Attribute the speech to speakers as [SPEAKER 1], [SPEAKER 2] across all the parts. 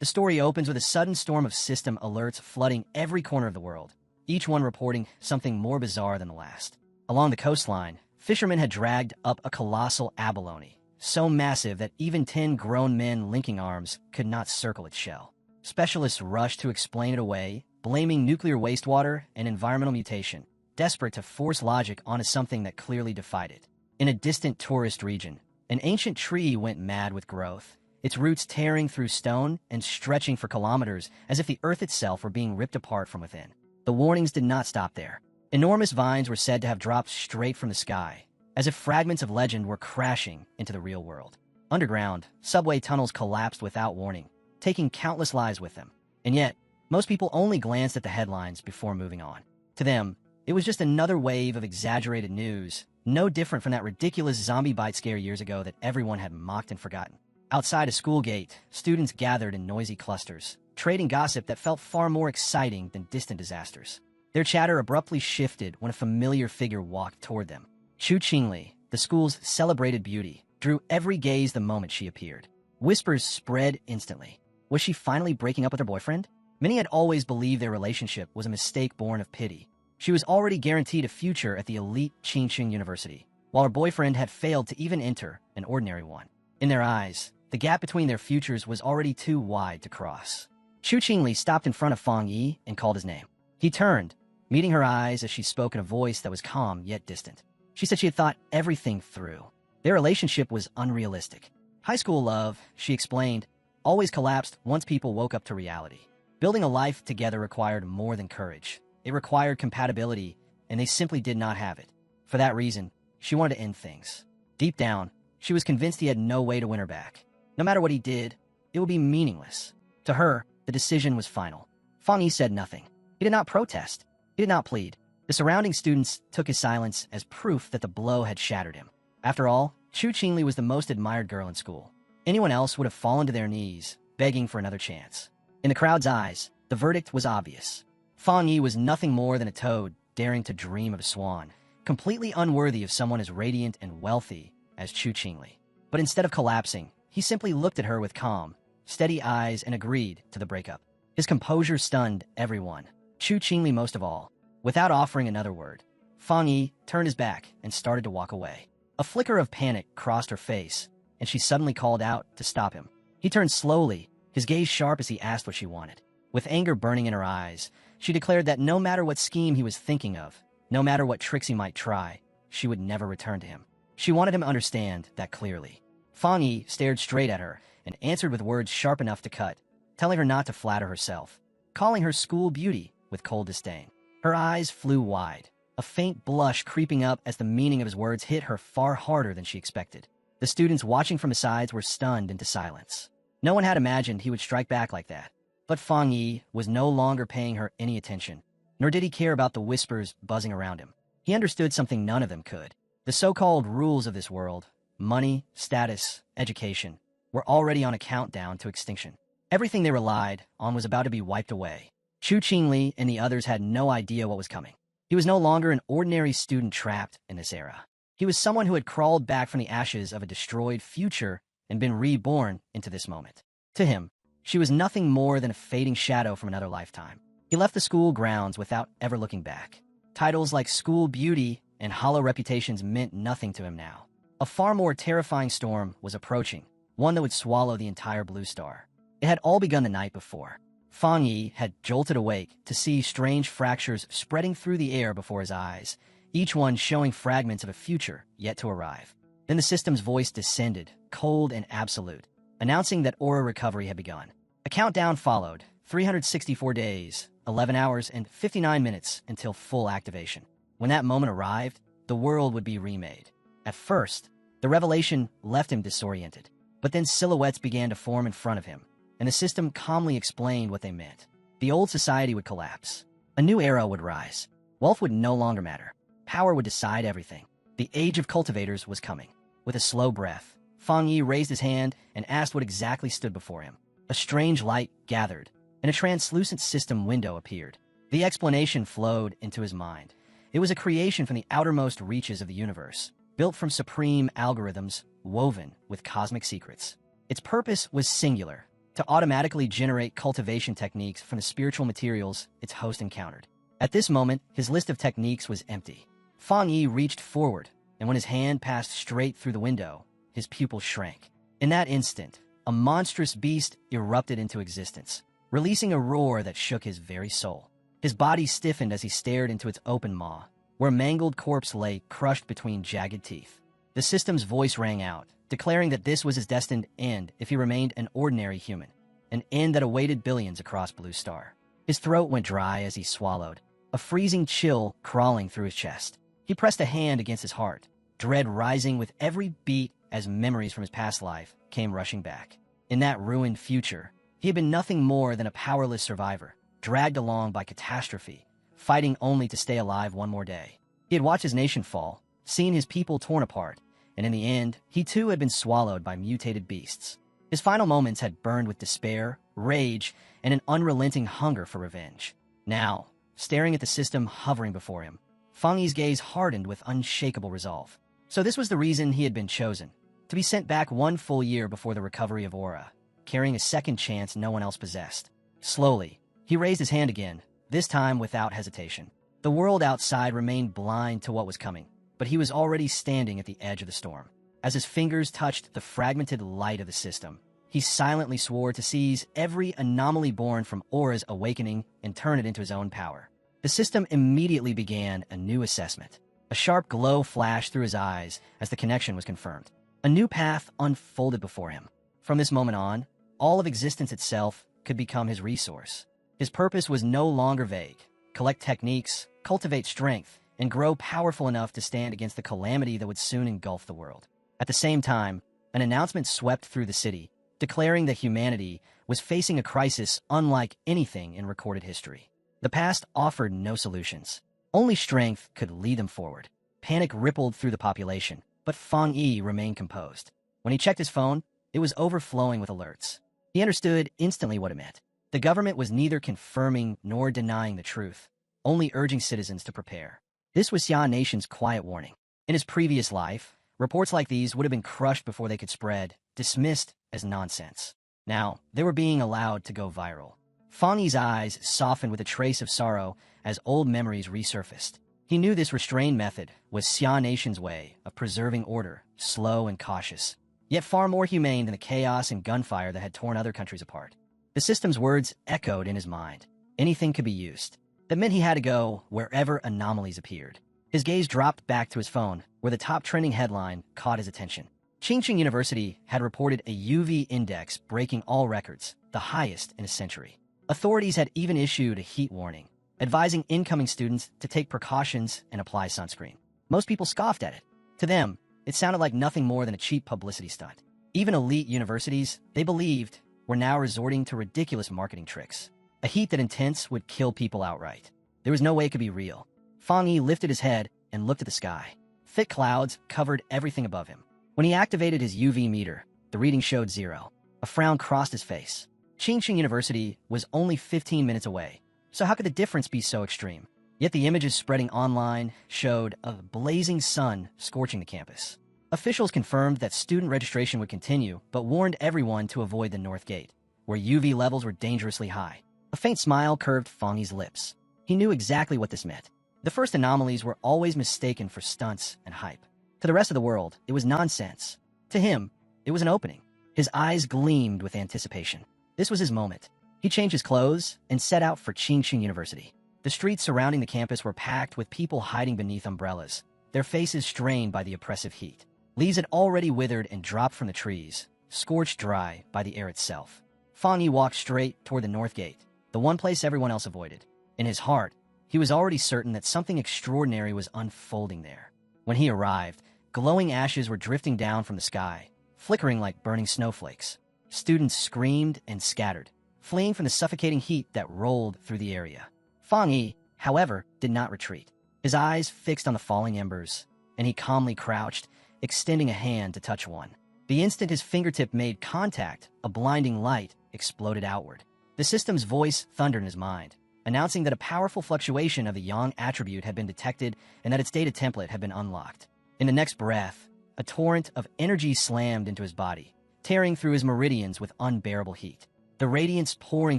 [SPEAKER 1] The story opens with a sudden storm of system alerts flooding every corner of the world, each one reporting something more bizarre than the last. Along the coastline, fishermen had dragged up a colossal abalone, so massive that even 10 grown men linking arms could not circle its shell. Specialists rushed to explain it away, blaming nuclear wastewater and environmental mutation, desperate to force logic onto something that clearly defied it. In a distant tourist region, an ancient tree went mad with growth, its roots tearing through stone and stretching for kilometers as if the earth itself were being ripped apart from within. The warnings did not stop there. Enormous vines were said to have dropped straight from the sky, as if fragments of legend were crashing into the real world. Underground, subway tunnels collapsed without warning, taking countless lives with them. And yet, most people only glanced at the headlines before moving on. To them, it was just another wave of exaggerated news, no different from that ridiculous zombie bite scare years ago that everyone had mocked and forgotten. Outside a school gate, students gathered in noisy clusters, trading gossip that felt far more exciting than distant disasters. Their chatter abruptly shifted when a familiar figure walked toward them. Chu Qingli, the school's celebrated beauty, drew every gaze the moment she appeared. Whispers spread instantly. Was she finally breaking up with her boyfriend? Many had always believed their relationship was a mistake born of pity. She was already guaranteed a future at the elite Qingqing University, while her boyfriend had failed to even enter an ordinary one. In their eyes, the gap between their futures was already too wide to cross. Chu Qingli stopped in front of Fang Yi and called his name. He turned, meeting her eyes as she spoke in a voice that was calm yet distant. She said she had thought everything through. Their relationship was unrealistic. High school love, she explained, always collapsed once people woke up to reality. Building a life together required more than courage. It required compatibility, and they simply did not have it. For that reason, she wanted to end things. Deep down, she was convinced he had no way to win her back. No matter what he did, it would be meaningless. To her, the decision was final. Fang Yi said nothing. He did not protest. He did not plead. The surrounding students took his silence as proof that the blow had shattered him. After all, Chu Qingli was the most admired girl in school. Anyone else would have fallen to their knees, begging for another chance. In the crowd's eyes, the verdict was obvious. Fang Yi was nothing more than a toad daring to dream of a swan, completely unworthy of someone as radiant and wealthy as Chu Qingli. But instead of collapsing, he simply looked at her with calm, steady eyes and agreed to the breakup. His composure stunned everyone, Chu Qingli most of all. Without offering another word, Fang Yi turned his back and started to walk away. A flicker of panic crossed her face, and she suddenly called out to stop him. He turned slowly, his gaze sharp as he asked what she wanted. With anger burning in her eyes, she declared that no matter what scheme he was thinking of, no matter what tricks he might try, she would never return to him. She wanted him to understand that clearly. Fang Yi stared straight at her and answered with words sharp enough to cut, telling her not to flatter herself, calling her school beauty with cold disdain. Her eyes flew wide, a faint blush creeping up as the meaning of his words hit her far harder than she expected. The students watching from the sides were stunned into silence. No one had imagined he would strike back like that. But Fang Yi was no longer paying her any attention, nor did he care about the whispers buzzing around him. He understood something none of them could. The so-called rules of this world, money, status, education, were already on a countdown to extinction. Everything they relied on was about to be wiped away. Chu Qingli and the others had no idea what was coming. He was no longer an ordinary student trapped in this era. He was someone who had crawled back from the ashes of a destroyed future and been reborn into this moment. To him, she was nothing more than a fading shadow from another lifetime. He left the school grounds without ever looking back. Titles like school beauty and hollow reputations meant nothing to him now. A far more terrifying storm was approaching, one that would swallow the entire Blue Star. It had all begun the night before. Fang Yi had jolted awake to see strange fractures spreading through the air before his eyes, each one showing fragments of a future yet to arrive. Then the system's voice descended, cold and absolute, announcing that aura recovery had begun. A countdown followed, 364 days, 11 hours, and 59 minutes until full activation. When that moment arrived, the world would be remade. At first, the revelation left him disoriented, but then silhouettes began to form in front of him, and the system calmly explained what they meant. The old society would collapse. A new era would rise. Wealth would no longer matter. Power would decide everything. The age of cultivators was coming. With a slow breath, Fang Yi raised his hand and asked what exactly stood before him. A strange light gathered, and a translucent system window appeared. The explanation flowed into his mind. It was a creation from the outermost reaches of the universe, built from supreme algorithms woven with cosmic secrets. Its purpose was singular: to automatically generate cultivation techniques from the spiritual materials its host encountered. At this moment, his list of techniques was empty. Fang Yi reached forward, and when his hand passed straight through the window, his pupils shrank. In that instant, a monstrous beast erupted into existence, releasing a roar that shook his very soul. His body stiffened as he stared into its open maw, where a mangled corpse lay crushed between jagged teeth. The system's voice rang out, declaring that this was his destined end if he remained an ordinary human, an end that awaited billions across Blue Star. His throat went dry as he swallowed, a freezing chill crawling through his chest. He pressed a hand against his heart, dread rising with every beat as memories from his past life came rushing back. In that ruined future, he had been nothing more than a powerless survivor, dragged along by catastrophe, fighting only to stay alive one more day. He had watched his nation fall, seen his people torn apart, and in the end, he too had been swallowed by mutated beasts. His final moments had burned with despair, rage, and an unrelenting hunger for revenge. Now, staring at the system hovering before him, Fang Yi's gaze hardened with unshakable resolve. So this was the reason he had been chosen, to be sent back one full year before the recovery of Aura, carrying a second chance no one else possessed. Slowly, he raised his hand again, this time without hesitation. The world outside remained blind to what was coming, but he was already standing at the edge of the storm. As his fingers touched the fragmented light of the system, he silently swore to seize every anomaly born from Aura's awakening and turn it into his own power. The system immediately began a new assessment. A sharp glow flashed through his eyes as the connection was confirmed. A new path unfolded before him. From this moment on, all of existence itself could become his resource. His purpose was no longer vague. Collect techniques, cultivate strength, and grow powerful enough to stand against the calamity that would soon engulf the world. At the same time, an announcement swept through the city, declaring that humanity was facing a crisis unlike anything in recorded history. The past offered no solutions. Only strength could lead them forward. Panic rippled through the population, but Fang Yi remained composed. When he checked his phone, it was overflowing with alerts. He understood instantly what it meant. The government was neither confirming nor denying the truth, only urging citizens to prepare. This was Xia Nation's quiet warning. In his previous life, reports like these would have been crushed before they could spread, dismissed as nonsense. Now, they were being allowed to go viral. Fang Yi's eyes softened with a trace of sorrow as old memories resurfaced. He knew this restrained method was Xia Nation's way of preserving order, slow and cautious, yet far more humane than the chaos and gunfire that had torn other countries apart. The system's words echoed in his mind. Anything could be used. That meant he had to go wherever anomalies appeared. His gaze dropped back to his phone, where the top trending headline caught his attention. Qingqing University had reported a UV index breaking all records, the highest in a century. Authorities had even issued a heat warning, advising incoming students to take precautions and apply sunscreen. Most people scoffed at it. To them, it sounded like nothing more than a cheap publicity stunt. Even elite universities, they believed, were now resorting to ridiculous marketing tricks. A heat that intense would kill people outright. There was no way it could be real. Fang Yi lifted his head and looked at the sky. Thick clouds covered everything above him. When he activated his UV meter, the reading showed 0. A frown crossed his face. Qingqing University was only 15 minutes away, so how could the difference be so extreme? Yet the images spreading online showed a blazing sun scorching the campus. Officials confirmed that student registration would continue, but warned everyone to avoid the North Gate, where UV levels were dangerously high. A faint smile curved Fang Yi's lips. He knew exactly what this meant. The first anomalies were always mistaken for stunts and hype. To the rest of the world, it was nonsense. To him, it was an opening. His eyes gleamed with anticipation. This was his moment. He changed his clothes and set out for Qingqing University. The streets surrounding the campus were packed with people hiding beneath umbrellas, their faces strained by the oppressive heat. Leaves had already withered and dropped from the trees, scorched dry by the air itself. Fang Yi walked straight toward the North Gate, the one place everyone else avoided. In his heart, he was already certain that something extraordinary was unfolding there. When he arrived, glowing ashes were drifting down from the sky, flickering like burning snowflakes. Students screamed and scattered, fleeing from the suffocating heat that rolled through the area. Fang Yi, however, did not retreat. His eyes fixed on the falling embers, and he calmly crouched, extending a hand to touch one. The instant his fingertip made contact, a blinding light exploded outward. The system's voice thundered in his mind, announcing that a powerful fluctuation of the Yang attribute had been detected and that its data template had been unlocked. In the next breath, a torrent of energy slammed into his body, tearing through his meridians with unbearable heat. The radiance pouring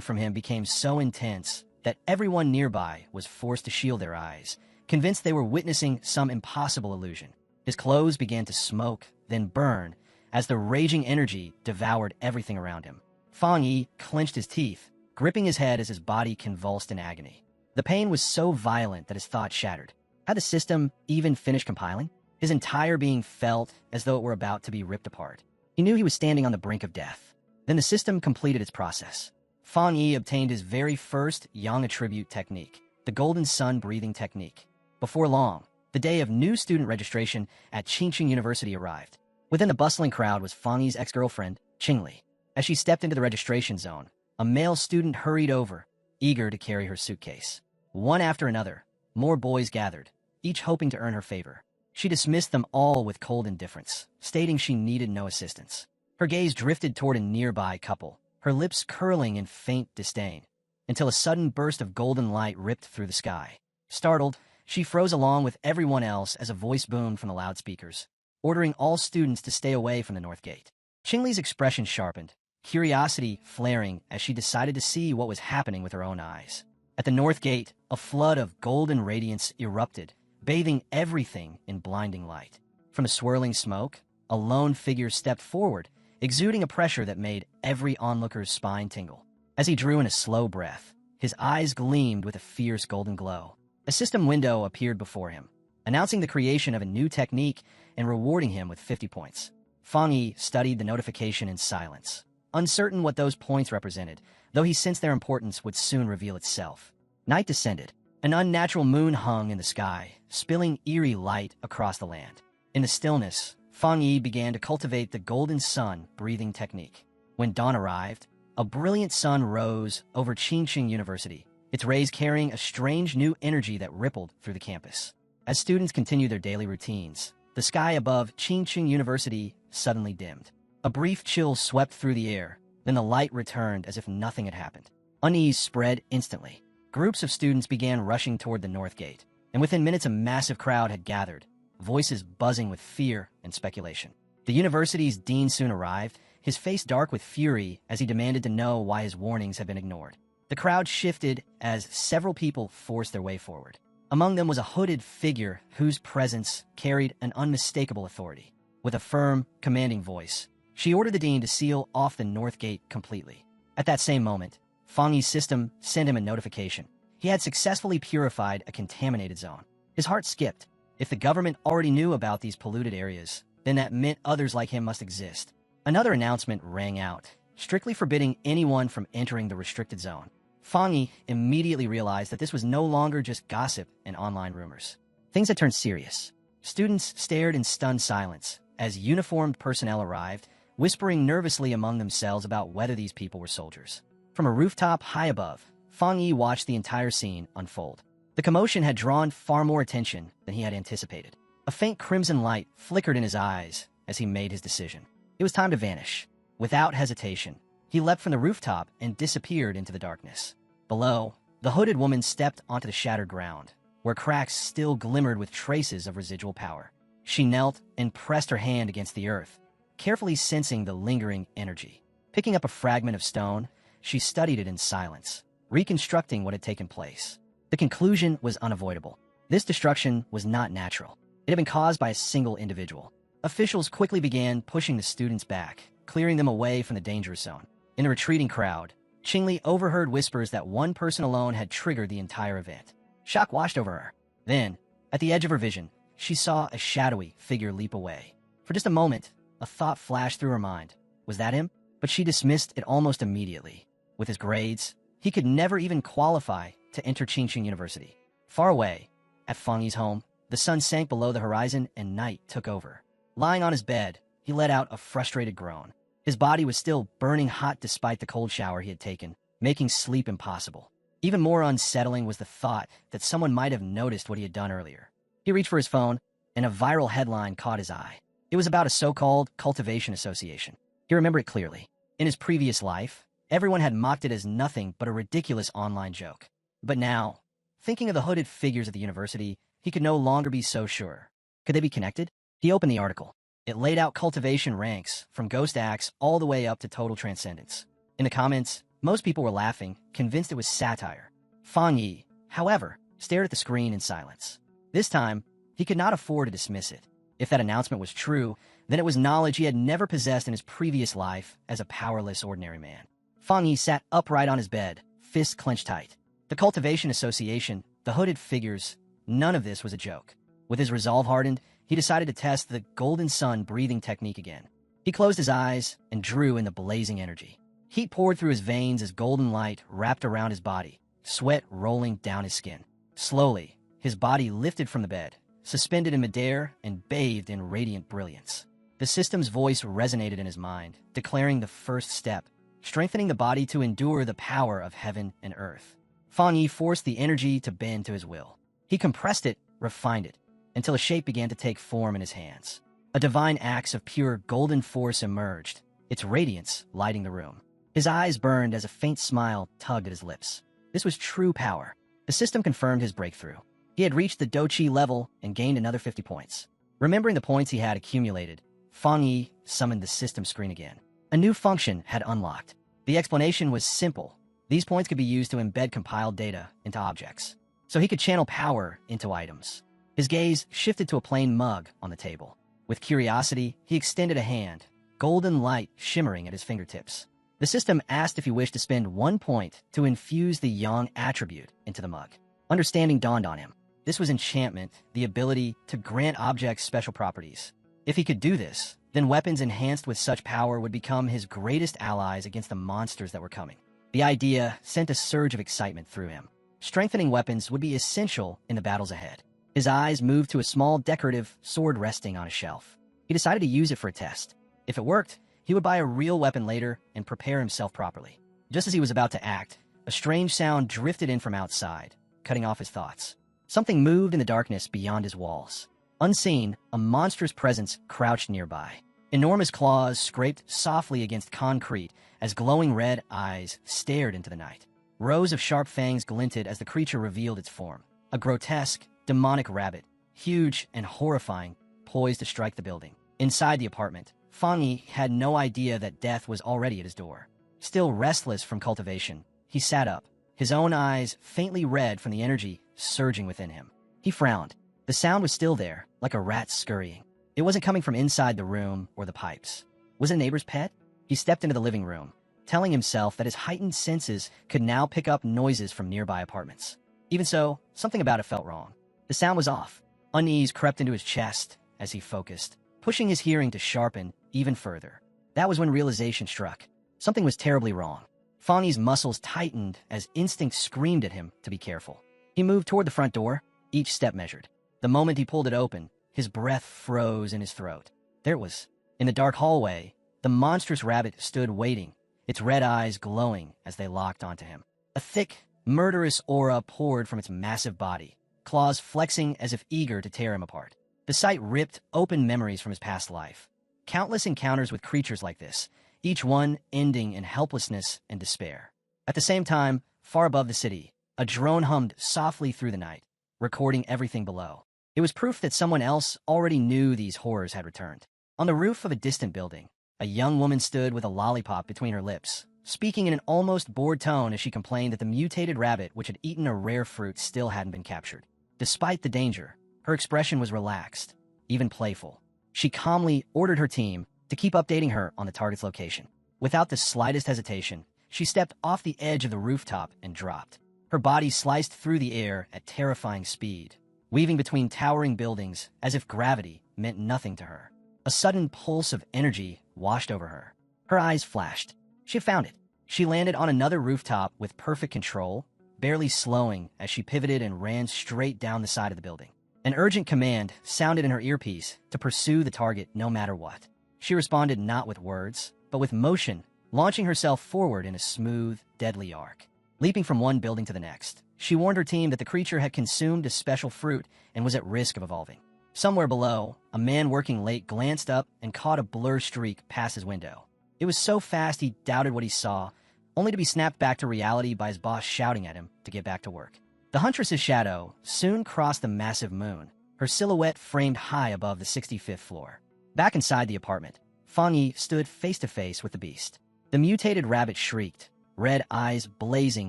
[SPEAKER 1] from him became so intense that everyone nearby was forced to shield their eyes, convinced they were witnessing some impossible illusion. His clothes began to smoke, then burn, as the raging energy devoured everything around him. Fang Yi clenched his teeth, gripping his head as his body convulsed in agony. The pain was so violent that his thoughts shattered. Had the system even finished compiling? His entire being felt as though it were about to be ripped apart. He knew he was standing on the brink of death. Then the system completed its process. Fang Yi obtained his very first yang attribute technique, the Golden Sun breathing technique. Before long, the day of new student registration at Qingqing University arrived. Within the bustling crowd was Fang Yi's ex-girlfriend, Qingli. As she stepped into the registration zone, a male student hurried over, eager to carry her suitcase. One after another, more boys gathered, each hoping to earn her favor. She dismissed them all with cold indifference, stating she needed no assistance. Her gaze drifted toward a nearby couple, her lips curling in faint disdain, until a sudden burst of golden light ripped through the sky. Startled, she froze along with everyone else as a voice boomed from the loudspeakers, ordering all students to stay away from the north gate. Qingli's expression sharpened, curiosity flaring as she decided to see what was happening with her own eyes. At the north gate, a flood of golden radiance erupted, bathing everything in blinding light. From the swirling smoke, a lone figure stepped forward, exuding a pressure that made every onlooker's spine tingle. As he drew in a slow breath, his eyes gleamed with a fierce golden glow. A system window appeared before him, announcing the creation of a new technique and rewarding him with 50 points. Fang Yi studied the notification in silence, uncertain what those points represented, though he sensed their importance would soon reveal itself. Night descended. An unnatural moon hung in the sky, spilling eerie light across the land. In the stillness, Fang Yi began to cultivate the Golden Sun breathing technique. When dawn arrived, a brilliant sun rose over Qingqing University, its rays carrying a strange new energy that rippled through the campus. As students continued their daily routines, the sky above Qingqing University suddenly dimmed. A brief chill swept through the air, then the light returned as if nothing had happened. Unease spread instantly. Groups of students began rushing toward the north gate, and within minutes a massive crowd had gathered, voices buzzing with fear and speculation. The university's dean soon arrived, his face dark with fury as he demanded to know why his warnings had been ignored. The crowd shifted as several people forced their way forward. Among them was a hooded figure whose presence carried an unmistakable authority. With a firm, commanding voice, she ordered the dean to seal off the north gate completely. At that same moment, Fang Yi's system sent him a notification. He had successfully purified a contaminated zone. His heart skipped. If the government already knew about these polluted areas, then that meant others like him must exist. Another announcement rang out, strictly forbidding anyone from entering the restricted zone. Fang Yi immediately realized that this was no longer just gossip and online rumors. Things had turned serious. Students stared in stunned silence as uniformed personnel arrived, whispering nervously among themselves about whether these people were soldiers. From a rooftop high above, Fang Yi watched the entire scene unfold. The commotion had drawn far more attention than he had anticipated. A faint crimson light flickered in his eyes as he made his decision. It was time to vanish. Without hesitation, he leapt from the rooftop and disappeared into the darkness. Below, the hooded woman stepped onto the shattered ground, where cracks still glimmered with traces of residual power. She knelt and pressed her hand against the earth, carefully sensing the lingering energy. Picking up a fragment of stone, she studied it in silence, reconstructing what had taken place. The conclusion was unavoidable. This destruction was not natural. It had been caused by a single individual. Officials quickly began pushing the students back, clearing them away from the dangerous zone. In the retreating crowd, Qingli overheard whispers that one person alone had triggered the entire event. Shock washed over her. Then, at the edge of her vision, she saw a shadowy figure leap away. For just a moment, a thought flashed through her mind. Was that him? But she dismissed it almost immediately. With his grades, he could never even qualify to enter Qingqing University. Far away, at Fang Yi's home, the sun sank below the horizon and night took over. Lying on his bed, he let out a frustrated groan. His body was still burning hot despite the cold shower he had taken, making sleep impossible. Even more unsettling was the thought that someone might have noticed what he had done earlier. He reached for his phone, and a viral headline caught his eye. It was about a so-called cultivation association. He remembered it clearly. In his previous life, everyone had mocked it as nothing but a ridiculous online joke. But now, thinking of the hooded figures at the university, he could no longer be so sure. Could they be connected? He opened the article. It laid out cultivation ranks, from ghost acts all the way up to total transcendence. In the comments, Most people were laughing, convinced it was satire. Fang Yi, however, stared at the screen in silence. This time, he could not afford to dismiss it. If that announcement was true, then it was knowledge he had never possessed in his previous life as a powerless ordinary man. Fang Yi sat upright on his bed, fists clenched tight. The Cultivation Association, the hooded figures, none of this was a joke. With his resolve hardened, he decided to test the golden sun breathing technique again. He closed his eyes and drew in the blazing energy. Heat poured through his veins as golden light wrapped around his body, sweat rolling down his skin. Slowly, his body lifted from the bed, suspended in midair and bathed in radiant brilliance. The system's voice resonated in his mind, declaring the first step, strengthening the body to endure the power of heaven and earth. Fang Yi forced the energy to bend to his will. He compressed it, refined it, until a shape began to take form in his hands. A divine axe of pure golden force emerged, its radiance lighting the room. His eyes burned as a faint smile tugged at his lips. This was true power. The system confirmed his breakthrough. He had reached the Dochi level and gained another 50 points. Remembering the points he had accumulated, Fang Yi summoned the system screen again. A new function had unlocked. The explanation was simple. These points could be used to embed compiled data into objects, so he could channel power into items. His gaze shifted to a plain mug on the table. With curiosity, he extended a hand, golden light shimmering at his fingertips. The system asked if he wished to spend 1 point to infuse the Yang attribute into the mug. Understanding dawned on him. This was enchantment, the ability to grant objects special properties. If he could do this, then weapons enhanced with such power would become his greatest allies against the monsters that were coming. The idea sent a surge of excitement through him. Strengthening weapons would be essential in the battles ahead. His eyes moved to a small decorative sword resting on a shelf. He decided to use it for a test. If it worked, he would buy a real weapon later and prepare himself properly. Just as he was about to act, a strange sound drifted in from outside, cutting off his thoughts. Something moved in the darkness beyond his walls. Unseen, a monstrous presence crouched nearby. Enormous claws scraped softly against concrete as glowing red eyes stared into the night. Rows of sharp fangs glinted as the creature revealed its form. A grotesque, demonic rabbit, huge and horrifying, poised to strike the building. Inside the apartment, Fang Yi had no idea that death was already at his door. Still restless from cultivation, he sat up, his own eyes faintly red from the energy surging within him. He frowned. The sound was still there, like a rat scurrying. It wasn't coming from inside the room or the pipes. Was it a neighbor's pet? He stepped into the living room, telling himself that his heightened senses could now pick up noises from nearby apartments. Even so, something about it felt wrong. The sound was off. Unease crept into his chest as he focused, pushing his hearing to sharpen even further. That was when realization struck. Something was terribly wrong. Fang Yi's muscles tightened as instinct screamed at him to be careful. He moved toward the front door, each step measured. The moment he pulled it open, his breath froze in his throat. There it was. In the dark hallway, the monstrous rabbit stood waiting, its red eyes glowing as they locked onto him. A thick, murderous aura poured from its massive body, claws flexing as if eager to tear him apart. The sight ripped open memories from his past life. Countless encounters with creatures like this, each one ending in helplessness and despair. At the same time, far above the city, a drone hummed softly through the night, recording everything below. It was proof that someone else already knew these horrors had returned. On the roof of a distant building, a young woman stood with a lollipop between her lips, speaking in an almost bored tone as she complained that the mutated rabbit which had eaten a rare fruit still hadn't been captured. Despite the danger, her expression was relaxed, even playful. She calmly ordered her team to keep updating her on the target's location. Without the slightest hesitation, she stepped off the edge of the rooftop and dropped. Her body sliced through the air at terrifying speed, weaving between towering buildings as if gravity meant nothing to her. A sudden pulse of energy washed over her. Her eyes flashed. She had found it. She landed on another rooftop with perfect control, barely slowing as she pivoted and ran straight down the side of the building. An urgent command sounded in her earpiece to pursue the target no matter what. She responded not with words, but with motion, launching herself forward in a smooth, deadly arc. Leaping from one building to the next, she warned her team that the creature had consumed a special fruit and was at risk of evolving. Somewhere below, a man working late glanced up and caught a blur streak past his window. It was so fast he doubted what he saw, only to be snapped back to reality by his boss shouting at him to get back to work. The huntress's shadow soon crossed the massive moon, her silhouette framed high above the 65th floor. Back inside the apartment, Fang Yi stood face to face with the beast. The mutated rabbit shrieked, red eyes blazing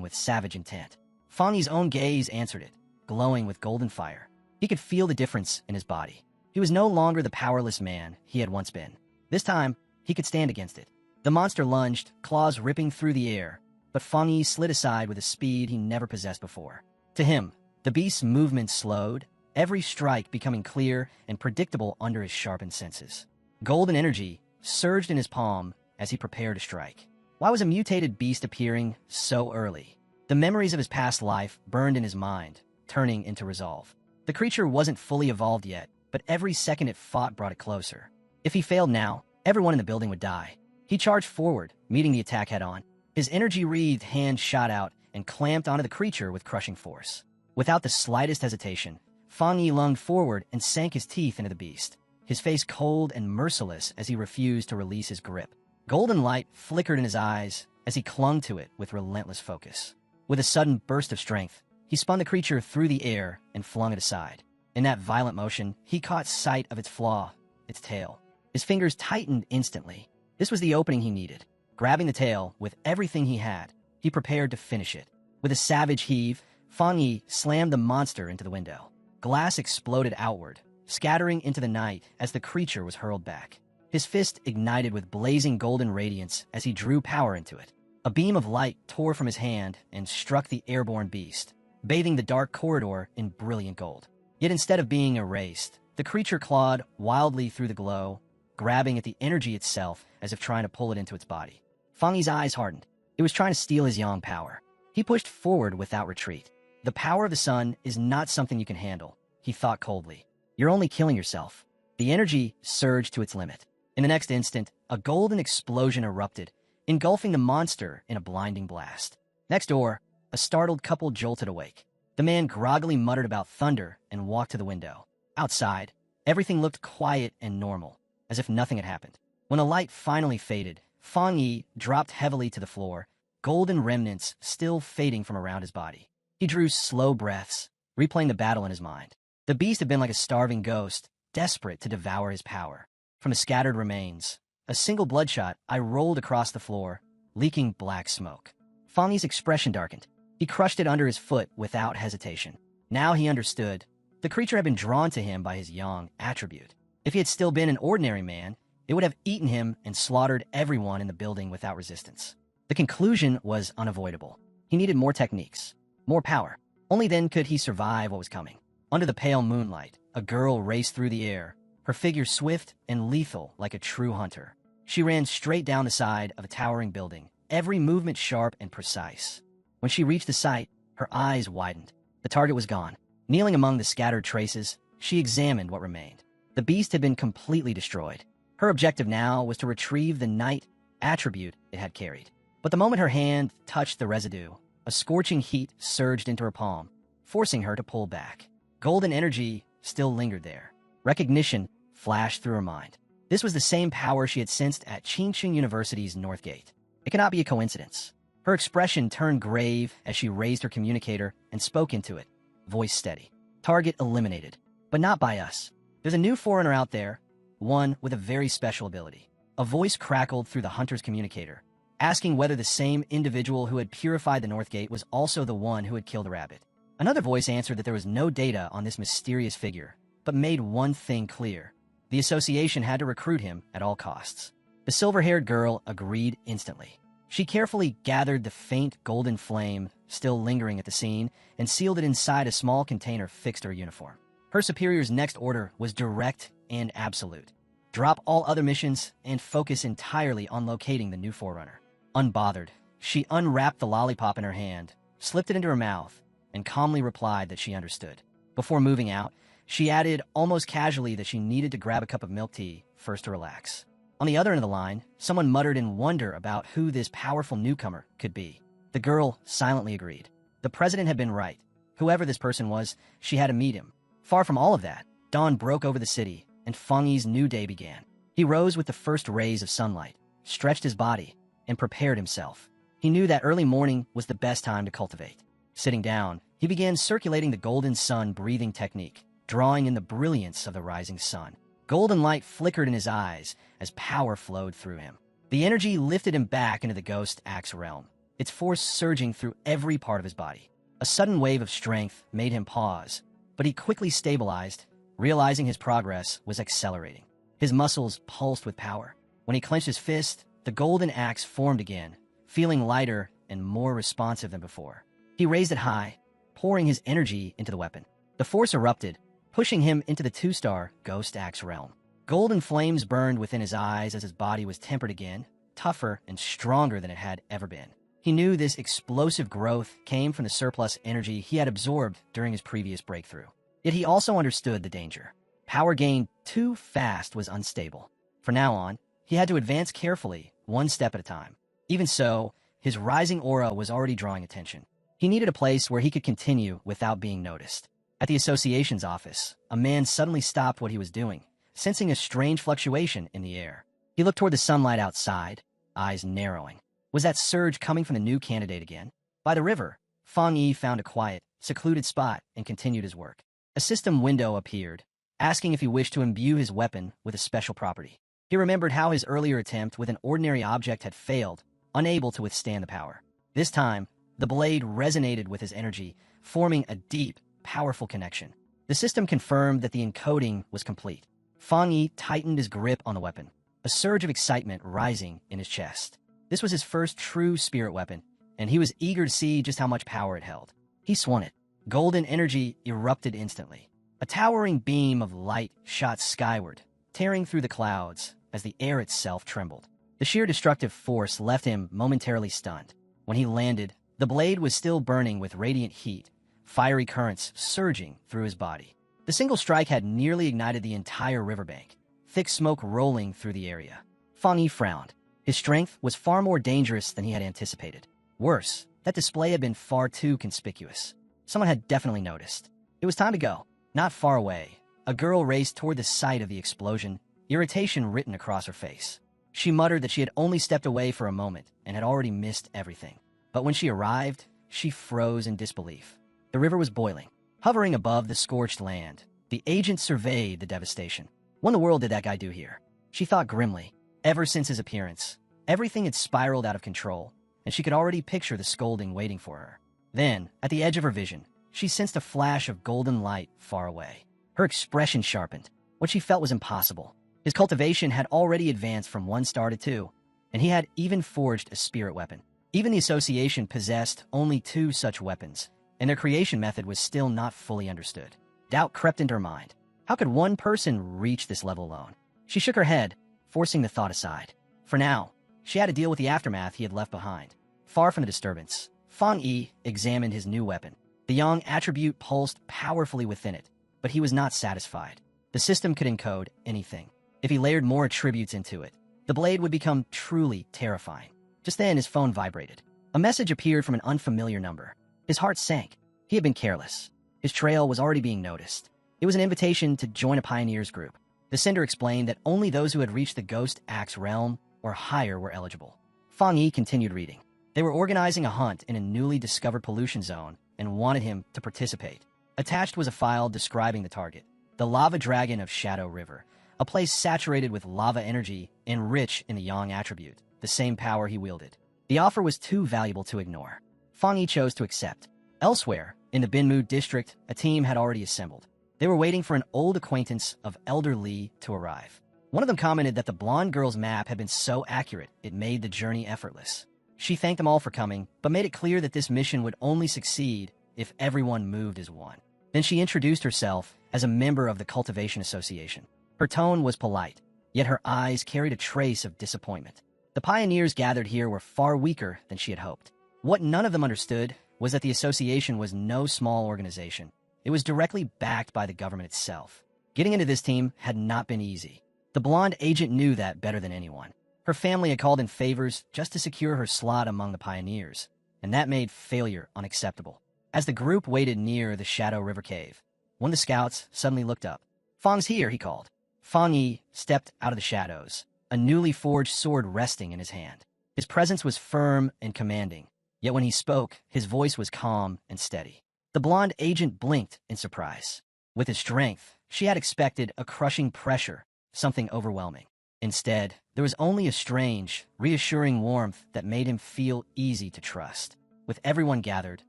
[SPEAKER 1] with savage intent. Fang Yi's own gaze answered it, glowing with golden fire. He could feel the difference in his body. He was no longer the powerless man he had once been. This time, he could stand against it. The monster lunged, claws ripping through the air, but Fang Yi slid aside with a speed he never possessed before. To him, the beast's movement slowed, every strike becoming clear and predictable under his sharpened senses. Golden energy surged in his palm as he prepared to strike. Why was a mutated beast appearing so early? The memories of his past life burned in his mind, turning into resolve. The creature wasn't fully evolved yet, but every second it fought brought it closer. If he failed now, everyone in the building would die. He charged forward, meeting the attack head-on. His energy-wreathed hand shot out and clamped onto the creature with crushing force. Without the slightest hesitation, Fang Yi lunged forward and sank his teeth into the beast, his face cold and merciless as he refused to release his grip. Golden light flickered in his eyes as he clung to it with relentless focus. With a sudden burst of strength, he spun the creature through the air and flung it aside. In that violent motion, he caught sight of its flaw, its tail. His fingers tightened instantly. This was the opening he needed. Grabbing the tail with everything he had, he prepared to finish it. With a savage heave, Fang Yi slammed the monster into the window. Glass exploded outward, scattering into the night as the creature was hurled back. His fist ignited with blazing golden radiance as he drew power into it. A beam of light tore from his hand and struck the airborne beast, bathing the dark corridor in brilliant gold. Yet instead of being erased, the creature clawed wildly through the glow, grabbing at the energy itself as if trying to pull it into its body. Fang Yi's eyes hardened. It was trying to steal his yang power. He pushed forward without retreat. The power of the sun is not something you can handle, he thought coldly. You're only killing yourself. The energy surged to its limit. In the next instant, a golden explosion erupted, engulfing the monster in a blinding blast. Next door, a startled couple jolted awake. The man groggily muttered about thunder and walked to the window. Outside, everything looked quiet and normal, as if nothing had happened. When the light finally faded, Fang Yi dropped heavily to the floor, golden remnants still fading from around his body. He drew slow breaths, replaying the battle in his mind. The beast had been like a starving ghost, desperate to devour his power. From the scattered remains, a single bloodshot eye rolled across the floor, leaking black smoke. Fang Yi's expression darkened. He crushed it under his foot without hesitation. Now he understood. The creature had been drawn to him by his yang attribute. If he had still been an ordinary man, it would have eaten him and slaughtered everyone in the building without resistance. The conclusion was unavoidable. He needed more techniques, more power. Only then could he survive what was coming. Under the pale moonlight, a girl raced through the air, her figure swift and lethal like a true hunter. She ran straight down the side of a towering building, every movement sharp and precise. When she reached the site, her eyes widened. The target was gone. Kneeling among the scattered traces, she examined what remained. The beast had been completely destroyed. Her objective now was to retrieve the night attribute it had carried. But the moment her hand touched the residue, a scorching heat surged into her palm, forcing her to pull back. Golden energy still lingered there. Recognition flashed through her mind. This was the same power she had sensed at Qingqing University's North Gate. It cannot be a coincidence. Her expression turned grave as she raised her communicator and spoke into it, voice steady. Target eliminated, but not by us. There's a new foreigner out there, one with a very special ability. A voice crackled through the hunter's communicator, asking whether the same individual who had purified the North Gate was also the one who had killed the rabbit. Another voice answered that there was no data on this mysterious figure, but made one thing clear. The association had to recruit him at all costs. The silver-haired girl agreed instantly. She carefully gathered the faint golden flame still lingering at the scene and sealed it inside a small container fixed to her uniform. Her superior's next order was direct and absolute. Drop all other missions and focus entirely on locating the new Forerunner. Unbothered, she unwrapped the lollipop in her hand, slipped it into her mouth, and calmly replied that she understood. Before moving out, she added almost casually that she needed to grab a cup of milk tea first to relax. On the other end of the line, someone muttered in wonder about who this powerful newcomer could be. The girl silently agreed. The president had been right. Whoever this person was, she had to meet him. Far from all of that, dawn broke over the city, and Fang Yi's new day began. He rose with the first rays of sunlight, stretched his body, and prepared himself. He knew that early morning was the best time to cultivate. Sitting down, he began circulating the golden sun breathing technique, drawing in the brilliance of the rising sun. Golden light flickered in his eyes as power flowed through him. The energy lifted him back into the ghost axe realm. its force surging through every part of his body. A sudden wave of strength made him pause, but he quickly stabilized, realizing his progress was accelerating. His muscles pulsed with power. When he clenched his fist, the golden axe formed again, feeling lighter and more responsive than before. He raised it high, pouring his energy into the weapon. The force erupted, pushing him into the 2-star Ghost Axe realm. Golden flames burned within his eyes as his body was tempered again, tougher and stronger than it had ever been. He knew this explosive growth came from the surplus energy he had absorbed during his previous breakthrough. Yet he also understood the danger. Power gained too fast was unstable. From now on, he had to advance carefully, one step at a time. Even so, his rising aura was already drawing attention. He needed a place where he could continue without being noticed. At the association's office, a man suddenly stopped what he was doing, sensing a strange fluctuation in the air. He looked toward the sunlight outside, eyes narrowing. Was that surge coming from the new candidate again? By the river, Fang Yi found a quiet, secluded spot and continued his work. A system window appeared, asking if he wished to imbue his weapon with a special property. He remembered how his earlier attempt with an ordinary object had failed, unable to withstand the power. This time, the blade resonated with his energy, forming a deep, powerful connection. The system confirmed that the encoding was complete. Fang Yi tightened his grip on the weapon, a surge of excitement rising in his chest. This was his first true spirit weapon, and he was eager to see just how much power it held. He swung it. Golden energy erupted instantly. A towering beam of light shot skyward, tearing through the clouds as the air itself trembled. The sheer destructive force left him momentarily stunned. When he landed, the blade was still burning with radiant heat, fiery currents surging through his body. The single strike had nearly ignited the entire riverbank, thick smoke rolling through the area. Fang Yi frowned. His strength was far more dangerous than he had anticipated. Worse, that display had been far too conspicuous. Someone had definitely noticed. It was time to go. Not far away, a girl raced toward the site of the explosion, irritation written across her face. She muttered that she had only stepped away for a moment and had already missed everything. But when she arrived, she froze in disbelief. The river was boiling, hovering above the scorched land. The agent surveyed the devastation. What in the world did that guy do here? She thought grimly. Ever since his appearance, everything had spiraled out of control, and she could already picture the scolding waiting for her. Then, at the edge of her vision, she sensed a flash of golden light far away. Her expression sharpened. What she felt was impossible. His cultivation had already advanced from 1 star to 2, and he had even forged a spirit weapon. Even the association possessed only 2 such weapons, and their creation method was still not fully understood. Doubt crept into her mind. How could one person reach this level alone? She shook her head, forcing the thought aside. For now, she had to deal with the aftermath he had left behind. Far from the disturbance, Fang Yi examined his new weapon. The yang attribute pulsed powerfully within it, but he was not satisfied. The system could encode anything. If he layered more attributes into it, the blade would become truly terrifying. Just then, his phone vibrated. A message appeared from an unfamiliar number. His heart sank. He had been careless. His trail was already being noticed. It was an invitation to join a pioneers group. The sender explained that only those who had reached the Ghost Axe realm or higher were eligible. Fang Yi continued reading. They were organizing a hunt in a newly discovered pollution zone and wanted him to participate. Attached was a file describing the target, the lava dragon of Shadow River, a place saturated with lava energy and rich in the yang attribute, the same power he wielded. The offer was too valuable to ignore. Fang Yi chose to accept. Elsewhere, in the Binmu district, a team had already assembled. They were waiting for an old acquaintance of Elder Li to arrive. One of them commented that the blonde girl's map had been so accurate it made the journey effortless. She thanked them all for coming, but made it clear that this mission would only succeed if everyone moved as one. Then she introduced herself as a member of the Cultivation Association. Her tone was polite, yet her eyes carried a trace of disappointment. The pioneers gathered here were far weaker than she had hoped. What none of them understood was that the association was no small organization. It was directly backed by the government itself. Getting into this team had not been easy. The blonde agent knew that better than anyone. Her family had called in favors just to secure her slot among the pioneers, and that made failure unacceptable. As the group waited near the Shadow River Cave, one of the scouts suddenly looked up. "Fang's here," he called. Fang Yi stepped out of the shadows, a newly forged sword resting in his hand. His presence was firm and commanding, yet when he spoke, his voice was calm and steady. The blonde agent blinked in surprise. With his strength, she had expected a crushing pressure, something overwhelming. Instead, there was only a strange, reassuring warmth that made him feel easy to trust. With everyone gathered,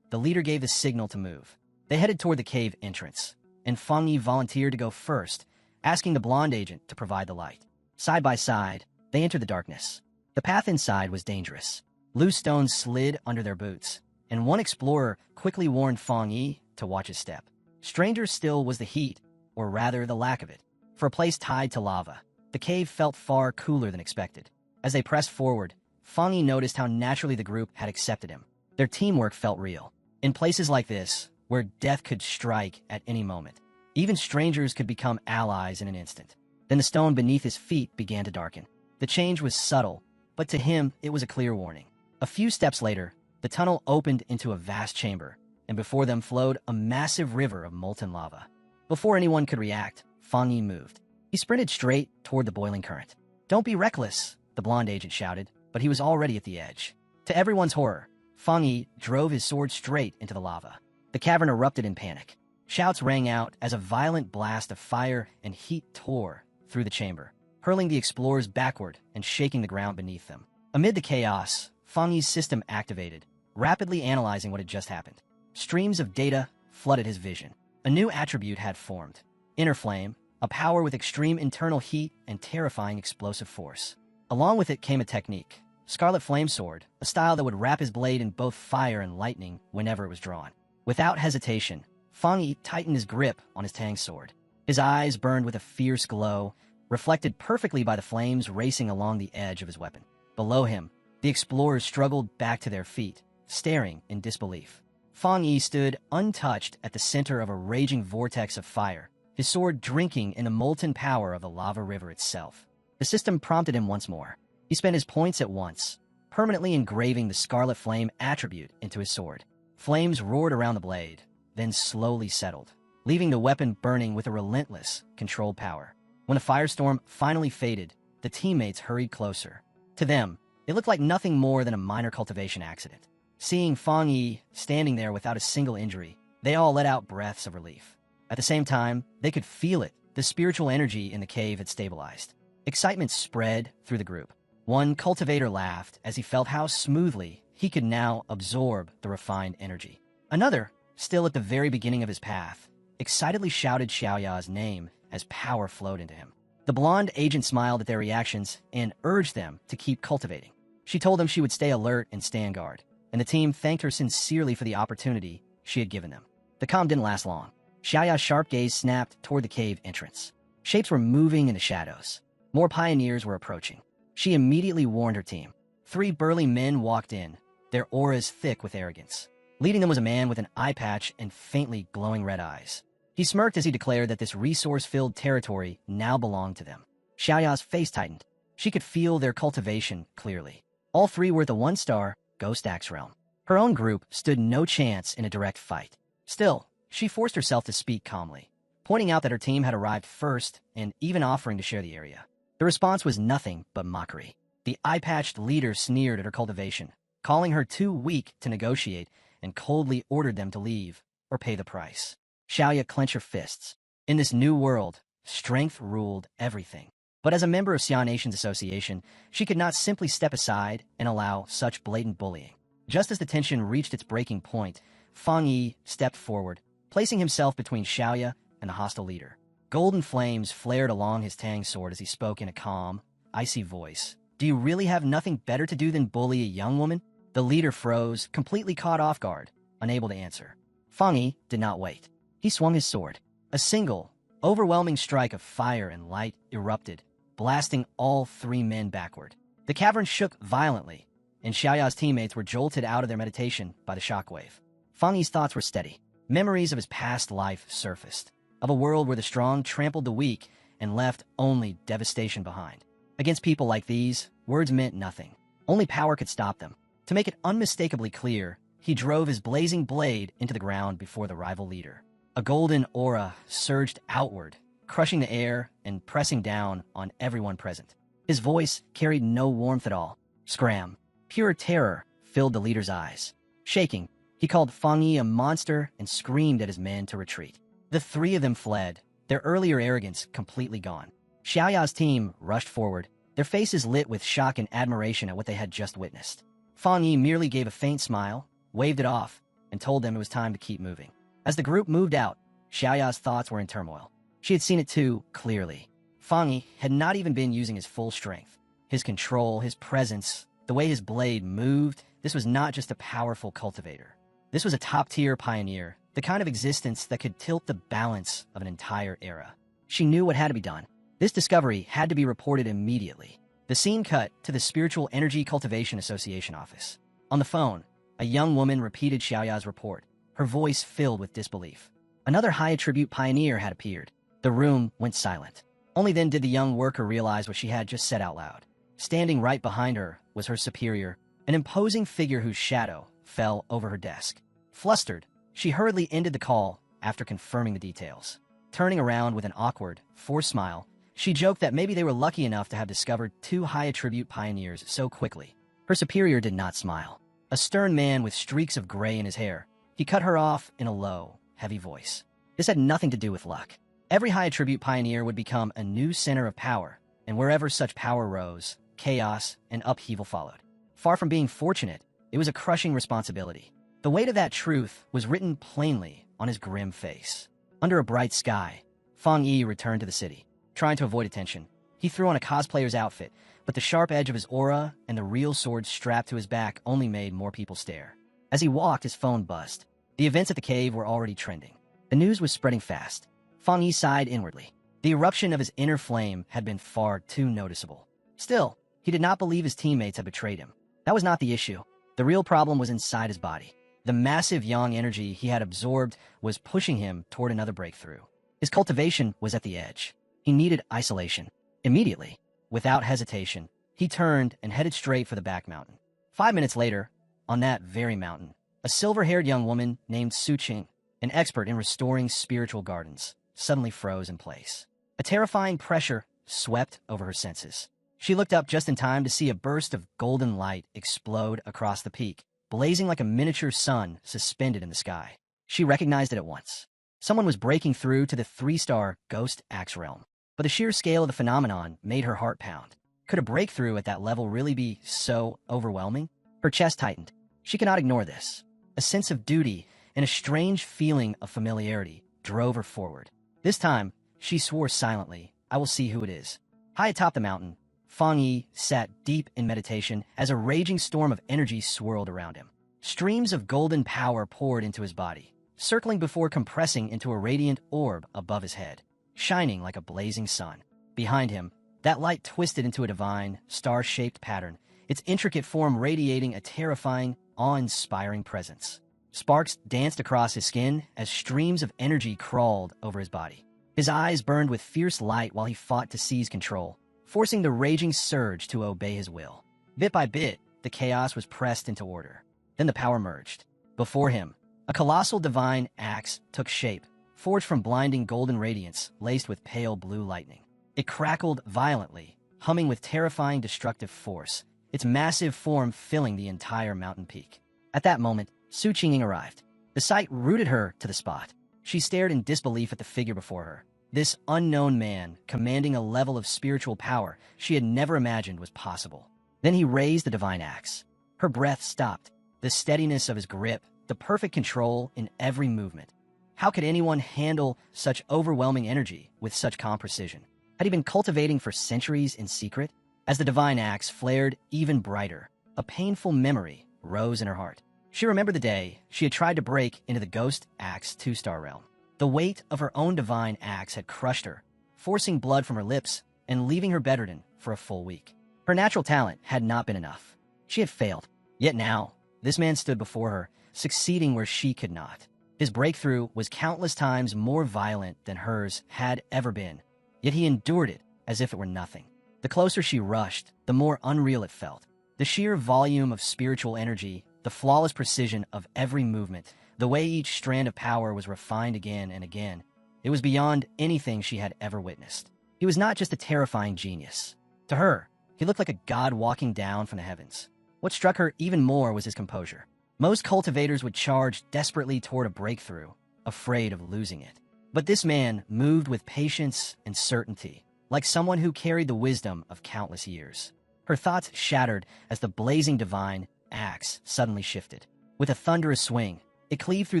[SPEAKER 1] the leader gave the signal to move. They headed toward the cave entrance, and Fang Yi volunteered to go first, asking the blonde agent to provide the light. Side by side, they entered the darkness. The path inside was dangerous. Loose stones slid under their boots, and one explorer quickly warned Fang Yi to watch his step. Stranger still was the heat, or rather the lack of it. For a place tied to lava, the cave felt far cooler than expected. As they pressed forward, Fang Yi noticed how naturally the group had accepted him. Their teamwork felt real. In places like this, where death could strike at any moment, even strangers could become allies in an instant. Then the stone beneath his feet began to darken. The change was subtle, but to him it was a clear warning. A few steps later, the tunnel opened into a vast chamber, and before them flowed a massive river of molten lava. Before anyone could react, Fang Yi moved. He sprinted straight toward the boiling current. "Don't be reckless," the blonde agent shouted, but he was already at the edge. To everyone's horror, Fang Yi drove his sword straight into the lava. The cavern erupted in panic. Shouts rang out as a violent blast of fire and heat tore through the chamber, hurling the explorers backward and shaking the ground beneath them. Amid the chaos, Fang Yi's system activated, rapidly analyzing what had just happened. Streams of data flooded his vision. A new attribute had formed: Inner Flame, a power with extreme internal heat and terrifying explosive force. Along with it came a technique: Scarlet Flame Sword, a style that would wrap his blade in both fire and lightning whenever it was drawn. Without hesitation, Fang Yi tightened his grip on his Tang sword. His eyes burned with a fierce glow, reflected perfectly by the flames racing along the edge of his weapon. Below him, the explorers struggled back to their feet, staring in disbelief. Fang Yi stood untouched at the center of a raging vortex of fire, his sword drinking in the molten power of the lava river itself. The system prompted him once more. He spent his points at once, permanently engraving the Scarlet Flame attribute into his sword. Flames roared around the blade, then slowly settled, leaving the weapon burning with a relentless, controlled power. When the firestorm finally faded, the teammates hurried closer. To them, it looked like nothing more than a minor cultivation accident. Seeing Fang Yi standing there without a single injury, they all let out breaths of relief. At the same time, they could feel it. The spiritual energy in the cave had stabilized. Excitement spread through the group. One cultivator laughed as he felt how smoothly he could now absorb the refined energy. Another, still at the very beginning of his path, excitedly shouted Xiaoya's name as power flowed into him. The blonde agent smiled at their reactions and urged them to keep cultivating. She told them she would stay alert and stand guard, and the team thanked her sincerely for the opportunity she had given them. The calm didn't last long. Xiaoya's sharp gaze snapped toward the cave entrance. Shapes were moving in the shadows. More pioneers were approaching. She immediately warned her team. 3 burly men walked in, their auras thick with arrogance. Leading them was a man with an eye patch and faintly glowing red eyes. He smirked as he declared that this resource-filled territory now belonged to them. Xiaoya's face tightened. She could feel their cultivation clearly. All 3 were at the 1-star Ghost Axe realm. Her own group stood no chance in a direct fight. Still, she forced herself to speak calmly, pointing out that her team had arrived first and even offering to share the area. The response was nothing but mockery. The eye-patched leader sneered at her cultivation, calling her too weak to negotiate, and coldly ordered them to leave or pay the price. Xiaoya clenched her fists. In this new world, strength ruled everything. But as a member of Xia Nation's association, she could not simply step aside and allow such blatant bullying. Just as the tension reached its breaking point, Fang Yi stepped forward, placing himself between Xiaoya and the hostile leader. Golden flames flared along his Tang sword as he spoke in a calm, icy voice. "Do you really have nothing better to do than bully a young woman?" The leader froze, completely caught off guard, unable to answer. Fang Yi did not wait. He swung his sword. A single, overwhelming strike of fire and light erupted, blasting all 3 men backward. The cavern shook violently, and Xiaoya's teammates were jolted out of their meditation by the shockwave. Fang Yi's thoughts were steady. Memories of his past life surfaced, of a world where the strong trampled the weak and left only devastation behind. Against people like these, words meant nothing. Only power could stop them. To make it unmistakably clear, he drove his blazing blade into the ground before the rival leader. A golden aura surged outward, crushing the air and pressing down on everyone present. His voice carried no warmth at all. Scram. Pure terror filled the leader's eyes. Shaking, he called Fang Yi a monster and screamed at his men to retreat. The 3 of them fled, their earlier arrogance completely gone. Xiaoya's team rushed forward, their faces lit with shock and admiration at what they had just witnessed. Fang Yi merely gave a faint smile, waved it off, and told them it was time to keep moving. As the group moved out, Xiaoya's thoughts were in turmoil. She had seen it too, clearly. Fang Yi had not even been using his full strength. His control, his presence, the way his blade moved, this was not just a powerful cultivator. This was a top-tier pioneer, the kind of existence that could tilt the balance of an entire era. She knew what had to be done. This discovery had to be reported immediately. The scene cut to the Spiritual Energy Cultivation Association office. On the phone, a young woman repeated Xiaoya's report, her voice filled with disbelief. Another high-attribute pioneer had appeared. The room went silent. Only then did the young worker realize what she had just said out loud. Standing right behind her was her superior, an imposing figure whose shadow fell over her desk. Flustered, she hurriedly ended the call after confirming the details. Turning around with an awkward, forced smile, she joked that maybe they were lucky enough to have discovered two high-attribute pioneers so quickly. Her superior did not smile. A stern man with streaks of gray in his hair, he cut her off in a low, heavy voice. This had nothing to do with luck. Every high-attribute pioneer would become a new center of power, and wherever such power rose, chaos and upheaval followed. Far from being fortunate, it was a crushing responsibility. The weight of that truth was written plainly on his grim face. Under a bright sky, Fang Yi returned to the city. Trying to avoid attention, he threw on a cosplayer's outfit, but the sharp edge of his aura and the real sword strapped to his back only made more people stare. As he walked, his phone buzzed. The events at the cave were already trending. The news was spreading fast. Fang Yi sighed inwardly. The eruption of his inner flame had been far too noticeable. Still, he did not believe his teammates had betrayed him. That was not the issue. The real problem was inside his body. The massive yang energy he had absorbed was pushing him toward another breakthrough. His cultivation was at the edge. He needed isolation. Immediately, without hesitation, he turned and headed straight for the back mountain. 5 minutes later, on that very mountain, a silver-haired young woman named Su Qing, an expert in restoring spiritual gardens, suddenly froze in place. A terrifying pressure swept over her senses. She looked up just in time to see a burst of golden light explode across the peak, blazing like a miniature sun suspended in the sky. She recognized it at once. Someone was breaking through to the 3-star Ghost Axe realm. But the sheer scale of the phenomenon made her heart pound. Could a breakthrough at that level really be so overwhelming? Her chest tightened. She could not ignore this. A sense of duty and a strange feeling of familiarity drove her forward. This time, she swore silently, "I will see who it is." High atop the mountain, Fang Yi sat deep in meditation as a raging storm of energy swirled around him. Streams of golden power poured into his body, circling before compressing into a radiant orb above his head, shining like a blazing sun. Behind him, that light twisted into a divine, star-shaped pattern, its intricate form radiating a terrifying, awe-inspiring presence. Sparks danced across his skin as streams of energy crawled over his body. His eyes burned with fierce light while he fought to seize control, forcing the raging surge to obey his will. Bit by bit, the chaos was pressed into order. Then the power merged. Before him, a colossal divine axe took shape, forged from blinding golden radiance laced with pale blue lightning. It crackled violently, humming with terrifying destructive force, its massive form filling the entire mountain peak. At that moment, Su Qing arrived. The sight rooted her to the spot. She stared in disbelief at the figure before her. This unknown man, commanding a level of spiritual power she had never imagined was possible. Then he raised the divine axe. Her breath stopped. The steadiness of his grip, the perfect control in every movement. How could anyone handle such overwhelming energy with such calm precision? Had he been cultivating for centuries in secret? As the divine axe flared even brighter, a painful memory rose in her heart. She remembered the day she had tried to break into the Ghost Axe 2-star realm. The weight of her own divine axe had crushed her, forcing blood from her lips and leaving her bedridden for a full week. Her natural talent had not been enough. She had failed. Yet now, this man stood before her, succeeding where she could not. His breakthrough was countless times more violent than hers had ever been, yet he endured it as if it were nothing. The closer she rushed, the more unreal it felt. The sheer volume of spiritual energy, the flawless precision of every movement, the way each strand of power was refined again and again, it was beyond anything she had ever witnessed. He was not just a terrifying genius. To her, he looked like a god walking down from the heavens. What struck her even more was his composure. Most cultivators would charge desperately toward a breakthrough, afraid of losing it. But this man moved with patience and certainty, like someone who carried the wisdom of countless years. Her thoughts shattered as the blazing divine axe suddenly shifted. With a thunderous swing, it cleaved through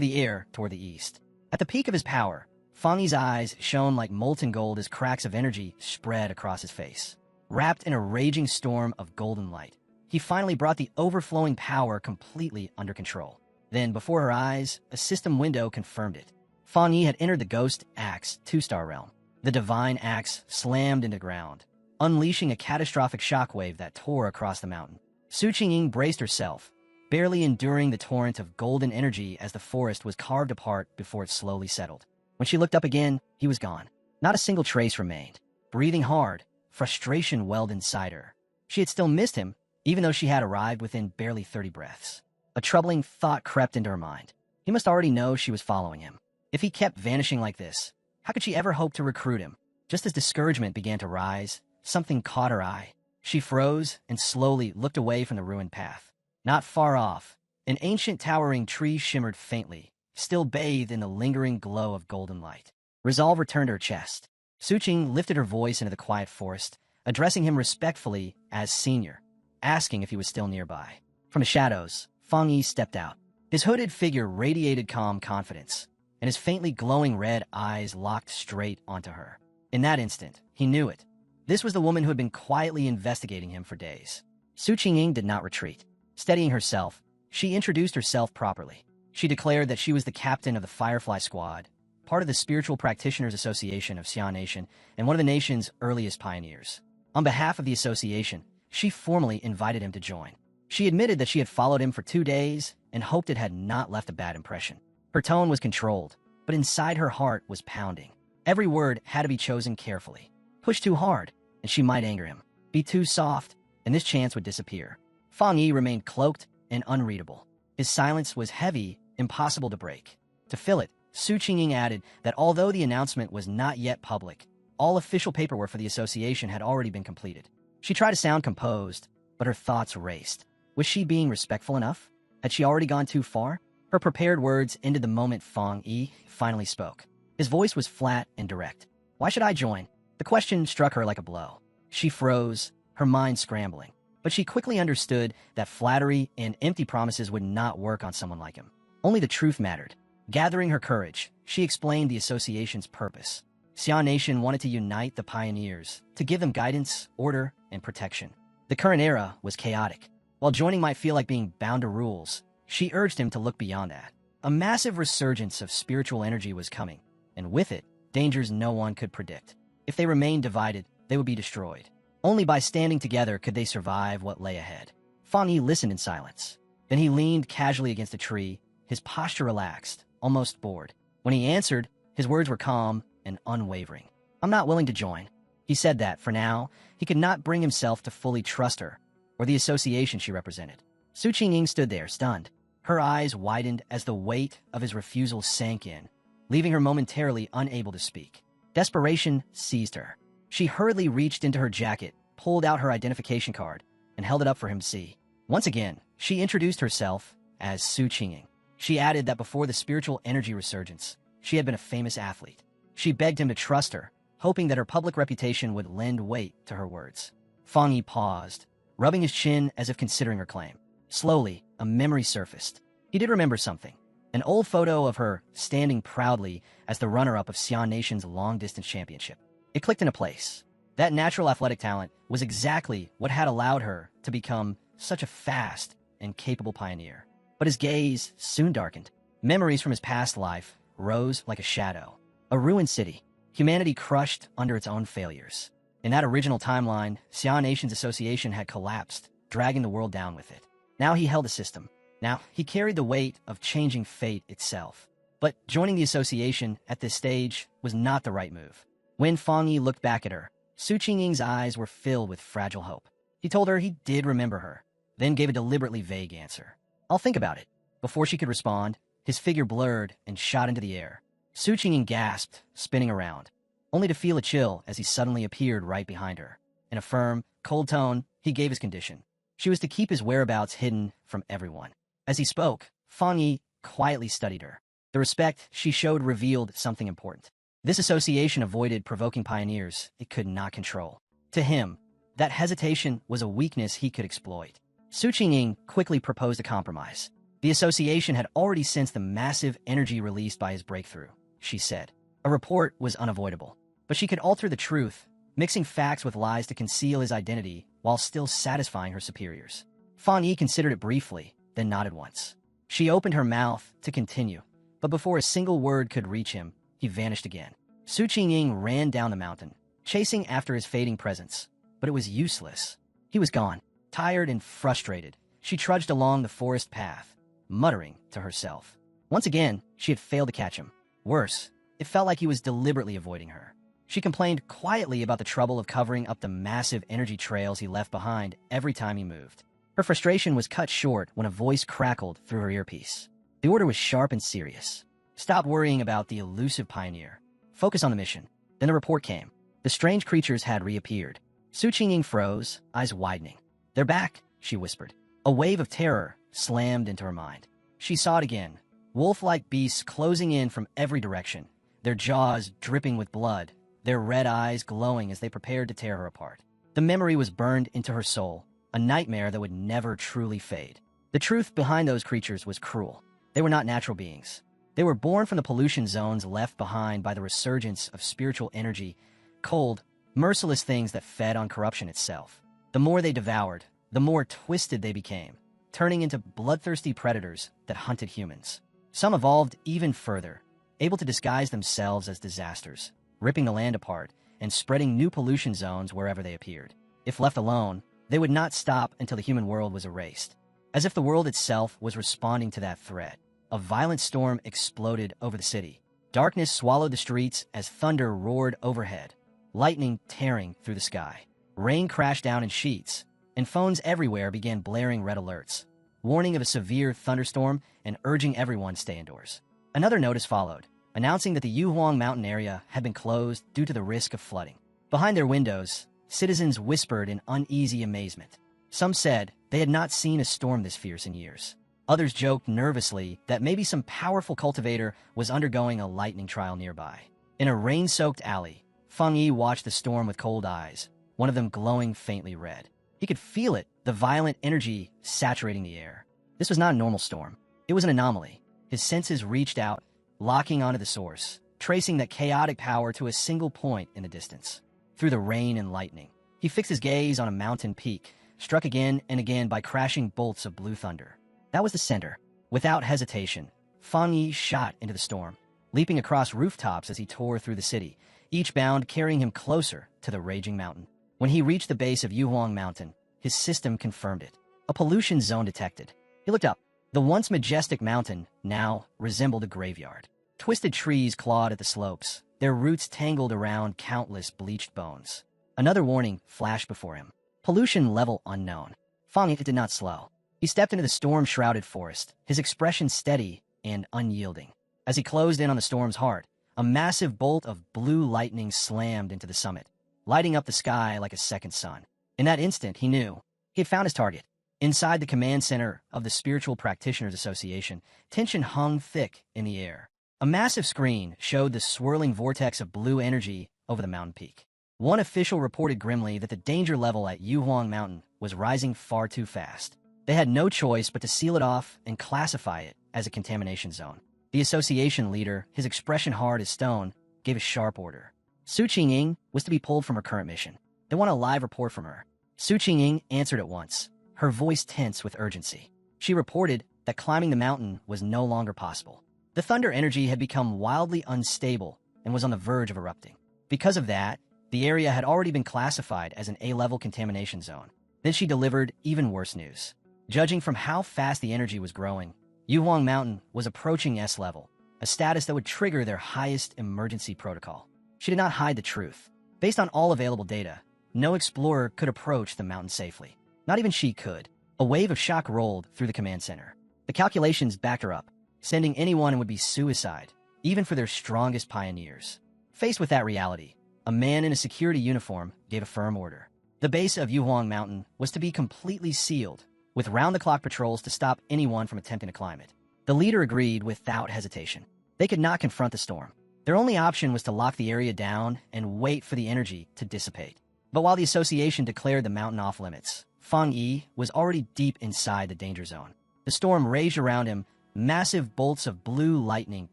[SPEAKER 1] the air toward the east. At the peak of his power, Fang Yi's eyes shone like molten gold as cracks of energy spread across his face. Wrapped in a raging storm of golden light, he finally brought the overflowing power completely under control. Then, before her eyes, a system window confirmed it. Fang Yi had entered the Ghost Axe 2-star realm. The divine axe slammed into the ground, unleashing a catastrophic shockwave that tore across the mountain. Su Qingying braced herself, barely enduring the torrent of golden energy as the forest was carved apart before it slowly settled. When she looked up again, he was gone. Not a single trace remained. Breathing hard, frustration welled inside her. She had still missed him, even though she had arrived within barely 30 breaths. A troubling thought crept into her mind. He must already know she was following him. If he kept vanishing like this, how could she ever hope to recruit him? Just as discouragement began to rise, something caught her eye. She froze and slowly looked away from the ruined path. Not far off, an ancient towering tree shimmered faintly, still bathed in the lingering glow of golden light. Resolve returned to her chest. Su Qing lifted her voice into the quiet forest, addressing him respectfully as senior, asking if he was still nearby. From the shadows, Fang Yi stepped out. His hooded figure radiated calm confidence, and his faintly glowing red eyes locked straight onto her. In that instant, he knew it. This was the woman who had been quietly investigating him for days. Su Qingying did not retreat. Steadying herself, she introduced herself properly. She declared that she was the captain of the Firefly Squad, part of the Spiritual Practitioners Association of Xian Nation, and one of the nation's earliest pioneers. On behalf of the association, she formally invited him to join. She admitted that she had followed him for 2 days and hoped it had not left a bad impression. Her tone was controlled, but inside her heart was pounding. Every word had to be chosen carefully. Push too hard, and she might anger him. Be too soft, and this chance would disappear. Fang Yi remained cloaked and unreadable. His silence was heavy, impossible to break. To fill it, Su Qingying added that although the announcement was not yet public, all official paperwork for the association had already been completed. She tried to sound composed, but her thoughts raced. Was she being respectful enough? Had she already gone too far? Her prepared words ended the moment Fang Yi finally spoke. His voice was flat and direct. Why should I join? The question struck her like a blow. She froze, her mind scrambling. But she quickly understood that flattery and empty promises would not work on someone like him. Only the truth mattered. Gathering her courage, she explained the association's purpose. Xian Nation wanted to unite the pioneers, to give them guidance, order, and protection. The current era was chaotic. While joining might feel like being bound to rules, she urged him to look beyond that. A massive resurgence of spiritual energy was coming, and with it, dangers no one could predict. If they remained divided, they would be destroyed. Only by standing together could they survive what lay ahead. Fang Yi listened in silence. Then he leaned casually against a tree, his posture relaxed, almost bored. When he answered, his words were calm and unwavering. I'm not willing to join. He said that, for now, he could not bring himself to fully trust her, or the association she represented. Su Qingying stood there, stunned. Her eyes widened as the weight of his refusal sank in, leaving her momentarily unable to speak. Desperation seized her. She hurriedly reached into her jacket, pulled out her identification card, and held it up for him to see. Once again, she introduced herself as Su Qingying. She added that before the spiritual energy resurgence, she had been a famous athlete. She begged him to trust her, hoping that her public reputation would lend weight to her words. Fang Yi paused, rubbing his chin as if considering her claim. Slowly, a memory surfaced. He did remember something. An old photo of her standing proudly as the runner-up of Xian Nation's long-distance championship. It clicked into place. That natural athletic talent was exactly what had allowed her to become such a fast and capable pioneer. But his gaze soon darkened. Memories from his past life rose like a shadow. A ruined city, humanity crushed under its own failures. In that original timeline, Xian Nation's association had collapsed, dragging the world down with it. Now he held the system. Now he carried the weight of changing fate itself. But joining the association at this stage was not the right move. When Fang Yi looked back at her, Su Qingying's eyes were filled with fragile hope. He told her he did remember her, then gave a deliberately vague answer. I'll think about it. Before she could respond, his figure blurred and shot into the air. Su Qingying gasped, spinning around, only to feel a chill as he suddenly appeared right behind her. In a firm, cold tone, he gave his condition. She was to keep his whereabouts hidden from everyone. As he spoke, Fang Yi quietly studied her. The respect she showed revealed something important. This association avoided provoking pioneers it could not control. To him, that hesitation was a weakness he could exploit. Su Qingying quickly proposed a compromise. The association had already sensed the massive energy released by his breakthrough, she said. A report was unavoidable, but she could alter the truth, mixing facts with lies to conceal his identity while still satisfying her superiors. Fang Yi considered it briefly, then nodded once. She opened her mouth to continue, but before a single word could reach him, he vanished again. Su Qingying ran down the mountain, chasing after his fading presence, but it was useless. He was gone. Tired and frustrated, she trudged along the forest path, muttering to herself. Once again, she had failed to catch him. Worse, it felt like he was deliberately avoiding her. She complained quietly about the trouble of covering up the massive energy trails he left behind every time he moved. Her frustration was cut short when a voice crackled through her earpiece. The order was sharp and serious. Stop worrying about the elusive pioneer. Focus on the mission. Then the report came. The strange creatures had reappeared. Su Qingying froze, eyes widening. "They're back," she whispered. A wave of terror slammed into her mind. She saw it again. Wolf-like beasts closing in from every direction, their jaws dripping with blood, their red eyes glowing as they prepared to tear her apart. The memory was burned into her soul, a nightmare that would never truly fade. The truth behind those creatures was cruel. They were not natural beings. They were born from the pollution zones left behind by the resurgence of spiritual energy, cold, merciless things that fed on corruption itself. The more they devoured, the more twisted they became, turning into bloodthirsty predators that hunted humans. Some evolved even further, able to disguise themselves as disasters, ripping the land apart and spreading new pollution zones wherever they appeared. If left alone, they would not stop until the human world was erased. As if the world itself was responding to that threat, a violent storm exploded over the city. Darkness swallowed the streets as thunder roared overhead, lightning tearing through the sky. Rain crashed down in sheets, and phones everywhere began blaring red alerts, warning of a severe thunderstorm and urging everyone to stay indoors. Another notice followed, announcing that the Yuhuang mountain area had been closed due to the risk of flooding. Behind their windows, citizens whispered in uneasy amazement. Some said they had not seen a storm this fierce in years. Others joked nervously that maybe some powerful cultivator was undergoing a lightning trial nearby. In a rain-soaked alley, Fang Yi watched the storm with cold eyes, one of them glowing faintly red. He could feel it, the violent energy saturating the air. This was not a normal storm. It was an anomaly. His senses reached out, locking onto the source, tracing that chaotic power to a single point in the distance. Through the rain and lightning, he fixed his gaze on a mountain peak, struck again and again by crashing bolts of blue thunder. That was the center. Without hesitation, Fang Yi shot into the storm, leaping across rooftops as he tore through the city, each bound carrying him closer to the raging mountain. When he reached the base of Yuhuang Mountain, his system confirmed it. A pollution zone detected. He looked up. The once majestic mountain now resembled a graveyard. Twisted trees clawed at the slopes, their roots tangled around countless bleached bones. Another warning flashed before him. Pollution level unknown. Fang Yi did not slow. He stepped into the storm-shrouded forest, his expression steady and unyielding. As he closed in on the storm's heart, a massive bolt of blue lightning slammed into the summit, lighting up the sky like a second sun. In that instant, he knew he had found his target. Inside the command center of the Spiritual Practitioners Association, tension hung thick in the air. A massive screen showed the swirling vortex of blue energy over the mountain peak. One official reported grimly that the danger level at Yuhuang Mountain was rising far too fast. They had no choice but to seal it off and classify it as a contamination zone. The association leader, his expression hard as stone, gave a sharp order. Su Qingying was to be pulled from her current mission. They want a live report from her. Su Qingying answered at once, her voice tense with urgency. She reported that climbing the mountain was no longer possible. The thunder energy had become wildly unstable and was on the verge of erupting. Because of that, the area had already been classified as an A-level contamination zone. Then she delivered even worse news. Judging from how fast the energy was growing, Yuhuang Mountain was approaching S-level, a status that would trigger their highest emergency protocol. She did not hide the truth. Based on all available data, no explorer could approach the mountain safely. Not even she could. A wave of shock rolled through the command center. The calculations backed her up. Sending anyone would be suicide, even for their strongest pioneers. Faced with that reality, a man in a security uniform gave a firm order. The base of Yuhuang Mountain was to be completely sealed, with round-the-clock patrols to stop anyone from attempting to climb it. The leader agreed without hesitation. They could not confront the storm. Their only option was to lock the area down and wait for the energy to dissipate. But while the association declared the mountain off limits, Fang Yi was already deep inside the danger zone. The storm raged around him, massive bolts of blue lightning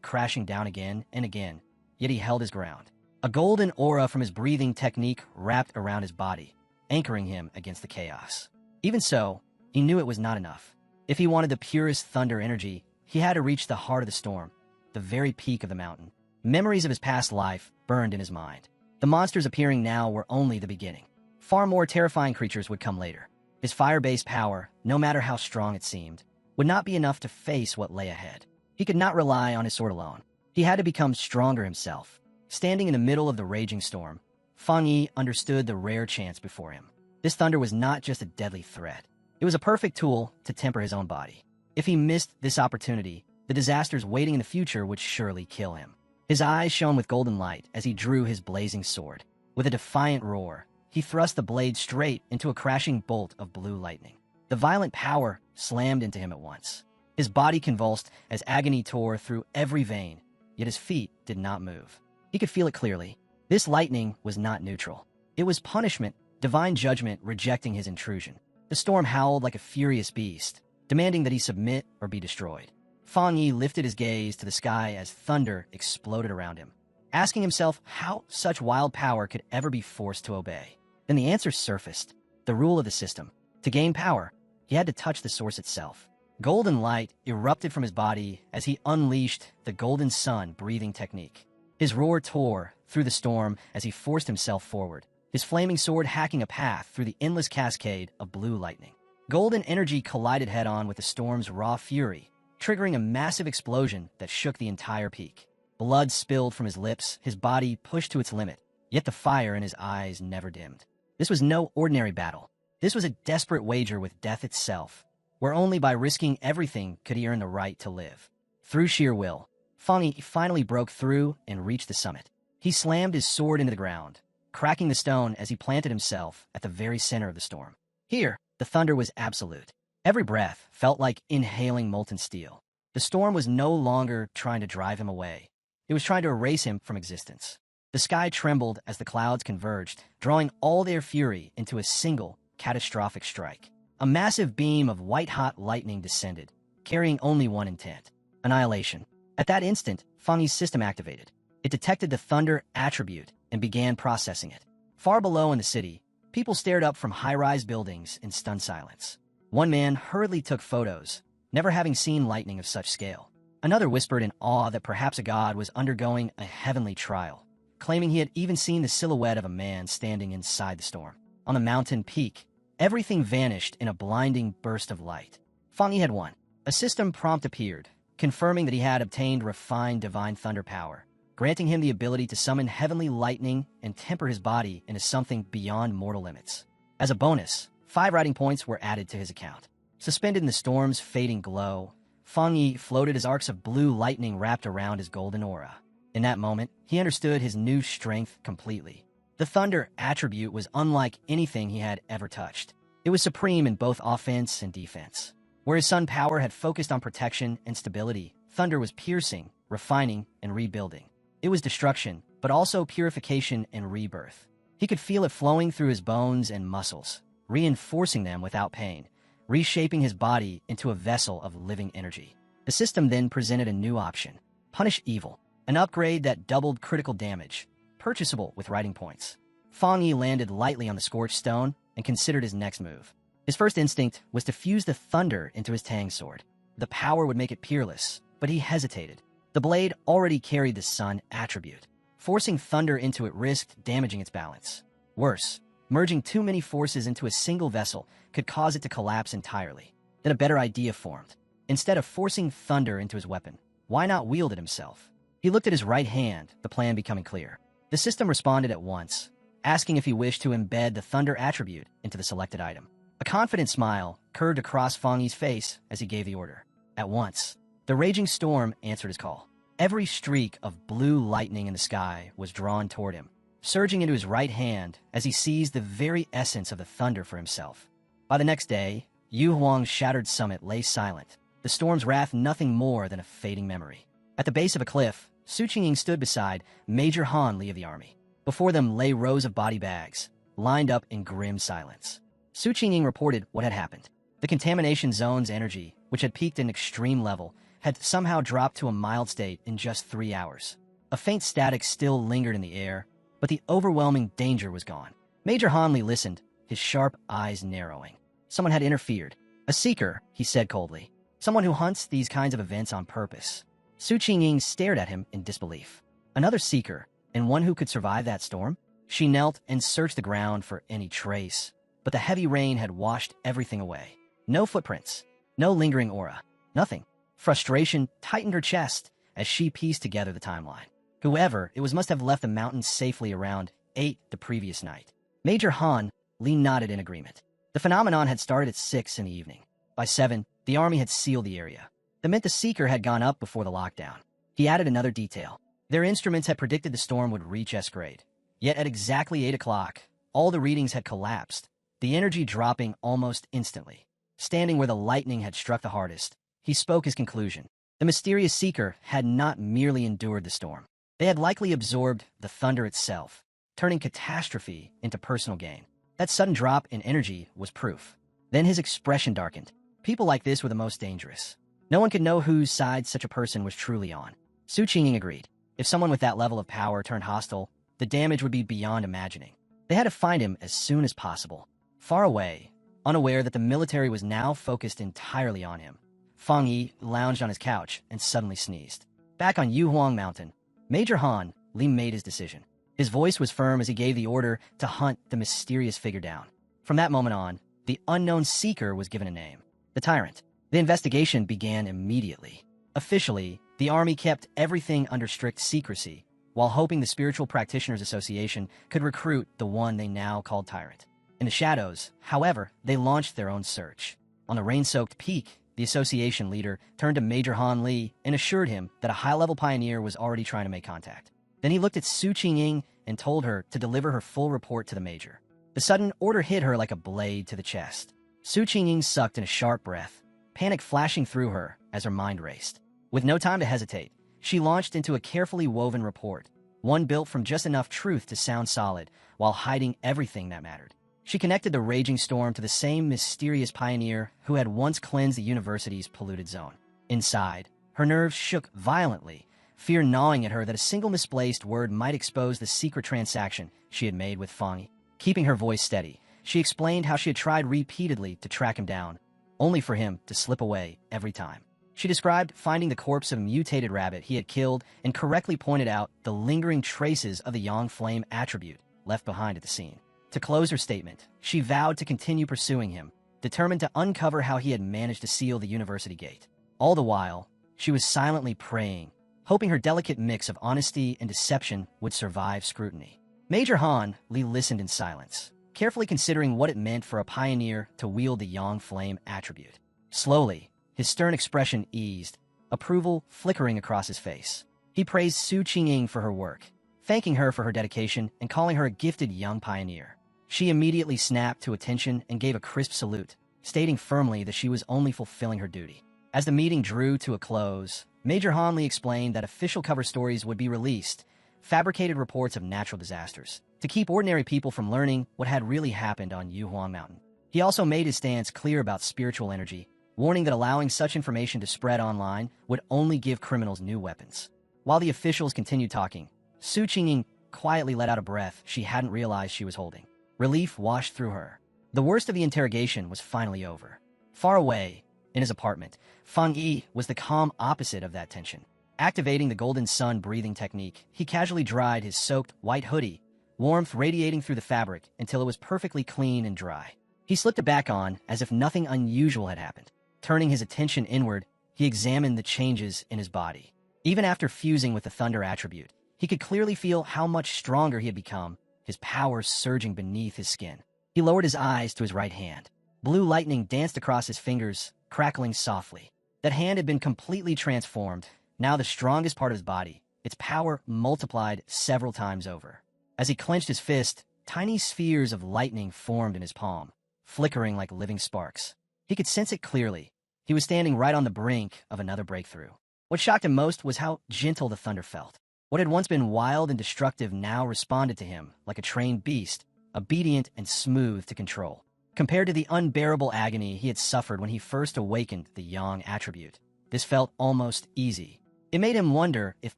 [SPEAKER 1] crashing down again and again, yet he held his ground. A golden aura from his breathing technique wrapped around his body, anchoring him against the chaos. Even so, he knew it was not enough. If he wanted the purest thunder energy, he had to reach the heart of the storm, the very peak of the mountain. Memories of his past life burned in his mind. The monsters appearing now were only the beginning. Far more terrifying creatures would come later. His fire-based power, no matter how strong it seemed, would not be enough to face what lay ahead. He could not rely on his sword alone. He had to become stronger himself. Standing in the middle of the raging storm, Fang Yi understood the rare chance before him. This thunder was not just a deadly threat. It was a perfect tool to temper his own body. If he missed this opportunity, the disasters waiting in the future would surely kill him. His eyes shone with golden light as he drew his blazing sword. With a defiant roar, he thrust the blade straight into a crashing bolt of blue lightning. The violent power slammed into him at once. His body convulsed as agony tore through every vein, yet his feet did not move. He could feel it clearly. This lightning was not neutral. It was punishment, divine judgment rejecting his intrusion. The storm howled like a furious beast, demanding that he submit or be destroyed. Fang Yi lifted his gaze to the sky as thunder exploded around him, asking himself how such wild power could ever be forced to obey. Then the answer surfaced: the rule of the system. To gain power, he had to touch the source itself. Golden light erupted from his body as he unleashed the golden sun breathing technique. His roar tore through the storm as he forced himself forward, his flaming sword hacking a path through the endless cascade of blue lightning. Golden energy collided head-on with the storm's raw fury, triggering a massive explosion that shook the entire peak. Blood spilled from his lips, his body pushed to its limit, yet the fire in his eyes never dimmed. This was no ordinary battle. This was a desperate wager with death itself, where only by risking everything could he earn the right to live. Through sheer will, Fang Yi finally broke through and reached the summit. He slammed his sword into the ground, cracking the stone as he planted himself at the very center of the storm. Here, the thunder was absolute. Every breath felt like inhaling molten steel. The storm was no longer trying to drive him away. It was trying to erase him from existence. The sky trembled as the clouds converged, drawing all their fury into a single, catastrophic strike. A massive beam of white-hot lightning descended, carrying only one intent: annihilation. At that instant, Fang Yi's system activated. It detected the thunder attribute and began processing it. Far below in the city, people stared up from high-rise buildings in stunned silence. One man hurriedly took photos, never having seen lightning of such scale. Another whispered in awe that perhaps a god was undergoing a heavenly trial, claiming he had even seen the silhouette of a man standing inside the storm. On the mountain peak, everything vanished in a blinding burst of light. Fang Yi had won. A system prompt appeared, confirming that he had obtained refined divine thunder power, granting him the ability to summon heavenly lightning and temper his body into something beyond mortal limits. As a bonus, 5 writing points were added to his account. Suspended in the storm's fading glow, Fang Yi floated as arcs of blue lightning wrapped around his golden aura. In that moment, he understood his new strength completely. The thunder attribute was unlike anything he had ever touched. It was supreme in both offense and defense. Where his sun power had focused on protection and stability, thunder was piercing, refining, and rebuilding. It was destruction, but also purification and rebirth. He could feel it flowing through his bones and muscles, reinforcing them without pain, reshaping his body into a vessel of living energy. The system then presented a new option: Punish Evil, an upgrade that doubled critical damage, purchasable with writing points. Fang Yi landed lightly on the scorched stone and considered his next move. His first instinct was to fuse the thunder into his Tang sword. The power would make it peerless, but he hesitated. The blade already carried the sun attribute. Forcing thunder into it risked damaging its balance. Worse, merging too many forces into a single vessel could cause it to collapse entirely. Then a better idea formed. Instead of forcing thunder into his weapon, why not wield it himself? He looked at his right hand, the plan becoming clear. The system responded at once, asking if he wished to embed the thunder attribute into the selected item. A confident smile curved across Fang Yi's face as he gave the order. At once, the raging storm answered his call. Every streak of blue lightning in the sky was drawn toward him, surging into his right hand as he seized the very essence of the thunder for himself. By the next day, Yu Huang's shattered summit lay silent, the storm's wrath nothing more than a fading memory. At the base of a cliff, Su Qingying stood beside Major Han Li of the army. Before them lay rows of body bags, lined up in grim silence. Su Qingying reported what had happened. The contamination zone's energy, which had peaked in extreme level, had somehow dropped to a mild state in just 3 hours. A faint static still lingered in the air, but the overwhelming danger was gone. Major Han Li listened, his sharp eyes narrowing. Someone had interfered. A seeker, he said coldly. Someone who hunts these kinds of events on purpose. Su Qingying stared at him in disbelief. Another seeker, and one who could survive that storm? She knelt and searched the ground for any trace, but the heavy rain had washed everything away. No footprints, no lingering aura, nothing. Frustration tightened her chest as she pieced together the timeline. Whoever it was must have left the mountains safely around 8 the previous night. Major Han Li nodded in agreement. The phenomenon had started at 6 in the evening. By 7, the army had sealed the area. That meant the seeker had gone up before the lockdown. He added another detail. Their instruments had predicted the storm would reach S grade. Yet at exactly 8 o'clock, all the readings had collapsed, the energy dropping almost instantly. Standing where the lightning had struck the hardest, he spoke his conclusion. The mysterious seeker had not merely endured the storm. They had likely absorbed the thunder itself, turning catastrophe into personal gain. That sudden drop in energy was proof. Then his expression darkened. People like this were the most dangerous. No one could know whose side such a person was truly on. Su Qingying agreed. If someone with that level of power turned hostile, the damage would be beyond imagining. They had to find him as soon as possible. Far away, unaware that the military was now focused entirely on him, Fang Yi lounged on his couch and suddenly sneezed. Back on Yuhuang Mountain, Major Han Li made his decision. His voice was firm as he gave the order to hunt the mysterious figure down. From that moment on, the unknown seeker was given a name. The Tyrant. The investigation began immediately. Officially, the army kept everything under strict secrecy, while hoping the Spiritual Practitioners Association could recruit the one they now called Tyrant. In the shadows, however, they launched their own search. On the rain-soaked peak, the association leader turned to Major Han Li and assured him that a high-level pioneer was already trying to make contact. Then he looked at Su Qingying and told her to deliver her full report to the Major. The sudden order hit her like a blade to the chest. Su Qingying sucked in a sharp breath, panic flashing through her as her mind raced. With no time to hesitate, she launched into a carefully woven report, one built from just enough truth to sound solid while hiding everything that mattered. She connected the raging storm to the same mysterious pioneer who had once cleansed the university's polluted zone. Inside, her nerves shook violently, fear gnawing at her that a single misplaced word might expose the secret transaction she had made with Fang Yi. Keeping her voice steady, she explained how she had tried repeatedly to track him down, only for him to slip away every time. She described finding the corpse of a mutated rabbit he had killed and correctly pointed out the lingering traces of the Yang Flame attribute left behind at the scene. To close her statement, she vowed to continue pursuing him, determined to uncover how he had managed to seal the university gate. All the while, she was silently praying, hoping her delicate mix of honesty and deception would survive scrutiny. Major Han Li listened in silence, carefully considering what it meant for a pioneer to wield the Yang Flame attribute. Slowly, his stern expression eased, approval flickering across his face. He praised Su Qingying for her work, thanking her for her dedication and calling her a gifted young pioneer. She immediately snapped to attention and gave a crisp salute, stating firmly that she was only fulfilling her duty. As the meeting drew to a close, Major Han Li explained that official cover stories would be released, fabricated reports of natural disasters, to keep ordinary people from learning what had really happened on Yuhuang Mountain. He also made his stance clear about spiritual energy, warning that allowing such information to spread online would only give criminals new weapons. While the officials continued talking, Su Qingying quietly let out a breath she hadn't realized she was holding. Relief washed through her. The worst of the interrogation was finally over. Far away, in his apartment, Fang Yi was the calm opposite of that tension. Activating the golden sun breathing technique, he casually dried his soaked white hoodie, warmth radiating through the fabric until it was perfectly clean and dry. He slipped it back on as if nothing unusual had happened. Turning his attention inward, he examined the changes in his body. Even after fusing with the thunder attribute, he could clearly feel how much stronger he had become, his power surging beneath his skin. He lowered his eyes to his right hand. Blue lightning danced across his fingers, crackling softly. That hand had been completely transformed, now the strongest part of his body, its power multiplied several times over. As he clenched his fist, tiny spheres of lightning formed in his palm, flickering like living sparks. He could sense it clearly. He was standing right on the brink of another breakthrough. What shocked him most was how gentle the thunder felt. What had once been wild and destructive now responded to him like a trained beast, obedient and smooth to control. Compared to the unbearable agony he had suffered when he first awakened the Yang attribute, this felt almost easy. It made him wonder if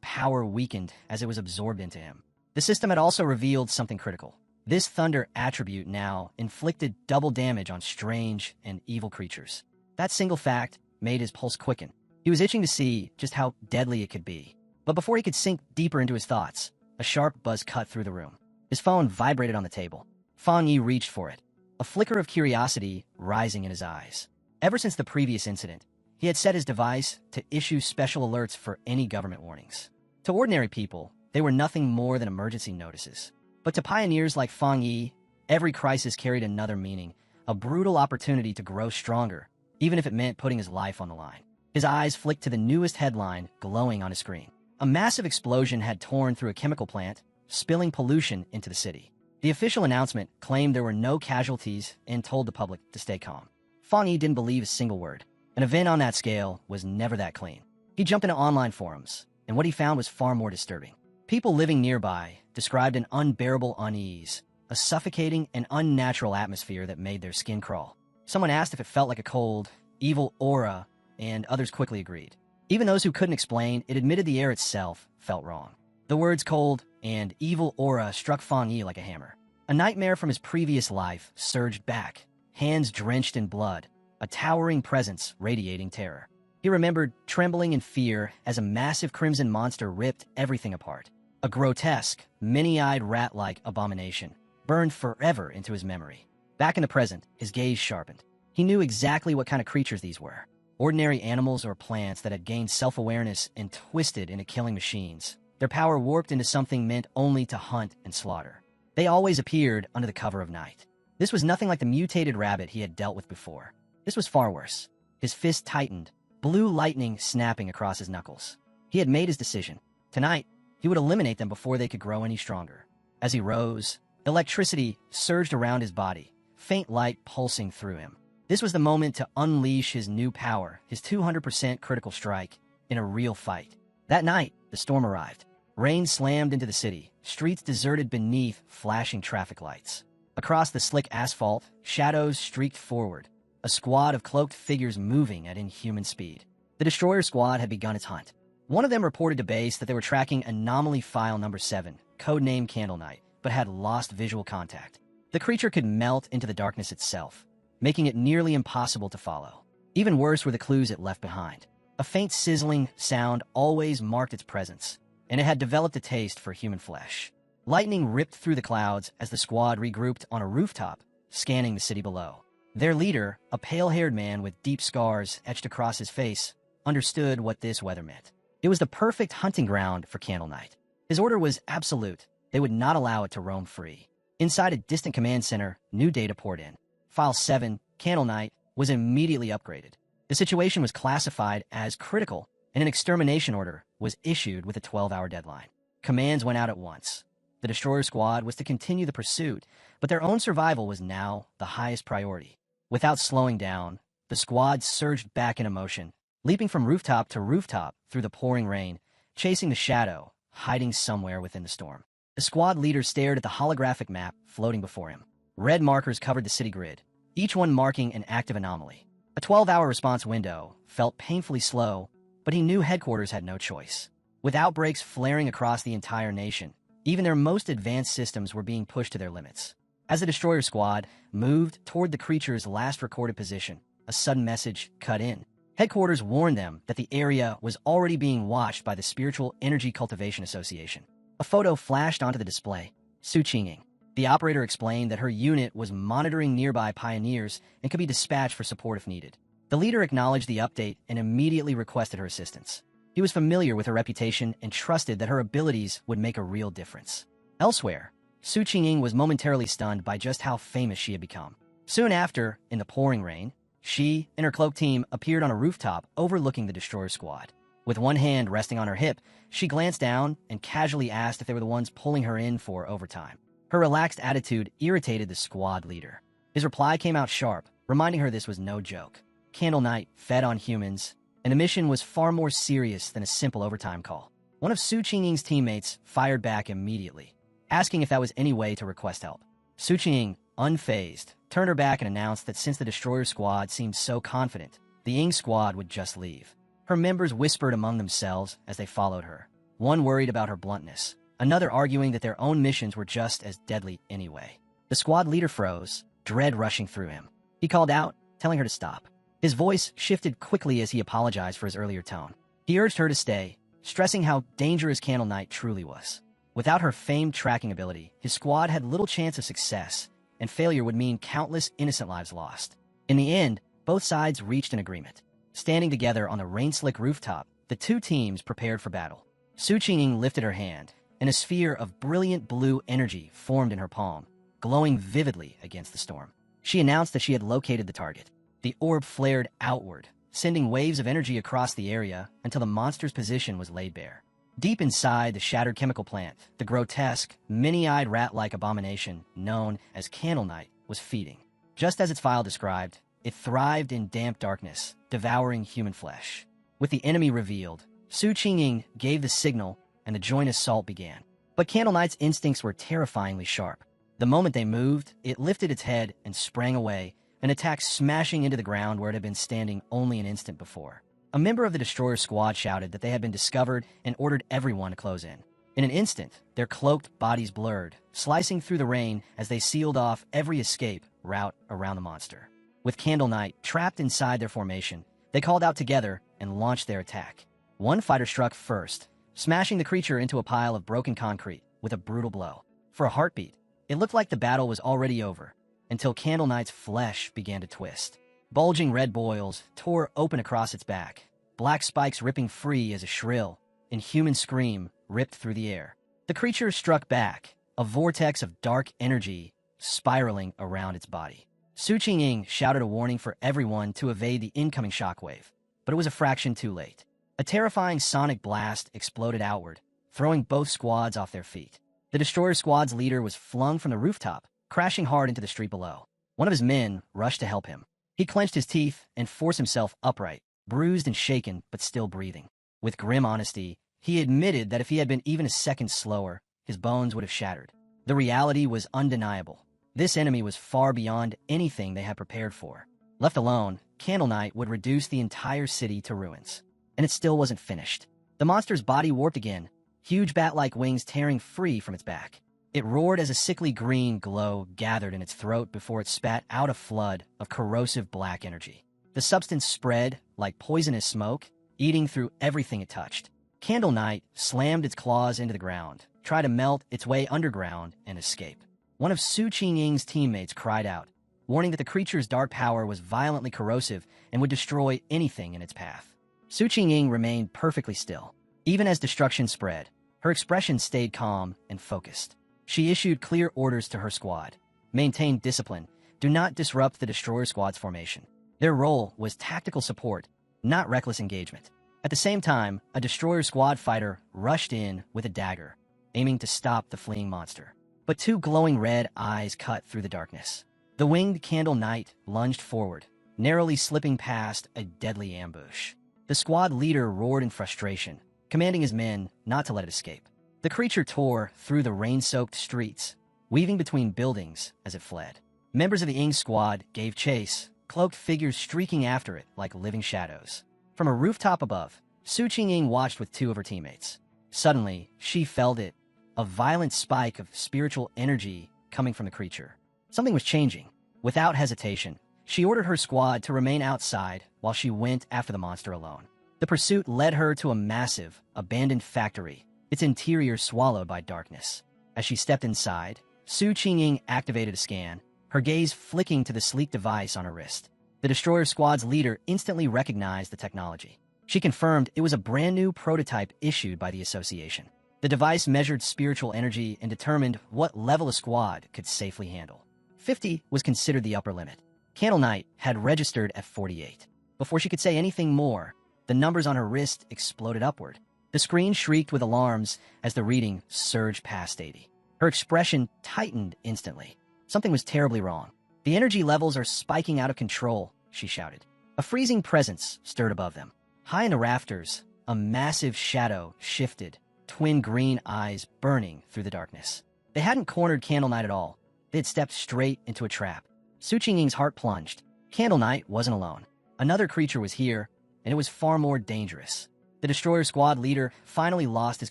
[SPEAKER 1] power weakened as it was absorbed into him. The system had also revealed something critical. This thunder attribute now inflicted double damage on strange and evil creatures. That single fact made his pulse quicken. He was itching to see just how deadly it could be. But before he could sink deeper into his thoughts, a sharp buzz cut through the room. His phone vibrated on the table. Fang Yi reached for it, a flicker of curiosity rising in his eyes. Ever since the previous incident, he had set his device to issue special alerts for any government warnings. To ordinary people, they were nothing more than emergency notices. But to pioneers like Fang Yi, every crisis carried another meaning, a brutal opportunity to grow stronger, even if it meant putting his life on the line. His eyes flicked to the newest headline glowing on his screen. A massive explosion had torn through a chemical plant, spilling pollution into the city. The official announcement claimed there were no casualties and told the public to stay calm. Fang Yi didn't believe a single word. An event on that scale was never that clean. He jumped into online forums, and what he found was far more disturbing. People living nearby described an unbearable unease, a suffocating and unnatural atmosphere that made their skin crawl. Someone asked if it felt like a cold, evil aura, and others quickly agreed. Even those who couldn't explain, it admitted the air itself felt wrong. The words cold and evil aura struck Fang Yi like a hammer. A nightmare from his previous life surged back, hands drenched in blood, a towering presence radiating terror. He remembered trembling in fear as a massive crimson monster ripped everything apart. A grotesque, many-eyed rat-like abomination burned forever into his memory. Back in the present, his gaze sharpened. He knew exactly what kind of creatures these were. Ordinary animals or plants that had gained self-awareness and twisted into killing machines. Their power warped into something meant only to hunt and slaughter. They always appeared under the cover of night. This was nothing like the mutated rabbit he had dealt with before. This was far worse. His fist tightened, blue lightning snapping across his knuckles. He had made his decision. Tonight, he would eliminate them before they could grow any stronger. As he rose, electricity surged around his body, faint light pulsing through him. This was the moment to unleash his new power, his 200% critical strike, in a real fight. That night, the storm arrived. Rain slammed into the city, streets deserted beneath flashing traffic lights. Across the slick asphalt, shadows streaked forward, a squad of cloaked figures moving at inhuman speed. The Destroyer Squad had begun its hunt. One of them reported to base that they were tracking Anomaly File Number 7, codenamed Candle Knight, but had lost visual contact. The creature could melt into the darkness itself, making it nearly impossible to follow. Even worse were the clues it left behind. A faint sizzling sound always marked its presence, and it had developed a taste for human flesh. Lightning ripped through the clouds as the squad regrouped on a rooftop, scanning the city below. Their leader, a pale-haired man with deep scars etched across his face, understood what this weather meant. It was the perfect hunting ground for Candle Knight. His order was absolute. They would not allow it to roam free. Inside a distant command center, new data poured in. File 7, Candle Knight, was immediately upgraded. The situation was classified as critical, and an extermination order was issued with a 12-hour deadline. Commands went out at once. The Destroyer Squad was to continue the pursuit, but their own survival was now the highest priority. Without slowing down, the squad surged back in motion, leaping from rooftop to rooftop through the pouring rain, chasing the shadow, hiding somewhere within the storm. The squad leader stared at the holographic map floating before him. Red markers covered the city grid, each one marking an active anomaly. A 12-hour response window felt painfully slow, but he knew headquarters had no choice. With outbreaks flaring across the entire nation, even their most advanced systems were being pushed to their limits. As the Destroyer Squad moved toward the creature's last recorded position, a sudden message cut in. Headquarters warned them that the area was already being watched by the Spiritual Energy Cultivation Association. A photo flashed onto the display. Su Qinging. The operator explained that her unit was monitoring nearby pioneers and could be dispatched for support if needed. The leader acknowledged the update and immediately requested her assistance. He was familiar with her reputation and trusted that her abilities would make a real difference. Elsewhere, Su Qinging was momentarily stunned by just how famous she had become. Soon after, in the pouring rain, she and her cloak team appeared on a rooftop overlooking the Destroyer Squad. With one hand resting on her hip, she glanced down and casually asked if they were the ones pulling her in for overtime. Her relaxed attitude irritated the squad leader. His reply came out sharp, reminding her this was no joke. Candle Knight fed on humans, and the mission was far more serious than a simple overtime call. One of Su Qingying's teammates fired back immediately, asking if that was any way to request help. Su Qingying, unfazed, turned her back and announced that since the Destroyer Squad seemed so confident, the Ying Squad would just leave. Her members whispered among themselves as they followed her, one worried about her bluntness, another arguing that their own missions were just as deadly anyway. The squad leader froze, dread rushing through him. He called out, telling her to stop. His voice shifted quickly as he apologized for his earlier tone. He urged her to stay, stressing how dangerous Candle Knight truly was. Without her famed tracking ability, his squad had little chance of success, and failure would mean countless innocent lives lost. In the end, both sides reached an agreement. Standing together on the rain-slick rooftop, the two teams prepared for battle. Su Qingying lifted her hand, and a sphere of brilliant blue energy formed in her palm, glowing vividly against the storm. She announced that she had located the target. The orb flared outward, sending waves of energy across the area until the monster's position was laid bare. Deep inside the shattered chemical plant, the grotesque, many-eyed rat-like abomination known as Candle Knight was feeding. Just as its file described, it thrived in damp darkness, devouring human flesh. With the enemy revealed, Su Qingying gave the signal and the joint assault began. But Candle Knight's instincts were terrifyingly sharp. The moment they moved, it lifted its head and sprang away, an attack smashing into the ground where it had been standing only an instant before. A member of the Destroyer Squad shouted that they had been discovered and ordered everyone to close in. In an instant, their cloaked bodies blurred, slicing through the rain as they sealed off every escape route around the monster. With Candle Knight trapped inside their formation, they called out together and launched their attack. One fighter struck first, smashing the creature into a pile of broken concrete with a brutal blow. For a heartbeat, it looked like the battle was already over, until Candle Knight's flesh began to twist. Bulging red boils tore open across its back, black spikes ripping free as a shrill, inhuman scream ripped through the air. The creature struck back, a vortex of dark energy spiraling around its body. Su Qingying shouted a warning for everyone to evade the incoming shockwave, but it was a fraction too late. A terrifying sonic blast exploded outward, throwing both squads off their feet. The Destroyer Squad's leader was flung from the rooftop, crashing hard into the street below. One of his men rushed to help him. He clenched his teeth and forced himself upright, bruised and shaken, but still breathing. With grim honesty, he admitted that if he had been even a second slower, his bones would have shattered. The reality was undeniable. This enemy was far beyond anything they had prepared for. Left alone, Candle Knight would reduce the entire city to ruins. And it still wasn't finished. The monster's body warped again, huge bat-like wings tearing free from its back. It roared as a sickly green glow gathered in its throat before it spat out a flood of corrosive black energy. The substance spread like poisonous smoke, eating through everything it touched. Candle Knight slammed its claws into the ground, tried to melt its way underground and escape. One of Su Qingying's teammates cried out, warning that the creature's dark power was violently corrosive and would destroy anything in its path. Su Qingying remained perfectly still. Even as destruction spread, her expression stayed calm and focused. She issued clear orders to her squad. Maintain discipline. Do not disrupt the Destroyer Squad's formation. Their role was tactical support, not reckless engagement. At the same time, a Destroyer Squad fighter rushed in with a dagger, aiming to stop the fleeing monster. But two glowing red eyes cut through the darkness. The winged Candle Knight lunged forward, narrowly slipping past a deadly ambush. The squad leader roared in frustration, commanding his men not to let it escape. The creature tore through the rain-soaked streets, weaving between buildings as it fled. Members of the Ying squad gave chase, cloaked figures streaking after it like living shadows. From a rooftop above, Su Qingying watched with two of her teammates. Suddenly, she felt it, a violent spike of spiritual energy coming from the creature. Something was changing. Without hesitation, she ordered her squad to remain outside while she went after the monster alone. The pursuit led her to a massive, abandoned factory, its interior swallowed by darkness. As she stepped inside, Su Qingying activated a scan, her gaze flicking to the sleek device on her wrist. The Destroyer Squad's leader instantly recognized the technology. She confirmed it was a brand new prototype issued by the association. The device measured spiritual energy and determined what level a squad could safely handle. 50 was considered the upper limit. Candle Knight had registered at 48. Before she could say anything more, the numbers on her wrist exploded upward. The screen shrieked with alarms as the reading surged past 80. Her expression tightened instantly. Something was terribly wrong. The energy levels are spiking out of control, she shouted. A freezing presence stirred above them. High in the rafters, a massive shadow shifted, twin green eyes burning through the darkness. They hadn't cornered Candle Knight at all. They had stepped straight into a trap. Su Qingying's heart plunged. Candle Knight wasn't alone. Another creature was here, and it was far more dangerous. The Destroyer Squad leader finally lost his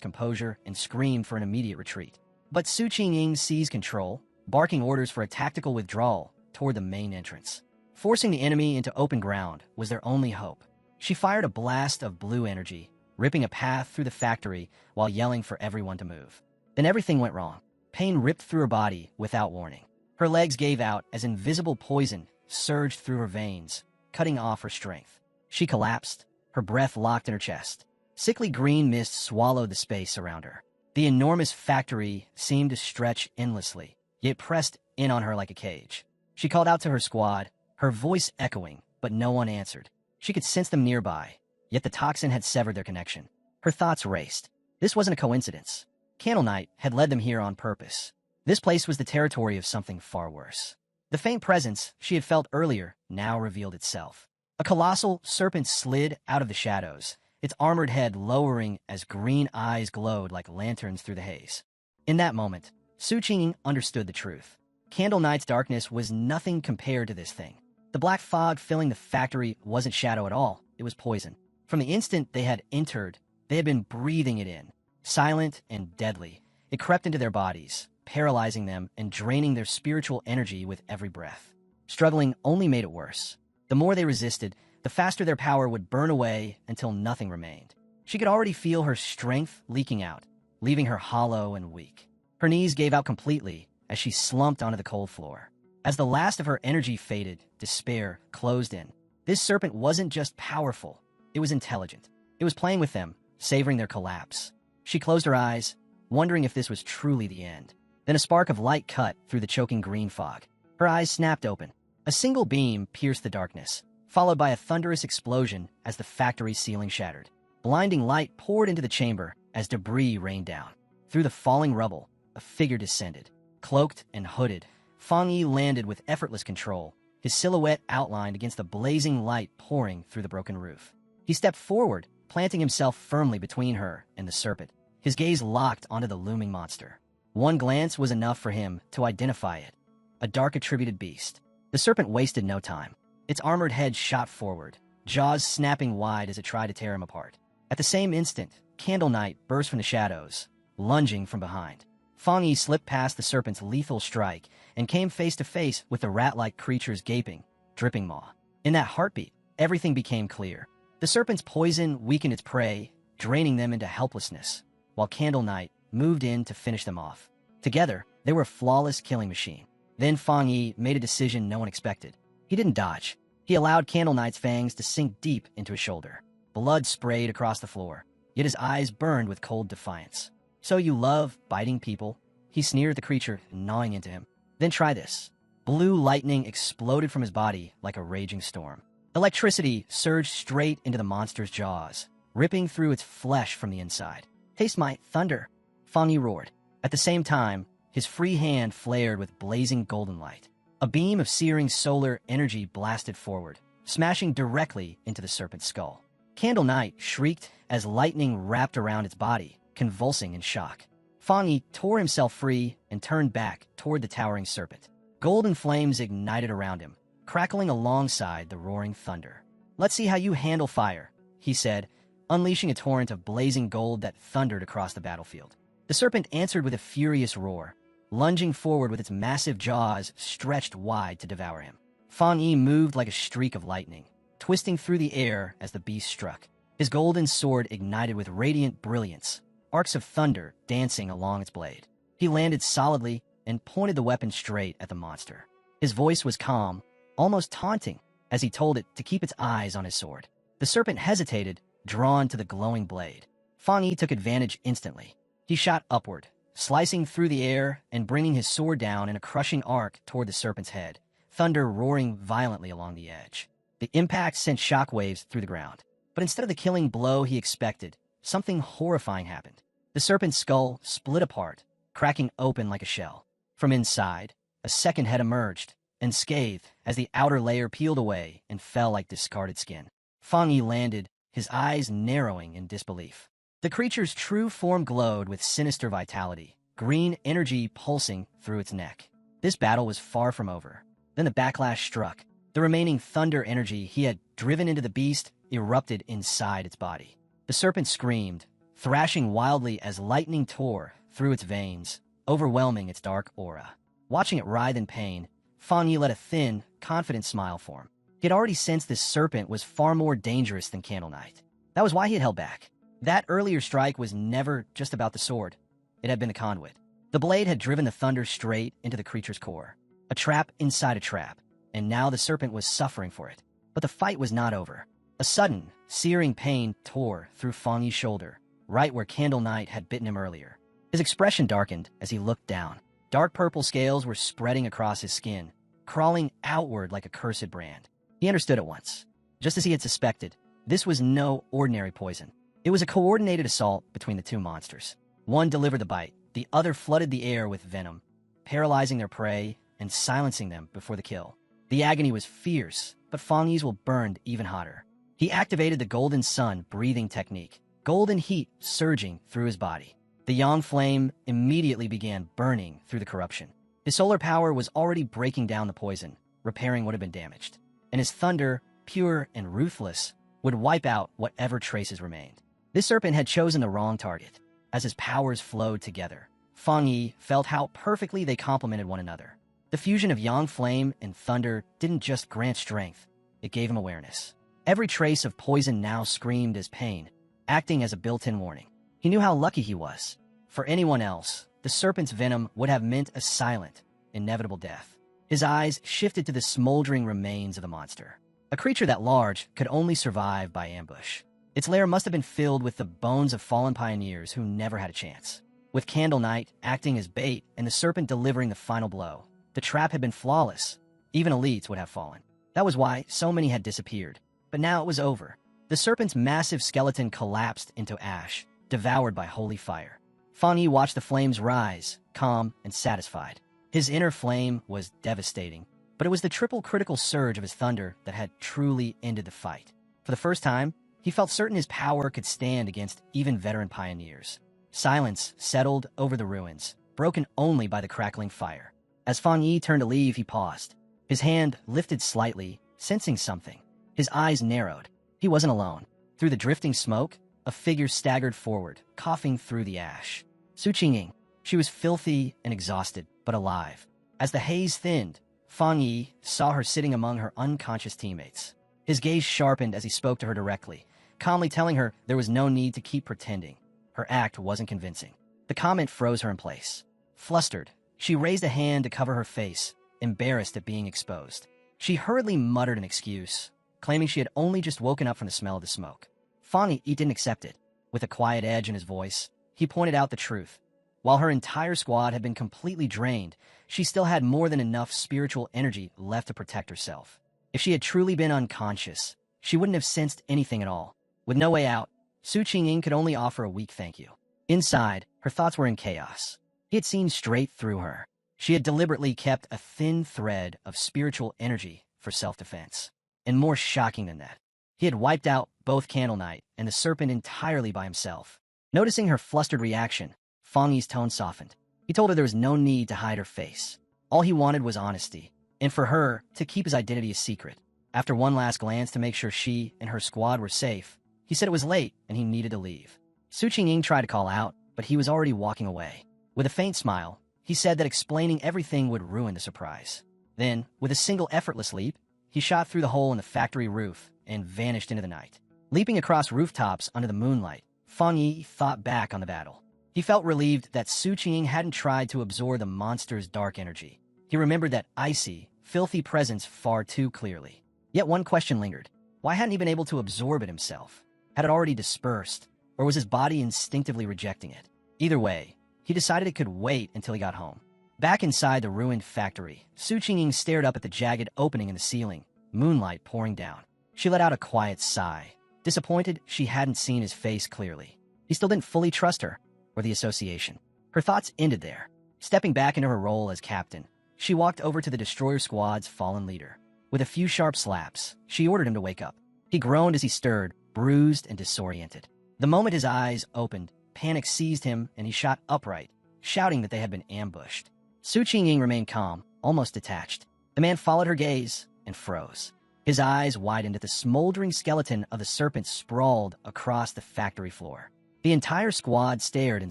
[SPEAKER 1] composure and screamed for an immediate retreat. But Su Qingying seized control, barking orders for a tactical withdrawal toward the main entrance. Forcing the enemy into open ground was their only hope. She fired a blast of blue energy, ripping a path through the factory while yelling for everyone to move. Then everything went wrong. Pain ripped through her body without warning. Her legs gave out as invisible poison surged through her veins, cutting off her strength. She collapsed, her breath locked in her chest. Sickly green mist swallowed the space around her. The enormous factory seemed to stretch endlessly, yet pressed in on her like a cage. She called out to her squad, her voice echoing, but no one answered. She could sense them nearby, yet the toxin had severed their connection. Her thoughts raced. This wasn't a coincidence. Candle Knight had led them here on purpose. This place was the territory of something far worse. The faint presence she had felt earlier now revealed itself. A colossal serpent slid out of the shadows, its armored head lowering as green eyes glowed like lanterns through the haze. In that moment, Su Qingying understood the truth. Candle Knight's darkness was nothing compared to this thing. The black fog filling the factory wasn't shadow at all, it was poison. From the instant they had entered, they had been breathing it in. Silent and deadly, it crept into their bodies, paralyzing them and draining their spiritual energy with every breath. Struggling only made it worse. The more they resisted, the faster their power would burn away until nothing remained. She could already feel her strength leaking out, leaving her hollow and weak. Her knees gave out completely as she slumped onto the cold floor. As the last of her energy faded, despair closed in. This serpent wasn't just powerful, it was intelligent. It was playing with them, savoring their collapse. She closed her eyes, wondering if this was truly the end. Then a spark of light cut through the choking green fog. Her eyes snapped open. A single beam pierced the darkness, followed by a thunderous explosion as the factory ceiling shattered. Blinding light poured into the chamber as debris rained down. Through the falling rubble, a figure descended. Cloaked and hooded, Fang Yi landed with effortless control, his silhouette outlined against the blazing light pouring through the broken roof. He stepped forward, planting himself firmly between her and the serpent, his gaze locked onto the looming monster. One glance was enough for him to identify it, a dark attributed beast. The serpent wasted no time. Its armored head shot forward, jaws snapping wide as it tried to tear him apart. At the same instant, Candle Knight burst from the shadows, lunging from behind. Fang Yi slipped past the serpent's lethal strike and came face to face with the rat-like creature's gaping, dripping maw. In that heartbeat, everything became clear. The serpent's poison weakened its prey, draining them into helplessness, while Candle Knight moved in to finish them off. Together, they were a flawless killing machine. Then Fang Yi made a decision no one expected. He didn't dodge. He allowed Candle Knight's fangs to sink deep into his shoulder. Blood sprayed across the floor, yet his eyes burned with cold defiance. "So you love biting people?" He sneered at the creature, gnawing into him. "Then try this." Blue lightning exploded from his body like a raging storm. Electricity surged straight into the monster's jaws, ripping through its flesh from the inside. "Taste my thunder," Fang Yi roared. At the same time, his free hand flared with blazing golden light. A beam of searing solar energy blasted forward, smashing directly into the serpent's skull. Candle Knight shrieked as lightning wrapped around its body, convulsing in shock. Fang Yi tore himself free and turned back toward the towering serpent. Golden flames ignited around him, crackling alongside the roaring thunder. "Let's see how you handle fire," he said, unleashing a torrent of blazing gold that thundered across the battlefield. The serpent answered with a furious roar, lunging forward with its massive jaws stretched wide to devour him. Fang Yi moved like a streak of lightning, twisting through the air as the beast struck. His golden sword ignited with radiant brilliance, arcs of thunder dancing along its blade. He landed solidly and pointed the weapon straight at the monster. His voice was calm, almost taunting, as he told it to keep its eyes on his sword. The serpent hesitated, drawn to the glowing blade. Fang Yi took advantage instantly. He shot upward, slicing through the air and bringing his sword down in a crushing arc toward the serpent's head, thunder roaring violently along the edge. The impact sent shockwaves through the ground. But instead of the killing blow he expected, something horrifying happened. The serpent's skull split apart, cracking open like a shell. From inside, a second head emerged, unscathed as the outer layer peeled away and fell like discarded skin. Fang Yi landed, his eyes narrowing in disbelief. The creature's true form glowed with sinister vitality, green energy pulsing through its neck. This battle was far from over. Then the backlash struck. The remaining thunder energy he had driven into the beast erupted inside its body. The serpent screamed, thrashing wildly as lightning tore through its veins, overwhelming its dark aura. Watching it writhe in pain, Fang Yi let a thin, confident smile form. He had already sensed this serpent was far more dangerous than Candle Knight. That was why he had held back. That earlier strike was never just about the sword. It had been a conduit. The blade had driven the thunder straight into the creature's core. A trap inside a trap, and now the serpent was suffering for it. But the fight was not over. A sudden, searing pain tore through Fang Yi's shoulder, right where Candle Knight had bitten him earlier. His expression darkened as he looked down. Dark purple scales were spreading across his skin, crawling outward like a cursed brand. He understood at once. Just as he had suspected, this was no ordinary poison. It was a coordinated assault between the two monsters. One delivered the bite, the other flooded the air with venom, paralyzing their prey and silencing them before the kill. The agony was fierce, but Fang Yi's will burned even hotter. He activated the Golden Sun breathing technique, golden heat surging through his body. The yang flame immediately began burning through the corruption. His solar power was already breaking down the poison, repairing what had been damaged. And his thunder, pure and ruthless, would wipe out whatever traces remained. This serpent had chosen the wrong target. As his powers flowed together, Fang Yi felt how perfectly they complemented one another. The fusion of yang flame and thunder didn't just grant strength, it gave him awareness. Every trace of poison now screamed as pain, acting as a built-in warning. He knew how lucky he was. For anyone else, the serpent's venom would have meant a silent, inevitable death. His eyes shifted to the smoldering remains of the monster. A creature that large could only survive by ambush. Its lair must have been filled with the bones of fallen pioneers who never had a chance. With Candle Knight acting as bait and the serpent delivering the final blow, the trap had been flawless. Even elites would have fallen. That was why so many had disappeared. But now it was over. The serpent's massive skeleton collapsed into ash, devoured by holy fire. Fang Yi watched the flames rise, calm and satisfied. His inner flame was devastating, but it was the triple critical surge of his thunder that had truly ended the fight. For the first time, he felt certain his power could stand against even veteran pioneers. Silence settled over the ruins, broken only by the crackling fire. As Fang Yi turned to leave, he paused. His hand lifted slightly, sensing something. His eyes narrowed. He wasn't alone. Through the drifting smoke, a figure staggered forward, coughing through the ash. Su Qingying. She was filthy and exhausted, but alive. As the haze thinned, Fang Yi saw her sitting among her unconscious teammates. His gaze sharpened as he spoke to her directly, calmly telling her there was no need to keep pretending. Her act wasn't convincing. The comment froze her in place. Flustered, she raised a hand to cover her face, embarrassed at being exposed. She hurriedly muttered an excuse, claiming she had only just woken up from the smell of the smoke. Fang Yi didn't accept it. With a quiet edge in his voice, he pointed out the truth. While her entire squad had been completely drained, she still had more than enough spiritual energy left to protect herself. If she had truly been unconscious, she wouldn't have sensed anything at all. With no way out, Su Qingying could only offer a weak thank you. Inside, her thoughts were in chaos. He had seen straight through her. She had deliberately kept a thin thread of spiritual energy for self-defense. And more shocking than that, he had wiped out both Candle Knight and the serpent entirely by himself. Noticing her flustered reaction, Fang Yi's tone softened. He told her there was no need to hide her face. All he wanted was honesty, and for her to keep his identity a secret. After one last glance to make sure she and her squad were safe, he said it was late and he needed to leave. Su Qingying tried to call out, but he was already walking away. With a faint smile, he said that explaining everything would ruin the surprise. Then, with a single effortless leap, he shot through the hole in the factory roof and vanished into the night. Leaping across rooftops under the moonlight, Fang Yi thought back on the battle. He felt relieved that Su Qingying hadn't tried to absorb the monster's dark energy. He remembered that icy, filthy presence far too clearly. Yet one question lingered. Why hadn't he been able to absorb it himself? Had it already dispersed, or was his body instinctively rejecting it? Either way, he decided it could wait until he got home. Back inside the ruined factory, Su Qingying stared up at the jagged opening in the ceiling, moonlight pouring down. She let out a quiet sigh. Disappointed, she hadn't seen his face clearly. He still didn't fully trust her, or the association. Her thoughts ended there. Stepping back into her role as captain, she walked over to the destroyer squad's fallen leader. With a few sharp slaps, she ordered him to wake up. He groaned as he stirred, bruised and disoriented. The moment his eyes opened, panic seized him and he shot upright, shouting that they had been ambushed. Su Qingying remained calm, almost detached. The man followed her gaze and froze. His eyes widened at the smoldering skeleton of the serpent sprawled across the factory floor. The entire squad stared in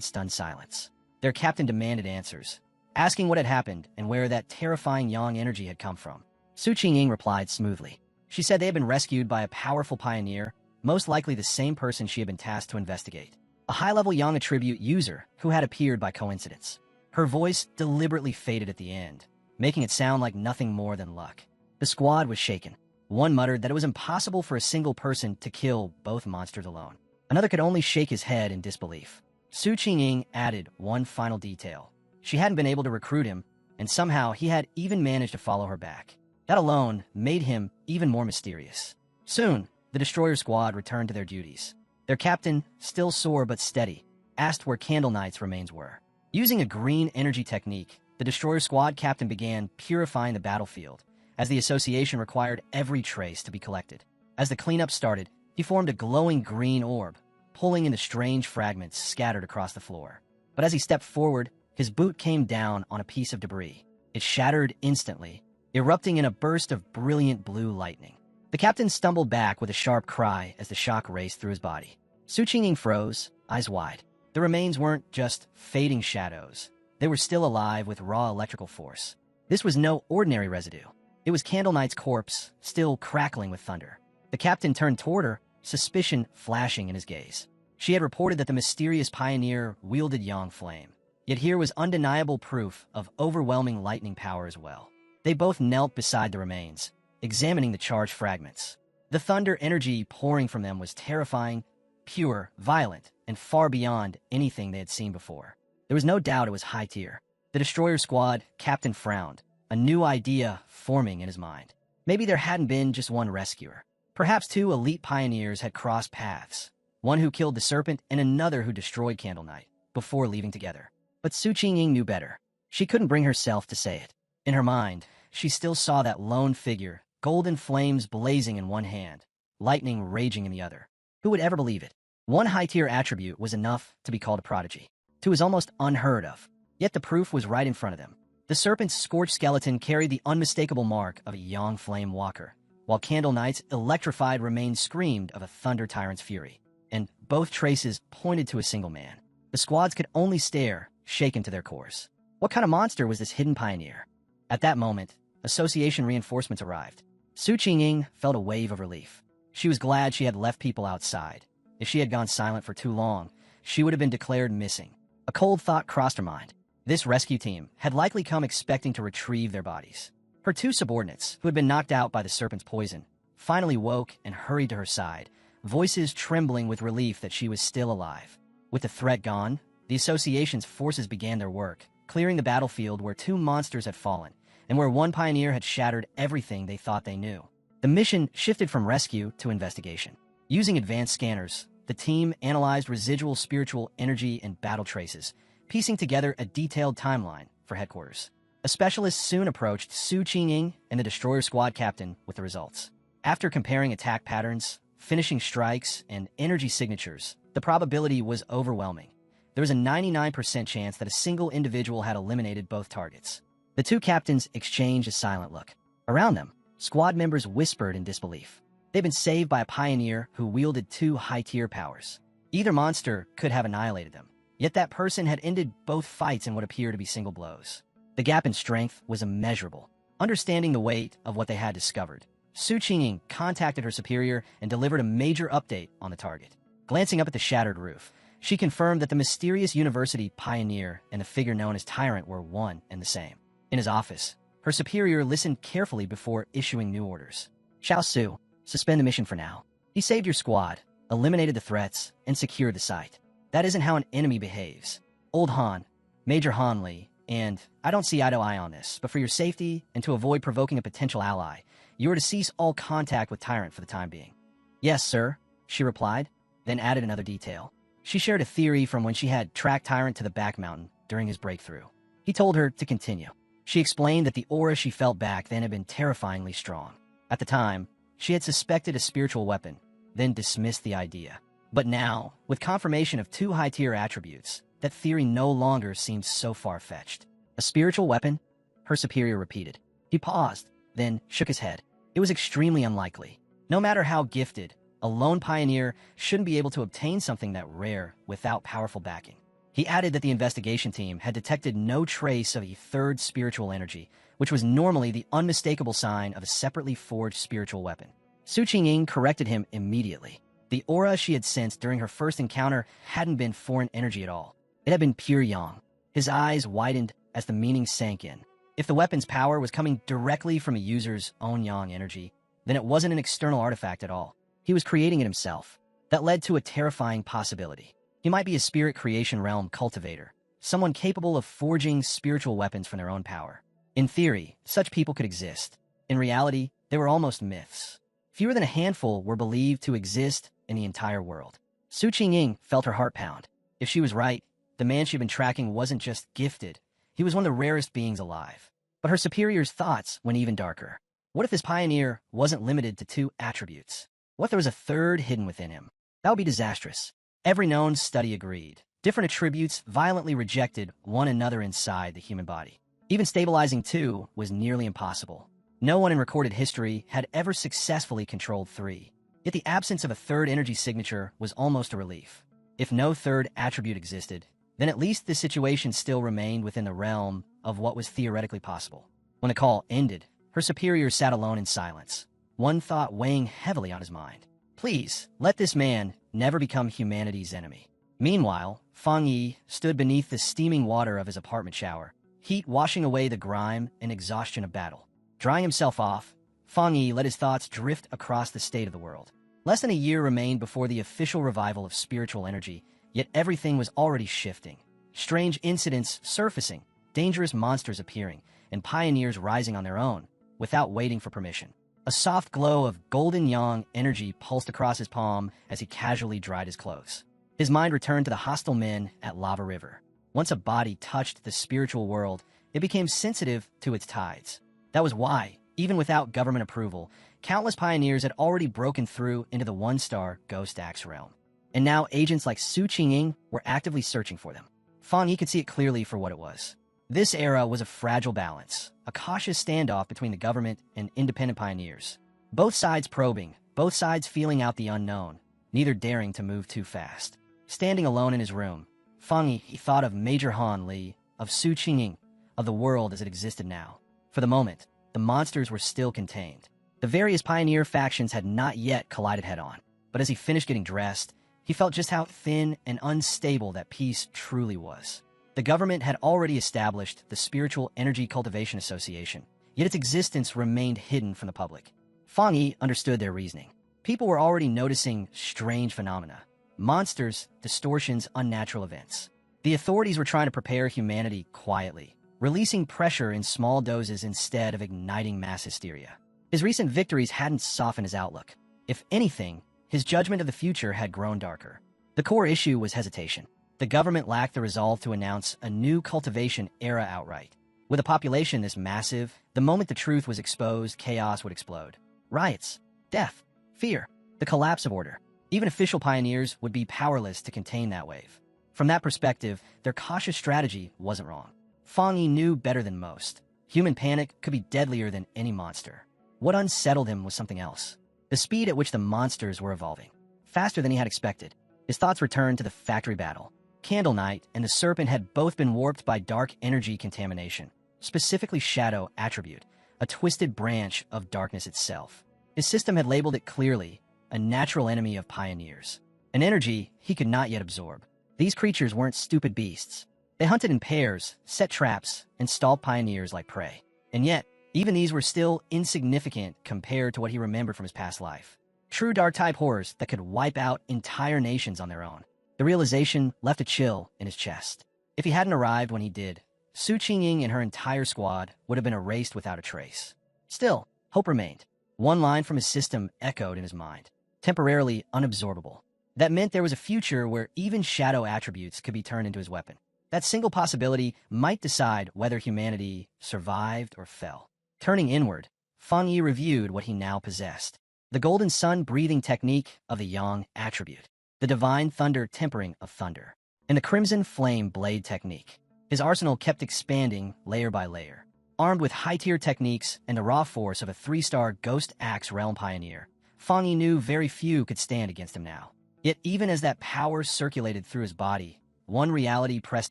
[SPEAKER 1] stunned silence. Their captain demanded answers, asking what had happened and where that terrifying yang energy had come from. Su Qingying replied smoothly. She said they had been rescued by a powerful pioneer, most likely the same person she had been tasked to investigate. A high-level yang attribute user who had appeared by coincidence. Her voice deliberately faded at the end, making it sound like nothing more than luck. The squad was shaken. One muttered that it was impossible for a single person to kill both monsters alone. Another could only shake his head in disbelief. Su Qingying added one final detail. She hadn't been able to recruit him, and somehow he had even managed to follow her back. That alone made him even more mysterious. Soon, the destroyer squad returned to their duties. Their captain, still sore but steady, asked where Candle Knight's remains were. Using a green energy technique, the destroyer squad captain began purifying the battlefield, as the association required every trace to be collected. As the cleanup started, he formed a glowing green orb, pulling in the strange fragments scattered across the floor. But as he stepped forward, his boot came down on a piece of debris. It shattered instantly, erupting in a burst of brilliant blue lightning. The captain stumbled back with a sharp cry as the shock raced through his body. Su Qingying froze, eyes wide. The remains weren't just fading shadows. They were still alive with raw electrical force. This was no ordinary residue. It was Candle Knight's corpse, still crackling with thunder. The captain turned toward her, suspicion flashing in his gaze. She had reported that the mysterious pioneer wielded Yang Flame. Yet here was undeniable proof of overwhelming lightning power as well. They both knelt beside the remains, examining the charged fragments. The thunder energy pouring from them was terrifying, pure, violent, and far beyond anything they had seen before. There was no doubt it was high tier. The destroyer squad captain frowned, a new idea forming in his mind. Maybe there hadn't been just one rescuer. Perhaps two elite pioneers had crossed paths, one who killed the serpent and another who destroyed Candle Knight, before leaving together. But Su Qingying knew better. She couldn't bring herself to say it. In her mind, she still saw that lone figure, golden flames blazing in one hand, lightning raging in the other. Who would ever believe it? One high-tier attribute was enough to be called a prodigy. Two was almost unheard of. Yet the proof was right in front of them. The serpent's scorched skeleton carried the unmistakable mark of a Yang Flame walker, while Candle Knight's electrified remains screamed of a Thunder Tyrant's fury. And both traces pointed to a single man. The squads could only stare, shaken to their cores. What kind of monster was this hidden pioneer? At that moment, association reinforcements arrived. Su Qingying felt a wave of relief. She was glad she had left people outside. If she had gone silent for too long, she would have been declared missing. A cold thought crossed her mind. This rescue team had likely come expecting to retrieve their bodies. Her two subordinates, who had been knocked out by the serpent's poison, finally woke and hurried to her side, voices trembling with relief that she was still alive. With the threat gone, the association's forces began their work, clearing the battlefield where two monsters had fallen, and where one pioneer had shattered everything they thought they knew. The mission shifted from rescue to investigation. Using advanced scanners, the team analyzed residual spiritual energy and battle traces, piecing together a detailed timeline for headquarters. A specialist soon approached Su Qingying and the destroyer squad captain with the results. After comparing attack patterns, finishing strikes, and energy signatures, the probability was overwhelming. There was a 99% chance that a single individual had eliminated both targets. The two captains exchanged a silent look. Around them, squad members whispered in disbelief. They'd been saved by a pioneer who wielded two high-tier powers. Either monster could have annihilated them. Yet that person had ended both fights in what appeared to be single blows. The gap in strength was immeasurable. Understanding the weight of what they had discovered, Su Qingying contacted her superior and delivered a major update on the target. Glancing up at the shattered roof, she confirmed that the mysterious university pioneer and the figure known as Tyrant were one and the same. In his office, her superior listened carefully before issuing new orders. Xiao Su, suspend the mission for now. He saved your squad, eliminated the threats, and secured the site. That isn't how an enemy behaves. Old Han, Major Han Li, and I don't see eye to eye on this, but for your safety and to avoid provoking a potential ally, you are to cease all contact with Tyrant for the time being. Yes, sir, she replied, then added another detail. She shared a theory from when she had tracked Tyrant to the back mountain during his breakthrough. He told her to continue. She explained that the aura she felt back then had been terrifyingly strong. At the time, she had suspected a spiritual weapon, then dismissed the idea. But now, with confirmation of 2 high-tier attributes, that theory no longer seemed so far-fetched. A spiritual weapon? Her superior repeated. He paused, then shook his head. It was extremely unlikely. No matter how gifted, a lone pioneer shouldn't be able to obtain something that rare without powerful backing. He added that the investigation team had detected no trace of a third spiritual energy, which was normally the unmistakable sign of a separately forged spiritual weapon. Su Qingying corrected him immediately. The aura she had sensed during her first encounter hadn't been foreign energy at all. It had been pure yang. His eyes widened as the meaning sank in. If the weapon's power was coming directly from a user's own yang energy, then it wasn't an external artifact at all. He was creating it himself. That led to a terrifying possibility. He might be a spirit creation realm cultivator, someone capable of forging spiritual weapons from their own power. In theory, such people could exist. In reality, they were almost myths. Fewer than a handful were believed to exist in the entire world. Su Qingying felt her heart pound. If she was right, the man she'd been tracking wasn't just gifted. He was one of the rarest beings alive. But her superior's thoughts went even darker. What if this pioneer wasn't limited to 2 attributes? What if there was a third hidden within him? That would be disastrous. Every known study agreed. Different attributes violently rejected one another inside the human body. Even stabilizing 2 was nearly impossible. No one in recorded history had ever successfully controlled 3. Yet the absence of a third energy signature was almost a relief. If no third attribute existed, then at least the situation still remained within the realm of what was theoretically possible. When the call ended, her superior sat alone in silence, one thought weighing heavily on his mind. Please, let this man never become humanity's enemy. Meanwhile, Fang Yi stood beneath the steaming water of his apartment shower, heat washing away the grime and exhaustion of battle. Drying himself off, Fang Yi let his thoughts drift across the state of the world. Less than a year remained before the official revival of spiritual energy, yet everything was already shifting. Strange incidents surfacing, dangerous monsters appearing, and pioneers rising on their own, without waiting for permission. A soft glow of golden yang energy pulsed across his palm as he casually dried his clothes. His mind returned to the hostile men at Lava River. Once a body touched the spiritual world, it became sensitive to its tides. That was why, even without government approval, countless pioneers had already broken through into the 1-star Ghost Axe realm. And now agents like Su Qingying were actively searching for them. Fang Yi could see it clearly for what it was. This era was a fragile balance, a cautious standoff between the government and independent pioneers. Both sides probing, both sides feeling out the unknown, neither daring to move too fast. Standing alone in his room, Fang Yi thought of Major Han Li, of Su Qingying, of the world as it existed now. For the moment, the monsters were still contained. The various pioneer factions had not yet collided head-on, but as he finished getting dressed, he felt just how thin and unstable that peace truly was. The government had already established the Spiritual Energy Cultivation Association, yet its existence remained hidden from the public. Fang Yi understood their reasoning. People were already noticing strange phenomena. Monsters, distortions, unnatural events. The authorities were trying to prepare humanity quietly, releasing pressure in small doses instead of igniting mass hysteria. His recent victories hadn't softened his outlook. If anything, his judgment of the future had grown darker. The core issue was hesitation. The government lacked the resolve to announce a new cultivation era outright. With a population this massive, the moment the truth was exposed, chaos would explode. Riots, death, fear, the collapse of order. Even official pioneers would be powerless to contain that wave. From that perspective, their cautious strategy wasn't wrong. Fang Yi knew better than most. Human panic could be deadlier than any monster. What unsettled him was something else. The speed at which the monsters were evolving. Faster than he had expected. His thoughts returned to the factory battle. Candle Knight and the Serpent had both been warped by dark energy contamination, specifically Shadow attribute, a twisted branch of darkness itself. His system had labeled it clearly, a natural enemy of pioneers, an energy he could not yet absorb. These creatures weren't stupid beasts. They hunted in pairs, set traps, and stalked pioneers like prey. And yet, even these were still insignificant compared to what he remembered from his past life. True dark-type horrors that could wipe out entire nations on their own. The realization left a chill in his chest. If he hadn't arrived when he did, Su Qingying and her entire squad would have been erased without a trace. Still, hope remained. One line from his system echoed in his mind, temporarily unabsorbable. That meant there was a future where even shadow attributes could be turned into his weapon. That single possibility might decide whether humanity survived or fell. Turning inward, Fang Yi reviewed what he now possessed. the golden sun breathing technique of the yang attribute, the divine thunder tempering of thunder, and the crimson flame blade technique. His arsenal kept expanding layer by layer. Armed with high-tier techniques and the raw force of a 3-star Ghost Axe Realm Pioneer, Fang Yi knew very few could stand against him now. Yet even as that power circulated through his body, one reality pressed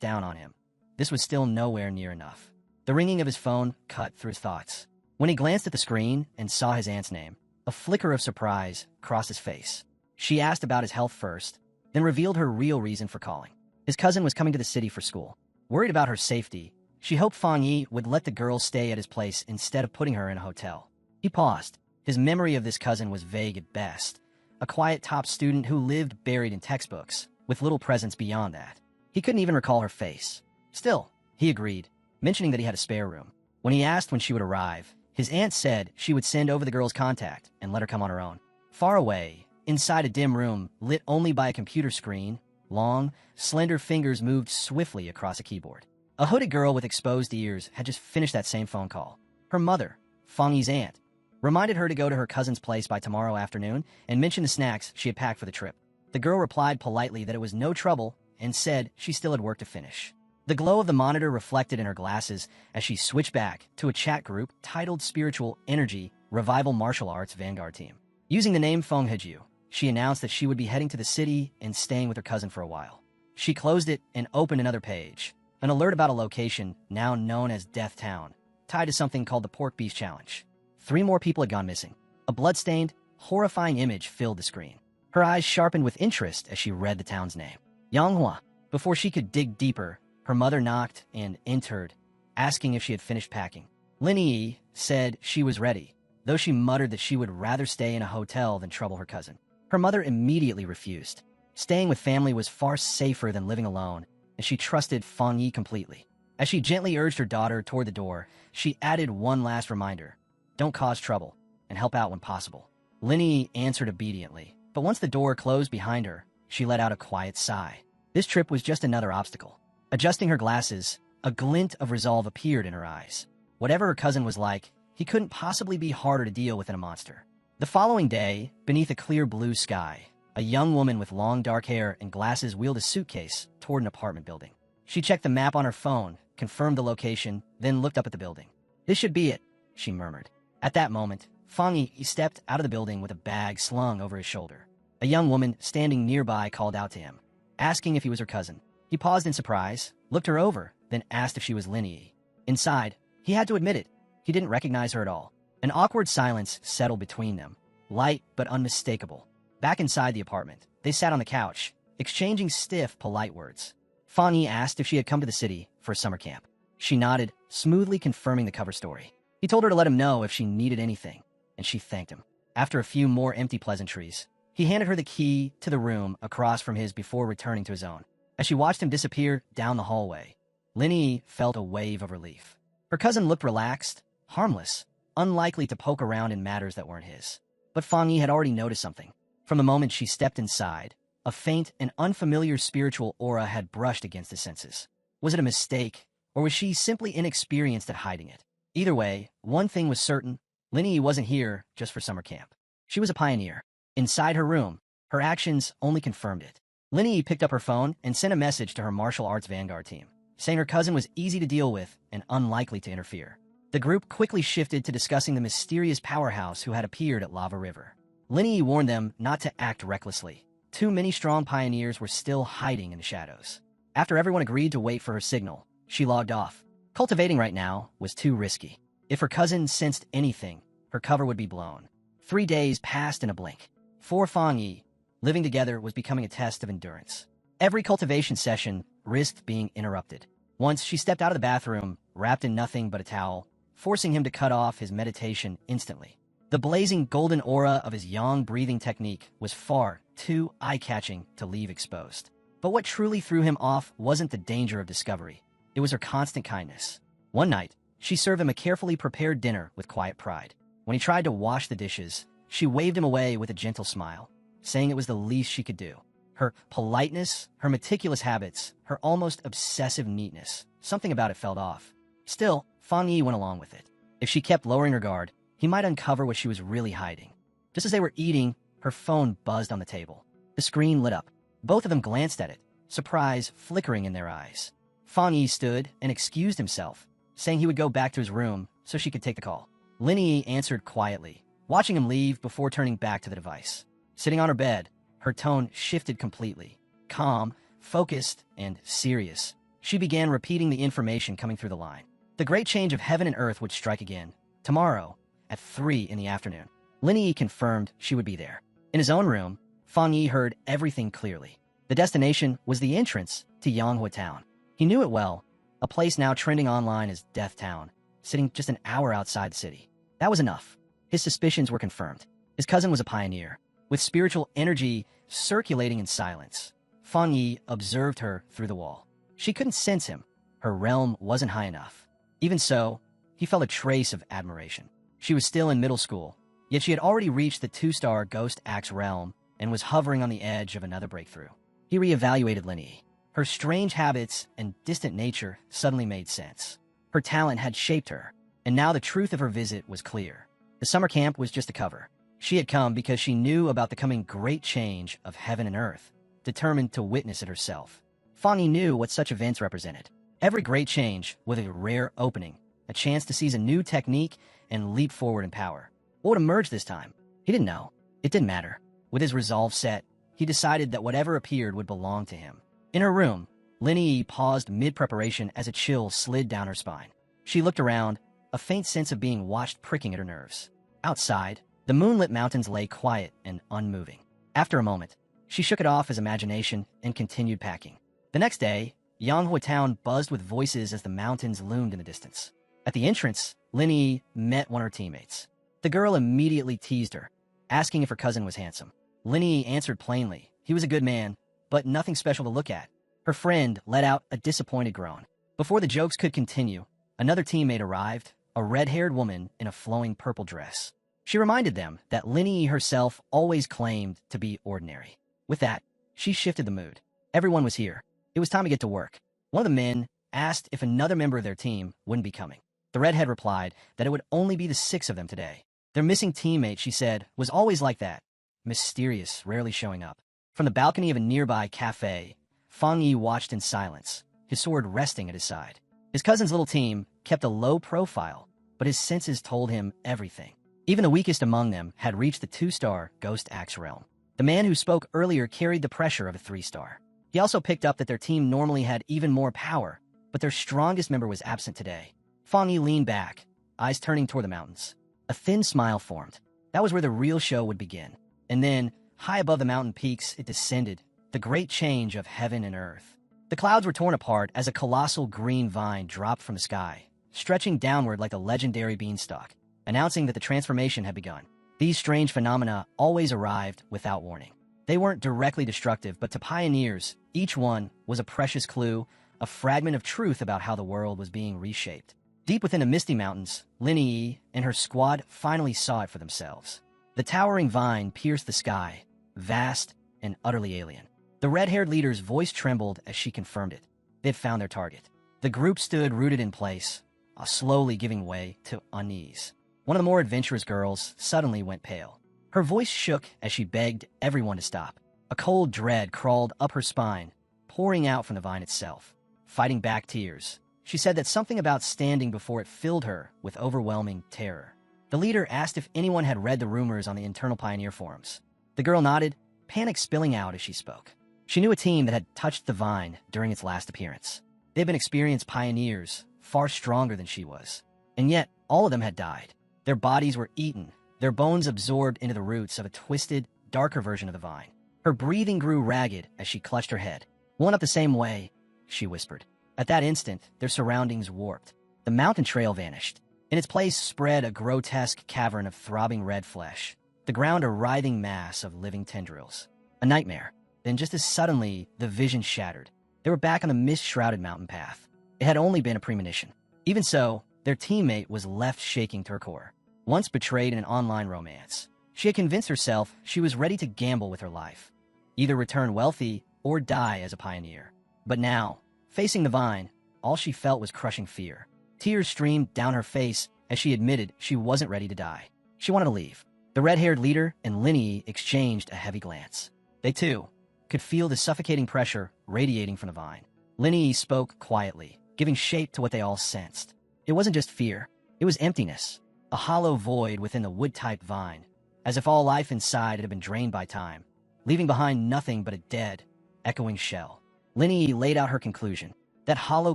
[SPEAKER 1] down on him. This was still nowhere near enough. The ringing of his phone cut through his thoughts. When he glanced at the screen and saw his aunt's name, a flicker of surprise crossed his face. She asked about his health first, then revealed her real reason for calling. His cousin was coming to the city for school. Worried about her safety, she hoped Fang Yi would let the girl stay at his place instead of putting her in a hotel. He paused. His memory of this cousin was vague at best. A quiet top student who lived buried in textbooks, with little presence beyond that. He couldn't even recall her face. Still, he agreed, mentioning that he had a spare room. When he asked when she would arrive, his aunt said she would send over the girl's contact and let her come on her own. Far away, inside a dim room lit only by a computer screen, long, slender fingers moved swiftly across a keyboard. A hooded girl with exposed ears had just finished that same phone call. Her mother, Fang Yi's aunt, reminded her to go to her cousin's place by tomorrow afternoon and mention the snacks she had packed for the trip. The girl replied politely that it was no trouble and said she still had work to finish. The glow of the monitor reflected in her glasses as she switched back to a chat group titled Spiritual Energy Revival Martial Arts Vanguard Team. Using the name Feng Heju, she announced that she would be heading to the city and staying with her cousin for a while. She closed it and opened another page, an alert about a location now known as Death Town, tied to something called the Pork Beef Challenge. 3 more people had gone missing. A blood-stained, horrifying image filled the screen. Her eyes sharpened with interest as she read the town's name. Manhwa. Before she could dig deeper, her mother knocked and entered, asking if she had finished packing. Lin Yi said she was ready, though she muttered that she would rather stay in a hotel than trouble her cousin. Her mother immediately refused. Staying with family was far safer than living alone, and she trusted Fang Yi completely. As she gently urged her daughter toward the door, she added one last reminder: don't cause trouble, and help out when possible. Lin Yi answered obediently, but once the door closed behind her, she let out a quiet sigh. This trip was just another obstacle. Adjusting her glasses, a glint of resolve appeared in her eyes. Whatever her cousin was like, he couldn't possibly be harder to deal with than a monster. The following day, beneath a clear blue sky, a young woman with long dark hair and glasses wheeled a suitcase toward an apartment building. She checked the map on her phone, confirmed the location, then looked up at the building. This should be it, she murmured. At that moment, Fang Yi stepped out of the building with a bag slung over his shoulder. A young woman standing nearby called out to him, asking if he was her cousin. He paused in surprise, looked her over, then asked if she was Lin Yi. Inside, he had to admit it. He didn't recognize her at all. An awkward silence settled between them, light but unmistakable. Back inside the apartment, they sat on the couch, exchanging stiff, polite words. Fang Yi asked if she had come to the city for a summer camp. She nodded, smoothly confirming the cover story. He told her to let him know if she needed anything, and she thanked him. After a few more empty pleasantries, he handed her the key to the room across from his before returning to his own. As she watched him disappear down the hallway, Lin Yi felt a wave of relief. Her cousin looked relaxed, harmless, unlikely to poke around in matters that weren't his. But Fang Yi had already noticed something. From the moment she stepped inside, a faint and unfamiliar spiritual aura had brushed against his senses. Was it a mistake, or was she simply inexperienced at hiding it? Either way, one thing was certain: Lin Yi wasn't here just for summer camp. She was a pioneer. Inside her room, her actions only confirmed it. Lin Yi picked up her phone and sent a message to her martial arts vanguard team, saying her cousin was easy to deal with and unlikely to interfere. The group quickly shifted to discussing the mysterious powerhouse who had appeared at Lava River. Lin Yi warned them not to act recklessly. Too many strong pioneers were still hiding in the shadows. After everyone agreed to wait for her signal, she logged off. Cultivating right now was too risky. If her cousin sensed anything, her cover would be blown. 3 days passed in a blink. For Fang Yi, living together was becoming a test of endurance. Every cultivation session risked being interrupted. Once she stepped out of the bathroom, wrapped in nothing but a towel, forcing him to cut off his meditation instantly. The blazing golden aura of his yang breathing technique was far too eye-catching to leave exposed. But what truly threw him off wasn't the danger of discovery. It was her constant kindness. One night, she served him a carefully prepared dinner with quiet pride. When he tried to wash the dishes, she waved him away with a gentle smile, saying it was the least she could do. Her politeness, her meticulous habits, her almost obsessive neatness, something about it felt off. Still, Fang Yi went along with it. If she kept lowering her guard, he might uncover what she was really hiding. Just as they were eating, her phone buzzed on the table. The screen lit up. Both of them glanced at it, surprise flickering in their eyes. Fan Yi stood and excused himself, saying he would go back to his room so she could take the call. Lin Yi answered quietly, watching him leave before turning back to the device. Sitting on her bed, her tone shifted completely. Calm, focused, and serious. She began repeating the information coming through the line. The great change of heaven and earth would strike again, tomorrow, at 3 in the afternoon. Lin Yi confirmed she would be there. In his own room, Fan Yi heard everything clearly. The destination was the entrance to Yanghua Town. He knew it well, a place now trending online as Death Town, sitting just an hour outside the city. That was enough. His suspicions were confirmed. His cousin was a pioneer, with spiritual energy circulating in silence. Fan Yi observed her through the wall. She couldn't sense him. Her realm wasn't high enough. Even so, he felt a trace of admiration. She was still in middle school, yet she had already reached the 2-star Ghost Axe realm and was hovering on the edge of another breakthrough. He reevaluated Lin Yi. Her strange habits and distant nature suddenly made sense. Her talent had shaped her, and now the truth of her visit was clear. The summer camp was just a cover. She had come because she knew about the coming great change of heaven and earth, determined to witness it herself. Fan Yi knew what such events represented. Every great change was a rare opening, a chance to seize a new technique and leap forward in power. What would emerge this time? He didn't know. It didn't matter. With his resolve set, he decided that whatever appeared would belong to him. In her room, Lin Yi paused mid-preparation as a chill slid down her spine. She looked around, a faint sense of being watched pricking at her nerves. Outside, the moonlit mountains lay quiet and unmoving. After a moment, she shook it off as imagination and continued packing. The next day, Yanghua Town buzzed with voices as the mountains loomed in the distance. At the entrance, Lin Yi met one of her teammates. The girl immediately teased her, asking if her cousin was handsome. Lin Yi answered plainly, he was a good man, but nothing special to look at. Her friend let out a disappointed groan. Before the jokes could continue, another teammate arrived, a red-haired woman in a flowing purple dress. She reminded them that Lin Yi herself always claimed to be ordinary. With that, she shifted the mood. Everyone was here. It was time to get to work. One of the men asked if another member of their team wouldn't be coming. The redhead replied that it would only be the 6 of them today. Their missing teammate, she said, was always like that, mysterious, rarely showing up. From the balcony of a nearby cafe, Fan Yi watched in silence, his sword resting at his side. His cousin's little team kept a low profile, but his senses told him everything. Even the weakest among them had reached the 2-star Ghost Axe realm. The man who spoke earlier carried the pressure of a 3-star. He also picked up that their team normally had even more power, but their strongest member was absent today. Fan Yi leaned back, eyes turning toward the mountains. A thin smile formed. That was where the real show would begin. And then, high above the mountain peaks, it descended, the great change of heaven and earth. The clouds were torn apart as a colossal green vine dropped from the sky, stretching downward like a legendary beanstalk, announcing that the transformation had begun. These strange phenomena always arrived without warning. They weren't directly destructive, but to pioneers, each one was a precious clue, a fragment of truth about how the world was being reshaped. Deep within the misty mountains, Lin Yi and her squad finally saw it for themselves. The towering vine pierced the sky, vast and utterly alien. The red-haired leader's voice trembled as she confirmed it. They'd found their target. The group stood rooted in place, slowly giving way to unease. One of the more adventurous girls suddenly went pale. Her voice shook as she begged everyone to stop. A cold dread crawled up her spine, pouring out from the vine itself. Fighting back tears, she said that something about standing before it filled her with overwhelming terror. The leader asked if anyone had read the rumors on the internal Pioneer forums. The girl nodded, panic spilling out as she spoke. She knew a team that had touched the vine during its last appearance. They had been experienced pioneers, far stronger than she was. And yet, all of them had died. Their bodies were eaten, their bones absorbed into the roots of a twisted, darker version of the vine. Her breathing grew ragged as she clutched her head. "One up the same way," she whispered. At that instant, their surroundings warped. The mountain trail vanished. In its place spread a grotesque cavern of throbbing red flesh, the ground a writhing mass of living tendrils. A nightmare. Then just as suddenly, the vision shattered. They were back on the mist-shrouded mountain path. It had only been a premonition. Even so, their teammate was left shaking to her core. Once betrayed in an online romance, she had convinced herself she was ready to gamble with her life, either return wealthy or die as a pioneer. But now, facing the vine, all she felt was crushing fear. Tears streamed down her face as she admitted she wasn't ready to die. She wanted to leave. The red-haired leader and Linny exchanged a heavy glance. They, too, could feel the suffocating pressure radiating from the vine. Linny spoke quietly, giving shape to what they all sensed. It wasn't just fear. It was emptiness, a hollow void within the wood-type vine, as if all life inside had been drained by time, leaving behind nothing but a dead, echoing shell. Linny laid out her conclusion. That hollow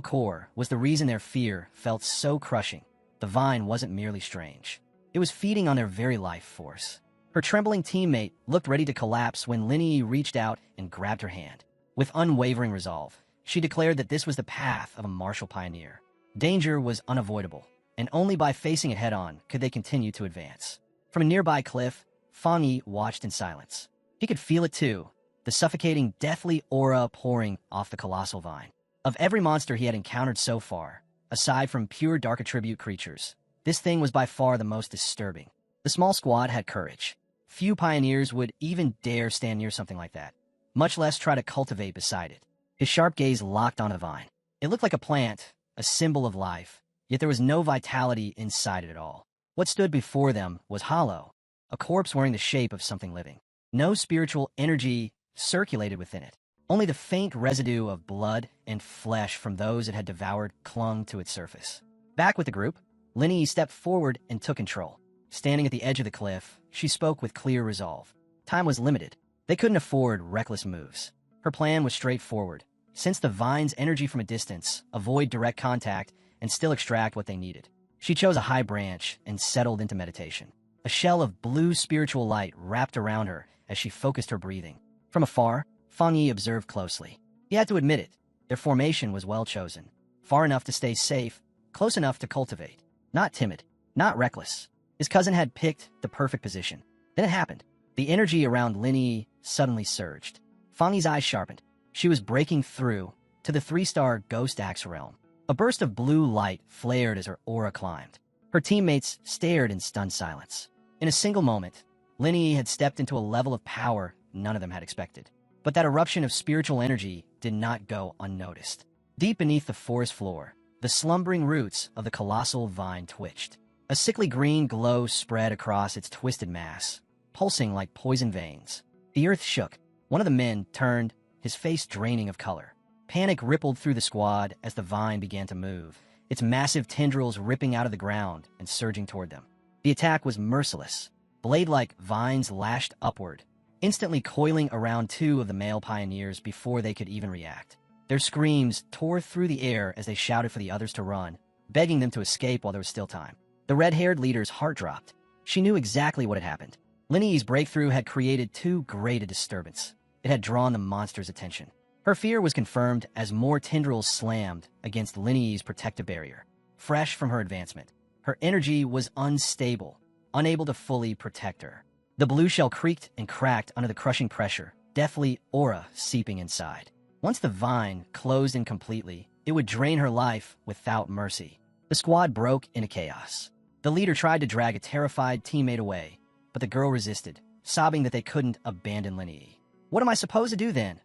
[SPEAKER 1] core was the reason their fear felt so crushing. The vine wasn't merely strange. It was feeding on their very life force. Her trembling teammate looked ready to collapse when Linny reached out and grabbed her hand. With unwavering resolve, she declared that this was the path of a martial pioneer. Danger was unavoidable, and only by facing it head-on could they continue to advance. From a nearby cliff, Fang Yi watched in silence. He could feel it too, the suffocating, deathly aura pouring off the colossal vine. Of every monster he had encountered so far, aside from pure dark attribute creatures, this thing was by far the most disturbing. The small squad had courage. Few pioneers would even dare stand near something like that, much less try to cultivate beside it. His sharp gaze locked on the vine. It looked like a plant, a symbol of life, yet there was no vitality inside it at all. What stood before them was hollow, a corpse wearing the shape of something living. No spiritual energy circulated within it. Only the faint residue of blood and flesh from those it had devoured clung to its surface. Back with the group, Linny stepped forward and took control. Standing at the edge of the cliff, she spoke with clear resolve. Time was limited. They couldn't afford reckless moves. Her plan was straightforward. Sense the vine's energy from a distance, avoid direct contact, and still extract what they needed. She chose a high branch and settled into meditation. A shell of blue spiritual light wrapped around her as she focused her breathing. From afar, Fang Yi observed closely. He had to admit it. Their formation was well chosen. Far enough to stay safe, close enough to cultivate. Not timid, not reckless. His cousin had picked the perfect position. Then it happened. The energy around Linny suddenly surged. Fang Yi's eyes sharpened. She was breaking through to the 3-star Ghost Axe realm. A burst of blue light flared as her aura climbed. Her teammates stared in stunned silence. In a single moment, Linny had stepped into a level of power none of them had expected. But that eruption of spiritual energy did not go unnoticed. Deep beneath the forest floor, the slumbering roots of the colossal vine twitched. A sickly green glow spread across its twisted mass, pulsing like poison veins. The earth shook. One of the men turned, his face draining of color. Panic rippled through the squad as the vine began to move, its massive tendrils ripping out of the ground and surging toward them. The attack was merciless. Blade-like vines lashed upward, instantly coiling around 2 of the male pioneers before they could even react. Their screams tore through the air as they shouted for the others to run, begging them to escape while there was still time. The red-haired leader's heart dropped. She knew exactly what had happened. Linny's breakthrough had created too great a disturbance. It had drawn the monster's attention. Her fear was confirmed as more tendrils slammed against Linny's protective barrier. Fresh from her advancement, her energy was unstable, unable to fully protect her. The blue shell creaked and cracked under the crushing pressure, deathly aura seeping inside. Once the vine closed in completely, it would drain her life without mercy. The squad broke into chaos. The leader tried to drag a terrified teammate away, but the girl resisted, sobbing that they couldn't abandon Linny. "What am I supposed to do then?"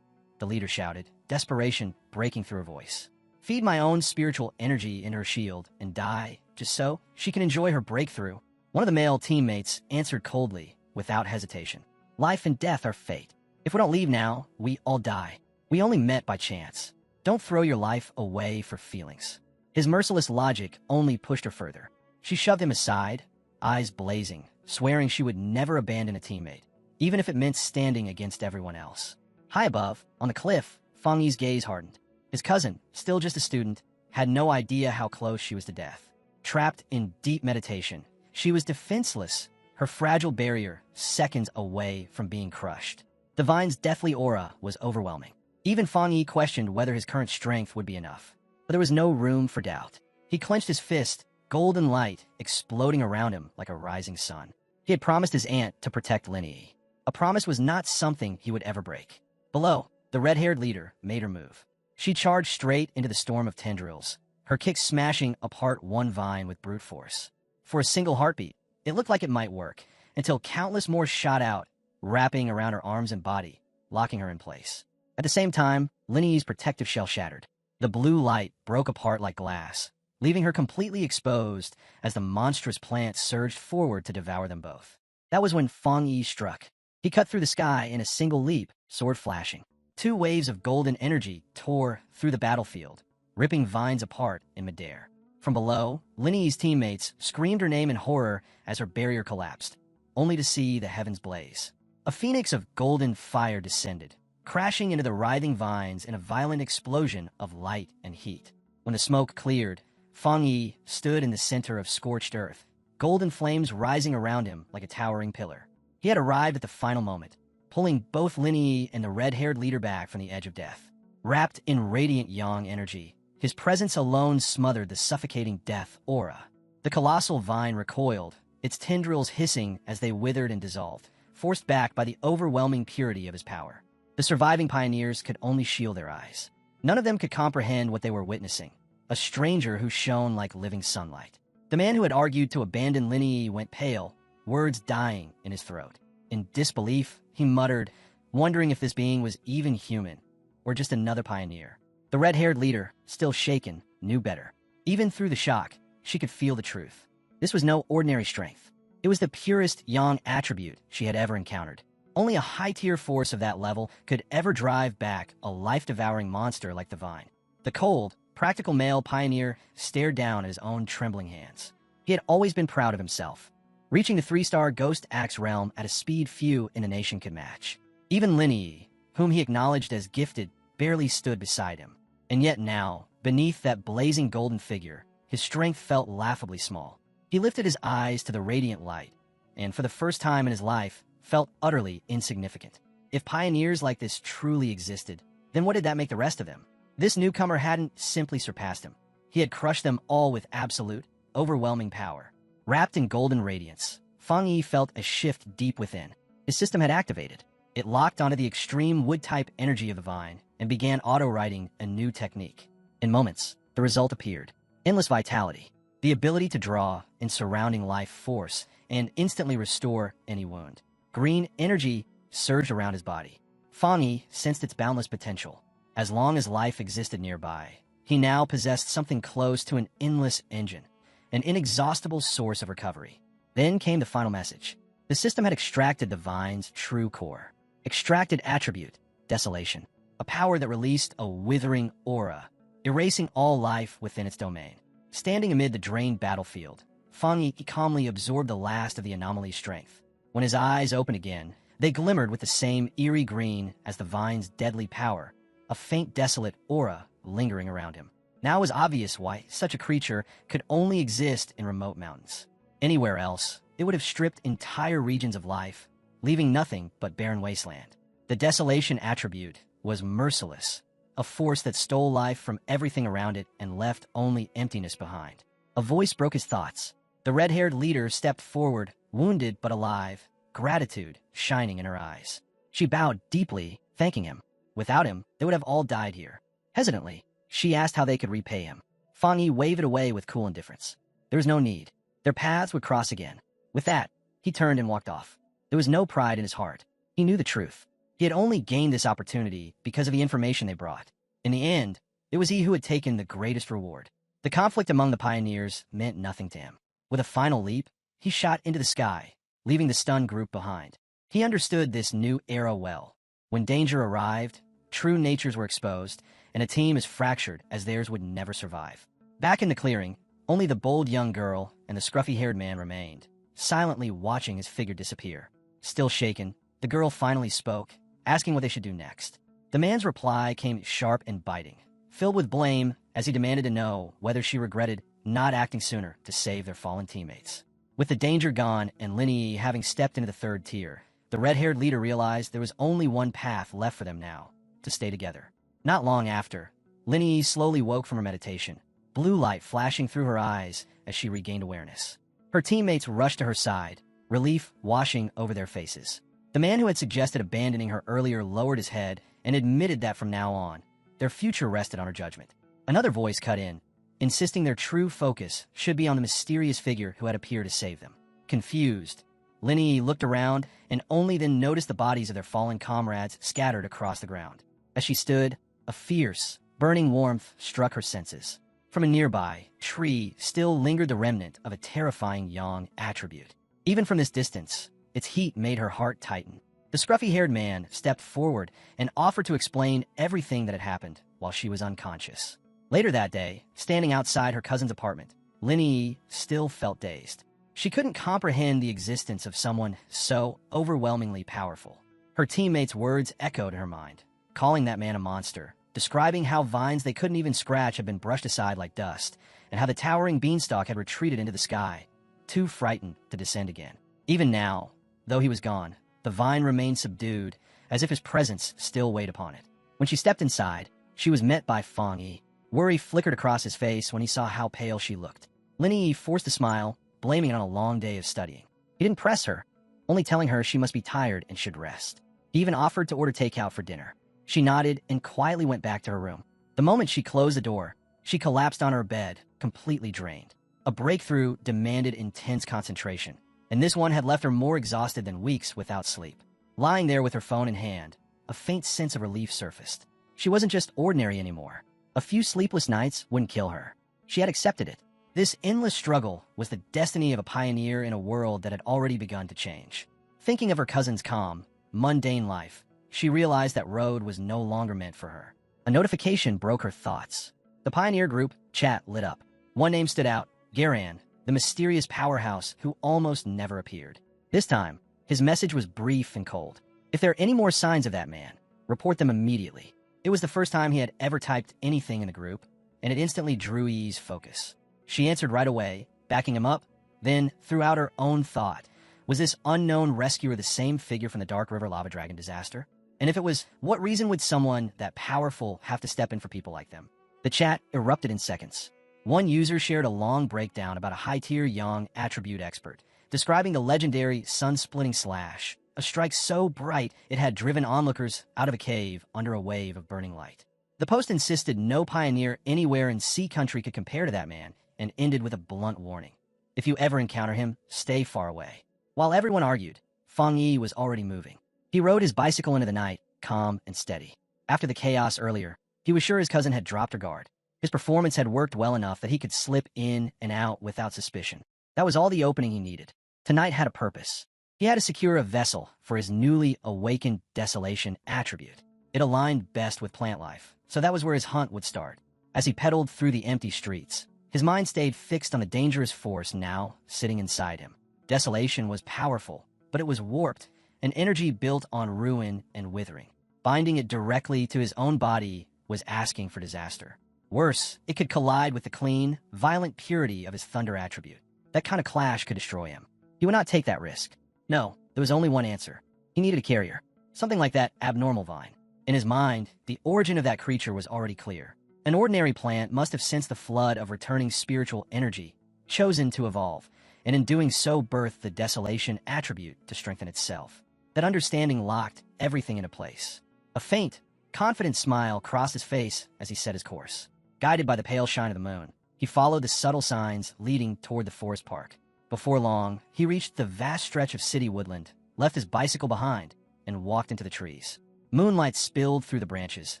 [SPEAKER 1] the leader shouted, desperation breaking through her voice. "Feed my own spiritual energy in her shield and die, just so she can enjoy her breakthrough." One of the male teammates answered coldly, without hesitation. "Life and death are fate. If we don't leave now, we all die. We only met by chance. Don't throw your life away for feelings." His merciless logic only pushed her further. She shoved him aside, eyes blazing, swearing she would never abandon a teammate, even if it meant standing against everyone else. High above, on the cliff, Fang Yi's gaze hardened. His cousin, still just a student, had no idea how close she was to death. Trapped in deep meditation, she was defenseless, her fragile barrier seconds away from being crushed. The vine's deathly aura was overwhelming. Even Fang Yi questioned whether his current strength would be enough. But there was no room for doubt. He clenched his fist, golden light exploding around him like a rising sun. He had promised his aunt to protect Linny. A promise was not something he would ever break. Below, the red-haired leader made her move. She charged straight into the storm of tendrils, her kicks smashing apart one vine with brute force. For a single heartbeat, it looked like it might work, until countless more shot out, wrapping around her arms and body, locking her in place. At the same time, Linny's protective shell shattered. The blue light broke apart like glass, leaving her completely exposed as the monstrous plant surged forward to devour them both. That was when Fang Yi struck. He cut through the sky in a single leap, sword flashing. Two waves of golden energy tore through the battlefield, ripping vines apart in midair. From below, Lin Yi's teammates screamed her name in horror as her barrier collapsed, only to see the heavens blaze. A phoenix of golden fire descended, crashing into the writhing vines in a violent explosion of light and heat. When the smoke cleared, Fang Yi stood in the center of scorched earth, golden flames rising around him like a towering pillar. He had arrived at the final moment, pulling both Lin Yi and the red-haired leader back from the edge of death. Wrapped in radiant yang energy, his presence alone smothered the suffocating death aura. The colossal vine recoiled, its tendrils hissing as they withered and dissolved, forced back by the overwhelming purity of his power. The surviving pioneers could only shield their eyes. None of them could comprehend what they were witnessing, a stranger who shone like living sunlight. The man who had argued to abandon Lin Yi went pale, words dying in his throat. In disbelief, he muttered, wondering if this being was even human, or just another pioneer. The red-haired leader, still shaken, knew better. Even through the shock, she could feel the truth. This was no ordinary strength. It was the purest yang attribute she had ever encountered. Only a high-tier force of that level could ever drive back a life-devouring monster like the vine. The cold, practical male pioneer stared down at his own trembling hands. He had always been proud of himself, reaching the 3-star Ghost Axe realm at a speed few in the nation could match. Even Lin Yi, whom he acknowledged as gifted, barely stood beside him. And yet now, beneath that blazing golden figure, his strength felt laughably small. He lifted his eyes to the radiant light, and for the first time in his life, felt utterly insignificant. If pioneers like this truly existed, then what did that make the rest of them? This newcomer hadn't simply surpassed him. He had crushed them all with absolute, overwhelming power. Wrapped in golden radiance, Fang Yi felt a shift deep within. His system had activated. It locked onto the extreme wood-type energy of the vine and began auto-writing a new technique. In moments, the result appeared. Endless vitality, the ability to draw in surrounding life force and instantly restore any wound. Green energy surged around his body. Fang Yi sensed its boundless potential. As long as life existed nearby, he now possessed something close to an endless engine, an inexhaustible source of recovery. Then came the final message. The system had extracted the vine's true core. Extracted attribute, desolation, a power that released a withering aura, erasing all life within its domain. Standing amid the drained battlefield, Fang Yi calmly absorbed the last of the anomaly's strength. When his eyes opened again, they glimmered with the same eerie green as the vine's deadly power, a faint desolate aura lingering around him. Now it was obvious why such a creature could only exist in remote mountains. Anywhere else, it would have stripped entire regions of life, leaving nothing but barren wasteland. The desolation attribute was merciless, a force that stole life from everything around it and left only emptiness behind. A voice broke his thoughts. The red-haired leader stepped forward, wounded but alive, gratitude shining in her eyes. She bowed deeply, thanking him. Without him, they would have all died here. Hesitantly, she asked how they could repay him. Fang Yi waved it away with cool indifference. There was no need. Their paths would cross again. With that, he turned and walked off. There was no pride in his heart. He knew the truth. He had only gained this opportunity because of the information they brought. In the end, it was he who had taken the greatest reward. The conflict among the pioneers meant nothing to him. With a final leap, he shot into the sky, leaving the stunned group behind. He understood this new era well. When danger arrived, true natures were exposed, and a team as fractured as theirs would never survive. Back in the clearing, only the bold young girl and the scruffy-haired man remained, silently watching his figure disappear. Still shaken, the girl finally spoke, asking what they should do next. The man's reply came sharp and biting, filled with blame as he demanded to know whether she regretted not acting sooner to save their fallen teammates. With the danger gone and Lin Yi having stepped into the third tier, the red-haired leader realized there was only one path left for them now, to stay together. Not long after, Lin Yi slowly woke from her meditation, blue light flashing through her eyes as she regained awareness. Her teammates rushed to her side, relief washing over their faces. The man who had suggested abandoning her earlier lowered his head and admitted that from now on, their future rested on her judgment. Another voice cut in, insisting their true focus should be on the mysterious figure who had appeared to save them. Confused, Lin Yi looked around and only then noticed the bodies of their fallen comrades scattered across the ground. As she stood, a fierce, burning warmth struck her senses. From a nearby tree still lingered the remnant of a terrifying yang attribute. Even from this distance, Its heat made her heart tighten. The scruffy-haired man stepped forward and offered to explain everything that had happened while she was unconscious. Later that day, standing outside her cousin's apartment, Linny still felt dazed. She couldn't comprehend the existence of someone so overwhelmingly powerful. Her teammates' words echoed in her mind, calling that man a monster, describing how vines they couldn't even scratch had been brushed aside like dust, and how the towering beanstalk had retreated into the sky, too frightened to descend again. Even now, though he was gone, the vine remained subdued, as if his presence still weighed upon it. When she stepped inside, she was met by Fang Yi. Worry flickered across his face when he saw how pale she looked. Linny forced a smile, blaming it on a long day of studying. He didn't press her, only telling her she must be tired and should rest. He even offered to order takeout for dinner. She nodded and quietly went back to her room. The moment she closed the door, she collapsed on her bed, completely drained. A breakthrough demanded intense concentration, and this one had left her more exhausted than weeks without sleep. Lying there with her phone in hand, a faint sense of relief surfaced. She wasn't just ordinary anymore. A few sleepless nights wouldn't kill her. She had accepted it. This endless struggle was the destiny of a pioneer in a world that had already begun to change. Thinking of her cousin's calm, mundane life, she realized that road was no longer meant for her. A notification broke her thoughts. The Pioneer Group chat lit up. One name stood out, Garan, the mysterious powerhouse who almost never appeared. This time, his message was brief and cold. If there are any more signs of that man, report them immediately. It was the first time he had ever typed anything in the group, and it instantly drew Yi's focus. She answered right away, backing him up. Then, throughout her own thought, was this unknown rescuer the same figure from the Dark River Lava Dragon disaster? And if it was, what reason would someone that powerful have to step in for people like them? The chat erupted in seconds. One user shared a long breakdown about a high-tier young attribute expert, describing the legendary sun-splitting slash, a strike so bright it had driven onlookers out of a cave under a wave of burning light. The post insisted no pioneer anywhere in Sea Country could compare to that man, and ended with a blunt warning. If you ever encounter him, stay far away. While everyone argued, Fang Yi was already moving. He rode his bicycle into the night, calm and steady. After the chaos earlier, he was sure his cousin had dropped her guard. His performance had worked well enough that he could slip in and out without suspicion. That was all the opening he needed. Tonight had a purpose. He had to secure a vessel for his newly awakened desolation attribute. It aligned best with plant life, so that was where his hunt would start. As he pedaled through the empty streets, his mind stayed fixed on the dangerous force now sitting inside him. Desolation was powerful, but it was warped, an energy built on ruin and withering. Binding it directly to his own body was asking for disaster. Worse, it could collide with the clean, violent purity of his thunder attribute. That kind of clash could destroy him. He would not take that risk. No, there was only one answer. He needed a carrier. Something like that abnormal vine. In his mind, the origin of that creature was already clear. An ordinary plant must have sensed the flood of returning spiritual energy, chosen to evolve, and in doing so birthed the desolation attribute to strengthen itself. That understanding locked everything into place. A faint, confident smile crossed his face as he set his course. Guided by the pale shine of the moon, he followed the subtle signs leading toward the forest park. Before long, he reached the vast stretch of city woodland, left his bicycle behind, and walked into the trees. Moonlight spilled through the branches,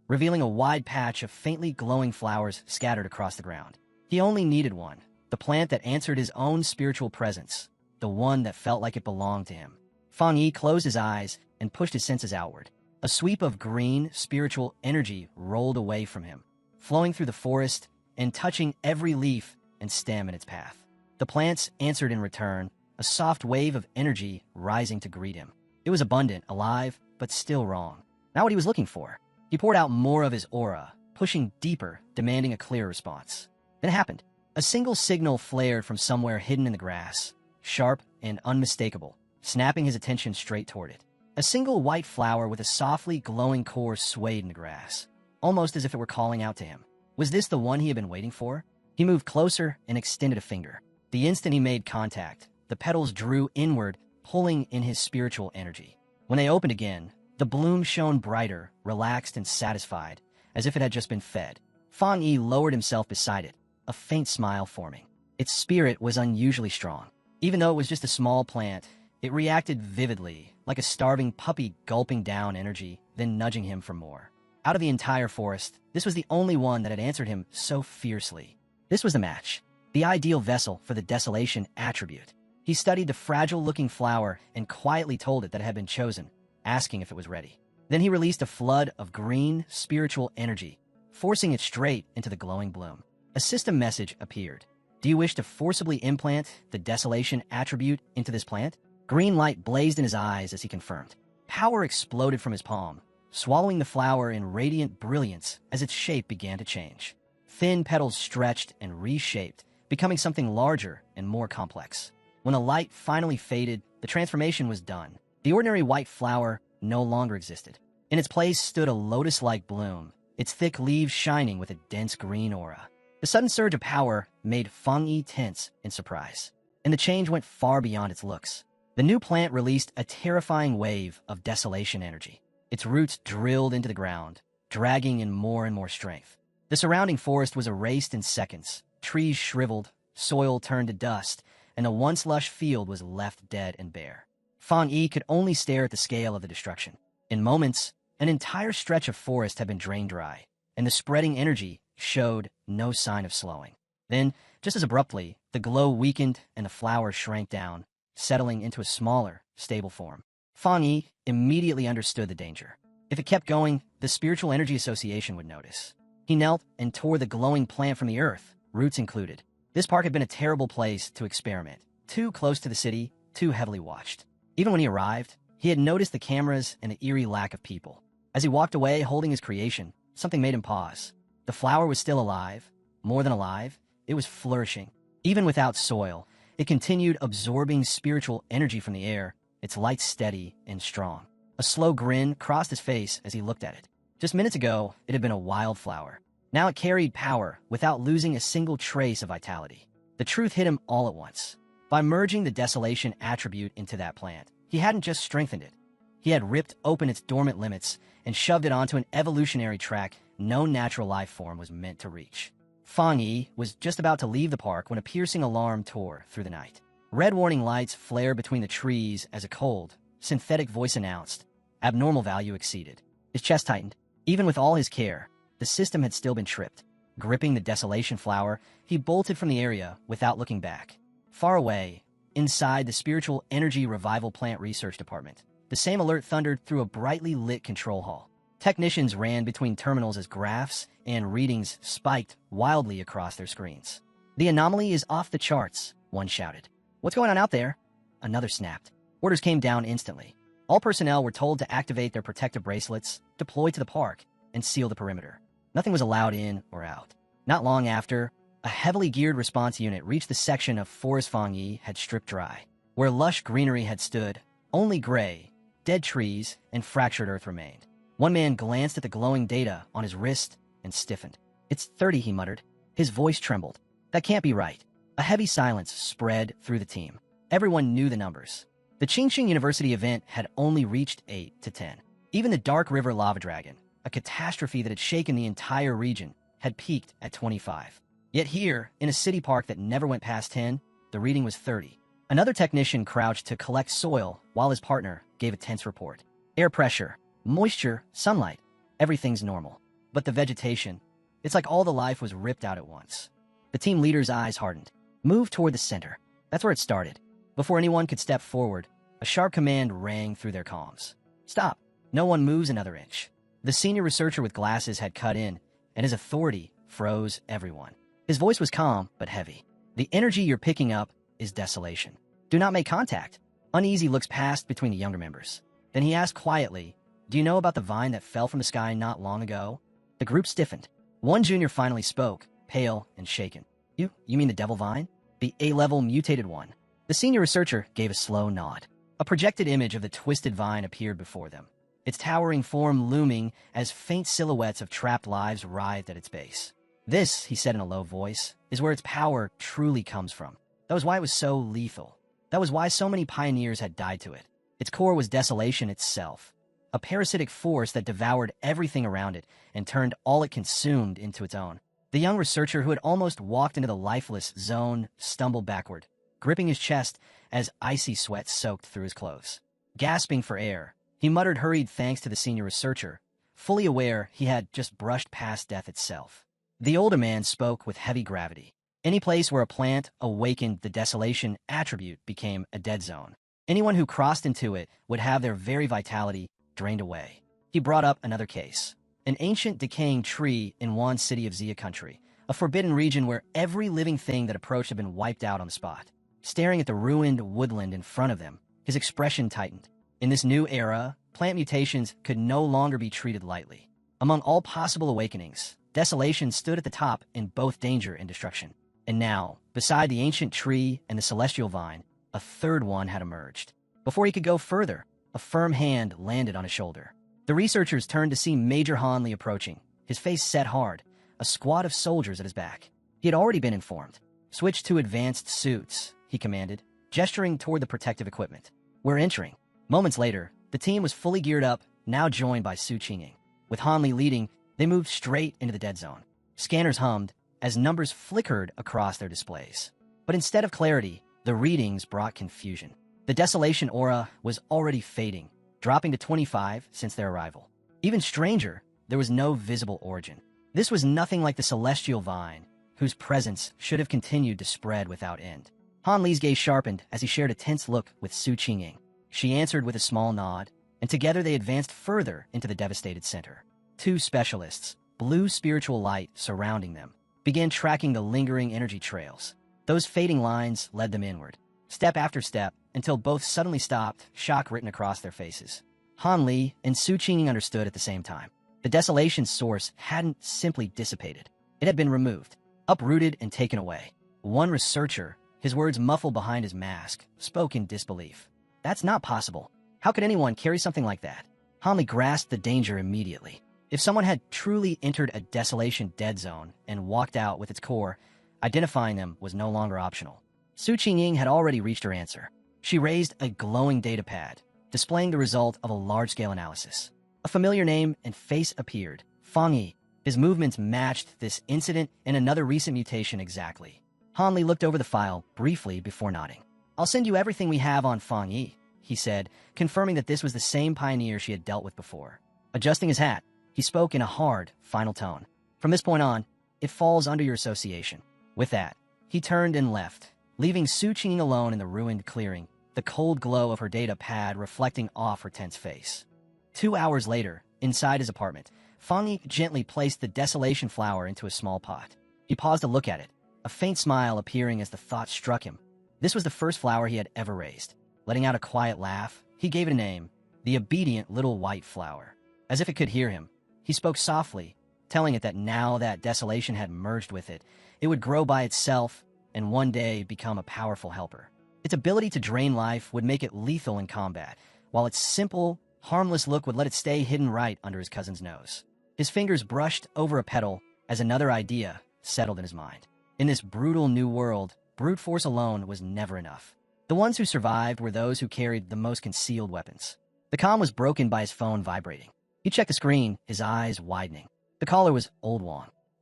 [SPEAKER 1] revealing a wide patch of faintly glowing flowers scattered across the ground. He only needed one, the plant that answered his own spiritual presence, the one that felt like it belonged to him. Fang Yi closed his eyes and pushed his senses outward. A sweep of green, spiritual energy rolled away from him, flowing through the forest and touching every leaf and stem in its path. The plants answered in return, a soft wave of energy rising to greet him. It was abundant, alive, but still wrong. Not what he was looking for. He poured out more of his aura, pushing deeper, demanding a clear response. Then it happened. A single signal flared from somewhere hidden in the grass, sharp and unmistakable, snapping his attention straight toward it. A single white flower with a softly glowing core swayed in the grass, almost as if it were calling out to him. Was this the one he had been waiting for? He moved closer and extended a finger. The instant he made contact, the petals drew inward, pulling in his spiritual energy. When they opened again, the bloom shone brighter, relaxed and satisfied, as if it had just been fed. Fang Yi lowered himself beside it, a faint smile forming. Its spirit was unusually strong. Even though it was just a small plant, it reacted vividly, like a starving puppy gulping down energy, then nudging him for more. Out of the entire forest, this was the only one that had answered him so fiercely. This was the match, the ideal vessel for the desolation attribute. He studied the fragile-looking flower and quietly told it that it had been chosen, asking if it was ready. Then he released a flood of green, spiritual energy, forcing it straight into the glowing bloom. A system message appeared. Do you wish to forcibly implant the desolation attribute into this plant? Green light blazed in his eyes as he confirmed. Power exploded from his palm, swallowing the flower in radiant brilliance as its shape began to change. Thin petals stretched and reshaped, becoming something larger and more complex. When the light finally faded, the transformation was done. The ordinary white flower no longer existed. In its place stood a lotus-like bloom, its thick leaves shining with a dense green aura. The sudden surge of power made Fang Yi tense in surprise, and the change went far beyond its looks. The new plant released a terrifying wave of desolation energy. Its roots drilled into the ground, dragging in more and more strength. The surrounding forest was erased in seconds. Trees shriveled, soil turned to dust, and the once lush field was left dead and bare. Fang Yi could only stare at the scale of the destruction. In moments, an entire stretch of forest had been drained dry, and the spreading energy showed no sign of slowing. Then, just as abruptly, the glow weakened and the flower shrank down, settling into a smaller, stable form. Fang Yi immediately understood the danger. If it kept going, the Spiritual Energy Association would notice. He knelt and tore the glowing plant from the earth, roots included. This park had been a terrible place to experiment. Too close to the city, too heavily watched. Even when he arrived, he had noticed the cameras and the eerie lack of people. As he walked away holding his creation, something made him pause. The flower was still alive. More than alive, it was flourishing. Even without soil, it continued absorbing spiritual energy from the air, its light steady and strong. A slow grin crossed his face as he looked at it. Just minutes ago, it had been a wildflower. Now it carried power without losing a single trace of vitality. The truth hit him all at once. By merging the desolation attribute into that plant, he hadn't just strengthened it. He had ripped open its dormant limits and shoved it onto an evolutionary track no natural life form was meant to reach. Fang Yi was just about to leave the park when a piercing alarm tore through the night. Red warning lights flared between the trees as a cold, synthetic voice announced, abnormal value exceeded. His chest tightened. Even with all his care, the system had still been tripped. Gripping the desolation flower, he bolted from the area without looking back. Far away, inside the Spiritual Energy Revival Plant Research Department, the same alert thundered through a brightly lit control hall. Technicians ran between terminals as graphs and readings spiked wildly across their screens. The anomaly is off the charts, one shouted. What's going on out there? Another snapped. Orders came down instantly. All personnel were told to activate their protective bracelets, deploy to the park, and seal the perimeter. Nothing was allowed in or out. Not long after, a heavily geared response unit reached the section of forest Fang Yi had stripped dry. Where lush greenery had stood, only gray, dead trees, and fractured earth remained. One man glanced at the glowing data on his wrist and stiffened. It's 30, he muttered. His voice trembled. That can't be right. A heavy silence spread through the team. Everyone knew the numbers. The Qingxing University event had only reached 8 to 10. Even the Dark River Lava Dragon, a catastrophe that had shaken the entire region, had peaked at 25. Yet here, in a city park that never went past 10, the reading was 30. Another technician crouched to collect soil while his partner gave a tense report. Air pressure, moisture, sunlight, everything's normal. But the vegetation, it's like all the life was ripped out at once. The team leader's eyes hardened. Move toward the center. That's where it started. Before anyone could step forward, a sharp command rang through their comms. Stop. No one moves another inch. The senior researcher with glasses had cut in, and his authority froze everyone. His voice was calm, but heavy. The energy you're picking up is desolation. Do not make contact. Uneasy looks passed between the younger members. Then he asked quietly, do you know about the vine that fell from the sky not long ago? The group stiffened. One junior finally spoke, pale and shaken. You mean the devil vine? The A-level mutated one. The senior researcher gave a slow nod. A projected image of the twisted vine appeared before them, its towering form looming as faint silhouettes of trapped lives writhed at its base. This, he said in a low voice, is where its power truly comes from. That was why it was so lethal. That was why so many pioneers had died to it. Its core was desolation itself, a parasitic force that devoured everything around it and turned all it consumed into its own. The young researcher who had almost walked into the lifeless zone stumbled backward, gripping his chest as icy sweat soaked through his clothes. Gasping for air, he muttered hurried thanks to the senior researcher, fully aware he had just brushed past death itself. The older man spoke with heavy gravity. Any place where a plant awakened the desolation attribute became a dead zone. Anyone who crossed into it would have their very vitality drained away. He brought up another case. An ancient decaying tree in one city of Xia country, a forbidden region where every living thing that approached had been wiped out on the spot. Staring at the ruined woodland in front of them, his expression tightened. In this new era, plant mutations could no longer be treated lightly. Among all possible awakenings, desolation stood at the top in both danger and destruction. And now, beside the ancient tree and the celestial vine, a third one had emerged. Before he could go further, a firm hand landed on his shoulder. The researchers turned to see Major Hanli approaching, his face set hard, a squad of soldiers at his back. He had already been informed. "Switch to advanced suits," he commanded, gesturing toward the protective equipment. "We're entering." Moments later, the team was fully geared up, now joined by Su Qingying. With Hanli leading, they moved straight into the dead zone. Scanners hummed as numbers flickered across their displays. But instead of clarity, the readings brought confusion. The desolation aura was already fading, dropping to 25 since their arrival. Even stranger, there was no visible origin. This was nothing like the celestial vine, whose presence should have continued to spread without end. Han Li's gaze sharpened as he shared a tense look with Su Qingying. She answered with a small nod, and together they advanced further into the devastated center. Two specialists, blue spiritual light surrounding them, began tracking the lingering energy trails. Those fading lines led them inward, step after step, until both suddenly stopped, shock written across their faces. Han Li and Su Qingying understood at the same time. The desolation's source hadn't simply dissipated. It had been removed, uprooted and taken away. One researcher, his words muffled behind his mask, spoke in disbelief. "That's not possible. How could anyone carry something like that?" Han Li grasped the danger immediately. If someone had truly entered a desolation dead zone and walked out with its core, identifying them was no longer optional. Su Qingying had already reached her answer. She raised a glowing data pad, displaying the result of a large-scale analysis. A familiar name and face appeared, Fang Yi. His movements matched this incident and another recent mutation exactly. Han Li looked over the file briefly before nodding. "I'll send you everything we have on Fang Yi," he said, confirming that this was the same pioneer she had dealt with before. Adjusting his hat, he spoke in a hard, final tone. "From this point on, it falls under your association." With that, he turned and left, leaving Su Qingying alone in the ruined clearing, the cold glow of her data pad reflecting off her tense face. 2 hours later, inside his apartment, Fang Yi gently placed the desolation flower into a small pot. He paused to look at it, a faint smile appearing as the thought struck him. This was the first flower he had ever raised. Letting out a quiet laugh, he gave it a name, the obedient little white flower. As if it could hear him, he spoke softly, telling it that now that desolation had merged with it, it would grow by itself and one day become a powerful helper. Its ability to drain life would make it lethal in combat, while its simple, harmless look would let it stay hidden right under his cousin's nose. His fingers brushed over a petal as another idea settled in his mind. In this brutal new world, brute force alone was never enough. The ones who survived were those who carried the most concealed weapons. The comm was broken by his phone vibrating. He checked the screen, his eyes widening. The caller was old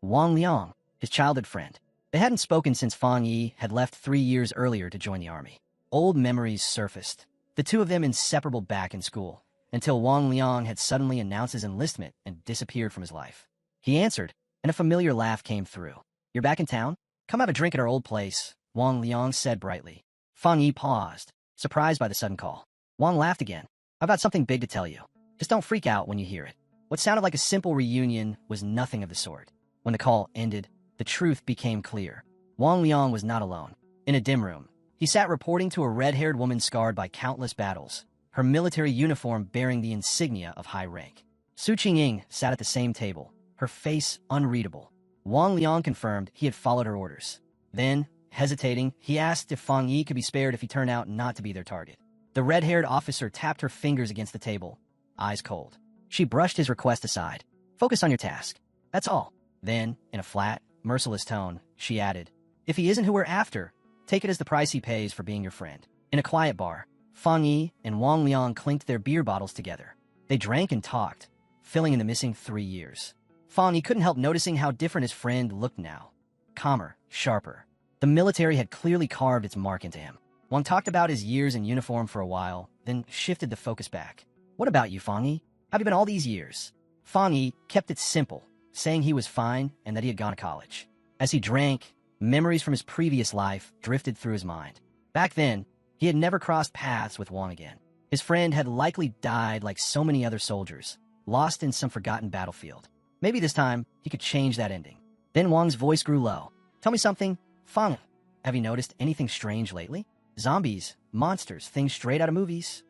[SPEAKER 1] Wang Liang, his childhood friend. They hadn't spoken since Fang Yi had left 3 years earlier to join the army. Old memories surfaced, the two of them inseparable back in school, until Wang Liang had suddenly announced his enlistment and disappeared from his life. He answered, and a familiar laugh came through. "You're back in town? Come have a drink at our old place," Wang Liang said brightly. Fang Yi paused, surprised by the sudden call. Wang laughed again. "I've got something big to tell you. Just don't freak out when you hear it." What sounded like a simple reunion was nothing of the sort. When the call ended, the truth became clear. Wang Liang was not alone. In a dim room, he sat reporting to a red-haired woman scarred by countless battles, her military uniform bearing the insignia of high rank. Su Qingying sat at the same table, her face unreadable. Wang Liang confirmed he had followed her orders. Then, hesitating, he asked if Fang Yi could be spared if he turned out not to be their target. The red-haired officer tapped her fingers against the table, eyes cold. She brushed his request aside. "Focus on your task. That's all." Then, in a flat, merciless tone, she added, "If he isn't who we're after, take it as the price he pays for being your friend." In a quiet bar, Fang Yi and Wang Liang clinked their beer bottles together. They drank and talked, filling in the missing 3 years. Fang Yi couldn't help noticing how different his friend looked now. Calmer, sharper. The military had clearly carved its mark into him. Wang talked about his years in uniform for a while, then shifted the focus back. "What about you, Fang Yi? How have you been all these years?" Fang Yi kept it simple, saying he was fine and that he had gone to college. As he drank, Memories from his previous life drifted through his mind. Back then, he had never crossed paths with Wang again. His friend had likely died like so many other soldiers, lost in some forgotten battlefield. Maybe this time, he could change that ending. Then Wang's voice grew low. Tell me something, Fang. Have you noticed anything strange lately? Zombies, monsters, things straight out of movies?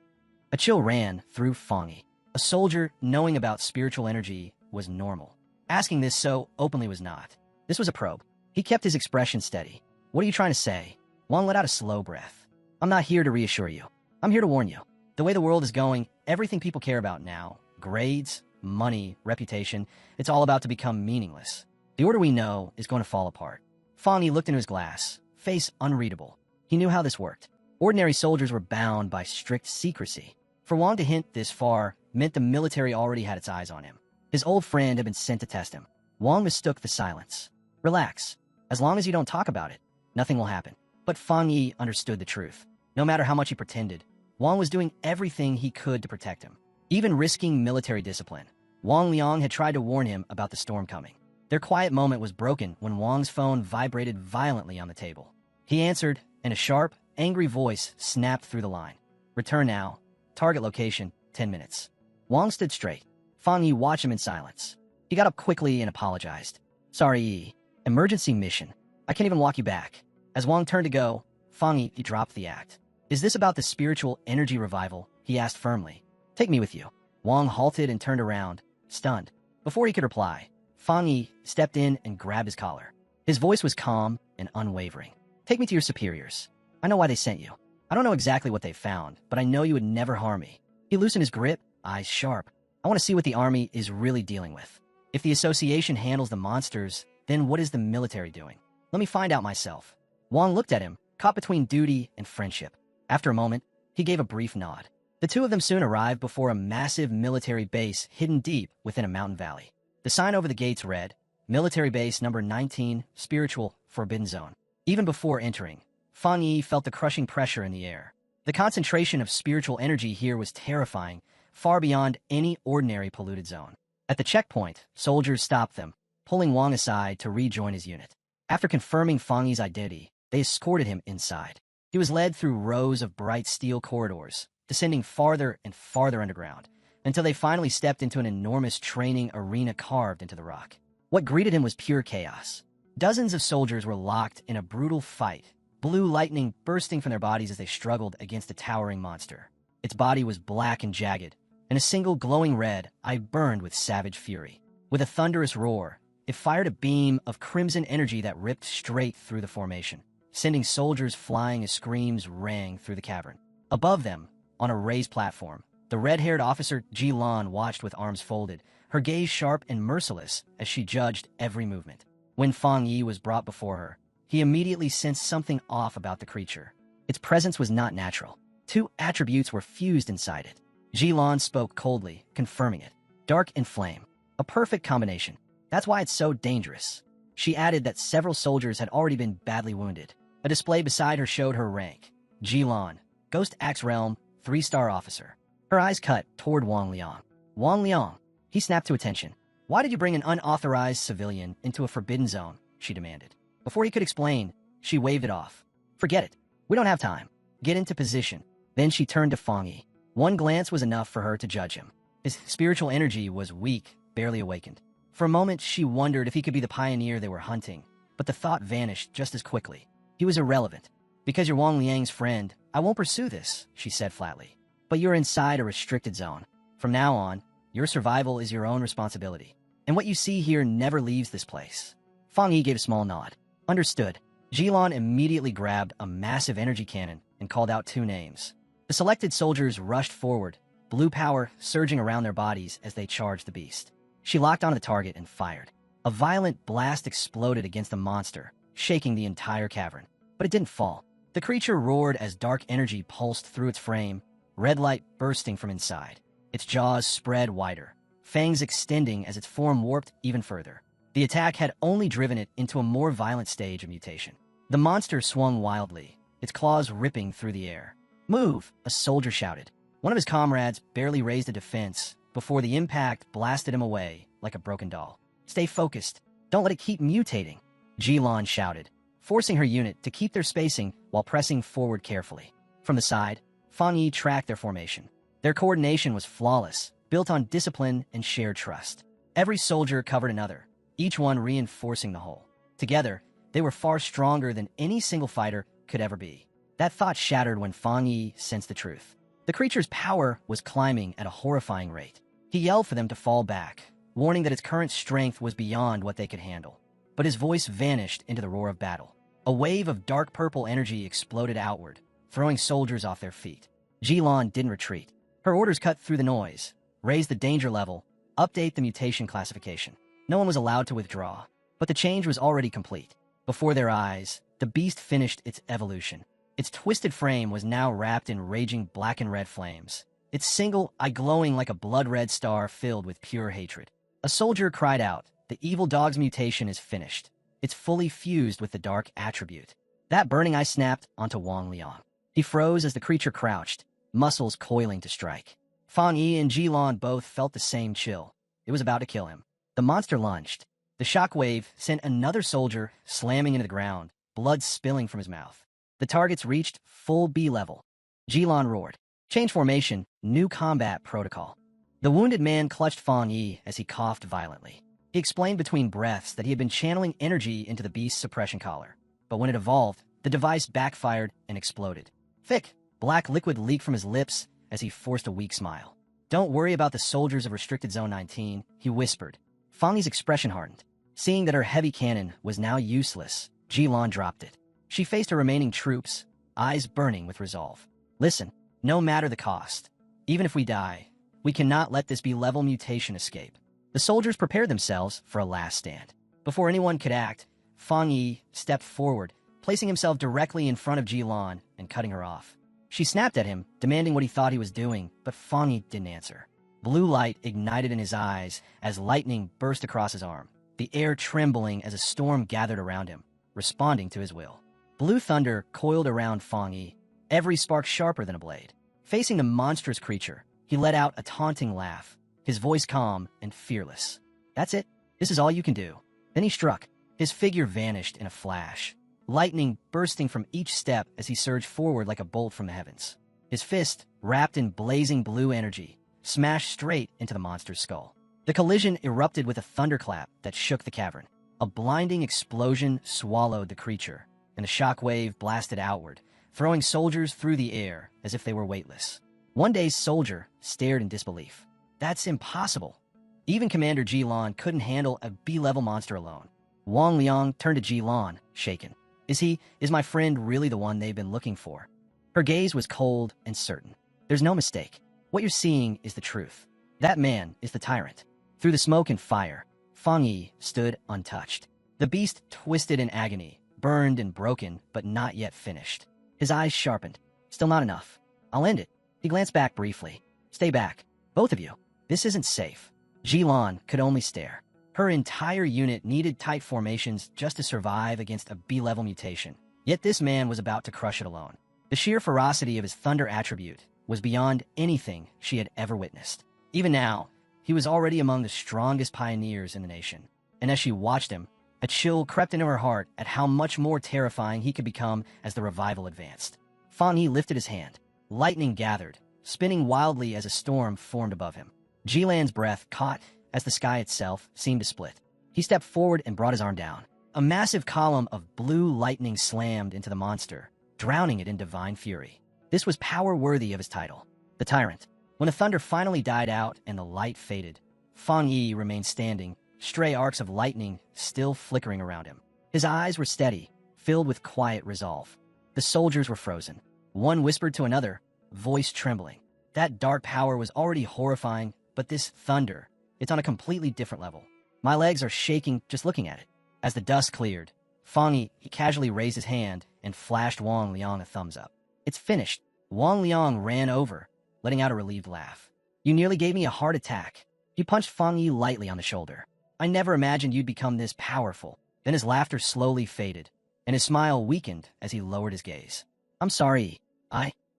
[SPEAKER 1] A chill ran through Fangi. A soldier knowing about spiritual energy was normal. Asking this so openly was not. This was a probe. He kept his expression steady. What are you trying to say? Wang let out a slow breath. I'm not here to reassure you. I'm here to warn you. The way the world is going, everything people care about now, grades, money, reputation, it's all about to become meaningless. The order we know is going to fall apart. Fangi looked into his glass, face unreadable. He knew how this worked. Ordinary soldiers were bound by strict secrecy. For Wang to hint this far meant the military already had its eyes on him. His old friend had been sent to test him. Wang mistook the silence. Relax. As long as you don't talk about it, nothing will happen. But Fang Yi understood the truth. No matter how much he pretended, Wang was doing everything he could to protect him, even risking military discipline. Wang Liang had tried to warn him about the storm coming. Their quiet moment was broken when Wang's phone vibrated violently on the table. He answered, and a sharp, angry voice snapped through the line. Return now. Target location, 10 minutes. Wang stood straight. Fang Yi watched him in silence. He got up quickly and apologized. Sorry, Yi. Emergency mission. I can't even walk you back. As Wang turned to go, Fang Yi dropped the act. Is this about the spiritual energy revival? He asked firmly. Take me with you. Wang halted and turned around, stunned. Before he could reply, Fang Yi stepped in and grabbed his collar. His voice was calm and unwavering. Take me to your superiors. I know why they sent you. I don't know exactly what they found, but I know you would never harm me. He loosened his grip, eyes sharp. I want to see what the army is really dealing with. If the association handles the monsters, then what is the military doing? Let me find out myself. Wang looked at him, caught between duty and friendship. After a moment, he gave a brief nod. The two of them soon arrived before a massive military base hidden deep within a mountain valley. The sign over the gates read, Military Base Number 19, Spiritual Forbidden Zone. Even before entering, Fang Yi felt the crushing pressure in the air. The concentration of spiritual energy here was terrifying, far beyond any ordinary polluted zone. At the checkpoint, soldiers stopped them, pulling Wang aside to rejoin his unit. After confirming Fang Yi's identity, they escorted him inside. He was led through rows of bright steel corridors, descending farther and farther underground, until they finally stepped into an enormous training arena carved into the rock. What greeted him was pure chaos. Dozens of soldiers were locked in a brutal fight, blue lightning bursting from their bodies as they struggled against a towering monster. Its body was black and jagged, and a single glowing red eye burned with savage fury. With a thunderous roar, it fired a beam of crimson energy that ripped straight through the formation, sending soldiers flying as screams rang through the cavern. Above them, on a raised platform, the red-haired officer Ji Lan watched with arms folded, her gaze sharp and merciless as she judged every movement. When Fang Yi was brought before her, he immediately sensed something off about the creature. Its presence was not natural. Two attributes were fused inside it. Ji Lan spoke coldly, confirming it. Dark and flame. A perfect combination. That's why it's so dangerous. She added that several soldiers had already been badly wounded. A display beside her showed her rank. Ji Lan, Ghost Axe Realm, 3-star officer. Her eyes cut toward Wang Liang. Wang Liang. He snapped to attention. Why did you bring an unauthorized civilian into a forbidden zone? She demanded. Before he could explain, she waved it off. Forget it. We don't have time. Get into position. Then she turned to Fang Yi. One glance was enough for her to judge him. His spiritual energy was weak, barely awakened. For a moment, she wondered if he could be the pioneer they were hunting, but the thought vanished just as quickly. He was irrelevant. Because you're Wang Liang's friend, I won't pursue this, she said flatly. But you're inside a restricted zone. From now on, your survival is your own responsibility. And what you see here never leaves this place. Fang Yi gave a small nod. Understood. Jilan immediately grabbed a massive energy cannon and called out 2 names. The selected soldiers rushed forward, blue power surging around their bodies as they charged the beast. She locked onto the target and fired. A violent blast exploded against the monster, shaking the entire cavern. But it didn't fall. The creature roared as dark energy pulsed through its frame, red light bursting from inside. Its jaws spread wider, fangs extending as its form warped even further. The attack had only driven it into a more violent stage of mutation. The monster swung wildly, its claws ripping through the air. Move, a soldier shouted. One of his comrades barely raised a defense before the impact blasted him away like a broken doll. Stay focused. Don't let it keep mutating, Jilan shouted. forcing her unit to keep their spacing while pressing forward carefully. From the side, Fang Yi tracked their formation. Their coordination was flawless, built on discipline and shared trust. Every soldier covered another, each one reinforcing the whole. Together, they were far stronger than any single fighter could ever be. That thought shattered when Fang Yi sensed the truth. The creature's power was climbing at a horrifying rate. He yelled for them to fall back, warning that its current strength was beyond what they could handle. But his voice vanished into the roar of battle. A wave of dark purple energy exploded outward, throwing soldiers off their feet. Jilan didn't retreat. Her orders cut through the noise, raise the danger level, update the mutation classification. No one was allowed to withdraw, but the change was already complete. Before their eyes, the beast finished its evolution. Its twisted frame was now wrapped in raging black and red flames, its single eye glowing like a blood-red star filled with pure hatred. A soldier cried out, "The evil dog's mutation is finished. It's fully fused with the dark attribute." That burning eye snapped onto Wang Liang. He froze as the creature crouched, muscles coiling to strike. Fang Yi and Jilan both felt the same chill. It was about to kill him. The monster lunged. The shockwave sent another soldier slamming into the ground, blood spilling from his mouth. The targets reached full B level. Jilan roared. Change formation, new combat protocol. The wounded man clutched Fang Yi as he coughed violently. He explained between breaths that he had been channeling energy into the beast's suppression collar. But when it evolved, the device backfired and exploded. Thick, black liquid leaked from his lips as he forced a weak smile. "Don't worry about the soldiers of Restricted Zone 19, he whispered. Fang Yi's expression hardened. Seeing that her heavy cannon was now useless, Jilan dropped it. She faced her remaining troops, eyes burning with resolve. "Listen, no matter the cost, even if we die, we cannot let this B-level mutation escape." The soldiers prepared themselves for a last stand. Before anyone could act, Fang Yi stepped forward, placing himself directly in front of Jilan and cutting her off. She snapped at him, demanding what he thought he was doing, but Fang Yi didn't answer. Blue light ignited in his eyes as lightning burst across his arm, the air trembling as a storm gathered around him, responding to his will. Blue thunder coiled around Fang Yi, every spark sharper than a blade. Facing the monstrous creature, he let out a taunting laugh, his voice calm and fearless. "That's it. This is all you can do." Then he struck. His figure vanished in a flash, lightning bursting from each step as he surged forward like a bolt from the heavens. His fist, wrapped in blazing blue energy, smashed straight into the monster's skull. The collision erupted with a thunderclap that shook the cavern. A blinding explosion swallowed the creature, and a shockwave blasted outward, throwing soldiers through the air as if they were weightless. One day's soldier stared in disbelief. "That's impossible." Even Commander Jilan couldn't handle a B-level monster alone. Wang Liang turned to Jilan, shaken. Is my friend really the one they've been looking for?" Her gaze was cold and certain. "There's no mistake. What you're seeing is the truth. That man is the tyrant." Through the smoke and fire, Fang Yi stood untouched. The beast twisted in agony, burned and broken, but not yet finished. His eyes sharpened. "Still not enough. I'll end it." He glanced back briefly. "Stay back. Both of you. This isn't safe." Jilan could only stare. Her entire unit needed tight formations just to survive against a B-level mutation. Yet this man was about to crush it alone. The sheer ferocity of his thunder attribute was beyond anything she had ever witnessed. Even now, he was already among the strongest pioneers in the nation. And as she watched him, a chill crept into her heart at how much more terrifying he could become as the revival advanced. Fang Yi lifted his hand. Lightning gathered, spinning wildly as a storm formed above him. Jilan's breath caught as the sky itself seemed to split. He stepped forward and brought his arm down. A massive column of blue lightning slammed into the monster, drowning it in divine fury. This was power worthy of his title, the Tyrant. When the thunder finally died out and the light faded, Fang Yi remained standing, stray arcs of lightning still flickering around him. His eyes were steady, filled with quiet resolve. The soldiers were frozen. One whispered to another, voice trembling. That dark power was already horrifying, but this thunder, it's on a completely different level. My legs are shaking just looking at it. As the dust cleared, Fang Yi casually raised his hand and flashed Wang Liang a thumbs up. "It's finished." Wang Liang ran over, letting out a relieved laugh. "You nearly gave me a heart attack." He punched Fang Yi lightly on the shoulder. "I never imagined you'd become this powerful." Then his laughter slowly faded, and his smile weakened as he lowered his gaze. "I'm sorry.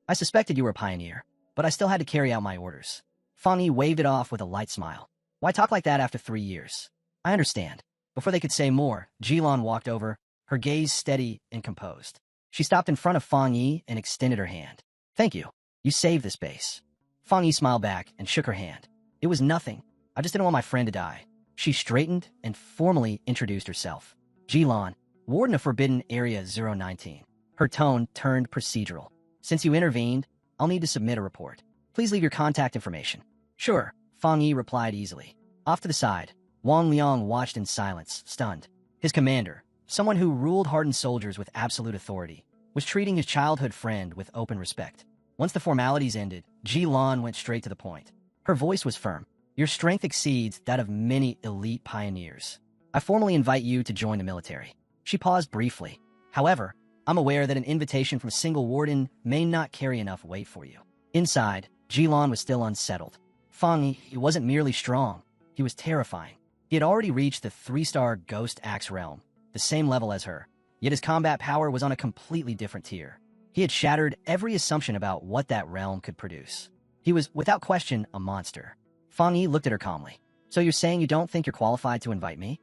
[SPEAKER 1] I suspected you were a pioneer, but I still had to carry out my orders." Fang Yi waved it off with a light smile. "Why talk like that after 3 years?" "I understand." Before they could say more, Jilan walked over, her gaze steady and composed. She stopped in front of Fang Yi and extended her hand. "Thank you. You saved this base." Fang Yi smiled back and shook her hand. "It was nothing. I just didn't want my friend to die." She straightened and formally introduced herself. "Jilan, Warden of Forbidden Area 019. Her tone turned procedural. "Since you intervened, I'll need to submit a report. Please leave your contact information." "Sure," Fang Yi replied easily. Off to the side, Wang Liang watched in silence, stunned. His commander, someone who ruled hardened soldiers with absolute authority, was treating his childhood friend with open respect. Once the formalities ended, Jilan went straight to the point. Her voice was firm. "Your strength exceeds that of many elite pioneers. I formally invite you to join the military." She paused briefly. "However, I'm aware that an invitation from a single warden may not carry enough weight for you." Inside, Jilan was still unsettled. Fang Yi wasn't merely strong, he was terrifying. He had already reached the 3-star Ghost Axe realm, the same level as her, yet his combat power was on a completely different tier. He had shattered every assumption about what that realm could produce. He was, without question, a monster. Fang Yi looked at her calmly. "So you're saying you don't think you're qualified to invite me?"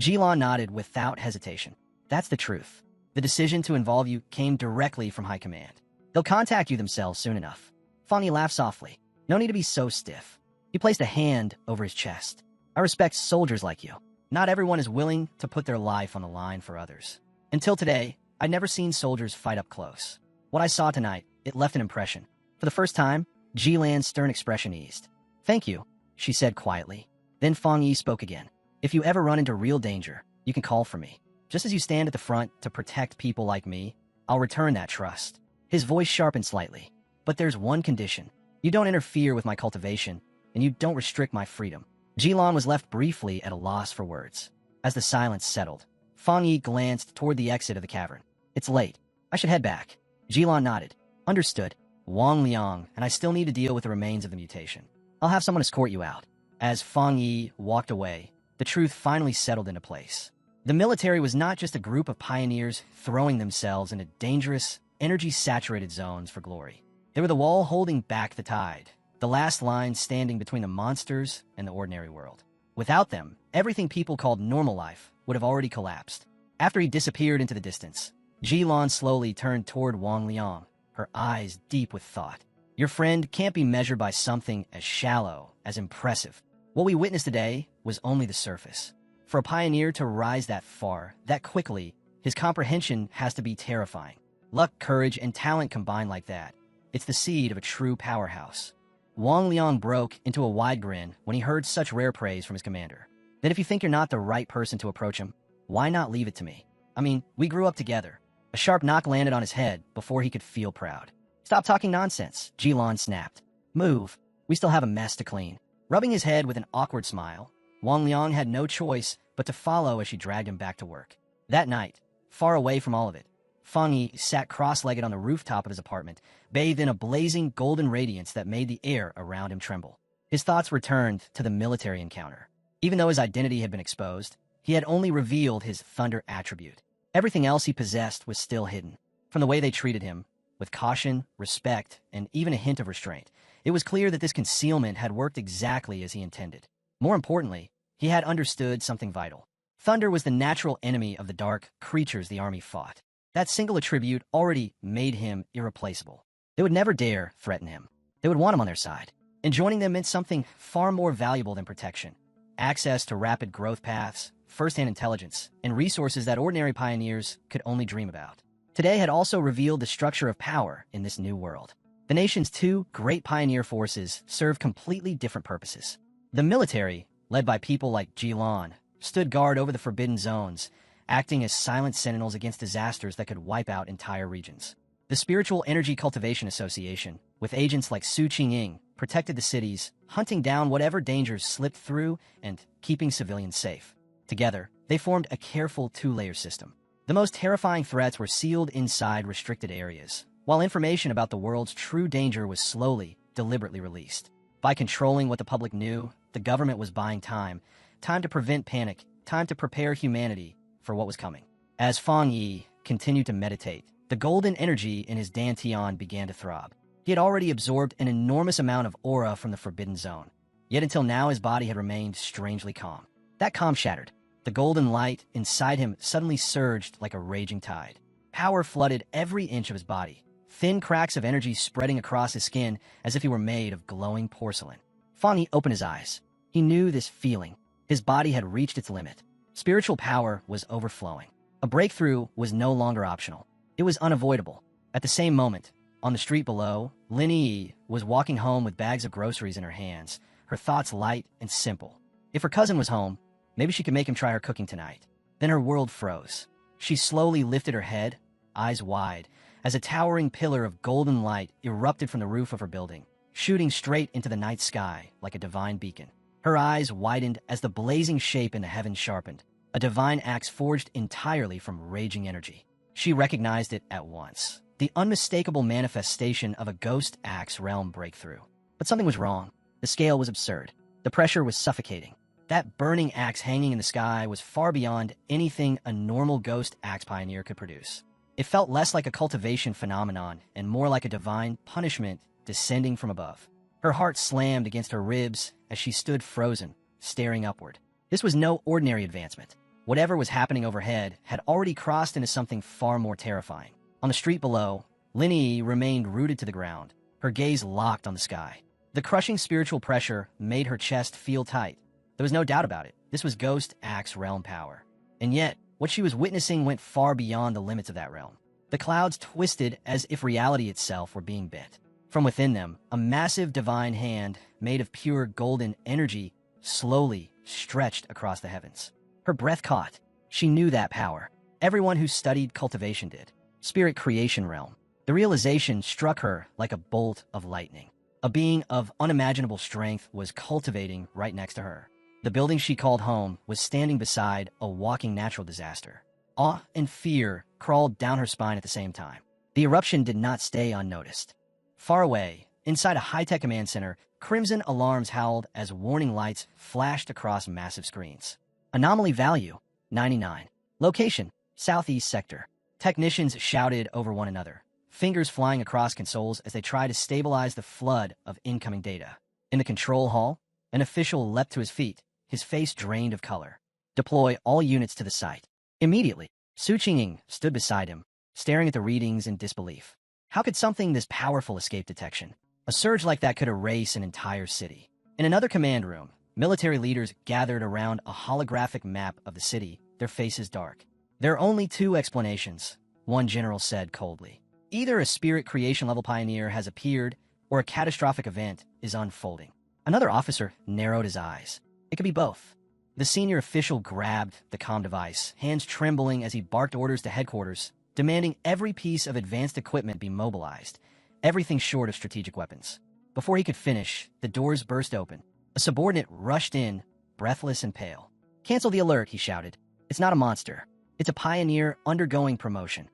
[SPEAKER 1] Jilan nodded without hesitation. "That's the truth. The decision to involve you came directly from High Command. They'll contact you themselves soon enough." Fang Yi laughed softly. "No need to be so stiff." He placed a hand over his chest. "I respect soldiers like you. Not everyone is willing to put their life on the line for others. Until today, I'd never seen soldiers fight up close. What I saw tonight, it left an impression." For the first time, Jilan's stern expression eased. "Thank you," she said quietly. Then Fang Yi spoke again. "If you ever run into real danger, you can call for me. Just as you stand at the front to protect people like me, I'll return that trust." His voice sharpened slightly. "But there's one condition. You don't interfere with my cultivation, and you don't restrict my freedom." Jilan was left briefly at a loss for words. As the silence settled, Fang Yi glanced toward the exit of the cavern. "It's late. I should head back." Jilan nodded. "Understood. Wang Liang, and I still need to deal with the remains of the mutation. I'll have someone escort you out." As Fang Yi walked away, the truth finally settled into place. The military was not just a group of pioneers throwing themselves into dangerous, energy-saturated zones for glory. They were the wall holding back the tide, the last line standing between the monsters and the ordinary world. Without them, everything people called normal life would have already collapsed. After he disappeared into the distance, Jilan slowly turned toward Wang Liang, her eyes deep with thought. "Your friend can't be measured by something as shallow, as impressive. What we witnessed today was only the surface. For a pioneer to rise that far, that quickly, his comprehension has to be terrifying. Luck, courage, and talent combined like that. It's the seed of a true powerhouse." Wang Liang broke into a wide grin when he heard such rare praise from his commander. "Then if you think you're not the right person to approach him, why not leave it to me? I mean, we grew up together." A sharp knock landed on his head before he could feel proud. "Stop talking nonsense," Jilan snapped. "Move. We still have a mess to clean." Rubbing his head with an awkward smile, Wang Liang had no choice but to follow as she dragged him back to work. That night, far away from all of it, Fang Yi sat cross-legged on the rooftop of his apartment, bathed in a blazing golden radiance that made the air around him tremble. His thoughts returned to the military encounter. Even though his identity had been exposed, he had only revealed his thunder attribute. Everything else he possessed was still hidden. From the way they treated him, with caution, respect, and even a hint of restraint, it was clear that this concealment had worked exactly as he intended. More importantly, he had understood something vital. Thunder was the natural enemy of the dark creatures the army fought. That single attribute already made him irreplaceable. They would never dare threaten him. They would want him on their side. And joining them meant something far more valuable than protection. Access to rapid growth paths, first-hand intelligence, and resources that ordinary pioneers could only dream about. Today had also revealed the structure of power in this new world. The nation's two great pioneer forces served completely different purposes. The military, led by people like Jilan, stood guard over the forbidden zones, acting as silent sentinels against disasters that could wipe out entire regions. The Spiritual Energy Cultivation Association, with agents like Su Qingying, protected the cities, hunting down whatever dangers slipped through and keeping civilians safe. Together, they formed a careful two-layer system. The most terrifying threats were sealed inside restricted areas, while information about the world's true danger was slowly, deliberately released. By controlling what the public knew, the government was buying time to prevent panic, time to prepare humanity for what was coming. As Fang Yi continued to meditate, the golden energy in his dantian began to throb. He had already absorbed an enormous amount of aura from the Forbidden Zone, yet until now his body had remained strangely calm. That calm shattered. The golden light inside him suddenly surged like a raging tide. Power flooded every inch of his body, thin cracks of energy spreading across his skin as if he were made of glowing porcelain. Fang Yi opened his eyes. He knew this feeling. His body had reached its limit. Spiritual power was overflowing. A breakthrough was no longer optional. It was unavoidable. At the same moment, on the street below, Lin Yi was walking home with bags of groceries in her hands, her thoughts light and simple. If her cousin was home, maybe she could make him try her cooking tonight. Then her world froze. She slowly lifted her head, eyes wide, as a towering pillar of golden light erupted from the roof of her building, shooting straight into the night sky like a divine beacon. Her eyes widened as the blazing shape in the heavens sharpened, a divine axe forged entirely from raging energy. She recognized it at once. The unmistakable manifestation of a ghost axe realm breakthrough. But something was wrong. The scale was absurd. The pressure was suffocating. That burning axe hanging in the sky was far beyond anything a normal ghost axe pioneer could produce. It felt less like a cultivation phenomenon and more like a divine punishment descending from above. Her heart slammed against her ribs as she stood frozen, staring upward. This was no ordinary advancement. Whatever was happening overhead had already crossed into something far more terrifying. On the street below, Lin Yi remained rooted to the ground, her gaze locked on the sky. The crushing spiritual pressure made her chest feel tight. There was no doubt about it. This was Ghost Axe realm power. And yet, what she was witnessing went far beyond the limits of that realm. The clouds twisted as if reality itself were being bent. From within them, a massive divine hand made of pure golden energy slowly stretched across the heavens. Her breath caught. She knew that power. Everyone who studied cultivation did. Spirit creation realm. The realization struck her like a bolt of lightning. A being of unimaginable strength was cultivating right next to her. The building she called home was standing beside a walking natural disaster. Awe and fear crawled down her spine at the same time. The eruption did not stay unnoticed. Far away, inside a high-tech command center, crimson alarms howled as warning lights flashed across massive screens. Anomaly value, 99. Location, southeast sector. Technicians shouted over one another, fingers flying across consoles as they tried to stabilize the flood of incoming data. In the control hall, an official leapt to his feet, his face drained of color. Deploy all units to the site. Immediately, Su Qingying stood beside him, staring at the readings in disbelief. How could something this powerful escape detection? A surge like that could erase an entire city. In another command room, military leaders gathered around a holographic map of the city, their faces dark. There are only two explanations, one general said coldly. Either a spirit creation level pioneer has appeared, or a catastrophic event is unfolding. Another officer narrowed his eyes. It could be both. The senior official grabbed the comm device, hands trembling as he barked orders to headquarters, demanding every piece of advanced equipment be mobilized, everything short of strategic weapons. Before he could finish, the doors burst open. A subordinate rushed in, breathless and pale. "Cancel the alert," he shouted. "It's not a monster. It's a pioneer undergoing promotion."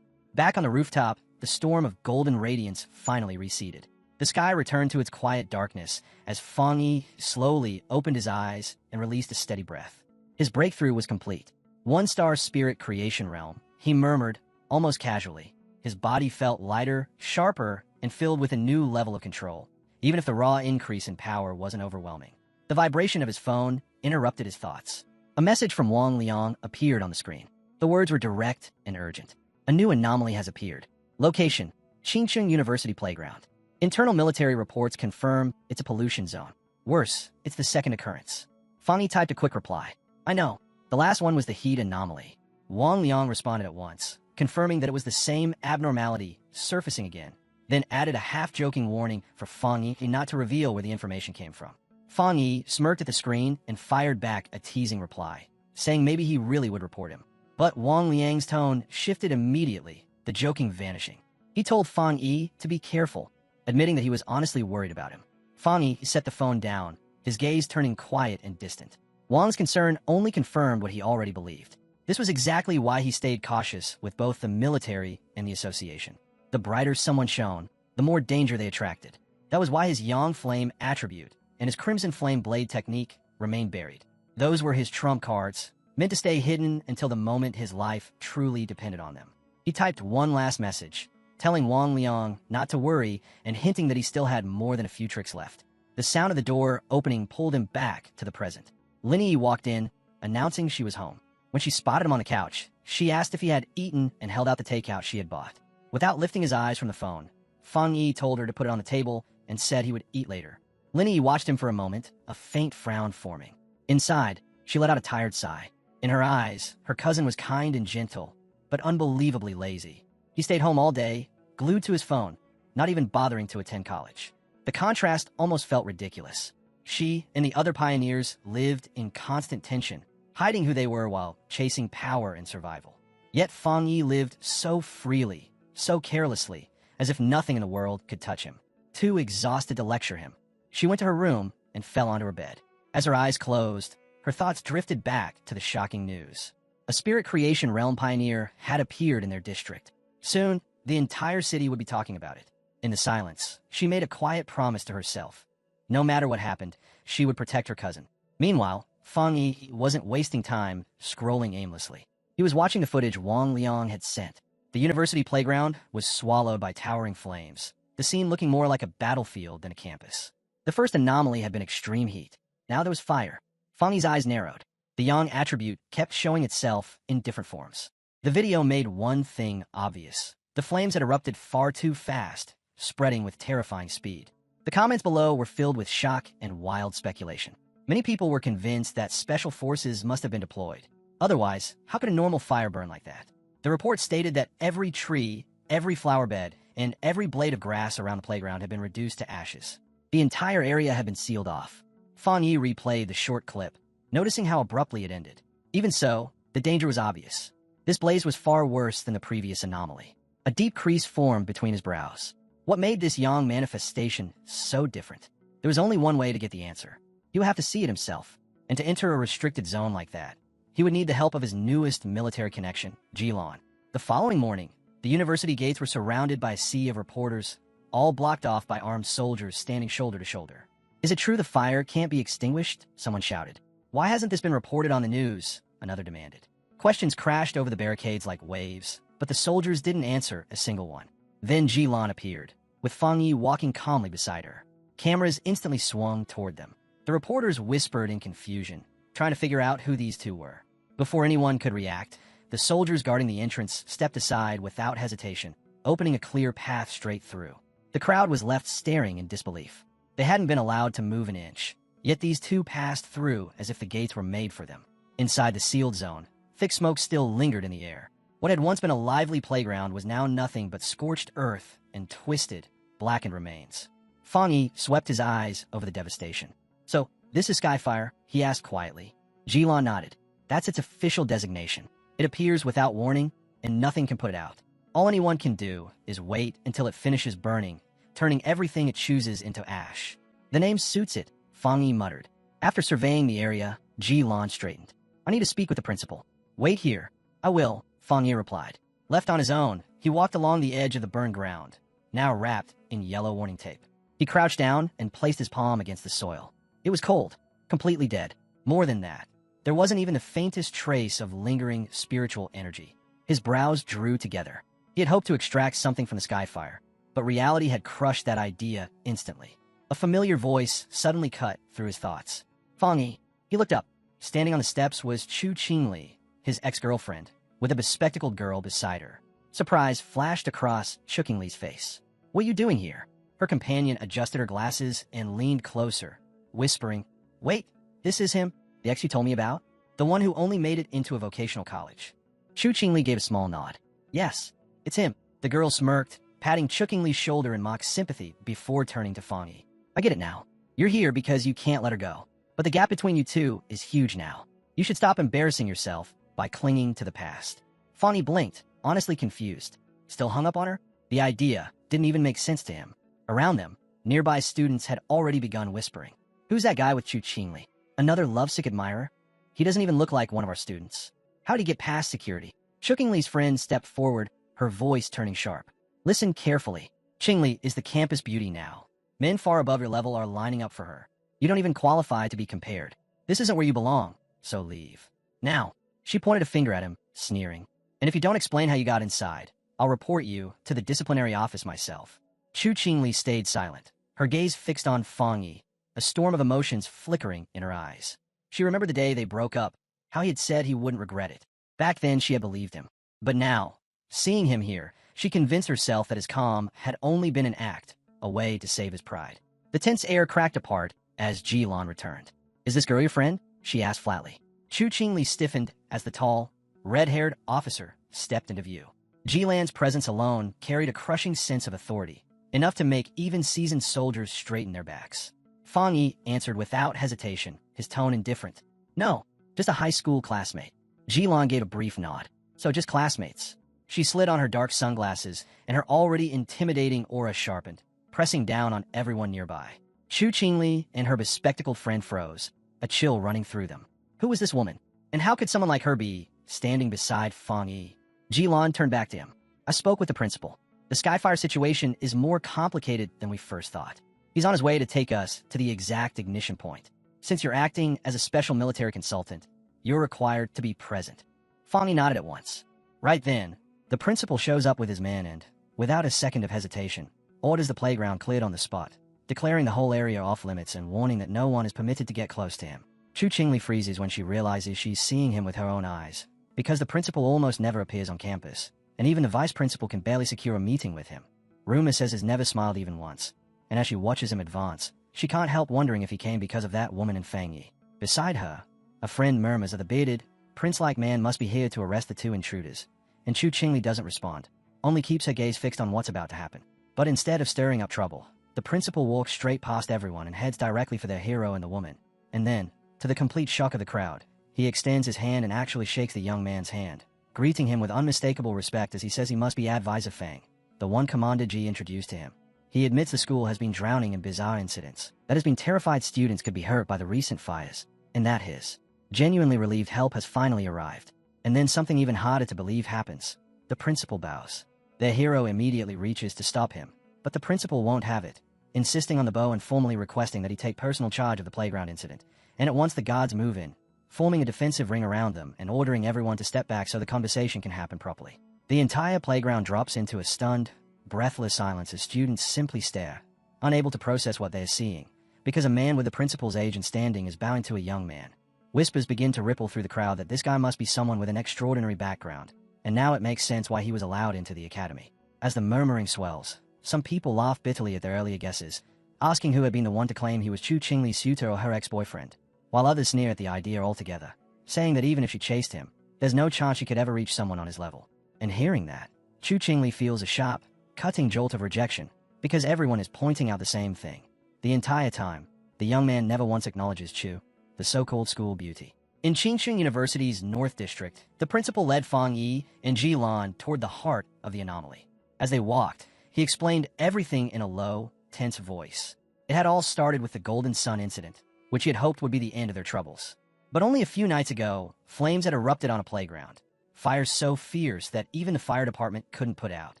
[SPEAKER 1] Back on the rooftop, the storm of golden radiance finally receded. The sky returned to its quiet darkness as Fang Yi slowly opened his eyes and released a steady breath. His breakthrough was complete. 1-star spirit creation realm, he murmured, almost casually. His body felt lighter, sharper, and filled with a new level of control, even if the raw increase in power wasn't overwhelming. The vibration of his phone interrupted his thoughts. A message from Wang Liang appeared on the screen. The words were direct and urgent. A new anomaly has appeared. Location, Qingcheng University Playground. Internal military reports confirm it's a pollution zone. Worse, it's the second occurrence. Fang Yi typed a quick reply. "I know. The last one was the heat anomaly." Wang Liang responded at once, confirming that it was the same abnormality surfacing again, then added a half-joking warning for Fang Yi not to reveal where the information came from. Fang Yi smirked at the screen and fired back a teasing reply, saying maybe he really would report him. But Wang Liang's tone shifted immediately, the joking vanishing. He told Fang Yi to be careful, admitting that he was honestly worried about him. Fang Yi set the phone down, his gaze turning quiet and distant. Wang's concern only confirmed what he already believed. This was exactly why he stayed cautious with both the military and the association. The brighter someone shone, the more danger they attracted. That was why his Yang Flame attribute and his Crimson Flame blade technique remained buried. Those were his trump cards, meant to stay hidden until the moment his life truly depended on them. He typed one last message, telling Wang Liang not to worry and hinting that he still had more than a few tricks left. The sound of the door opening pulled him back to the present. Lin Yi walked in, announcing she was home. When she spotted him on the couch, she asked if he had eaten and held out the takeout she had bought. Without lifting his eyes from the phone, Fang Yi told her to put it on the table and said he would eat later. Lin Yi watched him for a moment, a faint frown forming. Inside, she let out a tired sigh. In her eyes, her cousin was kind and gentle, but unbelievably lazy. He stayed home all day, glued to his phone, not even bothering to attend college. The contrast almost felt ridiculous. She and the other pioneers lived in constant tension, hiding who they were while chasing power and survival. Yet Fang Yi lived so freely, so carelessly, as if nothing in the world could touch him. Too exhausted to lecture him, she went to her room and fell onto her bed. As her eyes closed, her thoughts drifted back to the shocking news. A spirit creation realm pioneer had appeared in their district. Soon, the entire city would be talking about it. In the silence, she made a quiet promise to herself. No matter what happened, she would protect her cousin. Meanwhile, Fang Yi wasn't wasting time scrolling aimlessly. He was watching the footage Wang Liang had sent. The university playground was swallowed by towering flames, the scene looking more like a battlefield than a campus. The first anomaly had been extreme heat. Now there was fire. Fang Yi's eyes narrowed. The yang attribute kept showing itself in different forms. The video made one thing obvious. The flames had erupted far too fast, spreading with terrifying speed. The comments below were filled with shock and wild speculation. Many people were convinced that special forces must have been deployed. Otherwise, how could a normal fire burn like that? The report stated that every tree, every flower bed, and every blade of grass around the playground had been reduced to ashes. The entire area had been sealed off. Fang Yi replayed the short clip, noticing how abruptly it ended. Even so, the danger was obvious. This blaze was far worse than the previous anomaly. A deep crease formed between his brows. What made this yang manifestation so different? There was only one way to get the answer. He would have to see it himself. And to enter a restricted zone like that, he would need the help of his newest military connection, Jilan. The following morning, the university gates were surrounded by a sea of reporters, all blocked off by armed soldiers standing shoulder to shoulder. Is it true the fire can't be extinguished? Someone shouted. Why hasn't this been reported on the news? Another demanded. Questions crashed over the barricades like waves, but the soldiers didn't answer a single one. Then Jilan appeared, with Fang Yi walking calmly beside her. Cameras instantly swung toward them. The reporters whispered in confusion, trying to figure out who these two were. Before anyone could react, the soldiers guarding the entrance stepped aside without hesitation, opening a clear path straight through. The crowd was left staring in disbelief. They hadn't been allowed to move an inch, yet these two passed through as if the gates were made for them. Inside the sealed zone, thick smoke still lingered in the air. What had once been a lively playground was now nothing but scorched earth and twisted, blackened remains. Fang Yi swept his eyes over the devastation. So, this is Skyfire? He asked quietly. Jilan nodded. That's its official designation. It appears without warning, and nothing can put it out. All anyone can do is wait until it finishes burning, turning everything it chooses into ash. The name suits it, Fang Yi muttered. After surveying the area, Jilan straightened. I need to speak with the principal. Wait here. I will, Fang Yi replied. Left on his own, he walked along the edge of the burned ground, now wrapped in yellow warning tape. He crouched down and placed his palm against the soil. It was cold, completely dead. More than that, there wasn't even the faintest trace of lingering spiritual energy. His brows drew together. He had hoped to extract something from the Skyfire, but reality had crushed that idea instantly. A familiar voice suddenly cut through his thoughts. Fang Yi. He looked up. Standing on the steps was Chu Qingli, his ex-girlfriend, with a bespectacled girl beside her. Surprise flashed across Chu Qingli's face. What are you doing here? Her companion adjusted her glasses and leaned closer, whispering, Wait, this is him, the ex you told me about? The one who only made it into a vocational college. Chu Qingli gave a small nod. Yes, it's him. The girl smirked, patting Chu Qingli's shoulder in mock sympathy before turning to Fang Yi. I get it now. You're here because you can't let her go. But the gap between you two is huge now. You should stop embarrassing yourself by clinging to the past. Fang Yi blinked, honestly confused. Still hung up on her? The idea didn't even make sense to him. Around them, nearby students had already begun whispering. Who's that guy with Chu Qingli? Another lovesick admirer? He doesn't even look like one of our students. How'd he get past security? Chu Qingli's friend stepped forward, her voice turning sharp. Listen carefully. Qingli is the campus beauty now. Men far above your level are lining up for her. You don't even qualify to be compared. This isn't where you belong, so leave. Now, she pointed a finger at him, sneering. And if you don't explain how you got inside, I'll report you to the disciplinary office myself. Chu Qingli stayed silent, her gaze fixed on Fang Yi, a storm of emotions flickering in her eyes. She remembered the day they broke up, how he had said he wouldn't regret it. Back then, she had believed him. But now, seeing him here, she convinced herself that his calm had only been an act, a way to save his pride. The tense air cracked apart as Ji-lan returned. "Is this girl your friend?" she asked flatly. Chu Qingli stiffened as the tall, red-haired officer stepped into view. Ji-lan's presence alone carried a crushing sense of authority, enough to make even seasoned soldiers straighten their backs. Fang Yi answered without hesitation, his tone indifferent. "No, just a high school classmate." Ji-lan gave a brief nod. "So just classmates." She slid on her dark sunglasses, and her already intimidating aura sharpened, pressing down on everyone nearby. Chu Qingli and her bespectacled friend froze, a chill running through them. Who was this woman? And how could someone like her be standing beside Fang Yi? Ji-lan turned back to him. "I spoke with the principal. The Skyfire situation is more complicated than we first thought. He's on his way to take us to the exact ignition point. Since you're acting as a special military consultant, you're required to be present." Fang Yi nodded at once. Right then, the principal shows up with his men and, without a second of hesitation, orders the playground cleared on the spot, declaring the whole area off limits and warning that no one is permitted to get close to him. Chu Qingli freezes when she realizes she's seeing him with her own eyes, because the principal almost never appears on campus, and even the vice principal can barely secure a meeting with him. Rumor says he's never smiled even once, and as she watches him advance, she can't help wondering if he came because of that woman in Fang Yi. Beside her, a friend murmurs that the bearded, prince-like man must be here to arrest the two intruders, and Chu Qingli doesn't respond, only keeps her gaze fixed on what's about to happen. But instead of stirring up trouble, the principal walks straight past everyone and heads directly for their hero and the woman. And then, to the complete shock of the crowd, he extends his hand and actually shakes the young man's hand, greeting him with unmistakable respect as he says he must be Advisor Fang, the one Commander Ji introduced to him. He admits the school has been drowning in bizarre incidents, that has been terrified students could be hurt by the recent fires, and that his genuinely relieved help has finally arrived. And then something even harder to believe happens. The principal bows. Their hero immediately reaches to stop him, but the principal won't have it, insisting on the bow and formally requesting that he take personal charge of the playground incident. And at once the guards move in, forming a defensive ring around them and ordering everyone to step back so the conversation can happen properly. The entire playground drops into a stunned, breathless silence as students simply stare, unable to process what they are seeing, because a man with the principal's age and standing is bowing to a young man. Whispers begin to ripple through the crowd that this guy must be someone with an extraordinary background, and now it makes sense why he was allowed into the academy. As the murmuring swells, some people laugh bitterly at their earlier guesses, asking who had been the one to claim he was Chu Qingli's suitor or her ex-boyfriend, while others sneer at the idea altogether, saying that even if she chased him, there's no chance she could ever reach someone on his level. And hearing that, Chu Qingli feels a sharp, cutting jolt of rejection, because everyone is pointing out the same thing. The entire time, the young man never once acknowledges Chu, the so-called school beauty. In Qingsheng University's North District, the principal led Fang Yi and Ji-lan toward the heart of the anomaly. As they walked, he explained everything in a low, tense voice. It had all started with the Golden Sun incident, which he had hoped would be the end of their troubles. But only a few nights ago, flames had erupted on a playground, fires so fierce that even the fire department couldn't put out.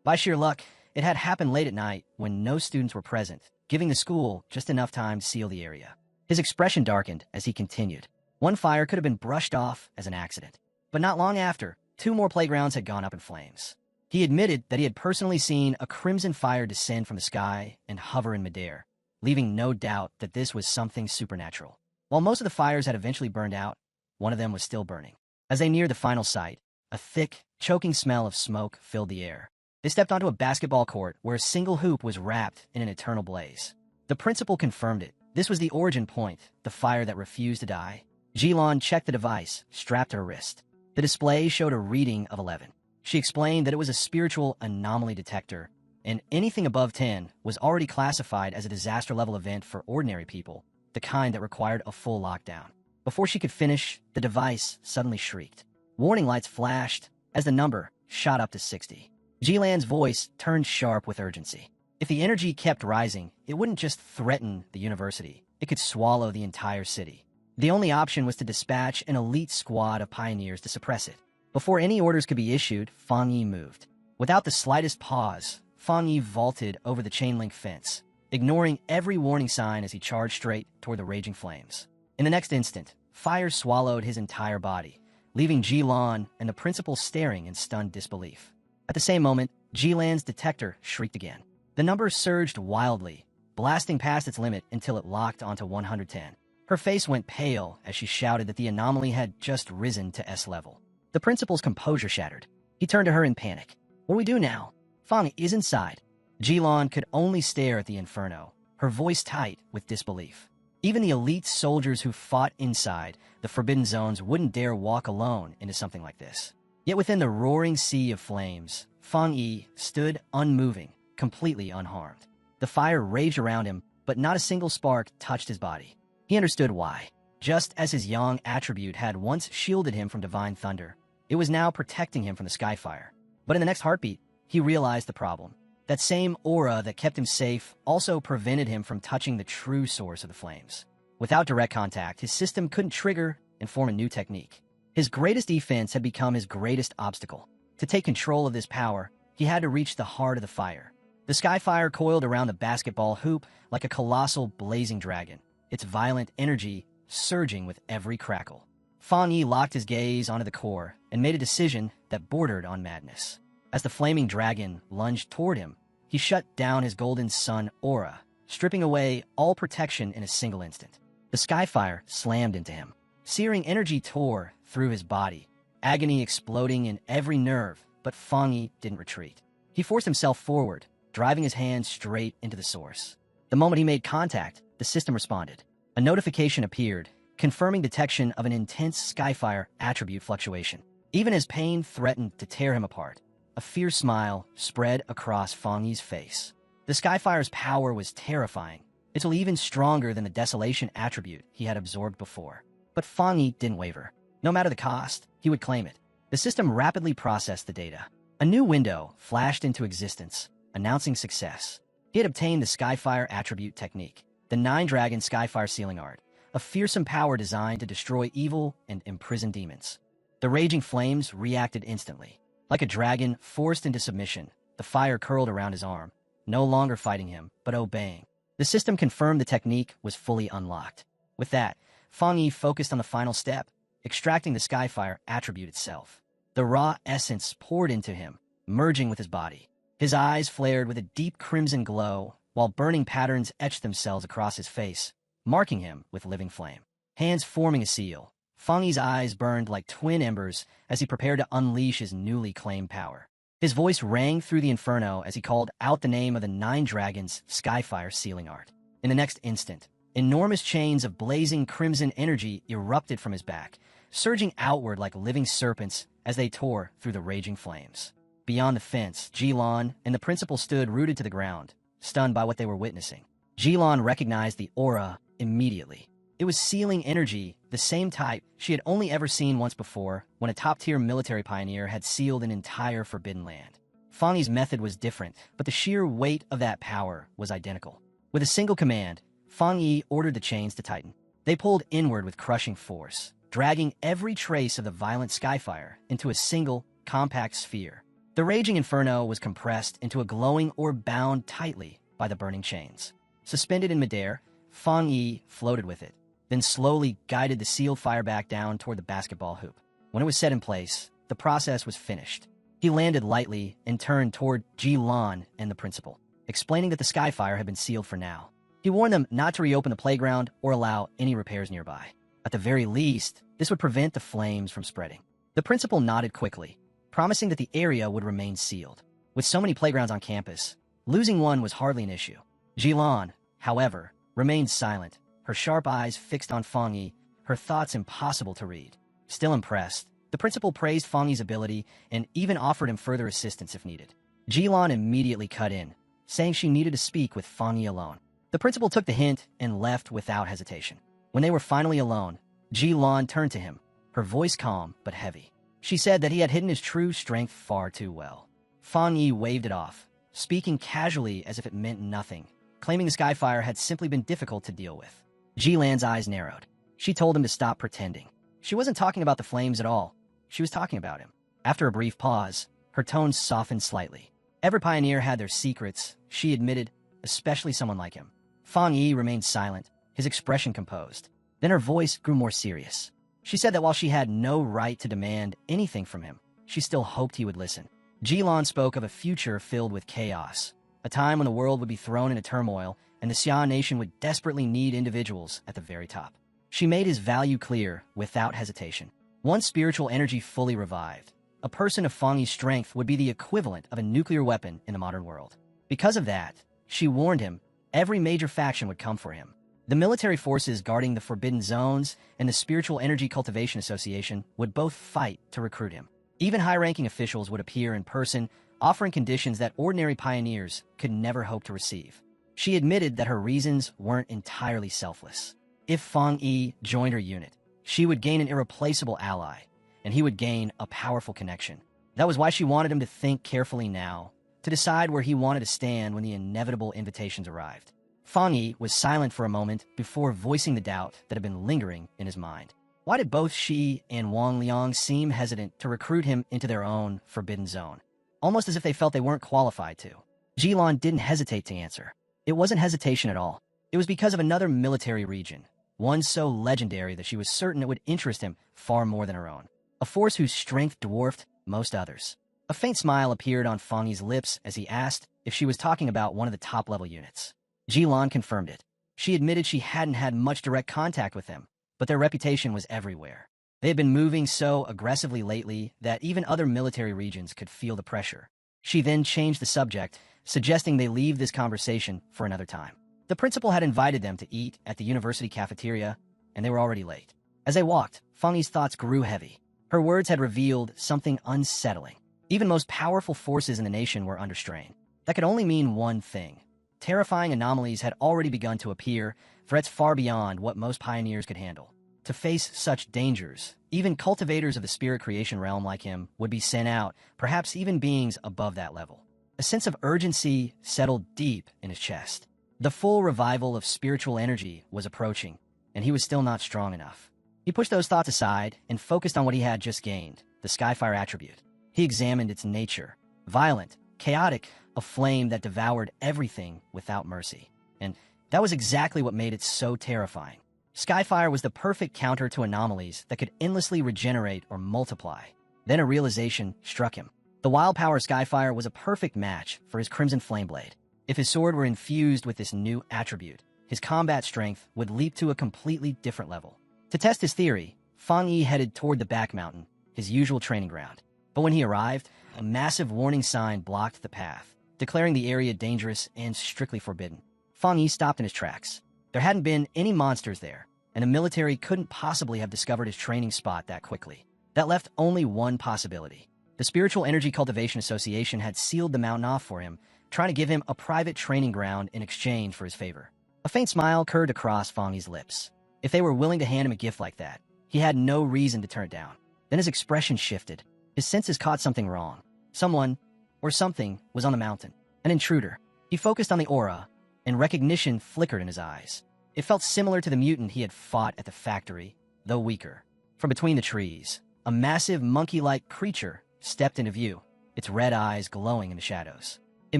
[SPEAKER 1] By sheer luck, it had happened late at night when no students were present, giving the school just enough time to seal the area. His expression darkened as he continued. One fire could have been brushed off as an accident, but not long after, 2 more playgrounds had gone up in flames. He admitted that he had personally seen a crimson fire descend from the sky and hover in midair, leaving no doubt that this was something supernatural. While most of the fires had eventually burned out, one of them was still burning. As they neared the final site, a thick, choking smell of smoke filled the air. They stepped onto a basketball court where a single hoop was wrapped in an eternal blaze. The principal confirmed it. This was the origin point, the fire that refused to die. Ji-lan checked the device, strapped to her wrist. The display showed a reading of 11. She explained that it was a spiritual anomaly detector, and anything above 10 was already classified as a disaster-level event for ordinary people, the kind that required a full lockdown. Before she could finish, the device suddenly shrieked. Warning lights flashed as the number shot up to 60. Ji-lan's voice turned sharp with urgency. If the energy kept rising, it wouldn't just threaten the university. It could swallow the entire city. The only option was to dispatch an elite squad of pioneers to suppress it. Before any orders could be issued, Fang Yi moved. Without the slightest pause, Fang Yi vaulted over the chain-link fence, ignoring every warning sign as he charged straight toward the raging flames. In the next instant, fire swallowed his entire body, leaving Ji-lan and the principal staring in stunned disbelief. At the same moment, Ji-lan's detector shrieked again. The number surged wildly, blasting past its limit until it locked onto 110. Her face went pale as she shouted that the anomaly had just risen to S level. The principal's composure shattered. He turned to her in panic. What do we do now? Fang is inside. Jilon could only stare at the inferno, her voice tight with disbelief. Even the elite soldiers who fought inside the forbidden zones wouldn't dare walk alone into something like this. Yet within the roaring sea of flames, Fang Yi stood unmoving, completely unharmed. The fire raged around him, but not a single spark touched his body. He understood why. Just as his yang attribute had once shielded him from divine thunder, it was now protecting him from the skyfire. But in the next heartbeat, he realized the problem. That same aura that kept him safe also prevented him from touching the true source of the flames. Without direct contact, his system couldn't trigger and form a new technique. His greatest defense had become his greatest obstacle. To take control of this power, he had to reach the heart of the fire. The skyfire coiled around the basketball hoop like a colossal blazing dragon, its violent energy surging with every crackle. Fang Yi locked his gaze onto the core and made a decision that bordered on madness. As the flaming dragon lunged toward him, he shut down his golden sun aura, stripping away all protection in a single instant. The skyfire slammed into him. Searing energy tore through his body, agony exploding in every nerve, but Fang Yi didn't retreat. He forced himself forward, driving his hand straight into the source. The moment he made contact, the system responded. A notification appeared, confirming detection of an intense skyfire attribute fluctuation. Even as pain threatened to tear him apart, a fierce smile spread across Fang Yi's face. The skyfire's power was terrifying. It was even stronger than the desolation attribute he had absorbed before. But Fang Yi didn't waver. No matter the cost, he would claim it. The system rapidly processed the data. A new window flashed into existence, announcing success. He had obtained the Skyfire attribute technique, the 9-dragon Skyfire sealing art, a fearsome power designed to destroy evil and imprison demons. The raging flames reacted instantly. Like a dragon forced into submission, the fire curled around his arm, no longer fighting him, but obeying. The system confirmed the technique was fully unlocked. With that, Fang Yi focused on the final step, extracting the Skyfire attribute itself. The raw essence poured into him, merging with his body. His eyes flared with a deep crimson glow, while burning patterns etched themselves across his face, marking him with living flame. Hands forming a seal, Fang Yi's eyes burned like twin embers as he prepared to unleash his newly claimed power. His voice rang through the inferno as he called out the name of the 9 dragons' Skyfire sealing art. In the next instant, enormous chains of blazing crimson energy erupted from his back, surging outward like living serpents as they tore through the raging flames. Beyond the fence, Jilon and the principal stood rooted to the ground, stunned by what they were witnessing. Jilon recognized the aura immediately. It was sealing energy, the same type she had only ever seen once before when a top-tier military pioneer had sealed an entire forbidden land. Fang Yi's method was different, but the sheer weight of that power was identical. With a single command, Fang Yi ordered the chains to tighten. They pulled inward with crushing force, dragging every trace of the violent skyfire into a single, compact sphere. The raging inferno was compressed into a glowing orb bound tightly by the burning chains. Suspended in midair, Fang Yi floated with it, then slowly guided the sealed fire back down toward the basketball hoop. When it was set in place, the process was finished. He landed lightly and turned toward Jilon and the principal, explaining that the skyfire had been sealed for now. He warned them not to reopen the playground or allow any repairs nearby. At the very least, this would prevent the flames from spreading. The principal nodded quickly, promising that the area would remain sealed. With so many playgrounds on campus, losing one was hardly an issue. Jilon, however, remained silent, her sharp eyes fixed on Fang Yi, her thoughts impossible to read. Still impressed, the principal praised Fang Yi's ability and even offered him further assistance if needed. Jilon immediately cut in, saying she needed to speak with Fang Yi alone. The principal took the hint and left without hesitation. When they were finally alone, Jilon turned to him, her voice calm but heavy. She said that he had hidden his true strength far too well. Fang Yi waved it off, speaking casually as if it meant nothing, claiming the skyfire had simply been difficult to deal with. Jilan's eyes narrowed. She told him to stop pretending. She wasn't talking about the flames at all. She was talking about him. After a brief pause, her tone softened slightly. Every pioneer had their secrets, she admitted, especially someone like him. Fang Yi remained silent, his expression composed. Then her voice grew more serious. She said that while she had no right to demand anything from him, she still hoped he would listen. Jilon spoke of a future filled with chaos, a time when the world would be thrown into turmoil and the Xia nation would desperately need individuals at the very top. She made his value clear without hesitation. Once spiritual energy fully revived, a person of Fang Yi's strength would be the equivalent of a nuclear weapon in the modern world. Because of that, she warned him every major faction would come for him. The military forces guarding the Forbidden Zones and the Spiritual Energy Cultivation Association would both fight to recruit him. Even high-ranking officials would appear in person, offering conditions that ordinary pioneers could never hope to receive. She admitted that her reasons weren't entirely selfless. If Fang Yi joined her unit, she would gain an irreplaceable ally, and he would gain a powerful connection. That was why she wanted him to think carefully now, to decide where he wanted to stand when the inevitable invitations arrived. Fang Yi was silent for a moment before voicing the doubt that had been lingering in his mind. Why did both she and Wang Liang seem hesitant to recruit him into their own forbidden zone? Almost as if they felt they weren't qualified to. Jilan didn't hesitate to answer. It wasn't hesitation at all. It was because of another military region, one so legendary that she was certain it would interest him far more than her own. A force whose strength dwarfed most others. A faint smile appeared on Fang Yi's lips as he asked if she was talking about one of the top-level units. Jilan confirmed it. She admitted she hadn't had much direct contact with them, but their reputation was everywhere. They had been moving so aggressively lately that even other military regions could feel the pressure. She then changed the subject, suggesting they leave this conversation for another time. The principal had invited them to eat at the university cafeteria, and they were already late. As they walked, Fang Yi's thoughts grew heavy. Her words had revealed something unsettling. Even most powerful forces in the nation were under strain. That could only mean one thing. Terrifying anomalies had already begun to appear, threats far beyond what most pioneers could handle. To face such dangers, even cultivators of the spirit creation realm like him would be sent out, perhaps even beings above that level. A sense of urgency settled deep in his chest. The full revival of spiritual energy was approaching, and he was still not strong enough. He pushed those thoughts aside and focused on what he had just gained, the Skyfire attribute. He examined its nature. Violent, chaotic, a flame that devoured everything without mercy. And that was exactly what made it so terrifying. Skyfire was the perfect counter to anomalies that could endlessly regenerate or multiply. Then a realization struck him. The wild power Skyfire was a perfect match for his Crimson Flameblade. If his sword were infused with this new attribute, his combat strength would leap to a completely different level. To test his theory, Fang Yi headed toward the back mountain, his usual training ground. But when he arrived, a massive warning sign blocked the path, declaring the area dangerous and strictly forbidden. Fang Yi stopped in his tracks. There hadn't been any monsters there, and the military couldn't possibly have discovered his training spot that quickly. That left only one possibility. The Spiritual Energy Cultivation Association had sealed the mountain off for him, trying to give him a private training ground in exchange for his favor. A faint smile curved across Fang Yi's lips. If they were willing to hand him a gift like that, he had no reason to turn it down. Then his expression shifted. His senses caught something wrong. Someone, or something, was on the mountain. An intruder. He focused on the aura, and recognition flickered in his eyes. It felt similar to the mutant he had fought at the factory, though weaker. From between the trees, a massive monkey-like creature stepped into view, its red eyes glowing in the shadows. It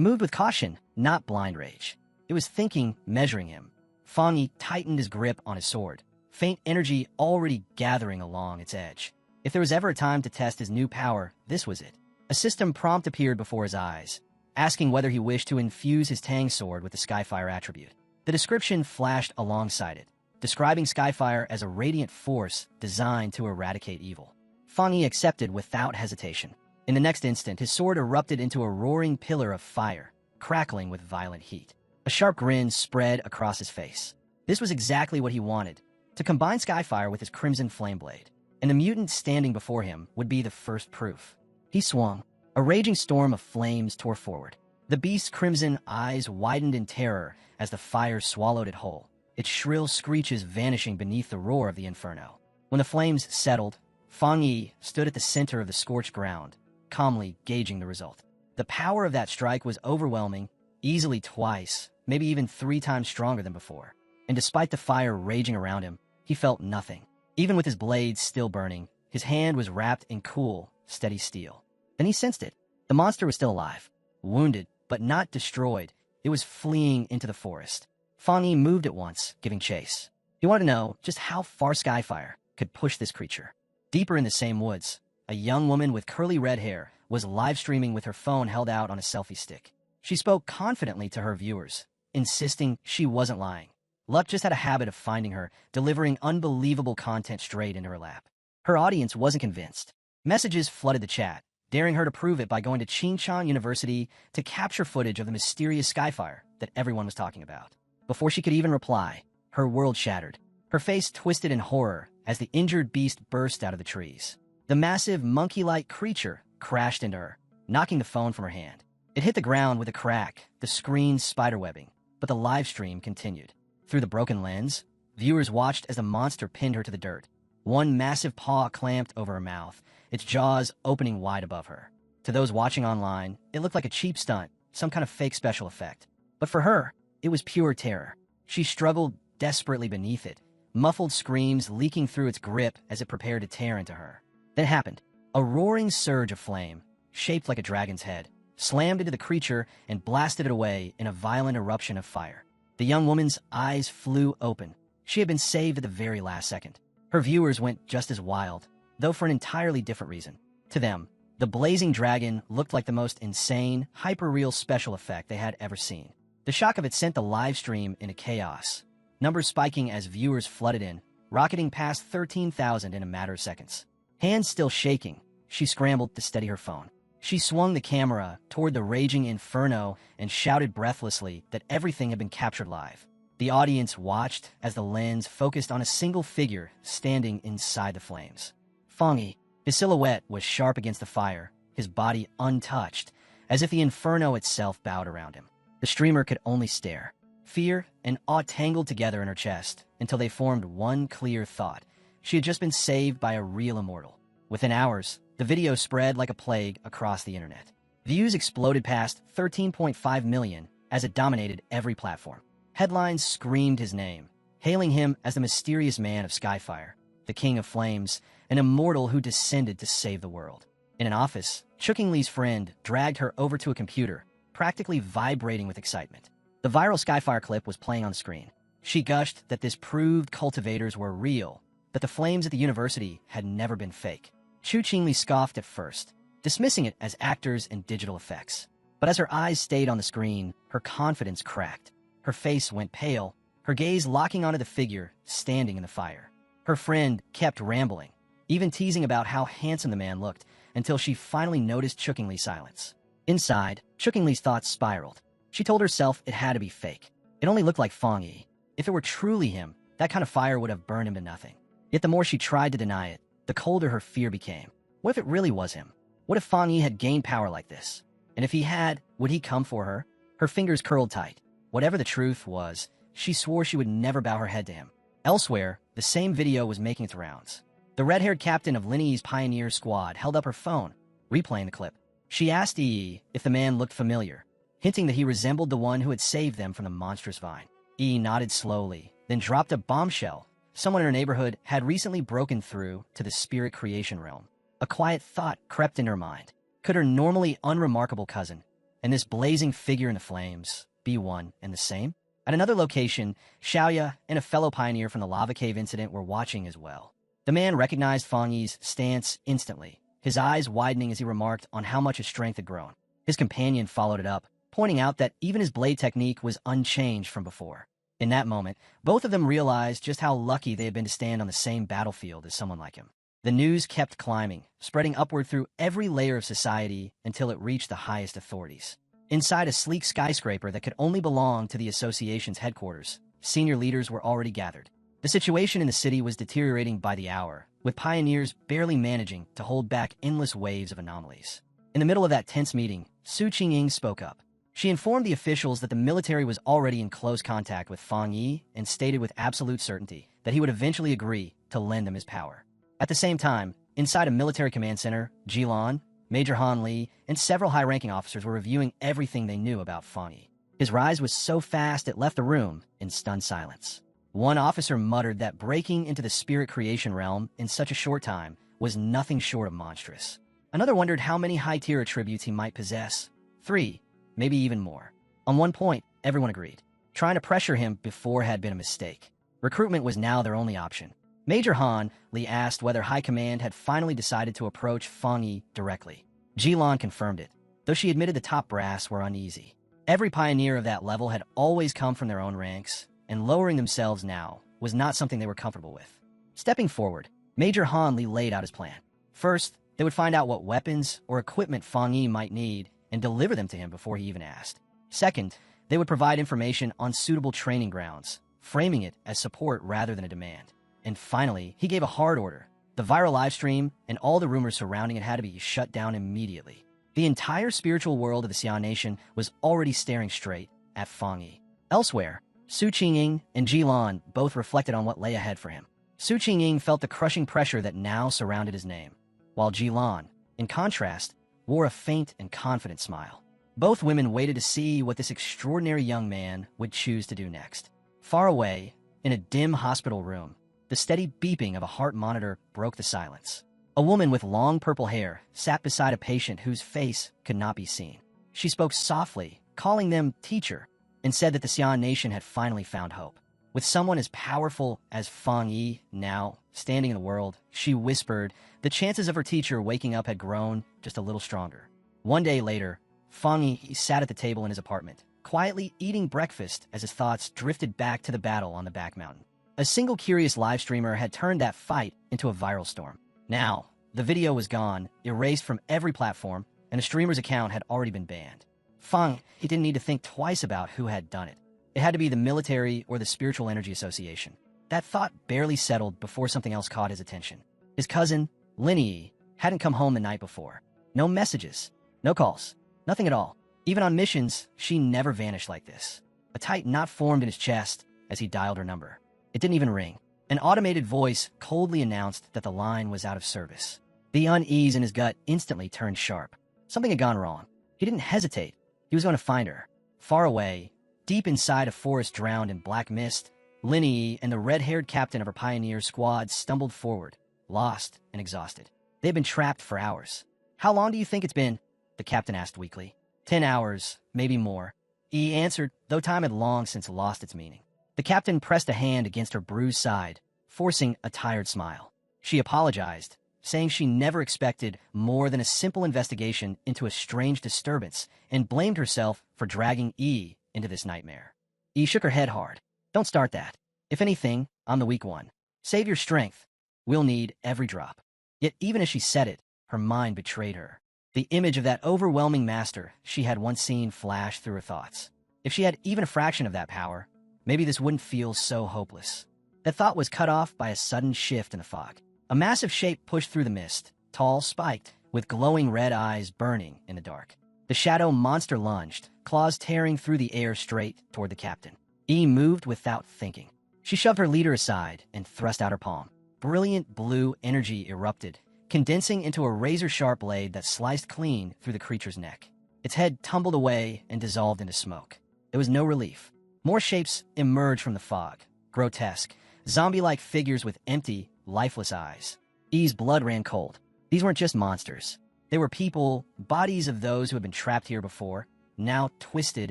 [SPEAKER 1] moved with caution, not blind rage. It was thinking, measuring him. Fang Yi tightened his grip on his sword, faint energy already gathering along its edge. If there was ever a time to test his new power, this was it. A system prompt appeared before his eyes, asking whether he wished to infuse his Tang sword with the Skyfire attribute. The description flashed alongside it, describing Skyfire as a radiant force designed to eradicate evil. Fang Yi accepted without hesitation. In the next instant, his sword erupted into a roaring pillar of fire, crackling with violent heat. A sharp grin spread across his face. This was exactly what he wanted, to combine Skyfire with his Crimson Flameblade, and the mutant standing before him would be the first proof. He swung. A raging storm of flames tore forward. The beast's crimson eyes widened in terror as the fire swallowed it whole, its shrill screeches vanishing beneath the roar of the inferno. When the flames settled, Fang Yi stood at the center of the scorched ground, calmly gauging the result. The power of that strike was overwhelming, easily twice, maybe even 3 times stronger than before. And despite the fire raging around him, he felt nothing. Even with his blade still burning, his hand was wrapped in cool, steady steel. Then he sensed it. The monster was still alive. Wounded, but not destroyed, it was fleeing into the forest. Fang Yi moved at once, giving chase. He wanted to know just how far Skyfire could push this creature. Deeper in the same woods, a young woman with curly red hair was live-streaming with her phone held out on a selfie stick. She spoke confidently to her viewers, insisting she wasn't lying. Luck just had a habit of finding her, delivering unbelievable content straight into her lap. Her audience wasn't convinced. Messages flooded the chat, daring her to prove it by going to Chinchan University to capture footage of the mysterious skyfire that everyone was talking about. Before she could even reply, her world shattered. Her face twisted in horror as the injured beast burst out of the trees. The massive, monkey-like creature crashed into her, knocking the phone from her hand. It hit the ground with a crack, the screen spiderwebbing, but the live stream continued. Through the broken lens, viewers watched as the monster pinned her to the dirt. One massive paw clamped over her mouth, its jaws opening wide above her. To those watching online, it looked like a cheap stunt, some kind of fake special effect. But for her, it was pure terror. She struggled desperately beneath it, muffled screams leaking through its grip as it prepared to tear into her. Then it happened. A roaring surge of flame, shaped like a dragon's head, slammed into the creature and blasted it away in a violent eruption of fire. The young woman's eyes flew open. She had been saved at the very last second. Her viewers went just as wild, though for an entirely different reason. To them, the blazing dragon looked like the most insane, hyper-real special effect they had ever seen. The shock of it sent the live stream into chaos, numbers spiking as viewers flooded in, rocketing past 13,000 in a matter of seconds. Hands still shaking, she scrambled to steady her phone. She swung the camera toward the raging inferno and shouted breathlessly that everything had been captured live. The audience watched as the lens focused on a single figure standing inside the flames. Fangyi, his silhouette was sharp against the fire, his body untouched, as if the inferno itself bowed around him. The streamer could only stare. Fear and awe tangled together in her chest until they formed one clear thought. She had just been saved by a real immortal. Within hours, the video spread like a plague across the internet. Views exploded past 13.5 million as it dominated every platform. Headlines screamed his name, hailing him as the mysterious man of Skyfire, the king of flames, an immortal who descended to save the world. In an office, Chuking Li's friend dragged her over to a computer, practically vibrating with excitement. The viral Skyfire clip was playing on the screen. She gushed that this proved cultivators were real, that the flames at the university had never been fake. Chuking Li scoffed at first, dismissing it as actors and digital effects. But as her eyes stayed on the screen, her confidence cracked. Her face went pale, her gaze locking onto the figure standing in the fire. Her friend kept rambling, even teasing about how handsome the man looked, until she finally noticed Chuking Li's silence. Inside, Chuking Li's thoughts spiraled. She told herself it had to be fake. It only looked like Fangyi. If it were truly him, that kind of fire would have burned him to nothing. Yet the more she tried to deny it, the colder her fear became. What if it really was him? What if Fangyi had gained power like this? And if he had, would he come for her? Her fingers curled tight. Whatever the truth was, she swore she would never bow her head to him. Elsewhere, the same video was making its rounds. The red-haired captain of Linyi's pioneer squad held up her phone, replaying the clip. She asked Yi if the man looked familiar, hinting that he resembled the one who had saved them from the monstrous vine. Yi nodded slowly, then dropped a bombshell. Someone in her neighborhood had recently broken through to the spirit creation realm. A quiet thought crept in her mind. Could her normally unremarkable cousin, and this blazing figure in the flames, be one and the same? At another location, Xiaoya and a fellow pioneer from the lava cave incident were watching as well. The man recognized Fangyi's stance instantly, his eyes widening as he remarked on how much his strength had grown. His companion followed it up, pointing out that even his blade technique was unchanged from before. In that moment, both of them realized just how lucky they had been to stand on the same battlefield as someone like him. The news kept climbing, spreading upward through every layer of society until it reached the highest authorities. Inside a sleek skyscraper that could only belong to the association's headquarters, senior leaders were already gathered. The situation in the city was deteriorating by the hour, with pioneers barely managing to hold back endless waves of anomalies. In the middle of that tense meeting, Su Qingying spoke up. She informed the officials that the military was already in close contact with Fangyi and stated with absolute certainty that he would eventually agree to lend them his power. At the same time, inside a military command center, Jilan, Major Han Li, and several high-ranking officers were reviewing everything they knew about Fangyi. His rise was so fast it left the room in stunned silence. One officer muttered that breaking into the spirit creation realm in such a short time was nothing short of monstrous. Another wondered how many high-tier attributes he might possess. 3, maybe even more. On one point, everyone agreed. Trying to pressure him before had been a mistake. Recruitment was now their only option. Major Han Li asked whether High Command had finally decided to approach Fangyi directly. Jilan confirmed it, though she admitted the top brass were uneasy. Every pioneer of that level had always come from their own ranks, and lowering themselves now was not something they were comfortable with. Stepping forward, Major Han Li laid out his plan. First, they would find out what weapons or equipment Fang Yi might need and deliver them to him before he even asked. Second, they would provide information on suitable training grounds, framing it as support rather than a demand. And finally, he gave a hard order. The viral livestream and all the rumors surrounding it had to be shut down immediately. The entire spiritual world of the Xian Nation was already staring straight at Fang Yi. Elsewhere, Su Qingying and Jilan both reflected on what lay ahead for him. Su Qingying felt the crushing pressure that now surrounded his name, while Jilan, in contrast, wore a faint and confident smile. Both women waited to see what this extraordinary young man would choose to do next. Far away, in a dim hospital room, the steady beeping of a heart monitor broke the silence. A woman with long purple hair sat beside a patient whose face could not be seen. She spoke softly, calling them teacher, and said that the Xian Nation had finally found hope. With someone as powerful as Fang Yi now standing in the world, she whispered the chances of her teacher waking up had grown just a little stronger. One day later, Fang Yi sat at the table in his apartment, quietly eating breakfast as his thoughts drifted back to the battle on the back mountain. A single curious live streamer had turned that fight into a viral storm. Now, the video was gone, erased from every platform, and the streamer's account had already been banned. Fang, he didn't need to think twice about who had done it. It had to be the military or the Spiritual Energy Association. That thought barely settled before something else caught his attention. His cousin, Lin Yi, hadn't come home the night before. No messages, no calls, nothing at all. Even on missions, she never vanished like this. A tight knot formed in his chest as he dialed her number. It didn't even ring. An automated voice coldly announced that the line was out of service. The unease in his gut instantly turned sharp. Something had gone wrong. He didn't hesitate. He was going to find her. Far away, deep inside a forest drowned in black mist, Lin Yi and the red-haired captain of her pioneer squad stumbled forward, lost and exhausted. They had been trapped for hours. "How long do you think it's been?" the captain asked weakly. 10 hours, maybe more. He answered, though time had long since lost its meaning. The captain pressed a hand against her bruised side, forcing a tired smile. She apologized, saying she never expected more than a simple investigation into a strange disturbance and blamed herself for dragging E into this nightmare. E shook her head hard. "Don't start that. If anything, I'm the weak one. Save your strength. We'll need every drop." Yet even as she said it, her mind betrayed her. The image of that overwhelming master she had once seen flashed through her thoughts. If she had even a fraction of that power, maybe this wouldn't feel so hopeless. That thought was cut off by a sudden shift in the fog. A massive shape pushed through the mist, tall, spiked, with glowing red eyes burning in the dark. The shadow monster lunged, claws tearing through the air straight toward the captain. E moved without thinking. She shoved her leader aside and thrust out her palm. Brilliant blue energy erupted, condensing into a razor-sharp blade that sliced clean through the creature's neck. Its head tumbled away and dissolved into smoke. There was no relief. More shapes emerged from the fog, grotesque, zombie-like figures with empty, lifeless eyes. E's blood ran cold. These weren't just monsters. They were people, bodies of those who had been trapped here before, now twisted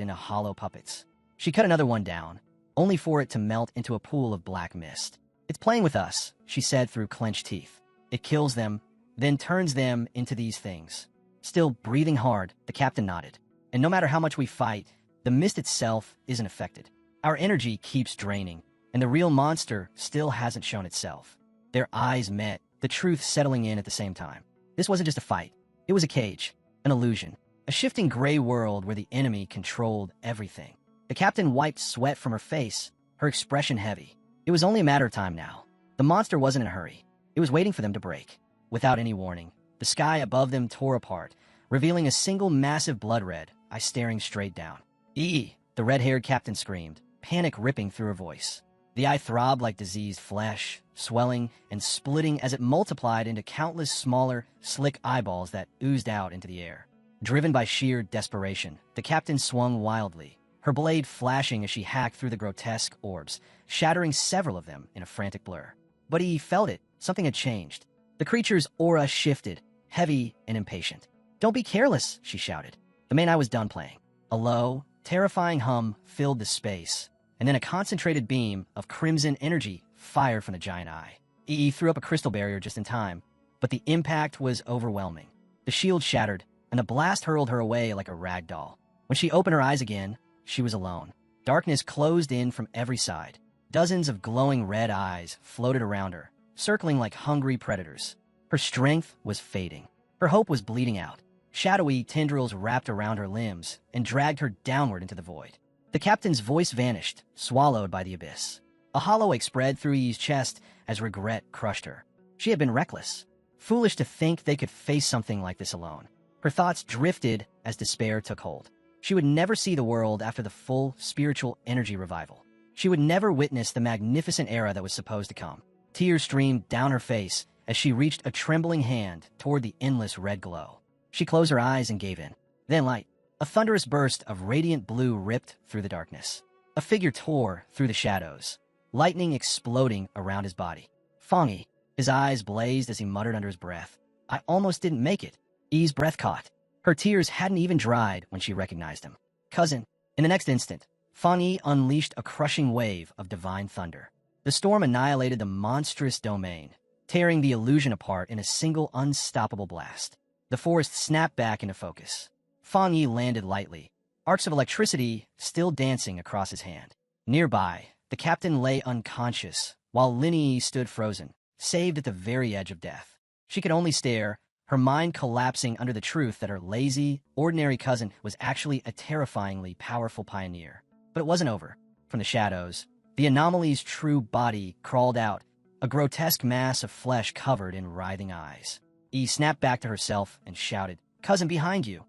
[SPEAKER 1] into hollow puppets. She cut another one down, only for it to melt into a pool of black mist. "It's playing with us," she said through clenched teeth. "It kills them, then turns them into these things." Still breathing hard, the captain nodded. "And no matter how much we fight, the mist itself isn't affected. Our energy keeps draining, and the real monster still hasn't shown itself." Their eyes met, the truth settling in at the same time. This wasn't just a fight. It was a cage, an illusion, a shifting gray world where the enemy controlled everything. The captain wiped sweat from her face, her expression heavy. It was only a matter of time now. The monster wasn't in a hurry. It was waiting for them to break. Without any warning, the sky above them tore apart, revealing a single massive blood red eye staring straight down. "E!" the red-haired captain screamed, panic ripping through her voice. The eye throbbed like diseased flesh, swelling and splitting as it multiplied into countless smaller, slick eyeballs that oozed out into the air. Driven by sheer desperation, the captain swung wildly, her blade flashing as she hacked through the grotesque orbs, shattering several of them in a frantic blur. But he felt it. Something had changed. The creature's aura shifted, heavy and impatient. "Don't be careless," she shouted. The main eye was done playing. A low, terrifying hum filled the space, and then a concentrated beam of crimson energy fired from the giant eye. E threw up a crystal barrier just in time, but the impact was overwhelming. The shield shattered, and the blast hurled her away like a rag doll. When she opened her eyes again, she was alone. Darkness closed in from every side. Dozens of glowing red eyes floated around her, circling like hungry predators. Her strength was fading. Her hope was bleeding out. Shadowy tendrils wrapped around her limbs and dragged her downward into the void. The captain's voice vanished, swallowed by the abyss. A hollow ache spread through Yi's chest as regret crushed her. She had been reckless. Foolish to think they could face something like this alone. Her thoughts drifted as despair took hold. She would never see the world after the full spiritual energy revival. She would never witness the magnificent era that was supposed to come. Tears streamed down her face as she reached a trembling hand toward the endless red glow. She closed her eyes and gave in. Then light. A thunderous burst of radiant blue ripped through the darkness. A figure tore through the shadows, lightning exploding around his body. Fangi. His eyes blazed as he muttered under his breath. I almost didn't make it. Yi's breath caught. Her tears hadn't even dried when she recognized him. Cousin. In the next instant, Fangi unleashed a crushing wave of divine thunder. The storm annihilated the monstrous domain, tearing the illusion apart in a single unstoppable blast. The forest snapped back into focus. Fangi landed lightly, arcs of electricity still dancing across his hand. Nearby, the captain lay unconscious, while Linyi stood frozen, saved at the very edge of death. She could only stare, her mind collapsing under the truth that her lazy, ordinary cousin was actually a terrifyingly powerful pioneer. But it wasn't over. From the shadows, the anomaly's true body crawled out, a grotesque mass of flesh covered in writhing eyes. Yi snapped back to herself and shouted, Cousin, behind you!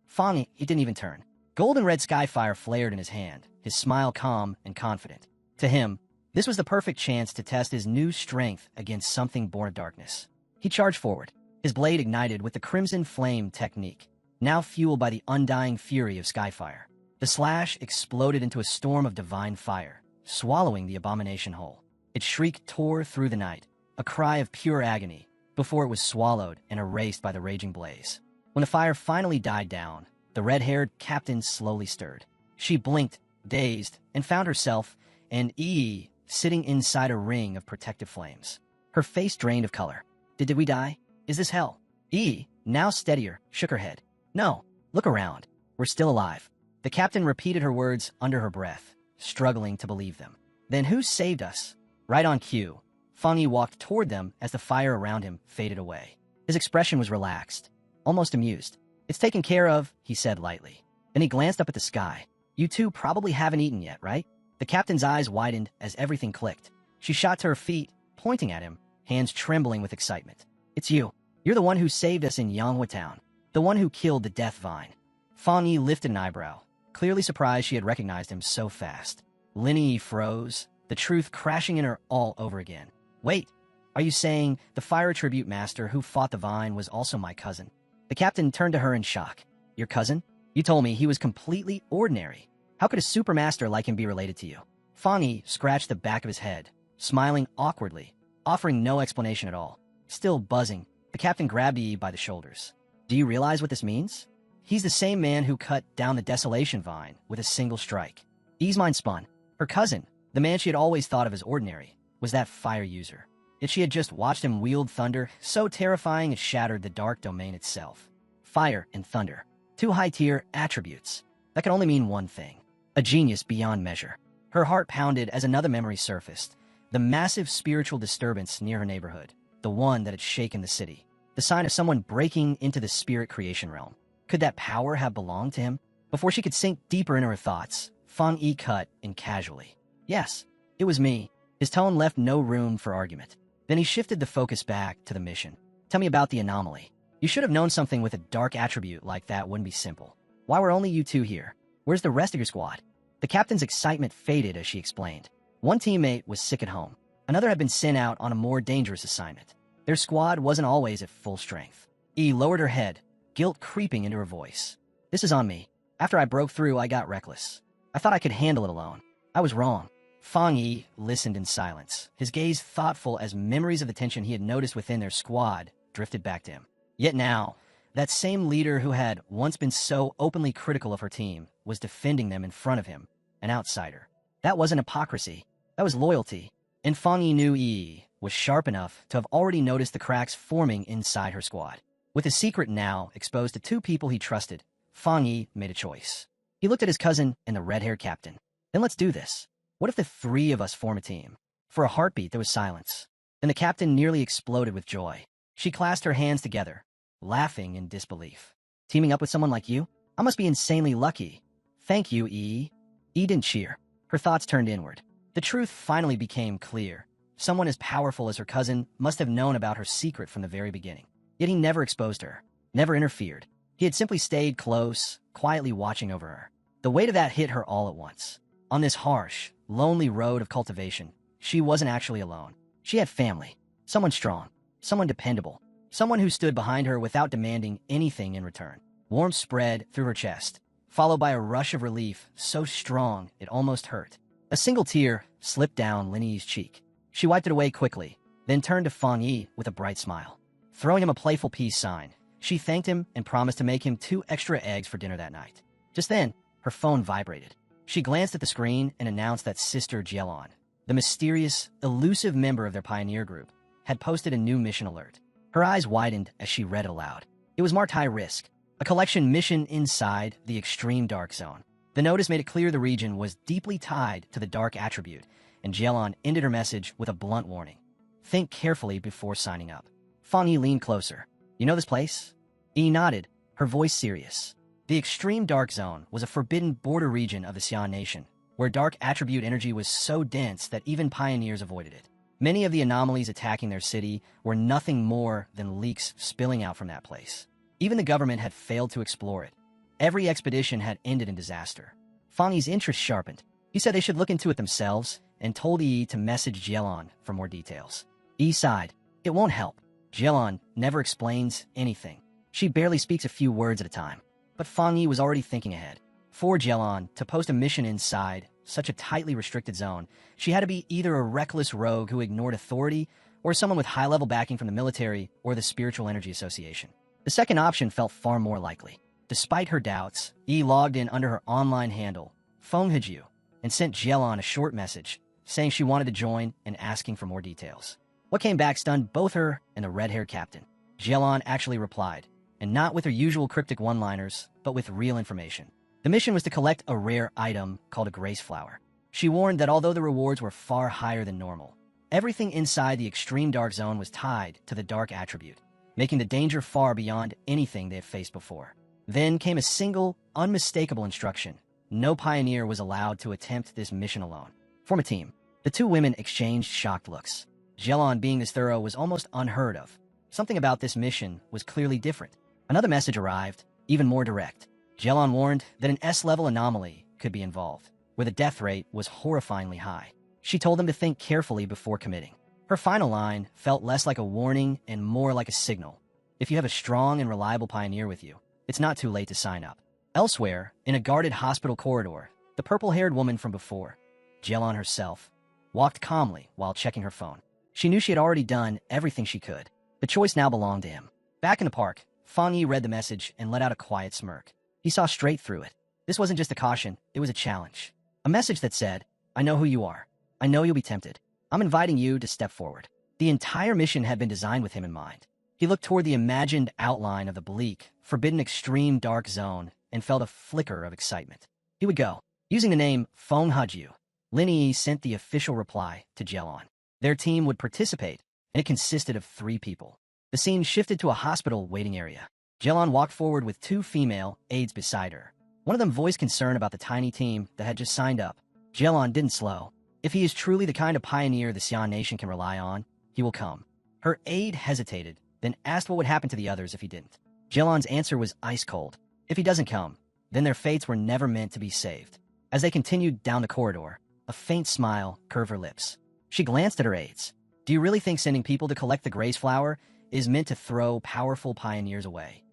[SPEAKER 1] Fangi, he didn't even turn. Golden red skyfire flared in his hand, his smile calm and confident. To him, this was the perfect chance to test his new strength against something born of darkness. He charged forward. His blade ignited with the crimson flame technique, now fueled by the undying fury of skyfire. The slash exploded into a storm of divine fire, swallowing the abomination whole. Its shriek tore through the night, a cry of pure agony, before it was swallowed and erased by the raging blaze. When the fire finally died down, the red-haired captain slowly stirred. She blinked, dazed, and found herself and Yi sitting inside a ring of protective flames. Her face drained of color. Did we die? Is this hell? Yi, now steadier, shook her head. No, look around. We're still alive. The captain repeated her words under her breath, struggling to believe them. Then who saved us? Right on cue, Fangi walked toward them as the fire around him faded away. His expression was relaxed, almost amused. It's taken care of, he said lightly. Then he glanced up at the sky. You two probably haven't eaten yet, right? The captain's eyes widened as everything clicked. She shot to her feet, pointing at him, hands trembling with excitement. It's you. You're the one who saved us in Yanghua Town. The one who killed the Death Vine. Fangi lifted an eyebrow, clearly surprised she had recognized him so fast. Linyi froze, the truth crashing in her all over again. Wait, are you saying the fire tribute master who fought the vine was also my cousin? The captain turned to her in shock. Your cousin? You told me he was completely ordinary. How could a supermaster like him be related to you? Fangi scratched the back of his head, smiling awkwardly, offering no explanation at all. Still buzzing, the captain grabbed Yi by the shoulders. Do you realize what this means? He's the same man who cut down the desolation vine with a single strike. Yi's mind spun. Her cousin, the man she had always thought of as ordinary, was that fire user. Yet she had just watched him wield thunder so terrifying it shattered the dark domain itself. Fire and thunder, two high-tier attributes. That could only mean one thing. A genius beyond measure. Her heart pounded as another memory surfaced. The massive spiritual disturbance near her neighborhood. The one that had shaken the city. The sign of someone breaking into the spirit creation realm. Could that power have belonged to him? Before she could sink deeper into her thoughts, Fangi cut in casually. Yes, it was me. His tone left no room for argument. Then he shifted the focus back to the mission. Tell me about the anomaly. You should have known something with a dark attribute like that wouldn't be simple. Why were only you two here? Where's the rest of your squad? The captain's excitement faded as she explained. One teammate was sick at home. Another had been sent out on a more dangerous assignment. Their squad wasn't always at full strength. Yi lowered her head, guilt creeping into her voice. This is on me. After I broke through, I got reckless. I thought I could handle it alone. I was wrong. Fangi listened in silence, his gaze thoughtful as memories of the tension he had noticed within their squad drifted back to him. Yet now, that same leader who had once been so openly critical of her team was defending them in front of him, an outsider. That wasn't hypocrisy. That was loyalty. And Fangi knew Yi was sharp enough to have already noticed the cracks forming inside her squad. With his secret now exposed to two people he trusted, Fangi made a choice. He looked at his cousin and the red-haired captain. Then let's do this. What if the three of us form a team? For a heartbeat, there was silence. Then the captain nearly exploded with joy. She clasped her hands together, laughing in disbelief. Teaming up with someone like you? I must be insanely lucky. Thank you, E. E didn't cheer. Her thoughts turned inward. The truth finally became clear. Someone as powerful as her cousin must have known about her secret from the very beginning. Yet he never exposed her, never interfered. He had simply stayed close, quietly watching over her. The weight of that hit her all at once. On this harsh, lonely road of cultivation, she wasn't actually alone. She had family, someone strong, someone dependable, someone who stood behind her without demanding anything in return. Warmth spread through her chest, followed by a rush of relief so strong it almost hurt. A single tear slipped down Lin Yi's cheek. She wiped it away quickly, then turned to Fang Yi with a bright smile. Throwing him a playful peace sign, she thanked him and promised to make him 2 extra eggs for dinner that night. Just then, her phone vibrated. She glanced at the screen and announced that Sister Jielon, the mysterious, elusive member of their pioneer group, had posted a new mission alert. Her eyes widened as she read it aloud. It was marked high risk, a collection mission inside the extreme dark zone. The notice made it clear the region was deeply tied to the dark attribute, and Jielon ended her message with a blunt warning. Think carefully before signing up. Fang Yi leaned closer. You know this place? E nodded, her voice serious. The extreme dark zone was a forbidden border region of the Xian nation, where dark attribute energy was so dense that even pioneers avoided it. Many of the anomalies attacking their city were nothing more than leaks spilling out from that place. Even the government had failed to explore it. Every expedition had ended in disaster. Fang Yi's interest sharpened. He said they should look into it themselves and told E to message Jielon for more details. E sighed. It won't help. Jielon never explains anything. She barely speaks a few words at a time. But Fang Yi was already thinking ahead. For Jielon to post a mission inside such a tightly restricted zone, she had to be either a reckless rogue who ignored authority or someone with high-level backing from the military or the Spiritual Energy Association. The second option felt far more likely. Despite her doubts, E logged in under her online handle, Fengheju, and sent Jielon a short message saying she wanted to join and asking for more details. What came back stunned both her and the red-haired captain. Jielon actually replied, and not with her usual cryptic one-liners, but with real information. The mission was to collect a rare item called a grace flower. She warned that although the rewards were far higher than normal, everything inside the extreme dark zone was tied to the dark attribute, making the danger far beyond anything they had faced before. Then came a single, unmistakable instruction. No pioneer was allowed to attempt this mission alone. Form a team. The two women exchanged shocked looks. Jielon being this thorough was almost unheard of. Something about this mission was clearly different. Another message arrived, even more direct. Jielon warned that an S-level anomaly could be involved, where the death rate was horrifyingly high. She told them to think carefully before committing. Her final line felt less like a warning and more like a signal. If you have a strong and reliable pioneer with you, it's not too late to sign up. Elsewhere, in a guarded hospital corridor, the purple-haired woman from before, Jielon herself, walked calmly while checking her phone. She knew she had already done everything she could. The choice now belonged to him. Back in the park, Fang Yi read the message and let out a quiet smirk. He saw straight through it. This wasn't just a caution, it was a challenge. A message that said, I know who you are. I know you'll be tempted. I'm inviting you to step forward. The entire mission had been designed with him in mind. He looked toward the imagined outline of the bleak, forbidden extreme dark zone and felt a flicker of excitement. He would go. Using the name Fengheju, Lin Yi sent the official reply to Jielon. Their team would participate, and it consisted of 3 people. The scene shifted to a hospital waiting area. Jielon walked forward with 2 female aides beside her. One of them voiced concern about the tiny team that had just signed up. Jielon didn't slow. If he is truly the kind of pioneer the Xian nation can rely on, he will come. Her aide hesitated, then asked what would happen to the others if he didn't. Jielon's answer was ice cold. If he doesn't come, then their fates were never meant to be saved. As they continued down the corridor, a faint smile curved her lips. She glanced at her aides. Do you really think sending people to collect the grace flower is meant to throw powerful pioneers away?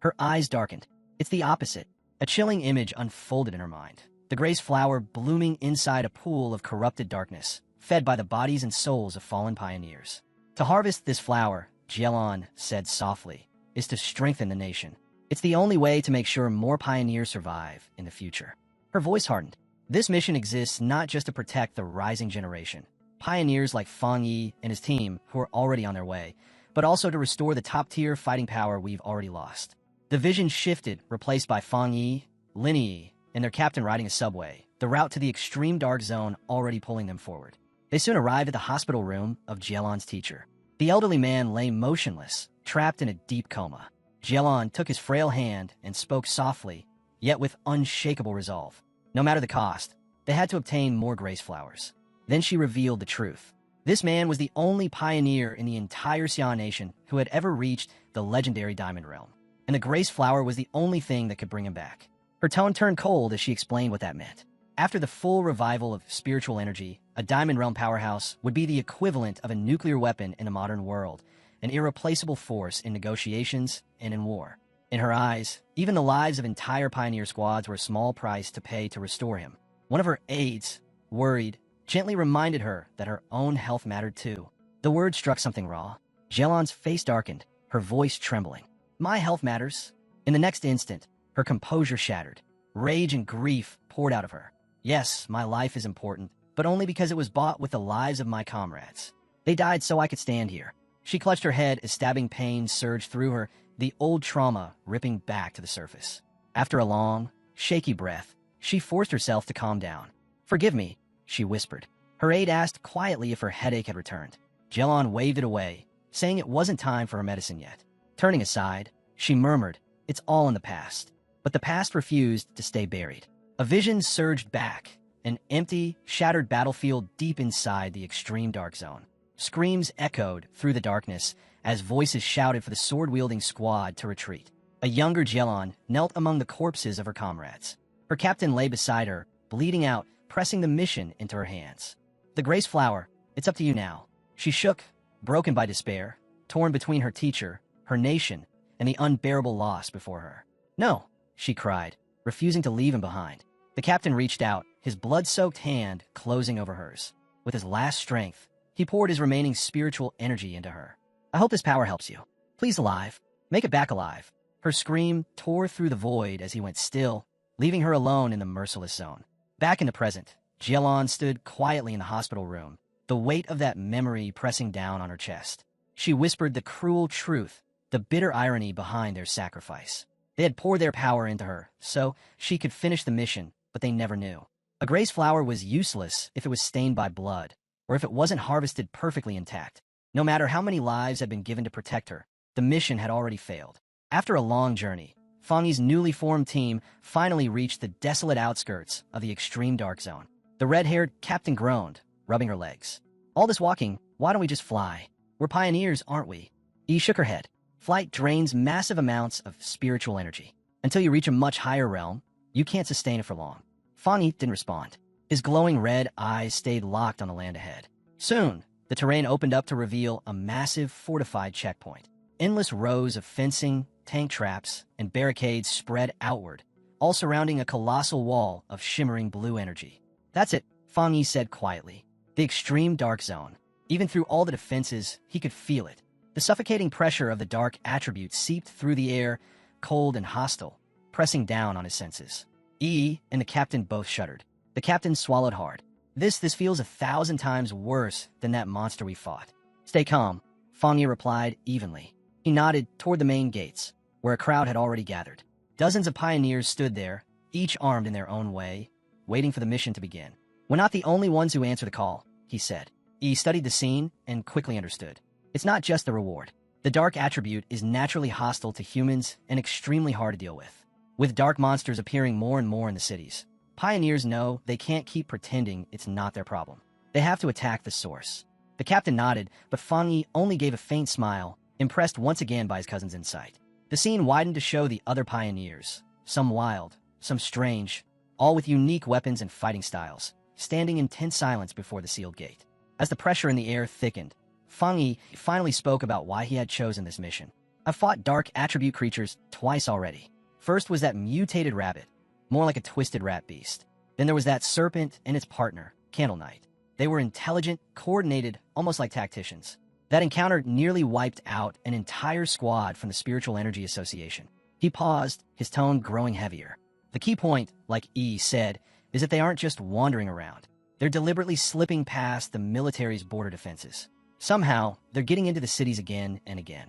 [SPEAKER 1] Her eyes darkened. It's the opposite. A chilling image unfolded in her mind. The grace flower blooming inside a pool of corrupted darkness, fed by the bodies and souls of fallen pioneers. To harvest this flower, Jielon said softly, is to strengthen the nation. It's the only way to make sure more pioneers survive in the future. Her voice hardened. This mission exists not just to protect the rising generation, pioneers like Fang Yi and his team who are already on their way, but also to restore the top-tier fighting power we've already lost. The vision shifted, replaced by Fang Yi, Lin Yi, and their captain riding a subway, the route to the extreme dark zone already pulling them forward. They soon arrived at the hospital room of Jelon's teacher. The elderly man lay motionless, trapped in a deep coma. Jelon took his frail hand and spoke softly, yet with unshakable resolve. No matter the cost, they had to obtain more grace flowers. Then she revealed the truth. This man was the only pioneer in the entire Xia nation who had ever reached the legendary Diamond Realm, and the grace flower was the only thing that could bring him back. Her tone turned cold as she explained what that meant. After the full revival of spiritual energy, a Diamond Realm powerhouse would be the equivalent of a nuclear weapon in the modern world, an irreplaceable force in negotiations and in war. In her eyes, even the lives of entire pioneer squads were a small price to pay to restore him. One of her aides, worried, gently reminded her that her own health mattered too. The word struck something raw. Jelon's face darkened, her voice trembling. My health matters. In the next instant, her composure shattered. Rage and grief poured out of her. Yes, my life is important, but only because it was bought with the lives of my comrades. They died so I could stand here. She clutched her head as stabbing pain surged through her, the old trauma ripping back to the surface. After a long, shaky breath, she forced herself to calm down. Forgive me, she whispered. Her aide asked quietly if her headache had returned. Jelon waved it away, saying it wasn't time for her medicine yet. Turning aside, she murmured, it's all in the past. But the past refused to stay buried. A vision surged back, an empty, shattered battlefield deep inside the extreme dark zone. Screams echoed through the darkness as voices shouted for the sword-wielding squad to retreat. A younger Jelon knelt among the corpses of her comrades. Her captain lay beside her, bleeding out, pressing the mission into her hands. The grace flower, it's up to you now. She shook, broken by despair, torn between her teacher, her nation, and the unbearable loss before her. No, she cried, refusing to leave him behind. The captain reached out, his blood-soaked hand closing over hers. With his last strength, he poured his remaining spiritual energy into her. I hope this power helps you. Please alive. Make it back alive. Her scream tore through the void as he went still, leaving her alone in the merciless zone. Back in the present, Jelon stood quietly in the hospital room, the weight of that memory pressing down on her chest. She whispered the cruel truth, the bitter irony behind their sacrifice. They had poured their power into her, so she could finish the mission, but they never knew. A grace flower was useless if it was stained by blood, or if it wasn't harvested perfectly intact. No matter how many lives had been given to protect her, the mission had already failed. After a long journey, Fangi's newly formed team finally reached the desolate outskirts of the extreme dark zone. The red-haired captain groaned, rubbing her legs. All this walking, why don't we just fly? We're pioneers, aren't we? Yi shook her head. Flight drains massive amounts of spiritual energy. Until you reach a much higher realm, you can't sustain it for long. Fangi didn't respond. His glowing red eyes stayed locked on the land ahead. Soon, the terrain opened up to reveal a massive fortified checkpoint. Endless rows of fencing, tank traps, and barricades spread outward, all surrounding a colossal wall of shimmering blue energy. That's it, Fangi said quietly. The extreme dark zone. Even through all the defenses, he could feel it. The suffocating pressure of the dark attribute seeped through the air, cold and hostile, pressing down on his senses. E and the captain both shuddered. The captain swallowed hard. This feels 1,000 times worse than that monster we fought. Stay calm, Fangi replied evenly. He nodded toward the main gates, where a crowd had already gathered. Dozens of pioneers stood there, each armed in their own way, waiting for the mission to begin. We're not the only ones who answer the call, he said. E studied the scene and quickly understood. It's not just the reward. The dark attribute is naturally hostile to humans and extremely hard to deal with. With dark monsters appearing more and more in the cities, pioneers know they can't keep pretending it's not their problem. They have to attack the source. The captain nodded, but Fangi only gave a faint smile, impressed once again by his cousin's insight. The scene widened to show the other pioneers, some wild, some strange, all with unique weapons and fighting styles, standing in tense silence before the sealed gate. As the pressure in the air thickened, Fangi finally spoke about why he had chosen this mission. I've fought dark attribute creatures twice already. First was that mutated rabbit, more like a twisted rat beast. Then there was that serpent and its partner, Candle Knight. They were intelligent, coordinated, almost like tacticians. That encounter nearly wiped out an entire squad from the Spiritual Energy Association. He paused, his tone growing heavier. The key point, like E said, is that they aren't just wandering around. They're deliberately slipping past the military's border defenses. Somehow, they're getting into the cities again and again.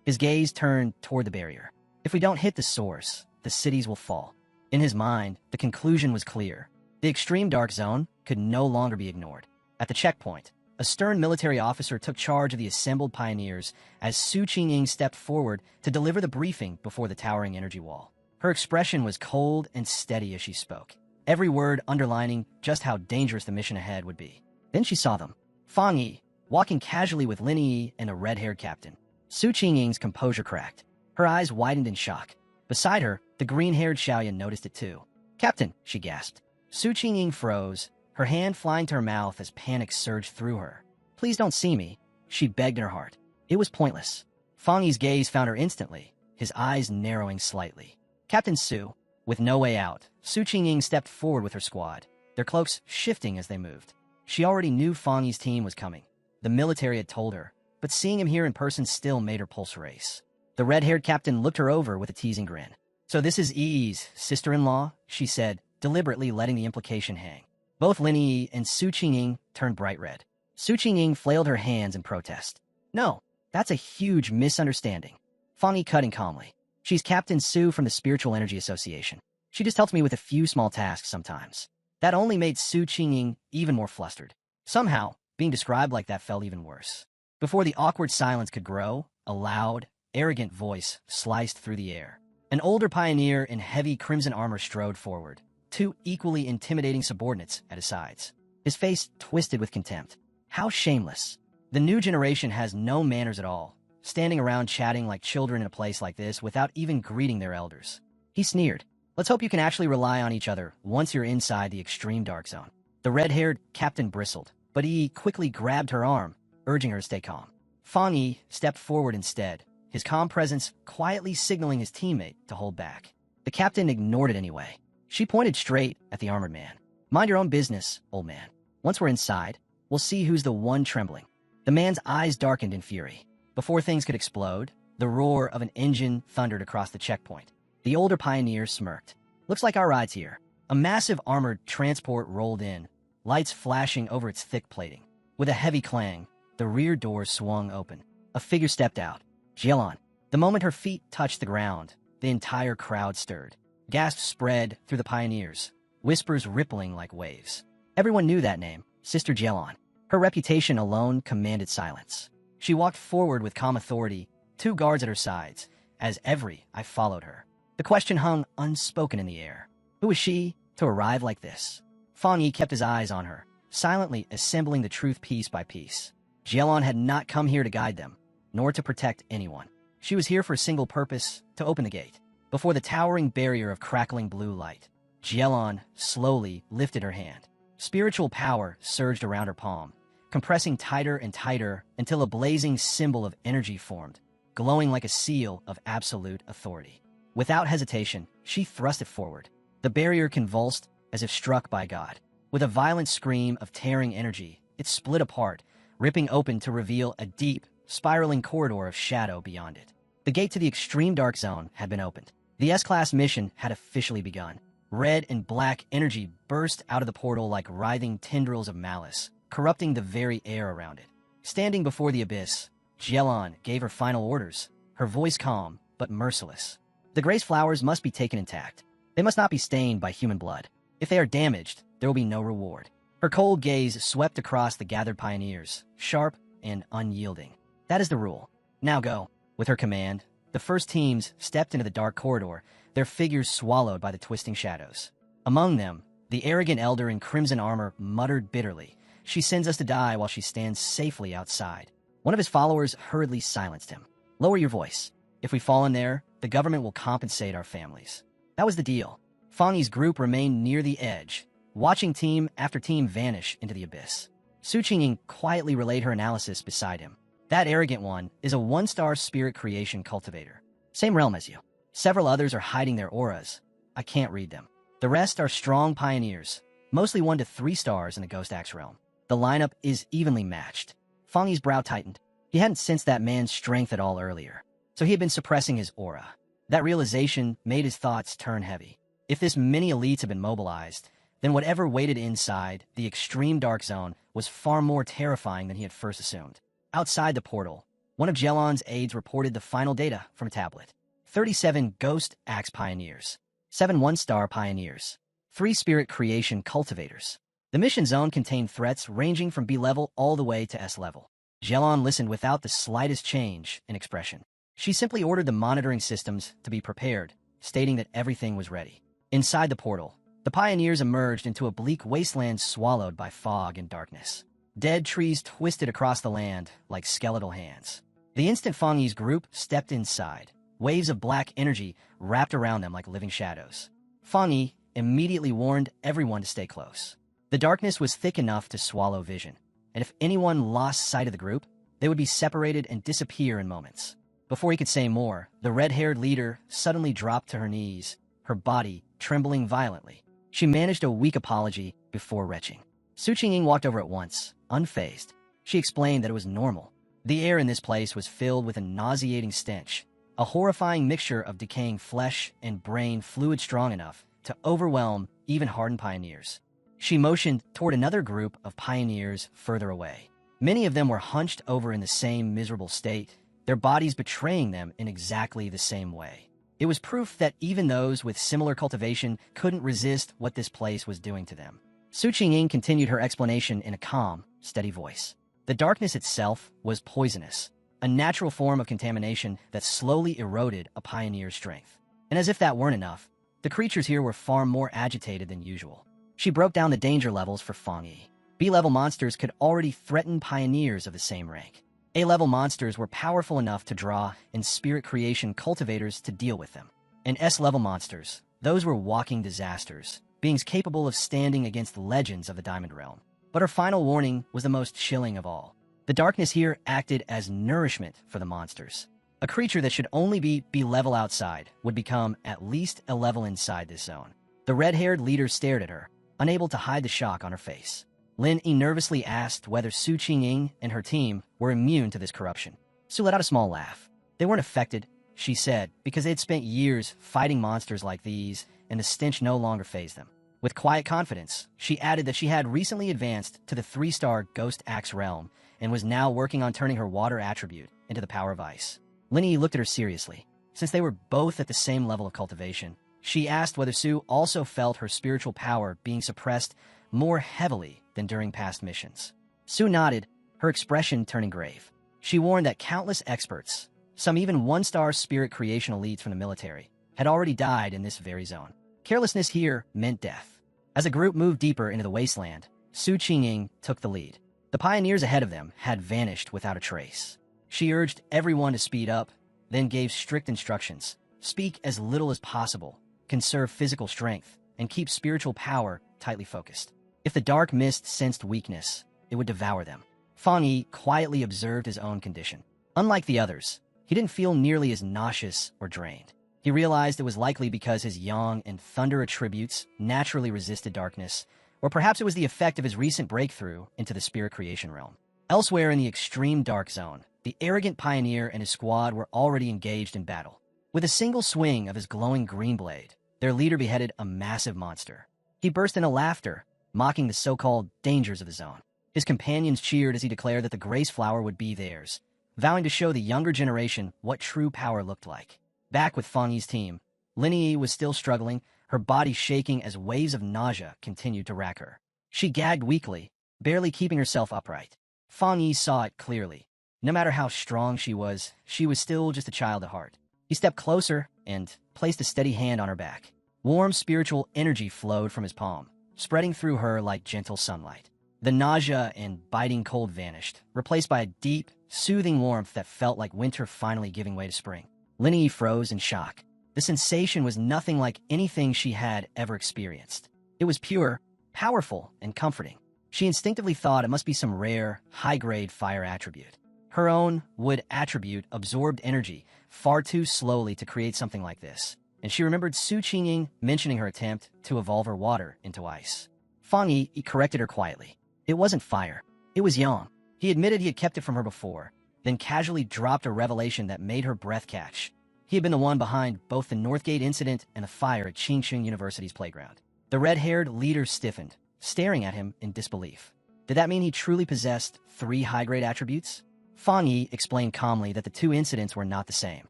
[SPEAKER 1] His gaze turned toward the barrier. If we don't hit the source, the cities will fall. In his mind, the conclusion was clear. The extreme dark zone could no longer be ignored. At the checkpoint, a stern military officer took charge of the assembled pioneers as Su Qingying stepped forward to deliver the briefing before the towering energy wall. Her expression was cold and steady as she spoke, every word underlining just how dangerous the mission ahead would be. Then she saw them. Fang Yi, walking casually with Lin Yi and a red-haired captain. Su Qingying's composure cracked. Her eyes widened in shock. Beside her, the green-haired Xiaoyan noticed it too. "Captain," she gasped. Su Qingying froze, her hand flying to her mouth as panic surged through her. "Please don't see me," she begged in her heart. It was pointless. Fang Yi's gaze found her instantly, his eyes narrowing slightly. "Captain Su." With no way out, Su Qingying stepped forward with her squad, their cloaks shifting as they moved. She already knew Fang Yi's team was coming. The military had told her, but seeing him here in person still made her pulse race. The red-haired captain looked her over with a teasing grin. "So this is Yi's sister-in-law?" she said, deliberately letting the implication hang. Both Lin Yi and Su Qingying turned bright red. Su Qingying flailed her hands in protest. "No, that's a huge misunderstanding." Fang Yi cut in calmly. "She's Captain Su from the Spiritual Energy Association. She just helps me with a few small tasks sometimes." That only made Su Qingying even more flustered. Somehow, being described like that felt even worse. Before the awkward silence could grow, a loud, arrogant voice sliced through the air. An older pioneer in heavy crimson armor strode forward, two equally intimidating subordinates at his sides. His face twisted with contempt. How shameless. The new generation has no manners at all, standing around chatting like children in a place like this without even greeting their elders. He sneered. "Let's hope you can actually rely on each other once you're inside the extreme dark zone." The red-haired captain bristled, but he quickly grabbed her arm, urging her to stay calm. Fang Yi stepped forward instead, his calm presence quietly signaling his teammate to hold back. The captain ignored it anyway. She pointed straight at the armored man. "Mind your own business, old man. Once we're inside, we'll see who's the one trembling." The man's eyes darkened in fury. Before things could explode, the roar of an engine thundered across the checkpoint. The older pioneer smirked. "Looks like our ride's here." A massive armored transport rolled in, lights flashing over its thick plating. With a heavy clang, the rear doors swung open. A figure stepped out. Jielon. The moment her feet touched the ground, the entire crowd stirred. Gasps spread through the pioneers, whispers rippling like waves. Everyone knew that name, Sister Jielon. Her reputation alone commanded silence. She walked forward with calm authority, two guards at her sides, as every eye followed her. The question hung unspoken in the air. Who was she to arrive like this? Fang Yi kept his eyes on her, silently assembling the truth piece by piece. Jielon had not come here to guide them, nor to protect anyone. She was here for a single purpose, to open the gate. Before the towering barrier of crackling blue light, Jielon slowly lifted her hand. Spiritual power surged around her palm, compressing tighter and tighter until a blazing symbol of energy formed, glowing like a seal of absolute authority. Without hesitation, she thrust it forward. The barrier convulsed as if struck by God. With a violent scream of tearing energy, it split apart, ripping open to reveal a deep, spiraling corridor of shadow beyond it. The gate to the extreme dark zone had been opened. The S-Class mission had officially begun. Red and black energy burst out of the portal like writhing tendrils of malice, corrupting the very air around it. Standing before the abyss, Jielon gave her final orders, her voice calm but merciless. The grace flowers must be taken intact. They must not be stained by human blood. If they are damaged, there will be no reward. Her cold gaze swept across the gathered pioneers, sharp and unyielding. That is the rule. Now go. With her command, the first teams stepped into the dark corridor, their figures swallowed by the twisting shadows. Among them, the arrogant elder in crimson armor muttered bitterly. "She sends us to die while she stands safely outside." One of his followers hurriedly silenced him. "Lower your voice. If we fall in there, the government will compensate our families." That was the deal. Fang Yi's group remained near the edge, watching team after team vanish into the abyss. Su Qingying quietly relayed her analysis beside him. "That arrogant one is a one-star spirit creation cultivator. Same realm as you. Several others are hiding their auras. I can't read them. The rest are strong pioneers, mostly 1 to 3 stars in the Ghost Axe realm. The lineup is evenly matched." Fang Yi's brow tightened. He hadn't sensed that man's strength at all earlier, so he had been suppressing his aura. That realization made his thoughts turn heavy. If this many elites had been mobilized, then whatever waited inside the extreme dark zone was far more terrifying than he had first assumed. Outside the portal, one of Jielon's aides reported the final data from a tablet. 37 Ghost Axe pioneers, 7 one-star pioneers, 3 spirit creation cultivators. The mission zone contained threats ranging from B level all the way to S level. Jelon listened without the slightest change in expression. She simply ordered the monitoring systems to be prepared, stating that everything was ready. Inside the portal, the pioneers emerged into a bleak wasteland swallowed by fog and darkness. Dead trees twisted across the land like skeletal hands. The instant Fang Yi's group stepped inside, waves of black energy wrapped around them like living shadows. Fang Yi immediately warned everyone to stay close. The darkness was thick enough to swallow vision, and if anyone lost sight of the group, they would be separated and disappear in moments. Before he could say more, the red-haired leader suddenly dropped to her knees, her body trembling violently. She managed a weak apology before retching. Su Qingying walked over at once, unfazed. She explained that it was normal. The air in this place was filled with a nauseating stench, a horrifying mixture of decaying flesh and brain fluid strong enough to overwhelm even hardened pioneers. She motioned toward another group of pioneers further away. Many of them were hunched over in the same miserable state, their bodies betraying them in exactly the same way. It was proof that even those with similar cultivation couldn't resist what this place was doing to them. Su Qingying continued her explanation in a calm, steady voice. The darkness itself was poisonous, a natural form of contamination that slowly eroded a pioneer's strength. And as if that weren't enough, the creatures here were far more agitated than usual. She broke down the danger levels for Fang Yi. B-level monsters could already threaten pioneers of the same rank. A-level monsters were powerful enough to draw in spirit creation cultivators to deal with them. And S-level monsters, those were walking disasters, beings capable of standing against the legends of the Diamond Realm. But her final warning was the most chilling of all. The darkness here acted as nourishment for the monsters. A creature that should only be B-level outside would become at least a level inside this zone. The red-haired leader stared at her, unable to hide the shock on her face. Lin Yi nervously asked whether Su Qingying and her team were immune to this corruption. Su let out a small laugh. They weren't affected, she said, because they had spent years fighting monsters like these, and the stench no longer fazed them. With quiet confidence, she added that she had recently advanced to the 3-star Ghost Axe realm and was now working on turning her water attribute into the power of ice. Lin Yi looked at her seriously. Since they were both at the same level of cultivation, she asked whether Su also felt her spiritual power being suppressed more heavily than during past missions. Su nodded, her expression turning grave. She warned that countless experts, some even 1-star spirit creation elites from the military, had already died in this very zone. Carelessness here meant death. As the group moved deeper into the wasteland, Su Qingying took the lead. The pioneers ahead of them had vanished without a trace. She urged everyone to speed up, then gave strict instructions. Speak as little as possible, conserve physical strength, and keep spiritual power tightly focused. If the dark mist sensed weakness, it would devour them. Fang Yi quietly observed his own condition. Unlike the others, he didn't feel nearly as nauseous or drained. He realized it was likely because his yang and thunder attributes naturally resisted darkness, or perhaps it was the effect of his recent breakthrough into the spirit creation realm. Elsewhere in the extreme dark zone, the arrogant pioneer and his squad were already engaged in battle. With a single swing of his glowing green blade, their leader beheaded a massive monster. He burst into laughter, mocking the so-called dangers of the zone. His companions cheered as he declared that the Grace Flower would be theirs, vowing to show the younger generation what true power looked like. Back with Fang Yi's team, Lin Yi was still struggling, her body shaking as waves of nausea continued to rack her. She gagged weakly, barely keeping herself upright. Fang Yi saw it clearly. No matter how strong she was still just a child at heart. He stepped closer and placed a steady hand on her back. Warm spiritual energy flowed from his palm, spreading through her like gentle sunlight. The nausea and biting cold vanished, replaced by a deep, soothing warmth that felt like winter finally giving way to spring. Lin Yi froze in shock. The sensation was nothing like anything she had ever experienced. It was pure, powerful, and comforting. She instinctively thought it must be some rare, high-grade fire attribute. Her own wood attribute absorbed energy far too slowly to create something like this, and she remembered Su Qingying mentioning her attempt to evolve her water into ice. Fang Yi corrected her quietly. It wasn't fire. It was yang. He admitted he had kept it from her before, then casually dropped a revelation that made her breath catch. He had been the one behind both the Northgate incident and the fire at Qingxing University's playground. The red-haired leader stiffened, staring at him in disbelief. Did that mean he truly possessed 3 high-grade attributes? Fang Yi explained calmly that the 2 incidents were not the same.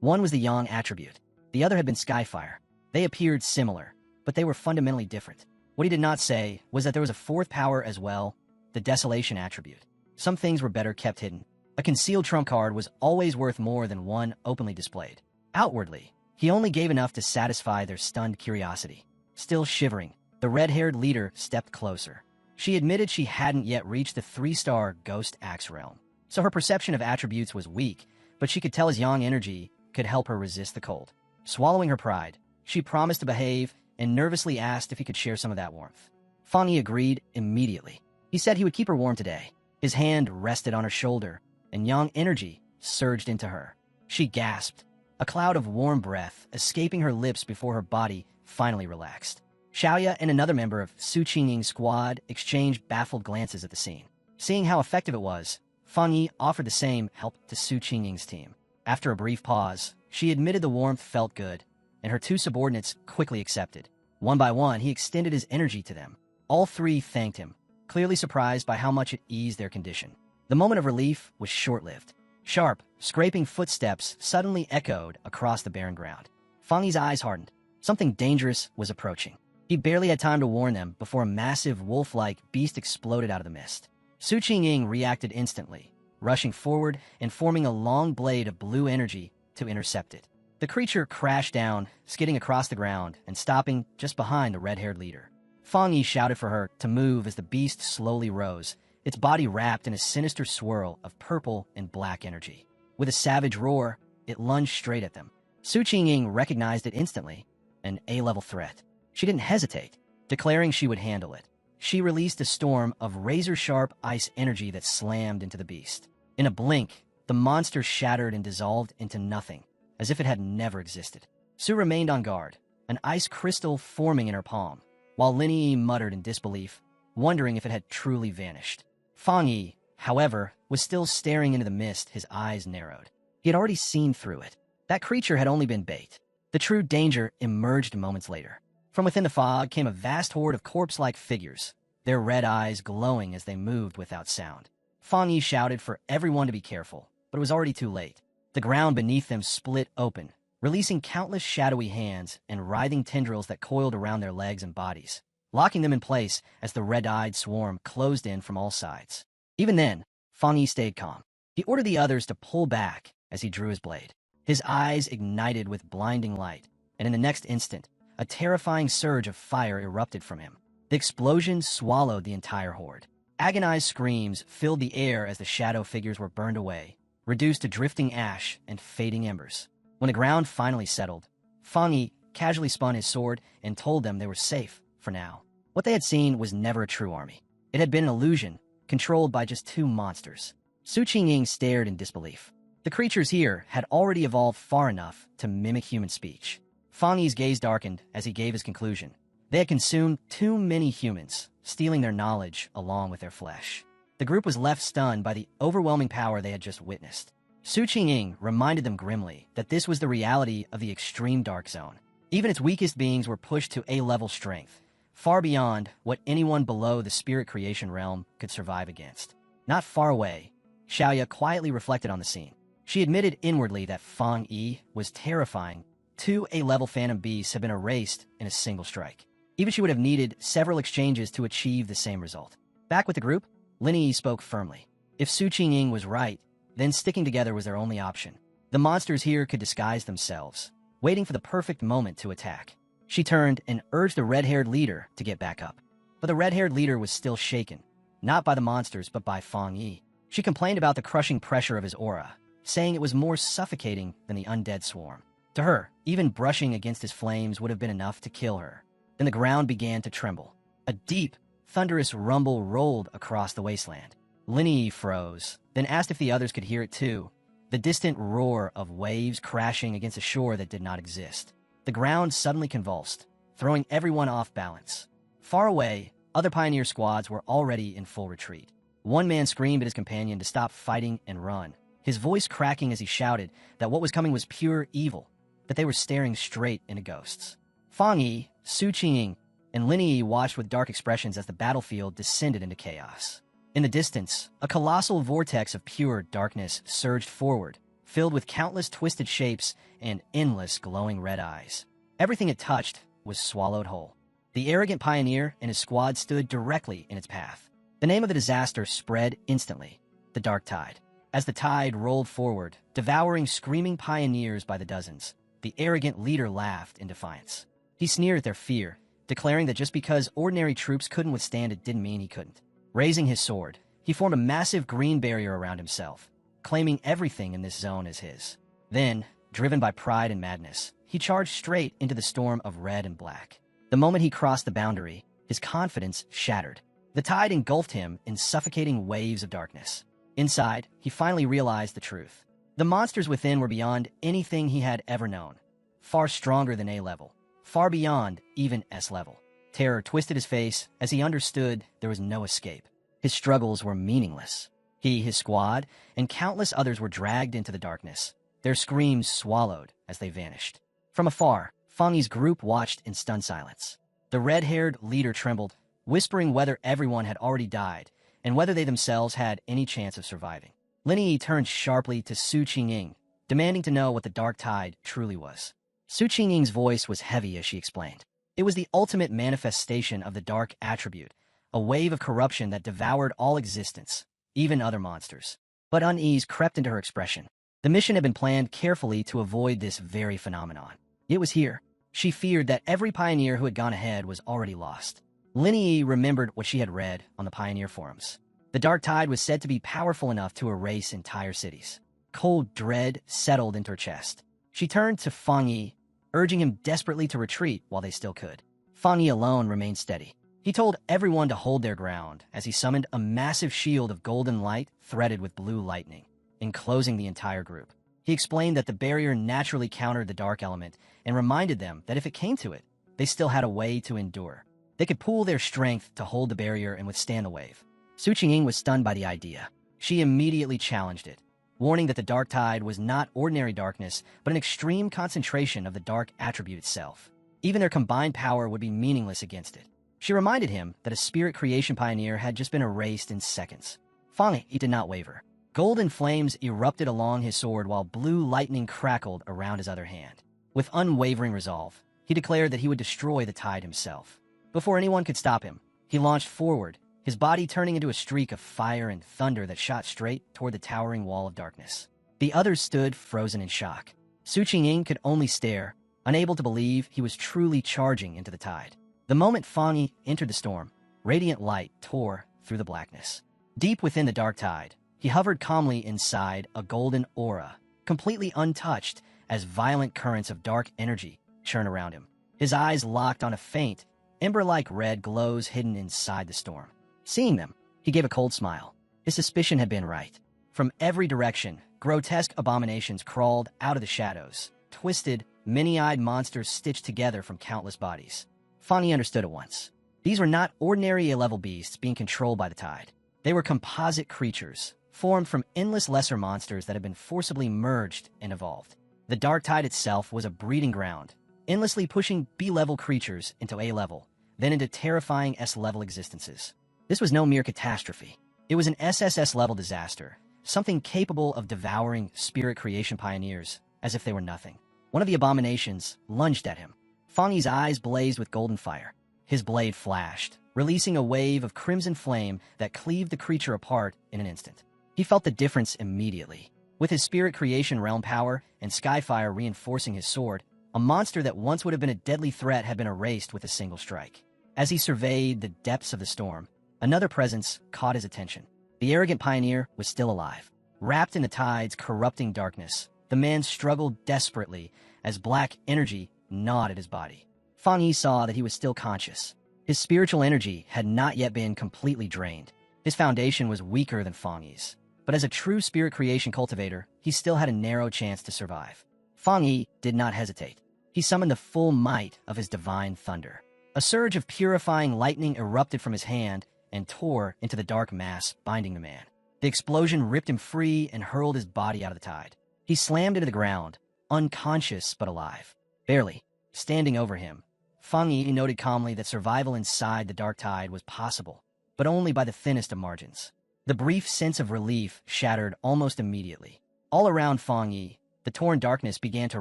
[SPEAKER 1] One was the yang attribute. The other had been Skyfire. They appeared similar, but they were fundamentally different. What he did not say was that there was a fourth power as well, the desolation attribute. Some things were better kept hidden. A concealed trump card was always worth more than one openly displayed. Outwardly, he only gave enough to satisfy their stunned curiosity. Still shivering, the red-haired leader stepped closer. She admitted she hadn't yet reached the 3-star Ghost Axe realm, so her perception of attributes was weak, but she could tell his yang energy could help her resist the cold. Swallowing her pride, she promised to behave and nervously asked if he could share some of that warmth. Fang Yi agreed immediately. He said he would keep her warm today. His hand rested on her shoulder, and yang energy surged into her. She gasped, a cloud of warm breath escaping her lips before her body finally relaxed. Xiaoya and another member of Su Qingying's squad exchanged baffled glances at the scene. Seeing how effective it was, Fang Yi offered the same help to Su Qingying's team. After a brief pause, she admitted the warmth felt good, and her two subordinates quickly accepted. One by one, he extended his energy to them. All three thanked him, clearly surprised by how much it eased their condition. The moment of relief was short-lived. Sharp, scraping footsteps suddenly echoed across the barren ground. Fang Yi's eyes hardened. Something dangerous was approaching. He barely had time to warn them before a massive wolf-like beast exploded out of the mist. Su Qingying reacted instantly, rushing forward and forming a long blade of blue energy to intercept it. The creature crashed down, skidding across the ground and stopping just behind the red-haired leader. Fang Yi shouted for her to move as the beast slowly rose, its body wrapped in a sinister swirl of purple and black energy. With a savage roar, it lunged straight at them. Su Qingying recognized it instantly, an A-level threat. She didn't hesitate, declaring she would handle it. She released a storm of razor-sharp ice energy that slammed into the beast. In a blink, the monster shattered and dissolved into nothing, as if it had never existed. Su remained on guard, an ice crystal forming in her palm, while Lin Yi muttered in disbelief, wondering if it had truly vanished. Fang Yi, however, was still staring into the mist, his eyes narrowed. He had already seen through it. That creature had only been bait. The true danger emerged moments later. From within the fog came a vast horde of corpse-like figures, their red eyes glowing as they moved without sound. Fang Yi shouted for everyone to be careful, but it was already too late. The ground beneath them split open, releasing countless shadowy hands and writhing tendrils that coiled around their legs and bodies, locking them in place as the red-eyed swarm closed in from all sides. Even then, Fang Yi stayed calm. He ordered the others to pull back as he drew his blade. His eyes ignited with blinding light, and in the next instant, a terrifying surge of fire erupted from him. The explosion swallowed the entire horde. Agonized screams filled the air as the shadow figures were burned away, reduced to drifting ash and fading embers. When the ground finally settled, Fang Yi casually spun his sword and told them they were safe for now. What they had seen was never a true army. It had been an illusion, controlled by just two monsters. Su Qingying stared in disbelief. The creatures here had already evolved far enough to mimic human speech. Fang Yi's gaze darkened as he gave his conclusion. They had consumed too many humans, stealing their knowledge along with their flesh. The group was left stunned by the overwhelming power they had just witnessed. Su Qingying reminded them grimly that this was the reality of the extreme dark zone. Even its weakest beings were pushed to A-level strength, far beyond what anyone below the spirit creation realm could survive against. Not far away, Xiaoya quietly reflected on the scene. She admitted inwardly that Fang Yi was terrifying. 2 A-level phantom beasts had been erased in a single strike. Even she would have needed several exchanges to achieve the same result. Back with the group, Lin Yi spoke firmly. If Su Qingying was right, then sticking together was their only option. The monsters here could disguise themselves, waiting for the perfect moment to attack. She turned and urged the red-haired leader to get back up. But the red-haired leader was still shaken, not by the monsters but by Fang Yi. She complained about the crushing pressure of his aura, saying it was more suffocating than the undead swarm. To her, even brushing against his flames would have been enough to kill her. Then the ground began to tremble. A deep, thunderous rumble rolled across the wasteland. Lin Yi froze, then asked if the others could hear it too. The distant roar of waves crashing against a shore that did not exist. The ground suddenly convulsed, throwing everyone off balance. Far away, other pioneer squads were already in full retreat. One man screamed at his companion to stop fighting and run, his voice cracking as he shouted that what was coming was pure evil, that they were staring straight into ghosts. Fang Yi, Su Qingying, and Lin Yi watched with dark expressions as the battlefield descended into chaos. In the distance, a colossal vortex of pure darkness surged forward, filled with countless twisted shapes and endless glowing red eyes. Everything it touched was swallowed whole. The arrogant pioneer and his squad stood directly in its path. The name of the disaster spread instantly: the Dark Tide. As the tide rolled forward, devouring screaming pioneers by the dozens, the arrogant leader laughed in defiance. He sneered at their fear, declaring that just because ordinary troops couldn't withstand it didn't mean he couldn't. Raising his sword, he formed a massive green barrier around himself, claiming everything in this zone as his. Then, driven by pride and madness, he charged straight into the storm of red and black. The moment he crossed the boundary, his confidence shattered. The tide engulfed him in suffocating waves of darkness. Inside, he finally realized the truth. The monsters within were beyond anything he had ever known. Far stronger than A level. Far beyond even S level. Terror twisted his face as he understood there was no escape. His struggles were meaningless. He, his squad, and countless others were dragged into the darkness, their screams swallowed as they vanished. From afar, Fang Yi's group watched in stunned silence. The red-haired leader trembled, whispering whether everyone had already died and whether they themselves had any chance of surviving. Lin Yi turned sharply to Su Qingying, demanding to know what the Dark Tide truly was. Su Qingying's voice was heavy as she explained. It was the ultimate manifestation of the dark attribute, a wave of corruption that devoured all existence, even other monsters. But unease crept into her expression. The mission had been planned carefully to avoid this very phenomenon. It was here. She feared that every pioneer who had gone ahead was already lost. Lin Yi remembered what she had read on the Pioneer forums. The Dark Tide was said to be powerful enough to erase entire cities. Cold dread settled into her chest. She turned to Fang Yi, urging him desperately to retreat while they still could. Fang Yi alone remained steady. He told everyone to hold their ground as he summoned a massive shield of golden light threaded with blue lightning, enclosing the entire group. He explained that the barrier naturally countered the dark element and reminded them that if it came to it, they still had a way to endure. They could pool their strength to hold the barrier and withstand the wave. Su Qingying was stunned by the idea. She immediately challenged it, warning that the Dark Tide was not ordinary darkness, but an extreme concentration of the dark attribute itself. Even their combined power would be meaningless against it. She reminded him that a spirit creation pioneer had just been erased in seconds. Fang Yi did not waver. Golden flames erupted along his sword while blue lightning crackled around his other hand. With unwavering resolve, he declared that he would destroy the tide himself. Before anyone could stop him, he launched forward, his body turning into a streak of fire and thunder that shot straight toward the towering wall of darkness. The others stood frozen in shock. Su Qingying could only stare, unable to believe he was truly charging into the tide. The moment Fang Yi entered the storm, radiant light tore through the blackness. Deep within the Dark Tide, he hovered calmly inside a golden aura, completely untouched as violent currents of dark energy churn around him. His eyes locked on a faint, ember-like red glows hidden inside the storm. Seeing them, he gave a cold smile. His suspicion had been right. From every direction, grotesque abominations crawled out of the shadows, twisted, many-eyed monsters stitched together from countless bodies. Fang Yi understood at once. These were not ordinary A-level beasts being controlled by the tide. They were composite creatures, formed from endless lesser monsters that had been forcibly merged and evolved. The Dark Tide itself was a breeding ground, endlessly pushing B-level creatures into A-level, then into terrifying S-level existences. This was no mere catastrophe. It was an SSS-level disaster, something capable of devouring spirit creation pioneers as if they were nothing. One of the abominations lunged at him. Fang Yi's eyes blazed with golden fire. His blade flashed, releasing a wave of crimson flame that cleaved the creature apart in an instant. He felt the difference immediately. With his spirit creation realm power and skyfire reinforcing his sword, a monster that once would have been a deadly threat had been erased with a single strike. As he surveyed the depths of the storm, another presence caught his attention. The arrogant pioneer was still alive. Wrapped in the tide's corrupting darkness, the man struggled desperately as black energy gnawed at his body. Fang Yi saw that he was still conscious. His spiritual energy had not yet been completely drained. His foundation was weaker than Fang Yi's. But as a true spirit creation cultivator, he still had a narrow chance to survive. Fang Yi did not hesitate. He summoned the full might of his divine thunder. A surge of purifying lightning erupted from his hand and tore into the dark mass binding the man. The explosion ripped him free and hurled his body out of the tide. He slammed into the ground, unconscious but alive. Barely, standing over him, Fang Yi noted calmly that survival inside the Dark Tide was possible, but only by the thinnest of margins. The brief sense of relief shattered almost immediately. All around Fang Yi, the torn darkness began to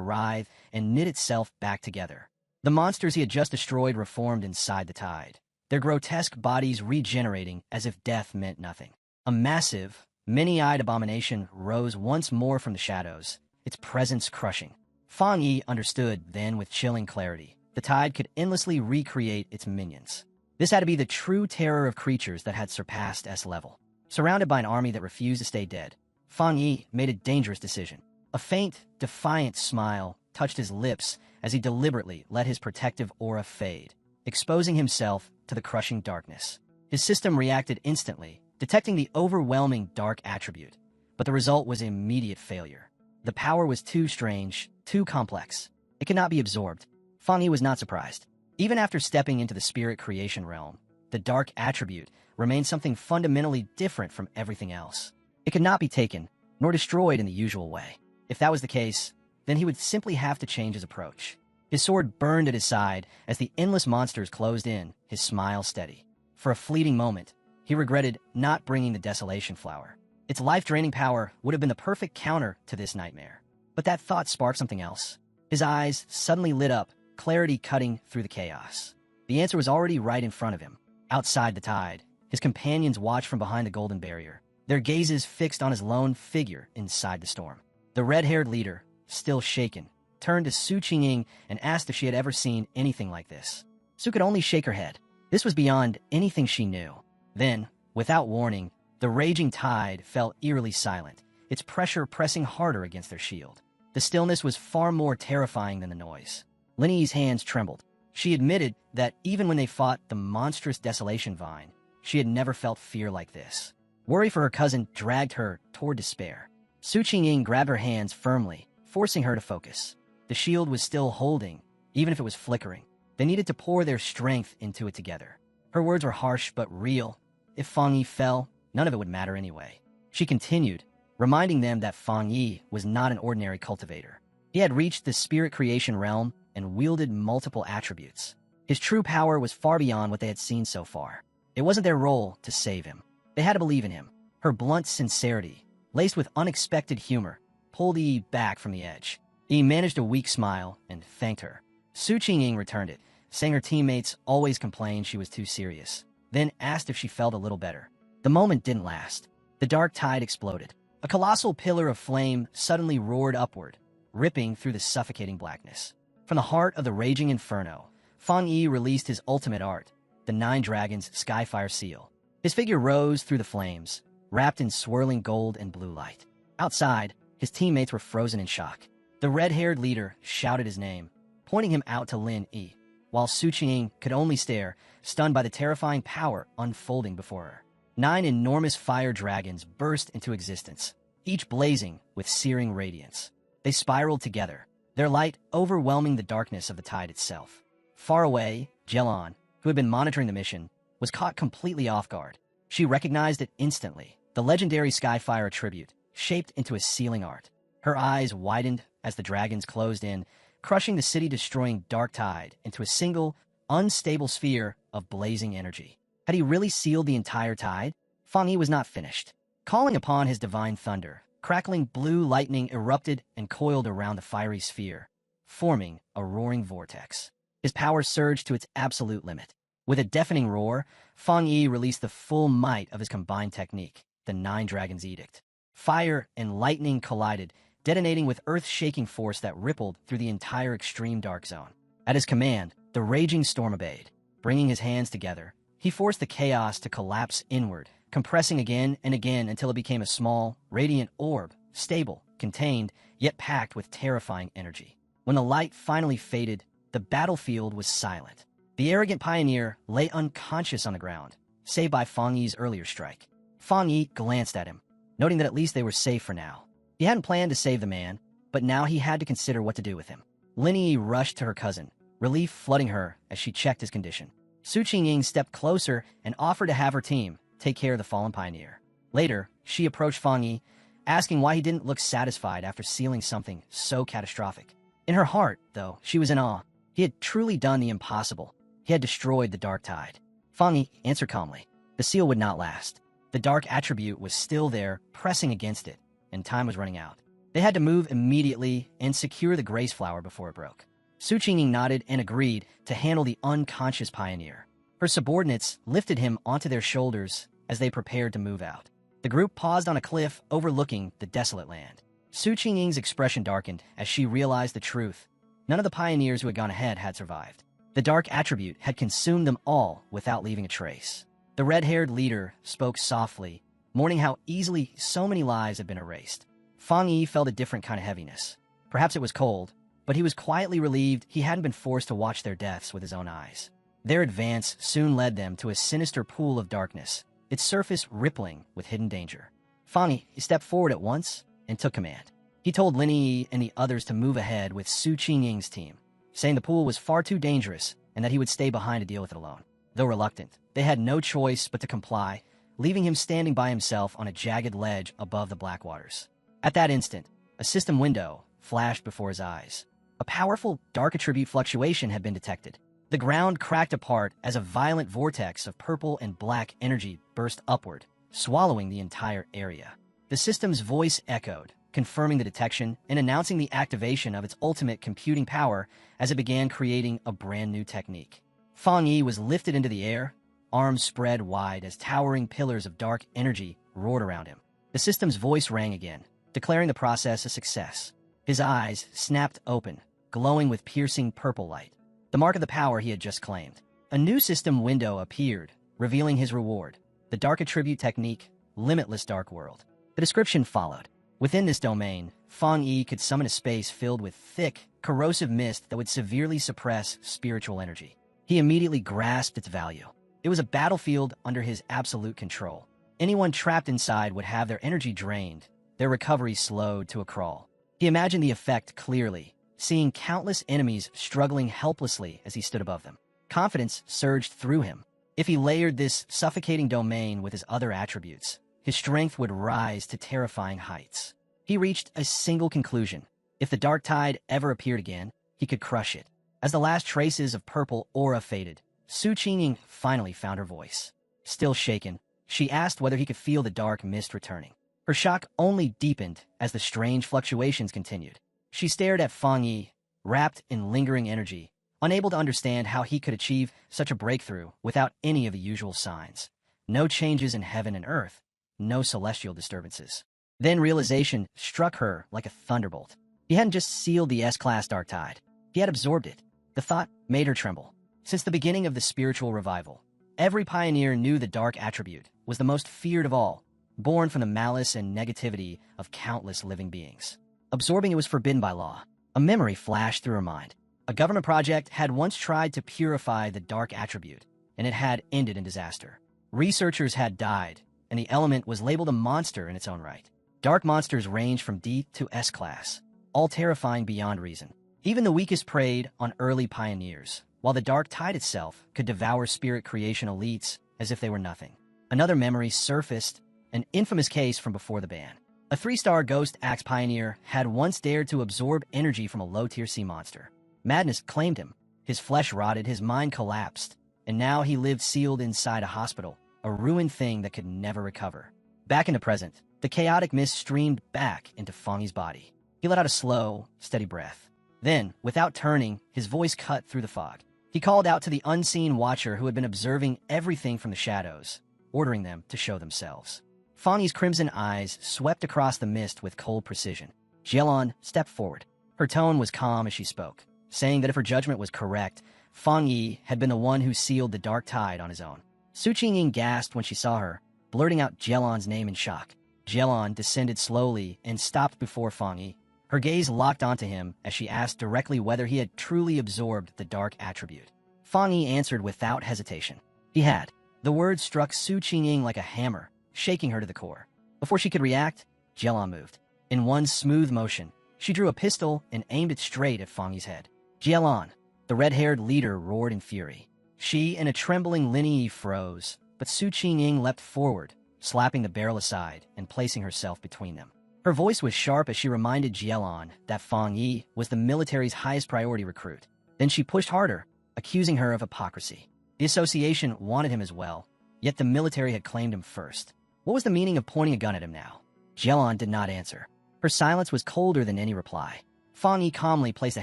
[SPEAKER 1] writhe and knit itself back together. The monsters he had just destroyed reformed inside the tide, their grotesque bodies regenerating as if death meant nothing. A massive, many-eyed abomination rose once more from the shadows, its presence crushing. Fang Yi understood then with chilling clarity. The tide could endlessly recreate its minions. This had to be the true terror of creatures that had surpassed S level. Surrounded by an army that refused to stay dead, Fang Yi made a dangerous decision. A faint, defiant smile touched his lips as he deliberately let his protective aura fade, exposing himself to the crushing darkness. His system reacted instantly, detecting the overwhelming dark attribute, but the result was immediate failure. The power was too strange, too complex. It could not be absorbed. Fang Yi was not surprised. Even after stepping into the spirit creation realm, the dark attribute remained something fundamentally different from everything else. It could not be taken, nor destroyed in the usual way. If that was the case, then he would simply have to change his approach. His sword burned at his side as the endless monsters closed in, his smile steady. For a fleeting moment, he regretted not bringing the Desolation Flower. Its life-draining power would have been the perfect counter to this nightmare. But that thought sparked something else. His eyes suddenly lit up, clarity cutting through the chaos. The answer was already right in front of him. Outside the tide, his companions watched from behind the golden barrier, their gazes fixed on his lone figure inside the storm. The red-haired leader, still shaken, turned to Su Qingying and asked if she had ever seen anything like this. Su could only shake her head. This was beyond anything she knew. Then, without warning, the raging tide fell eerily silent, its pressure pressing harder against their shield. The stillness was far more terrifying than the noise. Lin Yi's hands trembled. She admitted that even when they fought the monstrous Desolation Vine, she had never felt fear like this. Worry for her cousin dragged her toward despair. Su Qingying grabbed her hands firmly, forcing her to focus. The shield was still holding, even if it was flickering. They needed to pour their strength into it together. Her words were harsh but real. If Fang Yi fell, none of it would matter anyway. She continued, reminding them that Fang Yi was not an ordinary cultivator. He had reached the spirit creation realm and wielded multiple attributes. His true power was far beyond what they had seen so far. It wasn't their role to save him. They had to believe in him. Her blunt sincerity, laced with unexpected humor, pulled Yi back from the edge. Yi managed a weak smile and thanked her. Su Qingying returned it, saying her teammates always complained she was too serious, then asked if she felt a little better. The moment didn't last. The dark tide exploded. A colossal pillar of flame suddenly roared upward, ripping through the suffocating blackness. From the heart of the raging inferno, Fang Yi released his ultimate art, the Nine Dragons Skyfire Seal. His figure rose through the flames, wrapped in swirling gold and blue light. Outside, his teammates were frozen in shock. The red-haired leader shouted his name, pointing him out to Lin Yi, while Su Qingying could only stare, stunned by the terrifying power unfolding before her. 9 enormous fire dragons burst into existence, each blazing with searing radiance. They spiraled together, their light overwhelming the darkness of the tide itself. Far away, Jelan, who had been monitoring the mission, was caught completely off guard. She recognized it instantly, the legendary Skyfire tribute, shaped into a sealing art. Her eyes widened as the dragons closed in, crushing the city-destroying dark tide into a single, unstable sphere of blazing energy. Had he really sealed the entire tide? Fang Yi was not finished. Calling upon his divine thunder, crackling blue lightning erupted and coiled around the fiery sphere, forming a roaring vortex. His power surged to its absolute limit. With a deafening roar, Fang Yi released the full might of his combined technique, the Nine Dragons Edict. Fire and lightning collided, detonating with earth-shaking force that rippled through the entire extreme dark zone. At his command, the raging storm obeyed. Bringing his hands together, he forced the chaos to collapse inward, compressing again and again until it became a small, radiant orb, stable, contained, yet packed with terrifying energy. When the light finally faded, the battlefield was silent. The arrogant pioneer lay unconscious on the ground, saved by Fang Yi's earlier strike. Fang Yi glanced at him, noting that at least they were safe for now. He hadn't planned to save the man, but now he had to consider what to do with him. Lin Yi rushed to her cousin, relief flooding her as she checked his condition. Su Qingying stepped closer and offered to have her team take care of the fallen pioneer. Later, she approached Fang Yi, asking why he didn't look satisfied after sealing something so catastrophic. In her heart, though, she was in awe. He had truly done the impossible. He had destroyed the dark tide. Fang Yi answered calmly. The seal would not last. The dark attribute was still there, pressing against it, and time was running out. They had to move immediately and secure the grace flower before it broke. Su Qingying nodded and agreed to handle the unconscious pioneer. Her subordinates lifted him onto their shoulders as they prepared to move out. The group paused on a cliff overlooking the desolate land. Su Qingying's expression darkened as she realized the truth. None of the pioneers who had gone ahead had survived. The dark attribute had consumed them all without leaving a trace. The red-haired leader spoke softly, mourning how easily so many lives had been erased. Fang Yi felt a different kind of heaviness. Perhaps it was cold, but he was quietly relieved he hadn't been forced to watch their deaths with his own eyes. Their advance soon led them to a sinister pool of darkness, its surface rippling with hidden danger. Fang Yi stepped forward at once and took command. He told Lin Yi and the others to move ahead with Su Qingying's team, saying the pool was far too dangerous and that he would stay behind to deal with it alone. Though reluctant, they had no choice but to comply, leaving him standing by himself on a jagged ledge above the black waters. At that instant, a system window flashed before his eyes. A powerful dark attribute fluctuation had been detected. The ground cracked apart as a violent vortex of purple and black energy burst upward, swallowing the entire area. The system's voice echoed, confirming the detection and announcing the activation of its ultimate computing power as it began creating a brand new technique. Fang Yi was lifted into the air, arms spread wide as towering pillars of dark energy roared around him. The system's voice rang again, declaring the process a success. His eyes snapped open, glowing with piercing purple light, the mark of the power he had just claimed. A new system window appeared, revealing his reward, the dark attribute technique, Limitless Dark World. The description followed. Within this domain, Fang Yi could summon a space filled with thick, corrosive mist that would severely suppress spiritual energy. He immediately grasped its value. It was a battlefield under his absolute control. Anyone trapped inside would have their energy drained, their recovery slowed to a crawl. He imagined the effect clearly, seeing countless enemies struggling helplessly as he stood above them. Confidence surged through him. If he layered this suffocating domain with his other attributes, his strength would rise to terrifying heights. He reached a single conclusion. If the dark tide ever appeared again, he could crush it. As the last traces of purple aura faded, Su Qingying finally found her voice. Still shaken, she asked whether he could feel the dark mist returning. Her shock only deepened as the strange fluctuations continued. She stared at Fang Yi, wrapped in lingering energy, unable to understand how he could achieve such a breakthrough without any of the usual signs. No changes in heaven and earth, no celestial disturbances. Then realization struck her like a thunderbolt. He hadn't just sealed the S-Class Dark Tide. He had absorbed it. The thought made her tremble. Since the beginning of the spiritual revival, every pioneer knew the dark attribute was the most feared of all, born from the malice and negativity of countless living beings. Absorbing it was forbidden by law. A memory flashed through her mind. A government project had once tried to purify the dark attribute, and it had ended in disaster. Researchers had died, and the element was labeled a monster in its own right. Dark monsters ranged from D to S-Class, all terrifying beyond reason. Even the weakest preyed on early pioneers, while the dark tide itself could devour spirit creation elites as if they were nothing. Another memory surfaced, an infamous case from before the ban. A 3-star ghost axe pioneer had once dared to absorb energy from a low-tier sea monster. Madness claimed him. His flesh rotted, his mind collapsed, and now he lived sealed inside a hospital, a ruined thing that could never recover. Back in the present, the chaotic mist streamed back into Fang Yi's body. He let out a slow, steady breath. Then, without turning, his voice cut through the fog. He called out to the unseen watcher who had been observing everything from the shadows, ordering them to show themselves. Fang Yi's crimson eyes swept across the mist with cold precision. Jielon stepped forward. Her tone was calm as she spoke, saying that if her judgment was correct, Fang Yi had been the one who sealed the dark tide on his own. Su Qingying gasped when she saw her, blurting out Jielon's name in shock. Jielon descended slowly and stopped before Fang Yi. Her gaze locked onto him as she asked directly whether he had truly absorbed the dark attribute. Fang Yi answered without hesitation. He had. The words struck Su Qingying like a hammer, shaking her to the core. Before she could react, Jielon moved. In one smooth motion, she drew a pistol and aimed it straight at Fang Yi's head. Jielon, the red-haired leader, roared in fury. She and a trembling Lin Yi froze, but Su Qingying leapt forward, slapping the barrel aside and placing herself between them. Her voice was sharp as she reminded Jielon that Fang Yi was the military's highest priority recruit. Then she pushed harder, accusing her of hypocrisy. The association wanted him as well, yet the military had claimed him first. What was the meaning of pointing a gun at him now? Jielon did not answer. Her silence was colder than any reply. Fang Yi calmly placed a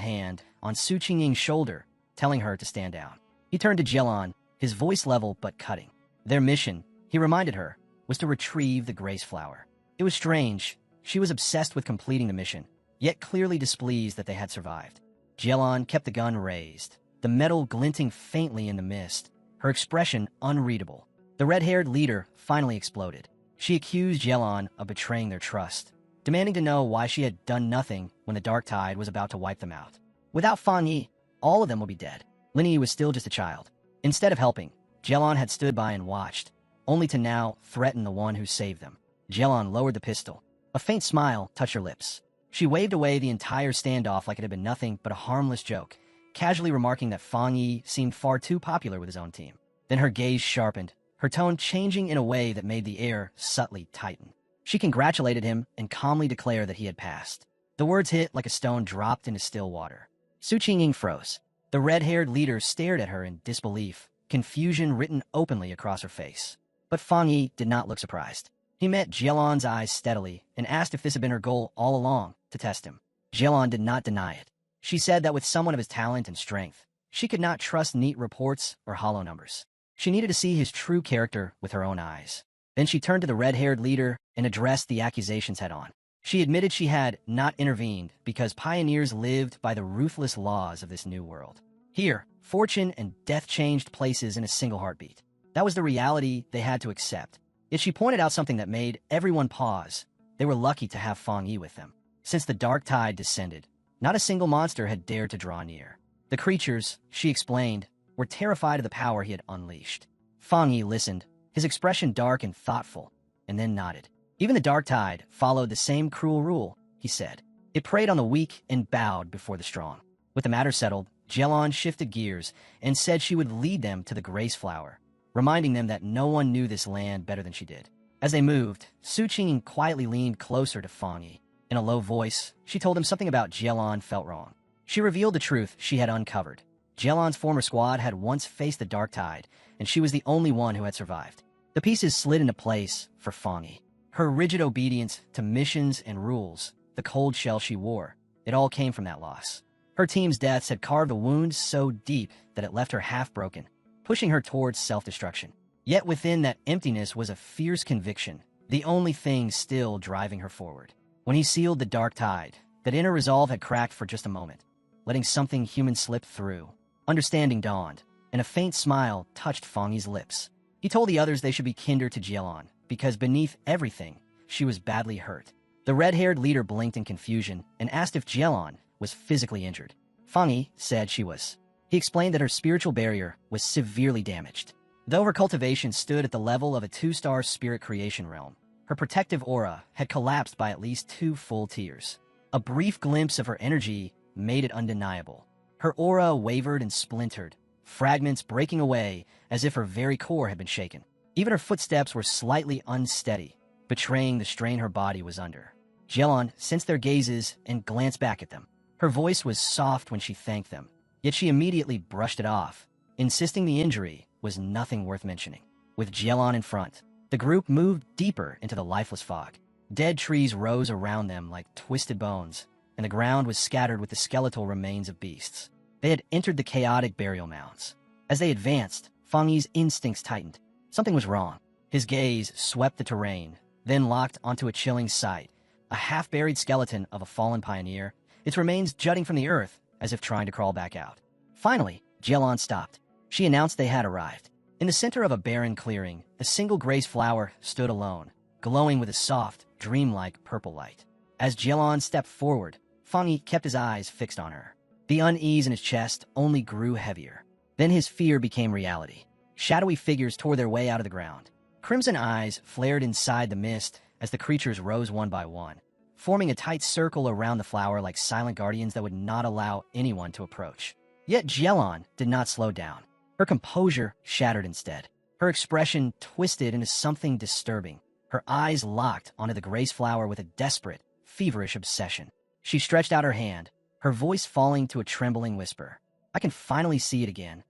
[SPEAKER 1] hand on Su Qingying's shoulder, telling her to stand down. He turned to Jielon, his voice level but cutting. Their mission, he reminded her, was to retrieve the Grace Flower. It was strange. She was obsessed with completing the mission, yet clearly displeased that they had survived. Jielon kept the gun raised, the metal glinting faintly in the mist, her expression unreadable. The red-haired leader finally exploded. She accused Jielon of betraying their trust, demanding to know why she had done nothing when the dark tide was about to wipe them out. Without Fang Yi, all of them would be dead. Lin Yi was still just a child. Instead of helping, Jielon had stood by and watched, only to now threaten the one who saved them. Jielon lowered the pistol. A faint smile touched her lips. She waved away the entire standoff like it had been nothing but a harmless joke, casually remarking that Fang Yi seemed far too popular with his own team. Then her gaze sharpened, her tone changing in a way that made the air subtly tighten. She congratulated him and calmly declared that he had passed. The words hit like a stone dropped into still water. Su Qingying froze. The red-haired leader stared at her in disbelief, confusion written openly across her face. But Fang Yi did not look surprised. He met Jielon's eyes steadily and asked if this had been her goal all along, to test him. Jielon did not deny it. She said that with someone of his talent and strength, she could not trust neat reports or hollow numbers. She needed to see his true character with her own eyes. Then she turned to the red-haired leader and addressed the accusations head-on. She admitted she had not intervened because pioneers lived by the ruthless laws of this new world. Here, fortune and death changed places in a single heartbeat. That was the reality they had to accept. Yet she pointed out something that made everyone pause. They were lucky to have Fang Yi with them. Since the dark tide descended, not a single monster had dared to draw near. The creatures, she explained, were terrified of the power he had unleashed. Fang Yi listened, his expression dark and thoughtful, and then nodded. Even the dark tide followed the same cruel rule, he said. It preyed on the weak and bowed before the strong. With the matter settled, Jielon shifted gears and said she would lead them to the Grace Flower, reminding them that no one knew this land better than she did. As they moved, Su Qingying quietly leaned closer to Fang Yi. In a low voice, she told him something about Jielon felt wrong. She revealed the truth she had uncovered. Jielon's former squad had once faced the dark tide, and she was the only one who had survived. The pieces slid into place for Fang Yi. Her rigid obedience to missions and rules, the cold shell she wore, it all came from that loss. Her team's deaths had carved a wound so deep that it left her half-broken, pushing her towards self-destruction. Yet within that emptiness was a fierce conviction, the only thing still driving her forward. When he sealed the dark tide, that inner resolve had cracked for just a moment, letting something human slip through. Understanding dawned, and a faint smile touched Fang Yi's lips. He told the others they should be kinder to Jielon, because beneath everything, she was badly hurt. The red-haired leader blinked in confusion and asked if Jielon was physically injured. Fang Yi said she was. He explained that her spiritual barrier was severely damaged. Though her cultivation stood at the level of a 2-star spirit creation realm, her protective aura had collapsed by at least 2 full tiers. A brief glimpse of her energy made it undeniable. Her aura wavered and splintered, fragments breaking away as if her very core had been shaken. Even her footsteps were slightly unsteady, betraying the strain her body was under. Jielon sensed their gazes and glanced back at them. Her voice was soft when she thanked them, yet she immediately brushed it off, insisting the injury was nothing worth mentioning. With Jielon in front, the group moved deeper into the lifeless fog. Dead trees rose around them like twisted bones, and the ground was scattered with the skeletal remains of beasts. They had entered the chaotic burial mounds. As they advanced, Fang Yi's instincts tightened. Something was wrong. His gaze swept the terrain, then locked onto a chilling sight, a half-buried skeleton of a fallen pioneer, its remains jutting from the earth as if trying to crawl back out. Finally, Jielon stopped. She announced they had arrived. In the center of a barren clearing, a single grace flower stood alone, glowing with a soft, dreamlike purple light. As Jielon stepped forward, Fang Yi kept his eyes fixed on her. The unease in his chest only grew heavier. Then his fear became reality. Shadowy figures tore their way out of the ground. Crimson eyes flared inside the mist as the creatures rose one by one, forming a tight circle around the flower like silent guardians that would not allow anyone to approach. Yet Jielon did not slow down. Her composure shattered instead. Her expression twisted into something disturbing. Her eyes locked onto the grace flower with a desperate, feverish obsession. She stretched out her hand, her voice falling to a trembling whisper. "I can finally see it again."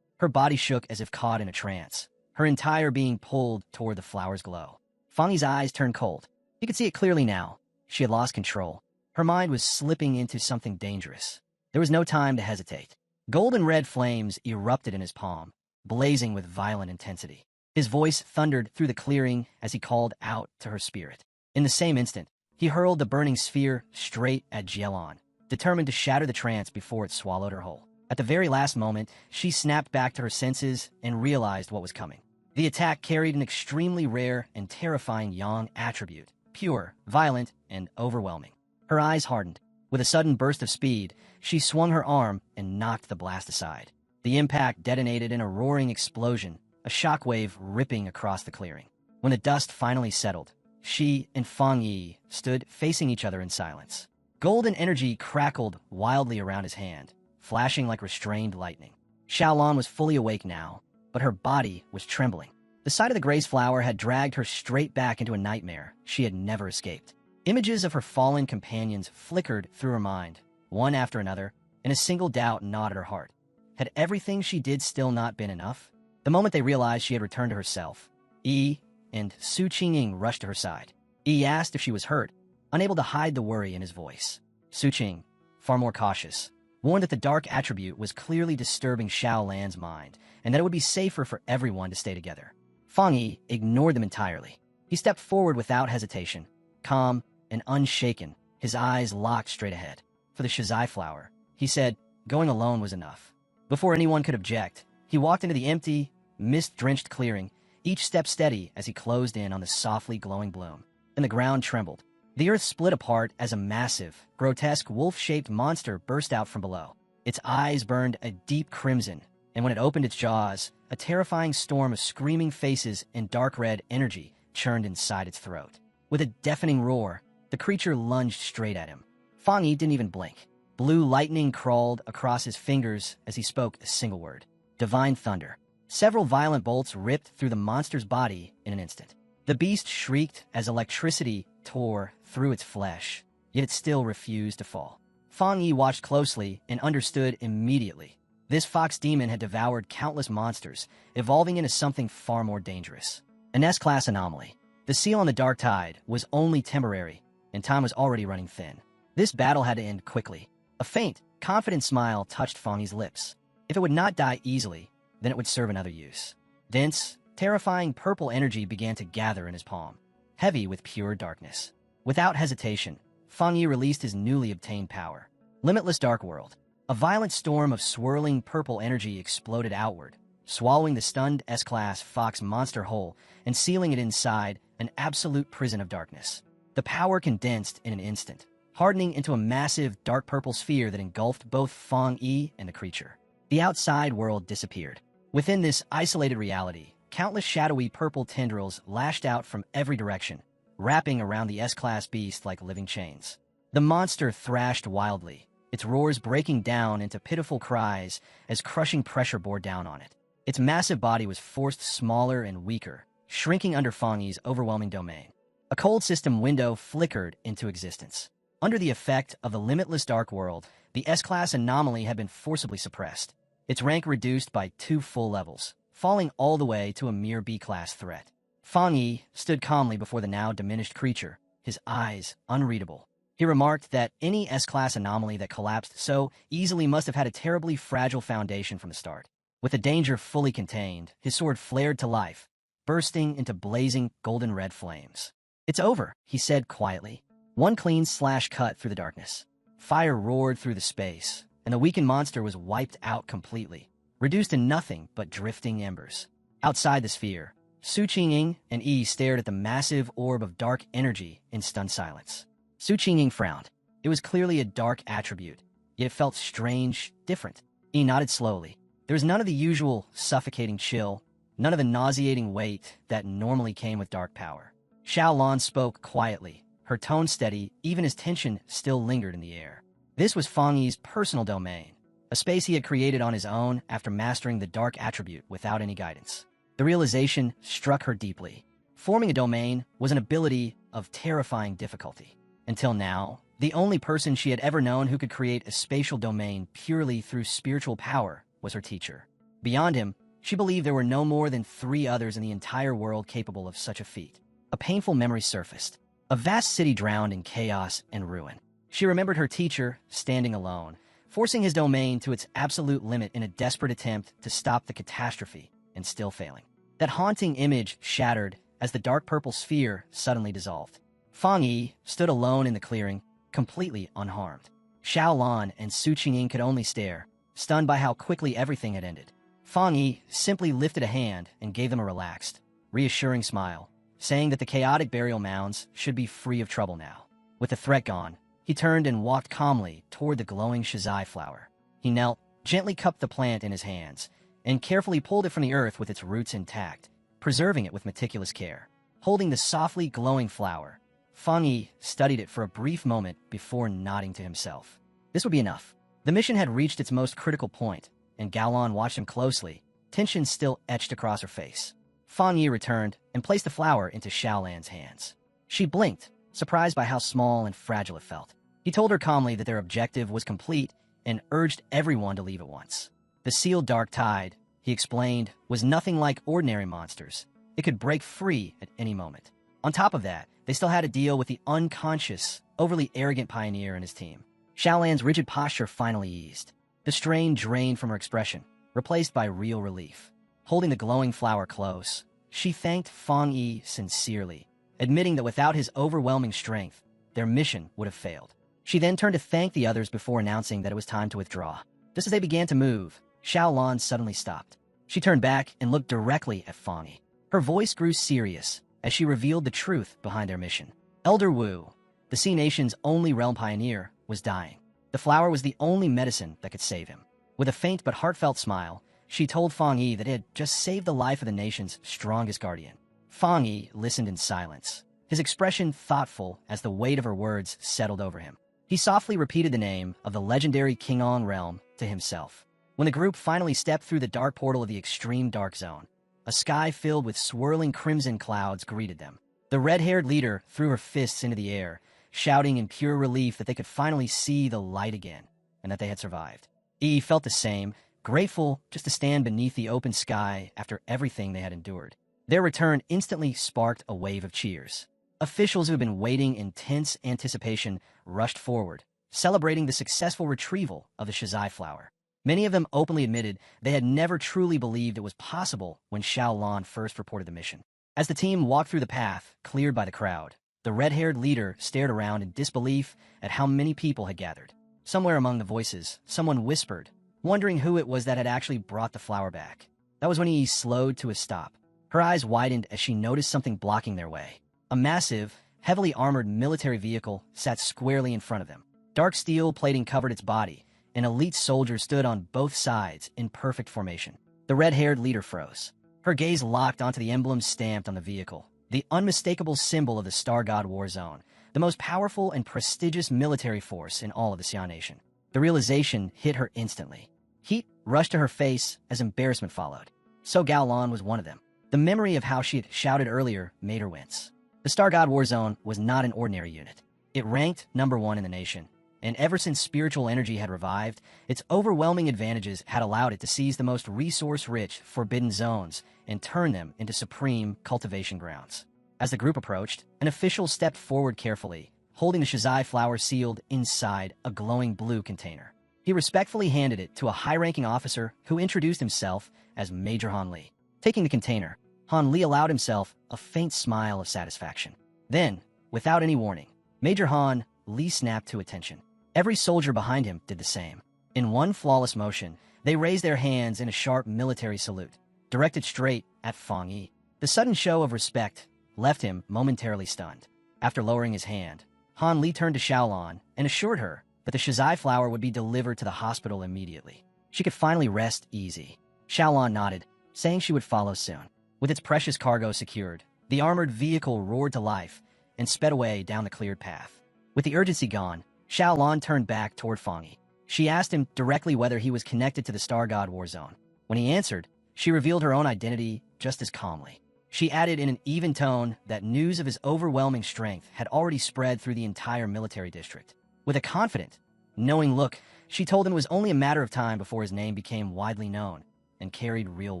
[SPEAKER 1] Her body shook as if caught in a trance, her entire being pulled toward the flower's glow. Fang Yi's eyes turned cold. He could see it clearly now. She had lost control. Her mind was slipping into something dangerous. There was no time to hesitate. Golden red flames erupted in his palm, blazing with violent intensity. His voice thundered through the clearing as he called out to her spirit. In the same instant, he hurled the burning sphere straight at Yahello, determined to shatter the trance before it swallowed her whole. At the very last moment, she snapped back to her senses and realized what was coming. The attack carried an extremely rare and terrifying yang attribute, pure, violent, and overwhelming. Her eyes hardened. With a sudden burst of speed, she swung her arm and knocked the blast aside. The impact detonated in a roaring explosion, a shockwave ripping across the clearing. When the dust finally settled, she and Fang Yi stood facing each other in silence. Golden energy crackled wildly around his hand, flashing like restrained lightning. Xiaolon was fully awake now, but her body was trembling. The sight of the grace flower had dragged her straight back into a nightmare she had never escaped. Images of her fallen companions flickered through her mind, one after another, and a single doubt gnawed at her heart. Had everything she did still not been enough? The moment they realized she had returned to herself, Yi and Su Qingying rushed to her side. Yi asked if she was hurt, unable to hide the worry in his voice. Su Qing, far more cautious, warned that the dark attribute was clearly disturbing Xiaolan's mind, and that it would be safer for everyone to stay together. Fang Yi ignored them entirely. He stepped forward without hesitation, calm and unshaken, his eyes locked straight ahead. For the Shizai flower, he said, going alone was enough. Before anyone could object, he walked into the empty, mist-drenched clearing, each step steady as he closed in on the softly glowing bloom, and the ground trembled. The earth split apart as a massive, grotesque wolf-shaped monster burst out from below. Its eyes burned a deep crimson, and when it opened its jaws, a terrifying storm of screaming faces and dark red energy churned inside its throat. With a deafening roar, the creature lunged straight at him. Fang Yi didn't even blink. Blue lightning crawled across his fingers as he spoke a single word. Divine thunder. Several violent bolts ripped through the monster's body in an instant. The beast shrieked as electricity tore through its flesh, yet it still refused to fall. Fang Yi watched closely and understood immediately. This fox demon had devoured countless monsters, evolving into something far more dangerous. An S-class anomaly. The seal on the dark tide was only temporary, and time was already running thin. This battle had to end quickly. A faint, confident smile touched Fang Yi's lips. If it would not die easily, then it would serve another use. Dense, terrifying purple energy began to gather in his palm, heavy with pure darkness. Without hesitation, Fang Yi released his newly obtained power. Limitless Dark World. A violent storm of swirling purple energy exploded outward, swallowing the stunned S-class fox monster whole and sealing it inside an absolute prison of darkness. The power condensed in an instant, hardening into a massive dark purple sphere that engulfed both Fang Yi and the creature. The outside world disappeared. Within this isolated reality, countless shadowy purple tendrils lashed out from every direction, wrapping around the S-class beast like living chains. The monster thrashed wildly, its roars breaking down into pitiful cries as crushing pressure bore down on it. Its massive body was forced smaller and weaker, shrinking under Fang Yi's overwhelming domain. A cold system window flickered into existence. Under the effect of the limitless dark world, the S-class anomaly had been forcibly suppressed, its rank reduced by 2 full levels, falling all the way to a mere B-class threat. Fang Yi stood calmly before the now diminished creature, his eyes unreadable. He remarked that any S-class anomaly that collapsed so easily must have had a terribly fragile foundation from the start. With the danger fully contained, his sword flared to life, bursting into blazing golden red flames. "It's over," he said quietly. One clean slash cut through the darkness. Fire roared through the space, and the weakened monster was wiped out completely, reduced to nothing but drifting embers. Outside the sphere, Su Qingying and Yi stared at the massive orb of dark energy in stunned silence. Su Qingying frowned. It was clearly a dark attribute, yet it felt strange, different. Yi nodded slowly. There was none of the usual suffocating chill, none of the nauseating weight that normally came with dark power. Xiaolon spoke quietly, her tone steady, even as tension still lingered in the air. This was Fang Yi's personal domain, a space he had created on his own after mastering the dark attribute without any guidance. The realization struck her deeply. Forming a domain was an ability of terrifying difficulty. Until now, the only person she had ever known who could create a spatial domain purely through spiritual power was her teacher. Beyond him, she believed there were no more than 3 others in the entire world capable of such a feat. A painful memory surfaced. A vast city drowned in chaos and ruin. She remembered her teacher, standing alone, forcing his domain to its absolute limit in a desperate attempt to stop the catastrophe, and still failing. That haunting image shattered as the dark purple sphere suddenly dissolved. Fang Yi stood alone in the clearing, completely unharmed. Xiao Lan and Su Qingyin could only stare, stunned by how quickly everything had ended. Fang Yi simply lifted a hand and gave them a relaxed, reassuring smile, saying that the chaotic burial mounds should be free of trouble now. With the threat gone, he turned and walked calmly toward the glowing shizai flower. He knelt, gently cupped the plant in his hands, and carefully pulled it from the earth with its roots intact, preserving it with meticulous care. Holding the softly glowing flower, Fang Yi studied it for a brief moment before nodding to himself. This would be enough. The mission had reached its most critical point, and Gaolan watched him closely, tension still etched across her face. Fang Yi returned and placed the flower into Xiaolan's hands. She blinked, surprised by how small and fragile it felt. He told her calmly that their objective was complete and urged everyone to leave at once. The sealed dark tide, he explained, was nothing like ordinary monsters. It could break free at any moment. On top of that, they still had to deal with the unconscious, overly arrogant pioneer and his team. Xiaolan's rigid posture finally eased. The strain drained from her expression, replaced by real relief. Holding the glowing flower close, she thanked Fang Yi sincerely, admitting that without his overwhelming strength, their mission would have failed. She then turned to thank the others before announcing that it was time to withdraw. Just as they began to move, Xiao Lan suddenly stopped. She turned back and looked directly at Fang Yi. Her voice grew serious as she revealed the truth behind their mission. Elder Wu, the Sea Nation's only realm pioneer, was dying. The flower was the only medicine that could save him. With a faint but heartfelt smile, she told Fang Yi that it had just saved the life of the nation's strongest guardian. Fang Yi listened in silence, his expression thoughtful as the weight of her words settled over him. He softly repeated the name of the legendary Qing'an realm to himself. When the group finally stepped through the dark portal of the extreme dark zone, a sky filled with swirling crimson clouds greeted them. The red-haired leader threw her fists into the air, shouting in pure relief that they could finally see the light again, and that they had survived. Yi felt the same, grateful just to stand beneath the open sky after everything they had endured. Their return instantly sparked a wave of cheers. Officials who had been waiting in tense anticipation rushed forward, celebrating the successful retrieval of the shizai flower. Many of them openly admitted they had never truly believed it was possible when Xiao Lan first reported the mission. As the team walked through the path cleared by the crowd, the red-haired leader stared around in disbelief at how many people had gathered. Somewhere among the voices, someone whispered, wondering who it was that had actually brought the flower back. That was when he slowed to a stop. Her eyes widened as she noticed something blocking their way. A massive, heavily armored military vehicle sat squarely in front of them. Dark steel plating covered its body, and elite soldiers stood on both sides in perfect formation. The red-haired leader froze. Her gaze locked onto the emblem stamped on the vehicle, the unmistakable symbol of the Star God War Zone, the most powerful and prestigious military force in all of the Xia Nation. The realization hit her instantly. Heat rushed to her face as embarrassment followed. So Gaolan was one of them. The memory of how she had shouted earlier made her wince. The Star God War Zone was not an ordinary unit. It ranked #1 in the nation, and ever since spiritual energy had revived, its overwhelming advantages had allowed it to seize the most resource-rich forbidden zones and turn them into supreme cultivation grounds. As the group approached, an official stepped forward carefully, holding the shizai flower sealed inside a glowing blue container. He respectfully handed it to a high-ranking officer who introduced himself as Major Han Li. Taking the container, Han Li allowed himself a faint smile of satisfaction. Then, without any warning, Major Han Li snapped to attention. Every soldier behind him did the same. In one flawless motion, they raised their hands in a sharp military salute, directed straight at Fang Yi. The sudden show of respect left him momentarily stunned. After lowering his hand, Han Li turned to Xiaolan and assured her that the shizai flower would be delivered to the hospital immediately. She could finally rest easy. Xiaolan nodded, saying she would follow soon. With its precious cargo secured, the armored vehicle roared to life and sped away down the cleared path. With the urgency gone, Xiaolan turned back toward Fang Yi. She asked him directly whether he was connected to the Star God War Zone. When he answered, she revealed her own identity just as calmly. She added in an even tone that news of his overwhelming strength had already spread through the entire military district. With a confident, knowing look, she told him it was only a matter of time before his name became widely known and carried real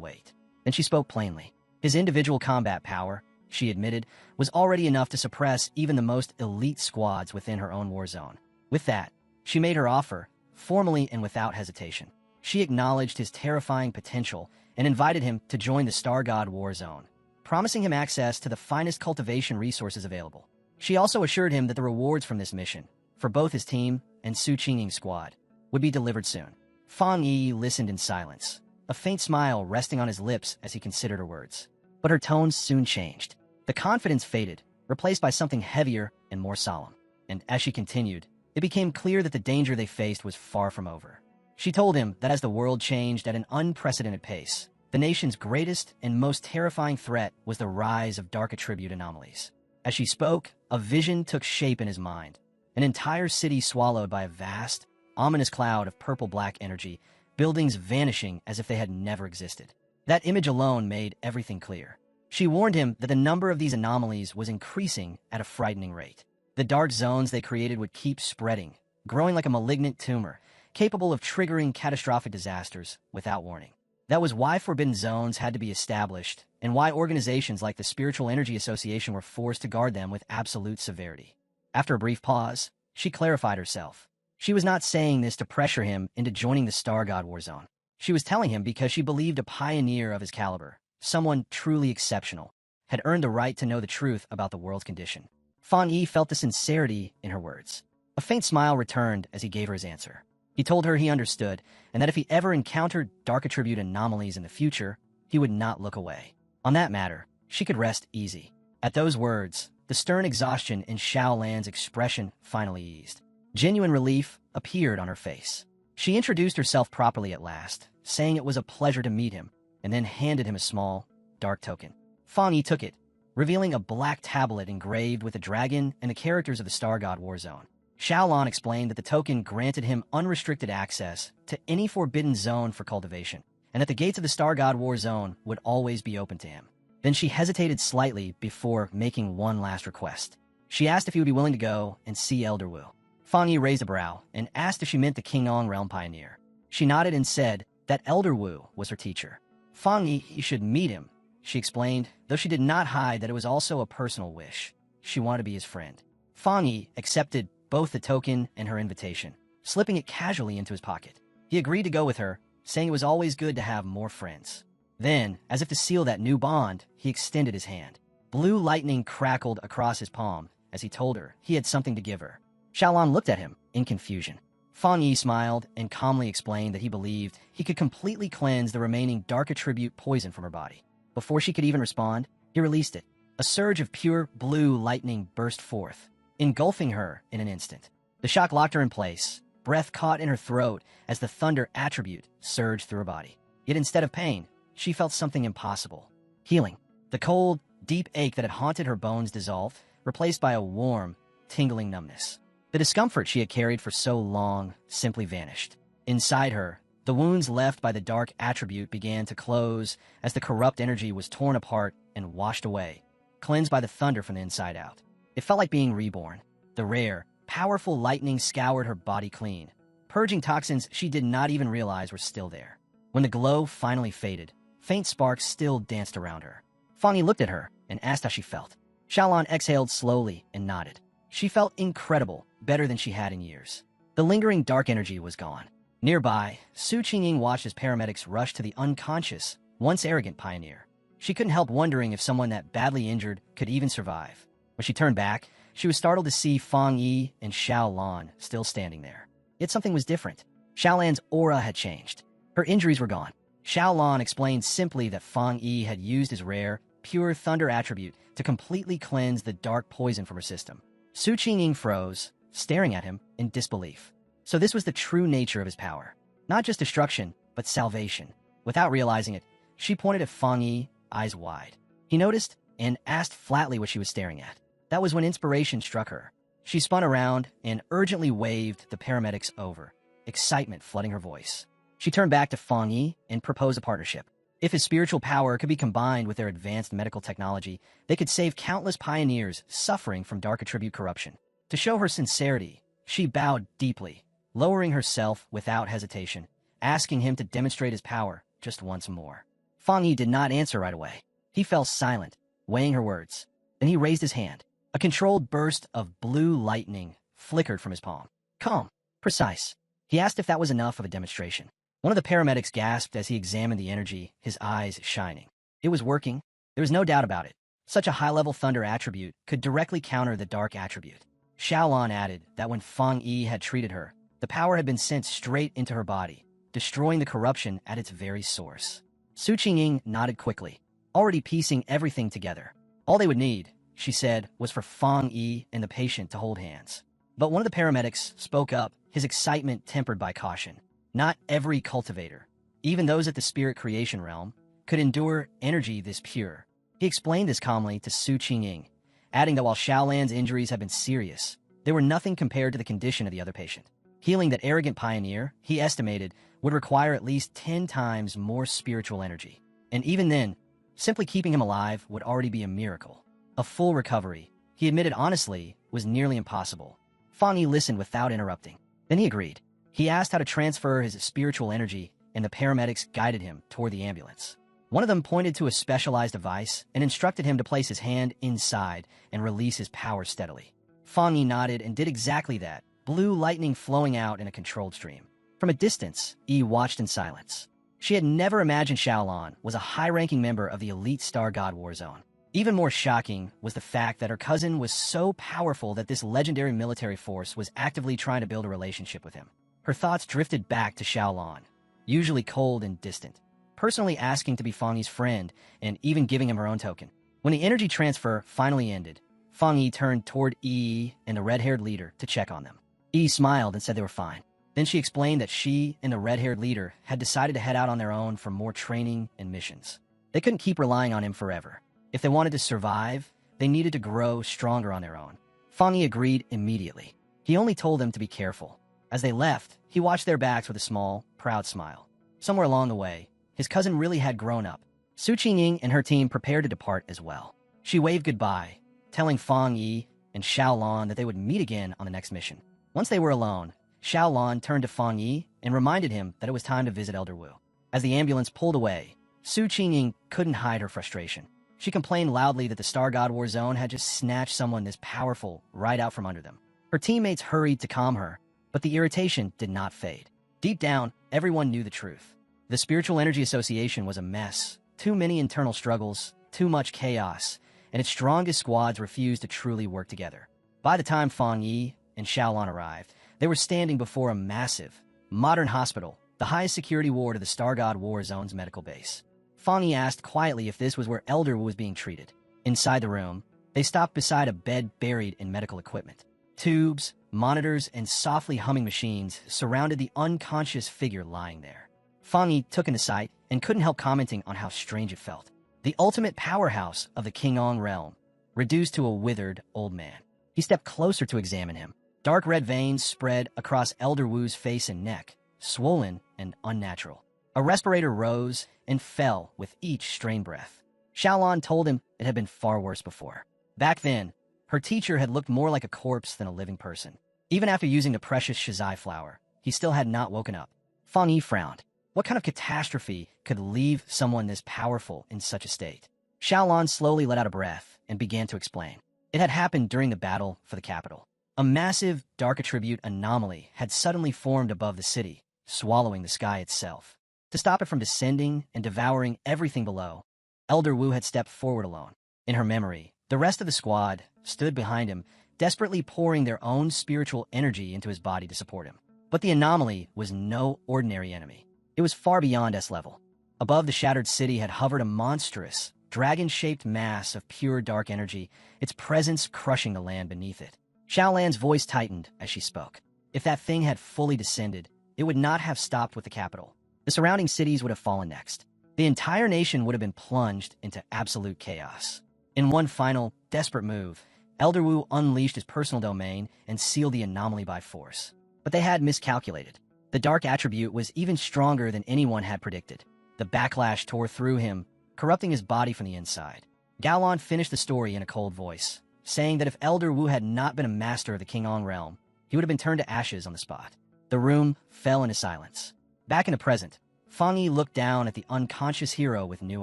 [SPEAKER 1] weight. Then she spoke plainly. His individual combat power, she admitted, was already enough to suppress even the most elite squads within her own war zone. With that, she made her offer, formally and without hesitation. She acknowledged his terrifying potential and invited him to join the Star God War Zone, promising him access to the finest cultivation resources available. She also assured him that the rewards from this mission, for both his team and Su Qingying's squad, would be delivered soon. Fang Yi listened in silence, a faint smile resting on his lips as he considered her words. But her tones soon changed. The confidence faded, replaced by something heavier and more solemn. And as she continued, it became clear that the danger they faced was far from over. She told him that as the world changed at an unprecedented pace, the nation's greatest and most terrifying threat was the rise of dark attribute anomalies. As she spoke, a vision took shape in his mind. An entire city swallowed by a vast, ominous cloud of purple-black energy, buildings vanishing as if they had never existed. That image alone made everything clear. She warned him that the number of these anomalies was increasing at a frightening rate. The dark zones they created would keep spreading, growing like a malignant tumor, capable of triggering catastrophic disasters without warning. That was why forbidden zones had to be established, and why organizations like the Spiritual Energy Association were forced to guard them with absolute severity. After a brief pause, she clarified herself. She was not saying this to pressure him into joining the Star God War Zone. She was telling him because she believed a pioneer of his caliber, someone truly exceptional, had earned the right to know the truth about the world's condition. Fang Yi felt the sincerity in her words. A faint smile returned as he gave her his answer. He told her he understood, and that if he ever encountered dark attribute anomalies in the future, he would not look away. On that matter, she could rest easy. At those words, the stern exhaustion in Xiao Lan's expression finally eased. Genuine relief appeared on her face. She introduced herself properly at last, saying it was a pleasure to meet him, and then handed him a small, dark token. Fang Yi took it, revealing a black tablet engraved with a dragon and the characters of the Star God War Zone. Xiao Lan explained that the token granted him unrestricted access to any forbidden zone for cultivation, and that the gates of the Star God War Zone would always be open to him. Then she hesitated slightly before making one last request. She asked if he would be willing to go and see Elder Wu. Fang Yi raised a brow and asked if she meant the Qingyong Realm Pioneer. She nodded and said that Elder Wu was her teacher. Fang Yi should meet him, she explained, though she did not hide that it was also a personal wish. She wanted to be his friend. Fang Yi accepted both the token and her invitation, slipping it casually into his pocket. He agreed to go with her, saying it was always good to have more friends. Then, as if to seal that new bond, he extended his hand. Blue lightning crackled across his palm as he told her he had something to give her. Xiaolan looked at him in confusion. Fang Yi smiled and calmly explained that he believed he could completely cleanse the remaining dark attribute poison from her body. Before she could even respond, he released it. A surge of pure blue lightning burst forth, engulfing her in an instant. The shock locked her in place, breath caught in her throat as the thunder attribute surged through her body. Yet instead of pain, she felt something impossible. Healing. The cold, deep ache that had haunted her bones dissolved, replaced by a warm, tingling numbness. The discomfort she had carried for so long simply vanished. Inside her, the wounds left by the dark attribute began to close as the corrupt energy was torn apart and washed away, cleansed by the thunder from the inside out. It felt like being reborn. The rare, powerful lightning scoured her body clean, purging toxins she did not even realize were still there. When the glow finally faded, faint sparks still danced around her. Fang Yi looked at her and asked how she felt. Xiaolan exhaled slowly and nodded. She felt incredible, better than she had in years. The lingering dark energy was gone. Nearby, Su Qingying watched as paramedics rushed to the unconscious, once arrogant pioneer. She couldn't help wondering if someone that badly injured could even survive. When she turned back, she was startled to see Fang Yi and Xiao Lan still standing there. Yet something was different. Xiao Lan's aura had changed. Her injuries were gone. Xiao Lan explained simply that Fang Yi had used his rare, pure thunder attribute to completely cleanse the dark poison from her system. Su Qingying froze, staring at him in disbelief. So this was the true nature of his power. Not just destruction, but salvation. Without realizing it, she pointed at Fang Yi, eyes wide. He noticed and asked flatly what she was staring at. That was when inspiration struck her. She spun around and urgently waved the paramedics over, excitement flooding her voice. She turned back to Fang Yi and proposed a partnership. If his spiritual power could be combined with their advanced medical technology, they could save countless pioneers suffering from dark attribute corruption. To show her sincerity, she bowed deeply, lowering herself without hesitation, asking him to demonstrate his power just once more. Fang Yi did not answer right away. He fell silent, weighing her words. Then he raised his hand. A controlled burst of blue lightning flickered from his palm. Calm, precise. He asked if that was enough of a demonstration. One of the paramedics gasped as he examined the energy, his eyes shining. It was working. There was no doubt about it. Such a high-level thunder attribute could directly counter the dark attribute. Xiaolon added that when Fang Yi had treated her, the power had been sent straight into her body, destroying the corruption at its very source. Su Qingying nodded quickly, already piecing everything together. All they would need, she said, was for Fang Yi and the patient to hold hands. But one of the paramedics spoke up, his excitement tempered by caution. Not every cultivator, even those at the spirit creation realm, could endure energy this pure. He explained this calmly to Su Qingying, adding that while Xiaolan's injuries had been serious, they were nothing compared to the condition of the other patient. Healing that arrogant pioneer, he estimated, would require at least 10 times more spiritual energy. And even then, simply keeping him alive would already be a miracle. A full recovery, he admitted honestly, was nearly impossible. Fang Yi listened without interrupting. Then he agreed. He asked how to transfer his spiritual energy, and the paramedics guided him toward the ambulance. One of them pointed to a specialized device and instructed him to place his hand inside and release his power steadily. Fang Yi nodded and did exactly that, blue lightning flowing out in a controlled stream. From a distance, Yi watched in silence. She had never imagined Xiaolon was a high-ranking member of the elite Star God War Zone. Even more shocking was the fact that her cousin was so powerful that this legendary military force was actively trying to build a relationship with him. Her thoughts drifted back to Xiaolon, usually cold and distant, personally asking to be Fang Yi's friend and even giving him her own token. When the energy transfer finally ended, Fang Yi turned toward Yi and the red-haired leader to check on them. Yi smiled and said they were fine. Then she explained that she and the red-haired leader had decided to head out on their own for more training and missions. They couldn't keep relying on him forever. If they wanted to survive, they needed to grow stronger on their own. Fang Yi agreed immediately. He only told them to be careful. As they left, he watched their backs with a small, proud smile. Somewhere along the way, his cousin really had grown up. Su Qingying and her team prepared to depart as well. She waved goodbye, telling Fang Yi and Xiaolon that they would meet again on the next mission. Once they were alone, Xiaolon turned to Fang Yi and reminded him that it was time to visit Elder Wu. As the ambulance pulled away, Su Qingying couldn't hide her frustration. She complained loudly that the Star God War Zone had just snatched someone this powerful right out from under them. Her teammates hurried to calm her, but the irritation did not fade. Deep down, everyone knew the truth. The Spiritual Energy Association was a mess, too many internal struggles, too much chaos, and its strongest squads refused to truly work together. By the time Fang Yi and Xiaolon arrived, they were standing before a massive, modern hospital, the highest security ward of the Star God War Zone's medical base. Fang Yi asked quietly if this was where Elder Wu was being treated. Inside the room, they stopped beside a bed buried in medical equipment. Tubes, monitors, and softly humming machines surrounded the unconscious figure lying there. Fang Yi took in the sight and couldn't help commenting on how strange it felt. The ultimate powerhouse of the Qingong realm, reduced to a withered old man. He stepped closer to examine him. Dark red veins spread across Elder Wu's face and neck, swollen and unnatural. A respirator rose and fell with each strained breath. Xiaolon told him it had been far worse before. Back then, her teacher had looked more like a corpse than a living person. Even after using the precious Shizai flower, he still had not woken up. Fang Yi frowned. What kind of catastrophe could leave someone this powerful in such a state? Xiaolon slowly let out a breath and began to explain. It had happened during the battle for the capital. A massive dark attribute anomaly had suddenly formed above the city, swallowing the sky itself. To stop it from descending and devouring everything below, Elder Wu had stepped forward alone. In her memory, the rest of the squad stood behind him, desperately pouring their own spiritual energy into his body to support him. But the anomaly was no ordinary enemy. It was far beyond S-level. Above the shattered city had hovered a monstrous, dragon-shaped mass of pure dark energy, its presence crushing the land beneath it. Xiaolan's voice tightened as she spoke. If that thing had fully descended, it would not have stopped with the capital. The surrounding cities would have fallen next. The entire nation would have been plunged into absolute chaos. In one final, desperate move, Elder Wu unleashed his personal domain and sealed the anomaly by force. But they had miscalculated. The dark attribute was even stronger than anyone had predicted. The backlash tore through him, corrupting his body from the inside. Gaolon finished the story in a cold voice, saying that if Elder Wu had not been a master of the Qingong realm, he would have been turned to ashes on the spot. The room fell into silence. Back in the present, Fang Yi looked down at the unconscious hero with new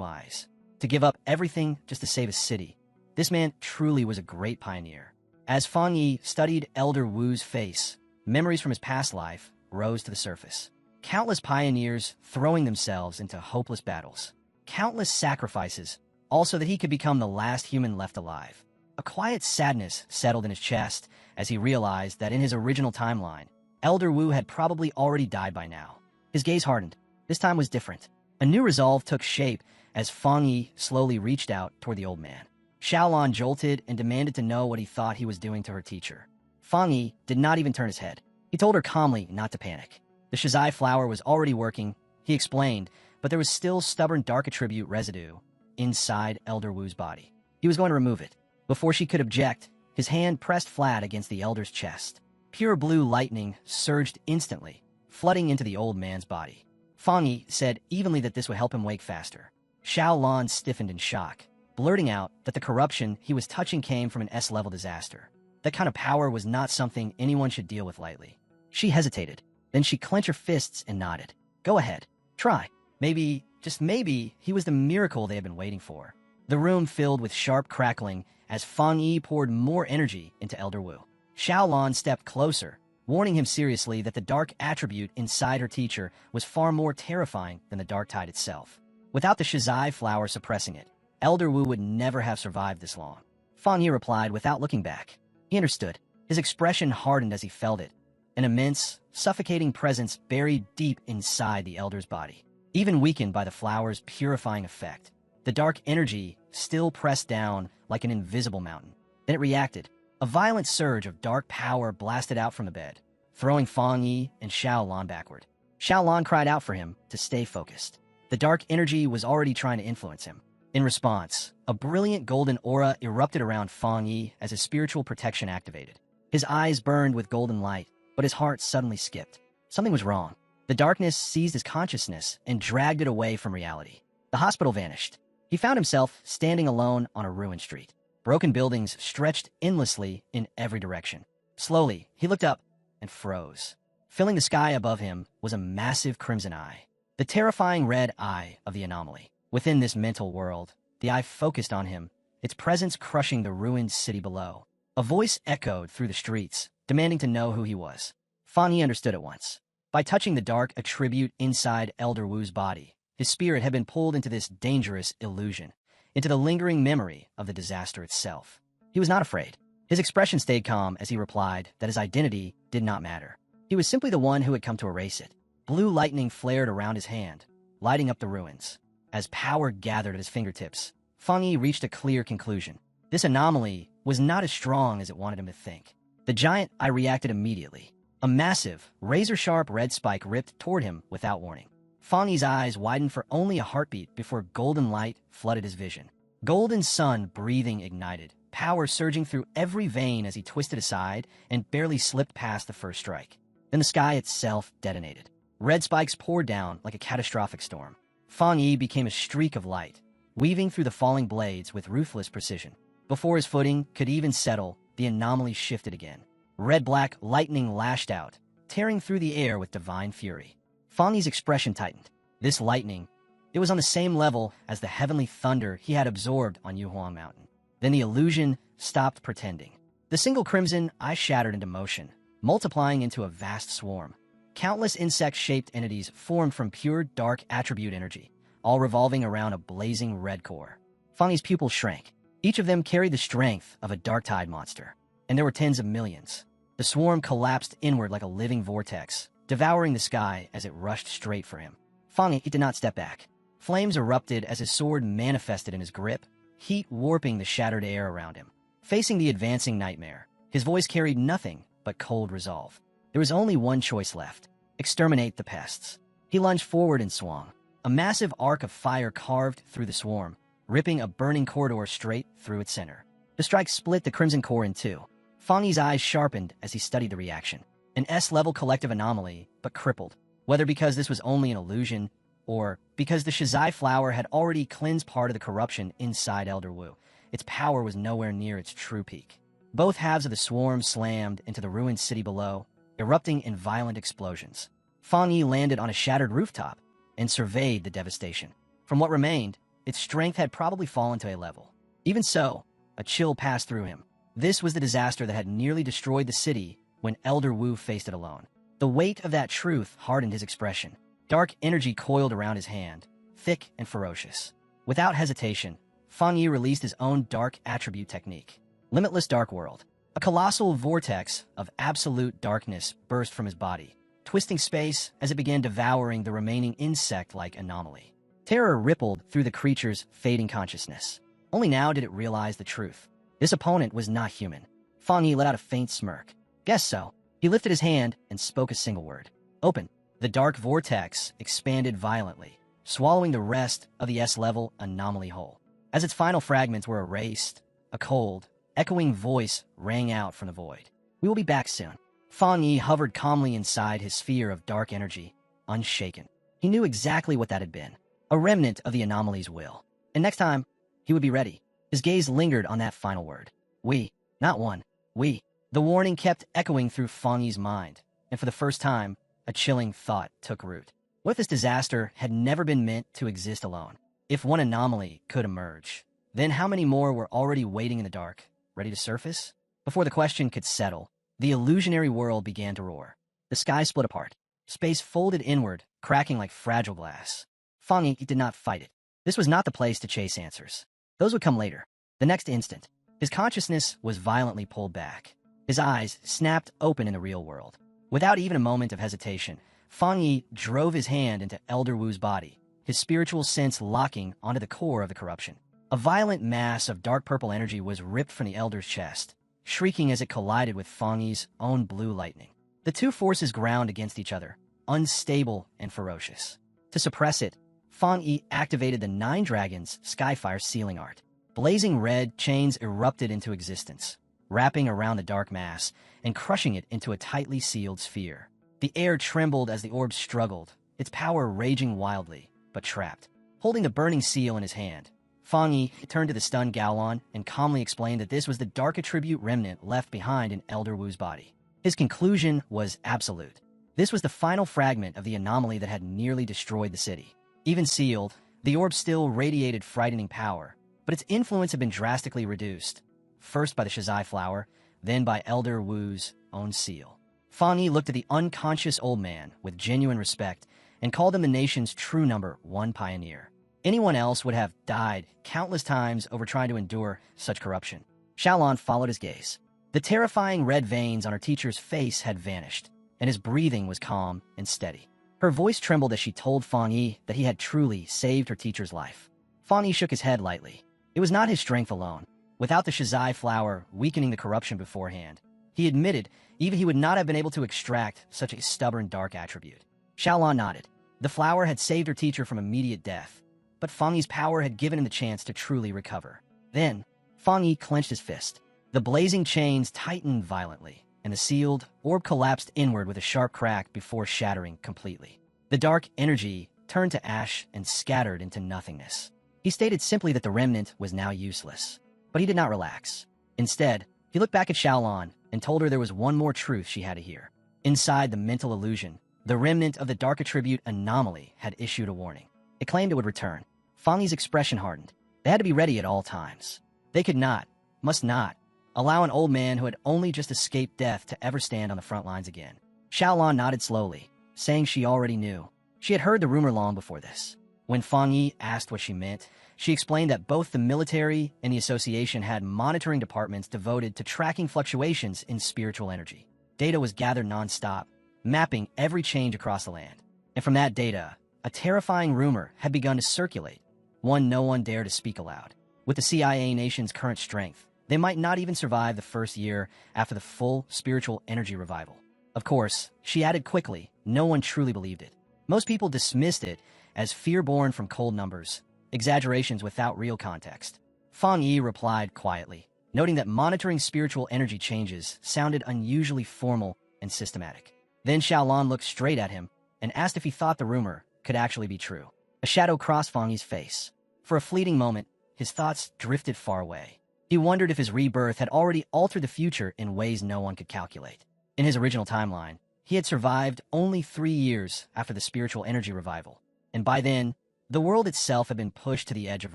[SPEAKER 1] eyes. To give up everything just to save a city, this man truly was a great pioneer. As Fang Yi studied Elder Wu's face, memories from his past life rose to the surface. Countless pioneers throwing themselves into hopeless battles. Countless sacrifices, all so that he could become the last human left alive. A quiet sadness settled in his chest as he realized that in his original timeline, Elder Wu had probably already died by now. His gaze hardened. This time was different. A new resolve took shape as Fang Yi slowly reached out toward the old man. Xiaolon jolted and demanded to know what he thought he was doing to her teacher. Fang Yi did not even turn his head. He told her calmly not to panic. The Shizai flower was already working, he explained, but there was still stubborn dark attribute residue inside Elder Wu's body. He was going to remove it. Before she could object, his hand pressed flat against the elder's chest. Pure blue lightning surged instantly, flooding into the old man's body. Fang Yi said evenly that this would help him wake faster. Xiaolon stiffened in shock, blurting out that the corruption he was touching came from an S-level disaster. That kind of power was not something anyone should deal with lightly. She hesitated. Then she clenched her fists and nodded. Go ahead. Try. Maybe, just maybe, he was the miracle they had been waiting for. The room filled with sharp crackling as Fang Yi poured more energy into Elder Wu. Xiaolon stepped closer, warning him seriously that the dark attribute inside her teacher was far more terrifying than the dark tide itself. Without the Shizai flower suppressing it, Elder Wu would never have survived this long. Fang Yi replied without looking back. He understood. His expression hardened as he felt it. An immense, suffocating presence buried deep inside the elder's body, even weakened by the flower's purifying effect. The dark energy still pressed down like an invisible mountain. Then it reacted. A violent surge of dark power blasted out from the bed, throwing Fang Yi and Xiaolon backward. Xiaolon cried out for him to stay focused. The dark energy was already trying to influence him. In response, a brilliant golden aura erupted around Fang Yi as his spiritual protection activated. His eyes burned with golden light, but his heart suddenly skipped. Something was wrong. The darkness seized his consciousness and dragged it away from reality. The hospital vanished. He found himself standing alone on a ruined street. Broken buildings stretched endlessly in every direction. Slowly, he looked up and froze. Filling the sky above him was a massive crimson eye, the terrifying red eye of the anomaly. Within this mental world, the eye focused on him, its presence crushing the ruined city below. A voice echoed through the streets, demanding to know who he was. Fang Yi understood at once. By touching the dark attribute inside Elder Wu's body, his spirit had been pulled into this dangerous illusion, into the lingering memory of the disaster itself. He was not afraid. His expression stayed calm as he replied that his identity did not matter. He was simply the one who had come to erase it. Blue lightning flared around his hand, lighting up the ruins. As power gathered at his fingertips, Fang Yi reached a clear conclusion. This anomaly was not as strong as it wanted him to think. The giant eye reacted immediately. A massive, razor-sharp red spike ripped toward him without warning. Fang Yi's eyes widened for only a heartbeat before golden light flooded his vision. Golden sun breathing ignited, power surging through every vein as he twisted aside and barely slipped past the first strike. Then the sky itself detonated. Red spikes poured down like a catastrophic storm. Fang Yi became a streak of light, weaving through the falling blades with ruthless precision. Before his footing could even settle, the anomaly shifted again. Red-black lightning lashed out, tearing through the air with divine fury. Fang Yi's expression tightened. This lightning, it was on the same level as the heavenly thunder he had absorbed on Yuhuang Mountain. Then the illusion stopped pretending. The single crimson eye shattered into motion, multiplying into a vast swarm. Countless insect-shaped entities formed from pure dark attribute energy, all revolving around a blazing red core. Fang Yi's pupils shrank. Each of them carried the strength of a dark tide monster, and there were tens of millions. The swarm collapsed inward like a living vortex, devouring the sky as it rushed straight for him. Fang Yi did not step back. Flames erupted as his sword manifested in his grip, heat warping the shattered air around him. Facing the advancing nightmare, his voice carried nothing but cold resolve. There was only one choice left: exterminate the pests. He lunged forward and swung. A massive arc of fire carved through the swarm, ripping a burning corridor straight through its center. The strike split the crimson core in two. Fang Yi's eyes sharpened as he studied the reaction. An S-level collective anomaly, but crippled. Whether because this was only an illusion, or because the Shizai flower had already cleansed part of the corruption inside Elder Wu, its power was nowhere near its true peak. Both halves of the swarm slammed into the ruined city below, erupting in violent explosions. Fang Yi landed on a shattered rooftop and surveyed the devastation. From what remained, its strength had probably fallen to a level. Even so, a chill passed through him. This was the disaster that had nearly destroyed the city when Elder Wu faced it alone. The weight of that truth hardened his expression. Dark energy coiled around his hand, thick and ferocious. Without hesitation, Fang Yi released his own dark attribute technique. Limitless Dark World. A colossal vortex of absolute darkness burst from his body, twisting space as it began devouring the remaining insect-like anomaly. Terror rippled through the creature's fading consciousness. Only now did it realize the truth. This opponent was not human. Fang Yi let out a faint smirk. Guess so. He lifted his hand and spoke a single word. Open. The dark vortex expanded violently, swallowing the rest of the S-level anomaly whole. As its final fragments were erased, a cold, echoing voice rang out from the void. We will be back soon. Fang Yi hovered calmly inside his sphere of dark energy, unshaken. He knew exactly what that had been. A remnant of the anomaly's will. And next time, he would be ready. His gaze lingered on that final word. We. Not one. We. The warning kept echoing through Fang Yi's mind, and for the first time, a chilling thought took root. What if this disaster had never been meant to exist alone? If one anomaly could emerge, then how many more were already waiting in the dark, ready to surface? Before the question could settle, the illusionary world began to roar. The sky split apart. Space folded inward, cracking like fragile glass. Fang Yi did not fight it. This was not the place to chase answers. Those would come later. The next instant, his consciousness was violently pulled back. His eyes snapped open in the real world. Without even a moment of hesitation, Fang Yi drove his hand into Elder Wu's body, his spiritual sense locking onto the core of the corruption. A violent mass of dark purple energy was ripped from the Elder's chest, shrieking as it collided with Fang Yi's own blue lightning. The two forces ground against each other, unstable and ferocious. To suppress it, Fang Yi activated the Nine Dragons Skyfire sealing art. Blazing red chains erupted into existence, wrapping around the dark mass and crushing it into a tightly sealed sphere. The air trembled as the orb struggled, its power raging wildly, but trapped. Holding the burning seal in his hand, Fang Yi turned to the stunned Gaolan and calmly explained that this was the dark attribute remnant left behind in Elder Wu's body. His conclusion was absolute. This was the final fragment of the anomaly that had nearly destroyed the city. Even sealed, the orb still radiated frightening power, but its influence had been drastically reduced, first by the Shizai flower, then by Elder Wu's own seal. Fang Yi looked at the unconscious old man with genuine respect and called him the nation's true number one pioneer. Anyone else would have died countless times over trying to endure such corruption. Xiaolon followed his gaze. The terrifying red veins on her teacher's face had vanished, and his breathing was calm and steady. Her voice trembled as she told Fang Yi that he had truly saved her teacher's life. Fang Yi shook his head lightly. It was not his strength alone. Without the Shizai flower weakening the corruption beforehand, he admitted even he would not have been able to extract such a stubborn dark attribute. Xiaolon nodded. The flower had saved her teacher from immediate death, but Fang Yi's power had given him the chance to truly recover. Then, Fang Yi clenched his fist. The blazing chains tightened violently, and the sealed orb collapsed inward with a sharp crack before shattering completely. The dark energy turned to ash and scattered into nothingness. He stated simply that the remnant was now useless, but he did not relax. Instead, he looked back at Xiaolon and told her there was one more truth she had to hear. Inside the mental illusion, the remnant of the dark attribute anomaly had issued a warning. It claimed it would return. Fang Yi's expression hardened. They had to be ready at all times. They could not, must not, allow an old man who had only just escaped death to ever stand on the front lines again. Xiaolon nodded slowly, saying she already knew. She had heard the rumor long before this. When Fang Yi asked what she meant, she explained that both the military and the association had monitoring departments devoted to tracking fluctuations in spiritual energy. Data was gathered non-stop, mapping every change across the land. And from that data, a terrifying rumor had begun to circulate, one no one dared to speak aloud. With the CIA nation's current strength, they might not even survive the first year after the full spiritual energy revival. Of course, she added quickly, no one truly believed it. Most people dismissed it as fear born from cold numbers, exaggerations without real context. Fang Yi replied quietly, noting that monitoring spiritual energy changes sounded unusually formal and systematic. Then Xiaolon looked straight at him and asked if he thought the rumor could actually be true. A shadow crossed Fang Yi's face. For a fleeting moment, his thoughts drifted far away. He wondered if his rebirth had already altered the future in ways no one could calculate. In his original timeline, he had survived only 3 years after the spiritual energy revival, and by then, the world itself had been pushed to the edge of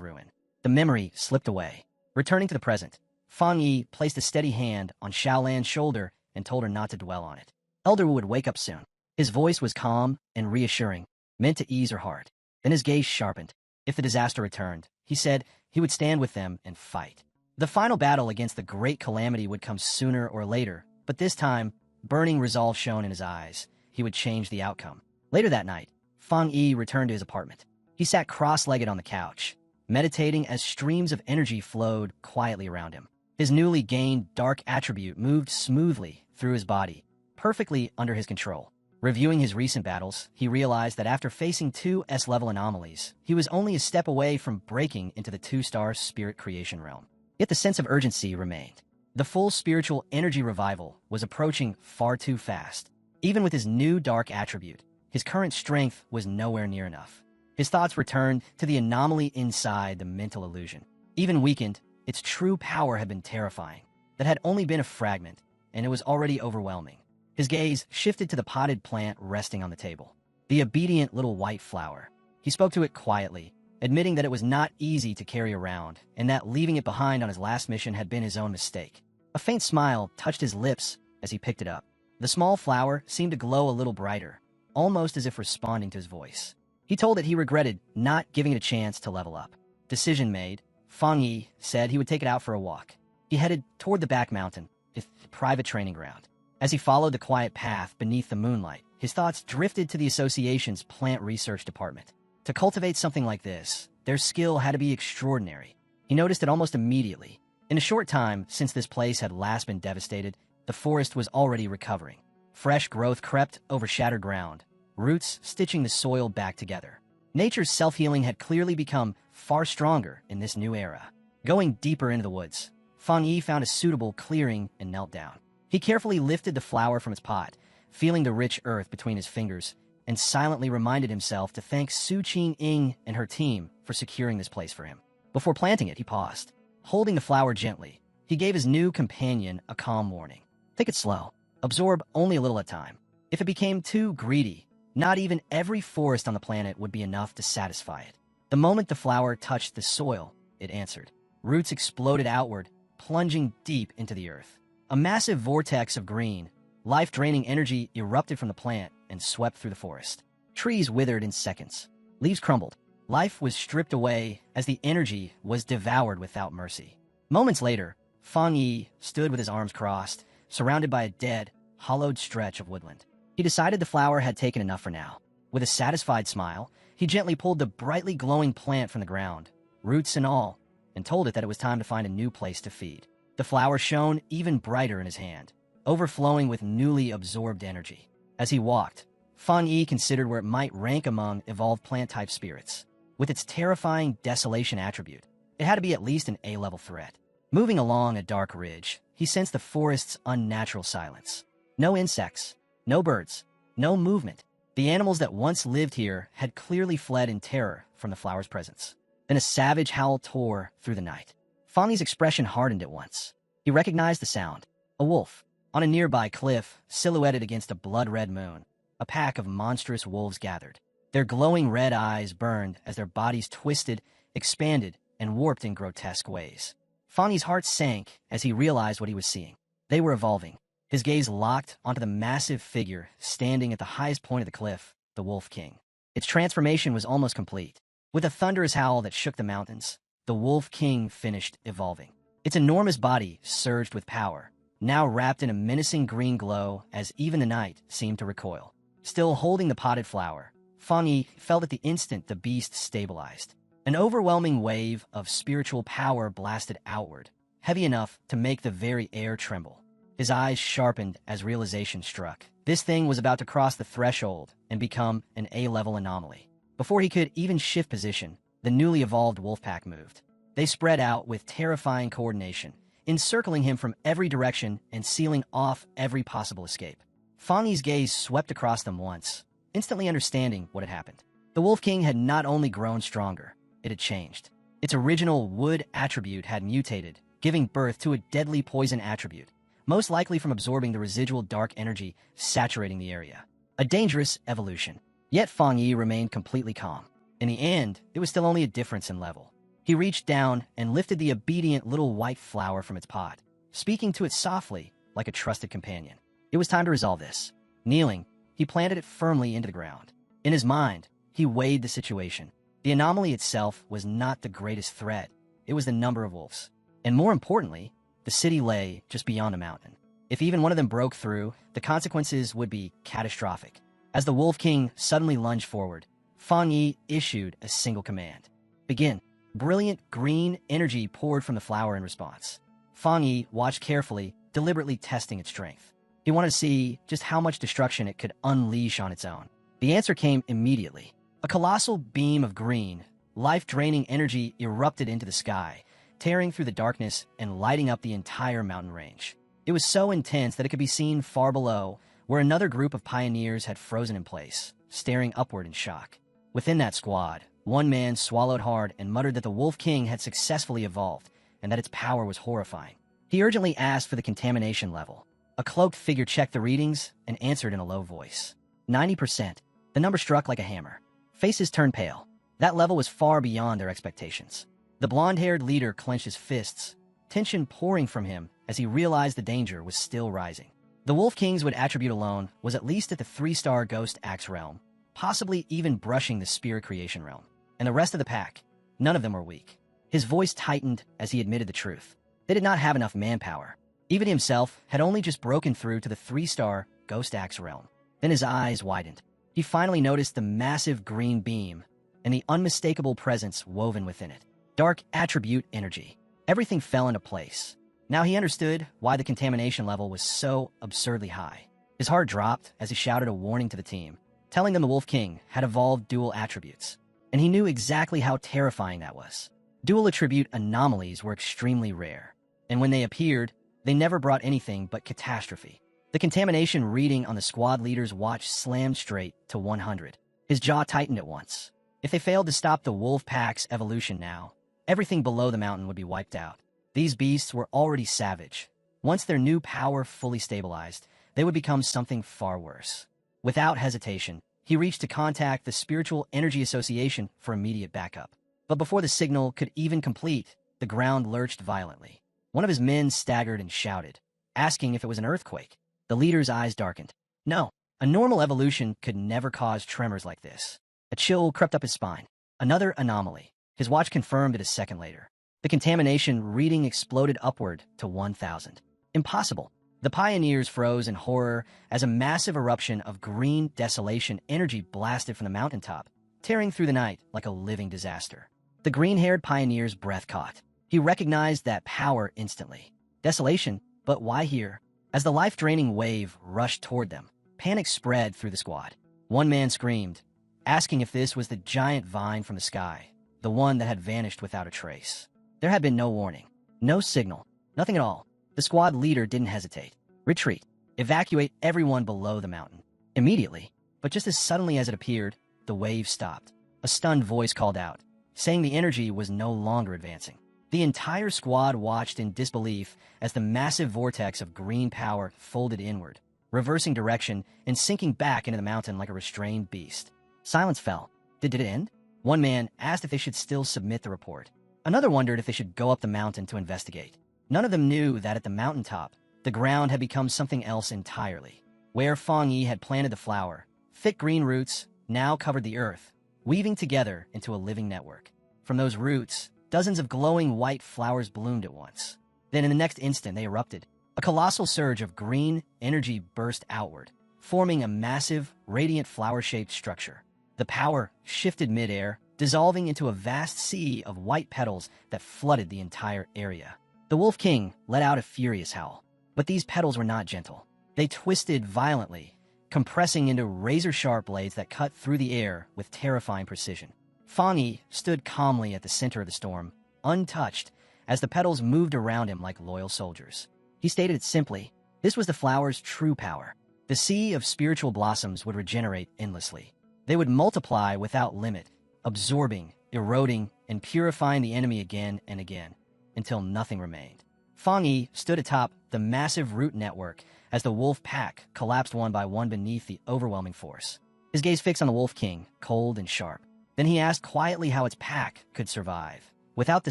[SPEAKER 1] ruin. The memory slipped away. Returning to the present, Fang Yi placed a steady hand on Xiaolan's shoulder and told her not to dwell on it. Elder Wu would wake up soon. His voice was calm and reassuring, meant to ease her heart. Then his gaze sharpened. If the disaster returned, he said he would stand with them and fight. The final battle against the great calamity would come sooner or later, but this time, burning resolve shone in his eyes. He would change the outcome. Later that night, Fang Yi returned to his apartment. He sat cross-legged on the couch, meditating as streams of energy flowed quietly around him. His newly gained dark attribute moved smoothly through his body, perfectly under his control. Reviewing his recent battles, he realized that after facing two S-level anomalies, he was only a step away from breaking into the 2-star spirit creation realm. Yet the sense of urgency remained. The full spiritual energy revival was approaching far too fast. Even with his new dark attribute, his current strength was nowhere near enough. His thoughts returned to the anomaly inside the mental illusion. Even weakened, its true power had been terrifying. That had only been a fragment, and it was already overwhelming. His gaze shifted to the potted plant resting on the table. The obedient little white flower. He spoke to it quietly, admitting that it was not easy to carry around, and that leaving it behind on his last mission had been his own mistake. A faint smile touched his lips as he picked it up. The small flower seemed to glow a little brighter, almost as if responding to his voice. He told it he regretted not giving it a chance to level up. Decision made, Fang Yi said he would take it out for a walk. He headed toward the back mountain, his private training ground. As he followed the quiet path beneath the moonlight, his thoughts drifted to the association's plant research department. To cultivate something like this, their skill had to be extraordinary. He noticed it almost immediately. In a short time since this place had last been devastated, the forest was already recovering. Fresh growth crept over shattered ground, roots stitching the soil back together. Nature's self-healing had clearly become far stronger in this new era. Going deeper into the woods, Fang Yi found a suitable clearing and knelt down. He carefully lifted the flower from its pot, feeling the rich earth between his fingers, and silently reminded himself to thank Su Qing and her team for securing this place for him. Before planting it, he paused. Holding the flower gently, he gave his new companion a calm warning. Take it slow. Absorb only a little at a time. If it became too greedy, not even every forest on the planet would be enough to satisfy it. The moment the flower touched the soil, it answered. Roots exploded outward, plunging deep into the earth. A massive vortex of green, life-draining energy erupted from the plant and swept through the forest. Trees withered in seconds. Leaves crumbled. Life was stripped away as the energy was devoured without mercy. Moments later, Fang Yi stood with his arms crossed, surrounded by a dead, hollowed stretch of woodland. He decided the flower had taken enough for now. With a satisfied smile, he gently pulled the brightly glowing plant from the ground, roots and all, and told it that it was time to find a new place to feed. The flower shone even brighter in his hand, overflowing with newly absorbed energy. As he walked, Fang Yi considered where it might rank among evolved plant-type spirits. With its terrifying desolation attribute, it had to be at least an A-level threat. Moving along a dark ridge, he sensed the forest's unnatural silence. No insects, no birds, no movement. The animals that once lived here had clearly fled in terror from the flower's presence. Then a savage howl tore through the night. Fang Yi's expression hardened at once. He recognized the sound. A wolf, on a nearby cliff, silhouetted against a blood-red moon. A pack of monstrous wolves gathered. Their glowing red eyes burned as their bodies twisted, expanded, and warped in grotesque ways. Fang Yi's heart sank as he realized what he was seeing. They were evolving. His gaze locked onto the massive figure standing at the highest point of the cliff, the Wolf King. Its transformation was almost complete. With a thunderous howl that shook the mountains, the Wolf King finished evolving. Its enormous body surged with power, now wrapped in a menacing green glow as even the night seemed to recoil. Still holding the potted flower, Fang Yi felt at the instant the beast stabilized. An overwhelming wave of spiritual power blasted outward, heavy enough to make the very air tremble. His eyes sharpened as realization struck. This thing was about to cross the threshold and become an A-level anomaly. Before he could even shift position, the newly evolved wolf pack moved. They spread out with terrifying coordination, encircling him from every direction and sealing off every possible escape. Fang Yi's gaze swept across them once, instantly understanding what had happened. The Wolf King had not only grown stronger, it had changed. Its original wood attribute had mutated, giving birth to a deadly poison attribute, most likely from absorbing the residual dark energy saturating the area. A dangerous evolution. Yet Fang Yi remained completely calm. In the end, it was still only a difference in level. He reached down and lifted the obedient little white flower from its pot, speaking to it softly like a trusted companion. It was time to resolve this. Kneeling, he planted it firmly into the ground. In his mind, he weighed the situation. The anomaly itself was not the greatest threat. It was the number of wolves. And more importantly, the city lay just beyond a mountain. If even one of them broke through, the consequences would be catastrophic. As the Wolf King suddenly lunged forward, Fang Yi issued a single command. Begin. Brilliant green energy poured from the flower in response. Fang Yi watched carefully, deliberately testing its strength. He wanted to see just how much destruction it could unleash on its own. The answer came immediately. A colossal beam of green, life-draining energy erupted into the sky, tearing through the darkness and lighting up the entire mountain range. It was so intense that it could be seen far below, where another group of pioneers had frozen in place, staring upward in shock. Within that squad, one man swallowed hard and muttered that the Wolf King had successfully evolved, and that its power was horrifying. He urgently asked for the contamination level. A cloaked figure checked the readings and answered in a low voice. 90%. The number struck like a hammer. Faces turned pale. That level was far beyond their expectations. The blonde-haired leader clenched his fists, tension pouring from him as he realized the danger was still rising. The Wolf King's would attribute alone was at least at the 3-star Ghost Axe realm, possibly even brushing the Spirit Creation realm. And the rest of the pack, none of them were weak. His voice tightened as he admitted the truth. They did not have enough manpower. Even himself had only just broken through to the 3-star Ghost Axe realm. Then his eyes widened. He finally noticed the massive green beam and the unmistakable presence woven within it. Dark attribute energy. Everything fell into place. Now he understood why the contamination level was so absurdly high. His heart dropped as he shouted a warning to the team, telling them the Wolf King had evolved dual attributes. And he knew exactly how terrifying that was. Dual attribute anomalies were extremely rare. And when they appeared, they never brought anything but catastrophe. The contamination reading on the squad leader's watch slammed straight to 100. His jaw tightened at once. If they failed to stop the wolf pack's evolution now, everything below the mountain would be wiped out. These beasts were already savage. Once their new power fully stabilized, they would become something far worse. Without hesitation, he reached to contact the Spiritual Energy Association for immediate backup. But before the signal could even complete, the ground lurched violently. One of his men staggered and shouted, asking if it was an earthquake. The leader's eyes darkened. No, a normal evolution could never cause tremors like this. A chill crept up his spine. Another anomaly. His watch confirmed it a second later. The contamination reading exploded upward to 1,000. Impossible. The pioneers froze in horror as a massive eruption of green desolation energy blasted from the mountaintop, tearing through the night like a living disaster. The green-haired pioneer's breath caught. He recognized that power instantly. Desolation, but why here? As the life-draining wave rushed toward them, panic spread through the squad. One man screamed, asking if this was the giant vine from the sky, the one that had vanished without a trace. There had been no warning, no signal, nothing at all. The squad leader didn't hesitate. Retreat. Evacuate everyone below the mountain. Immediately, but just as suddenly as it appeared, the wave stopped. A stunned voice called out, saying the energy was no longer advancing. The entire squad watched in disbelief as the massive vortex of green power folded inward, reversing direction and sinking back into the mountain like a restrained beast. Silence fell. Did it end? One man asked if they should still submit the report. Another wondered if they should go up the mountain to investigate. None of them knew that at the mountaintop, the ground had become something else entirely. Where Fang Yi had planted the flower, thick green roots now covered the earth, weaving together into a living network. From those roots, dozens of glowing white flowers bloomed at once. Then in the next instant, they erupted. A colossal surge of green energy burst outward, forming a massive, radiant flower-shaped structure. The power shifted midair, dissolving into a vast sea of white petals that flooded the entire area. The Wolf King let out a furious howl. But these petals were not gentle. They twisted violently, compressing into razor-sharp blades that cut through the air with terrifying precision. Fang Yi stood calmly at the center of the storm, untouched, as the petals moved around him like loyal soldiers. He stated it simply, this was the flower's true power. The sea of spiritual blossoms would regenerate endlessly. They would multiply without limit, absorbing, eroding, and purifying the enemy again and again, until nothing remained. Fang Yi stood atop the massive root network as the wolf pack collapsed one by one beneath the overwhelming force. His gaze fixed on the Wolf King, cold and sharp. Then he asked quietly how its pack could survive, without the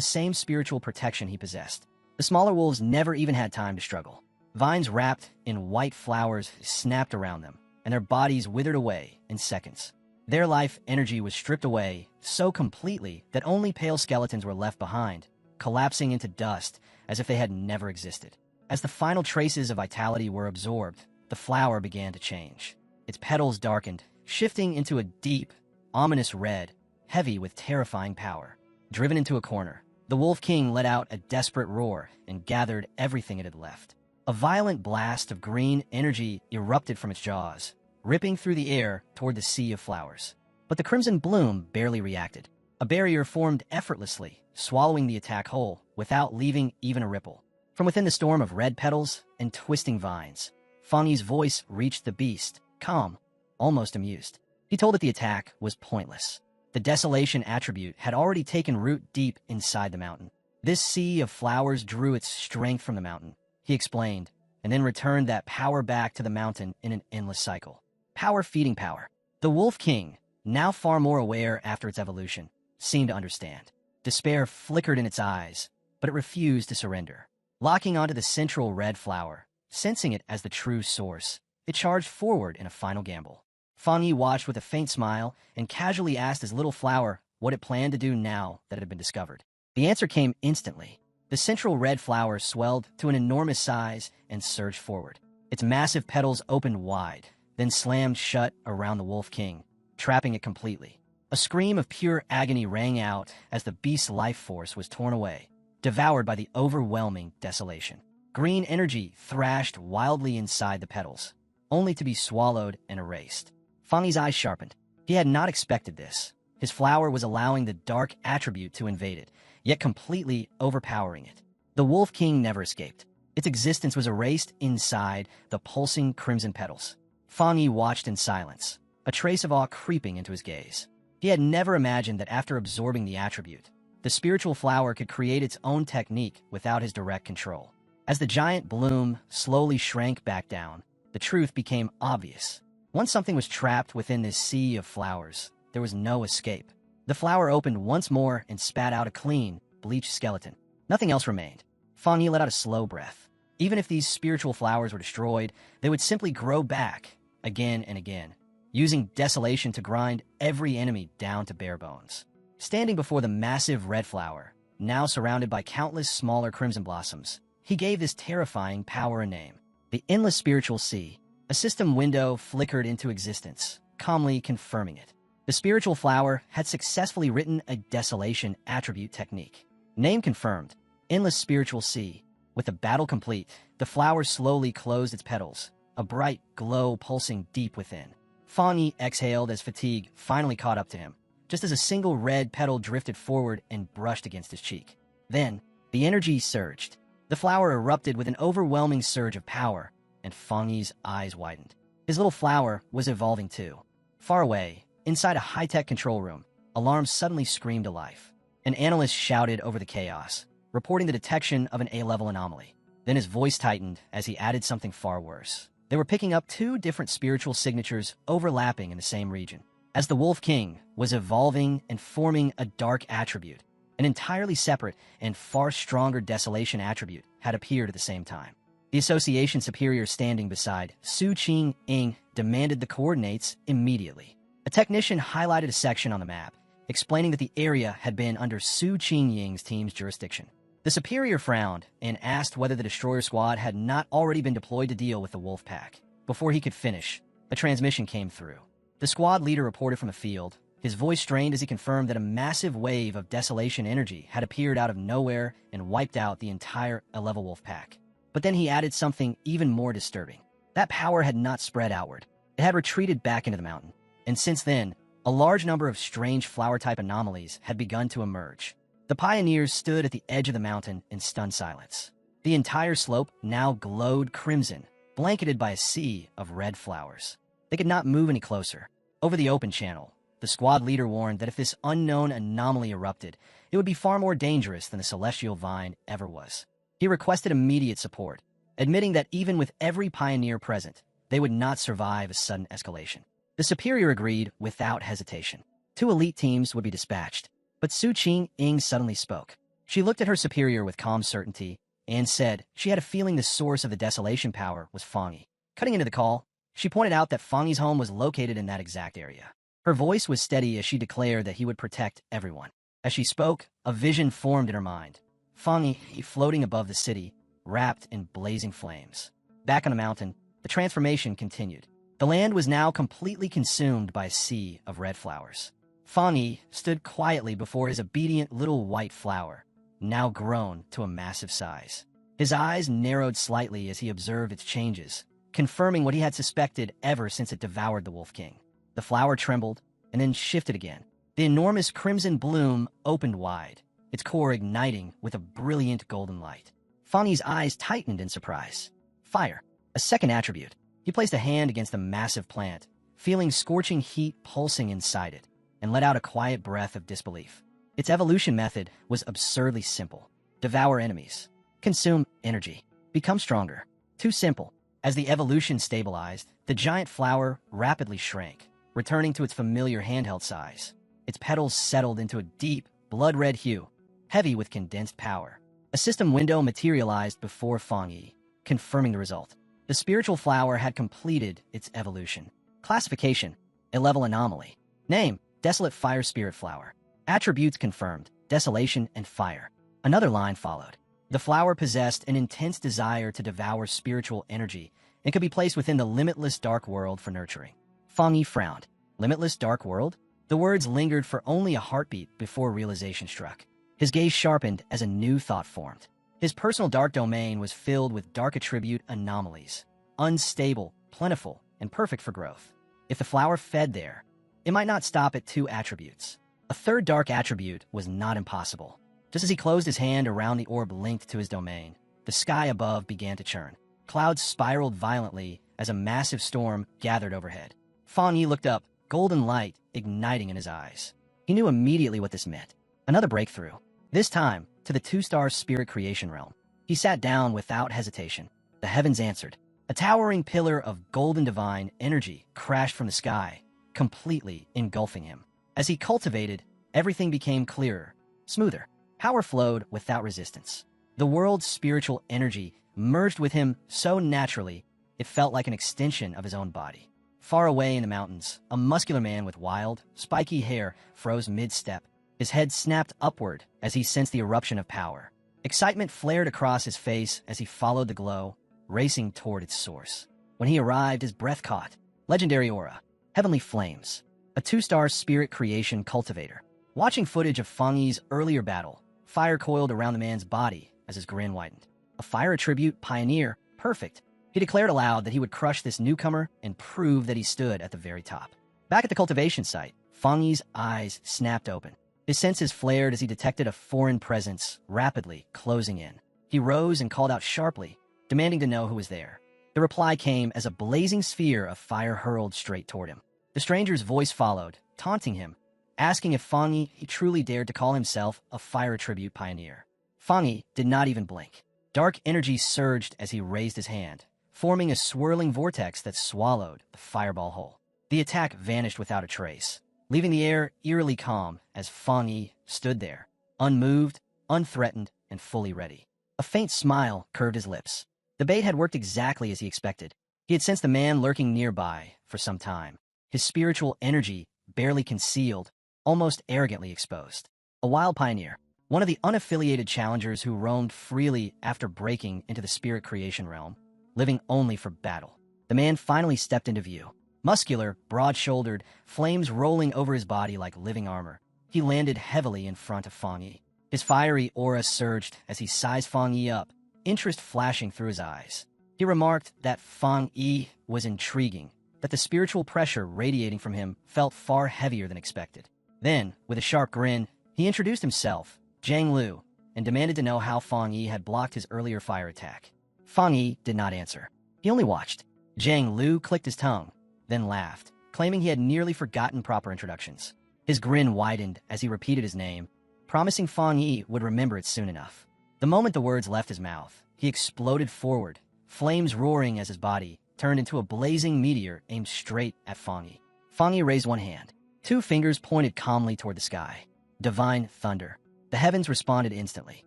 [SPEAKER 1] same spiritual protection he possessed. The smaller wolves never even had time to struggle. Vines wrapped in white flowers snapped around them, and their bodies withered away in seconds. Their life energy was stripped away so completely that only pale skeletons were left behind, collapsing into dust as if they had never existed. As the final traces of vitality were absorbed, the flower began to change. Its petals darkened, shifting into a deep, ominous red, heavy with terrifying power. Driven into a corner, the Wolf King let out a desperate roar and gathered everything it had left. A violent blast of green energy erupted from its jaws, ripping through the air toward the sea of flowers. But the crimson bloom barely reacted. A barrier formed effortlessly, swallowing the attack whole without leaving even a ripple. From within the storm of red petals and twisting vines, Fangyi's voice reached the beast, calm, almost amused. He told it the attack was pointless. The desolation attribute had already taken root deep inside the mountain. This sea of flowers drew its strength from the mountain, he explained, and then returned that power back to the mountain in an endless cycle. Power feeding power. The Wolf King, now far more aware after its evolution, seemed to understand. Despair flickered in its eyes, but it refused to surrender. Locking onto the central red flower, sensing it as the true source, it charged forward in a final gamble. Fangyi watched with a faint smile and casually asked his little flower what it planned to do now that it had been discovered. The answer came instantly. The central red flower swelled to an enormous size and surged forward. Its massive petals opened wide, then slammed shut around the Wolf King, trapping it completely. A scream of pure agony rang out as the beast's life force was torn away, devoured by the overwhelming desolation. Green energy thrashed wildly inside the petals, only to be swallowed and erased. Fangyi's eyes sharpened. He had not expected this. His flower was allowing the dark attribute to invade it, yet completely overpowering it. The Wolf King never escaped. Its existence was erased inside the pulsing crimson petals. Fangyi watched in silence, a trace of awe creeping into his gaze. He had never imagined that after absorbing the attribute, the spiritual flower could create its own technique without his direct control. As the giant bloom slowly shrank back down, the truth became obvious. Once something was trapped within this sea of flowers, there was no escape. The flower opened once more and spat out a clean, bleached skeleton. Nothing else remained. Fangyi let out a slow breath. Even if these spiritual flowers were destroyed, they would simply grow back, again and again, using desolation to grind every enemy down to bare bones. Standing before the massive red flower, now surrounded by countless smaller crimson blossoms, he gave this terrifying power a name: the Endless Spiritual Sea. A system window flickered into existence, calmly confirming it. The spiritual flower had successfully written a desolation attribute technique. Name confirmed: Endless Spiritual Sea. With the battle complete, the flower slowly closed its petals, a bright glow pulsing deep within. Fangyi exhaled as fatigue finally caught up to him, just as a single red petal drifted forward and brushed against his cheek. Then, the energy surged. The flower erupted with an overwhelming surge of power, and Fangyi's eyes widened. His little flower was evolving too. Far away, inside a high-tech control room, alarms suddenly screamed to life. An analyst shouted over the chaos, reporting the detection of an A-level anomaly. Then his voice tightened as he added something far worse. They were picking up two different spiritual signatures overlapping in the same region. As the Wolf King was evolving and forming a dark attribute, an entirely separate and far stronger desolation attribute had appeared at the same time. The Association Superior standing beside Su Qing-ing demanded the coordinates immediately. A technician highlighted a section on the map, explaining that the area had been under Su Qing-ying's team's jurisdiction. The Superior frowned and asked whether the Destroyer Squad had not already been deployed to deal with the Wolf Pack. Before he could finish, a transmission came through. The squad leader reported from the field, his voice strained as he confirmed that a massive wave of desolation energy had appeared out of nowhere and wiped out the entire A-level Wolf Pack. But then he added something even more disturbing. That power had not spread outward. It had retreated back into the mountain. And since then, a large number of strange flower-type anomalies had begun to emerge. The pioneers stood at the edge of the mountain in stunned silence. The entire slope now glowed crimson, blanketed by a sea of red flowers. They could not move any closer. Over the open channel, the squad leader warned that if this unknown anomaly erupted, it would be far more dangerous than the celestial vine ever was. He requested immediate support, admitting that even with every pioneer present, they would not survive a sudden escalation. The Superior agreed without hesitation. 2 elite teams would be dispatched, but Su Qing-ing suddenly spoke. She looked at her superior with calm certainty and said she had a feeling the source of the desolation power was Fangyi. Cutting into the call, She pointed out that Fang Yi's home was located in that exact area. Her voice was steady as she declared that he would protect everyone. As she spoke, a vision formed in her mind. Fang Yi floating above the city, wrapped in blazing flames. Back on the mountain, the transformation continued. The land was now completely consumed by a sea of red flowers. Fang Yi stood quietly before his obedient little white flower, now grown to a massive size. His eyes narrowed slightly as he observed its changes, confirming what he had suspected ever since it devoured the Wolf King. The flower trembled and then shifted again. The enormous crimson bloom opened wide, its core igniting with a brilliant golden light. Fang Yi's eyes tightened in surprise. Fire, a second attribute. He placed a hand against the massive plant, feeling scorching heat pulsing inside it, and let out a quiet breath of disbelief. Its evolution method was absurdly simple. Devour enemies. Consume energy. Become stronger. Too simple. As the evolution stabilized, the giant flower rapidly shrank, returning to its familiar handheld size. Its petals settled into a deep, blood-red hue, heavy with condensed power. A system window materialized before Fang Yi, confirming the result. The spiritual flower had completed its evolution. Classification: a level anomaly. Name: Desolate Fire Spirit Flower. Attributes confirmed: desolation and fire. Another line followed. The flower possessed an intense desire to devour spiritual energy and could be placed within the limitless dark world for nurturing. Fang Yi frowned. Limitless dark world? The words lingered for only a heartbeat before realization struck. His gaze sharpened as a new thought formed. His personal dark domain was filled with dark attribute anomalies. Unstable, plentiful, and perfect for growth. If the flower fed there, it might not stop at 2 attributes. A third dark attribute was not impossible. Just as he closed his hand around the orb linked to his domain, the sky above began to churn. Clouds spiraled violently as a massive storm gathered overhead. Fang Yi looked up, golden light igniting in his eyes. He knew immediately what this meant. Another breakthrough. This time, to the 2-star spirit creation realm. He sat down without hesitation. The heavens answered. A towering pillar of golden divine energy crashed from the sky, completely engulfing him. As he cultivated, everything became clearer, smoother. Power flowed without resistance. The world's spiritual energy merged with him so naturally, it felt like an extension of his own body. Far away in the mountains, a muscular man with wild, spiky hair froze mid-step. His head snapped upward as he sensed the eruption of power. Excitement flared across his face as he followed the glow, racing toward its source. When he arrived, his breath caught. Legendary aura. Heavenly flames. A 2-star spirit creation cultivator. Watching footage of Fang Yi's earlier battle, fire coiled around the man's body as his grin widened. A fire attribute pioneer. Perfect. He declared aloud that he would crush this newcomer and prove that he stood at the very top. Back at the cultivation site, Fang Yi's eyes snapped open. His senses flared as he detected a foreign presence rapidly closing in. He rose and called out sharply, demanding to know who was there. The reply came as a blazing sphere of fire hurled straight toward him. The stranger's voice followed, taunting him, asking if Fang Yi truly dared to call himself a fire attribute pioneer. Fang Yi did not even blink. Dark energy surged as he raised his hand, forming a swirling vortex that swallowed the fireball whole. The attack vanished without a trace, leaving the air eerily calm as Fang Yi stood there, unmoved, unthreatened, and fully ready. A faint smile curved his lips. The bait had worked exactly as he expected. He had sensed the man lurking nearby for some time, his spiritual energy barely concealed, almost arrogantly exposed. A wild pioneer, one of the unaffiliated challengers who roamed freely after breaking into the spirit creation realm, living only for battle. The man finally stepped into view. Muscular, broad-shouldered, flames rolling over his body like living armor. He landed heavily in front of Fang Yi. His fiery aura surged as he sized Fang Yi up, interest flashing through his eyes. He remarked that Fang Yi was intriguing, that the spiritual pressure radiating from him felt far heavier than expected. Then, with a sharp grin, he introduced himself, Zhang Lu, and demanded to know how Fang Yi had blocked his earlier fire attack. Fang Yi did not answer. He only watched. Zhang Lu clicked his tongue, then laughed, claiming he had nearly forgotten proper introductions. His grin widened as he repeated his name, promising Fang Yi would remember it soon enough. The moment the words left his mouth, he exploded forward, flames roaring as his body turned into a blazing meteor aimed straight at Fang Yi. Fang Yi raised one hand. 2 fingers pointed calmly toward the sky. Divine thunder. The heavens responded instantly.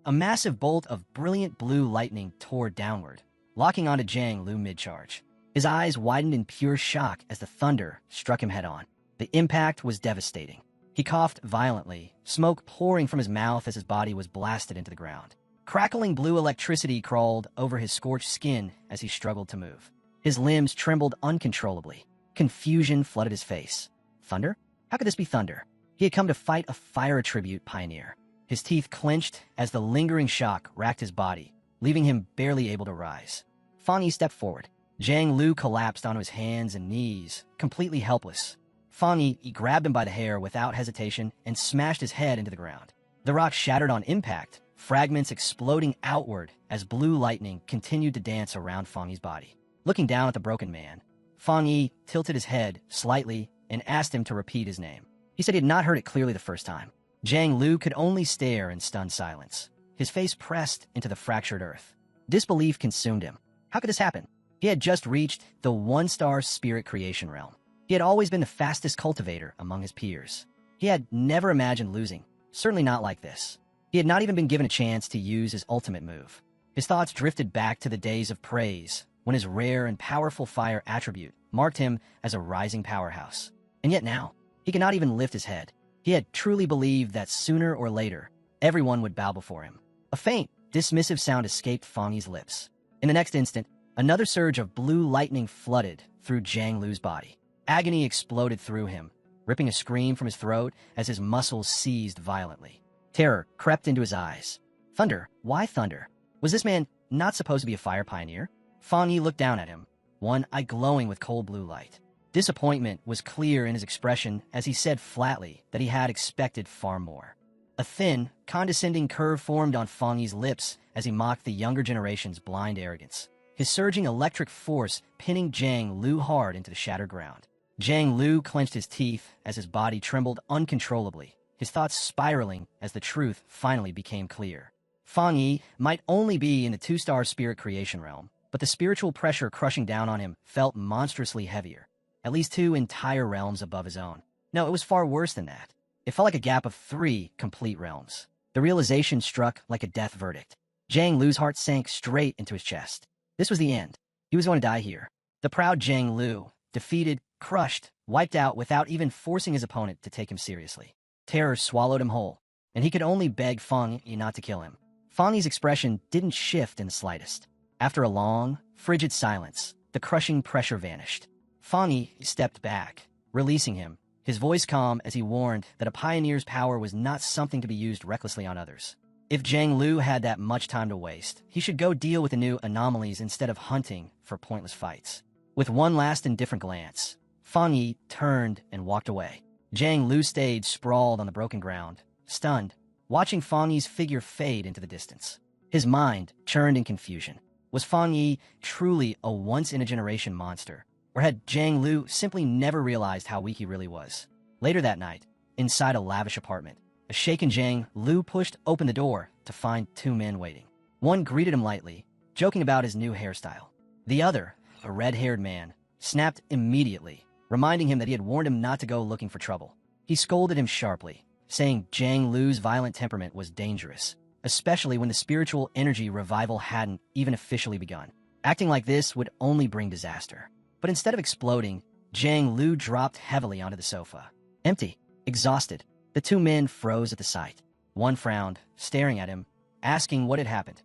[SPEAKER 1] A massive bolt of brilliant blue lightning tore downward, locking onto Zhang Lu mid-charge. His eyes widened in pure shock as the thunder struck him head-on. The impact was devastating. He coughed violently, smoke pouring from his mouth as his body was blasted into the ground. Crackling blue electricity crawled over his scorched skin as he struggled to move. His limbs trembled uncontrollably. Confusion flooded his face. Thunder? How could this be thunder? He had come to fight a fire attribute pioneer. His teeth clenched as the lingering shock racked his body, leaving him barely able to rise. Fang Yi stepped forward. Zhang Lu collapsed onto his hands and knees, completely helpless. Fang Yi grabbed him by the hair without hesitation and smashed his head into the ground. The rock shattered on impact, fragments exploding outward as blue lightning continued to dance around Fang Yi's body. Looking down at the broken man, Fang Yi tilted his head slightly and asked him to repeat his name. He said he had not heard it clearly the first time. Zhang Lu could only stare in stunned silence, his face pressed into the fractured earth. Disbelief consumed him. How could this happen? He had just reached the one-star spirit creation realm. He had always been the fastest cultivator among his peers. He had never imagined losing, certainly not like this. He had not even been given a chance to use his ultimate move. His thoughts drifted back to the days of praise, when his rare and powerful fire attribute marked him as a rising powerhouse. And yet now, he could not even lift his head. He had truly believed that sooner or later, everyone would bow before him. A faint, dismissive sound escaped Fang Yi's lips. In the next instant, another surge of blue lightning flooded through Zhang Lu's body. Agony exploded through him, ripping a scream from his throat as his muscles seized violently. Terror crept into his eyes. Thunder? Why thunder? Was this man not supposed to be a fire pioneer? Fang Yi looked down at him, one eye glowing with cold blue light. Disappointment was clear in his expression as he said flatly that he had expected far more. A thin, condescending curve formed on Fang Yi's lips as he mocked the younger generation's blind arrogance, his surging electric force pinning Zhang Lu hard into the shattered ground. Zhang Lu clenched his teeth as his body trembled uncontrollably, his thoughts spiraling as the truth finally became clear. Fang Yi might only be in the two-star spirit creation realm, but the spiritual pressure crushing down on him felt monstrously heavier, at least 2 entire realms above his own. No, it was far worse than that. It felt like a gap of 3 complete realms. The realization struck like a death verdict. Zhang Lu's heart sank straight into his chest. This was the end. He was going to die here. The proud Zhang Lu, defeated, crushed, wiped out without even forcing his opponent to take him seriously. Terror swallowed him whole, and he could only beg Fang Yi not to kill him. Fang Yi's expression didn't shift in the slightest. After a long, frigid silence, the crushing pressure vanished. Fang Yi stepped back, releasing him, his voice calm as he warned that a pioneer's power was not something to be used recklessly on others. If Zhang Lu had that much time to waste, he should go deal with the new anomalies instead of hunting for pointless fights. With one last indifferent glance, Fang Yi turned and walked away. Zhang Lu stayed sprawled on the broken ground, stunned, watching Fang Yi's figure fade into the distance. His mind churned in confusion. Was Fang Yi truly a once-in-a-generation monster, or had Zhang Lu simply never realized how weak he really was? Later that night, inside a lavish apartment, a shaken Zhang Lu pushed open the door to find 2 men waiting. One greeted him lightly, joking about his new hairstyle. The other, a red-haired man, snapped immediately, reminding him that he had warned him not to go looking for trouble. He scolded him sharply, saying Zhang Lu's violent temperament was dangerous, especially when the spiritual energy revival hadn't even officially begun. Acting like this would only bring disaster. But instead of exploding, Zhang Lu dropped heavily onto the sofa. Empty, exhausted, the 2 men froze at the sight. One frowned, staring at him, asking what had happened.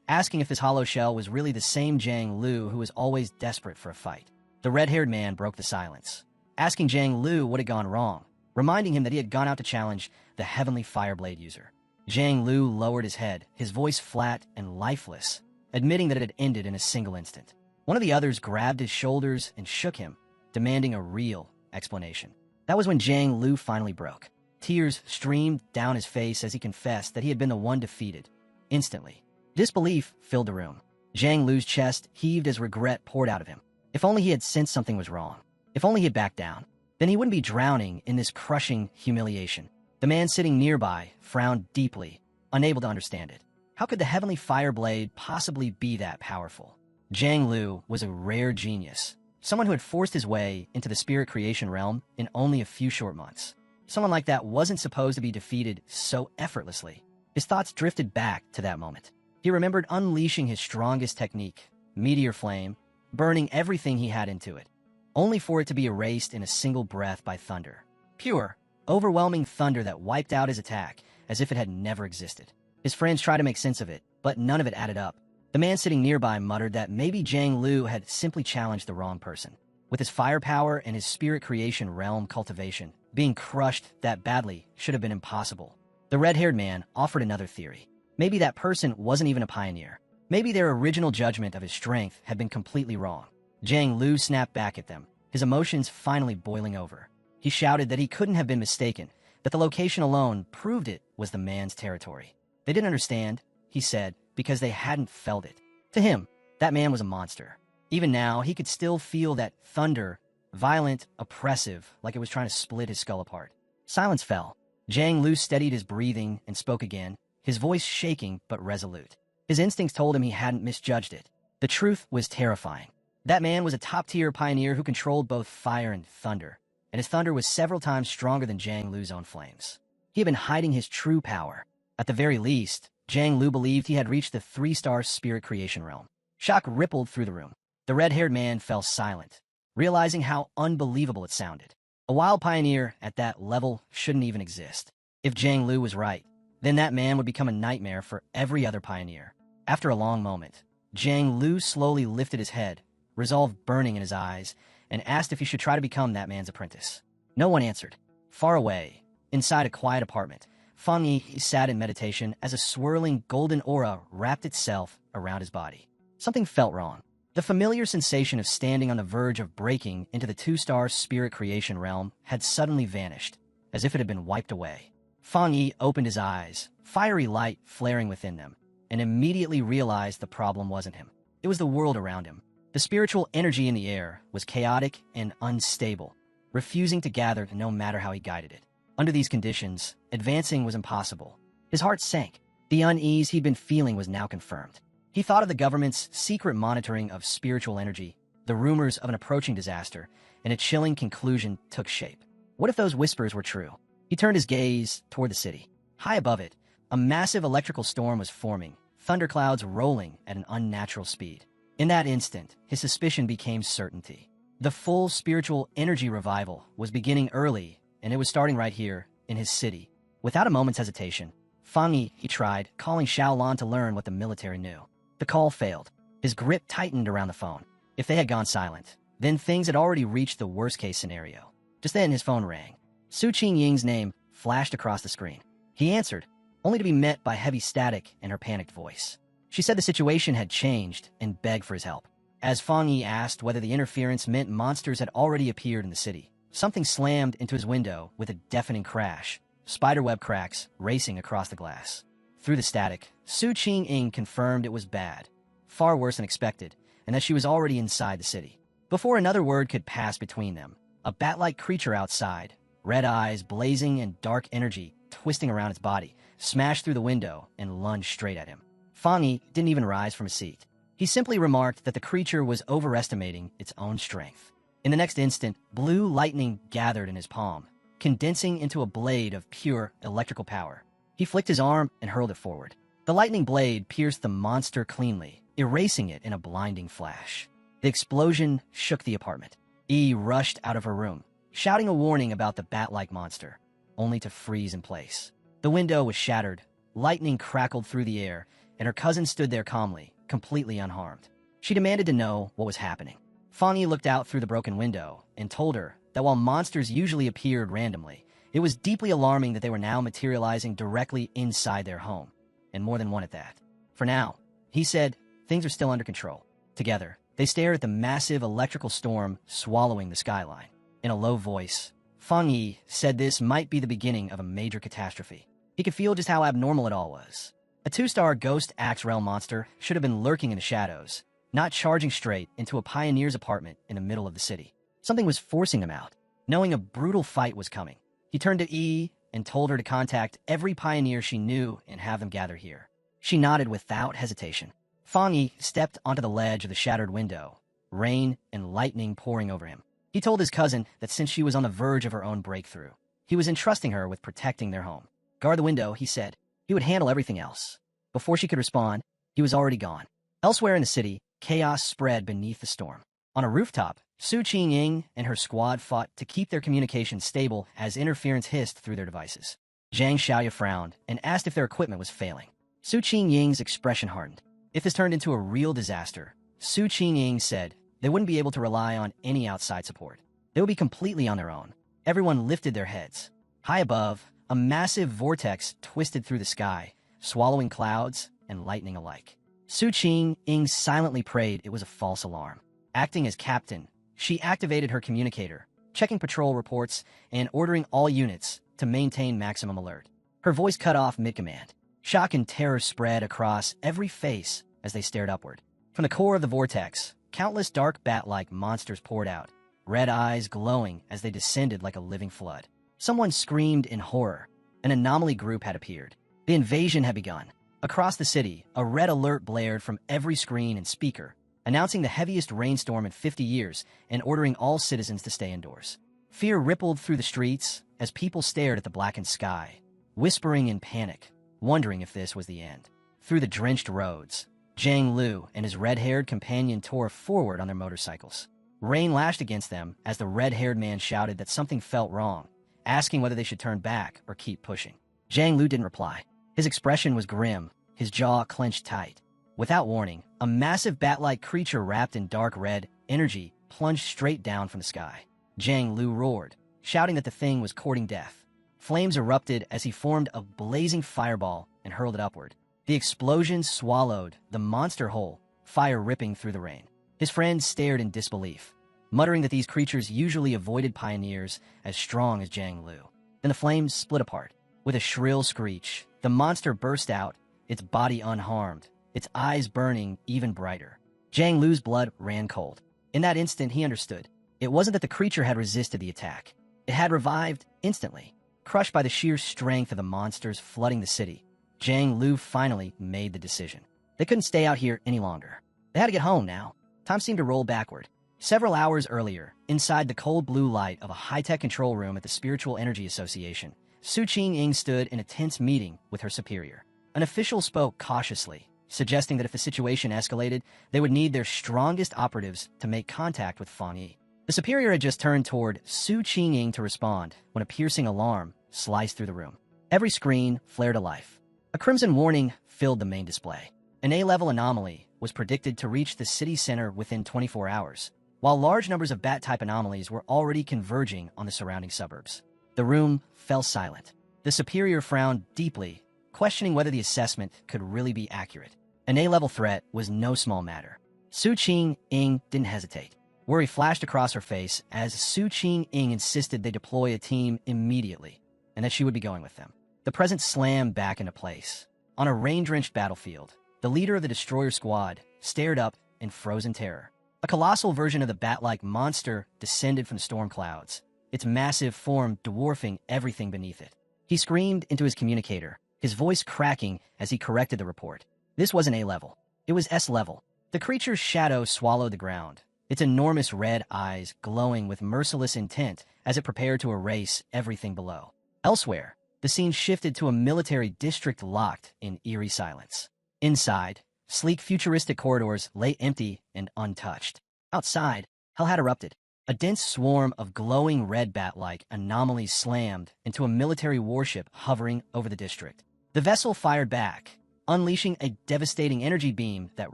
[SPEAKER 1] Asking if this hollow shell was really the same Zhang Lu who was always desperate for a fight. The red-haired man broke the silence, asking Zhang Lu what had gone wrong, reminding him that he had gone out to challenge the heavenly Fireblade user. Zhang Lu lowered his head, his voice flat and lifeless, admitting that it had ended in a single instant. One of the others grabbed his shoulders and shook him, demanding a real explanation. That was when Zhang Lu finally broke. Tears streamed down his face as he confessed that he had been the one defeated. Instantly, disbelief filled the room. Zhang Lu's chest heaved as regret poured out of him. If only he had sensed something was wrong. If only he had backed down. Then he wouldn't be drowning in this crushing humiliation. The man sitting nearby frowned deeply, unable to understand it. How could the heavenly Fireblade possibly be that powerful? Zhang Lu was a rare genius, someone who had forced his way into the spirit creation realm in only a few short months. Someone like that wasn't supposed to be defeated so effortlessly. His thoughts drifted back to that moment. He remembered unleashing his strongest technique, Meteor Flame, burning everything he had into it, only for it to be erased in a single breath by thunder. Pure, overwhelming thunder that wiped out his attack as if it had never existed. His friends tried to make sense of it, but none of it added up. The man sitting nearby muttered that maybe Jiang Lu had simply challenged the wrong person. With his firepower and his spirit creation realm cultivation, being crushed that badly should have been impossible. The red-haired man offered another theory. Maybe that person wasn't even a pioneer. Maybe their original judgment of his strength had been completely wrong. Jiang Lu snapped back at them, his emotions finally boiling over. He shouted that he couldn't have been mistaken, that the location alone proved it was the man's territory. They didn't understand, he said, because they hadn't felt it. To him, that man was a monster. Even now, he could still feel that thunder, violent, oppressive, like it was trying to split his skull apart. Silence fell. Jiang Lu steadied his breathing and spoke again, his voice shaking but resolute. His instincts told him he hadn't misjudged it. The truth was terrifying. That man was a top-tier pioneer who controlled both fire and thunder, and his thunder was several times stronger than Jiang Lu's own flames. He had been hiding his true power. At the very least, Jiang Lu believed he had reached the 3-star spirit creation realm. Shock rippled through the room. The red-haired man fell silent, realizing how unbelievable it sounded. A wild pioneer at that level shouldn't even exist. If Jiang Lu was right, then that man would become a nightmare for every other pioneer. After a long moment, Jiang Lu slowly lifted his head, resolve burning in his eyes, and asked if he should try to become that man's apprentice. No one answered. Far away, inside a quiet apartment, Fang Yi sat in meditation as a swirling golden aura wrapped itself around his body. Something felt wrong. The familiar sensation of standing on the verge of breaking into the 2-star spirit creation realm had suddenly vanished, as if it had been wiped away. Fang Yi opened his eyes, fiery light flaring within them, and immediately realized the problem wasn't him. It was the world around him. The spiritual energy in the air was chaotic and unstable, refusing to gather no matter how he guided it. Under these conditions, advancing was impossible. His heart sank. The unease he'd been feeling was now confirmed. He thought of the government's secret monitoring of spiritual energy, the rumors of an approaching disaster, and a chilling conclusion took shape. What if those whispers were true? He turned his gaze toward the city. High above it, a massive electrical storm was forming, thunderclouds rolling at an unnatural speed. In that instant, his suspicion became certainty. The full spiritual energy revival was beginning early, and it was starting right here, in his city. Without a moment's hesitation, Fang Yi tried calling Xiaolan to learn what the military knew. The call failed. His grip tightened around the phone. If they had gone silent, then things had already reached the worst-case scenario. Just then, his phone rang. Su Qingying's name flashed across the screen. He answered, only to be met by heavy static in her panicked voice. She said the situation had changed and begged for his help. As Fang Yi asked whether the interference meant monsters had already appeared in the city, something slammed into his window with a deafening crash, spiderweb cracks racing across the glass. Through the static, Su Qingying confirmed it was bad, far worse than expected, and that she was already inside the city. Before another word could pass between them, a bat-like creature outside, red eyes blazing and dark energy twisting around its body, smashed through the window and lunged straight at him. Fang Yi didn't even rise from his seat. He simply remarked that the creature was overestimating its own strength. In the next instant, blue lightning gathered in his palm, condensing into a blade of pure electrical power. He flicked his arm and hurled it forward. The lightning blade pierced the monster cleanly, erasing it in a blinding flash. The explosion shook the apartment. Yi rushed out of her room, shouting a warning about the bat-like monster, only to freeze in place. The window was shattered, lightning crackled through the air, and her cousin stood there calmly, completely unharmed. She demanded to know what was happening. Fang Yi looked out through the broken window and told her that while monsters usually appeared randomly, it was deeply alarming that they were now materializing directly inside their home, and more than one at that. For now, he said, things are still under control. Together, they stared at the massive electrical storm swallowing the skyline. In a low voice, Fang Yi said this might be the beginning of a major catastrophe. He could feel just how abnormal it all was. A 2-star ghost axe realm monster should have been lurking in the shadows, not charging straight into a pioneer's apartment in the middle of the city. Something was forcing them out, knowing a brutal fight was coming. He turned to Yi and told her to contact every pioneer she knew and have them gather here. She nodded without hesitation. Fang Yi stepped onto the ledge of the shattered window, rain and lightning pouring over him. He told his cousin that since she was on the verge of her own breakthrough, he was entrusting her with protecting their home. Guard the window, he said. He would handle everything else. Before she could respond, he was already gone. Elsewhere in the city, chaos spread beneath the storm. On a rooftop, Su Qingying and her squad fought to keep their communications stable as interference hissed through their devices. Zhang Xiaoya frowned and asked if their equipment was failing. Su Qingying's expression hardened. If this turned into a real disaster, Su Qingying said they wouldn't be able to rely on any outside support. They would be completely on their own. Everyone lifted their heads. High above, a massive vortex twisted through the sky, swallowing clouds and lightning alike. Su Qingying silently prayed it was a false alarm. Acting as captain, she activated her communicator, checking patrol reports and ordering all units to maintain maximum alert. Her voice cut off mid-command. Shock and terror spread across every face as they stared upward. From the core of the vortex, countless dark bat-like monsters poured out, red eyes glowing as they descended like a living flood. Someone screamed in horror. An anomaly group had appeared. The invasion had begun. Across the city, a red alert blared from every screen and speaker, announcing the heaviest rainstorm in 50 years and ordering all citizens to stay indoors. Fear rippled through the streets as people stared at the blackened sky, whispering in panic, wondering if this was the end. Through the drenched roads, Zhang Lu and his red-haired companion tore forward on their motorcycles. Rain lashed against them as the red-haired man shouted that something felt wrong, asking whether they should turn back or keep pushing. Zhang Lu didn't reply. His expression was grim, his jaw clenched tight. Without warning, a massive bat-like creature wrapped in dark red energy plunged straight down from the sky. Zhang Lu roared, shouting that the thing was courting death. Flames erupted as he formed a blazing fireball and hurled it upward. The explosion swallowed the monster whole, fire ripping through the rain. His friends stared in disbelief, muttering that these creatures usually avoided pioneers as strong as Zhang Lu. Then the flames split apart. With a shrill screech, the monster burst out, its body unharmed, its eyes burning even brighter. Zhang Lu's blood ran cold. In that instant, he understood. It wasn't that the creature had resisted the attack. It had revived instantly, crushed by the sheer strength of the monsters flooding the city. Zhang Lu finally made the decision. They couldn't stay out here any longer. They had to get home now. Time seemed to roll backward. Several hours earlier, inside the cold blue light of a high-tech control room at the Spiritual Energy Association, Su Qingying stood in a tense meeting with her superior. An official spoke cautiously, suggesting that if the situation escalated, they would need their strongest operatives to make contact with Fang Yi. The superior had just turned toward Su Qingying to respond when a piercing alarm sliced through the room. Every screen flared to life. A crimson warning filled the main display. An A-level anomaly was predicted to reach the city center within 24 hours, while large numbers of bat-type anomalies were already converging on the surrounding suburbs. The room fell silent. The superior frowned deeply, questioning whether the assessment could really be accurate. An A-level threat was no small matter. Su Qingying didn't hesitate. Worry flashed across her face as Su Qingying insisted they deploy a team immediately, and that she would be going with them. The presence slammed back into place. On a rain-drenched battlefield, the leader of the destroyer squad stared up in frozen terror. A colossal version of the bat-like monster descended from the storm clouds, its massive form dwarfing everything beneath it. He screamed into his communicator, his voice cracking as he corrected the report. This wasn't A-level. It was S-level. The creature's shadow swallowed the ground, its enormous red eyes glowing with merciless intent as it prepared to erase everything below. Elsewhere, the scene shifted to a military district locked in eerie silence. Inside, sleek futuristic corridors lay empty and untouched. Outside, hell had erupted. A dense swarm of glowing red bat-like anomalies slammed into a military warship hovering over the district. The vessel fired back, unleashing a devastating energy beam that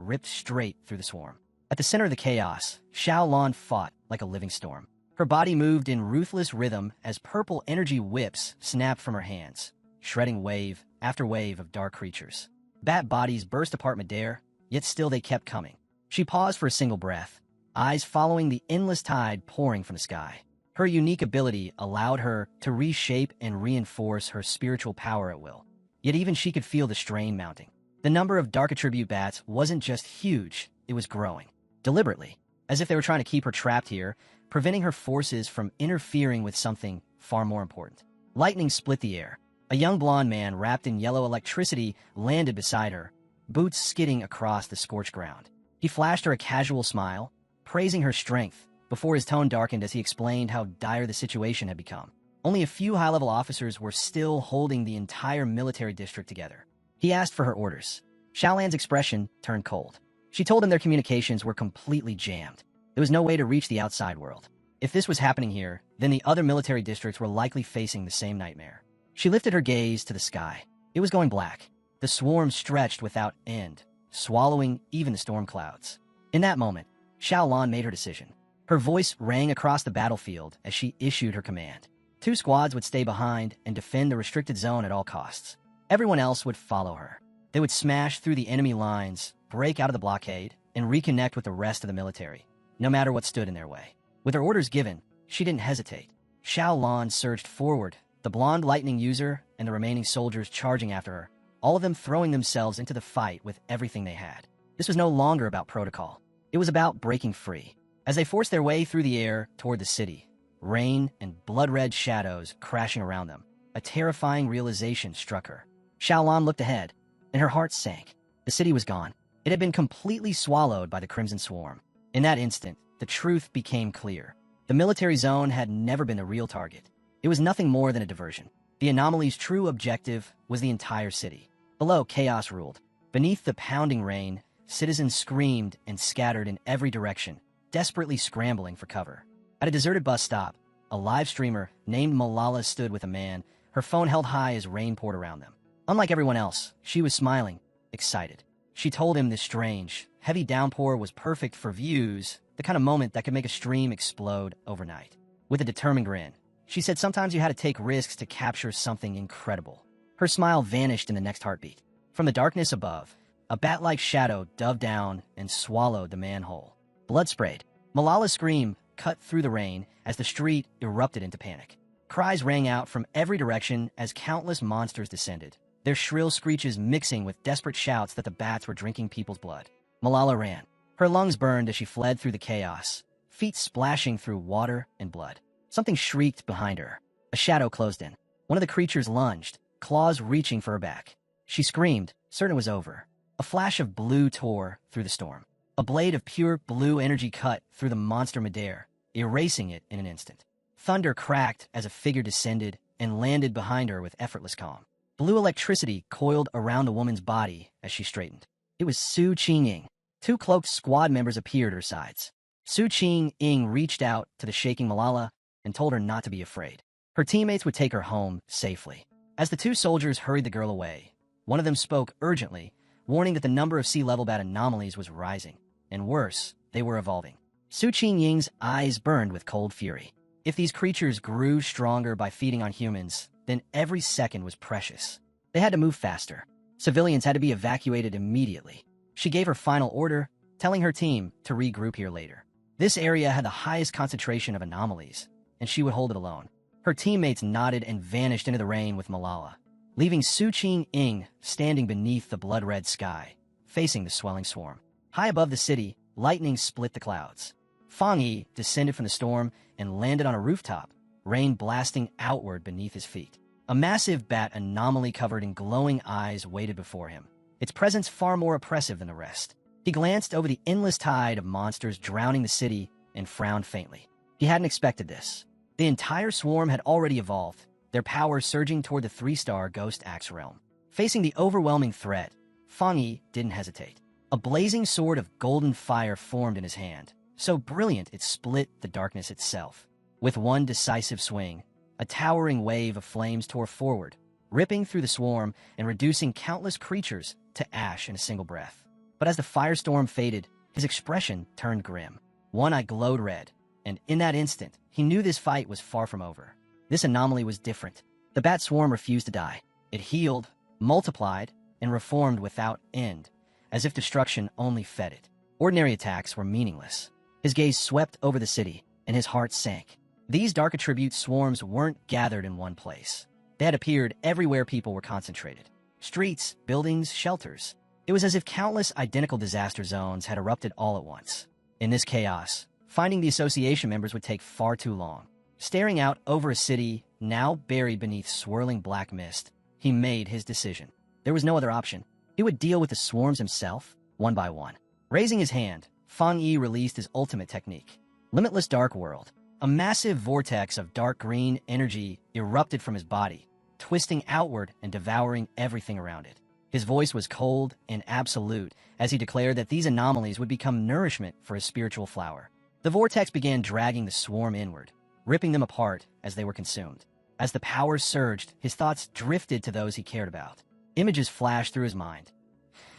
[SPEAKER 1] ripped straight through the swarm. At the center of the chaos, Xiaolan fought like a living storm. Her body moved in ruthless rhythm as purple energy whips snapped from her hands, shredding wave after wave of dark creatures. Bat bodies burst apart midair, yet still they kept coming. She paused for a single breath, eyes following the endless tide pouring from the sky. Her unique ability allowed her to reshape and reinforce her spiritual power at will. Yet even she could feel the strain mounting. The number of dark attribute bats wasn't just huge, it was growing. Deliberately, as if they were trying to keep her trapped here, preventing her forces from interfering with something far more important. Lightning split the air. A young blonde man wrapped in yellow electricity landed beside her, boots skidding across the scorched ground. He flashed her a casual smile, praising her strength, before his tone darkened as he explained how dire the situation had become. Only a few high-level officers were still holding the entire military district together. He asked for her orders. Xiaolan's expression turned cold. She told him their communications were completely jammed. There was no way to reach the outside world. If this was happening here, then the other military districts were likely facing the same nightmare. She lifted her gaze to the sky. It was going black. The swarm stretched without end, swallowing even the storm clouds. In that moment, Xiaolan made her decision. Her voice rang across the battlefield as she issued her command. 2 squads would stay behind and defend the restricted zone at all costs. Everyone else would follow her. They would smash through the enemy lines, break out of the blockade, and reconnect with the rest of the military, no matter what stood in their way. With her orders given, she didn't hesitate. Xiaolan surged forward, the blonde lightning user and the remaining soldiers charging after her, all of them throwing themselves into the fight with everything they had. This was no longer about protocol. It was about breaking free. As they forced their way through the air toward the city, rain and blood-red shadows crashing around them, a terrifying realization struck her. Xiaolan looked ahead, and her heart sank. The city was gone. It had been completely swallowed by the Crimson Swarm. In that instant, the truth became clear. The military zone had never been the real target. It was nothing more than a diversion. The anomaly's true objective was the entire city. Below, chaos ruled. Beneath the pounding rain, citizens screamed and scattered in every direction, desperately scrambling for cover. At a deserted bus stop, a live streamer named Malala stood with a man, her phone held high as rain poured around them. Unlike everyone else, she was smiling, excited. She told him this strange, heavy downpour was perfect for views, the kind of moment that could make a stream explode overnight. With a determined grin, she said sometimes you had to take risks to capture something incredible. Her smile vanished in the next heartbeat. From the darkness above, a bat-like shadow dove down and swallowed the man whole. Blood sprayed. Malala's scream cut through the rain as the street erupted into panic. Cries rang out from every direction as countless monsters descended, their shrill screeches mixing with desperate shouts that the bats were drinking people's blood. Malala ran. Her lungs burned as she fled through the chaos, feet splashing through water and blood. Something shrieked behind her. A shadow closed in. One of the creatures lunged, claws reaching for her back. She screamed, certain it was over. A flash of blue tore through the storm. A blade of pure blue energy cut through the monster midair, erasing it in an instant. Thunder cracked as a figure descended and landed behind her with effortless calm. Blue electricity coiled around the woman's body as she straightened. It was Su Qing. 2 cloaked squad members appeared at her sides. Su Qing reached out to the shaking Malala and told her not to be afraid. Her teammates would take her home safely. As the 2 soldiers hurried the girl away, one of them spoke urgently, warning that the number of sea-level bat anomalies was rising. And worse, they were evolving. Su Qing's eyes burned with cold fury. If these creatures grew stronger by feeding on humans, then every second was precious. They had to move faster. Civilians had to be evacuated immediately. She gave her final order, telling her team to regroup here later. This area had the highest concentration of anomalies, and she would hold it alone. Her teammates nodded and vanished into the rain with Malala, leaving Su Qing standing beneath the blood-red sky, facing the swelling swarm. High above the city, lightning split the clouds. Fang Yi descended from the storm and landed on a rooftop, rain blasting outward beneath his feet. A massive bat anomaly covered in glowing eyes waited before him, its presence far more oppressive than the rest. He glanced over the endless tide of monsters drowning the city and frowned faintly. He hadn't expected this. The entire swarm had already evolved, their power surging toward the 3-star Ghost Axe realm. Facing the overwhelming threat, Fang Yi didn't hesitate. A blazing sword of golden fire formed in his hand, so brilliant it split the darkness itself. With one decisive swing, a towering wave of flames tore forward, ripping through the swarm and reducing countless creatures to ash in a single breath. But as the firestorm faded, his expression turned grim. One eye glowed red, and in that instant, he knew this fight was far from over. This anomaly was different. The bat swarm refused to die. It healed, multiplied, and reformed without end, as if destruction only fed it. Ordinary attacks were meaningless. His gaze swept over the city, and his heart sank. These dark attribute swarms weren't gathered in one place. They had appeared everywhere people were concentrated. Streets, buildings, shelters. It was as if countless identical disaster zones had erupted all at once. In this chaos, finding the association members would take far too long. Staring out over a city now buried beneath swirling black mist, he made his decision. There was no other option. He would deal with the swarms himself, one by one. Raising his hand, Fang Yi released his ultimate technique. Limitless Dark World. A massive vortex of dark green energy erupted from his body, twisting outward and devouring everything around it. His voice was cold and absolute as he declared that these anomalies would become nourishment for his spiritual flower. The vortex began dragging the swarm inward, ripping them apart as they were consumed. As the powers surged, his thoughts drifted to those he cared about. Images flashed through his mind.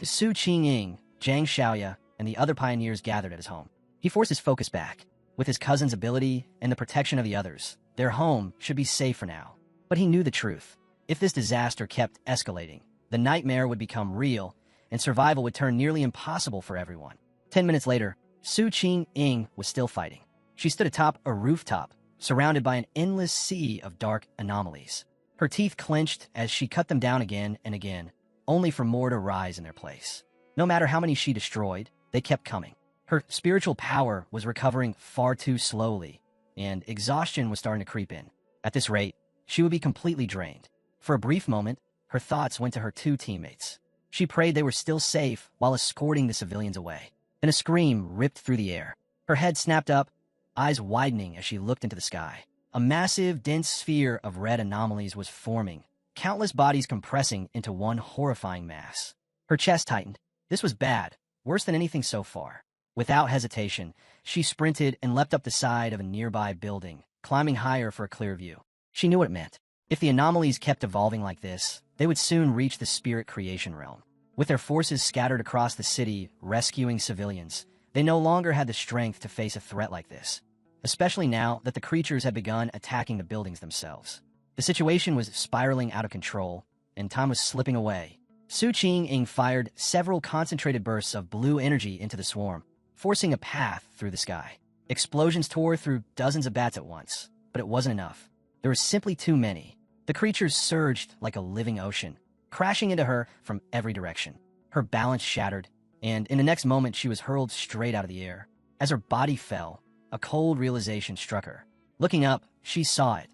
[SPEAKER 1] Su Qingying, Zhang Xiaoya, and the other pioneers gathered at his home. He forced his focus back. With his cousin's ability and the protection of the others, their home should be safe for now. But he knew the truth. If this disaster kept escalating, the nightmare would become real, and survival would turn nearly impossible for everyone. 10 minutes later, Su Qingying was still fighting. She stood atop a rooftop, surrounded by an endless sea of dark anomalies. Her teeth clenched as she cut them down again and again, only for more to rise in their place. No matter how many she destroyed, they kept coming. Her spiritual power was recovering far too slowly, and exhaustion was starting to creep in. At this rate, she would be completely drained. For a brief moment, her thoughts went to her two teammates. She prayed they were still safe while escorting the civilians away. Then a scream ripped through the air. Her head snapped up, eyes widening as she looked into the sky. A massive, dense sphere of red anomalies was forming, countless bodies compressing into one horrifying mass. Her chest tightened. This was bad, worse than anything so far. Without hesitation, she sprinted and leapt up the side of a nearby building, climbing higher for a clear view. She knew what it meant. If the anomalies kept evolving like this, they would soon reach the spirit creation realm. With their forces scattered across the city, rescuing civilians, they no longer had the strength to face a threat like this, especially now that the creatures had begun attacking the buildings themselves. The situation was spiraling out of control, and time was slipping away. Su Qingying fired several concentrated bursts of blue energy into the swarm, forcing a path through the sky. Explosions tore through dozens of bats at once, but it wasn't enough. There were simply too many. The creatures surged like a living ocean, crashing into her from every direction. Her balance shattered, and in the next moment she was hurled straight out of the air. As her body fell, a cold realization struck her. Looking up, she saw it.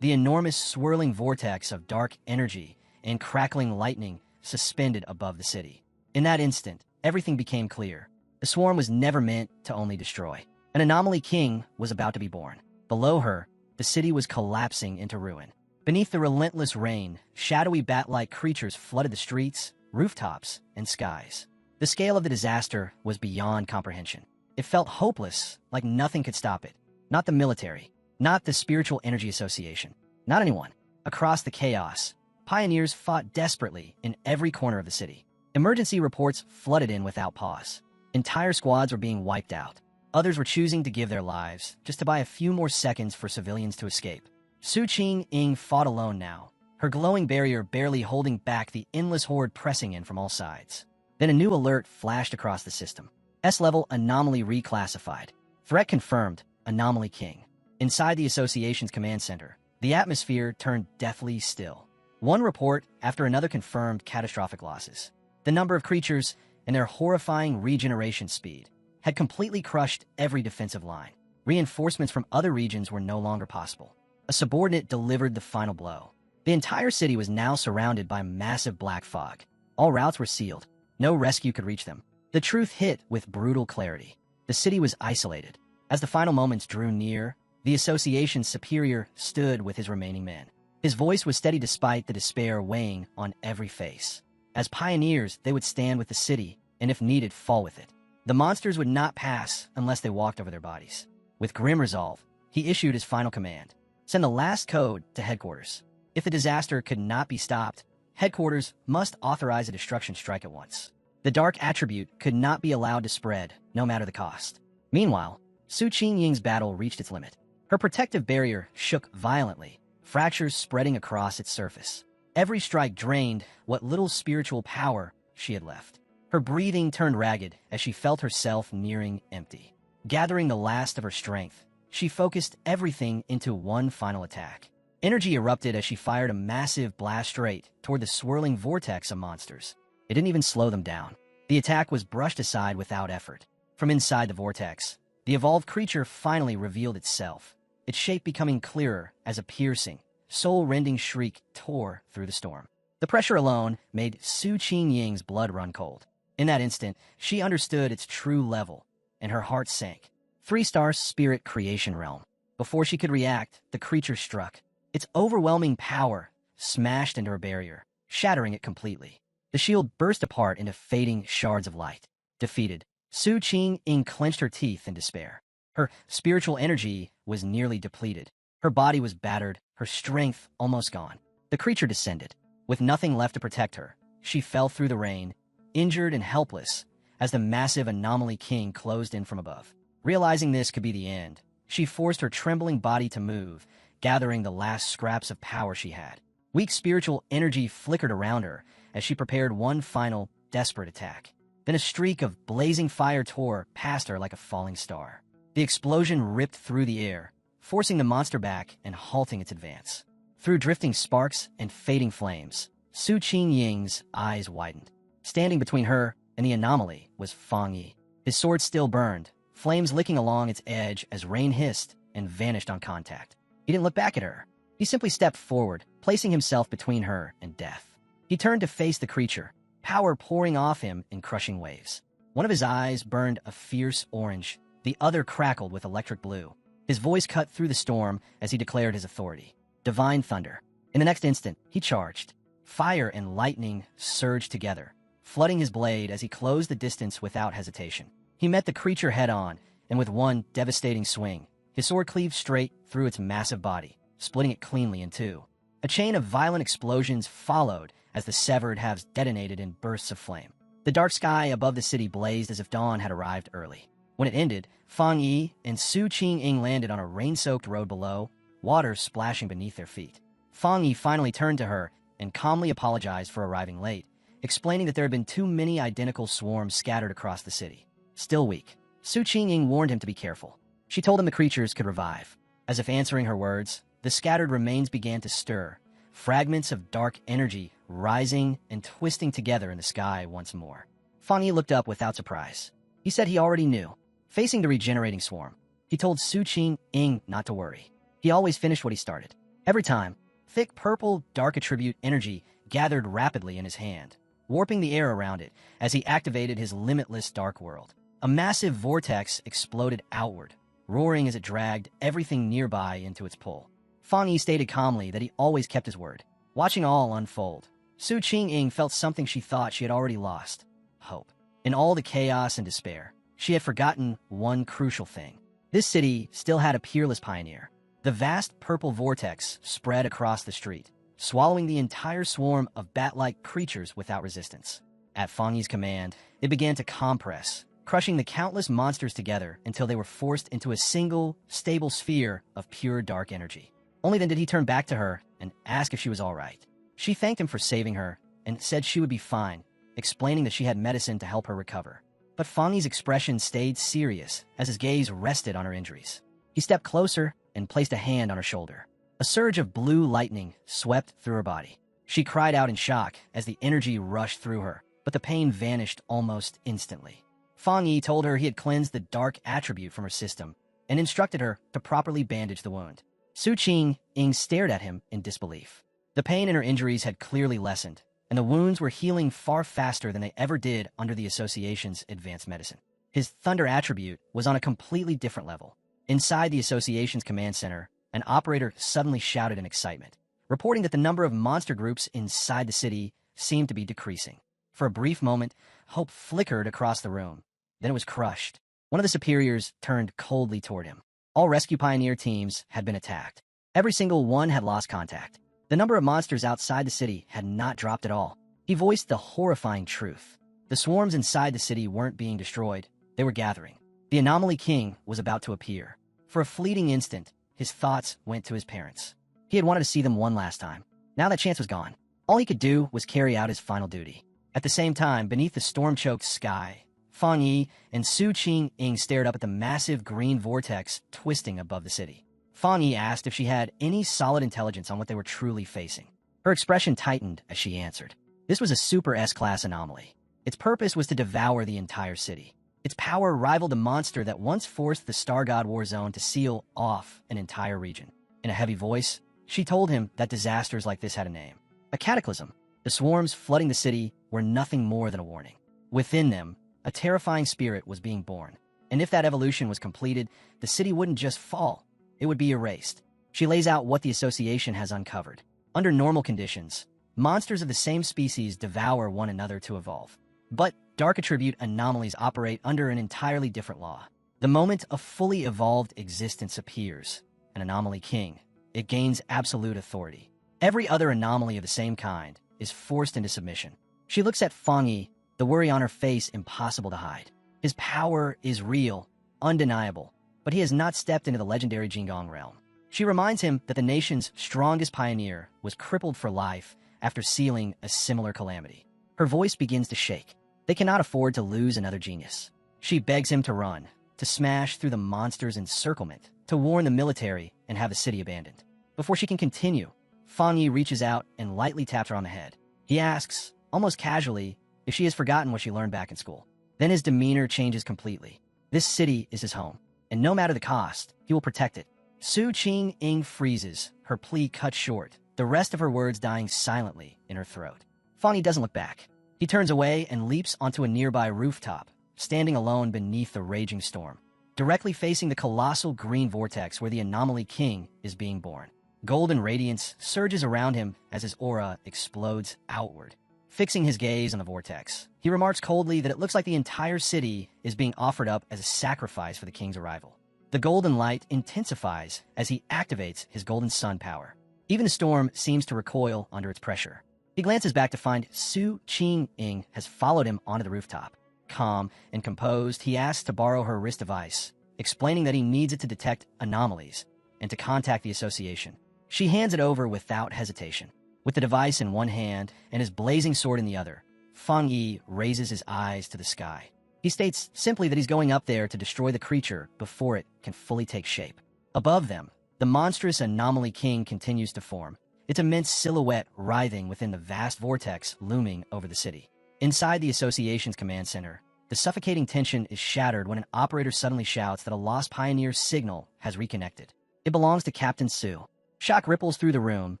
[SPEAKER 1] The enormous swirling vortex of dark energy and crackling lightning suspended above the city. In that instant, everything became clear. The swarm was never meant to only destroy. An anomaly king was about to be born. Below her, the city was collapsing into ruin. Beneath the relentless rain, shadowy bat-like creatures flooded the streets, rooftops, and skies. The scale of the disaster was beyond comprehension. It felt hopeless, like nothing could stop it. Not the military, not the Spiritual Energy Association, not anyone. Across the chaos, pioneers fought desperately in every corner of the city. Emergency reports flooded in without pause. Entire squads were being wiped out. Others were choosing to give their lives just to buy a few more seconds for civilians to escape. Su Qingying fought alone now, her glowing barrier barely holding back the endless horde pressing in from all sides. Then a new alert flashed across the system. S-level anomaly reclassified. Threat confirmed, Anomaly King. Inside the association's command center, the atmosphere turned deathly still. One report after another confirmed catastrophic losses. The number of creatures and their horrifying regeneration speed had completely crushed every defensive line. Reinforcements from other regions were no longer possible. A subordinate delivered the final blow. The entire city was now surrounded by massive black fog. All routes were sealed. No rescue could reach them. The truth hit with brutal clarity. The city was isolated. As the final moments drew near, the association's superior stood with his remaining men. His voice was steady despite the despair weighing on every face. As pioneers, they would stand with the city, and if needed, fall with it. The monsters would not pass unless they walked over their bodies. With grim resolve, he issued his final command. Send the last code to headquarters. If the disaster could not be stopped, headquarters must authorize a destruction strike at once. The dark attribute could not be allowed to spread, no matter the cost. Meanwhile, Su Qingying's battle reached its limit. Her protective barrier shook violently, fractures spreading across its surface. Every strike drained what little spiritual power she had left. Her breathing turned ragged as she felt herself nearing empty. Gathering the last of her strength, she focused everything into one final attack. Energy erupted as she fired a massive blast straight toward the swirling vortex of monsters. It didn't even slow them down. The attack was brushed aside without effort. From inside the vortex, the evolved creature finally revealed itself, its shape becoming clearer as a piercing, soul-rending shriek tore through the storm. The pressure alone made Su Qingying's blood run cold. In that instant, she understood its true level, and her heart sank. 3-star spirit creation realm. Before she could react, the creature struck. Its overwhelming power smashed into her barrier, shattering it completely. The shield burst apart into fading shards of light. Defeated, Su Qing clenched her teeth in despair. Her spiritual energy was nearly depleted. Her body was battered, her strength almost gone. The creature descended. With nothing left to protect her, she fell through the rain, injured and helpless, as the massive Anomaly King closed in from above. Realizing this could be the end, she forced her trembling body to move, gathering the last scraps of power she had. Weak spiritual energy flickered around her as she prepared one final, desperate attack. Then a streak of blazing fire tore past her like a falling star. The explosion ripped through the air, forcing the monster back and halting its advance. Through drifting sparks and fading flames, Su Qing's eyes widened. Standing between her and the anomaly was Fang Yi. His sword still burned, flames licking along its edge as rain hissed and vanished on contact. He didn't look back at her. He simply stepped forward, placing himself between her and death. He turned to face the creature, power pouring off him in crushing waves. One of his eyes burned a fierce orange, the other crackled with electric blue. His voice cut through the storm as he declared his authority. Divine thunder. In the next instant, he charged. Fire and lightning surged together, flooding his blade as he closed the distance without hesitation. He met the creature head-on, and with one devastating swing, his sword cleaved straight through its massive body, splitting it cleanly in two. A chain of violent explosions followed as the severed halves detonated in bursts of flame. The dark sky above the city blazed as if dawn had arrived early. When it ended, Fang Yi and Su Qing landed on a rain-soaked road below, water splashing beneath their feet. Fang Yi finally turned to her and calmly apologized for arriving late, explaining that there had been too many identical swarms scattered across the city. Still weak, Su Qing warned him to be careful. She told him the creatures could revive. As if answering her words, the scattered remains began to stir, fragments of dark energy rising and twisting together in the sky once more. Fang Yi looked up without surprise. He said he already knew. Facing the regenerating swarm, he told Su Qing not to worry. He always finished what he started. Every time, thick purple dark attribute energy gathered rapidly in his hand, warping the air around it as he activated his limitless dark world. A massive vortex exploded outward, roaring as it dragged everything nearby into its pull. Fang Yi stated calmly that he always kept his word. Watching all unfold, Su Qing felt something she thought she had already lost: hope. In all the chaos and despair, she had forgotten one crucial thing. This city still had a peerless pioneer. The vast purple vortex spread across the street, swallowing the entire swarm of bat-like creatures without resistance. At Fang Yi's command, it began to compress, crushing the countless monsters together until they were forced into a single, stable sphere of pure dark energy. Only then did he turn back to her and ask if she was all right. She thanked him for saving her and said she would be fine, explaining that she had medicine to help her recover. But Fang Yi's expression stayed serious as his gaze rested on her injuries. He stepped closer and placed a hand on her shoulder. A surge of blue lightning swept through her body. She cried out in shock as the energy rushed through her, but the pain vanished almost instantly. Fang Yi told her he had cleansed the dark attribute from her system and instructed her to properly bandage the wound. Su Qing stared at him in disbelief. The pain in her injuries had clearly lessened, and the wounds were healing far faster than they ever did under the Association's advanced medicine. His thunder attribute was on a completely different level. Inside the Association's command center, an operator suddenly shouted in excitement, reporting that the number of monster groups inside the city seemed to be decreasing. For a brief moment, hope flickered across the room. Then it was crushed. One of the superiors turned coldly toward him. All rescue pioneer teams had been attacked. Every single one had lost contact. The number of monsters outside the city had not dropped at all. He voiced the horrifying truth. The swarms inside the city weren't being destroyed. They were gathering. The Anomaly King was about to appear. For a fleeting instant, his thoughts went to his parents. He had wanted to see them one last time. Now that chance was gone. All he could do was carry out his final duty. At the same time, beneath the storm-choked sky, Fang Yi and Su Qing stared up at the massive green vortex twisting above the city. Fang Yi asked if she had any solid intelligence on what they were truly facing. Her expression tightened as she answered. This was a super S-class anomaly. Its purpose was to devour the entire city. Its power rivaled a monster that once forced the Star God War Zone to seal off an entire region. In a heavy voice, she told him that disasters like this had a name. A cataclysm. The swarms flooding the city were nothing more than a warning. Within them, a terrifying spirit was being born. And if that evolution was completed, the city wouldn't just fall. It would be erased. She lays out what the Association has uncovered. Under normal conditions, monsters of the same species devour one another to evolve. But dark attribute anomalies operate under an entirely different law. The moment a fully evolved existence appears, an anomaly king, it gains absolute authority. Every other anomaly of the same kind is forced into submission. She looks at Fang Yi, the worry on her face impossible to hide. His power is real, undeniable, but he has not stepped into the legendary Jingong realm. She reminds him that the nation's strongest pioneer was crippled for life after sealing a similar calamity. Her voice begins to shake. They cannot afford to lose another genius. She begs him to run, to smash through the monster's encirclement, to warn the military and have the city abandoned. Before she can continue, Fang Yi reaches out and lightly taps her on the head. He asks, almost casually, if she has forgotten what she learned back in school. Then his demeanor changes completely. This city is his home, and no matter the cost, he will protect it. Su Qing freezes, her plea cut short, the rest of her words dying silently in her throat. Fang Yi doesn't look back. He turns away and leaps onto a nearby rooftop, standing alone beneath the raging storm, directly facing the colossal green vortex where the anomaly king is being born. Golden radiance surges around him as his aura explodes outward. Fixing his gaze on the vortex, he remarks coldly that it looks like the entire city is being offered up as a sacrifice for the king's arrival. The golden light intensifies as he activates his golden sun power. Even the storm seems to recoil under its pressure. He glances back to find Su Qing has followed him onto the rooftop. Calm and composed, he asks to borrow her wrist device, explaining that he needs it to detect anomalies and to contact the association. She hands it over without hesitation. With the device in one hand and his blazing sword in the other, Fang Yi raises his eyes to the sky. He states simply that he's going up there to destroy the creature before it can fully take shape. Above them, the monstrous anomaly king continues to form, its immense silhouette writhing within the vast vortex looming over the city. Inside the association's command center, the suffocating tension is shattered when an operator suddenly shouts that a lost pioneer's signal has reconnected. It belongs to Captain Su. Shock ripples through the room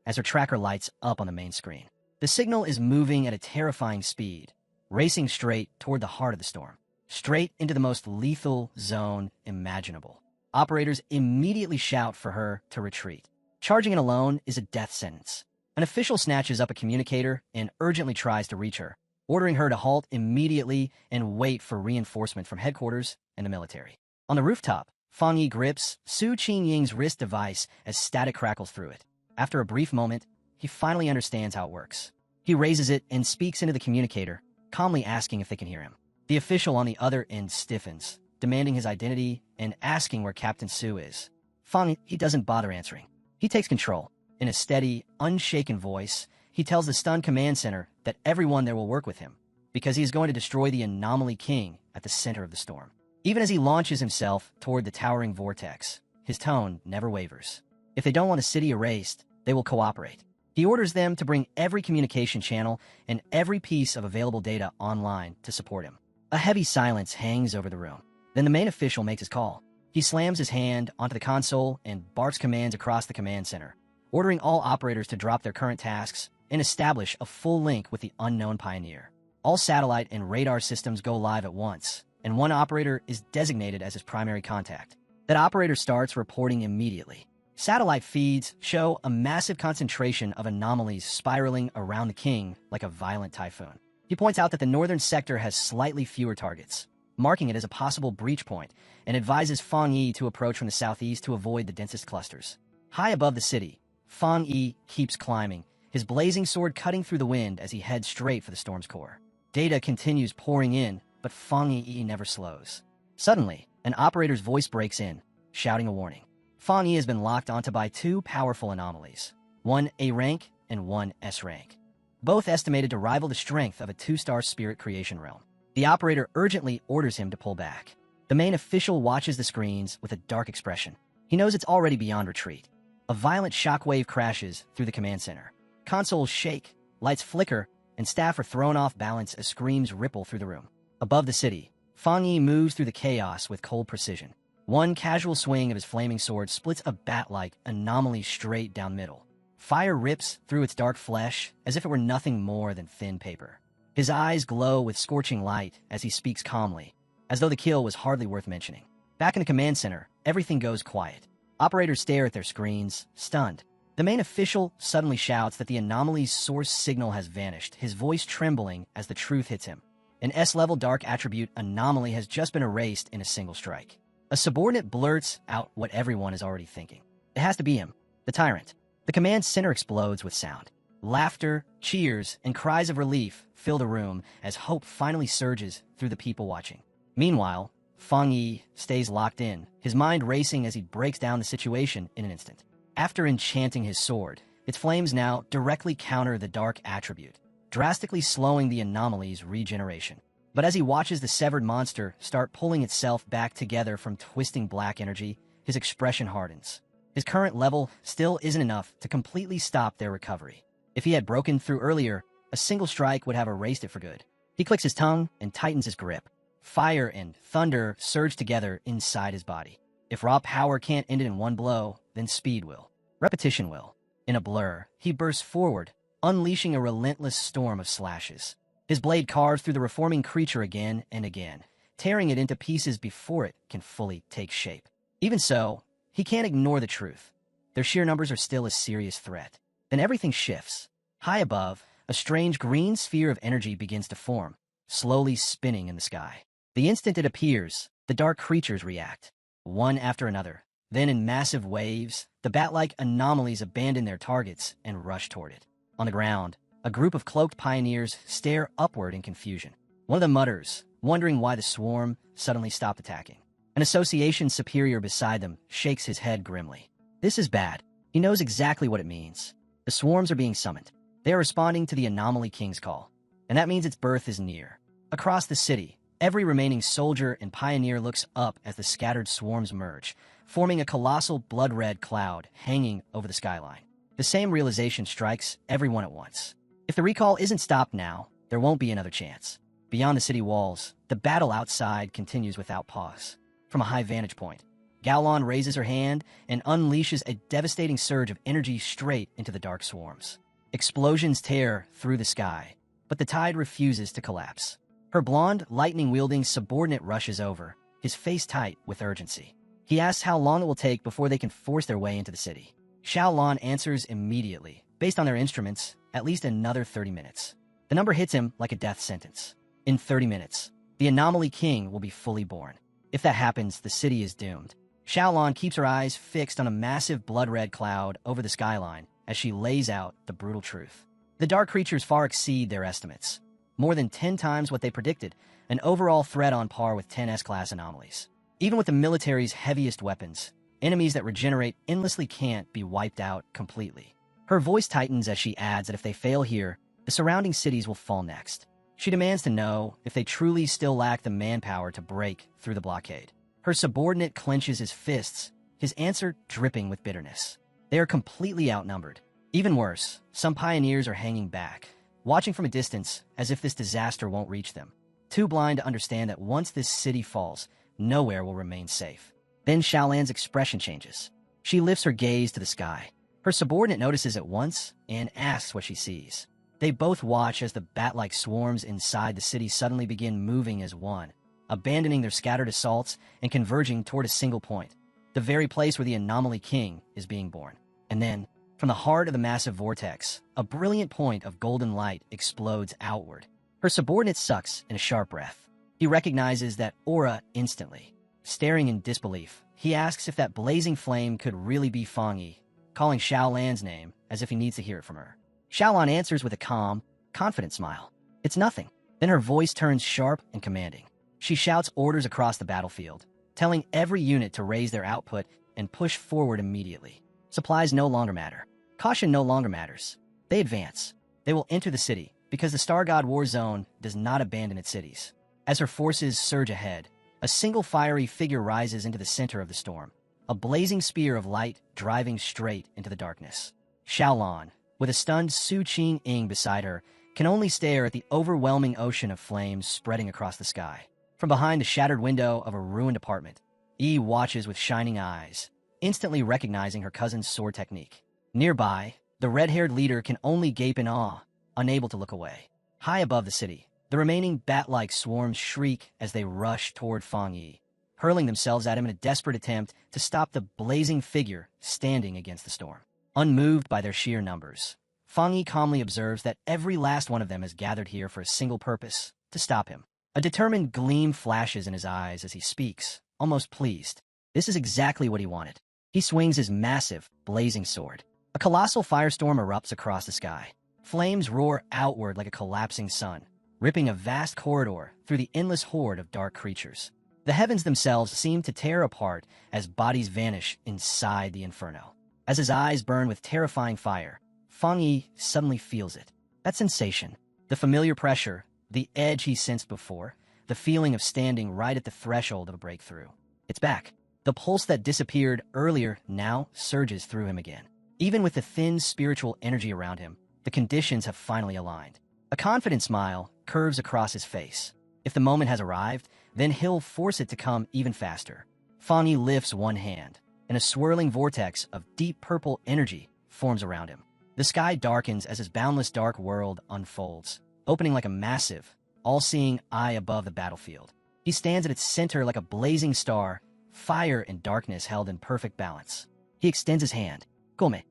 [SPEAKER 1] as her tracker lights up on the main screen. The signal is moving at a terrifying speed, racing straight toward the heart of the storm, straight into the most lethal zone imaginable. Operators immediately shout for her to retreat. Charging in alone is a death sentence. An official snatches up a communicator and urgently tries to reach her, ordering her to halt immediately and wait for reinforcement from headquarters and the military. On the rooftop, Fang Yi grips Su Qingying's wrist device as static crackles through it. After a brief moment, he finally understands how it works. He raises it and speaks into the communicator, calmly asking if they can hear him. The official on the other end stiffens, demanding his identity and asking where Captain Su is. Fang Yi doesn't bother answering. He takes control. In a steady, unshaken voice, he tells the stunned command center that everyone there will work with him, because he is going to destroy the anomaly king at the center of the storm. Even as he launches himself toward the towering vortex, his tone never wavers. If they don't want a city erased, they will cooperate. He orders them to bring every communication channel and every piece of available data online to support him. A heavy silence hangs over the room. Then the main official makes his call. He slams his hand onto the console and barks commands across the command center, ordering all operators to drop their current tasks and establish a full link with the unknown pioneer. All satellite and radar systems go live at once, and one operator is designated as his primary contact. That operator starts reporting immediately. Satellite feeds show a massive concentration of anomalies spiraling around the king like a violent typhoon. He points out that the northern sector has slightly fewer targets, marking it as a possible breach point, and advises Fang Yi to approach from the southeast to avoid the densest clusters. High above the city, Fang Yi keeps climbing, his blazing sword cutting through the wind as he heads straight for the storm's core. Data continues pouring in, but Fang Yi never slows. Suddenly, an operator's voice breaks in, shouting a warning. Fang Yi has been locked onto by two powerful anomalies, one A rank and one S rank, both estimated to rival the strength of a 2-star spirit creation realm. The operator urgently orders him to pull back. The main official watches the screens with a dark expression. He knows it's already beyond retreat. A violent shockwave crashes through the command center. Consoles shake, lights flicker, and staff are thrown off balance as screams ripple through the room. Above the city, Fang Yi moves through the chaos with cold precision. One casual swing of his flaming sword splits a bat-like anomaly straight down middle. Fire rips through its dark flesh as if it were nothing more than thin paper. His eyes glow with scorching light as he speaks calmly, as though the kill was hardly worth mentioning. Back in the command center, everything goes quiet. Operators stare at their screens, stunned. The main official suddenly shouts that the anomaly's source signal has vanished, his voice trembling as the truth hits him. An S-level dark attribute anomaly has just been erased in a single strike. A subordinate blurts out what everyone is already thinking. It has to be him, the tyrant. The command center explodes with sound. Laughter, cheers, and cries of relief fill the room as hope finally surges through the people watching. Meanwhile, Fang Yi stays locked in, his mind racing as he breaks down the situation in an instant. After enchanting his sword, its flames now directly counter the dark attribute, drastically slowing the anomaly's regeneration. But as he watches the severed monster start pulling itself back together from twisting black energy, his expression hardens. His current level still isn't enough to completely stop their recovery. If he had broken through earlier, a single strike would have erased it for good. He clicks his tongue and tightens his grip. Fire and thunder surge together inside his body. If raw power can't end it in one blow, then speed will. Repetition will. In a blur, he bursts forward, unleashing a relentless storm of slashes. His blade carves through the reforming creature again and again, tearing it into pieces before it can fully take shape. Even so, he can't ignore the truth. Their sheer numbers are still a serious threat. Then everything shifts. High above, a strange green sphere of energy begins to form, slowly spinning in the sky. The instant it appears, the dark creatures react, one after another. Then in massive waves, the bat-like anomalies abandon their targets and rush toward it. On the ground, a group of cloaked pioneers stare upward in confusion. One of them mutters, wondering why the swarm suddenly stopped attacking. An association superior beside them shakes his head grimly. This is bad. He knows exactly what it means. The swarms are being summoned. They are responding to the Anomaly King's call, and that means its birth is near. Across the city, every remaining soldier and pioneer looks up as the scattered swarms merge, forming a colossal blood-red cloud hanging over the skyline. The same realization strikes everyone at once. If the recall isn't stopped now, there won't be another chance. Beyond the city walls, the battle outside continues without pause. From a high vantage point, Gaolon raises her hand and unleashes a devastating surge of energy straight into the dark swarms. Explosions tear through the sky, but the tide refuses to collapse. Her blonde, lightning-wielding subordinate rushes over, his face tight with urgency. He asks how long it will take before they can force their way into the city. Xiaolon answers immediately. Based on their instruments, at least another 30 minutes. The number hits him like a death sentence. In 30 minutes, the Anomaly King will be fully born. If that happens, the city is doomed. Xiaolon keeps her eyes fixed on a massive blood-red cloud over the skyline as she lays out the brutal truth. The dark creatures far exceed their estimates. More than 10 times what they predicted, an overall threat on par with 10 S-class anomalies. Even with the military's heaviest weapons, enemies that regenerate endlessly can't be wiped out completely. Her voice tightens as she adds that if they fail here, the surrounding cities will fall next. She demands to know if they truly still lack the manpower to break through the blockade. Her subordinate clenches his fists, his answer dripping with bitterness. They are completely outnumbered. Even worse, some pioneers are hanging back, watching from a distance as if this disaster won't reach them, too blind to understand that once this city falls, nowhere will remain safe. Then Xiaolan's expression changes. She lifts her gaze to the sky. Her subordinate notices at once and asks what she sees. They both watch as the bat-like swarms inside the city suddenly begin moving as one, abandoning their scattered assaults and converging toward a single point, the very place where the Anomaly King is being born. And then, from the heart of the massive vortex, a brilliant point of golden light explodes outward. Her subordinate sucks in a sharp breath. He recognizes that aura instantly. Staring in disbelief, he asks if that blazing flame could really be Fang Yi, calling Xiaolan's name as if he needs to hear it from her. Xiaolan answers with a calm, confident smile. It's nothing. Then her voice turns sharp and commanding. She shouts orders across the battlefield, telling every unit to raise their output and push forward immediately. Supplies no longer matter. Caution no longer matters. They advance. They will enter the city, because the Star God War Zone does not abandon its cities. As her forces surge ahead, a single fiery figure rises into the center of the storm, a blazing spear of light driving straight into the darkness. Xiaolan, with a stunned Su Qing beside her, can only stare at the overwhelming ocean of flames spreading across the sky. From behind the shattered window of a ruined apartment, Yi watches with shining eyes, instantly recognizing her cousin's sword technique. Nearby, the red-haired leader can only gape in awe, unable to look away. High above the city, the remaining bat-like swarms shriek as they rush toward Fang Yi, hurling themselves at him in a desperate attempt to stop the blazing figure standing against the storm. unmoved by their sheer numbers. Fang Yi calmly observes that every last one of them has gathered here for a single purpose, to stop him. A determined gleam flashes in his eyes as he speaks, almost pleased. This is exactly what he wanted. He swings his massive, blazing sword. A colossal firestorm erupts across the sky. Flames roar outward like a collapsing sun, ripping a vast corridor through the endless horde of dark creatures. The heavens themselves seem to tear apart as bodies vanish inside the inferno. As his eyes burn with terrifying fire, Fang Yi suddenly feels it. That sensation, the familiar pressure, the edge he sensed before, the feeling of standing right at the threshold of a breakthrough. It's back. The pulse that disappeared earlier now surges through him again. Even with the thin spiritual energy around him, the conditions have finally aligned. A confident smile curves across his face. If the moment has arrived, then he'll force it to come even faster. Fang Yi lifts one hand, and a swirling vortex of deep purple energy forms around him. The sky darkens as his boundless dark world unfolds, opening like a massive, all-seeing eye above the battlefield. He stands at its center like a blazing star, fire and darkness held in perfect balance. He extends his hand. Gome.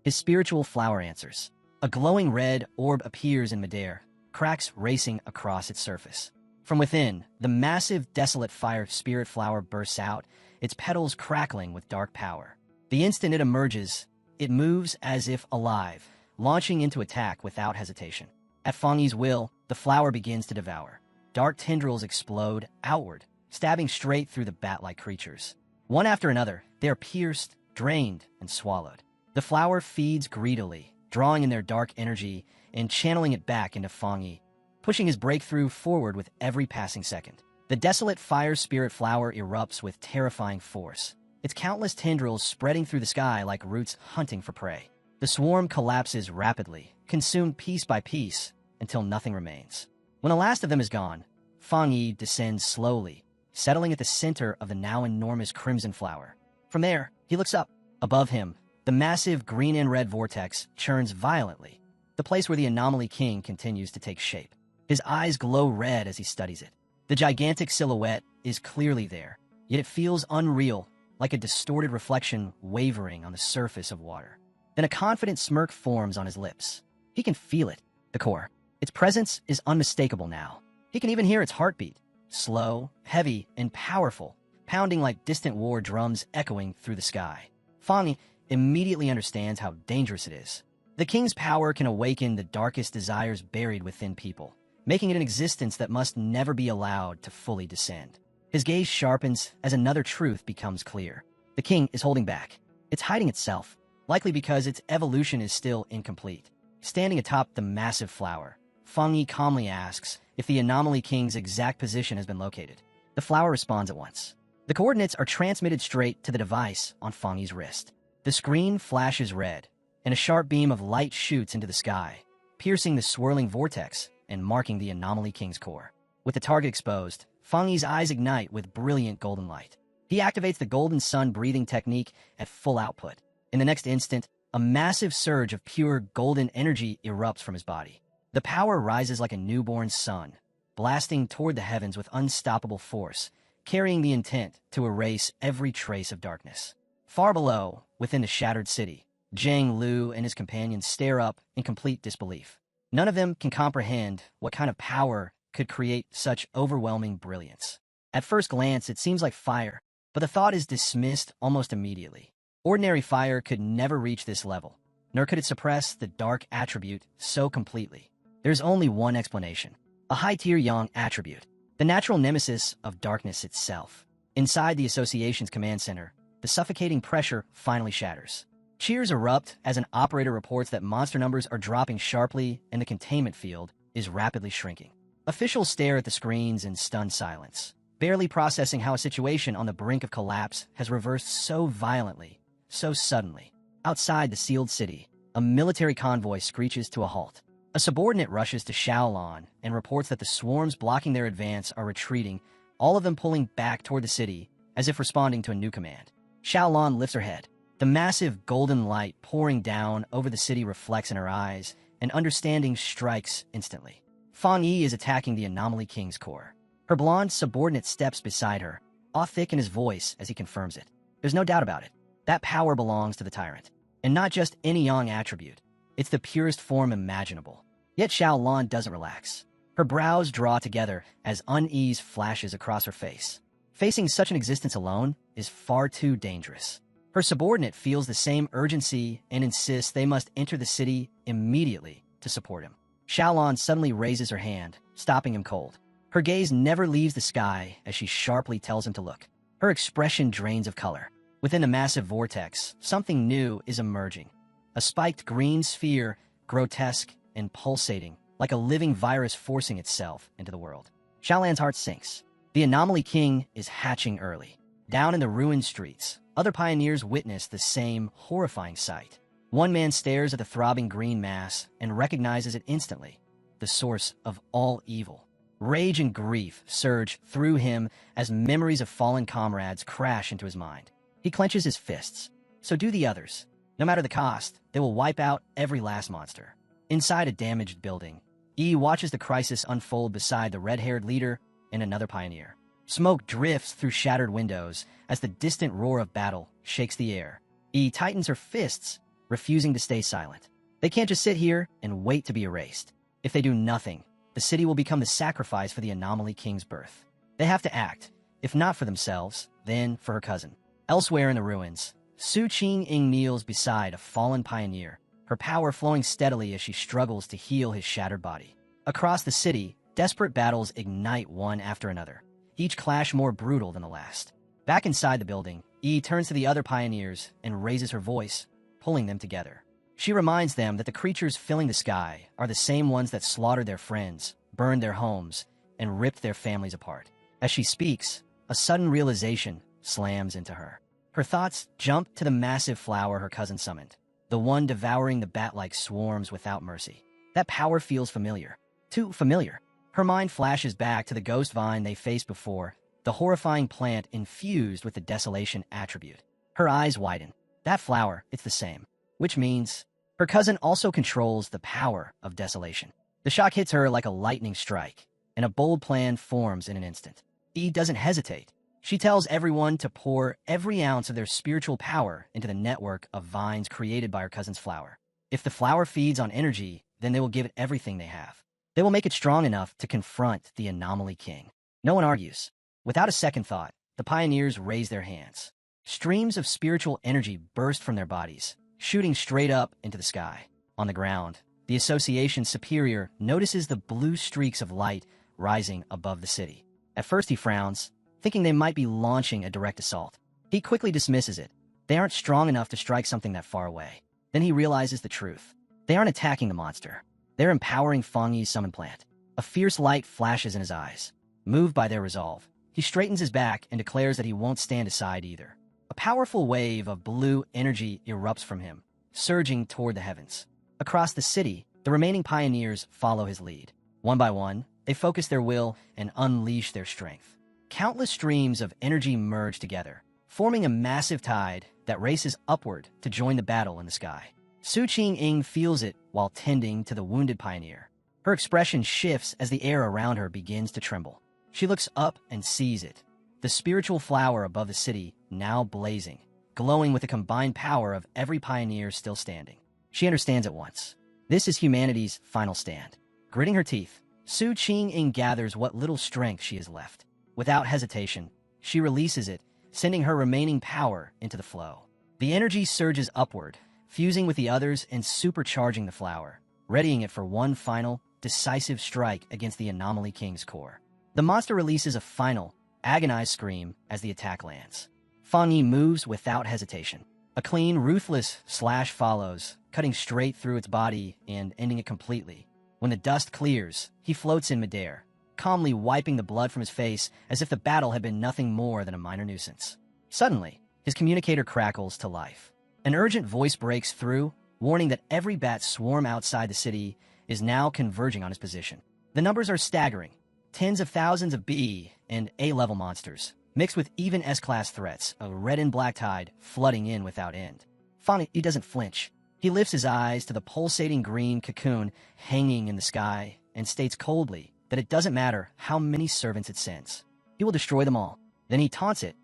[SPEAKER 1] His spiritual flower answers. A glowing red orb appears in midair, cracks racing across its surface. From within, the massive, desolate fire spirit flower bursts out, its petals crackling with dark power. The instant it emerges, it moves as if alive, launching into attack without hesitation. At Fang Yi's will, the flower begins to devour. Dark tendrils explode outward, stabbing straight through the bat-like creatures. One after another, they are pierced, drained, and swallowed. The flower feeds greedily, drawing in their dark energy and channeling it back into Fang Yi, pushing his breakthrough forward with every passing second. The desolate fire spirit flower erupts with terrifying force, its countless tendrils spreading through the sky like roots hunting for prey. The swarm collapses rapidly, consumed piece by piece, until nothing remains. When the last of them is gone, Fang Yi descends slowly, settling at the center of the now enormous crimson flower. From there, he looks up. Above him, the massive green and red vortex churns violently, the place where the Anomaly King continues to take shape. His eyes glow red as he studies it. The gigantic silhouette is clearly there, yet it feels unreal, like a distorted reflection wavering on the surface of water. Then a confident smirk forms on his lips. He can feel it, the core. Its presence is unmistakable now. He can even hear its heartbeat, slow, heavy, and powerful, pounding like distant war drums echoing through the sky. Fang Yi immediately understands how dangerous it is. The king's power can awaken the darkest desires buried within people, making it an existence that must never be allowed to fully descend. His gaze sharpens as another truth becomes clear. The king is holding back. It's hiding itself, likely because its evolution is still incomplete. Standing atop the massive flower, Fang Yi calmly asks if the Anomaly King's exact position has been located. The flower responds at once. The coordinates are transmitted straight to the device on Fang Yi's wrist. The screen flashes red, and a sharp beam of light shoots into the sky, piercing the swirling vortex and marking the Anomaly King's core. With the target exposed, Fang Yi's eyes ignite with brilliant golden light. He activates the golden sun breathing technique at full output. In the next instant, a massive surge of pure golden energy erupts from his body. The power rises like a newborn sun, blasting toward the heavens with unstoppable force, carrying the intent to erase every trace of darkness. Far below, within the shattered city, Zhang Lu and his companions stare up in complete disbelief. None of them can comprehend what kind of power could create such overwhelming brilliance. At first glance, it seems like fire, but the thought is dismissed almost immediately. Ordinary fire could never reach this level, nor could it suppress the dark attribute so completely. There's only one explanation: a high-tier yang attribute, the natural nemesis of darkness itself. Inside the Association's command center, the suffocating pressure finally shatters. Cheers erupt as an operator reports that monster numbers are dropping sharply and the containment field is rapidly shrinking. Officials stare at the screens in stunned silence, barely processing how a situation on the brink of collapse has reversed so violently, so suddenly. Outside the sealed city, a military convoy screeches to a halt. A subordinate rushes to Shaolon and reports that the swarms blocking their advance are retreating, all of them pulling back toward the city as if responding to a new command. Shaolon lifts her head. The massive golden light pouring down over the city reflects in her eyes, and understanding strikes instantly. Fang Yi is attacking the Anomaly King's core. Her blonde subordinate steps beside her, awe thick in his voice as he confirms it. There's no doubt about it. That power belongs to the tyrant. And not just any Yang attribute. It's the purest form imaginable. Yet Xiaolan doesn't relax. Her brows draw together as unease flashes across her face. Facing such an existence alone is far too dangerous. Her subordinate feels the same urgency and insists they must enter the city immediately to support him. Xiaolan suddenly raises her hand, stopping him cold. Her gaze never leaves the sky as she sharply tells him to look. Her expression drains of color. Within the massive vortex, something new is emerging. A spiked green sphere, grotesque and pulsating, like a living virus forcing itself into the world. Xiaolan's heart sinks. The Anomaly King is hatching early. Down in the ruined streets, other pioneers witness the same horrifying sight. One man stares at the throbbing green mass and recognizes it instantly, the source of all evil. Rage and grief surge through him as memories of fallen comrades crash into his mind. He clenches his fists. So do the others. No matter the cost, they will wipe out every last monster. Inside a damaged building, Yi watches the crisis unfold beside the red-haired leader and another pioneer. Smoke drifts through shattered windows as the distant roar of battle shakes the air. Yi tightens her fists, refusing to stay silent. They can't just sit here and wait to be erased. If they do nothing, the city will become the sacrifice for the Anomaly King's birth. They have to act, if not for themselves, then for her cousin. Elsewhere in the ruins, Su Qing kneels beside a fallen pioneer, her power flowing steadily as she struggles to heal his shattered body. Across the city, desperate battles ignite one after another, each clash more brutal than the last. Back inside the building, Yi turns to the other pioneers and raises her voice, pulling them together. She reminds them that the creatures filling the sky are the same ones that slaughtered their friends, burned their homes, and ripped their families apart. As she speaks, a sudden realization slams into her. Her thoughts jump to the massive flower her cousin summoned, the one devouring the bat-like swarms without mercy. That power feels familiar. Too familiar. Her mind flashes back to the ghost vine they faced before, the horrifying plant infused with the desolation attribute. Her eyes widen. That flower, it's the same. Which means her cousin also controls the power of desolation. The shock hits her like a lightning strike, and a bold plan forms in an instant. Yi doesn't hesitate. She tells everyone to pour every ounce of their spiritual power into the network of vines created by her cousin's flower. If the flower feeds on energy, then they will give it everything they have. They will make it strong enough to confront the Anomaly King. No one argues. Without a second thought, the pioneers raise their hands. Streams of spiritual energy burst from their bodies, shooting straight up into the sky. On the ground, the Association's superior notices the blue streaks of light rising above the city. At first he frowns, thinking they might be launching a direct assault. He quickly dismisses it. They aren't strong enough to strike something that far away. Then he realizes the truth. They aren't attacking the monster. They're empowering Feng Yi's summon plant. A fierce light flashes in his eyes. Moved by their resolve, he straightens his back and declares that he won't stand aside either. A powerful wave of blue energy erupts from him, surging toward the heavens. Across the city, the remaining pioneers follow his lead. One by one, they focus their will and unleash their strength. Countless streams of energy merge together, forming a massive tide that races upward to join the battle in the sky. Su Qing feels it while tending to the wounded pioneer. Her expression shifts as the air around her begins to tremble. She looks up and sees it. The spiritual flower above the city, now blazing, glowing with the combined power of every pioneer still standing. She understands at once. This is humanity's final stand. Gritting her teeth, Su Qing gathers what little strength she has left. Without hesitation, she releases it, sending her remaining power into the flow. The energy surges upward, fusing with the others and supercharging the flower, readying it for one final, decisive strike against the Anomaly King's core. The monster releases a final, agonized scream as the attack lands. Feng Yi moves without hesitation. A clean, ruthless slash follows, cutting straight through its body and ending it completely. When the dust clears, he floats in midair, calmly wiping the blood from his face as if the battle had been nothing more than a minor nuisance. Suddenly, his communicator crackles to life. An urgent voice breaks through, warning that every bat swarm outside the city is now converging on his position. The numbers are staggering. Tens of thousands of B and A-level monsters, mixed with even S-class threats, a red and black tide flooding in without end. Feng Yi doesn't flinch. He lifts his eyes to the pulsating green cocoon hanging in the sky and states coldly that it doesn't matter how many servants it sends. He will destroy them all. Then he taunts it,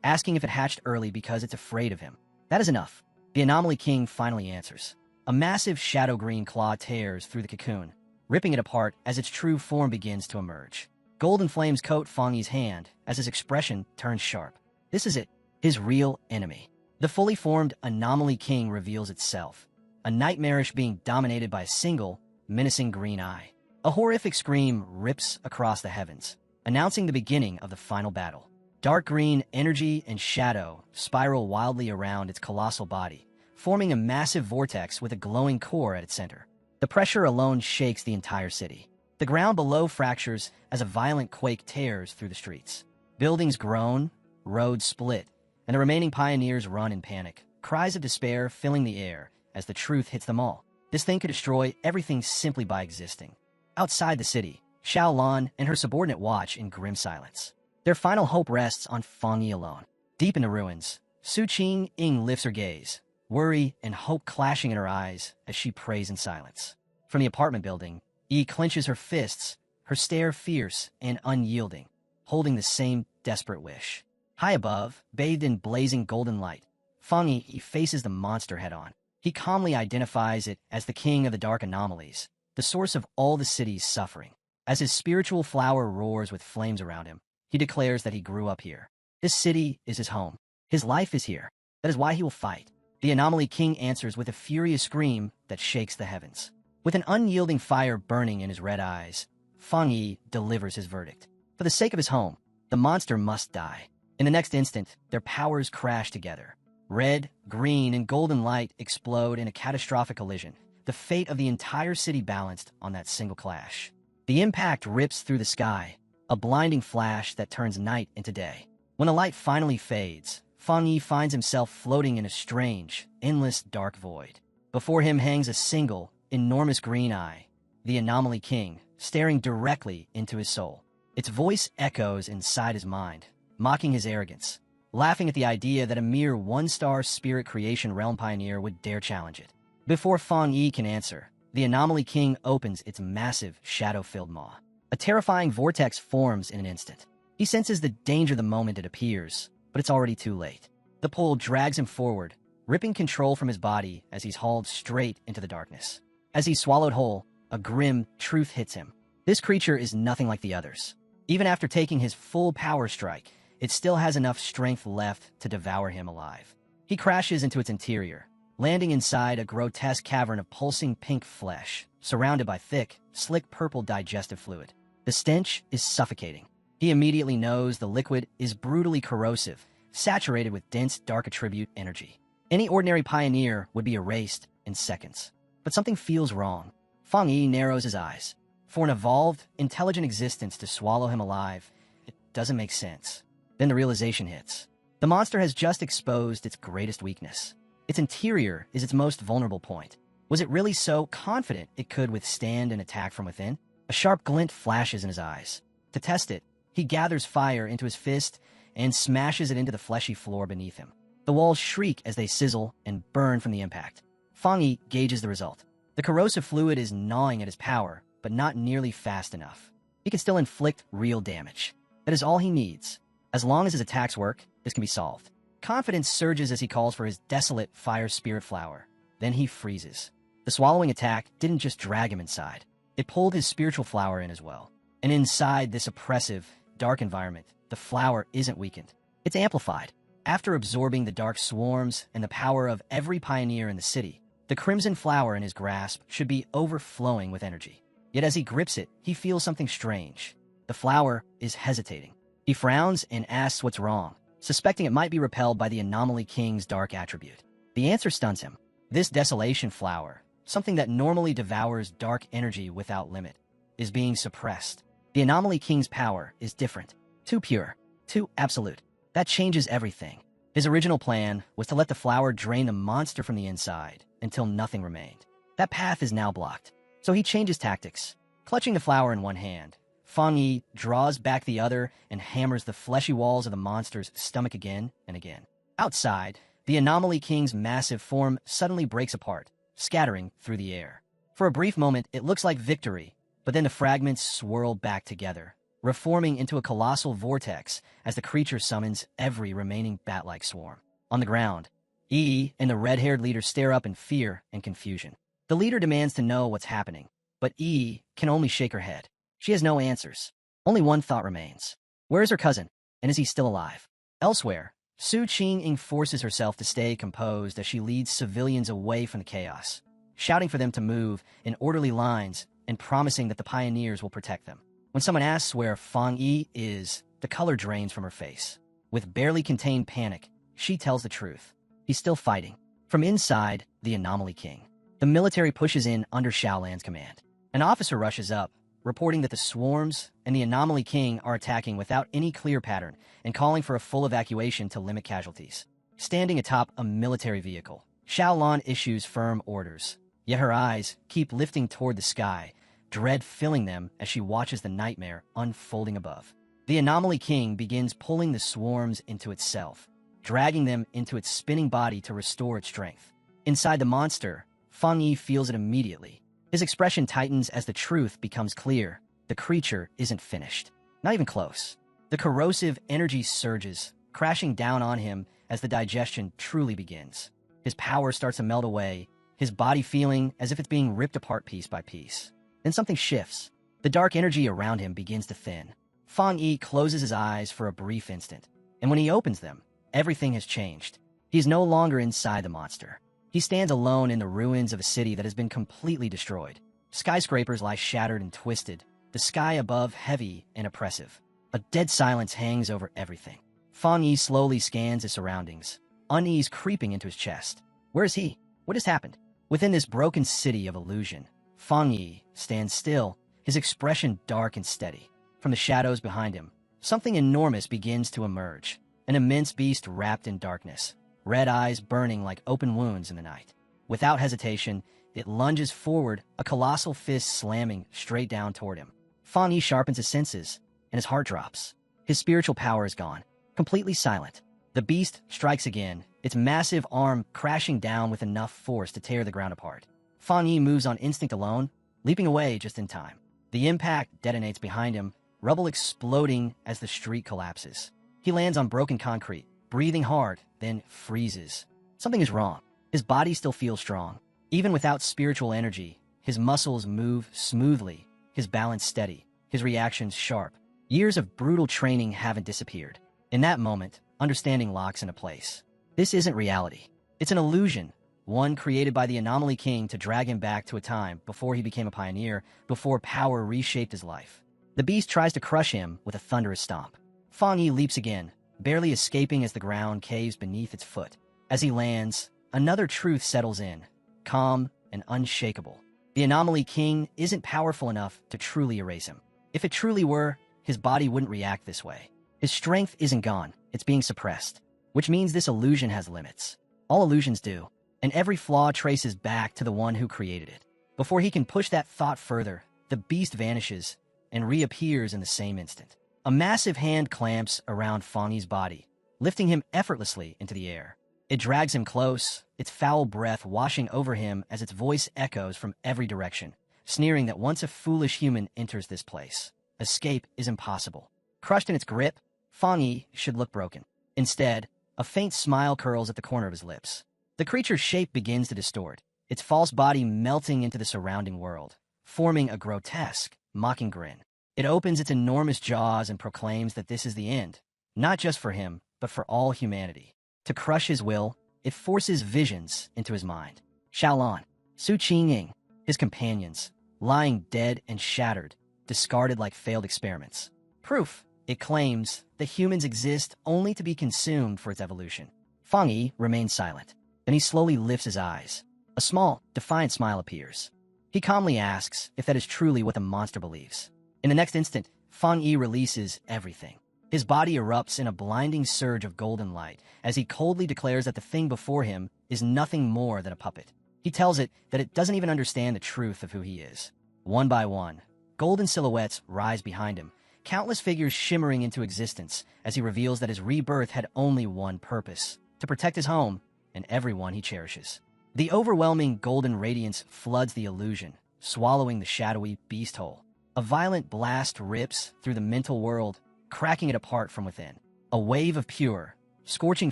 [SPEAKER 1] asking if it hatched early because it's afraid of him. That is enough. The Anomaly King finally answers. A massive shadow green claw tears through the cocoon, ripping it apart as its true form begins to emerge. Golden flames coat Fang Yi's hand as his expression turns sharp. This is it, his real enemy. The fully formed Anomaly King reveals itself, a nightmarish being dominated by a single, menacing green eye. A horrific scream rips across the heavens, announcing the beginning of the final battle. Dark green energy and shadow spiral wildly around its colossal body, forming a massive vortex with a glowing core at its center. The pressure alone shakes the entire city. The ground below fractures as a violent quake tears through the streets. Buildings groan, roads split, and the remaining pioneers run in panic, cries of despair filling the air as the truth hits them all. This thing could destroy everything simply by existing. Outside the city, Xiaolan and her subordinate watch in grim silence. Their final hope rests on Fang Yi alone. Deep in the ruins, Su Qing lifts her gaze, worry and hope clashing in her eyes as she prays in silence. From the apartment building, Yi clenches her fists, her stare fierce and unyielding, holding the same desperate wish. High above, bathed in blazing golden light, Fang Yi faces the monster head-on. He calmly identifies it as the king of the dark anomalies, the source of all the city's suffering. As his spiritual flower roars with flames around him, he declares that he grew up here. This city is his home. His life is here. That is why he will fight. The Anomaly King answers with a furious scream that shakes the heavens. With an unyielding fire burning in his red eyes, Fang Yi delivers his verdict. For the sake of his home, the monster must die. In the next instant, their powers crash together. Red, green, and golden light explode in a catastrophic collision, the fate of the entire city balanced on that single clash. The impact rips through the sky, a blinding flash that turns night into day. When the light finally fades, Fang Yi finds himself floating in a strange, endless dark void. Before him hangs a single, enormous green eye, the Anomaly King, staring directly into his soul. Its voice echoes inside his mind, mocking his arrogance, laughing at the idea that a mere one-star spirit creation realm pioneer would dare challenge it. Before Fang Yi can answer, the Anomaly King opens its massive, shadow-filled maw. A terrifying vortex forms in an instant. He senses the danger the moment it appears, but it's already too late. The pull drags him forward, ripping control from his body as he's hauled straight into the darkness. As he's swallowed whole, a grim truth hits him. This creature is nothing like the others. Even after taking his full power strike, it still has enough strength left to devour him alive. He crashes into its interior, landing inside a grotesque cavern of pulsing pink flesh, surrounded by thick, slick purple digestive fluid. The stench is suffocating. He immediately knows the liquid is brutally corrosive, saturated with dense dark attribute energy. Any ordinary pioneer would be erased in seconds. But something feels wrong. Fang Yi narrows his eyes. For an evolved, intelligent existence to swallow him alive, it doesn't make sense. Then the realization hits. The monster has just exposed its greatest weakness. Its interior is its most vulnerable point. Was it really so confident it could withstand an attack from within? A sharp glint flashes in his eyes. To test it, he gathers fire into his fist and smashes it into the fleshy floor beneath him. The walls shriek as they sizzle and burn from the impact. Fang Yi gauges the result. The corrosive fluid is gnawing at his power, but not nearly fast enough. He can still inflict real damage. That is all he needs. As long as his attacks work, this can be solved. Confidence surges as he calls for his desolate fire spirit flower. Then he freezes. The swallowing attack didn't just drag him inside. It pulled his spiritual flower in as well. And inside this oppressive, dark environment, the flower isn't weakened. It's amplified. After absorbing the dark swarms and the power of every pioneer in the city, the crimson flower in his grasp should be overflowing with energy. Yet as he grips it, he feels something strange. The flower is hesitating. He frowns and asks what's wrong, suspecting it might be repelled by the Anomaly King's dark attribute. The answer stuns him. This desolation flower, something that normally devours dark energy without limit, is being suppressed. The Anomaly King's power is different, too pure, too absolute. That changes everything. His original plan was to let the flower drain the monster from the inside until nothing remained. That path is now blocked. So he changes tactics. Clutching the flower in one hand, Fang Yi draws back the other and hammers the fleshy walls of the monster's stomach again and again. Outside, the Anomaly King's massive form suddenly breaks apart, scattering through the air. For a brief moment, it looks like victory, but then the fragments swirl back together, reforming into a colossal vortex as the creature summons every remaining bat-like swarm. On the ground, E and the red-haired leader stare up in fear and confusion. The leader demands to know what's happening, but E can only shake her head. She has no answers. Only one thought remains. Where is her cousin, and is he still alive? Elsewhere, Su Qing forces herself to stay composed as she leads civilians away from the chaos, shouting for them to move in orderly lines and promising that the pioneers will protect them. When someone asks where Fang Yi is, the color drains from her face. With barely contained panic, she tells the truth. He's still fighting. From inside, the Anomaly King. The military pushes in under Shaolan's command. An officer rushes up, reporting that the swarms and the Anomaly King are attacking without any clear pattern and calling for a full evacuation to limit casualties. Standing atop a military vehicle, Shaolan issues firm orders, yet her eyes keep lifting toward the sky, dread filling them as she watches the nightmare unfolding above. The Anomaly King begins pulling the swarms into itself, dragging them into its spinning body to restore its strength. Inside the monster, Fang Yi feels it immediately. His expression tightens as the truth becomes clear. The creature isn't finished. Not even close. The corrosive energy surges, crashing down on him as the digestion truly begins. His power starts to melt away, his body feeling as if it's being ripped apart piece by piece. Then something shifts. The dark energy around him begins to thin. Fang Yi closes his eyes for a brief instant, and when he opens them, everything has changed. He is no longer inside the monster. He stands alone in the ruins of a city that has been completely destroyed. Skyscrapers lie shattered and twisted, the sky above heavy and oppressive. A dead silence hangs over everything. Fang Yi slowly scans his surroundings, unease creeping into his chest. Where is he? What has happened? Within this broken city of illusion, Fang Yi stands still, his expression dark and steady. From the shadows behind him, something enormous begins to emerge. An immense beast wrapped in darkness, red eyes burning like open wounds in the night. Without hesitation, it lunges forward, a colossal fist slamming straight down toward him. Fang Yi sharpens his senses, and his heart drops. His spiritual power is gone, completely silent. The beast strikes again, its massive arm crashing down with enough force to tear the ground apart. Fang Yi moves on instinct alone, leaping away just in time. The impact detonates behind him, rubble exploding as the street collapses. He lands on broken concrete, breathing hard, then freezes. Something is wrong. His body still feels strong. Even without spiritual energy, his muscles move smoothly, his balance steady, his reactions sharp. Years of brutal training haven't disappeared. In that moment, understanding locks into place. This isn't reality. It's an illusion, one created by the Anomaly King to drag him back to a time before he became a pioneer, before power reshaped his life. The beast tries to crush him with a thunderous stomp. Fang Yi leaps again, barely escaping as the ground caves beneath its foot. As he lands, another truth settles in, calm and unshakable. The Anomaly King isn't powerful enough to truly erase him. If it truly were, his body wouldn't react this way. His strength isn't gone, it's being suppressed, which means this illusion has limits. All illusions do, and every flaw traces back to the one who created it. Before he can push that thought further, the beast vanishes and reappears in the same instant. A massive hand clamps around Fang Yi's body, lifting him effortlessly into the air. It drags him close, its foul breath washing over him as its voice echoes from every direction, sneering that once a foolish human enters this place, escape is impossible. Crushed in its grip, Fang Yi should look broken. Instead, a faint smile curls at the corner of his lips. The creature's shape begins to distort, its false body melting into the surrounding world, forming a grotesque, mocking grin. It opens its enormous jaws and proclaims that this is the end, not just for him, but for all humanity. To crush his will, it forces visions into his mind. Shaolan, Su Qing, his companions, lying dead and shattered, discarded like failed experiments. Proof, it claims, that humans exist only to be consumed for its evolution. Fang Yi remains silent. Then he slowly lifts his eyes. A small, defiant smile appears. He calmly asks if that is truly what the monster believes. In the next instant, Fang Yi releases everything. His body erupts in a blinding surge of golden light as he coldly declares that the thing before him is nothing more than a puppet. He tells it that it doesn't even understand the truth of who he is. One by one, golden silhouettes rise behind him, countless figures shimmering into existence as he reveals that his rebirth had only one purpose: to protect his home and everyone he cherishes. The overwhelming golden radiance floods the illusion, swallowing the shadowy beast whole. A violent blast rips through the mental world, cracking it apart from within. A wave of pure, Scorching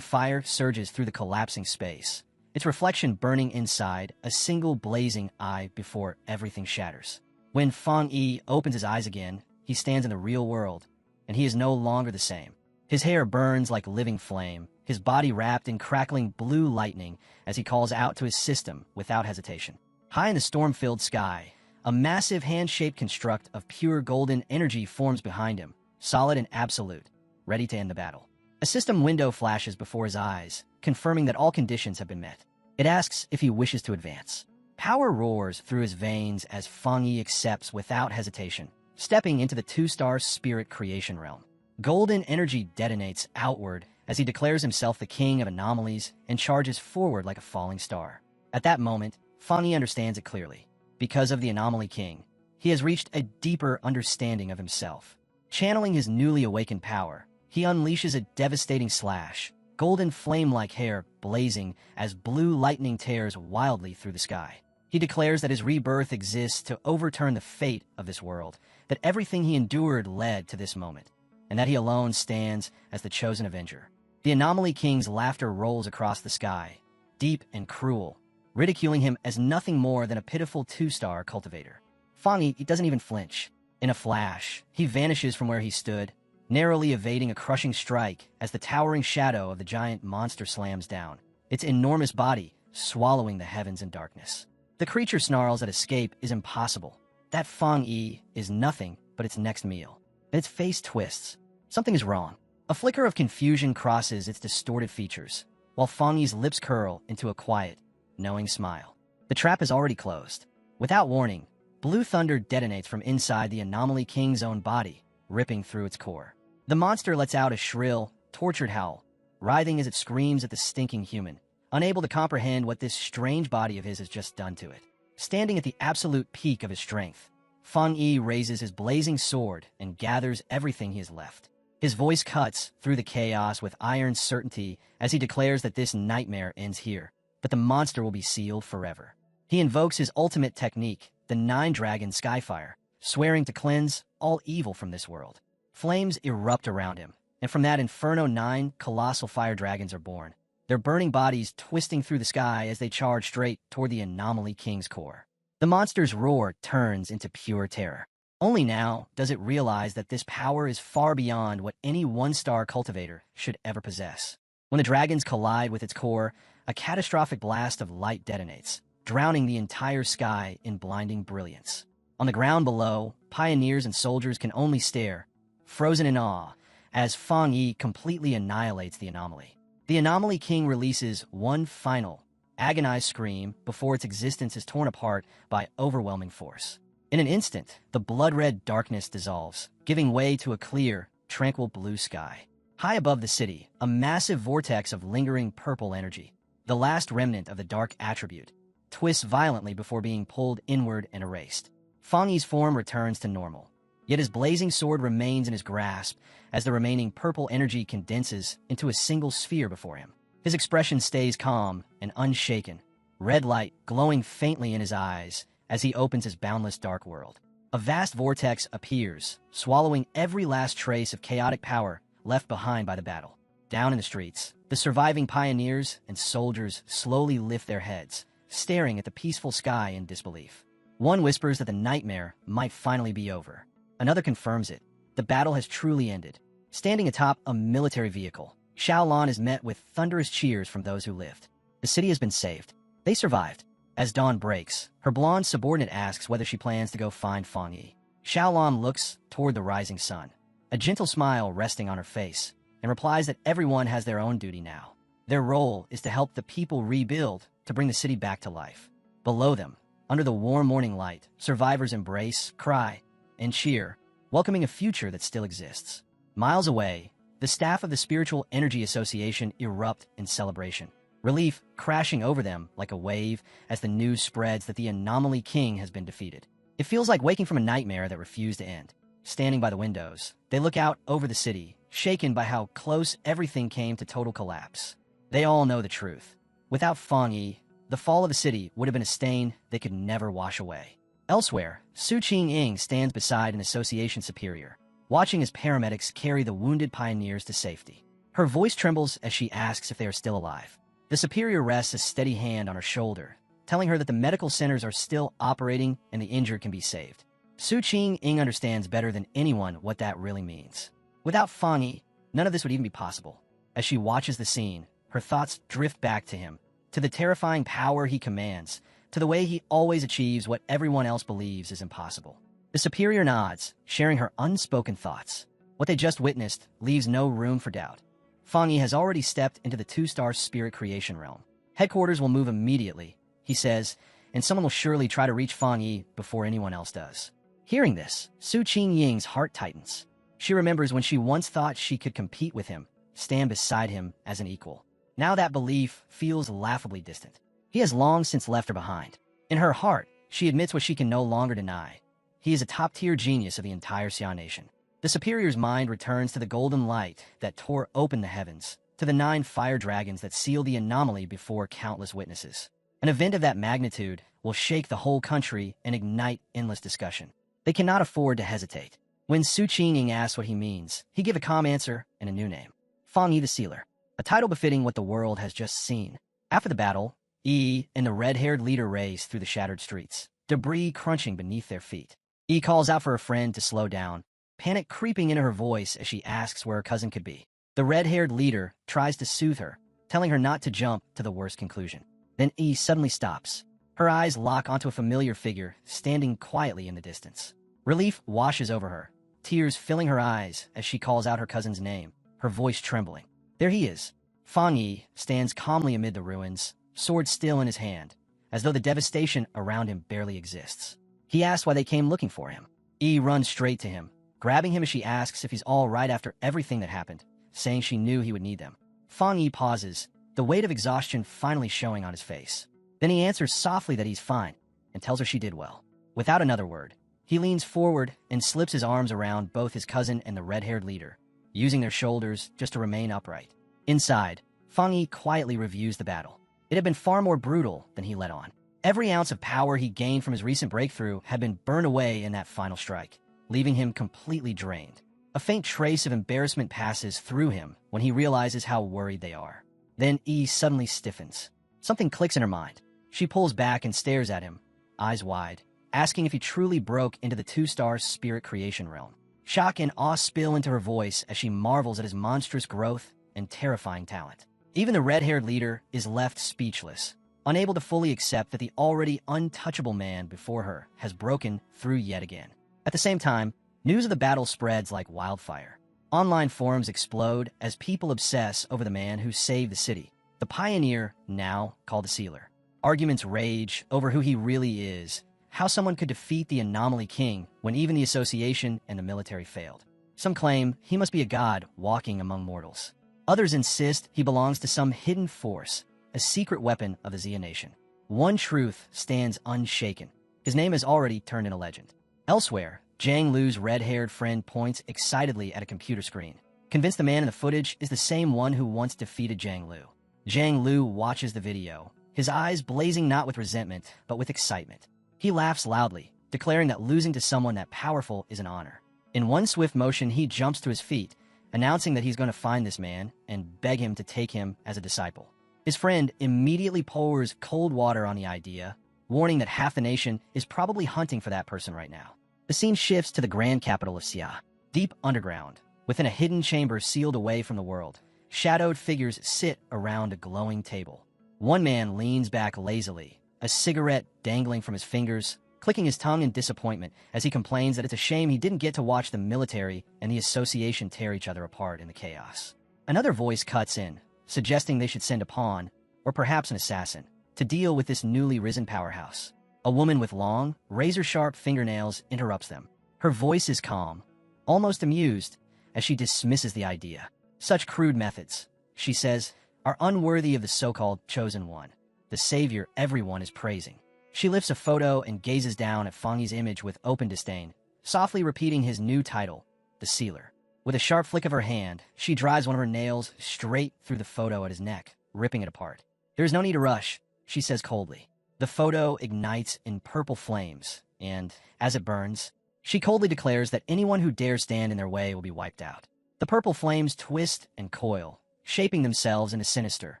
[SPEAKER 1] fire surges through the collapsing space, its reflection burning inside a single blazing eye before everything shatters. When Fang Yi opens his eyes again, he stands in the real world, and he is no longer the same. His hair burns like living flame, his body wrapped in crackling blue lightning as he calls out to his system without hesitation. High in the storm-filled sky, a massive hand-shaped construct of pure golden energy forms behind him, solid and absolute, ready to end the battle. A system window flashes before his eyes, confirming that all conditions have been met. It asks if he wishes to advance. Power roars through his veins as Fang Yi accepts without hesitation, stepping into the 2-star spirit creation realm. Golden energy detonates outward as he declares himself the king of anomalies and charges forward like a falling star. At that moment, Fang Yi understands it clearly. Because of the Anomaly King, he has reached a deeper understanding of himself. Channeling his newly awakened power, he unleashes a devastating slash, golden flame-like hair blazing as blue lightning tears wildly through the sky. He declares that his rebirth exists to overturn the fate of this world, that everything he endured led to this moment, and that he alone stands as the chosen avenger. The Anomaly King's laughter rolls across the sky, deep and cruel, ridiculing him as nothing more than a pitiful 2-star cultivator. Fang Yi doesn't even flinch. In a flash, he vanishes from where he stood, narrowly evading a crushing strike as the towering shadow of the giant monster slams down, its enormous body swallowing the heavens in darkness. The creature snarls that escape is impossible, that Fang Yi is nothing but its next meal. And its face twists. Something is wrong. A flicker of confusion crosses its distorted features, while Fang Yi's lips curl into a quiet, knowing smile. The trap is already closed. Without warning, blue thunder detonates from inside the Anomaly King's own body, ripping through its core. The monster lets out a shrill, tortured howl, writhing as it screams at the stinking human, unable to comprehend what this strange body of his has just done to it. Standing at the absolute peak of his strength, Fang Yi raises his blazing sword and gathers everything he has left. His voice cuts through the chaos with iron certainty as he declares that this nightmare ends here, but the monster will be sealed forever. He invokes his ultimate technique, the 9-Dragon Skyfire, swearing to cleanse all evil from this world. Flames erupt around him, and from that inferno 9 colossal fire dragons are born, their burning bodies twisting through the sky as they charge straight toward the Anomaly King's core. The monster's roar turns into pure terror. Only now does it realize that this power is far beyond what any 1-star cultivator should ever possess. When the dragons collide with its core, a catastrophic blast of light detonates, drowning the entire sky in blinding brilliance. On the ground below, pioneers and soldiers can only stare, frozen in awe, as Fang Yi completely annihilates the anomaly. The Anomaly King releases one final, agonized scream before its existence is torn apart by overwhelming force. In an instant, the blood-red darkness dissolves, giving way to a clear, tranquil blue sky. High above the city, a massive vortex of lingering purple energy, the last remnant of the dark attribute, twists violently before being pulled inward and erased. Fang Yi's form returns to normal, yet his blazing sword remains in his grasp as the remaining purple energy condenses into a single sphere before him. His expression stays calm and unshaken, red light glowing faintly in his eyes as he opens his boundless dark world. A vast vortex appears, swallowing every last trace of chaotic power left behind by the battle. Down in the streets, the surviving pioneers and soldiers slowly lift their heads, staring at the peaceful sky in disbelief. One whispers that the nightmare might finally be over. Another confirms it. The battle has truly ended. Standing atop a military vehicle, Xiaolan is met with thunderous cheers from those who lived. The city has been saved. They survived. As dawn breaks, her blonde subordinate asks whether she plans to go find Fang Yi. Xiaolan looks toward the rising sun, a gentle smile resting on her face, and replies that everyone has their own duty now. Their role is to help the people rebuild to bring the city back to life. Below them, under the warm morning light, survivors embrace, cry, and cheer, welcoming a future that still exists. Miles away, the staff of the Spiritual Energy Association erupt in celebration, relief crashing over them like a wave as the news spreads that the Anomaly King has been defeated. It feels like waking from a nightmare that refused to end. Standing by the windows, they look out over the city, shaken by how close everything came to total collapse. They all know the truth. Without Fang Yi, the fall of the city would have been a stain they could never wash away. Elsewhere, Su Qing stands beside an association superior, watching as paramedics carry the wounded pioneers to safety. Her voice trembles as she asks if they are still alive. The superior rests a steady hand on her shoulder, telling her that the medical centers are still operating and the injured can be saved. Su Qing understands better than anyone what that really means. Without Fang Yi, none of this would even be possible. As she watches the scene, her thoughts drift back to him, to the terrifying power he commands, to the way he always achieves what everyone else believes is impossible. The superior nods, sharing her unspoken thoughts. What they just witnessed leaves no room for doubt. Fang Yi has already stepped into the two-star spirit creation realm. Headquarters will move immediately, he says, and someone will surely try to reach Fang Yi before anyone else does. Hearing this, Su Qingying's heart tightens. She remembers when she once thought she could compete with him, stand beside him as an equal. Now that belief feels laughably distant. He has long since left her behind. In her heart, she admits what she can no longer deny. He is a top-tier genius of the entire Xia nation. The superior's mind returns to the golden light that tore open the heavens, to the 9 fire dragons that sealed the anomaly before countless witnesses. An event of that magnitude will shake the whole country and ignite endless discussion. They cannot afford to hesitate. When Su Qingying asks what he means, he gives a calm answer and a new name. Fang Yi the Sealer, a title befitting what the world has just seen. After the battle, Yi and the red-haired leader race through the shattered streets, debris crunching beneath their feet. Yi calls out for her friend to slow down, panic creeping into her voice as she asks where her cousin could be. The red-haired leader tries to soothe her, telling her not to jump to the worst conclusion. Then Yi suddenly stops. Her eyes lock onto a familiar figure standing quietly in the distance. Relief washes over her, tears filling her eyes as she calls out her cousin's name, her voice trembling. There he is. Fang Yi stands calmly amid the ruins, sword still in his hand, as though the devastation around him barely exists. He asks why they came looking for him. Yi runs straight to him, grabbing him as she asks if he's all right after everything that happened, saying she knew he would need them. Fang Yi pauses, the weight of exhaustion finally showing on his face. Then he answers softly that he's fine, and tells her she did well. Without another word, he leans forward and slips his arms around both his cousin and the red-haired leader, using their shoulders just to remain upright. Inside, Fang Yi quietly reviews the battle. It had been far more brutal than he let on. Every ounce of power he gained from his recent breakthrough had been burned away in that final strike, leaving him completely drained. A faint trace of embarrassment passes through him when he realizes how worried they are. Then Yi suddenly stiffens. Something clicks in her mind. She pulls back and stares at him, eyes wide, asking if he truly broke into the two-star spirit creation realm. Shock and awe spill into her voice as she marvels at his monstrous growth and terrifying talent. Even the red-haired leader is left speechless, unable to fully accept that the already untouchable man before her has broken through yet again. At the same time, news of the battle spreads like wildfire. Online forums explode as people obsess over the man who saved the city, the pioneer now called the Sealer. Arguments rage over who he really is, how someone could defeat the Anomaly King when even the association and the military failed. Some claim he must be a god walking among mortals. Others insist he belongs to some hidden force, a secret weapon of the Xia nation. One truth stands unshaken. His name has already turned into legend. Elsewhere, Zhang Lu's red-haired friend points excitedly at a computer screen, convinced the man in the footage is the same one who once defeated Zhang Lu. Zhang Lu watches the video, his eyes blazing not with resentment, but with excitement. He laughs loudly, declaring that losing to someone that powerful is an honor. In one swift motion, he jumps to his feet, announcing that he's going to find this man and beg him to take him as a disciple. His friend immediately pours cold water on the idea, warning that half the nation is probably hunting for that person right now. The scene shifts to the grand capital of Xia, deep underground, within a hidden chamber sealed away from the world. Shadowed figures sit around a glowing table. One man leans back lazily, a cigarette dangling from his fingers, clicking his tongue in disappointment as he complains that it's a shame he didn't get to watch the military and the association tear each other apart in the chaos. Another voice cuts in, suggesting they should send a pawn, or perhaps an assassin, to deal with this newly risen powerhouse. A woman with long, razor-sharp fingernails interrupts them. Her voice is calm, almost amused, as she dismisses the idea. Such crude methods, she says, are unworthy of the so-called chosen one, the savior everyone is praising. She lifts a photo and gazes down at Fang Yi's image with open disdain, softly repeating his new title, the Sealer. With a sharp flick of her hand, she drives one of her nails straight through the photo at his neck, ripping it apart. There is no need to rush, she says coldly. The photo ignites in purple flames, and, as it burns, she coldly declares that anyone who dares stand in their way will be wiped out. The purple flames twist and coil, shaping themselves into sinister,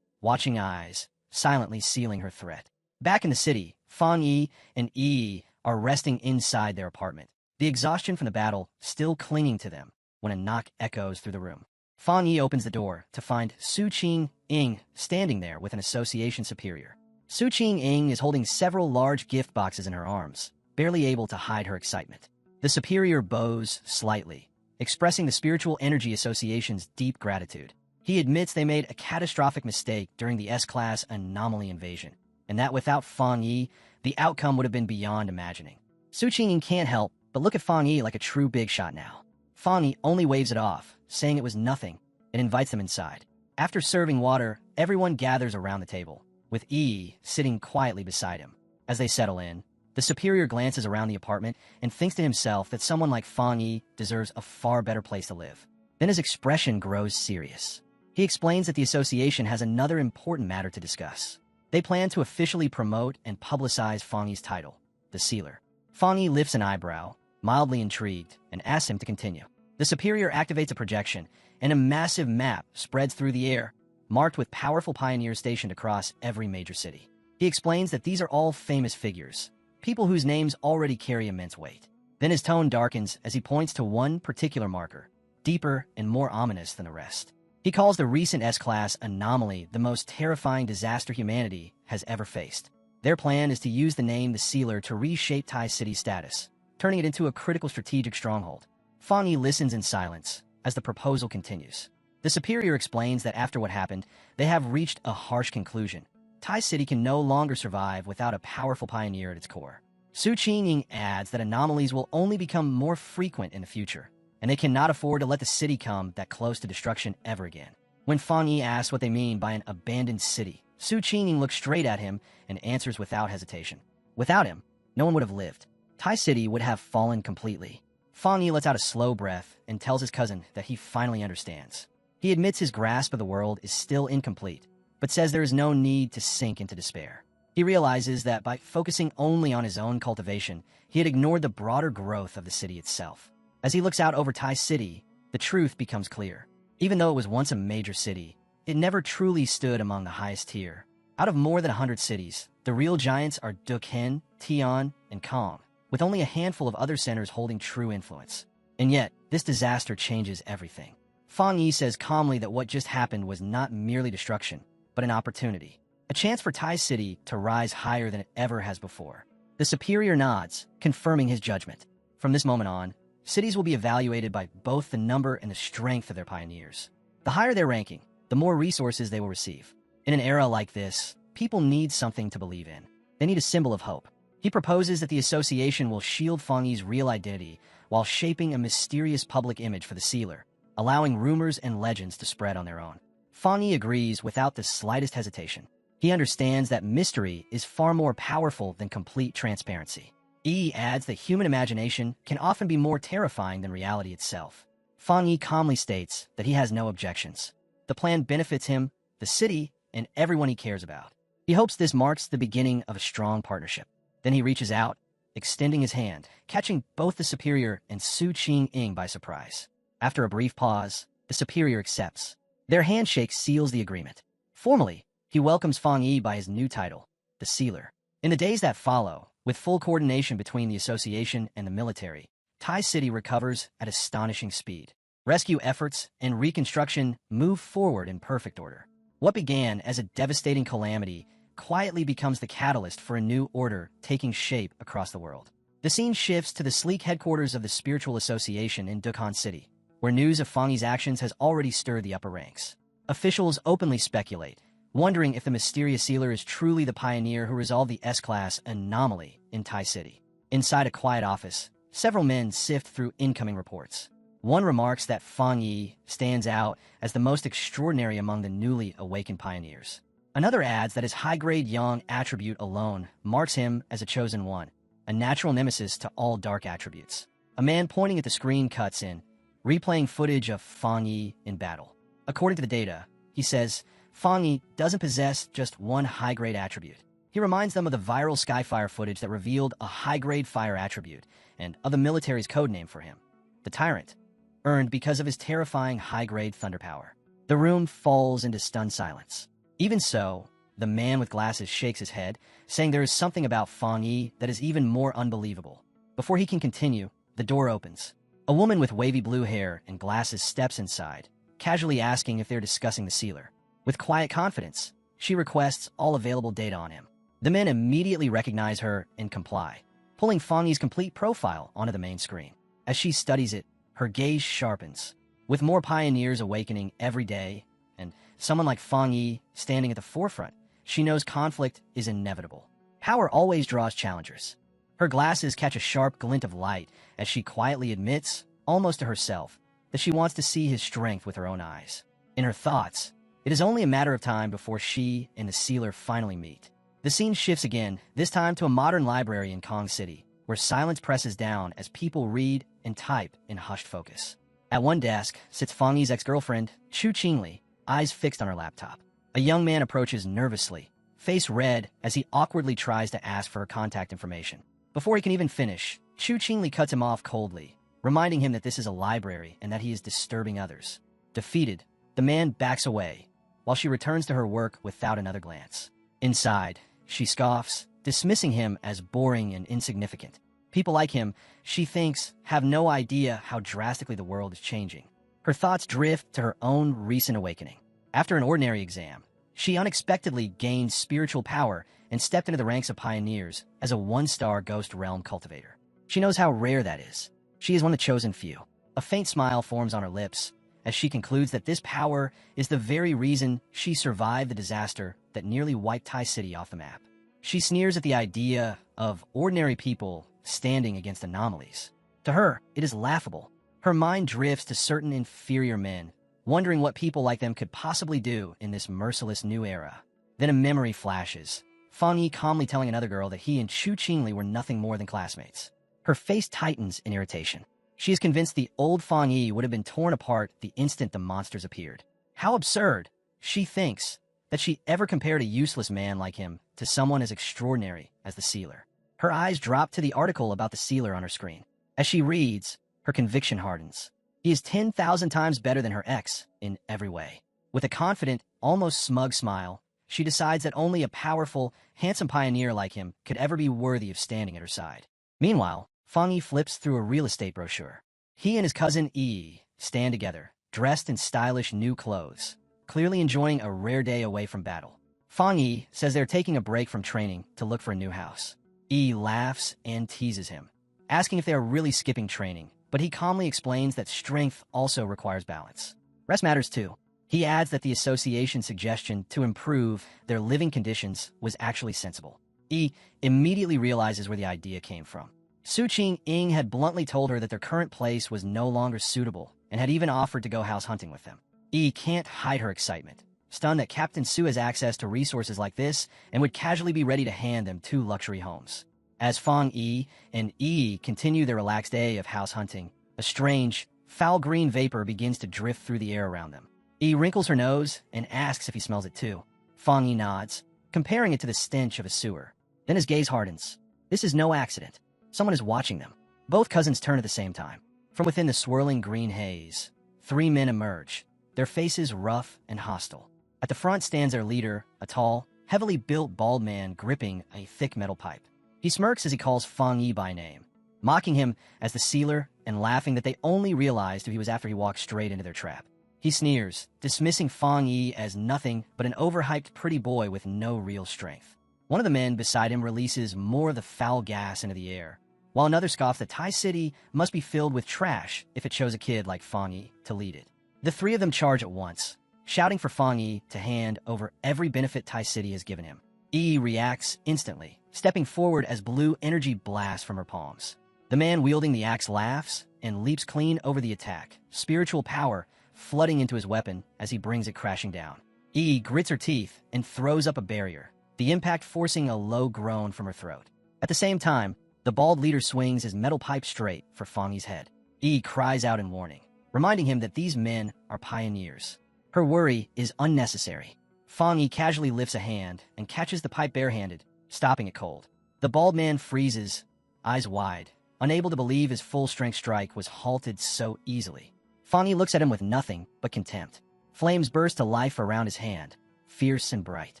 [SPEAKER 1] watching eyes, silently sealing her threat. Back in the city, Fang Yi and Yi are resting inside their apartment, the exhaustion from the battle still clinging to them when a knock echoes through the room. Fang Yi opens the door to find Su Qing standing there with an association superior. Su Qing is holding several large gift boxes in her arms, barely able to hide her excitement. The superior bows slightly, expressing the spiritual energy association's deep gratitude. He admits they made a catastrophic mistake during the S-Class anomaly invasion, and that without Fang Yi, the outcome would have been beyond imagining. Su Qing can't help but look at Fang Yi like a true big shot now. Fang Yi only waves it off, saying it was nothing, and invites them inside. After serving water, everyone gathers around the table, with Yi sitting quietly beside him. As they settle in, the superior glances around the apartment and thinks to himself that someone like Fang Yi deserves a far better place to live. Then his expression grows serious. He explains that the association has another important matter to discuss. They plan to officially promote and publicize Fang Yi's title, the Sealer. Fang Yi lifts an eyebrow, mildly intrigued, and asks him to continue. The superior activates a projection, and a massive map spreads through the air, marked with powerful pioneers stationed across every major city. He explains that these are all famous figures, people whose names already carry immense weight. Then his tone darkens as he points to one particular marker, deeper and more ominous than the rest. He calls the recent S-Class anomaly the most terrifying disaster humanity has ever faced. Their plan is to use the name the Sealer to reshape Tai City's status, turning it into a critical strategic stronghold. Fang Yi listens in silence as the proposal continues. The superior explains that after what happened, they have reached a harsh conclusion. Tai City can no longer survive without a powerful pioneer at its core. Su Qing adds that anomalies will only become more frequent in the future, and they cannot afford to let the city come that close to destruction ever again. When Fang Yi asks what they mean by an abandoned city, Su Qing looks straight at him and answers without hesitation. Without him, no one would have lived. Tai City would have fallen completely. Fang Yi lets out a slow breath and tells his cousin that he finally understands. He admits his grasp of the world is still incomplete, but says there is no need to sink into despair. He realizes that by focusing only on his own cultivation, he had ignored the broader growth of the city itself. As he looks out over Tai City, the truth becomes clear. Even though it was once a major city, it never truly stood among the highest tier. Out of more than 100 cities, the real giants are Dukhen, Tian, and Kong, with only a handful of other centers holding true influence. And yet, this disaster changes everything. Fang Yi says calmly that what just happened was not merely destruction, but an opportunity. A chance for Tai City to rise higher than it ever has before. The superior nods, confirming his judgment. From this moment on, cities will be evaluated by both the number and the strength of their pioneers. The higher their ranking, the more resources they will receive. In an era like this, people need something to believe in. They need a symbol of hope. He proposes that the association will shield Fang Yi's real identity while shaping a mysterious public image for the Sealer, allowing rumors and legends to spread on their own. Fang Yi agrees without the slightest hesitation. He understands that mystery is far more powerful than complete transparency. Yi adds that human imagination can often be more terrifying than reality itself. Fang Yi calmly states that he has no objections. The plan benefits him, the city, and everyone he cares about. He hopes this marks the beginning of a strong partnership. Then he reaches out, extending his hand, catching both the superior and Su Qing by surprise. After a brief pause, the superior accepts. Their handshake seals the agreement. Formally, he welcomes Fang Yi by his new title, the Sealer. In the days that follow, with full coordination between the association and the military, Tai City recovers at astonishing speed. Rescue efforts and reconstruction move forward in perfect order. What began as a devastating calamity quietly becomes the catalyst for a new order taking shape across the world. The scene shifts to the sleek headquarters of the Spiritual Association in Dukhan City, where news of Fang Yi's actions has already stirred the upper ranks. Officials openly speculate, wondering if the mysterious Sealer is truly the pioneer who resolved the S-Class anomaly in Tai City. Inside a quiet office, several men sift through incoming reports. One remarks that Fang Yi stands out as the most extraordinary among the newly awakened pioneers. Another adds that his high-grade Yang attribute alone marks him as a chosen one, a natural nemesis to all dark attributes. A man pointing at the screen cuts in, replaying footage of Fang Yi in battle. According to the data, he says, Fang Yi doesn't possess just one high-grade attribute. He reminds them of the viral Skyfire footage that revealed a high-grade fire attribute, and of the military's codename for him, the Tyrant, earned because of his terrifying high-grade thunder power. The room falls into stunned silence. Even so, the man with glasses shakes his head, saying there is something about Fang Yi that is even more unbelievable. Before he can continue, the door opens. A woman with wavy blue hair and glasses steps inside, casually asking if they're discussing the sealer. With quiet confidence, she requests all available data on him. The men immediately recognize her and comply, pulling Fang Yi's complete profile onto the main screen. As she studies it, her gaze sharpens. With more pioneers awakening every day, and someone like Fang Yi standing at the forefront, she knows conflict is inevitable. Power always draws challengers. Her glasses catch a sharp glint of light as she quietly admits, almost to herself, that she wants to see his strength with her own eyes. In her thoughts, it is only a matter of time before she and the sealer finally meet. The scene shifts again, this time to a modern library in Kong City, where silence presses down as people read and type in hushed focus. At one desk sits Fang Yi's ex-girlfriend, Chu Qingli, eyes fixed on her laptop. A young man approaches nervously, face red as he awkwardly tries to ask for her contact information. Before he can even finish, Chu Qingli cuts him off coldly, reminding him that this is a library and that he is disturbing others. Defeated, the man backs away, while she returns to her work without another glance. Inside, she scoffs, dismissing him as boring and insignificant. People like him, she thinks, have no idea how drastically the world is changing. Her thoughts drift to her own recent awakening. After an ordinary exam, she unexpectedly gained spiritual power and stepped into the ranks of pioneers as a one-star Ghost Realm cultivator. She knows how rare that is. She is one of the chosen few. A faint smile forms on her lips as she concludes that this power is the very reason she survived the disaster that nearly wiped Tai City off the map. She sneers at the idea of ordinary people standing against anomalies. To her, it is laughable. Her mind drifts to certain inferior men, wondering what people like them could possibly do in this merciless new era. Then a memory flashes, Fang Yi calmly telling another girl that he and Chu Qingli were nothing more than classmates. Her face tightens in irritation. She is convinced the old Fang Yi would have been torn apart the instant the monsters appeared. How absurd, she thinks, that she ever compared a useless man like him to someone as extraordinary as the sealer. Her eyes drop to the article about the sealer on her screen. As she reads, her conviction hardens. He is 10,000 times better than her ex in every way. With a confident, almost smug smile, she decides that only a powerful, handsome pioneer like him could ever be worthy of standing at her side. Meanwhile, Fang Yi flips through a real estate brochure. He and his cousin Yi stand together, dressed in stylish new clothes, clearly enjoying a rare day away from battle. Fang Yi says they're taking a break from training to look for a new house. Yi laughs and teases him, asking if they are really skipping training, but he calmly explains that strength also requires balance. Rest matters too. He adds that the association's suggestion to improve their living conditions was actually sensible. Yi immediately realizes where the idea came from. Su Qing had bluntly told her that their current place was no longer suitable and had even offered to go house hunting with them. Yi can't hide her excitement, stunned that Captain Su has access to resources like this and would casually be ready to hand them 2 luxury homes. As Fang Yi and Yi continue their relaxed day of house hunting, a strange, foul green vapor begins to drift through the air around them. Yi wrinkles her nose and asks if he smells it too. Fang Yi nods, comparing it to the stench of a sewer. Then his gaze hardens. This is no accident. Someone is watching them. Both cousins turn at the same time. From within the swirling green haze, 3 men emerge, their faces rough and hostile. At the front stands their leader, a tall, heavily built bald man gripping a thick metal pipe. He smirks as he calls Fang Yi by name, mocking him as the sealer and laughing that they only realized who he was after he walked straight into their trap. He sneers, dismissing Fang Yi as nothing but an overhyped pretty boy with no real strength. One of the men beside him releases more of the foul gas into the air, while another scoffs that Tai City must be filled with trash if it chose a kid like Fang Yi to lead it. The 3 of them charge at once, shouting for Fang Yi to hand over every benefit Tai City has given him. Yi reacts instantly, stepping forward as blue energy blasts from her palms. The man wielding the axe laughs and leaps clean over the attack, spiritual power flooding into his weapon as he brings it crashing down. Yi grits her teeth and throws up a barrier, the impact forcing a low groan from her throat. At the same time, the bald leader swings his metal pipe straight for Fang Yi's head. Yi cries out in warning, reminding him that these men are pioneers. Her worry is unnecessary. Fang Yi casually lifts a hand and catches the pipe barehanded, stopping it cold. The bald man freezes, eyes wide, unable to believe his full-strength strike was halted so easily. Fang Yi looks at him with nothing but contempt. Flames burst to life around his hand, fierce and bright.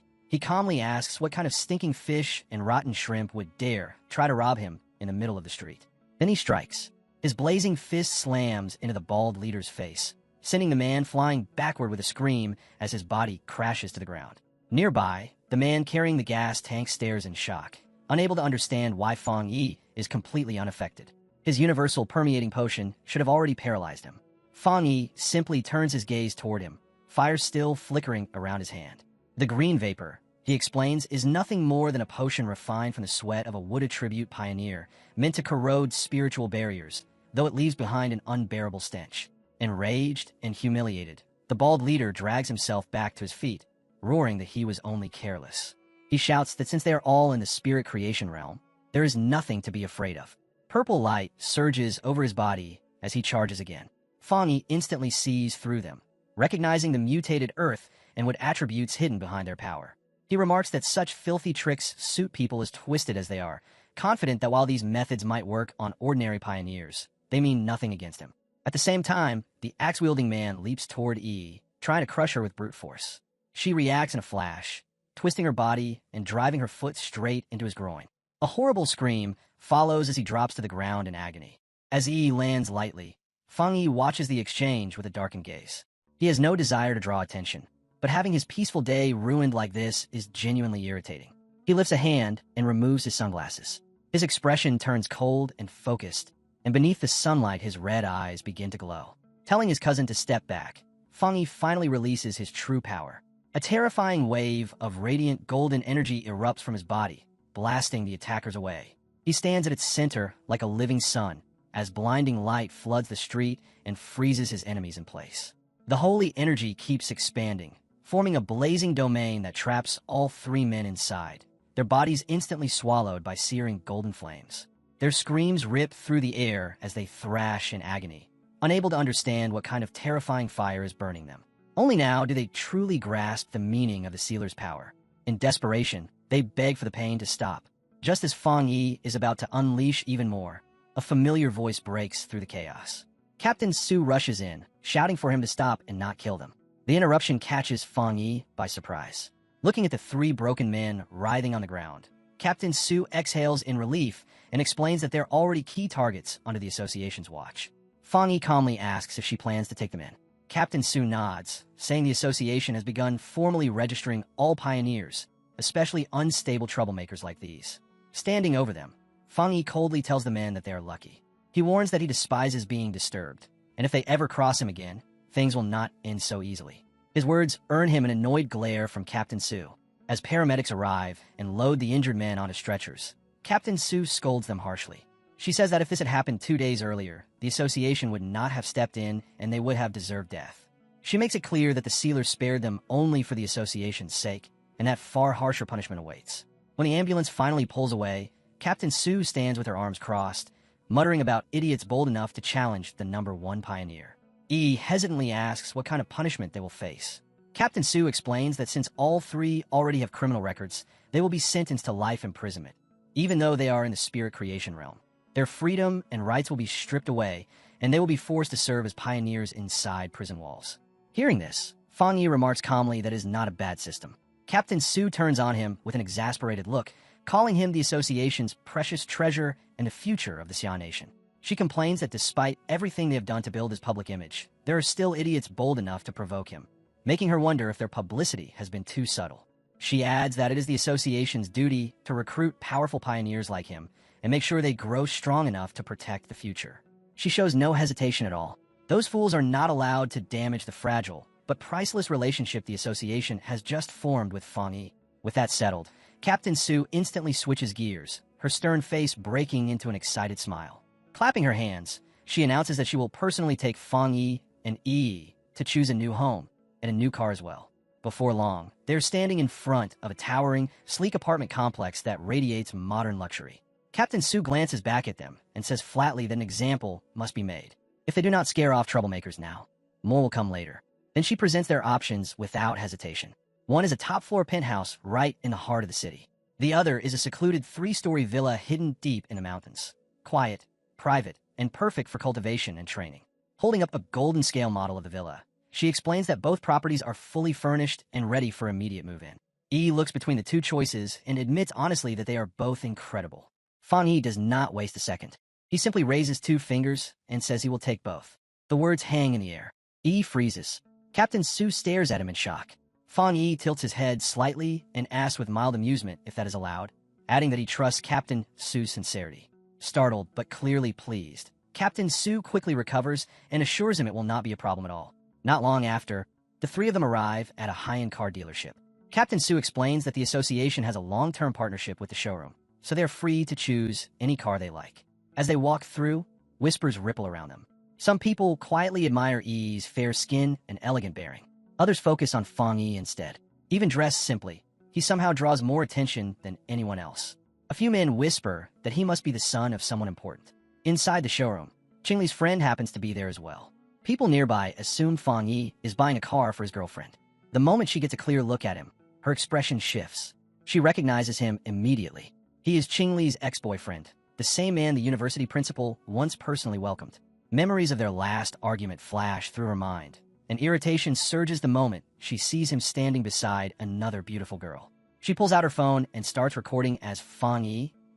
[SPEAKER 1] He calmly asks what kind of stinking fish and rotten shrimp would dare try to rob him in the middle of the street. Then he strikes. His blazing fist slams into the bald leader's face, sending the man flying backward with a scream as his body crashes to the ground. Nearby, the man carrying the gas tank stares in shock, unable to understand why Fang Yi is completely unaffected. His universal permeating potion should have already paralyzed him. Fang Yi simply turns his gaze toward him, fire still flickering around his hand. The green vapor, he explains, is nothing more than a potion refined from the sweat of a wooded tribute pioneer, meant to corrode spiritual barriers, though it leaves behind an unbearable stench. Enraged and humiliated, the bald leader drags himself back to his feet, roaring that he was only careless. He shouts that since they are all in the spirit creation realm, there is nothing to be afraid of. Purple light surges over his body as he charges again. Fang Yi instantly sees through them, recognizing the mutated earth and what attributes hidden behind their power. He remarks that such filthy tricks suit people as twisted as they are, confident that while these methods might work on ordinary pioneers, they mean nothing against him. At the same time, the axe-wielding man leaps toward Yi, trying to crush her with brute force. She reacts in a flash, twisting her body and driving her foot straight into his groin. A horrible scream follows as he drops to the ground in agony. As Yi lands lightly, Fang Yi watches the exchange with a darkened gaze. He has no desire to draw attention, but having his peaceful day ruined like this is genuinely irritating. He lifts a hand and removes his sunglasses. His expression turns cold and focused, and beneath the sunlight his red eyes begin to glow. Telling his cousin to step back, Fang Yi finally releases his true power. A terrifying wave of radiant golden energy erupts from his body, blasting the attackers away. He stands at its center like a living sun, as blinding light floods the street and freezes his enemies in place. The holy energy keeps expanding, forming a blazing domain that traps all three men inside, their bodies instantly swallowed by searing golden flames. Their screams rip through the air as they thrash in agony, unable to understand what kind of terrifying fire is burning them. Only now do they truly grasp the meaning of the sealer's power. In desperation, they beg for the pain to stop. Just as Fang Yi is about to unleash even more, a familiar voice breaks through the chaos. Captain Su rushes in, shouting for him to stop and not kill them. The interruption catches Fang Yi by surprise. Looking at the three broken men writhing on the ground, Captain Su exhales in relief and explains that they're already key targets under the association's watch. Fang Yi calmly asks if she plans to take them in. Captain Su nods, saying the association has begun formally registering all pioneers, especially unstable troublemakers like these. Standing over them, Fang Yi coldly tells the men that they are lucky. He warns that he despises being disturbed, and if they ever cross him again, things will not end so easily. His words earn him an annoyed glare from Captain Su. As paramedics arrive and load the injured men onto stretchers, Captain Su scolds them harshly. She says that if this had happened 2 days earlier, the association would not have stepped in and they would have deserved death. She makes it clear that the sealers spared them only for the association's sake, and that far harsher punishment awaits. When the ambulance finally pulls away, Captain Su stands with her arms crossed, muttering about idiots bold enough to challenge the #1 pioneer. E hesitantly asks what kind of punishment they will face. Captain Su explains that since all three already have criminal records, they will be sentenced to life imprisonment, even though they are in the spirit creation realm. Their freedom and rights will be stripped away, and they will be forced to serve as pioneers inside prison walls. Hearing this, Fang Yi remarks calmly that it is not a bad system. Captain Su turns on him with an exasperated look, calling him the association's precious treasure and the future of the Xia Nation. She complains that despite everything they have done to build his public image, there are still idiots bold enough to provoke him, making her wonder if their publicity has been too subtle. She adds that it is the association's duty to recruit powerful pioneers like him and make sure they grow strong enough to protect the future. She shows no hesitation at all. Those fools are not allowed to damage the fragile, but priceless relationship the association has just formed with Fang Yi. With that settled, Captain Su instantly switches gears, her stern face breaking into an excited smile. Clapping her hands, she announces that she will personally take Fang Yi and Yi to choose a new home and a new car as well. Before long, they're standing in front of a towering, sleek apartment complex that radiates modern luxury. Captain Su glances back at them and says flatly that an example must be made. If they do not scare off troublemakers now, more will come later. Then she presents their options without hesitation. One is a top-floor penthouse right in the heart of the city. The other is a secluded 3-story villa hidden deep in the mountains. Quiet, private, and perfect for cultivation and training. Holding up a golden scale model of the villa, She explains that both properties are fully furnished and ready for immediate move-in. Yi looks between the two choices and admits honestly that they are both incredible. Fang Yi does not waste a second. He simply raises 2 fingers and says he will take both. The words hang in the air. Yi freezes. Captain Su stares at him in shock. Fang Yi tilts his head slightly and asks with mild amusement if that is allowed, adding that he trusts Captain Su's sincerity. Startled but clearly pleased, Captain Su quickly recovers and assures him it will not be a problem at all. Not long after, the 3 of them arrive at a high-end car dealership. Captain Su explains that the association has a long-term partnership with the showroom, so they're free to choose any car they like. As they walk through, whispers ripple around them. Some people quietly admire Yi's fair skin and elegant bearing. Others focus on Fang Yi instead. Even dressed simply, he somehow draws more attention than anyone else. A few men whisper that he must be the son of someone important. Inside the showroom, Qingli's friend happens to be there as well. People nearby assume Fang Yi is buying a car for his girlfriend. The moment she gets a clear look at him, her expression shifts. She recognizes him immediately. He is Qingli's ex-boyfriend, the same man the university principal once personally welcomed. Memories of their last argument flash through her mind, and irritation surges the moment she sees him standing beside another beautiful girl. She pulls out her phone and starts recording as Fang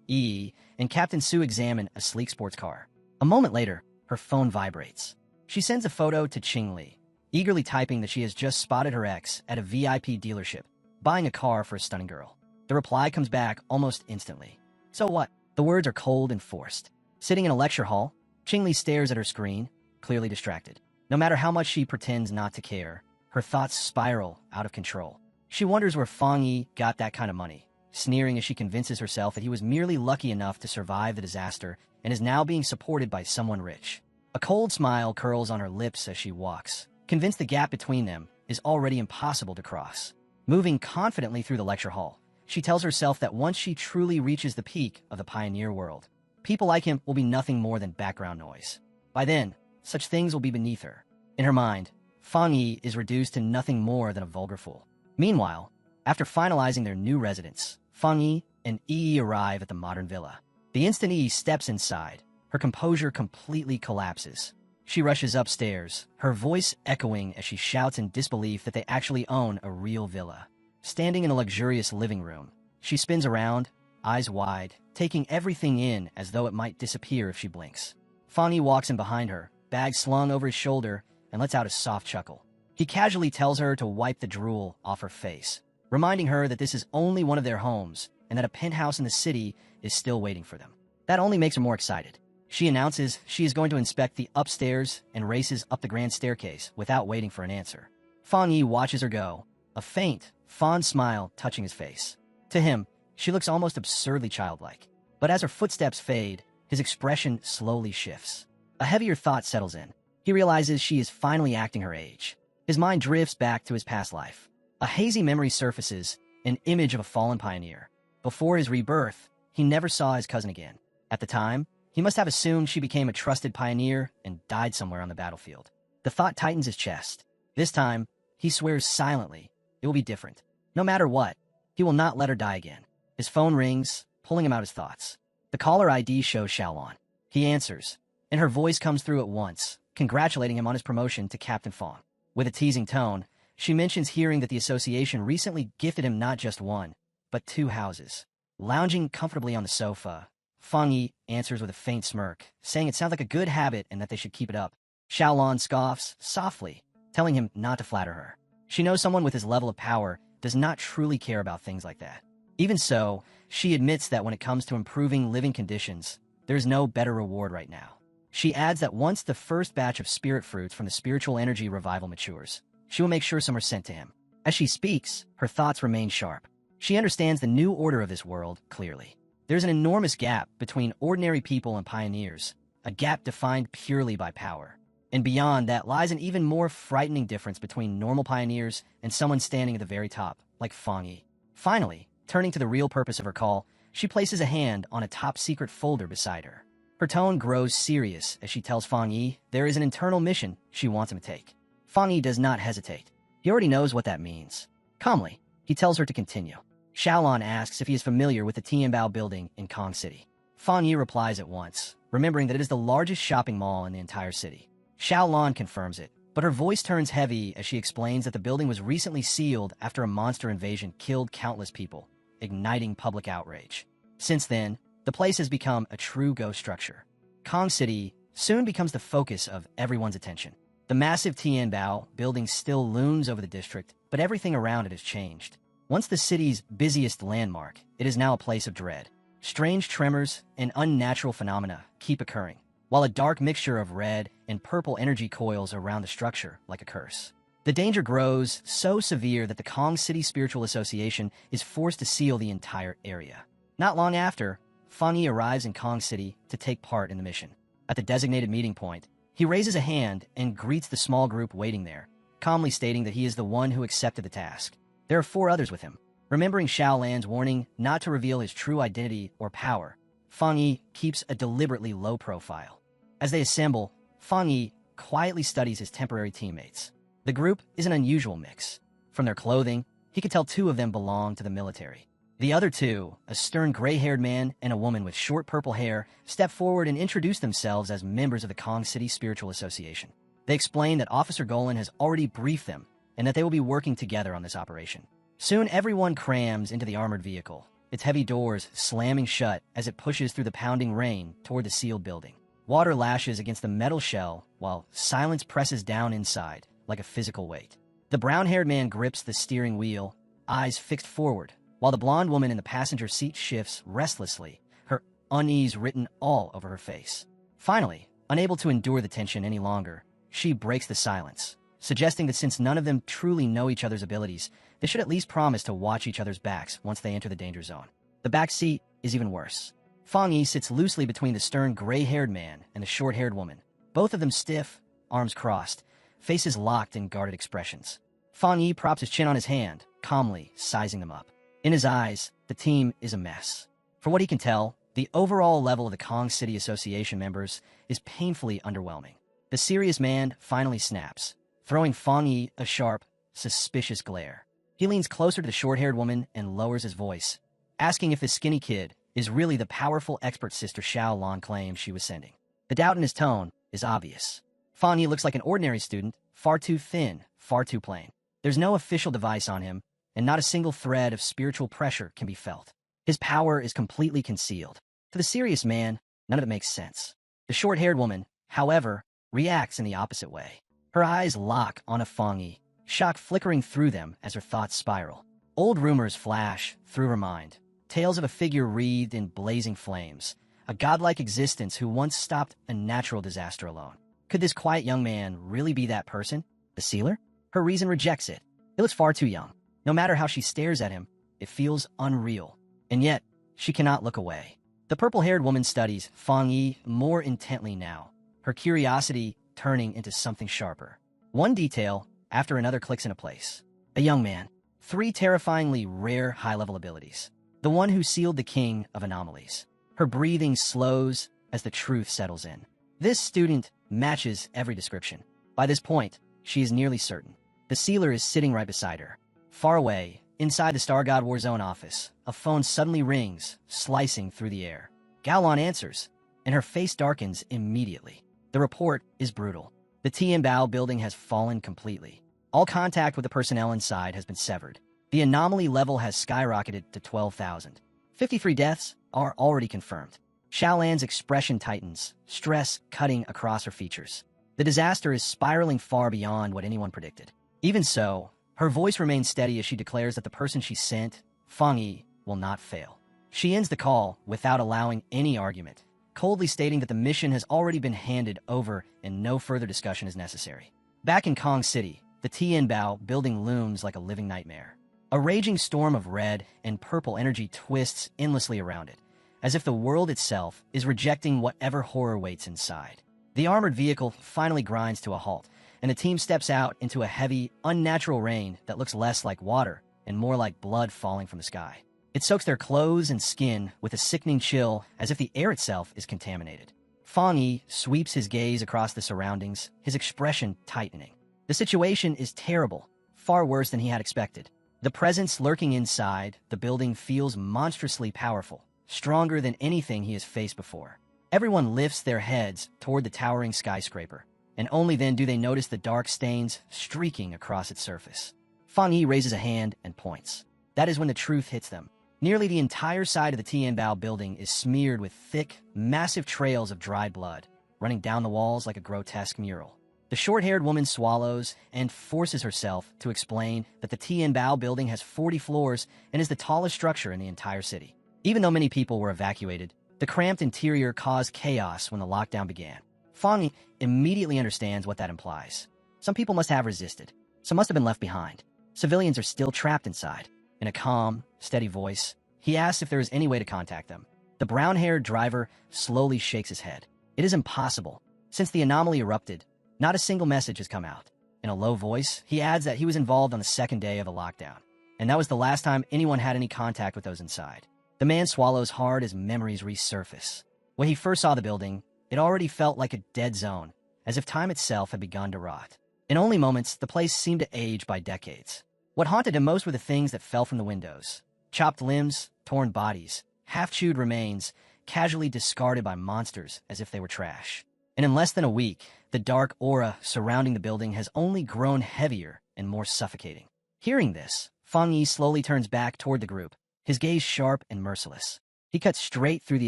[SPEAKER 1] Yi, and Captain Su examine a sleek sports car. A moment later, her phone vibrates. She sends a photo to Qingli, eagerly typing that she has just spotted her ex at a VIP dealership, buying a car for a stunning girl. The reply comes back almost instantly. So what? The words are cold and forced. Sitting in a lecture hall, Qingli stares at her screen, clearly distracted. No matter how much she pretends not to care, her thoughts spiral out of control. She wonders where Fang Yi got that kind of money, sneering as she convinces herself that he was merely lucky enough to survive the disaster and is now being supported by someone rich. A cold smile curls on her lips as she walks, convinced the gap between them is already impossible to cross. Moving confidently through the lecture hall, she tells herself that once she truly reaches the peak of the pioneer world, people like him will be nothing more than background noise. By then, such things will be beneath her. In her mind, Fang Yi is reduced to nothing more than a vulgar fool. Meanwhile, after finalizing their new residence, Fang Yi and Yi arrive at the modern villa. The instant Yi steps inside, her composure completely collapses. She rushes upstairs, her voice echoing as she shouts in disbelief that they actually own a real villa. Standing in a luxurious living room, she spins around, eyes wide, taking everything in as though it might disappear if she blinks. Fang Yi walks in behind her, bag slung over his shoulder, and lets out a soft chuckle. He casually tells her to wipe the drool off her face, reminding her that this is only one of their homes and that a penthouse in the city is still waiting for them. That only makes her more excited. She announces she is going to inspect the upstairs and races up the grand staircase without waiting for an answer. Fang Yi watches her go, a faint, fond smile touching his face. To him, she looks almost absurdly childlike. But as her footsteps fade, his expression slowly shifts. A heavier thought settles in. He realizes she is finally acting her age. His mind drifts back to his past life. A hazy memory surfaces, an image of a fallen pioneer. Before his rebirth, he never saw his cousin again. At the time, he must have assumed she became a trusted pioneer and died somewhere on the battlefield. The thought tightens his chest. This time, he swears silently it will be different. No matter what, he will not let her die again. His phone rings, pulling him out his thoughts. The caller ID shows Xiaolon. He answers, and her voice comes through at once, congratulating him on his promotion to Captain Fong. With a teasing tone, she mentions hearing that the association recently gifted him not just one, but 2 houses. Lounging comfortably on the sofa, Fang Yi answers with a faint smirk, saying it sounds like a good habit and that they should keep it up. Xiaolon scoffs softly, telling him not to flatter her. She knows someone with his level of power does not truly care about things like that. Even so, she admits that when it comes to improving living conditions, there's no better reward right now. She adds that once the first batch of spirit fruits from the spiritual energy revival matures, she will make sure some are sent to him. As she speaks, her thoughts remain sharp. She understands the new order of this world clearly. There's an enormous gap between ordinary people and pioneers, a gap defined purely by power. And beyond that lies an even more frightening difference between normal pioneers and someone standing at the very top, like Fang Yi. Finally, turning to the real purpose of her call, she places a hand on a top-secret folder beside her. Her tone grows serious as she tells Fang Yi there is an internal mission she wants him to take. Fang Yi does not hesitate. He already knows what that means. Calmly, he tells her to continue. Xiaolon asks if he is familiar with the Tianbao building in Kong City. Fang Yi replies at once, remembering that it is the largest shopping mall in the entire city. Xiaolon confirms it, but her voice turns heavy as she explains that the building was recently sealed after a monster invasion killed countless people, igniting public outrage. Since then, the place has become a true ghost structure. Kong City soon becomes the focus of everyone's attention. The massive Tianbao building still looms over the district, but everything around it has changed. Once the city's busiest landmark, it is now a place of dread. Strange tremors and unnatural phenomena keep occurring, while a dark mixture of red and purple energy coils around the structure like a curse. The danger grows so severe that the Kong City Spiritual Association is forced to seal the entire area. Not long after, Fang Yi arrives in Kong City to take part in the mission. At the designated meeting point, he raises a hand and greets the small group waiting there, calmly stating that he is the one who accepted the task. There are 4 others with him. Remembering Xiao Lan's warning not to reveal his true identity or power, Fang Yi keeps a deliberately low profile. As they assemble, Fang Yi quietly studies his temporary teammates. The group is an unusual mix. From their clothing, he could tell 2 of them belong to the military. The other 2, a stern gray-haired man and a woman with short purple hair, step forward and introduce themselves as members of the Kong City Spiritual Association. They explain that Officer Golan has already briefed them and that they will be working together on this operation. Soon everyone crams into the armored vehicle, its heavy doors slamming shut as it pushes through the pounding rain toward the sealed building. Water lashes against the metal shell while silence presses down inside like a physical weight. The brown-haired man grips the steering wheel, eyes fixed forward, while the blonde woman in the passenger seat shifts restlessly, her unease written all over her face. Finally, unable to endure the tension any longer, she breaks the silence, suggesting that since none of them truly know each other's abilities, they should at least promise to watch each other's backs once they enter the danger zone. The back seat is even worse. Fang Yi sits loosely between the stern gray-haired man and the short-haired woman, both of them stiff, arms crossed, faces locked in guarded expressions. Fang Yi props his chin on his hand, calmly sizing them up. In his eyes, the team is a mess. For what he can tell, the overall level of the Kong City Association members is painfully underwhelming. The serious man finally snaps, throwing Fang Yi a sharp, suspicious glare. He leans closer to the short-haired woman and lowers his voice, asking if the skinny kid is really the powerful expert sister Xiao Lan claims she was sending. The doubt in his tone is obvious. Fang Yi looks like an ordinary student, far too thin, far too plain. There's no official device on him, and not a single thread of spiritual pressure can be felt. His power is completely concealed. To the serious man, none of it makes sense. The short-haired woman, however, reacts in the opposite way. Her eyes lock on a Fang Yi, shock flickering through them as her thoughts spiral. Old rumors flash through her mind, tales of a figure wreathed in blazing flames, a godlike existence who once stopped a natural disaster alone. Could this quiet young man really be that person? The sealer? Her reason rejects it. He looks far too young. No matter how she stares at him, it feels unreal. And yet, she cannot look away. The purple-haired woman studies Fang Yi more intently now, her curiosity turning into something sharper. One detail after another clicks into place. A young man. 3 terrifyingly rare high-level abilities. The one who sealed the king of anomalies. Her breathing slows as the truth settles in. This student matches every description. By this point, she is nearly certain. The sealer is sitting right beside her. Far away, inside the Star God Warzone office, a phone suddenly rings, slicing through the air. Gaolan answers, and her face darkens immediately. The report is brutal. The Tianbao building has fallen completely. All contact with the personnel inside has been severed. The anomaly level has skyrocketed to 12,000. 53 deaths are already confirmed. Xiaolan's expression tightens, stress cutting across her features. The disaster is spiraling far beyond what anyone predicted. Even so, her voice remains steady as she declares that the person she sent, Fang Yi, will not fail. She ends the call without allowing any argument, coldly stating that the mission has already been handed over and no further discussion is necessary. Back in Kong City, the Tianbao building looms like a living nightmare. A raging storm of red and purple energy twists endlessly around it, as if the world itself is rejecting whatever horror waits inside. The armored vehicle finally grinds to a halt, and the team steps out into a heavy, unnatural rain that looks less like water and more like blood falling from the sky. It soaks their clothes and skin with a sickening chill as if the air itself is contaminated. Fang Yi sweeps his gaze across the surroundings, his expression tightening. The situation is terrible, far worse than he had expected. The presence lurking inside the building feels monstrously powerful, stronger than anything he has faced before. Everyone lifts their heads toward the towering skyscraper, and only then do they notice the dark stains streaking across its surface. Fang Yi raises a hand and points. That is when the truth hits them. Nearly the entire side of the Tianbao building is smeared with thick, massive trails of dried blood, running down the walls like a grotesque mural. The short-haired woman swallows and forces herself to explain that the Tianbao building has 40 floors and is the tallest structure in the entire city. Even though many people were evacuated, the cramped interior caused chaos when the lockdown began. Fang Yi immediately understands what that implies. Some people must have resisted. Some must have been left behind. Civilians are still trapped inside. In a calm, steady voice, he asks if there is any way to contact them. The brown-haired driver slowly shakes his head. It is impossible. Since the anomaly erupted, not a single message has come out. In a low voice, he adds that he was involved on the second day of the lockdown, and that was the last time anyone had any contact with those inside. The man swallows hard as memories resurface. When he first saw the building, it already felt like a dead zone, as if time itself had begun to rot. In only moments, the place seemed to age by decades. What haunted him most were the things that fell from the windows. Chopped limbs, torn bodies, half-chewed remains, casually discarded by monsters as if they were trash. And in less than a week, the dark aura surrounding the building has only grown heavier and more suffocating. Hearing this, Fang Yi slowly turns back toward the group, his gaze sharp and merciless. He cuts straight through the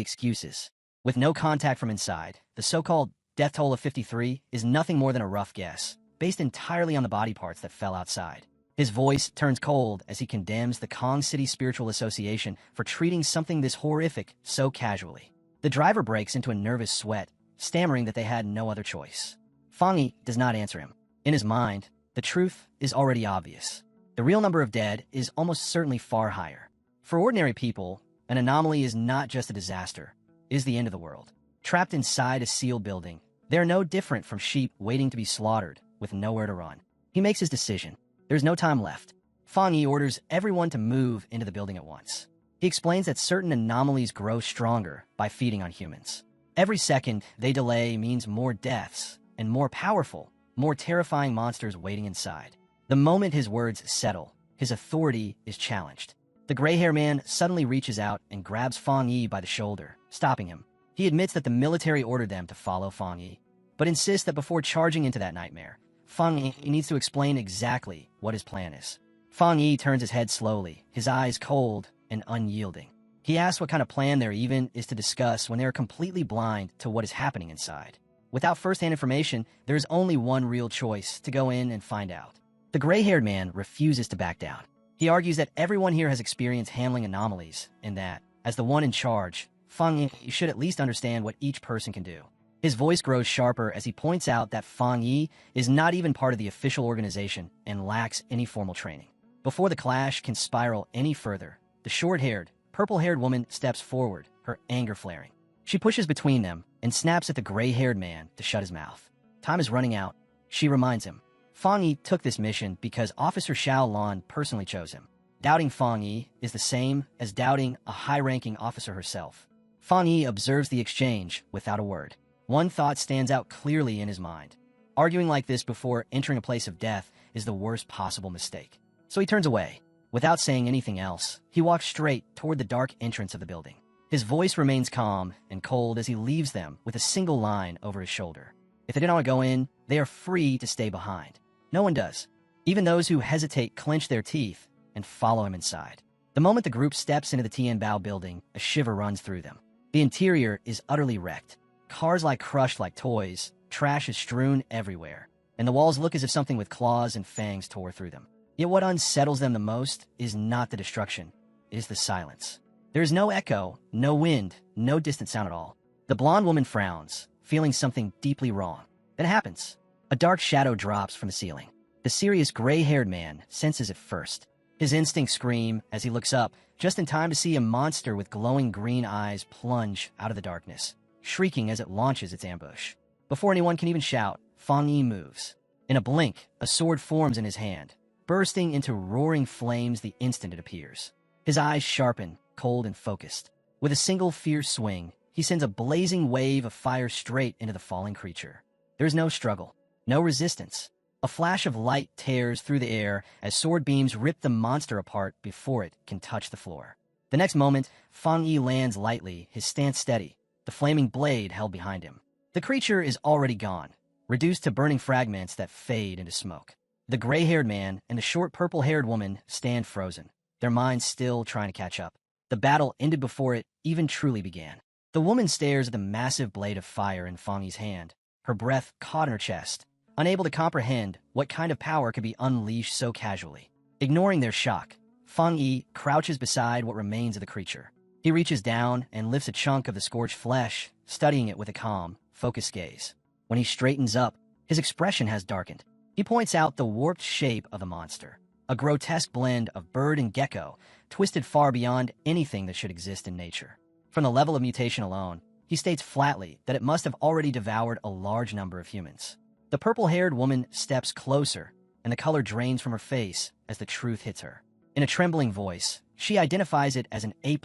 [SPEAKER 1] excuses. With no contact from inside, the so-called death toll of 53 is nothing more than a rough guess, based entirely on the body parts that fell outside. His voice turns cold as he condemns the Kong City Spiritual Association for treating something this horrific so casually. The driver breaks into a nervous sweat, stammering that they had no other choice. Fang Yi does not answer him. In his mind, the truth is already obvious. The real number of dead is almost certainly far higher. For ordinary people, an anomaly is not just a disaster, it is the end of the world. Trapped inside a sealed building, they are no different from sheep waiting to be slaughtered with nowhere to run. He makes his decision. There's no time left. Fang Yi orders everyone to move into the building at once. He explains that certain anomalies grow stronger by feeding on humans. Every second they delay means more deaths and more powerful, more terrifying monsters waiting inside. The moment his words settle, his authority is challenged. The gray-haired man suddenly reaches out and grabs Fang Yi by the shoulder, stopping him. He admits that the military ordered them to follow Fang Yi, but insists that before charging into that nightmare, Fang Yi needs to explain exactly what his plan is. Fang Yi turns his head slowly, his eyes cold and unyielding. He asks what kind of plan there even is to discuss when they are completely blind to what is happening inside. Without first-hand information, there is only one real choice: to go in and find out. The gray-haired man refuses to back down. He argues that everyone here has experienced handling anomalies, and that, as the one in charge, Fang Yi should at least understand what each person can do. His voice grows sharper as he points out that Fang Yi is not even part of the official organization and lacks any formal training. Before the clash can spiral any further, the short-haired, purple-haired woman steps forward, her anger flaring. She pushes between them and snaps at the gray-haired man to shut his mouth. Time is running out. She reminds him. Fang Yi took this mission because Officer Xiao Lan personally chose him. Doubting Fang Yi is the same as doubting a high-ranking officer herself. Fang Yi observes the exchange without a word. One thought stands out clearly in his mind. Arguing like this before entering a place of death is the worst possible mistake. So he turns away. Without saying anything else, he walks straight toward the dark entrance of the building. His voice remains calm and cold as he leaves them with a single line over his shoulder. If they didn't want to go in, they are free to stay behind. No one does. Even those who hesitate clench their teeth and follow him inside. The moment the group steps into the Tianbao building, a shiver runs through them. The interior is utterly wrecked. Cars lie crushed like toys, trash is strewn everywhere, and the walls look as if something with claws and fangs tore through them. Yet what unsettles them the most is not the destruction, it is the silence. There is no echo, no wind, no distant sound at all. The blonde woman frowns, feeling something deeply wrong. Then it happens. A dark shadow drops from the ceiling. The serious gray-haired man senses it first. His instincts scream as he looks up, just in time to see a monster with glowing green eyes plunge out of the darkness, shrieking as it launches its ambush. Before anyone can even shout, Fang Yi moves. In a blink, a sword forms in his hand, bursting into roaring flames the instant it appears. His eyes sharpen, cold and focused. With a single fierce swing, he sends a blazing wave of fire straight into the falling creature. There is no struggle, no resistance. A flash of light tears through the air as sword beams rip the monster apart before it can touch the floor. The next moment, Fang Yi lands lightly, his stance steady, the flaming blade held behind him. The creature is already gone, reduced to burning fragments that fade into smoke. The gray-haired man and the short purple-haired woman stand frozen, their minds still trying to catch up. The battle ended before it even truly began. The woman stares at the massive blade of fire in Fang Yi's hand, her breath caught in her chest, unable to comprehend what kind of power could be unleashed so casually. Ignoring their shock, Fang Yi crouches beside what remains of the creature. He reaches down and lifts a chunk of the scorched flesh, studying it with a calm, focused gaze. When he straightens up, his expression has darkened. He points out the warped shape of the monster, a grotesque blend of bird and gecko, twisted far beyond anything that should exist in nature. From the level of mutation alone, he states flatly that it must have already devoured a large number of humans. The purple-haired woman steps closer, and the color drains from her face as the truth hits her. In a trembling voice, she identifies it as an A+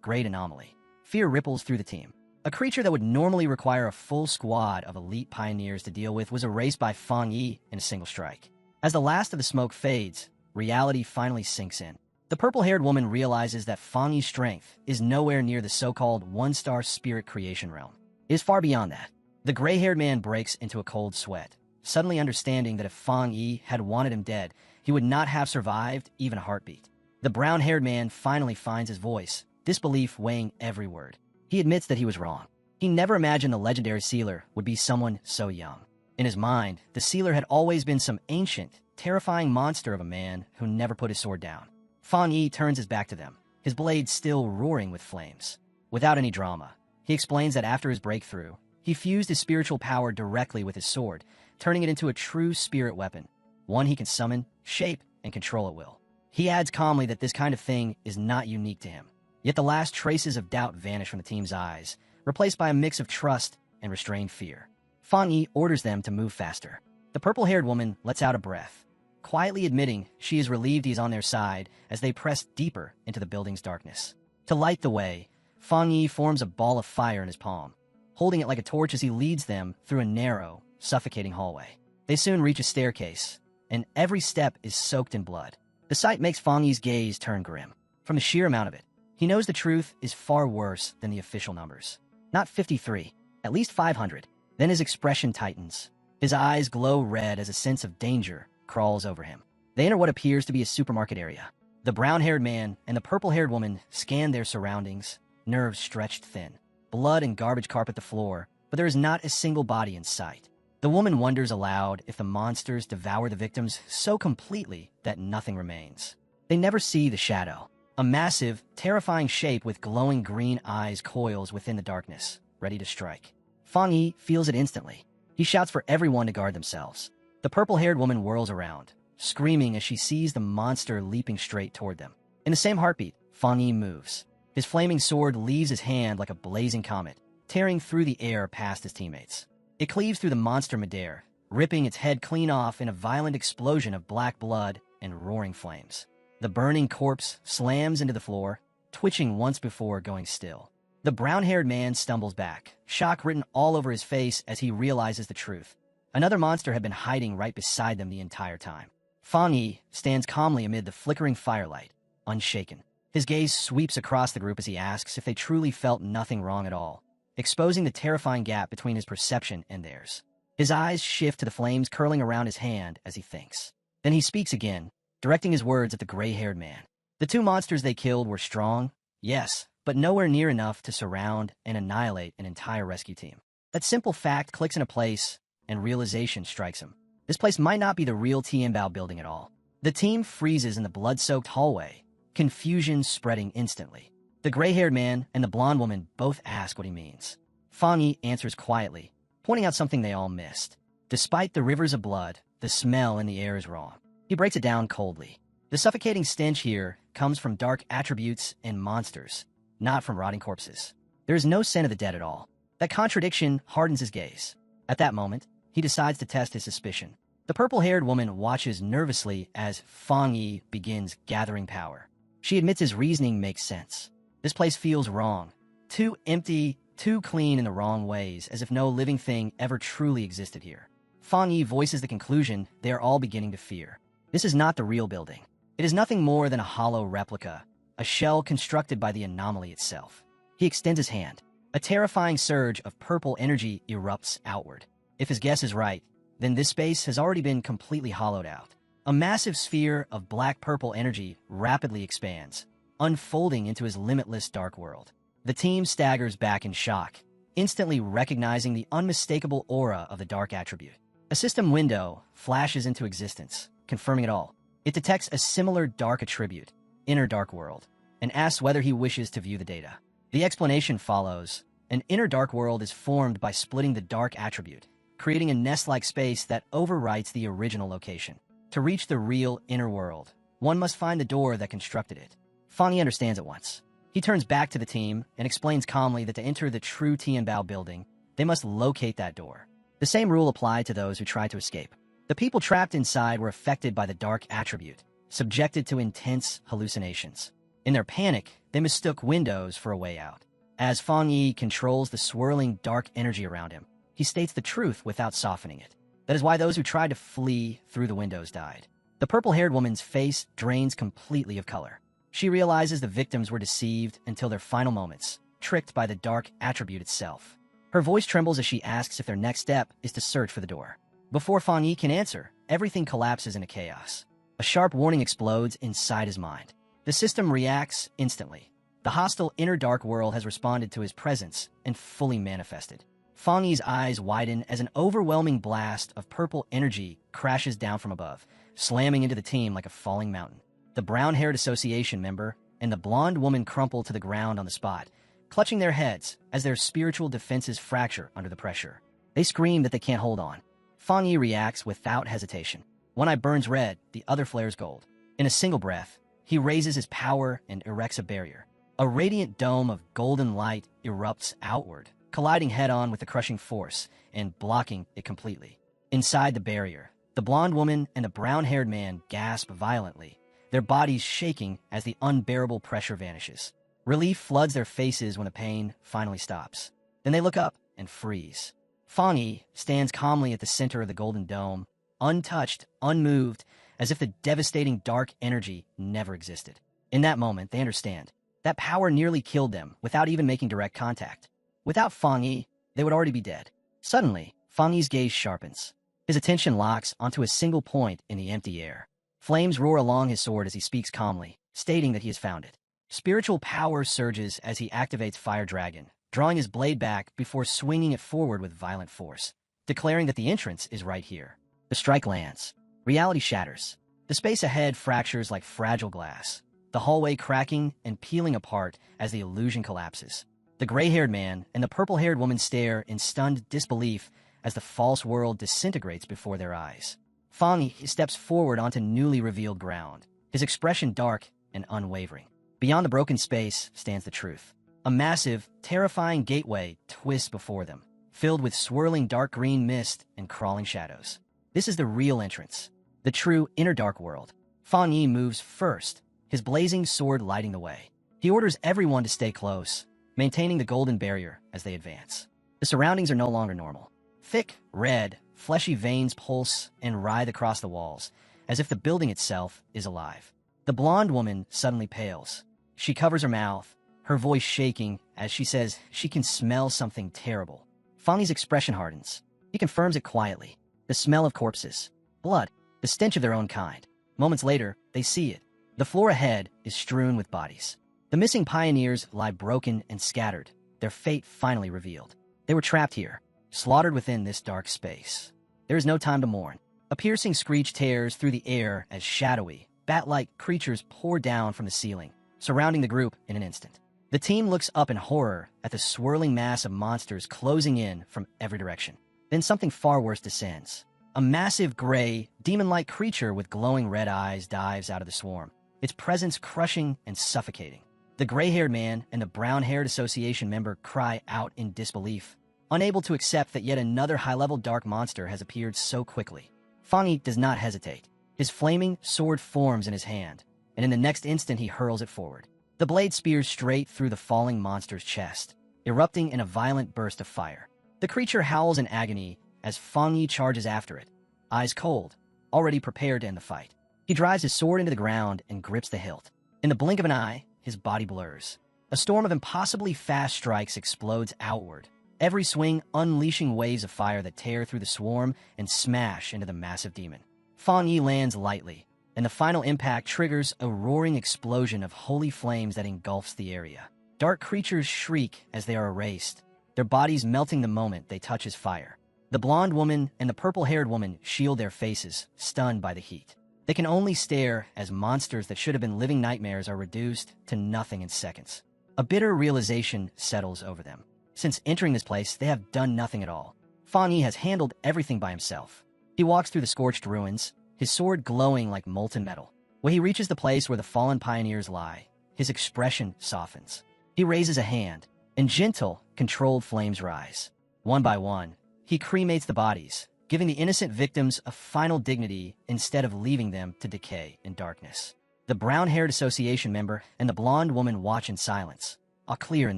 [SPEAKER 1] grade anomaly. Fear ripples through the team. A creature that would normally require a full squad of elite pioneers to deal with was erased by Fang Yi in a single strike. As the last of the smoke fades, reality finally sinks in. The purple-haired woman realizes that Fang Yi's strength is nowhere near the so-called one-star spirit creation realm. It is far beyond that. The gray-haired man breaks into a cold sweat, suddenly understanding that if Fang Yi had wanted him dead, he would not have survived even a heartbeat. The brown-haired man finally finds his voice, disbelief weighing every word. He admits that he was wrong. He never imagined the legendary sealer would be someone so young. In his mind, the sealer had always been some ancient, terrifying monster of a man who never put his sword down. Fang Yi turns his back to them, his blade still roaring with flames. Without any drama, he explains that after his breakthrough, he fused his spiritual power directly with his sword, turning it into a true spirit weapon, one he can summon, shape, and control at will. He adds calmly that this kind of thing is not unique to him. Yet the last traces of doubt vanish from the team's eyes, replaced by a mix of trust and restrained fear. Fang Yi orders them to move faster. The purple-haired woman lets out a breath, quietly admitting she is relieved he's on their side as they press deeper into the building's darkness. To light the way, Fang Yi forms a ball of fire in his palm, holding it like a torch as he leads them through a narrow, suffocating hallway. They soon reach a staircase, and every step is soaked in blood. The sight makes Fang Yi's gaze turn grim. From the sheer amount of it, he knows the truth is far worse than the official numbers. Not 53, at least 500. Then his expression tightens. His eyes glow red as a sense of danger crawls over him. They enter what appears to be a supermarket area. The brown-haired man and the purple-haired woman scan their surroundings, nerves stretched thin. Blood and garbage carpet the floor, but there is not a single body in sight. The woman wonders aloud if the monsters devour the victims so completely that nothing remains. They never see the shadow. A massive, terrifying shape with glowing green eyes coils within the darkness, ready to strike. Fang Yi feels it instantly. He shouts for everyone to guard themselves. The purple-haired woman whirls around, screaming as she sees the monster leaping straight toward them. In the same heartbeat, Fang Yi moves. His flaming sword leaves his hand like a blazing comet, tearing through the air past his teammates. It cleaves through the monster midair, ripping its head clean off in a violent explosion of black blood and roaring flames. The burning corpse slams into the floor, twitching once before going still. The brown-haired man stumbles back, shock written all over his face as he realizes the truth. Another monster had been hiding right beside them the entire time. Fang Yi stands calmly amid the flickering firelight, unshaken. His gaze sweeps across the group as he asks if they truly felt nothing wrong at all, exposing the terrifying gap between his perception and theirs. His eyes shift to the flames curling around his hand as he thinks. Then he speaks again, directing his words at the gray-haired man. The two monsters they killed were strong, yes, but nowhere near enough to surround and annihilate an entire rescue team. That simple fact clicks into place, and realization strikes him. This place might not be the real Tianbao building at all. The team freezes in the blood-soaked hallway, confusion spreading instantly. The gray-haired man and the blonde woman both ask what he means. Fang Yi answers quietly, pointing out something they all missed. Despite the rivers of blood, the smell in the air is wrong. He breaks it down coldly. The suffocating stench here comes from dark attributes and monsters, not from rotting corpses. There is no scent of the dead at all. That contradiction hardens his gaze. At that moment, he decides to test his suspicion. The purple-haired woman watches nervously as Fang Yi begins gathering power. She admits his reasoning makes sense. This place feels wrong. Too empty, too clean in the wrong ways, as if no living thing ever truly existed here. Fang Yi voices the conclusion they are all beginning to fear. This is not the real building. It is nothing more than a hollow replica, a shell constructed by the anomaly itself. He extends his hand. A terrifying surge of purple energy erupts outward. If his guess is right, then this space has already been completely hollowed out. A massive sphere of black-purple energy rapidly expands, unfolding into his limitless dark world. The team staggers back in shock, instantly recognizing the unmistakable aura of the dark attribute. A system window flashes into existence, confirming it all. It detects a similar dark attribute, Inner Dark World, and asks whether he wishes to view the data. The explanation follows. An Inner Dark World is formed by splitting the dark attribute, creating a nest-like space that overwrites the original location. To reach the real inner world, one must find the door that constructed it. Fangyi understands at once. He turns back to the team and explains calmly that to enter the true Tianbao building, they must locate that door. The same rule applied to those who tried to escape. The people trapped inside were affected by the dark attribute, subjected to intense hallucinations. In their panic, they mistook windows for a way out. As Fangyi controls the swirling dark energy around him, he states the truth without softening it. That is why those who tried to flee through the windows died. The purple-haired woman's face drains completely of color. She realizes the victims were deceived until their final moments, tricked by the dark attribute itself. Her voice trembles as she asks if their next step is to search for the door. Before Fangyi can answer, everything collapses into chaos. A sharp warning explodes inside his mind. The system reacts instantly. The hostile Inner Dark World has responded to his presence and fully manifested. Fangyi's eyes widen as an overwhelming blast of purple energy crashes down from above, slamming into the team like a falling mountain. The brown-haired association member and the blonde woman crumple to the ground on the spot, clutching their heads as their spiritual defenses fracture under the pressure. They scream that they can't hold on. Fangyi reacts without hesitation. One eye burns red, the other flares gold. In a single breath, he raises his power and erects a barrier. A radiant dome of golden light erupts outward, colliding head-on with the crushing force and blocking it completely. Inside the barrier, the blonde woman and the brown-haired man gasp violently, their bodies shaking as the unbearable pressure vanishes. Relief floods their faces when the pain finally stops. Then they look up and freeze. Fangyi stands calmly at the center of the golden dome, untouched, unmoved, as if the devastating dark energy never existed. In that moment, they understand. That power nearly killed them without even making direct contact. Without Fangyi, they would already be dead. Suddenly, Fangyi's gaze sharpens. His attention locks onto a single point in the empty air. Flames roar along his sword as he speaks calmly, stating that he has found it. Spiritual power surges as he activates Fire Dragon, drawing his blade back before swinging it forward with violent force, declaring that the entrance is right here. The strike lands. Reality shatters. The space ahead fractures like fragile glass, the hallway cracking and peeling apart as the illusion collapses. The gray-haired man and the purple-haired woman stare in stunned disbelief as the false world disintegrates before their eyes. Fangyi steps forward onto newly revealed ground, his expression dark and unwavering. Beyond the broken space stands the truth. A massive, terrifying gateway twists before them, filled with swirling dark green mist and crawling shadows. This is the real entrance, the true Inner Dark World. Fangyi moves first, his blazing sword lighting the way. He orders everyone to stay close, maintaining the golden barrier as they advance. The surroundings are no longer normal. Thick, red, fleshy veins pulse and writhe across the walls, as if the building itself is alive. The blonde woman suddenly pales. She covers her mouth, her voice shaking as she says she can smell something terrible. Fangyi's expression hardens. He confirms it quietly. The smell of corpses, blood, the stench of their own kind. Moments later, they see it. The floor ahead is strewn with bodies. The missing pioneers lie broken and scattered, their fate finally revealed. They were trapped here, slaughtered within this dark space. There is no time to mourn. A piercing screech tears through the air as shadowy, bat-like creatures pour down from the ceiling, surrounding the group in an instant. The team looks up in horror at the swirling mass of monsters closing in from every direction. Then something far worse descends. A massive gray, demon-like creature with glowing red eyes dives out of the swarm, its presence crushing and suffocating. The gray-haired man and the brown-haired association member cry out in disbelief, unable to accept that yet another high-level dark monster has appeared so quickly. Fangyi does not hesitate. His flaming sword forms in his hand, and in the next instant he hurls it forward. The blade spears straight through the falling monster's chest, erupting in a violent burst of fire. The creature howls in agony as Fangyi charges after it, eyes cold, already prepared to end the fight. He drives his sword into the ground and grips the hilt. In the blink of an eye, his body blurs. A storm of impossibly fast strikes explodes outward, every swing unleashing waves of fire that tear through the swarm and smash into the massive demon. Fang Yi lands lightly, and the final impact triggers a roaring explosion of holy flames that engulfs the area. Dark creatures shriek as they are erased, their bodies melting the moment they touch his fire. The blonde woman and the purple-haired woman shield their faces, stunned by the heat. They can only stare as monsters that should have been living nightmares are reduced to nothing in seconds. A bitter realization settles over them. Since entering this place, they have done nothing at all. Fang Yi has handled everything by himself. He walks through the scorched ruins, his sword glowing like molten metal. When he reaches the place where the fallen pioneers lie, his expression softens. He raises a hand, and gentle, controlled flames rise. One by one, he cremates the bodies, giving the innocent victims a final dignity instead of leaving them to decay in darkness. The brown-haired association member and the blonde woman watch in silence, a clear in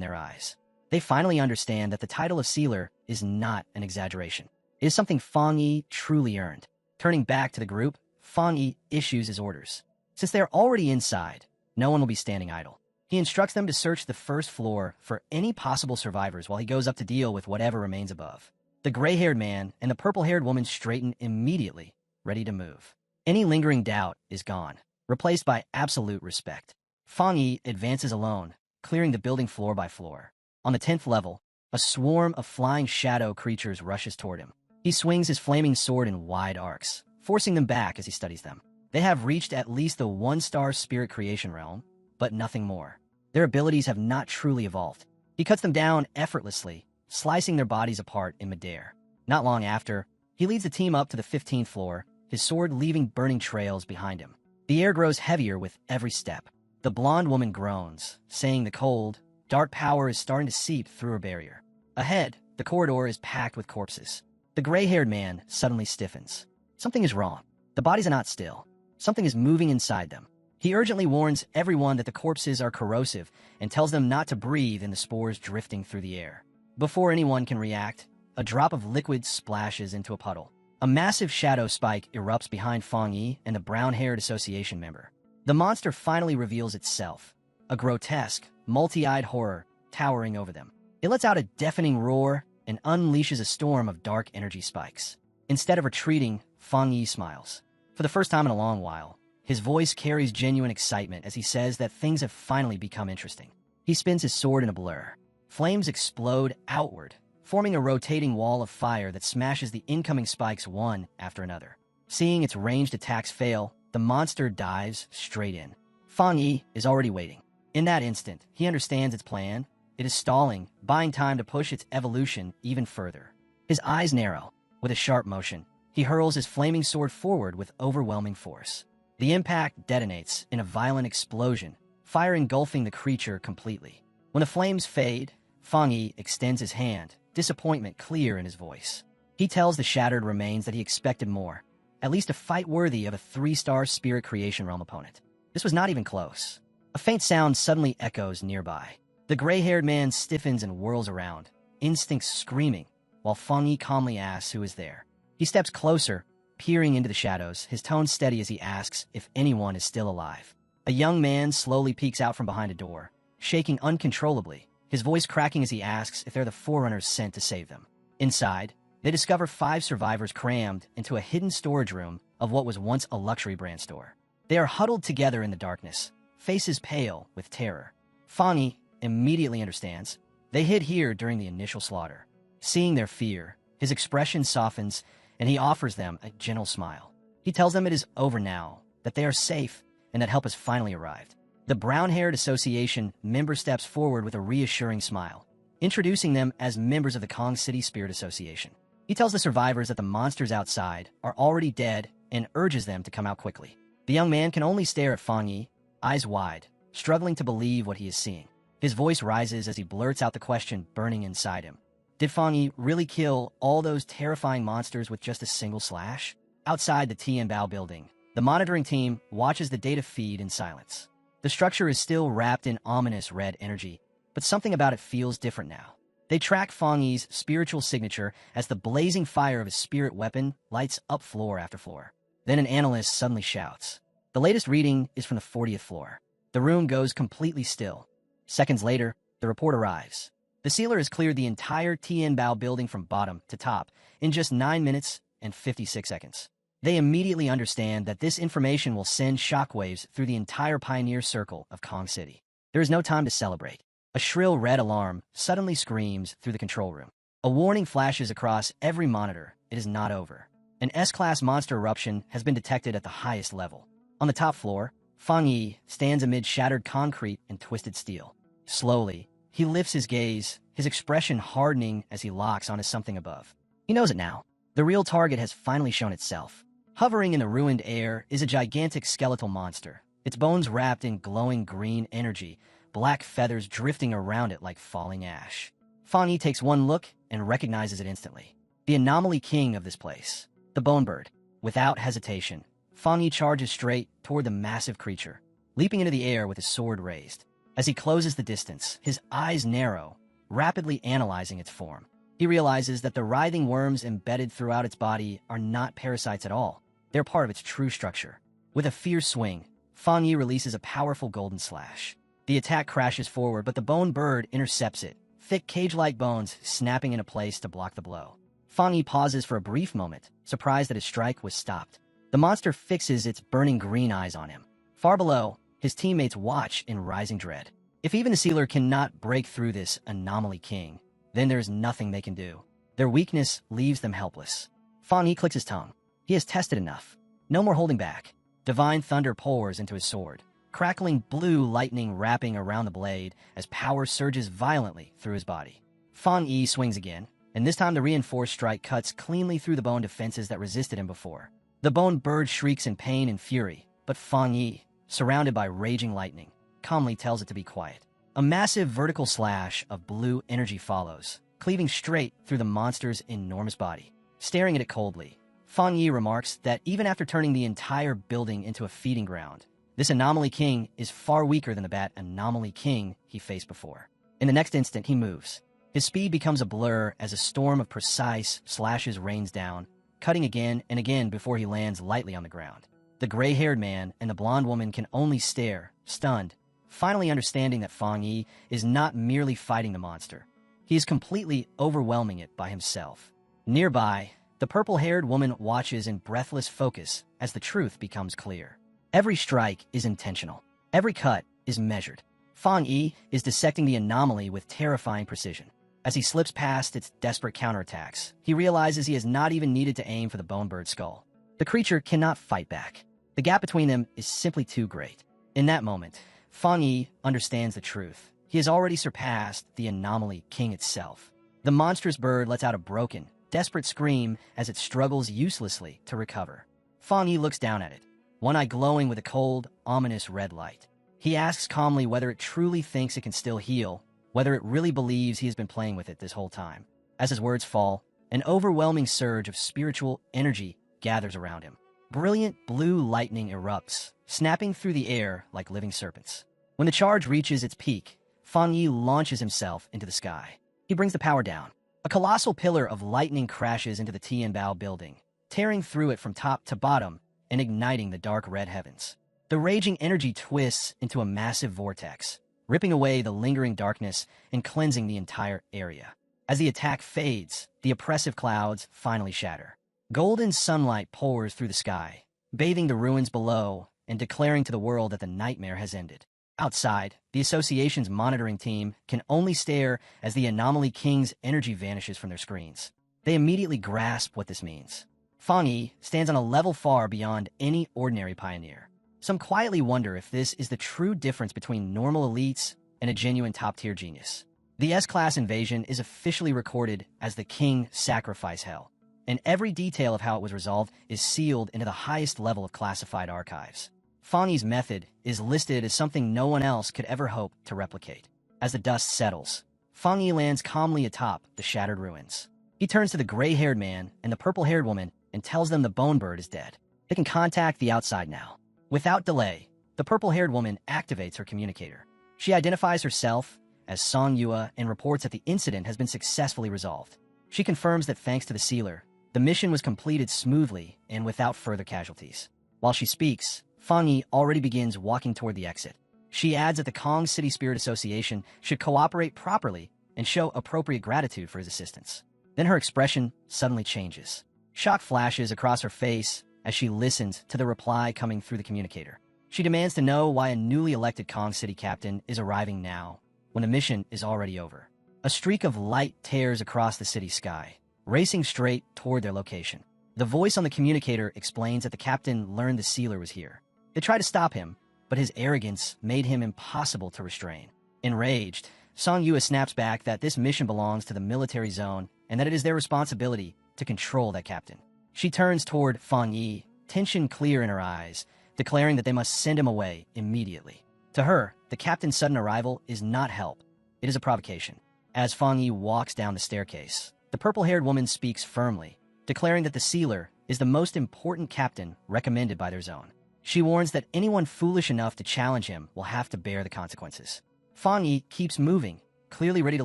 [SPEAKER 1] their eyes. They finally understand that the title of sealer is not an exaggeration. It is something Fang Yi truly earned. Turning back to the group, Fang Yi issues his orders. Since they are already inside, no one will be standing idle. He instructs them to search the first floor for any possible survivors while he goes up to deal with whatever remains above. The gray-haired man and the purple-haired woman straighten immediately, ready to move. Any lingering doubt is gone, replaced by absolute respect. Fang Yi advances alone, clearing the building floor by floor. On the 10th level, a swarm of flying shadow creatures rushes toward him. He swings his flaming sword in wide arcs, forcing them back as he studies them. They have reached at least the 1-star spirit creation realm, but nothing more. Their abilities have not truly evolved. He cuts them down effortlessly, slicing their bodies apart in midair. Not long after, he leads the team up to the 15th floor, his sword leaving burning trails behind him. The air grows heavier with every step. The blonde woman groans, saying the cold, dark power is starting to seep through her barrier. Ahead, the corridor is packed with corpses. The gray-haired man suddenly stiffens. Something is wrong. The bodies are not still. Something is moving inside them. He urgently warns everyone that the corpses are corrosive and tells them not to breathe in the spores drifting through the air. Before anyone can react, a drop of liquid splashes into a puddle. A massive shadow spike erupts behind Fang Yi and the brown-haired association member. The monster finally reveals itself, a grotesque, multi-eyed horror towering over them. It lets out a deafening roar and unleashes a storm of dark energy spikes. Instead of retreating, Fang Yi smiles. For the first time in a long while, his voice carries genuine excitement as he says that things have finally become interesting. He spins his sword in a blur. Flames explode outward, forming a rotating wall of fire that smashes the incoming spikes one after another. Seeing its ranged attacks fail, the monster dives straight in. Fang Yi is already waiting. In that instant, he understands its plan. It is stalling, buying time to push its evolution even further. His eyes narrow. With a sharp motion, he hurls his flaming sword forward with overwhelming force. The impact detonates in a violent explosion, fire engulfing the creature completely. When the flames fade, Fang Yi extends his hand, disappointment clear in his voice. He tells the shattered remains that he expected more, at least a fight worthy of a 3-star spirit creation realm opponent. This was not even close. A faint sound suddenly echoes nearby. The gray-haired man stiffens and whirls around, instincts screaming, while Fang Yi calmly asks who is there. He steps closer, peering into the shadows, his tone steady as he asks if anyone is still alive. A young man slowly peeks out from behind a door, shaking uncontrollably, his voice cracking as he asks if they're the forerunners sent to save them. Inside, they discover 5 survivors crammed into a hidden storage room of what was once a luxury brand store. They are huddled together in the darkness, faces pale with terror. Fang Yi immediately understands. They hid here during the initial slaughter. Seeing their fear, his expression softens, and he offers them a gentle smile. He tells them it is over now, that they are safe, and that help has finally arrived. The brown-haired association member steps forward with a reassuring smile, introducing them as members of the Kong City Spirit Association. He tells the survivors that the monsters outside are already dead and urges them to come out quickly. The young man can only stare at Fang Yi, eyes wide, struggling to believe what he is seeing. His voice rises as he blurts out the question burning inside him. Did Fang Yi really kill all those terrifying monsters with just a single slash? Outside the Tianbao building, the monitoring team watches the data feed in silence. The structure is still wrapped in ominous red energy, but something about it feels different now. They track Fang Yi's spiritual signature as the blazing fire of his spirit weapon lights up floor after floor. Then an analyst suddenly shouts. The latest reading is from the 40th floor. The room goes completely still. Seconds later, the report arrives. The sealer has cleared the entire Tianbao building from bottom to top in just 9 minutes and 56 seconds. They immediately understand that this information will send shockwaves through the entire pioneer circle of Kong City. There is no time to celebrate. A shrill red alarm suddenly screams through the control room. A warning flashes across every monitor. It is not over. An S-class monster eruption has been detected at the highest level. On the top floor, Fang Yi stands amid shattered concrete and twisted steel. Slowly, he lifts his gaze, his expression hardening as he locks onto something above. He knows it now. The real target has finally shown itself. Hovering in the ruined air is a gigantic skeletal monster, its bones wrapped in glowing green energy, black feathers drifting around it like falling ash. Fang Yi takes one look and recognizes it instantly. The anomaly king of this place, the Bone Bird. Without hesitation, Fang Yi charges straight toward the massive creature, leaping into the air with his sword raised. As he closes the distance, his eyes narrow, rapidly analyzing its form. He realizes that the writhing worms embedded throughout its body are not parasites at all. They're part of its true structure. With a fierce swing, Fang Yi releases a powerful golden slash. The attack crashes forward, but the Bone Bird intercepts it, thick cage-like bones snapping into place to block the blow. Fang Yi pauses for a brief moment, surprised that his strike was stopped. The monster fixes its burning green eyes on him. Far below, his teammates watch in rising dread. If even the sealer cannot break through this anomaly king, then there is nothing they can do. Their weakness leaves them helpless. Fang Yi clicks his tongue. He has tested enough. No more holding back. Divine thunder pours into his sword, crackling blue lightning wrapping around the blade as power surges violently through his body. Fang Yi swings again, and this time the reinforced strike cuts cleanly through the bone defenses that resisted him before. The Bone Bird shrieks in pain and fury, but Fang Yi, surrounded by raging lightning, calmly tells it to be quiet. A massive vertical slash of blue energy follows, cleaving straight through the monster's enormous body. Staring at it coldly, Fang Yi remarks that even after turning the entire building into a feeding ground, this anomaly king is far weaker than the bat anomaly king he faced before. In the next instant, he moves. His speed becomes a blur as a storm of precise slashes rains down, cutting again and again before he lands lightly on the ground. The gray-haired man and the blonde woman can only stare, stunned, finally understanding that Fang Yi is not merely fighting the monster. He is completely overwhelming it by himself. Nearby, the purple-haired woman watches in breathless focus as the truth becomes clear. Every strike is intentional. Every cut is measured. Fang Yi is dissecting the anomaly with terrifying precision. As he slips past its desperate counterattacks, he realizes he has not even needed to aim for the Bone Bird's skull. The creature cannot fight back. The gap between them is simply too great. In that moment, Fang Yi understands the truth. He has already surpassed the anomaly king itself. The monstrous bird lets out a broken, desperate scream as it struggles uselessly to recover. Fang Yi looks down at it, one eye glowing with a cold, ominous red light. He asks calmly whether it truly thinks it can still heal, whether it really believes he has been playing with it this whole time. As his words fall, an overwhelming surge of spiritual energy gathers around him. Brilliant blue lightning erupts, snapping through the air like living serpents. When the charge reaches its peak, Fang Yi launches himself into the sky. He brings the power down. A colossal pillar of lightning crashes into the Tianbao building, tearing through it from top to bottom and igniting the dark red heavens. The raging energy twists into a massive vortex, ripping away the lingering darkness and cleansing the entire area. As the attack fades, the oppressive clouds finally shatter. Golden sunlight pours through the sky, bathing the ruins below and declaring to the world that the nightmare has ended. Outside, the association's monitoring team can only stare as the Anomaly King's energy vanishes from their screens. They immediately grasp what this means. Fang Yi stands on a level far beyond any ordinary pioneer. Some quietly wonder if this is the true difference between normal elites and a genuine top-tier genius. The S-Class invasion is officially recorded as the King Sacrifice Hell, and every detail of how it was resolved is sealed into the highest level of classified archives. Fang Yi's method is listed as something no one else could ever hope to replicate. As the dust settles, Fang Yi lands calmly atop the shattered ruins. He turns to the gray-haired man and the purple-haired woman and tells them the Bone Bird is dead. They can contact the outside now. Without delay, the purple-haired woman activates her communicator. She identifies herself as Song Yua and reports that the incident has been successfully resolved. She confirms that thanks to the sealer, the mission was completed smoothly and without further casualties. While she speaks, Fang Yi already begins walking toward the exit. She adds that the Kong City Spirit Association should cooperate properly and show appropriate gratitude for his assistance. Then her expression suddenly changes. Shock flashes across her face as she listens to the reply coming through the communicator. She demands to know why a newly elected Kong City captain is arriving now, when the mission is already over. A streak of light tears across the city sky, racing straight toward their location. The voice on the communicator explains that the captain learned the sealer was here. They tried to stop him, but his arrogance made him impossible to restrain. Enraged, Song Yue snaps back that this mission belongs to the military zone and that it is their responsibility to control that captain. She turns toward Fang Yi, tension clear in her eyes, declaring that they must send him away immediately. To her, the captain's sudden arrival is not help. It is a provocation. As Fang Yi walks down the staircase, the purple-haired woman speaks firmly, declaring that the sealer is the most important captain recommended by their zone. She warns that anyone foolish enough to challenge him will have to bear the consequences. Fang Yi keeps moving, clearly ready to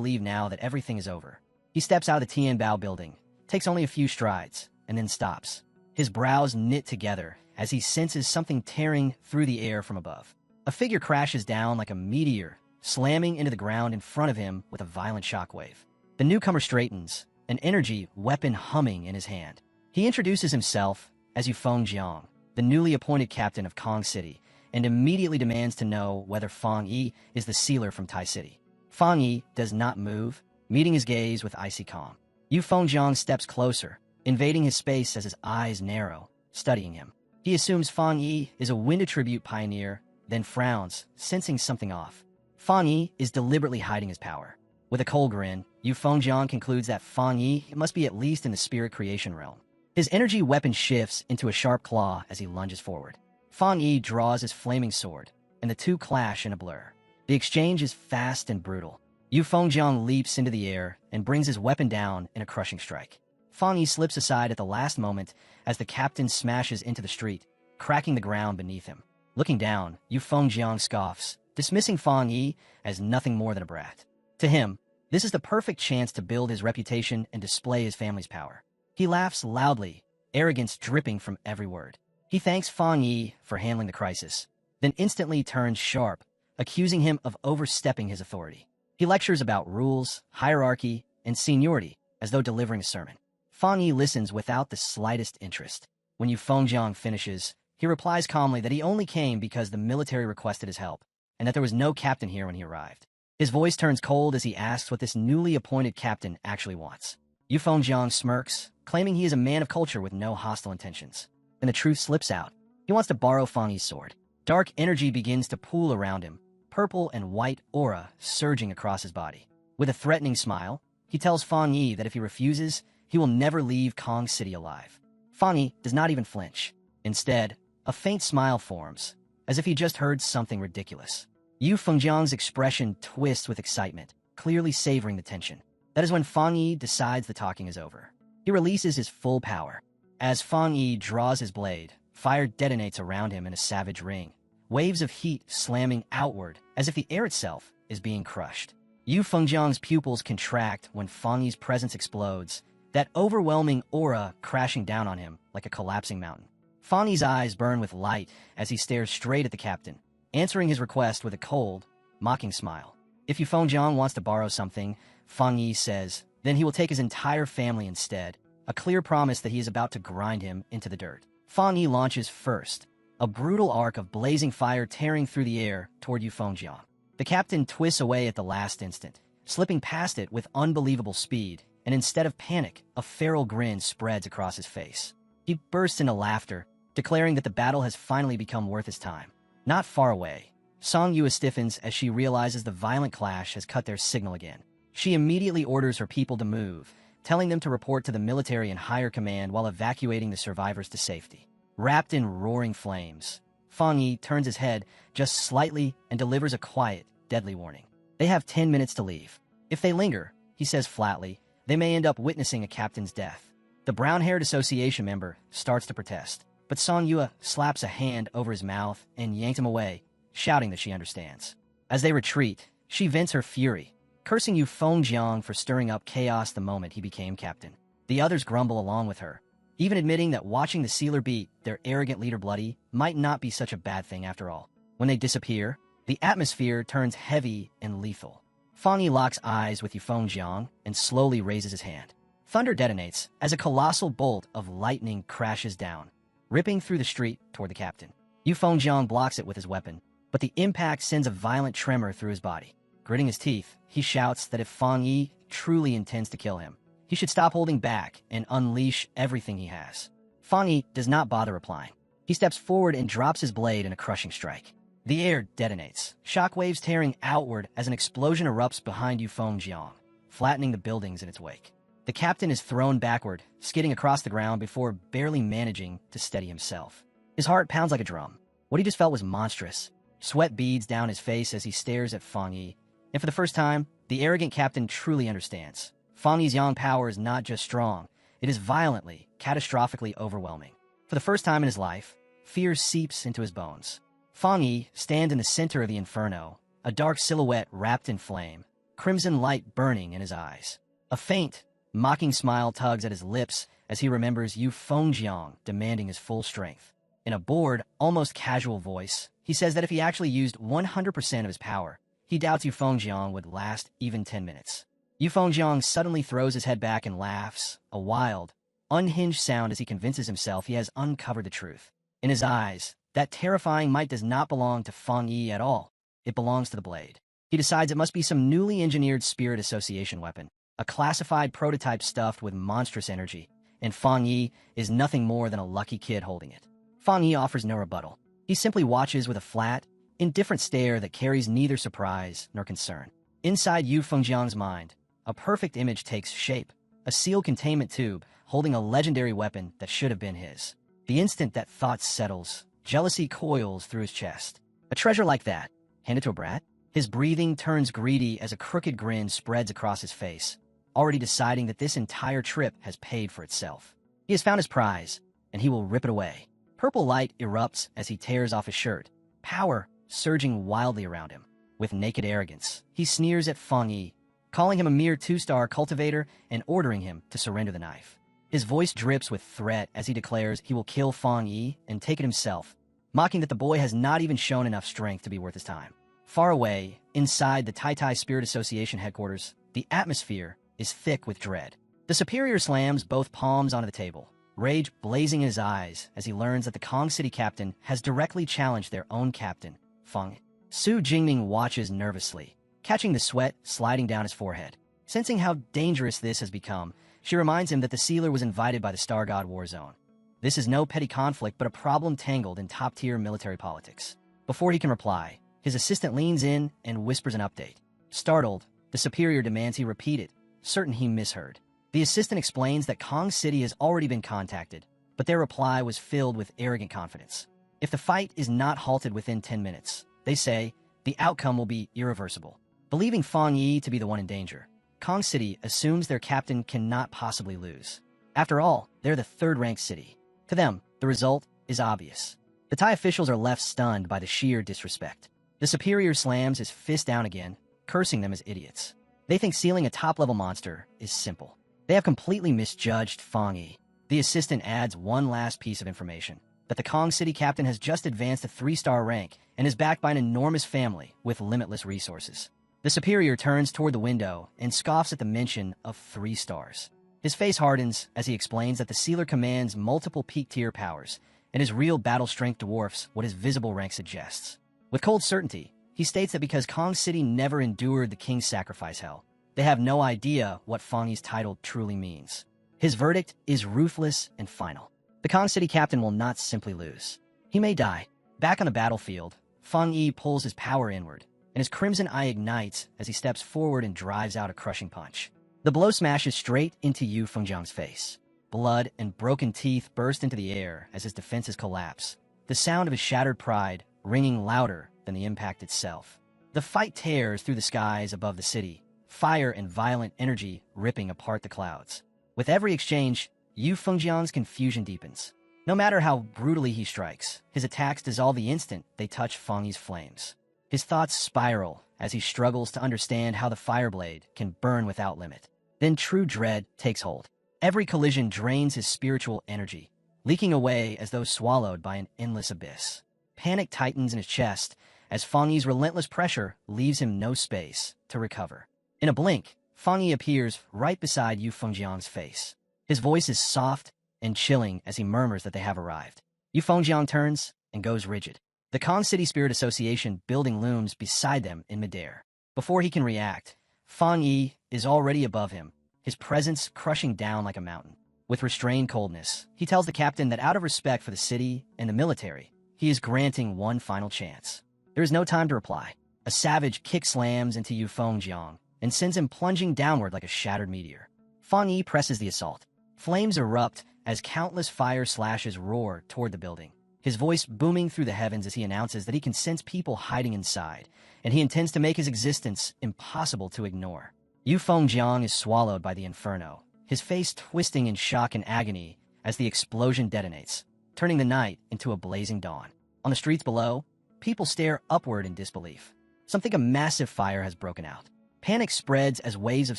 [SPEAKER 1] leave now that everything is over. He steps out of the Tianbao building, takes only a few strides, and then stops. His brows knit together as he senses something tearing through the air from above. A figure crashes down like a meteor, slamming into the ground in front of him with a violent shockwave. The newcomer straightens, an energy weapon humming in his hand. He introduces himself as Yufeng Jiang, the newly appointed captain of Kong City, and immediately demands to know whether Fang Yi is the sealer from Tai City. Fang Yi does not move, meeting his gaze with icy calm. Yufeng Jiang steps closer, invading his space as his eyes narrow, studying him. He assumes Fang Yi is a wind attribute pioneer, then frowns, sensing something off. Fang Yi is deliberately hiding his power. With a cold grin, Yufeng Jiang concludes that Fang Yi must be at least in the spirit creation realm. His energy weapon shifts into a sharp claw as he lunges forward. Fang Yi draws his flaming sword, and the two clash in a blur. The exchange is fast and brutal. Yufeng Jiang leaps into the air and brings his weapon down in a crushing strike. Fang Yi slips aside at the last moment as the captain smashes into the street, cracking the ground beneath him. Looking down, Yufeng Jiang scoffs, dismissing Fang Yi as nothing more than a brat. To him, this is the perfect chance to build his reputation and display his family's power. He laughs loudly, arrogance dripping from every word. He thanks Fang Yi for handling the crisis, then instantly turns sharp, accusing him of overstepping his authority. He lectures about rules, hierarchy, and seniority as though delivering a sermon. Fang Yi listens without the slightest interest. When Yufeng Jiang finishes, he replies calmly that he only came because the military requested his help, and that there was no captain here when he arrived. His voice turns cold as he asks what this newly appointed captain actually wants. Yufeng Jiang smirks, claiming he is a man of culture with no hostile intentions. Then the truth slips out. He wants to borrow Fang Yi's sword. Dark energy begins to pool around him, purple and white aura surging across his body. With a threatening smile, he tells Fang Yi that if he refuses, he will never leave Kong City alive. Fang Yi does not even flinch. Instead, a faint smile forms, as if he just heard something ridiculous. Yufeng Jiang's expression twists with excitement, clearly savoring the tension. That is when Fang Yi decides the talking is over. He releases his full power. As Fang Yi draws his blade, fire detonates around him in a savage ring, waves of heat slamming outward as if the air itself is being crushed. Yufeng Jiang's pupils contract when Fang Yi's presence explodes, that overwhelming aura crashing down on him like a collapsing mountain. Fang Yi's eyes burn with light as he stares straight at the captain, answering his request with a cold, mocking smile. If Yufeng Jiang wants to borrow something, Fang Yi says, then he will take his entire family instead, a clear promise that he is about to grind him into the dirt. Fang Yi launches first, a brutal arc of blazing fire tearing through the air toward Yufeng Jiang. The captain twists away at the last instant, slipping past it with unbelievable speed, and instead of panic, a feral grin spreads across his face. He bursts into laughter, declaring that the battle has finally become worth his time. Not far away, Song Yue stiffens as she realizes the violent clash has cut their signal again. She immediately orders her people to move, telling them to report to the military and higher command while evacuating the survivors to safety. Wrapped in roaring flames, Fang Yi turns his head just slightly and delivers a quiet, deadly warning. They have 10 minutes to leave. If they linger, he says flatly, they may end up witnessing a captain's death. The brown-haired association member starts to protest, but Song Yue slaps a hand over his mouth and yanks him away, shouting that she understands. As they retreat, she vents her fury, cursing Yufeng Jiang for stirring up chaos the moment he became captain. The others grumble along with her, even admitting that watching the sealer beat their arrogant leader bloody might not be such a bad thing after all. When they disappear, the atmosphere turns heavy and lethal. Fang Yi locks eyes with Yufengjiang and slowly raises his hand. Thunder detonates as a colossal bolt of lightning crashes down, ripping through the street toward the captain. Yufengjiang blocks it with his weapon, but the impact sends a violent tremor through his body. Gritting his teeth, he shouts that if Fang Yi truly intends to kill him, he should stop holding back and unleash everything he has. Fang Yi does not bother replying. He steps forward and drops his blade in a crushing strike. The air detonates, shockwaves tearing outward as an explosion erupts behind Yufengjiang, flattening the buildings in its wake. The captain is thrown backward, skidding across the ground before barely managing to steady himself. His heart pounds like a drum. What he just felt was monstrous. Sweat beads down his face as he stares at Fang Yi. And for the first time, the arrogant captain truly understands. Fang Yi's yang power is not just strong, it is violently, catastrophically overwhelming. For the first time in his life, fear seeps into his bones. Fang Yi stands in the center of the inferno, a dark silhouette wrapped in flame, crimson light burning in his eyes. A faint, mocking smile tugs at his lips as he remembers Yufengjiang demanding his full strength. In a bored, almost casual voice, he says that if he actually used 100% of his power, he doubts Yufengjiang would last even 10 minutes. Yufengjiang suddenly throws his head back and laughs, a wild, unhinged sound as he convinces himself he has uncovered the truth. In his eyes, that terrifying might does not belong to Fang Yi at all. It belongs to the blade. He decides it must be some newly engineered spirit association weapon, a classified prototype stuffed with monstrous energy, and Fang Yi is nothing more than a lucky kid holding it. Fang Yi offers no rebuttal. He simply watches with a flat, indifferent stare that carries neither surprise nor concern. Inside Yufengjiang's mind, a perfect image takes shape, a sealed containment tube holding a legendary weapon that should have been his. The instant that thought settles, jealousy coils through his chest. A treasure like that, handed to a brat? His breathing turns greedy as a crooked grin spreads across his face, already deciding that this entire trip has paid for itself. He has found his prize, and he will rip it away. Purple light erupts as he tears off his shirt, power surging wildly around him. With naked arrogance, he sneers at Fang Yi, calling him a mere two-star cultivator and ordering him to surrender the knife. His voice drips with threat as he declares he will kill Fang Yi and take it himself, mocking that the boy has not even shown enough strength to be worth his time. Far away, inside the Tai Tai Spirit Association headquarters, the atmosphere is thick with dread. The superior slams both palms onto the table, rage blazing in his eyes as he learns that the Kong City captain has directly challenged their own captain, Feng. Su Jingming watches nervously, catching the sweat sliding down his forehead. Sensing how dangerous this has become, she reminds him that the sealer was invited by the Star God War Zone. This is no petty conflict, but a problem tangled in top-tier military politics. Before he can reply, his assistant leans in and whispers an update. Startled, the superior demands he repeat it, certain he misheard. The assistant explains that Kong City has already been contacted, but their reply was filled with arrogant confidence. If the fight is not halted within 10 minutes, they say, the outcome will be irreversible. Believing Fang Yi to be the one in danger, Kong City assumes their captain cannot possibly lose. After all, they're the third-ranked city. To them, the result is obvious. The Thai officials are left stunned by the sheer disrespect. The superior slams his fist down again, cursing them as idiots. They think sealing a top-level monster is simple. They have completely misjudged Fang Yi. The assistant adds one last piece of information, that the Kong City captain has just advanced to 3-star rank and is backed by an enormous family with limitless resources. The superior turns toward the window and scoffs at the mention of 3 stars. His face hardens as he explains that the sealer commands multiple peak-tier powers, and his real battle strength dwarfs what his visible rank suggests. With cold certainty, he states that because Kong City never endured the king's sacrifice hell, they have no idea what Fang Yi's title truly means. His verdict is ruthless and final. The Kong City captain will not simply lose. He may die. Back on the battlefield, Fang Yi pulls his power inward, and his crimson eye ignites as he steps forward and drives out a crushing punch. The blow smashes straight into Yufengjiang's face. Blood and broken teeth burst into the air as his defenses collapse, the sound of his shattered pride ringing louder than the impact itself. The fight tears through the skies above the city, fire and violent energy ripping apart the clouds. With every exchange, Yufengjiang's confusion deepens. No matter how brutally he strikes, his attacks dissolve the instant they touch Fang Yi's flames. His thoughts spiral as he struggles to understand how the fireblade can burn without limit. Then true dread takes hold. Every collision drains his spiritual energy, leaking away as though swallowed by an endless abyss. Panic tightens in his chest as Fang Yi's relentless pressure leaves him no space to recover. In a blink, Fang Yi appears right beside Yu Fengjiang's face. His voice is soft and chilling as he murmurs that they have arrived. Yu Fengjiang turns and goes rigid. The Kong City Spirit Association building looms beside them in midair. Before he can react, Fang Yi is already above him, his presence crushing down like a mountain. With restrained coldness, he tells the captain that out of respect for the city and the military, he is granting one final chance. There is no time to reply. A savage kick slams into Yu Fengjiang and sends him plunging downward like a shattered meteor. Fang Yi presses the assault. Flames erupt as countless fire slashes roar toward the building, his voice booming through the heavens as he announces that he can sense people hiding inside, and he intends to make his existence impossible to ignore. Yu Fengjiang is swallowed by the inferno, his face twisting in shock and agony as the explosion detonates, turning the night into a blazing dawn. On the streets below, people stare upward in disbelief. Some think a massive fire has broken out. Panic spreads as waves of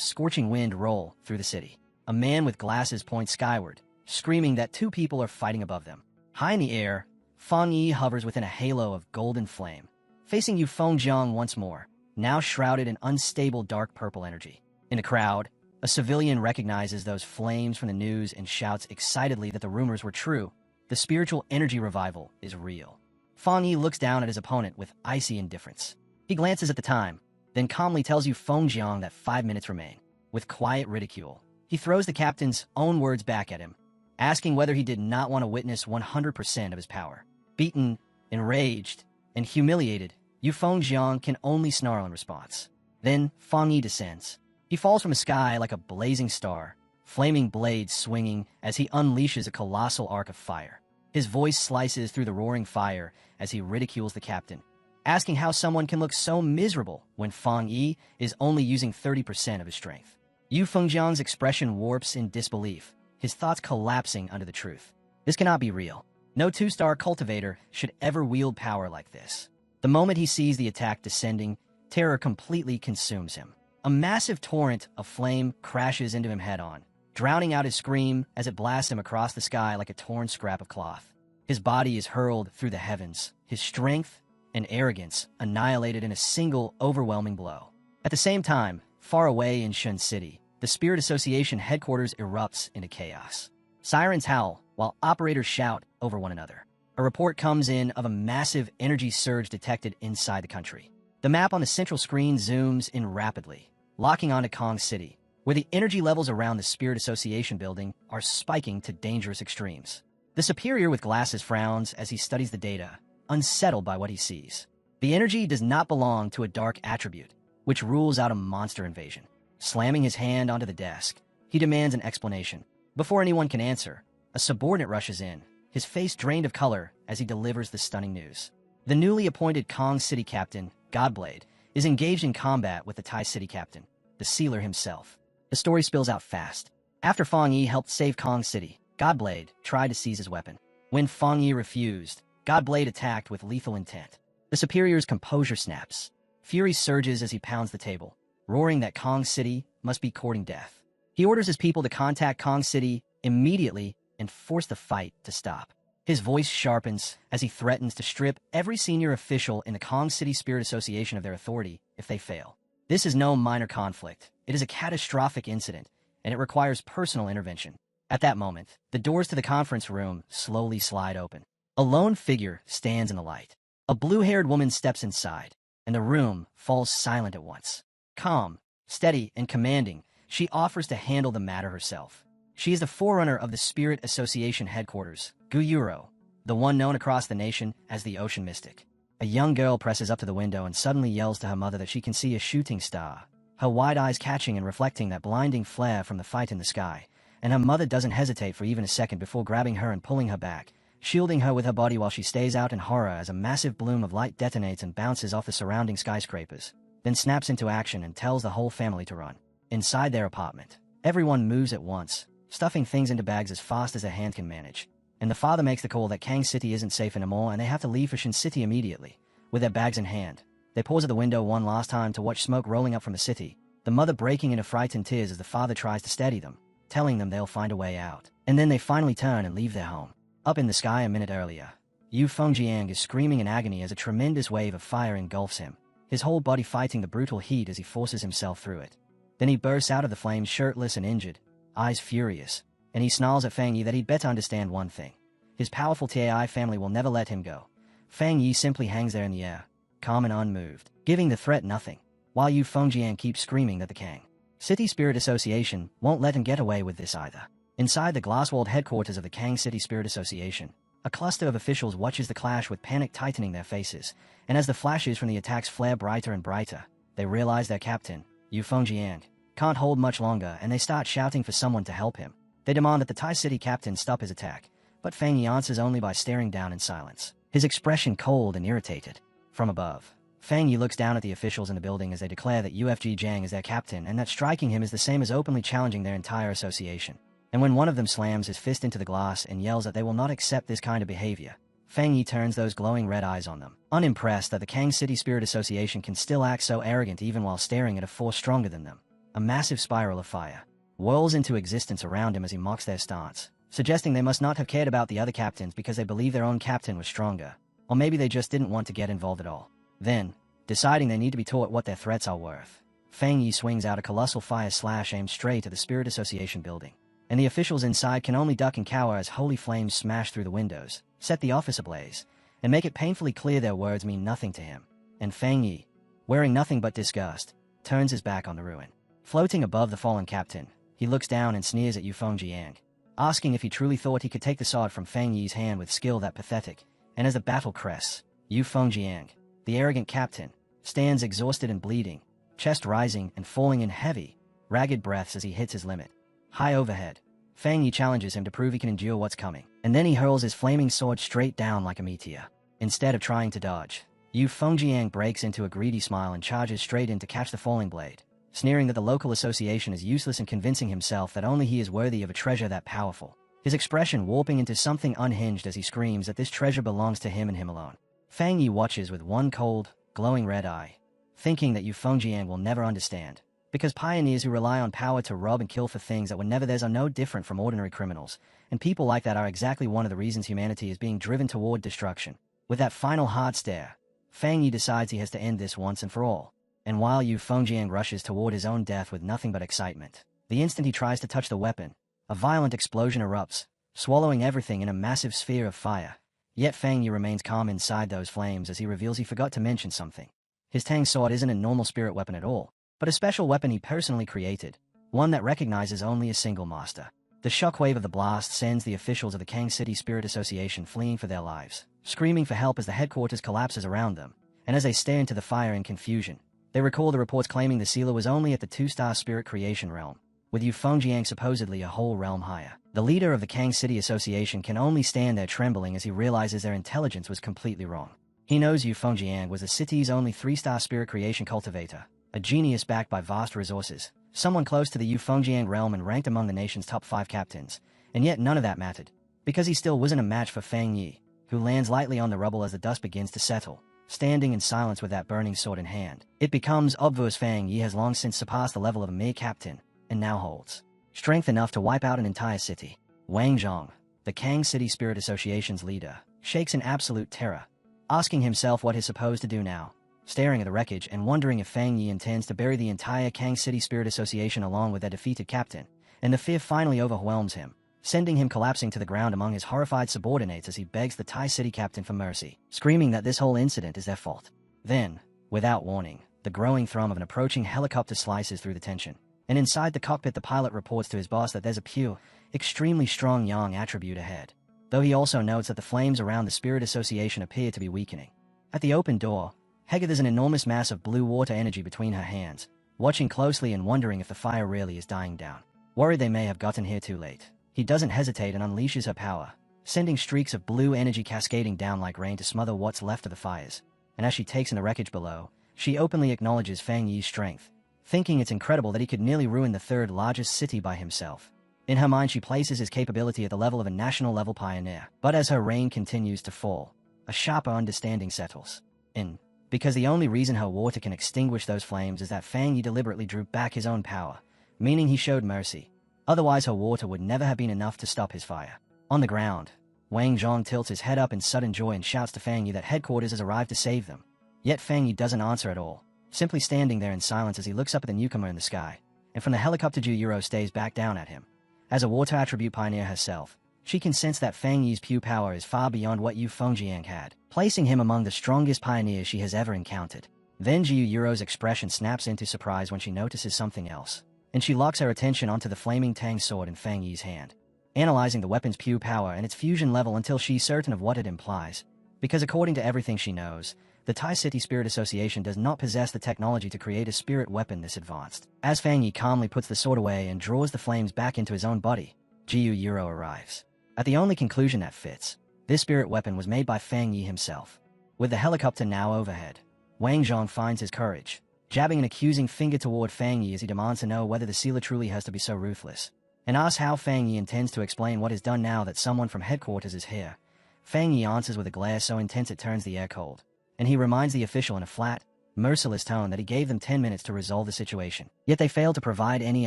[SPEAKER 1] scorching wind roll through the city. A man with glasses points skyward, screaming that two people are fighting above them. High in the air, Fang Yi hovers within a halo of golden flame, facing Yu Fengjiang once more, now shrouded in unstable dark purple energy. In the crowd, a civilian recognizes those flames from the news and shouts excitedly that the rumors were true. The spiritual energy revival is real. Fang Yi looks down at his opponent with icy indifference. He glances at the time, then calmly tells Yu Fengjiang that 5 minutes remain. With quiet ridicule, he throws the captain's own words back at him, asking whether he did not want to witness 100% of his power. Beaten, enraged, and humiliated, Yu Fengjiang can only snarl in response. Then Fang Yi descends. He falls from the sky like a blazing star, flaming blades swinging as he unleashes a colossal arc of fire. His voice slices through the roaring fire as he ridicules the captain, asking how someone can look so miserable when Fang Yi is only using 30% of his strength. Yu Fengjiang's expression warps in disbelief, his thoughts collapsing under the truth. This cannot be real. No two-star cultivator should ever wield power like this. The moment he sees the attack descending, terror completely consumes him. A massive torrent of flame crashes into him head-on, drowning out his scream as it blasts him across the sky like a torn scrap of cloth. His body is hurled through the heavens, his strength and arrogance annihilated in a single overwhelming blow. At the same time, far away in Shun City, the Spirit Association headquarters erupts into chaos. Sirens howl, while operators shout over one another. A report comes in of a massive energy surge detected inside the country. The map on the central screen zooms in rapidly, locking onto Kong City, where the energy levels around the Spirit Association building are spiking to dangerous extremes. The superior with glasses frowns as he studies the data, unsettled by what he sees. The energy does not belong to a dark attribute, which rules out a monster invasion. Slamming his hand onto the desk, he demands an explanation. Before anyone can answer, a subordinate rushes in, his face drained of color as he delivers the stunning news. The newly appointed Kong City captain, Godblade, is engaged in combat with the Tai City captain, the sealer himself. The story spills out fast. After Fang Yi helped save Kong City, Godblade tried to seize his weapon. When Fang Yi refused, Godblade attacked with lethal intent. The superior's composure snaps. Fury surges as he pounds the table, roaring that Kong City must be courting death. He orders his people to contact Kong City immediately and force the fight to stop. His voice sharpens as he threatens to strip every senior official in the Kong City Spirit Association of their authority if they fail. This is no minor conflict. It is a catastrophic incident, and it requires personal intervention. At that moment, the doors to the conference room slowly slide open. A lone figure stands in the light. A blue-haired woman steps inside, and the room falls silent at once. Calm, steady, and commanding, she offers to handle the matter herself. She is the forerunner of the Spirit Association headquarters, Guyuro, the one known across the nation as the Ocean Mystic. A young girl presses up to the window and suddenly yells to her mother that she can see a shooting star, her wide eyes catching and reflecting that blinding flare from the fight in the sky, and her mother doesn't hesitate for even a second before grabbing her and pulling her back, shielding her with her body while she stays out in horror as a massive bloom of light detonates and bounces off the surrounding skyscrapers, then snaps into action and tells the whole family to run. Inside their apartment, everyone moves at once, stuffing things into bags as fast as their hands can manage. And the father makes the call that Kang City isn't safe anymore and they have to leave for Shin City immediately, with their bags in hand. They pause at the window one last time to watch smoke rolling up from the city, the mother breaking into frightened tears as the father tries to steady them, telling them they'll find a way out. And then they finally turn and leave their home. Up in the sky a minute earlier, Yu Fengjiang is screaming in agony as a tremendous wave of fire engulfs him, his whole body fighting the brutal heat as he forces himself through it. Then he bursts out of the flames shirtless and injured, eyes furious, and he snarls at Fang Yi that he'd better understand one thing. His powerful Tai family will never let him go. Fang Yi simply hangs there in the air, calm and unmoved, giving the threat nothing, while Yu Fengjiang keeps screaming that the Kang City Spirit Association won't let him get away with this either. Inside the glass-walled headquarters of the Kang City Spirit Association, a cluster of officials watches the clash with panic tightening their faces, and as the flashes from the attacks flare brighter and brighter, they realize their captain, Yu Fengjiang, can't hold much longer, and they start shouting for someone to help him. They demand that the Tai City captain stop his attack, but Fang Yi answers only by staring down in silence, his expression cold and irritated. From above, Fang Yi looks down at the officials in the building as they declare that UFG Jiang is their captain and that striking him is the same as openly challenging their entire association. And when one of them slams his fist into the glass and yells that they will not accept this kind of behavior, Fang Yi turns those glowing red eyes on them, unimpressed that the Kang City Spirit Association can still act so arrogant even while staring at a force stronger than them. A massive spiral of fire whirls into existence around him as he mocks their stance, suggesting they must not have cared about the other captains because they believe their own captain was stronger, or maybe they just didn't want to get involved at all. Then, deciding they need to be taught what their threats are worth, Fang Yi swings out a colossal fire slash aimed straight at the Spirit Association building, and the officials inside can only duck and cower as holy flames smash through the windows, set the office ablaze, and make it painfully clear their words mean nothing to him. And Fang Yi, wearing nothing but disgust, turns his back on the ruin. Floating above the fallen captain, he looks down and sneers at Yu Fengjiang, asking if he truly thought he could take the sword from Fang Yi's hand with skill that pathetic. And as the battle crests, Yu Fengjiang, the arrogant captain, stands exhausted and bleeding, chest rising and falling in heavy, ragged breaths as he hits his limit. High overhead, Fang Yi challenges him to prove he can endure what's coming, and then he hurls his flaming sword straight down like a meteor. Instead of trying to dodge, Yu Fengjiang breaks into a greedy smile and charges straight in to catch the falling blade, sneering that the local association is useless and convincing himself that only he is worthy of a treasure that powerful, his expression warping into something unhinged as he screams that this treasure belongs to him and him alone. Fang Yi watches with one cold, glowing red eye, thinking that Yu Fengjiang will never understand, because pioneers who rely on power to rob and kill for things that were never theirs are no different from ordinary criminals, and people like that are exactly one of the reasons humanity is being driven toward destruction. With that final hard stare, Fang Yi decides he has to end this once and for all. And while Yu Fengjiang rushes toward his own death with nothing but excitement, the instant he tries to touch the weapon, a violent explosion erupts, swallowing everything in a massive sphere of fire. Yet Fang Yi remains calm inside those flames as he reveals he forgot to mention something. His Tang sword isn't a normal spirit weapon at all, but a special weapon he personally created, one that recognizes only a single master. The shockwave of the blast sends the officials of the Kang City Spirit Association fleeing for their lives, screaming for help as the headquarters collapses around them, and as they stare into the fire in confusion, they recall the reports claiming the sealer was only at the 2-star spirit creation realm, with Yu Fengjiang supposedly a whole realm higher. The leader of the Kang City Association can only stand there trembling as he realizes their intelligence was completely wrong. He knows Yu Fengjiang was the city's only 3-star spirit creation cultivator, a genius backed by vast resources, someone close to the Yu Fengjiang realm and ranked among the nation's top 5 captains, and yet none of that mattered, because he still wasn't a match for Fang Yi, who lands lightly on the rubble as the dust begins to settle, standing in silence with that burning sword in hand. It becomes obvious Fang Yi has long since surpassed the level of a mere captain, and now holds strength enough to wipe out an entire city. Wang Zhong, the Kang City Spirit Association's leader, shakes in absolute terror, asking himself what he's supposed to do now, staring at the wreckage and wondering if Fang Yi intends to bury the entire Kang City Spirit Association along with their defeated captain, and the fear finally overwhelms him, sending him collapsing to the ground among his horrified subordinates as he begs the Tai City captain for mercy, screaming that this whole incident is their fault. Then, without warning, the growing thrum of an approaching helicopter slices through the tension, and inside the cockpit the pilot reports to his boss that there's a pure, extremely strong yang attribute ahead, though he also notes that the flames around the Spirit Association appear to be weakening. At the open door, Hega there's an enormous mass of blue water energy between her hands, watching closely and wondering if the fire really is dying down. Worried they may have gotten here too late, he doesn't hesitate and unleashes her power, sending streaks of blue energy cascading down like rain to smother what's left of the fires. And as she takes in the wreckage below, she openly acknowledges Fang Yi's strength, thinking it's incredible that he could nearly ruin the 3rd largest city by himself. In her mind she places his capability at the level of a national-level pioneer. But as her rain continues to fall, a sharper understanding settles in, because the only reason her water can extinguish those flames is that Fang Yi deliberately drew back his own power, meaning he showed mercy. Otherwise her water would never have been enough to stop his fire. On the ground, Wang Zhong tilts his head up in sudden joy and shouts to Fang Yi that headquarters has arrived to save them. Yet Fang Yi doesn't answer at all, simply standing there in silence as he looks up at the newcomer in the sky, and from the helicopter Ju stares back down at him. As a water attribute pioneer herself, she can sense that Fang Yi's Pew power is far beyond what Yu Fengjiang had, placing him among the strongest pioneers she has ever encountered. Then Ju's expression snaps into surprise when she notices something else, and she locks her attention onto the flaming Tang sword in Fang Yi's hand, analyzing the weapon's Pew power and its fusion level until she's certain of what it implies. Because according to everything she knows, the Tai City Spirit Association does not possess the technology to create a spirit weapon this advanced. As Fang Yi calmly puts the sword away and draws the flames back into his own body, Jiu arrives at the only conclusion that fits. This spirit weapon was made by Fang Yi himself. With the helicopter now overhead, Wang Zhong finds his courage, jabbing an accusing finger toward Fang Yi as he demands to know whether the sealer truly has to be so ruthless, and asks how Fang Yi intends to explain what is done now that someone from headquarters is here. Fang Yi answers with a glare so intense it turns the air cold, and he reminds the official in a flat, merciless tone that he gave them 10 minutes to resolve the situation. Yet they fail to provide any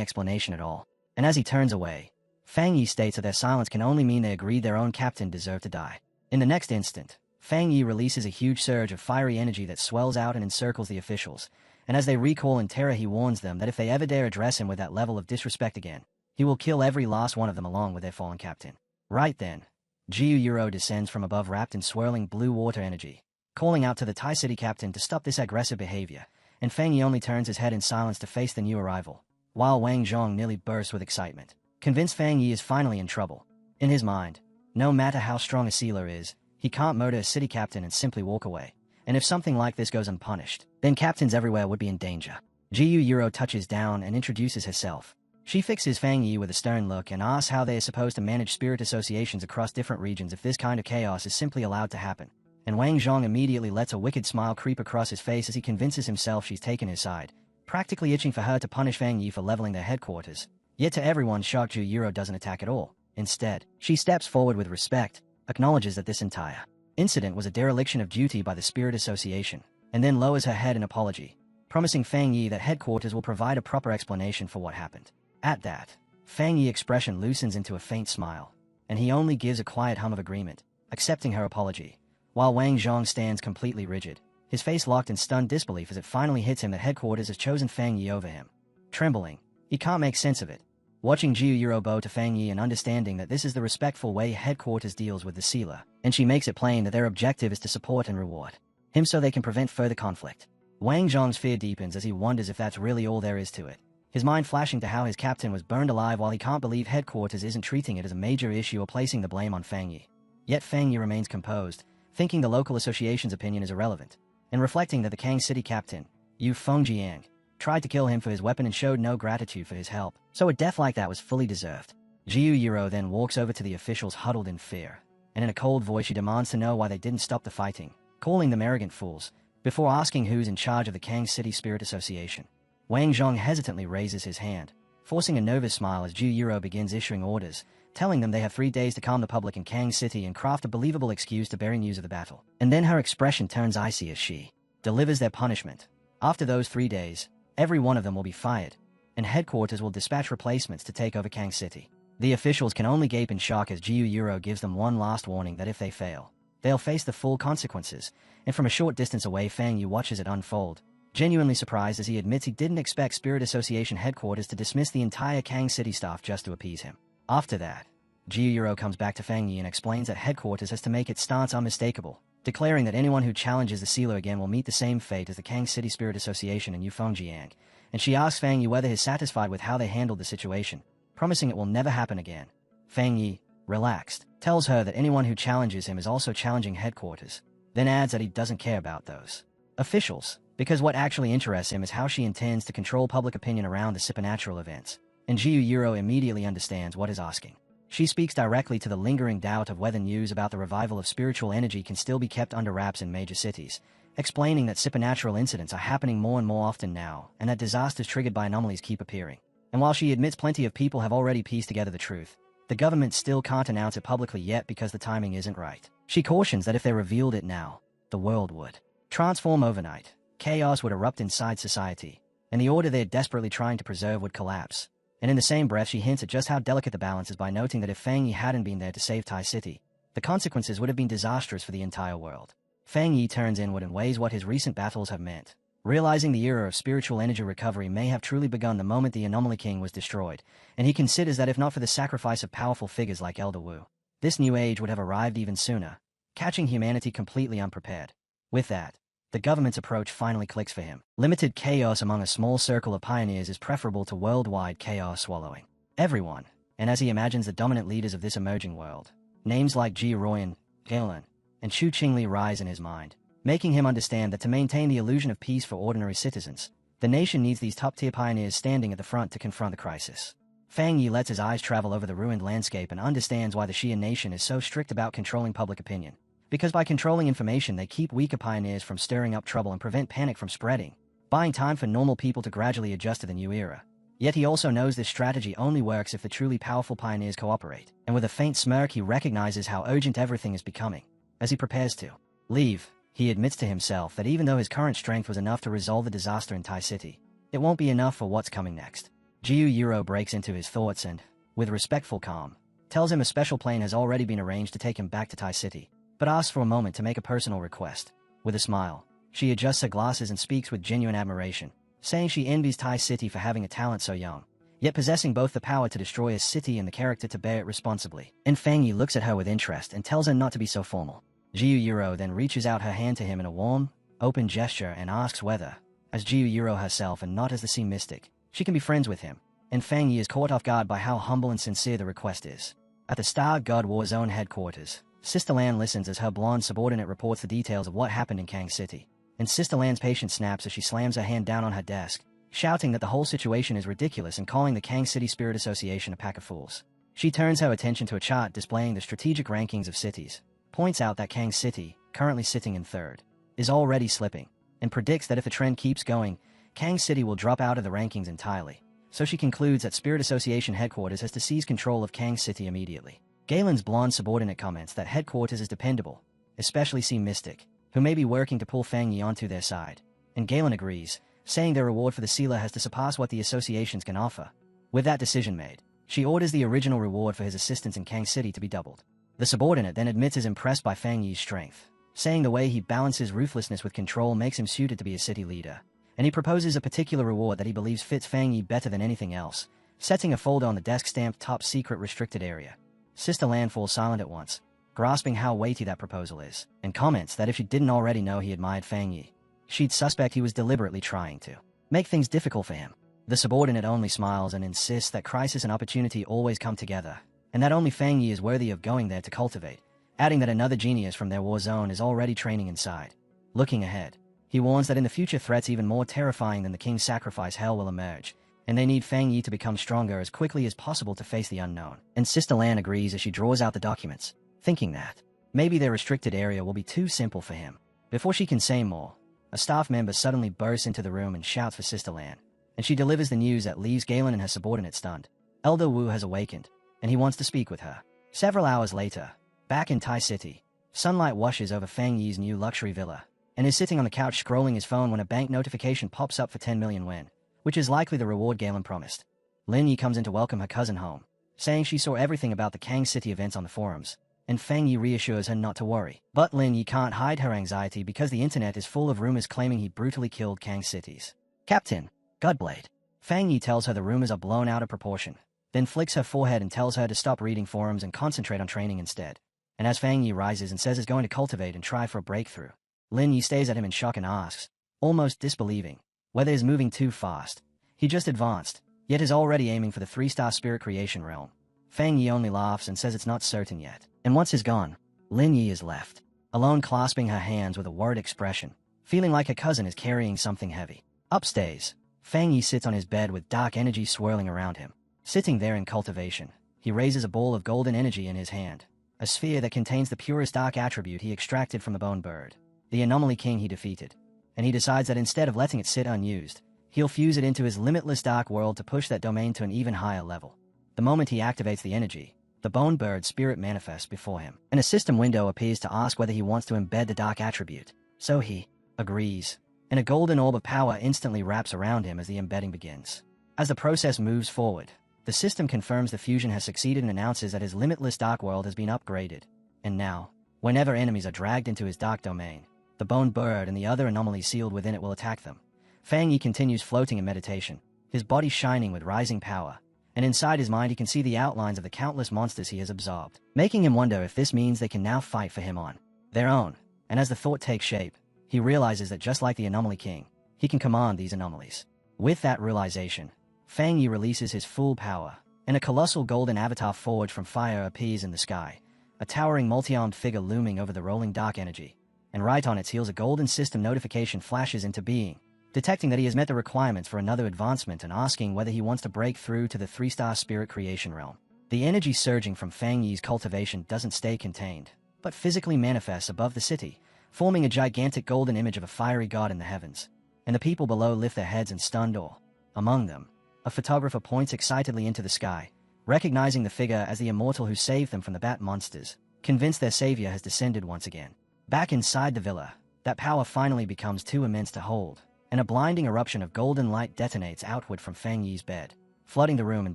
[SPEAKER 1] explanation at all, and as he turns away, Fang Yi states that their silence can only mean they agreed their own captain deserved to die. In the next instant, Fang Yi releases a huge surge of fiery energy that swells out and encircles the officials, and as they recoil in terror he warns them that if they ever dare address him with that level of disrespect again, he will kill every last one of them along with their fallen captain. Right then, Jiu descends from above wrapped in swirling blue water energy, calling out to the Tai City captain to stop this aggressive behavior, and Fang Yi only turns his head in silence to face the new arrival, while Wang Zhong nearly bursts with excitement, convinced Fang Yi is finally in trouble. In his mind, no matter how strong a sealer is, he can't murder a city captain and simply walk away, and if something like this goes unpunished, then captains everywhere would be in danger. Jiu touches down and introduces herself. She fixes Fang Yi with a stern look and asks how they are supposed to manage spirit associations across different regions if this kind of chaos is simply allowed to happen. And Wang Zhong immediately lets a wicked smile creep across his face as he convinces himself she's taken his side, practically itching for her to punish Fang Yi for leveling their headquarters. Yet to everyone's shock, Jiu doesn't attack at all. Instead, she steps forward with respect, acknowledges that this entire incident was a dereliction of duty by the Spirit Association, and then lowers her head in apology, promising Fang Yi that headquarters will provide a proper explanation for what happened. At that, Fang Yi's expression loosens into a faint smile, and he only gives a quiet hum of agreement, accepting her apology, while Wang Zhong stands completely rigid, his face locked in stunned disbelief as it finally hits him that headquarters has chosen Fang Yi over him. Trembling, he can't make sense of it, watching Jiu bow to Fang Yi and understanding that this is the respectful way headquarters deals with the sealer, and she makes it plain that their objective is to support and reward him so they can prevent further conflict. Wang Zhong's fear deepens as he wonders if that's really all there is to it, his mind flashing to how his captain was burned alive while he can't believe headquarters isn't treating it as a major issue or placing the blame on Fang Yi. Yet Fang Yi remains composed, thinking the local association's opinion is irrelevant, and reflecting that the Kang City captain, Yu Fengjiang, tried to kill him for his weapon and showed no gratitude for his help, so a death like that was fully deserved. Jiu then walks over to the officials huddled in fear, and in a cold voice she demands to know why they didn't stop the fighting, calling them arrogant fools, before asking who's in charge of the Kang City Spirit Association. Wang Zhong hesitantly raises his hand, forcing a nervous smile as Jiu begins issuing orders, telling them they have 3 days to calm the public in Kang City and craft a believable excuse to bury news of the battle. And then her expression turns icy as she delivers their punishment. After those 3 days, every one of them will be fired, and headquarters will dispatch replacements to take over Kang City. The officials can only gape in shock as Jiu gives them one last warning that if they fail, they'll face the full consequences, and from a short distance away Fang Yi watches it unfold, genuinely surprised as he admits he didn't expect Spirit Association headquarters to dismiss the entire Kang City staff just to appease him. After that, Jiu comes back to Fang Yi and explains that headquarters has to make its stance unmistakable, declaring that anyone who challenges the sealer again will meet the same fate as the Kang City Spirit Association and Yu Fengjiang, and she asks Fang Yi whether he's satisfied with how they handled the situation, promising it will never happen again. Fang Yi, relaxed, tells her that anyone who challenges him is also challenging headquarters, then adds that he doesn't care about those officials, because what actually interests him is how she intends to control public opinion around the supernatural events, and Jiu immediately understands what is asking. She speaks directly to the lingering doubt of whether news about the revival of spiritual energy can still be kept under wraps in major cities, explaining that supernatural incidents are happening more and more often now, and that disasters triggered by anomalies keep appearing. And while she admits plenty of people have already pieced together the truth, the government still can't announce it publicly yet because the timing isn't right. She cautions that if they revealed it now, the world would transform overnight, chaos would erupt inside society, and the order they're desperately trying to preserve would collapse. And in the same breath she hints at just how delicate the balance is by noting that if Fang Yi hadn't been there to save Tai City, The consequences would have been disastrous for the entire world. Fang Yi turns inward and weighs what his recent battles have meant, realizing the era of spiritual energy recovery may have truly begun the moment the Anomaly King was destroyed, and he considers that if not for the sacrifice of powerful figures like Elder Wu, this new age would have arrived even sooner, catching humanity completely unprepared. With that, the government's approach finally clicks for him. Limited chaos among a small circle of pioneers is preferable to worldwide chaos swallowing everyone, and as he imagines the dominant leaders of this emerging world, names like Ji Royan, Galen, and Chu Qingli rise in his mind, making him understand that to maintain the illusion of peace for ordinary citizens, the nation needs these top-tier pioneers standing at the front to confront the crisis. Fang Yi lets his eyes travel over the ruined landscape and understands why the Xia nation is so strict about controlling public opinion. Because by controlling information they keep weaker pioneers from stirring up trouble and prevent panic from spreading, buying time for normal people to gradually adjust to the new era. Yet he also knows this strategy only works if the truly powerful pioneers cooperate, and with a faint smirk he recognizes how urgent everything is becoming. As he prepares to leave, he admits to himself that even though his current strength was enough to resolve the disaster in Tai City, it won't be enough for what's coming next. Jiu Yuro breaks into his thoughts and, with respectful calm, tells him a special plane has already been arranged to take him back to Tai City, but asks for a moment to make a personal request. With a smile, she adjusts her glasses and speaks with genuine admiration, saying she envies Tai City for having a talent so young, yet possessing both the power to destroy a city and the character to bear it responsibly. And Fang Yi looks at her with interest and tells her not to be so formal. Jiu Yuro then reaches out her hand to him in a warm, open gesture and asks whether, as Jiu Yuro herself and not as the sea mystic, she can be friends with him, and Fang Yi is caught off guard by how humble and sincere the request is. At the Star God War Zone headquarters, Sister Lan listens as her blonde subordinate reports the details of what happened in Kang City, and Sister Lan's patience snaps as she slams her hand down on her desk, shouting that the whole situation is ridiculous and calling the Kang City Spirit Association a pack of fools. She turns her attention to a chart displaying the strategic rankings of cities, points out that Kang City, currently sitting in third, is already slipping, and predicts that if the trend keeps going, Kang City will drop out of the rankings entirely. So she concludes that Spirit Association headquarters has to seize control of Kang City immediately. Galen's blonde subordinate comments that headquarters is dependable, especially Sea Mystic, who may be working to pull Fang Yi onto their side, and Galen agrees, saying their reward for the sealer has to surpass what the associations can offer. With that decision made, she orders the original reward for his assistance in Kang City to be doubled. The subordinate then admits is impressed by Fang Yi's strength, saying the way he balances ruthlessness with control makes him suited to be a city leader, and he proposes a particular reward that he believes fits Fang Yi better than anything else, setting a folder on the desk stamped Top Secret Restricted Area. Sister Lan falls silent at once, grasping how weighty that proposal is, and comments that if she didn't already know he admired Fang Yi, she'd suspect he was deliberately trying to make things difficult for him. The subordinate only smiles and insists that crisis and opportunity always come together, and that only Fang Yi is worthy of going there to cultivate, adding that another genius from their war zone is already training inside. Looking ahead, he warns that in the future threats even more terrifying than the king's sacrifice hell will emerge, and they need Fang Yi to become stronger as quickly as possible to face the unknown. And Sister Lan agrees as she draws out the documents, thinking that maybe their restricted area will be too simple for him. Before she can say more, a staff member suddenly bursts into the room and shouts for Sister Lan, and she delivers the news that leaves Galen and her subordinate stunned. Elder Wu has awakened, and he wants to speak with her. Several hours later, back in Tai City, sunlight washes over Fang Yi's new luxury villa, and is sitting on the couch scrolling his phone when a bank notification pops up for 10 million yen, which is likely the reward Galen promised. Lin Yi comes in to welcome her cousin home, saying she saw everything about the Kang City events on the forums, and Fang Yi reassures her not to worry. But Lin Yi can't hide her anxiety because the internet is full of rumors claiming he brutally killed Kang Cities Captain Godblade. Fang Yi tells her the rumors are blown out of proportion, then flicks her forehead and tells her to stop reading forums and concentrate on training instead. And as Fang Yi rises and says he's going to cultivate and try for a breakthrough, Lin Yi stares at him in shock and asks, almost disbelieving, whether he's moving too fast. He just advanced, yet is already aiming for the 3-star spirit creation realm. Fang Yi only laughs and says it's not certain yet. And once he's gone, Lin Yi is left, alone clasping her hands with a worried expression, feeling like her cousin is carrying something heavy. Upstairs, Fang Yi sits on his bed with dark energy swirling around him. Sitting there in cultivation, he raises a ball of golden energy in his hand, a sphere that contains the purest dark attribute he extracted from the Bone Bird, the Anomaly King he defeated, and he decides that instead of letting it sit unused, he'll fuse it into his limitless dark world to push that domain to an even higher level. The moment he activates the energy, the Bone Bird spirit manifests before him, and a system window appears to ask whether he wants to embed the dark attribute. So he agrees, and a golden orb of power instantly wraps around him as the embedding begins. As the process moves forward, the system confirms the fusion has succeeded and announces that his limitless dark world has been upgraded, And now, whenever enemies are dragged into his dark domain, the bone bird and the other anomalies sealed within it will attack them. Fang Yi continues floating in meditation, his body shining with rising power, and inside his mind he can see the outlines of the countless monsters he has absorbed, making him wonder if this means they can now fight for him on their own. And as the thought takes shape, he realizes that just like the Anomaly King, he can command these anomalies. With that realization, Fang Yi releases his full power, and a colossal golden avatar forged from fire appears in the sky, a towering multi-armed figure looming over the rolling dark energy. And right on its heels a golden system notification flashes into being, detecting that he has met the requirements for another advancement and asking whether he wants to break through to the 3-star spirit creation realm. The energy surging from Fang Yi's cultivation doesn't stay contained, but physically manifests above the city, forming a gigantic golden image of a fiery god in the heavens. And the people below lift their heads in stunned awe. Among them, a photographer points excitedly into the sky, recognizing the figure as the immortal who saved them from the bat monsters, convinced their savior has descended once again. Back inside the villa, that power finally becomes too immense to hold, and a blinding eruption of golden light detonates outward from Fang Yi's bed, flooding the room in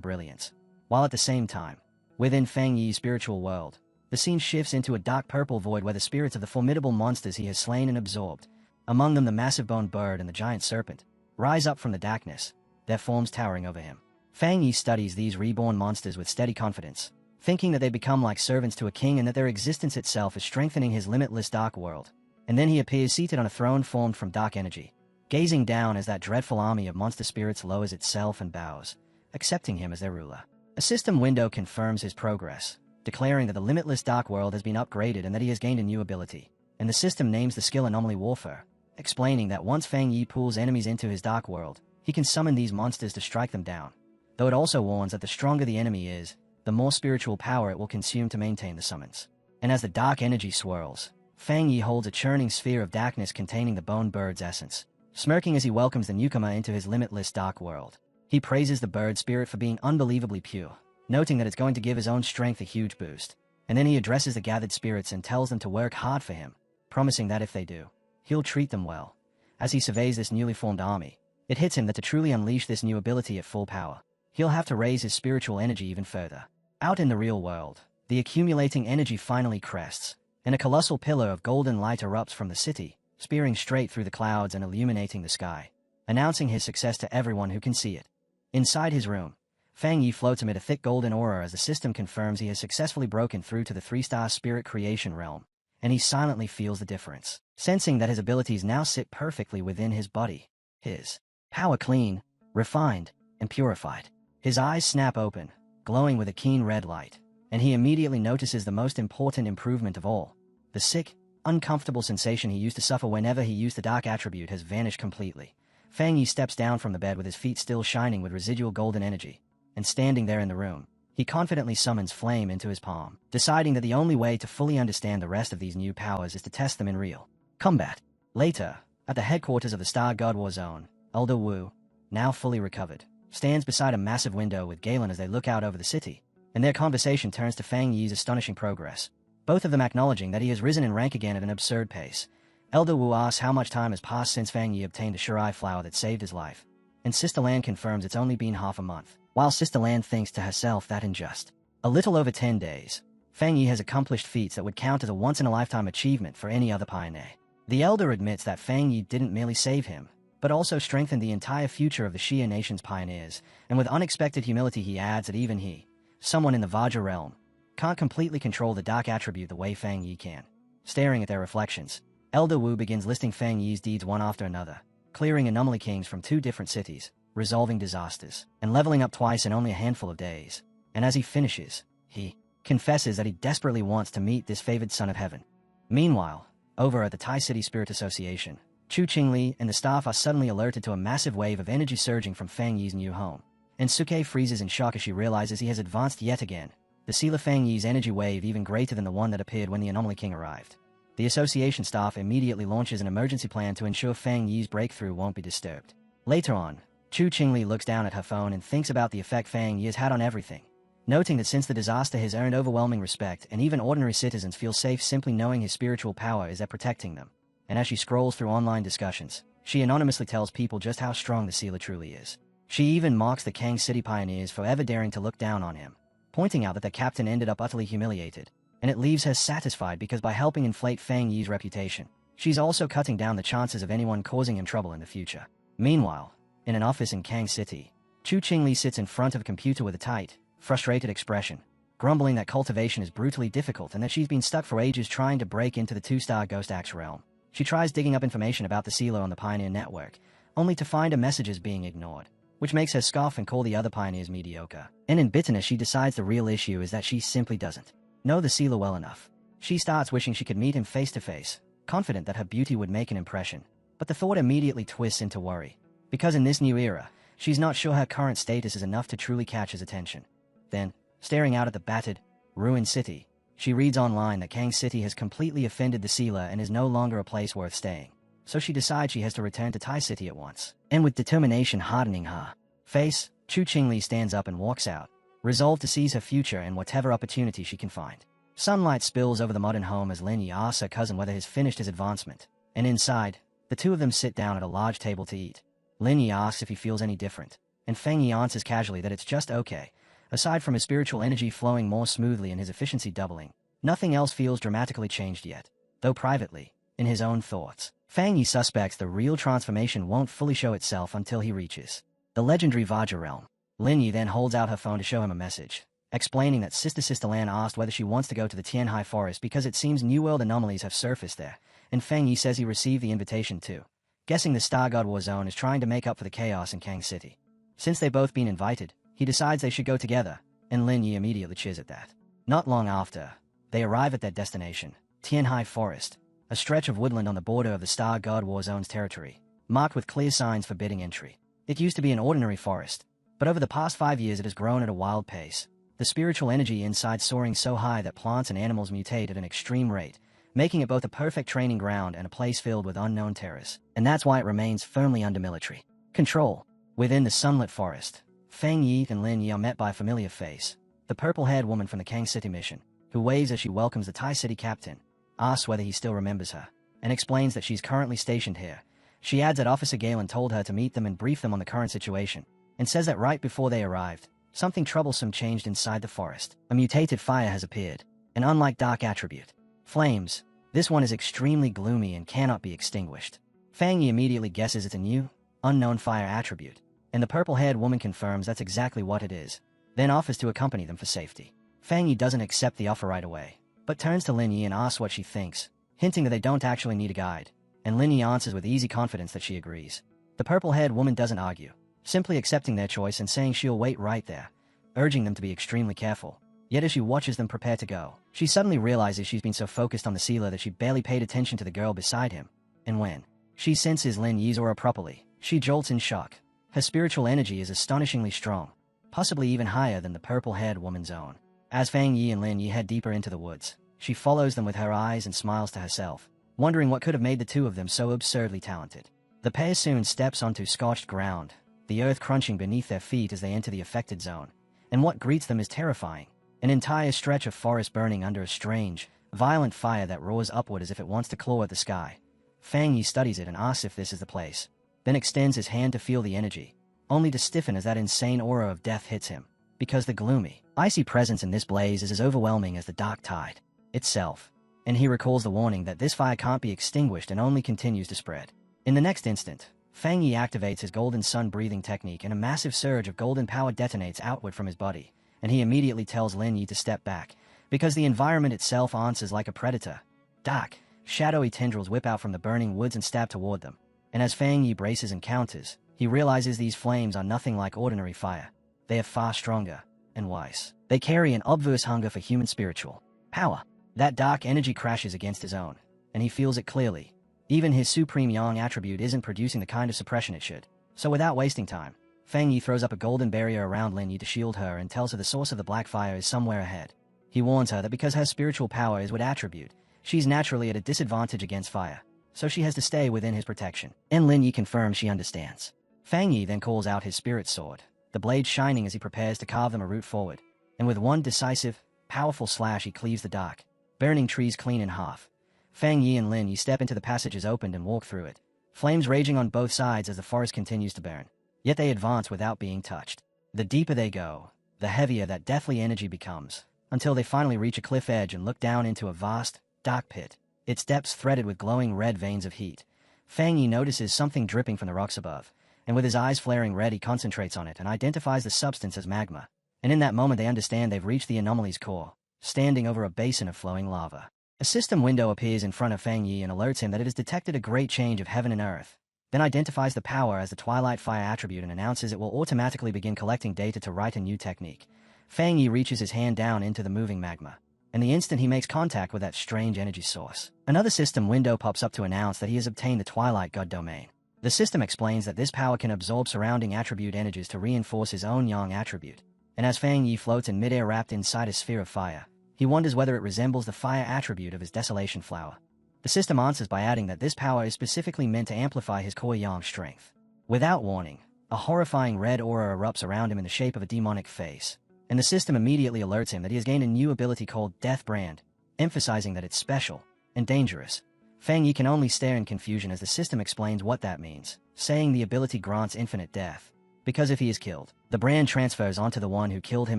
[SPEAKER 1] brilliance. While at the same time, within Fang Yi's spiritual world, the scene shifts into a dark purple void where the spirits of the formidable monsters he has slain and absorbed, among them the massive bone bird and the giant serpent, rise up from the darkness, their forms towering over him. Fang Yi studies these reborn monsters with steady confidence, thinking that they become like servants to a king and that their existence itself is strengthening his limitless dark world. And then he appears seated on a throne formed from dark energy, gazing down as that dreadful army of monster spirits lowers itself and bows, accepting him as their ruler. A system window confirms his progress, declaring that the limitless dark world has been upgraded and that he has gained a new ability. And the system names the skill Anomaly Warfare, explaining that once Fang Yi pulls enemies into his dark world, he can summon these monsters to strike them down. Though it also warns that the stronger the enemy is, the more spiritual power it will consume to maintain the summons. And as the dark energy swirls, Fang Yi holds a churning sphere of darkness containing the bone bird's essence, smirking as he welcomes the newcomer into his limitless dark world. He praises the bird spirit for being unbelievably pure, noting that it's going to give his own strength a huge boost. And then he addresses the gathered spirits and tells them to work hard for him, promising that if they do, he'll treat them well. As he surveys this newly formed army, it hits him that to truly unleash this new ability at full power, he'll have to raise his spiritual energy even further. Out in the real world, the accumulating energy finally crests, and a colossal pillar of golden light erupts from the city, spearing straight through the clouds and illuminating the sky, announcing his success to everyone who can see it. Inside his room, Fang Yi floats amid a thick golden aura as the system confirms he has successfully broken through to the 3-star spirit creation realm, and he silently feels the difference, sensing that his abilities now sit perfectly within his body. His power clean, refined, and purified. His eyes snap open, glowing with a keen red light, and he immediately notices the most important improvement of all. The sick, uncomfortable sensation he used to suffer whenever he used the dark attribute has vanished completely. Fang Yi steps down from the bed with his feet still shining with residual golden energy, and standing there in the room, he confidently summons flame into his palm, deciding that the only way to fully understand the rest of these new powers is to test them in real combat. Later, at the headquarters of the Star God War Zone, Elder Wu, now fully recovered, stands beside a massive window with Galen as they look out over the city, and their conversation turns to Fang Yi's astonishing progress, both of them acknowledging that he has risen in rank again at an absurd pace. Elder Wu asks how much time has passed since Fang Yi obtained the Shirai flower that saved his life, and Sister Lan confirms it's only been half a month, while Sister Lan thinks to herself that in just a little over 10 days, Fang Yi has accomplished feats that would count as a once-in-a-lifetime achievement for any other pioneer. The Elder admits that Fang Yi didn't merely save him, but also strengthened the entire future of the Xia Nation's pioneers, and with unexpected humility he adds that even he, someone in the Vajra realm, can't completely control the dark attribute the way Fang Yi can. Staring at their reflections, Elder Wu begins listing Fang Yi's deeds one after another, clearing anomaly kings from 2 different cities, resolving disasters, and leveling up twice in only a handful of days. And as he finishes, he confesses that he desperately wants to meet this favored son of heaven. Meanwhile, over at the Tai City Spirit Association, Chu Qingli and the staff are suddenly alerted to a massive wave of energy surging from Fang Yi's new home, and Suke freezes in shock as she realizes he has advanced yet again, to seal Fang Yi's energy wave even greater than the one that appeared when the Anomaly King arrived. The association staff immediately launches an emergency plan to ensure Fang Yi's breakthrough won't be disturbed. Later on, Chu Qingli looks down at her phone and thinks about the effect Fang Yi has had on everything, noting that since the disaster has earned overwhelming respect and even ordinary citizens feel safe simply knowing his spiritual power is at protecting them. And as she scrolls through online discussions, she anonymously tells people just how strong the sealer truly is. She even mocks the Kang City pioneers for ever daring to look down on him, pointing out that their captain ended up utterly humiliated, and it leaves her satisfied because by helping inflate Fang Yi's reputation, she's also cutting down the chances of anyone causing him trouble in the future. Meanwhile, in an office in Kang City, Chu Qingli sits in front of a computer with a tight, frustrated expression, grumbling that cultivation is brutally difficult and that she's been stuck for ages trying to break into the 2-star Ghost Axe realm. She tries digging up information about the sealer on the Pioneer Network, only to find her messages being ignored, which makes her scoff and call the other pioneers mediocre. And in bitterness, she decides the real issue is that she simply doesn't know the sealer well enough. She starts wishing she could meet him face to face, confident that her beauty would make an impression. But the thought immediately twists into worry, because in this new era, she's not sure her current status is enough to truly catch his attention. Then, staring out at the battered, ruined city, she reads online that Kang City has completely offended the sealer and is no longer a place worth staying. So she decides she has to return to Tai City at once. And with determination hardening her face, Chu Qingli stands up and walks out, resolved to seize her future and whatever opportunity she can find. Sunlight spills over the modern home as Lin Yi asks her cousin whether he's finished his advancement, and inside, the two of them sit down at a large table to eat. Lin Yi asks if he feels any different, and Feng Yi answers casually that it's just okay. Aside from his spiritual energy flowing more smoothly and his efficiency doubling, nothing else feels dramatically changed yet. Though privately, in his own thoughts, Feng Yi suspects the real transformation won't fully show itself until he reaches the legendary Vajra realm. Lin Yi then holds out her phone to show him a message, explaining that Sister Lan asked whether she wants to go to the Tianhai Forest because it seems New World anomalies have surfaced there, and Feng Yi says he received the invitation too, guessing the Star God War Zone is trying to make up for the chaos in Kang City. Since they've both been invited, he decides they should go together, and Lin Yi immediately cheers at that. Not long after, they arrive at their destination, Tianhai Forest, a stretch of woodland on the border of the Star God War Zone's territory, marked with clear signs forbidding entry. It used to be an ordinary forest, but over the past 5 years it has grown at a wild pace, the spiritual energy inside soaring so high that plants and animals mutate at an extreme rate, making it both a perfect training ground and a place filled with unknown terrors. And that's why it remains firmly under military control. Within the sunlit forest, Feng Yi and Lin Yi are met by a familiar face, the purple-haired woman from the Kang City mission, who waves as she welcomes the Tai City captain, asks whether he still remembers her, and explains that she's currently stationed here. She adds that Officer Galen told her to meet them and brief them on the current situation, and says that right before they arrived, something troublesome changed inside the forest. A mutated fire has appeared, an unlike dark attribute. Flames. This one is extremely gloomy and cannot be extinguished. Feng Yi immediately guesses it's a new, unknown fire attribute, and the purple-haired woman confirms that's exactly what it is, then offers to accompany them for safety. Feng Yi doesn't accept the offer right away, but turns to Lin Yi and asks what she thinks, hinting that they don't actually need a guide, and Lin Yi answers with easy confidence that she agrees. The purple-haired woman doesn't argue, simply accepting their choice and saying she'll wait right there, urging them to be extremely careful. Yet as she watches them prepare to go, she suddenly realizes she's been so focused on the sealer that she barely paid attention to the girl beside him, and when she senses Lin Yi's aura properly, she jolts in shock. Her spiritual energy is astonishingly strong, possibly even higher than the purple-haired woman's own. As Feng Yi and Lin Yi head deeper into the woods, she follows them with her eyes and smiles to herself, wondering what could have made the two of them so absurdly talented. The pair soon steps onto scorched ground, the earth crunching beneath their feet as they enter the affected zone, and what greets them is terrifying. An entire stretch of forest burning under a strange, violent fire that roars upward as if it wants to claw at the sky. Feng Yi studies it and asks if this is the place, then extends his hand to feel the energy, only to stiffen as that insane aura of death hits him, because the gloomy, icy presence in this blaze is as overwhelming as the dark tide itself, and he recalls the warning that this fire can't be extinguished and only continues to spread. In the next instant, Feng Yi activates his golden sun breathing technique and a massive surge of golden power detonates outward from his body, and he immediately tells Lin Yi to step back, because the environment itself answers like a predator. Dark, shadowy tendrils whip out from the burning woods and stab toward them, and as Feng Yi braces and counters, he realizes these flames are nothing like ordinary fire. They are far stronger and wise. They carry an obvious hunger for human spiritual power. That dark energy crashes against his own, and he feels it clearly. Even his supreme yang attribute isn't producing the kind of suppression it should. So without wasting time, Feng Yi throws up a golden barrier around Lin Yi to shield her and tells her the source of the black fire is somewhere ahead. He warns her that because her spiritual power is what attribute, she's naturally at a disadvantage against fire, so she has to stay within his protection. And Lin Yi confirms she understands. Feng Yi then calls out his spirit sword, the blade shining as he prepares to carve them a route forward, and with one decisive, powerful slash he cleaves the dark, burning trees clean in half. Feng Yi and Lin Yi step into the passages opened and walk through it, flames raging on both sides as the forest continues to burn. Yet they advance without being touched. The deeper they go, the heavier that deathly energy becomes, until they finally reach a cliff edge and look down into a vast, dark pit, its depths threaded with glowing red veins of heat. Fang Yi notices something dripping from the rocks above, and with his eyes flaring red he concentrates on it and identifies the substance as magma. And in that moment they understand they've reached the anomaly's core, standing over a basin of flowing lava. A system window appears in front of Fang Yi and alerts him that it has detected a great change of heaven and earth, then identifies the power as the Twilight Fire attribute and announces it will automatically begin collecting data to write a new technique. Fang Yi reaches his hand down into the moving magma, and the instant he makes contact with that strange energy source, another system window pops up to announce that he has obtained the Twilight God domain. The system explains that this power can absorb surrounding attribute energies to reinforce his own yang attribute, and as Fang Yi floats in midair wrapped inside a sphere of fire, he wonders whether it resembles the fire attribute of his Desolation Flower. The system answers by adding that this power is specifically meant to amplify his core yang strength. Without warning, a horrifying red aura erupts around him in the shape of a demonic face, and the system immediately alerts him that he has gained a new ability called Death Brand, emphasizing that it's special and dangerous. Fang Yi can only stare in confusion as the system explains what that means, saying the ability grants infinite death, because if he is killed, the brand transfers onto the one who killed him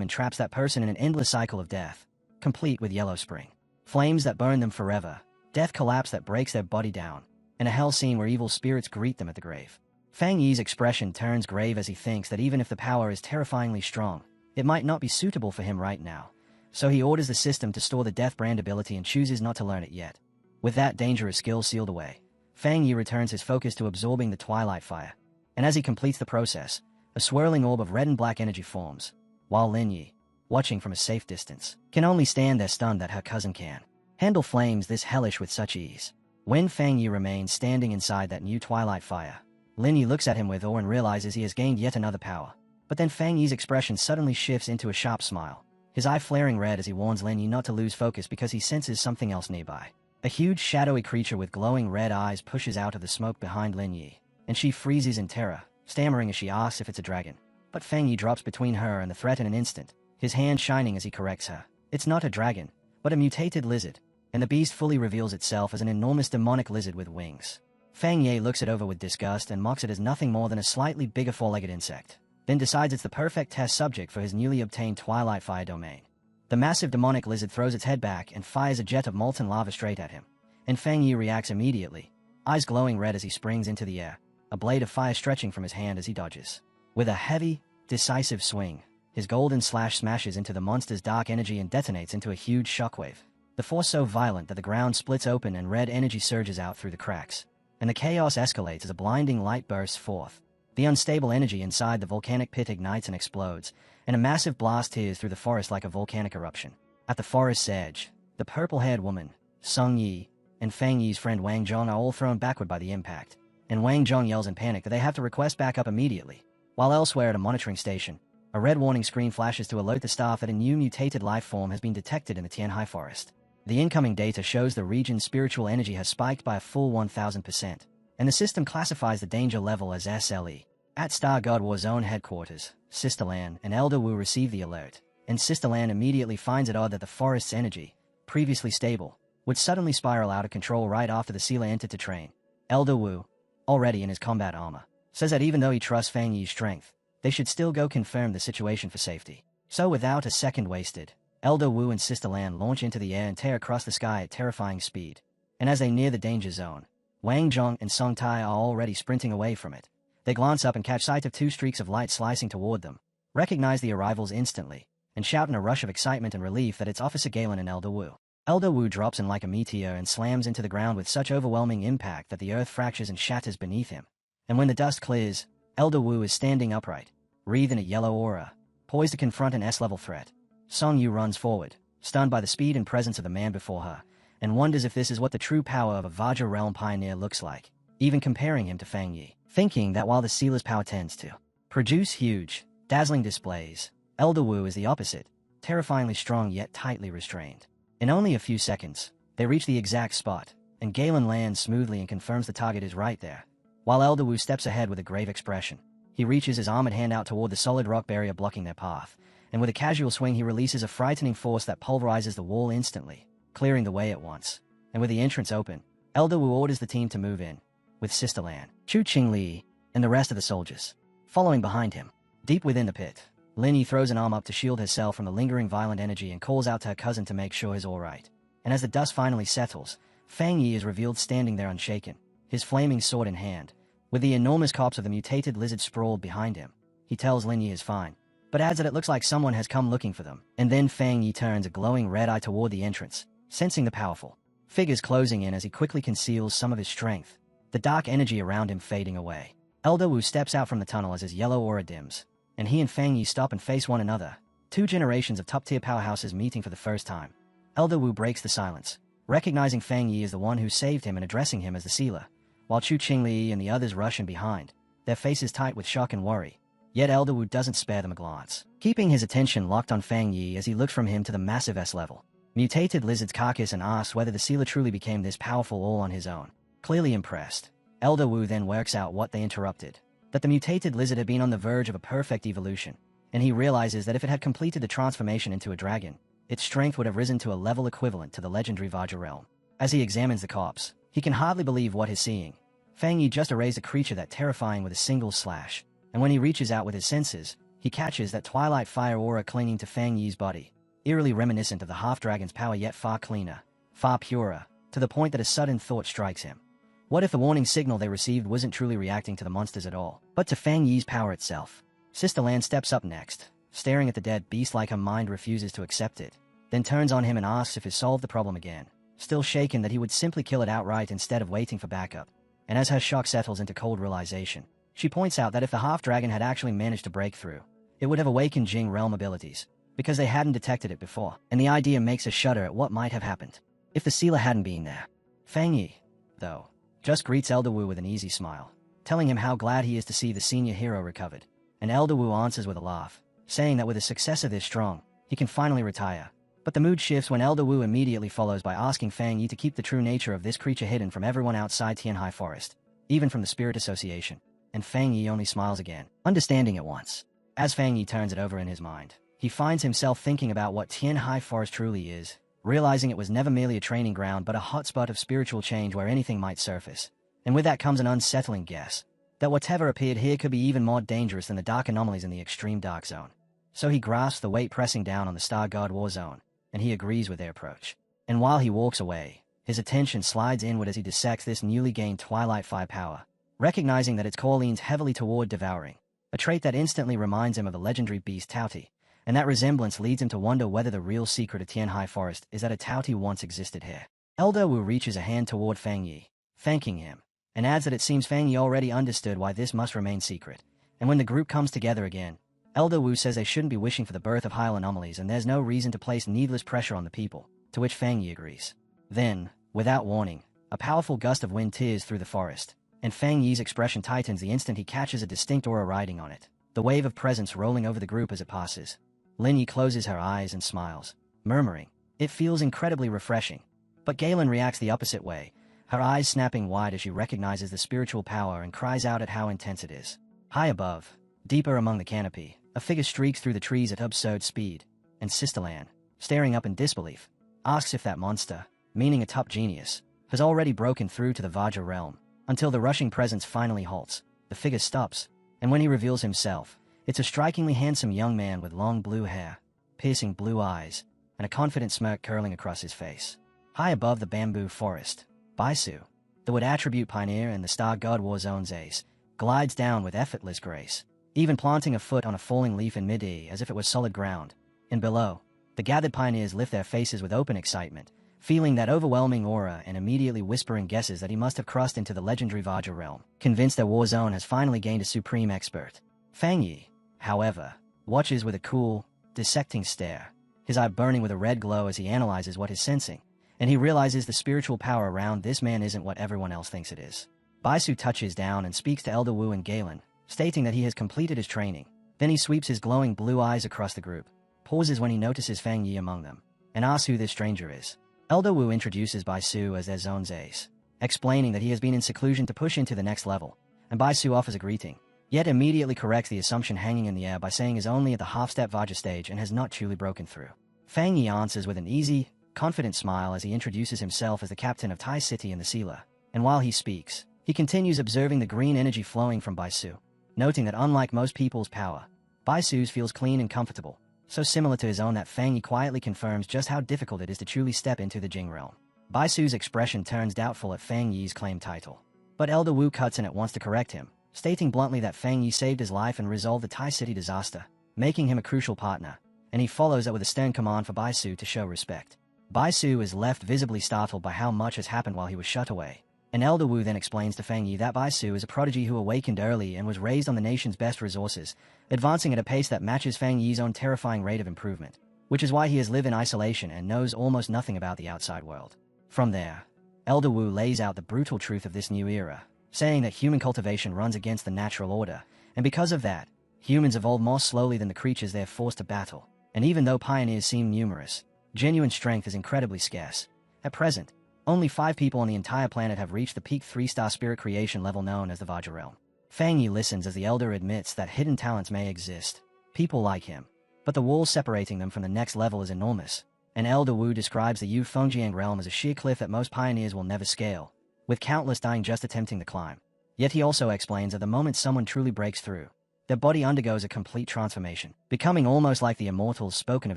[SPEAKER 1] and traps that person in an endless cycle of death, complete with yellow spring flames that burn them forever, death collapse that breaks their body down, and a hell scene where evil spirits greet them at the grave. Fang Yi's expression turns grave as he thinks that even if the power is terrifyingly strong, it might not be suitable for him right now, so he orders the system to store the Death Brand ability and chooses not to learn it yet. With that dangerous skill sealed away, Fang Yi returns his focus to absorbing the Twilight Fire, and as he completes the process, a swirling orb of red and black energy forms, while Lin Yi, watching from a safe distance, can only stand there stunned that her cousin can handle flames this hellish with such ease. When Fang Yi remains standing inside that new Twilight Fire, Lin Yi looks at him with awe and realizes he has gained yet another power. But then Fang Yi's expression suddenly shifts into a sharp smile, his eye flaring red as he warns Lin Yi not to lose focus because he senses something else nearby. A huge shadowy creature with glowing red eyes pushes out of the smoke behind Lin Yi, and she freezes in terror, stammering as she asks if it's a dragon. But Fang Yi drops between her and the threat in an instant, his hand shining as he corrects her. It's not a dragon, but a mutated lizard, and the beast fully reveals itself as an enormous demonic lizard with wings. Fang Yi looks it over with disgust and mocks it as nothing more than a slightly bigger four-legged insect, then decides it's the perfect test subject for his newly obtained Twilight Fire domain. The massive demonic lizard throws its head back and fires a jet of molten lava straight at him, and Fang Yi reacts immediately, eyes glowing red as he springs into the air, a blade of fire stretching from his hand as he dodges. With a heavy, decisive swing, his golden slash smashes into the monster's dark energy and detonates into a huge shockwave, the force so violent that the ground splits open and red energy surges out through the cracks, and the chaos escalates as a blinding light bursts forth. The unstable energy inside the volcanic pit ignites and explodes, and a massive blast tears through the forest like a volcanic eruption. At the forest's edge, the purple-haired woman, Sung Yi, and Fang Yi's friend Wang Zhong are all thrown backward by the impact, and Wang Zhong yells in panic that they have to request backup immediately. While elsewhere at a monitoring station, a red warning screen flashes to alert the staff that a new mutated life form has been detected in the Tianhai forest. The incoming data shows the region's spiritual energy has spiked by a full 1000%, and the system classifies the danger level as SLE. At Star God War's own headquarters, Sister Lan and Elder Wu receive the alert, and Sister Lan immediately finds it odd that the forest's energy, previously stable, would suddenly spiral out of control right after the Sealer entered to train. Elder Wu, already in his combat armor, says that even though he trusts Fang Yi's strength, they should still go confirm the situation for safety. So without a second wasted, Elder Wu and Sister Lan launch into the air and tear across the sky at terrifying speed. And as they near the danger zone, Wang Zhong and Song Tai are already sprinting away from it. They glance up and catch sight of two streaks of light slicing toward them, recognize the arrivals instantly, and shout in a rush of excitement and relief that it's Officer Galen and Elder Wu. Elder Wu drops in like a meteor and slams into the ground with such overwhelming impact that the earth fractures and shatters beneath him. And when the dust clears, Elder Wu is standing upright, wreathed in a yellow aura, poised to confront an S-level threat. Song Yu runs forward, stunned by the speed and presence of the man before her, and wonders if this is what the true power of a Vajra realm pioneer looks like, even comparing him to Fang Yi. Thinking that while the Sealer's power tends to produce huge, dazzling displays, Elder Wu is the opposite, terrifyingly strong yet tightly restrained. In only a few seconds, they reach the exact spot, and Galen lands smoothly and confirms the target is right there. While Elder Wu steps ahead with a grave expression, he reaches his armored hand out toward the solid rock barrier blocking their path, and with a casual swing he releases a frightening force that pulverizes the wall instantly, clearing the way at once. And with the entrance open, Elder Wu orders the team to move in, with Sister Lan, Chu Qingli, and the rest of the soldiers following behind him. Deep within the pit, Lin Yi throws an arm up to shield herself from the lingering violent energy and calls out to her cousin to make sure he's alright. And as the dust finally settles, Fang Yi is revealed standing there unshaken, his flaming sword in hand, with the enormous corpse of the mutated lizard sprawled behind him. He tells Lin Yi is fine, but adds that it looks like someone has come looking for them. And then Fang Yi turns a glowing red eye toward the entrance, sensing the powerful figures closing in as he quickly conceals some of his strength, the dark energy around him fading away. Elder Wu steps out from the tunnel as his yellow aura dims, and he and Fang Yi stop and face one another, two generations of top-tier powerhouses meeting for the first time. Elder Wu breaks the silence, recognizing Fang Yi as the one who saved him and addressing him as the sealer, while Chu Qingli and the others rush in behind, their faces tight with shock and worry. Yet Elder Wu doesn't spare them a glance, keeping his attention locked on Fang Yi as he looks from him to the massive S-level mutated lizard's carcass and asks whether the sealer truly became this powerful all on his own. Clearly impressed, Elder Wu then works out what they interrupted, that the mutated lizard had been on the verge of a perfect evolution, and he realizes that if it had completed the transformation into a dragon, its strength would have risen to a level equivalent to the legendary Vajra realm. As he examines the corpse, he can hardly believe what he's seeing. Fang Yi just erased a creature that terrifying with a single slash, and when he reaches out with his senses, he catches that twilight fire aura clinging to Fang Yi's body, eerily reminiscent of the half-dragon's power yet far cleaner, far purer, to the point that a sudden thought strikes him. What if the warning signal they received wasn't truly reacting to the monsters at all, but to Fang Yi's power itself? Sister Lan steps up next, staring at the dead beast like her mind refuses to accept it, then turns on him and asks if he's solved the problem again, still shaken that he would simply kill it outright instead of waiting for backup. And as her shock settles into cold realization, she points out that if the half-dragon had actually managed to break through, it would have awakened Jing realm abilities, because they hadn't detected it before, and the idea makes her shudder at what might have happened if the sealer hadn't been there. Fang Yi, though, just greets Elder Wu with an easy smile, telling him how glad he is to see the senior hero recovered, and Elder Wu answers with a laugh, saying that with a successor this strong, he can finally retire. But the mood shifts when Elder Wu immediately follows by asking Fang Yi to keep the true nature of this creature hidden from everyone outside Tianhai Forest, even from the Spirit Association, and Fang Yi only smiles again, understanding at once. As Fang Yi turns it over in his mind, he finds himself thinking about what Tianhai Forest truly is, realizing it was never merely a training ground but a hotspot of spiritual change where anything might surface. And with that comes an unsettling guess, that whatever appeared here could be even more dangerous than the dark anomalies in the extreme dark zone. So he grasps the weight pressing down on the Star God War Zone, and he agrees with their approach. And while he walks away, his attention slides inward as he dissects this newly gained Twilight Fire power, recognizing that its core leans heavily toward devouring, a trait that instantly reminds him of the legendary beast Tauti, and that resemblance leads him to wonder whether the real secret of Tianhai Forest is that a Tauti once existed here. Elder Wu reaches a hand toward Fang Yi, thanking him, and adds that it seems Fang Yi already understood why this must remain secret. And when the group comes together again, Elder Wu says they shouldn't be wishing for the birth of high anomalies and there's no reason to place needless pressure on the people, to which Fang Yi agrees. Then, without warning, a powerful gust of wind tears through the forest, and Fang Yi's expression tightens the instant he catches a distinct aura riding on it, the wave of presence rolling over the group as it passes. Lin Yi closes her eyes and smiles, murmuring, "It feels incredibly refreshing." But Galen reacts the opposite way, her eyes snapping wide as she recognizes the spiritual power and cries out at how intense it is. High above, deeper among the canopy, a figure streaks through the trees at absurd speed, and Sister Lan, staring up in disbelief, asks if that monster, meaning a top genius, has already broken through to the Vajra realm. Until the rushing presence finally halts, the figure stops, and when he reveals himself, it's a strikingly handsome young man with long blue hair, piercing blue eyes, and a confident smirk curling across his face. High above the bamboo forest, Baisu, the wood attribute pioneer and the Star God War Zone's ace, glides down with effortless grace, even planting a foot on a falling leaf in mid-air as if it was solid ground. And below, the gathered pioneers lift their faces with open excitement, feeling that overwhelming aura and immediately whispering guesses that he must have crossed into the legendary Vajra realm, convinced their war zone has finally gained a supreme expert. Fang Yi, however, watches with a cool, dissecting stare, his eye burning with a red glow as he analyzes what he's sensing, and he realizes the spiritual power around this man isn't what everyone else thinks it is. Baisu touches down and speaks to Elder Wu and Galen, stating that he has completed his training. Then he sweeps his glowing blue eyes across the group, pauses when he notices Fang Yi among them, and asks who this stranger is. Elder Wu introduces Baisu as their zone's ace, explaining that he has been in seclusion to push into the next level, and Baisu offers a greeting, yet immediately corrects the assumption hanging in the air by saying he's only at the half-step Vajra stage and has not truly broken through. Fang Yi answers with an easy, confident smile as he introduces himself as the captain of Tai City and the Sealer, and while he speaks, he continues observing the green energy flowing from Baisu, noting that unlike most people's power, Baisu's feels clean and comfortable, so similar to his own that Fang Yi quietly confirms just how difficult it is to truly step into the Jing realm. Baisu's expression turns doubtful at Fang Yi's claimed title. But Elder Wu cuts in at once to correct him, stating bluntly that Fang Yi saved his life and resolved the Tai City disaster, making him a crucial partner, and he follows that with a stern command for Baisu to show respect. Baisu is left visibly startled by how much has happened while he was shut away, and Elder Wu then explains to Fang Yi that Baisu is a prodigy who awakened early and was raised on the nation's best resources, advancing at a pace that matches Fang Yi's own terrifying rate of improvement, which is why he has lived in isolation and knows almost nothing about the outside world. From there, Elder Wu lays out the brutal truth of this new era, saying that human cultivation runs against the natural order, and because of that, humans evolve more slowly than the creatures they are forced to battle, and even though pioneers seem numerous, genuine strength is incredibly scarce. At present, only 5 people on the entire planet have reached the peak 3-star spirit creation level known as the Vajra realm. Fang Yi listens as the Elder admits that hidden talents may exist, people like him, but the wall separating them from the next level is enormous, and Elder Wu describes the Yu Fengjiang realm as a sheer cliff that most pioneers will never scale, with countless dying just attempting the climb. Yet he also explains that the moment someone truly breaks through, their body undergoes a complete transformation, becoming almost like the immortals spoken of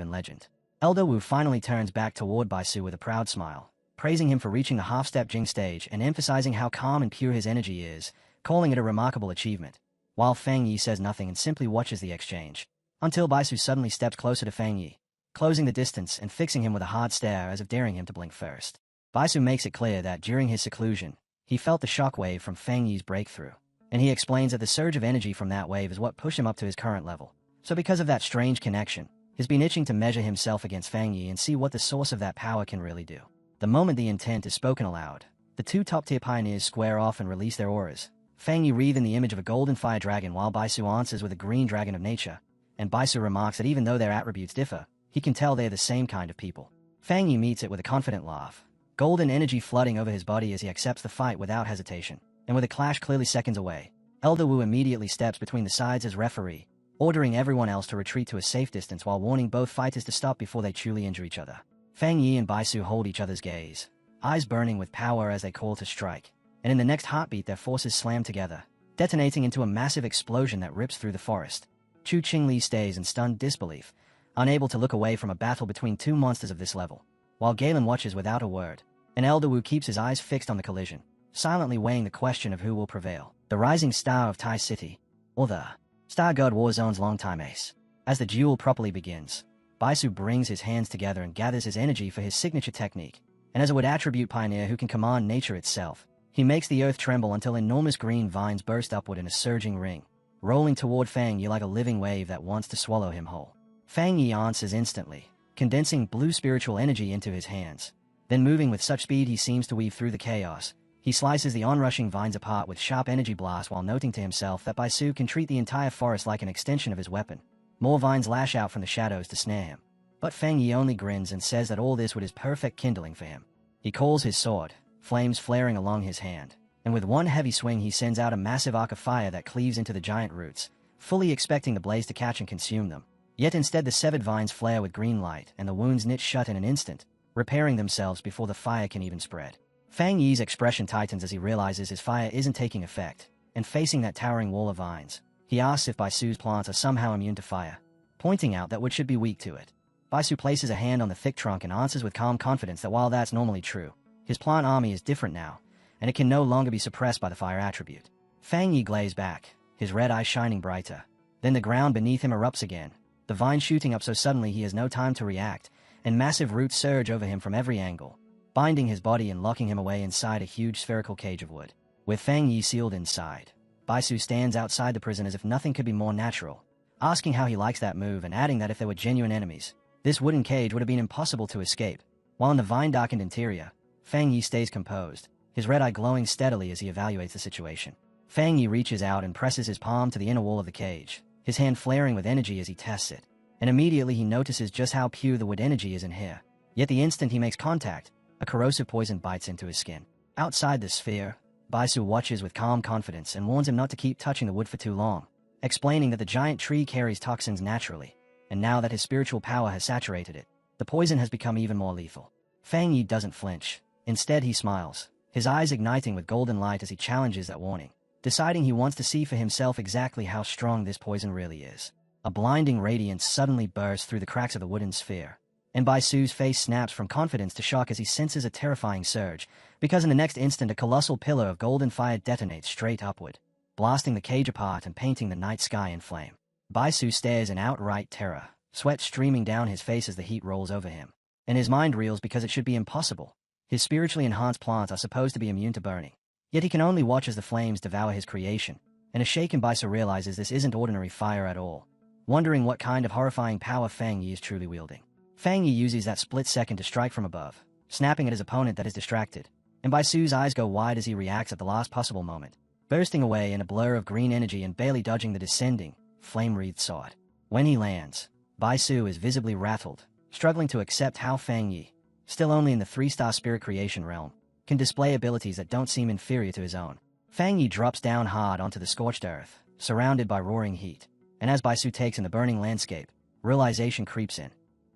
[SPEAKER 1] in legend. Elder Wu finally turns back toward Baisu with a proud smile, praising him for reaching the half-step Jing stage and emphasizing how calm and pure his energy is, calling it a remarkable achievement, while Fang Yi says nothing and simply watches the exchange, until Baisu suddenly steps closer to Fang Yi, closing the distance and fixing him with a hard stare as if daring him to blink first. Baisu makes it clear that during his seclusion, he felt the shockwave from Fang Yi's breakthrough, and he explains that the surge of energy from that wave is what pushed him up to his current level. So because of that strange connection, he's been itching to measure himself against Fang Yi and see what the source of that power can really do. The moment the intent is spoken aloud, the 2 top-tier pioneers square off and release their auras, Fang Yi wreathed in the image of a golden fire dragon while Baisu answers with a green dragon of nature, and Baisu remarks that even though their attributes differ, he can tell they're the same kind of people. Fang Yi meets it with a confident laugh, golden energy flooding over his body as he accepts the fight without hesitation, and with a clash clearly seconds away, Elder Wu immediately steps between the sides as referee, ordering everyone else to retreat to a safe distance while warning both fighters to stop before they truly injure each other. Fang Yi and Baisu hold each other's gaze, eyes burning with power as they call to strike, and in the next heartbeat their forces slam together, detonating into a massive explosion that rips through the forest. Chu Qingli stays in stunned disbelief, unable to look away from a battle between 2 monsters of this level, while Galen watches without a word, and Elder Wu keeps his eyes fixed on the collision, silently weighing the question of who will prevail, the rising star of Tai City, or the Star God Warzone's longtime ace. As the duel properly begins, Baisu brings his hands together and gathers his energy for his signature technique, and as a wood attribute pioneer who can command nature itself, he makes the earth tremble until enormous green vines burst upward in a surging ring, rolling toward Fang Yi like a living wave that wants to swallow him whole. Fang Yi answers instantly, condensing blue spiritual energy into his hands. Then moving with such speed he seems to weave through the chaos, he slices the onrushing vines apart with sharp energy blasts while noting to himself that Baisu can treat the entire forest like an extension of his weapon. More vines lash out from the shadows to snare him. But Fang Yi only grins and says that all this wood is perfect kindling for him. He calls his sword, flames flaring along his hand, and with one heavy swing he sends out a massive arc of fire that cleaves into the giant roots, fully expecting the blaze to catch and consume them. Yet instead the severed vines flare with green light and the wounds knit shut in an instant, repairing themselves before the fire can even spread. Fang Yi's expression tightens as he realizes his fire isn't taking effect, and facing that towering wall of vines, he asks if Baisu's plants are somehow immune to fire, pointing out that wood should be weak to it. Baisu places a hand on the thick trunk and answers with calm confidence that while that's normally true, his plant army is different now, and it can no longer be suppressed by the fire attribute. Fang Yi glazes back, his red eyes shining brighter. Then the ground beneath him erupts again, the vine shooting up so suddenly he has no time to react, and massive roots surge over him from every angle, binding his body and locking him away inside a huge spherical cage of wood. With Fang Yi sealed inside, Baisu stands outside the prison as if nothing could be more natural, asking how he likes that move and adding that if there were genuine enemies, this wooden cage would have been impossible to escape. While in the vine-darkened interior, Fang Yi stays composed, his red eye glowing steadily as he evaluates the situation. Fang Yi reaches out and presses his palm to the inner wall of the cage, his hand flaring with energy as he tests it, and immediately he notices just how pure the wood energy is in here. Yet the instant he makes contact, a corrosive poison bites into his skin. Outside the sphere, Baisu watches with calm confidence and warns him not to keep touching the wood for too long, explaining that the giant tree carries toxins naturally, and now that his spiritual power has saturated it, the poison has become even more lethal. Fang Yi doesn't flinch. Instead he smiles, his eyes igniting with golden light as he challenges that warning, deciding he wants to see for himself exactly how strong this poison really is. A blinding radiance suddenly bursts through the cracks of the wooden sphere, and Bai Su's face snaps from confidence to shock as he senses a terrifying surge, because in the next instant a colossal pillar of golden fire detonates straight upward, blasting the cage apart and painting the night sky in flame. Bai Su stares in outright terror, sweat streaming down his face as the heat rolls over him, and his mind reels because it should be impossible. His spiritually enhanced plants are supposed to be immune to burning, yet he can only watch as the flames devour his creation, and a shaken Bai Su realizes this isn't ordinary fire at all, wondering what kind of horrifying power Fang Yi is truly wielding. Fang Yi uses that split second to strike from above, snapping at his opponent that is distracted, and Bai Su's eyes go wide as he reacts at the last possible moment, bursting away in a blur of green energy and barely dodging the descending, flame-wreathed sword. When he lands, Bai Su is visibly rattled, struggling to accept how Fang Yi, still only in the 3-star spirit creation realm, can display abilities that don't seem inferior to his own. Fang Yi drops down hard onto the scorched earth, surrounded by roaring heat, and as Bai Su takes in the burning landscape, realization creeps in.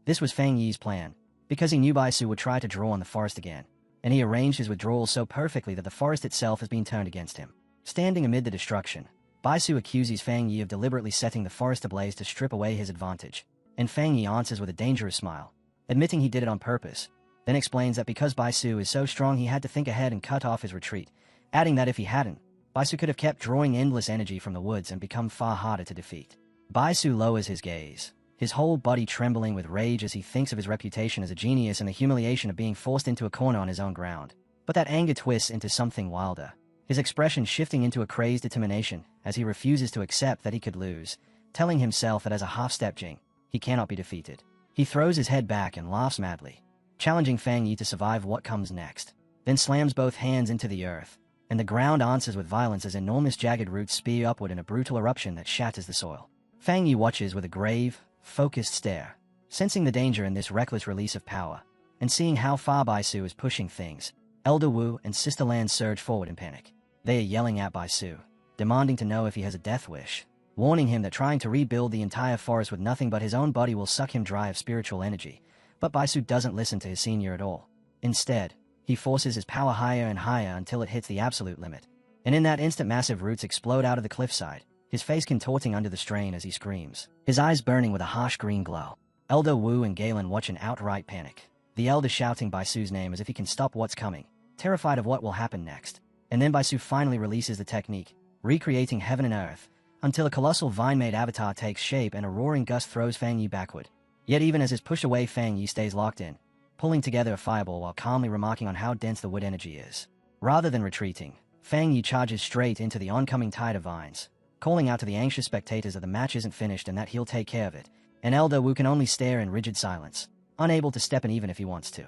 [SPEAKER 1] This was Fang Yi's plan, because he knew Bai Su would try to draw on the forest again, and he arranged his withdrawal so perfectly that the forest itself has been turned against him. Standing amid the destruction, Bai Su accuses Fang Yi of deliberately setting the forest ablaze to strip away his advantage, and Fang Yi answers with a dangerous smile, admitting he did it on purpose, then explains that because Bai Su is so strong he had to think ahead and cut off his retreat, adding that if he hadn't, Bai Su could have kept drawing endless energy from the woods and become far harder to defeat. Bai Su lowers his gaze, his whole body trembling with rage as he thinks of his reputation as a genius and the humiliation of being forced into a corner on his own ground. But that anger twists into something wilder, his expression shifting into a crazed determination as he refuses to accept that he could lose, telling himself that as a half-step Jing, he cannot be defeated. He throws his head back and laughs madly, challenging Fang Yi to survive what comes next, then slams both hands into the earth, and the ground answers with violence as enormous jagged roots spear upward in a brutal eruption that shatters the soil. Fang Yi watches with a grave, focused stare, sensing the danger in this reckless release of power, and seeing how far Bai Su is pushing things. Elder Wu and Sister Lan surge forward in panic. They are yelling at Bai Su, demanding to know if he has a death wish, warning him that trying to rebuild the entire forest with nothing but his own body will suck him dry of spiritual energy. But Bai Su doesn't listen to his senior at all. Instead, he forces his power higher and higher until it hits the absolute limit. And in that instant massive roots explode out of the cliffside, his face contorting under the strain as he screams, his eyes burning with a harsh green glow. Elder Wu and Galen watch in outright panic, the elder shouting Bai Su's name as if he can stop what's coming, terrified of what will happen next. And then Bai Su finally releases the technique, recreating heaven and earth, until a colossal vine-made avatar takes shape and a roaring gust throws Fang Yi backward. Yet even as is pushed away, Fang Yi stays locked in, pulling together a fireball while calmly remarking on how dense the wood energy is. Rather than retreating, Fang Yi charges straight into the oncoming tide of vines, calling out to the anxious spectators that the match isn't finished and that he'll take care of it, and Elder Wu can only stare in rigid silence, unable to step in even if he wants to.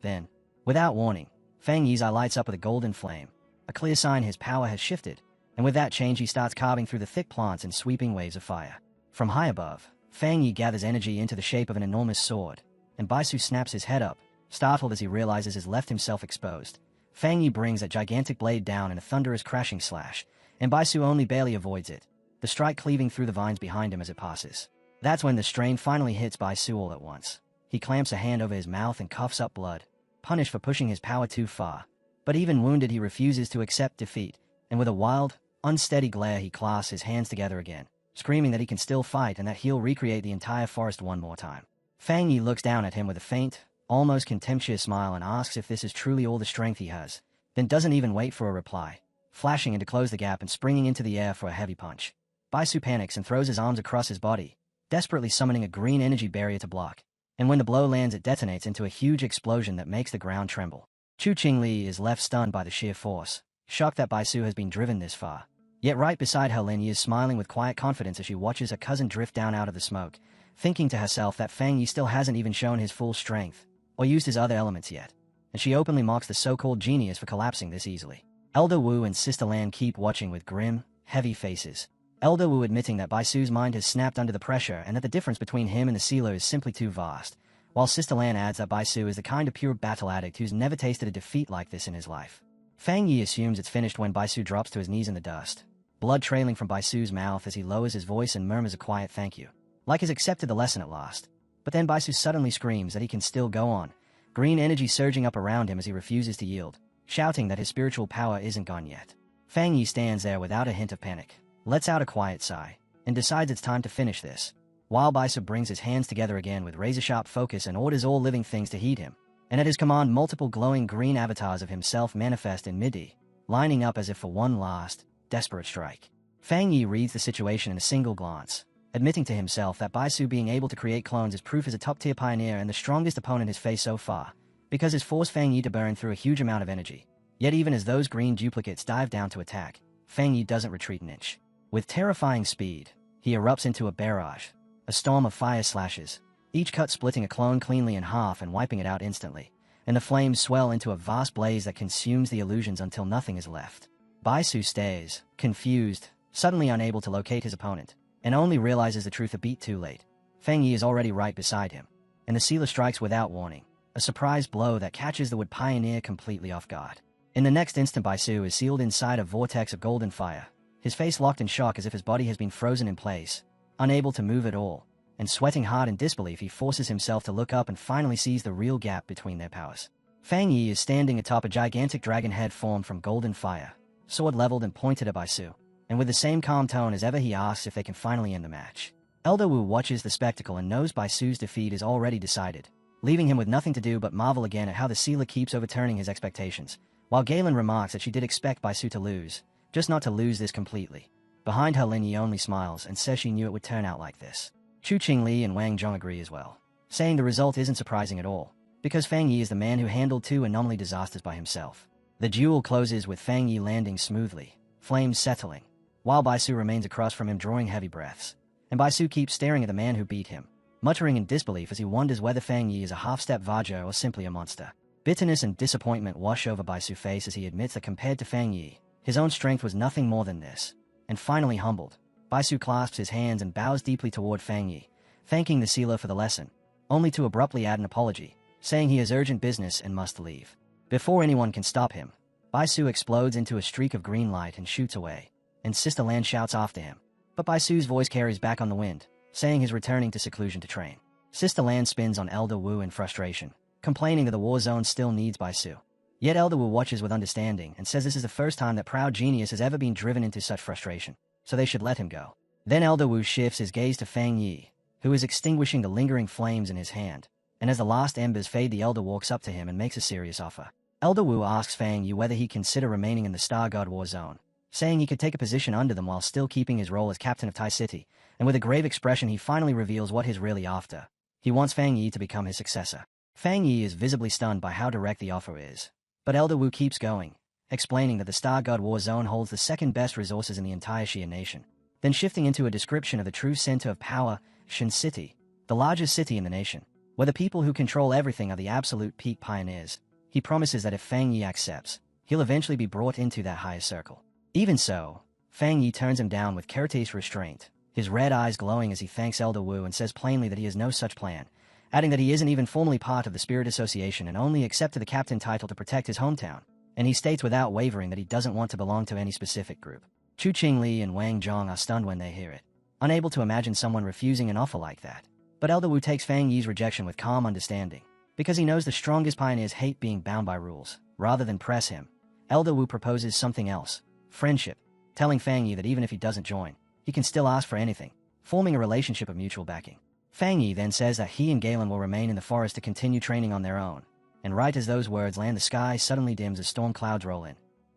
[SPEAKER 1] Then, without warning, Fang Yi's eye lights up with a golden flame, a clear sign his power has shifted, and with that change he starts carving through the thick plants in sweeping waves of fire. From high above, Fang Yi gathers energy into the shape of an enormous sword, and Bai Su snaps his head up, startled as he realizes he's left himself exposed. Fang Yi brings that gigantic blade down in a thunderous crashing slash, and Bai Su only barely avoids it, the strike cleaving through the vines behind him as it passes. That's when the strain finally hits Bai Su all at once. He clamps a hand over his mouth and coughs up blood, punished for pushing his power too far. But even wounded he refuses to accept defeat, and with a wild, unsteady glare he clasps his hands together again, screaming that he can still fight and that he'll recreate the entire forest one more time. Fang Yi looks down at him with a faint, almost contemptuous smile and asks if this is truly all the strength he has, then doesn't even wait for a reply, flashing in to close the gap and springing into the air for a heavy punch. Bai Su panics and throws his arms across his body, desperately summoning a green energy barrier to block, and when the blow lands it detonates into a huge explosion that makes the ground tremble. Chu Qingli is left stunned by the sheer force, shocked that Bai Su has been driven this far. Yet right beside her, Lin Yi is smiling with quiet confidence as she watches her cousin drift down out of the smoke, thinking to herself that Fang Yi still hasn't even shown his full strength, or used his other elements yet, and she openly mocks the so-called genius for collapsing this easily. Elder Wu and Sister Lan keep watching with grim, heavy faces. Elder Wu admitting that Bai Su's mind has snapped under the pressure and that the difference between him and the sealer is simply too vast, while Sister Lan adds that Bai Su is the kind of pure battle addict who's never tasted a defeat like this in his life. Fang Yi assumes it's finished when Bai Su drops to his knees in the dust, blood trailing from Bai Su's mouth as he lowers his voice and murmurs a quiet thank you, like he's accepted the lesson at last. But then Bai Su suddenly screams that he can still go on, green energy surging up around him as he refuses to yield, shouting that his spiritual power isn't gone yet. Fang Yi stands there without a hint of panic, lets out a quiet sigh, and decides it's time to finish this. while Baisu brings his hands together again with razor-sharp focus and orders all living things to heed him. And at his command, multiple glowing green avatars of himself manifest in mid-air, lining up as if for one last, desperate strike. Fang Yi reads the situation in a single glance, admitting to himself that Baisu being able to create clones is proof as a top-tier pioneer and the strongest opponent he's faced so far, because his forced Fang Yi to burn through a huge amount of energy. Yet even as those green duplicates dive down to attack, Fang Yi doesn't retreat an inch. With terrifying speed, he erupts into a barrage, a storm of fire slashes, each cut splitting a clone cleanly in half and wiping it out instantly, and the flames swell into a vast blaze that consumes the illusions until nothing is left. Baisu stares, confused, suddenly unable to locate his opponent, and only realizes the truth a beat too late. Fang Yi is already right beside him, and the sealer strikes without warning, a surprise blow that catches the wood pioneer completely off guard. In the next instant, Baisu is sealed inside a vortex of golden fire, his face locked in shock as if his body has been frozen in place, unable to move at all, and sweating hard in disbelief, he forces himself to look up and finally sees the real gap between their powers. Fang Yi is standing atop a gigantic dragon head formed from golden fire, sword leveled and pointed at Baisu, and with the same calm tone as ever he asks if they can finally end the match. Elder Wu watches the spectacle and knows Baisu's defeat is already decided, leaving him with nothing to do but marvel again at how the sealer keeps overturning his expectations, while Galen remarks that she did expect Baisu to lose, just not to lose this completely. Behind her, Lin Yi only smiles and says she knew it would turn out like this. Chu Qingli and Wang Zhong agree as well, saying the result isn't surprising at all, because Fang Yi is the man who handled two anomaly disasters by himself. The duel closes with Fang Yi landing smoothly, flames settling, while Baisu remains across from him drawing heavy breaths, and Baisu keeps staring at the man who beat him, muttering in disbelief as he wonders whether Fang Yi is a half-step Vajo or simply a monster. Bitterness and disappointment wash over Baisu's face as he admits that compared to Fang Yi, his own strength was nothing more than this. And finally humbled, Baisu clasps his hands and bows deeply toward Fang Yi, thanking the sealer for the lesson, only to abruptly add an apology, saying he has urgent business and must leave. Before anyone can stop him, Baisu explodes into a streak of green light and shoots away, and Sister Lan shouts after him. But Baisu's voice carries back on the wind, saying he's returning to seclusion to train. Sister Lan spins on Elder Wu in frustration, complaining that the war zone still needs Baisu. Yet Elder Wu watches with understanding and says this is the first time that proud genius has ever been driven into such frustration, so they should let him go. Then Elder Wu shifts his gaze to Fang Yi, who is extinguishing the lingering flames in his hand, and as the last embers fade, the Elder walks up to him and makes a serious offer. Elder Wu asks Fang Yi whether he'd consider remaining in the Star God War Zone, saying he could take a position under them while still keeping his role as captain of Tai City, and with a grave expression he finally reveals what he's really after. He wants Fang Yi to become his successor. Fang Yi is visibly stunned by how direct the offer is, but Elder Wu keeps going, explaining that the Star God War Zone holds the second best resources in the entire Xia nation, then shifting into a description of the true center of power, Shin City, the largest city in the nation, where the people who control everything are the absolute peak pioneers. He promises that if Fang Yi accepts, he'll eventually be brought into that higher circle. Even so, Fang Yi turns him down with courteous restraint, his red eyes glowing as he thanks Elder Wu and says plainly that he has no such plan, adding that he isn't even formally part of the Spirit Association and only accepted the captain title to protect his hometown, and he states without wavering that he doesn't want to belong to any specific group. Chu Qingli and Wang Zhong are stunned when they hear it, unable to imagine someone refusing an offer like that. But Elder Wu takes Fang Yi's rejection with calm understanding, because he knows the strongest pioneers hate being bound by rules. Rather than press him, Elder Wu proposes something else, friendship, telling Fang Yi that even if he doesn't join, he can still ask for anything, forming a relationship of mutual backing. Fang Yi then says that he and Galen will remain in the forest to continue training on their own, and right as those words land, the sky suddenly dims as storm clouds roll in.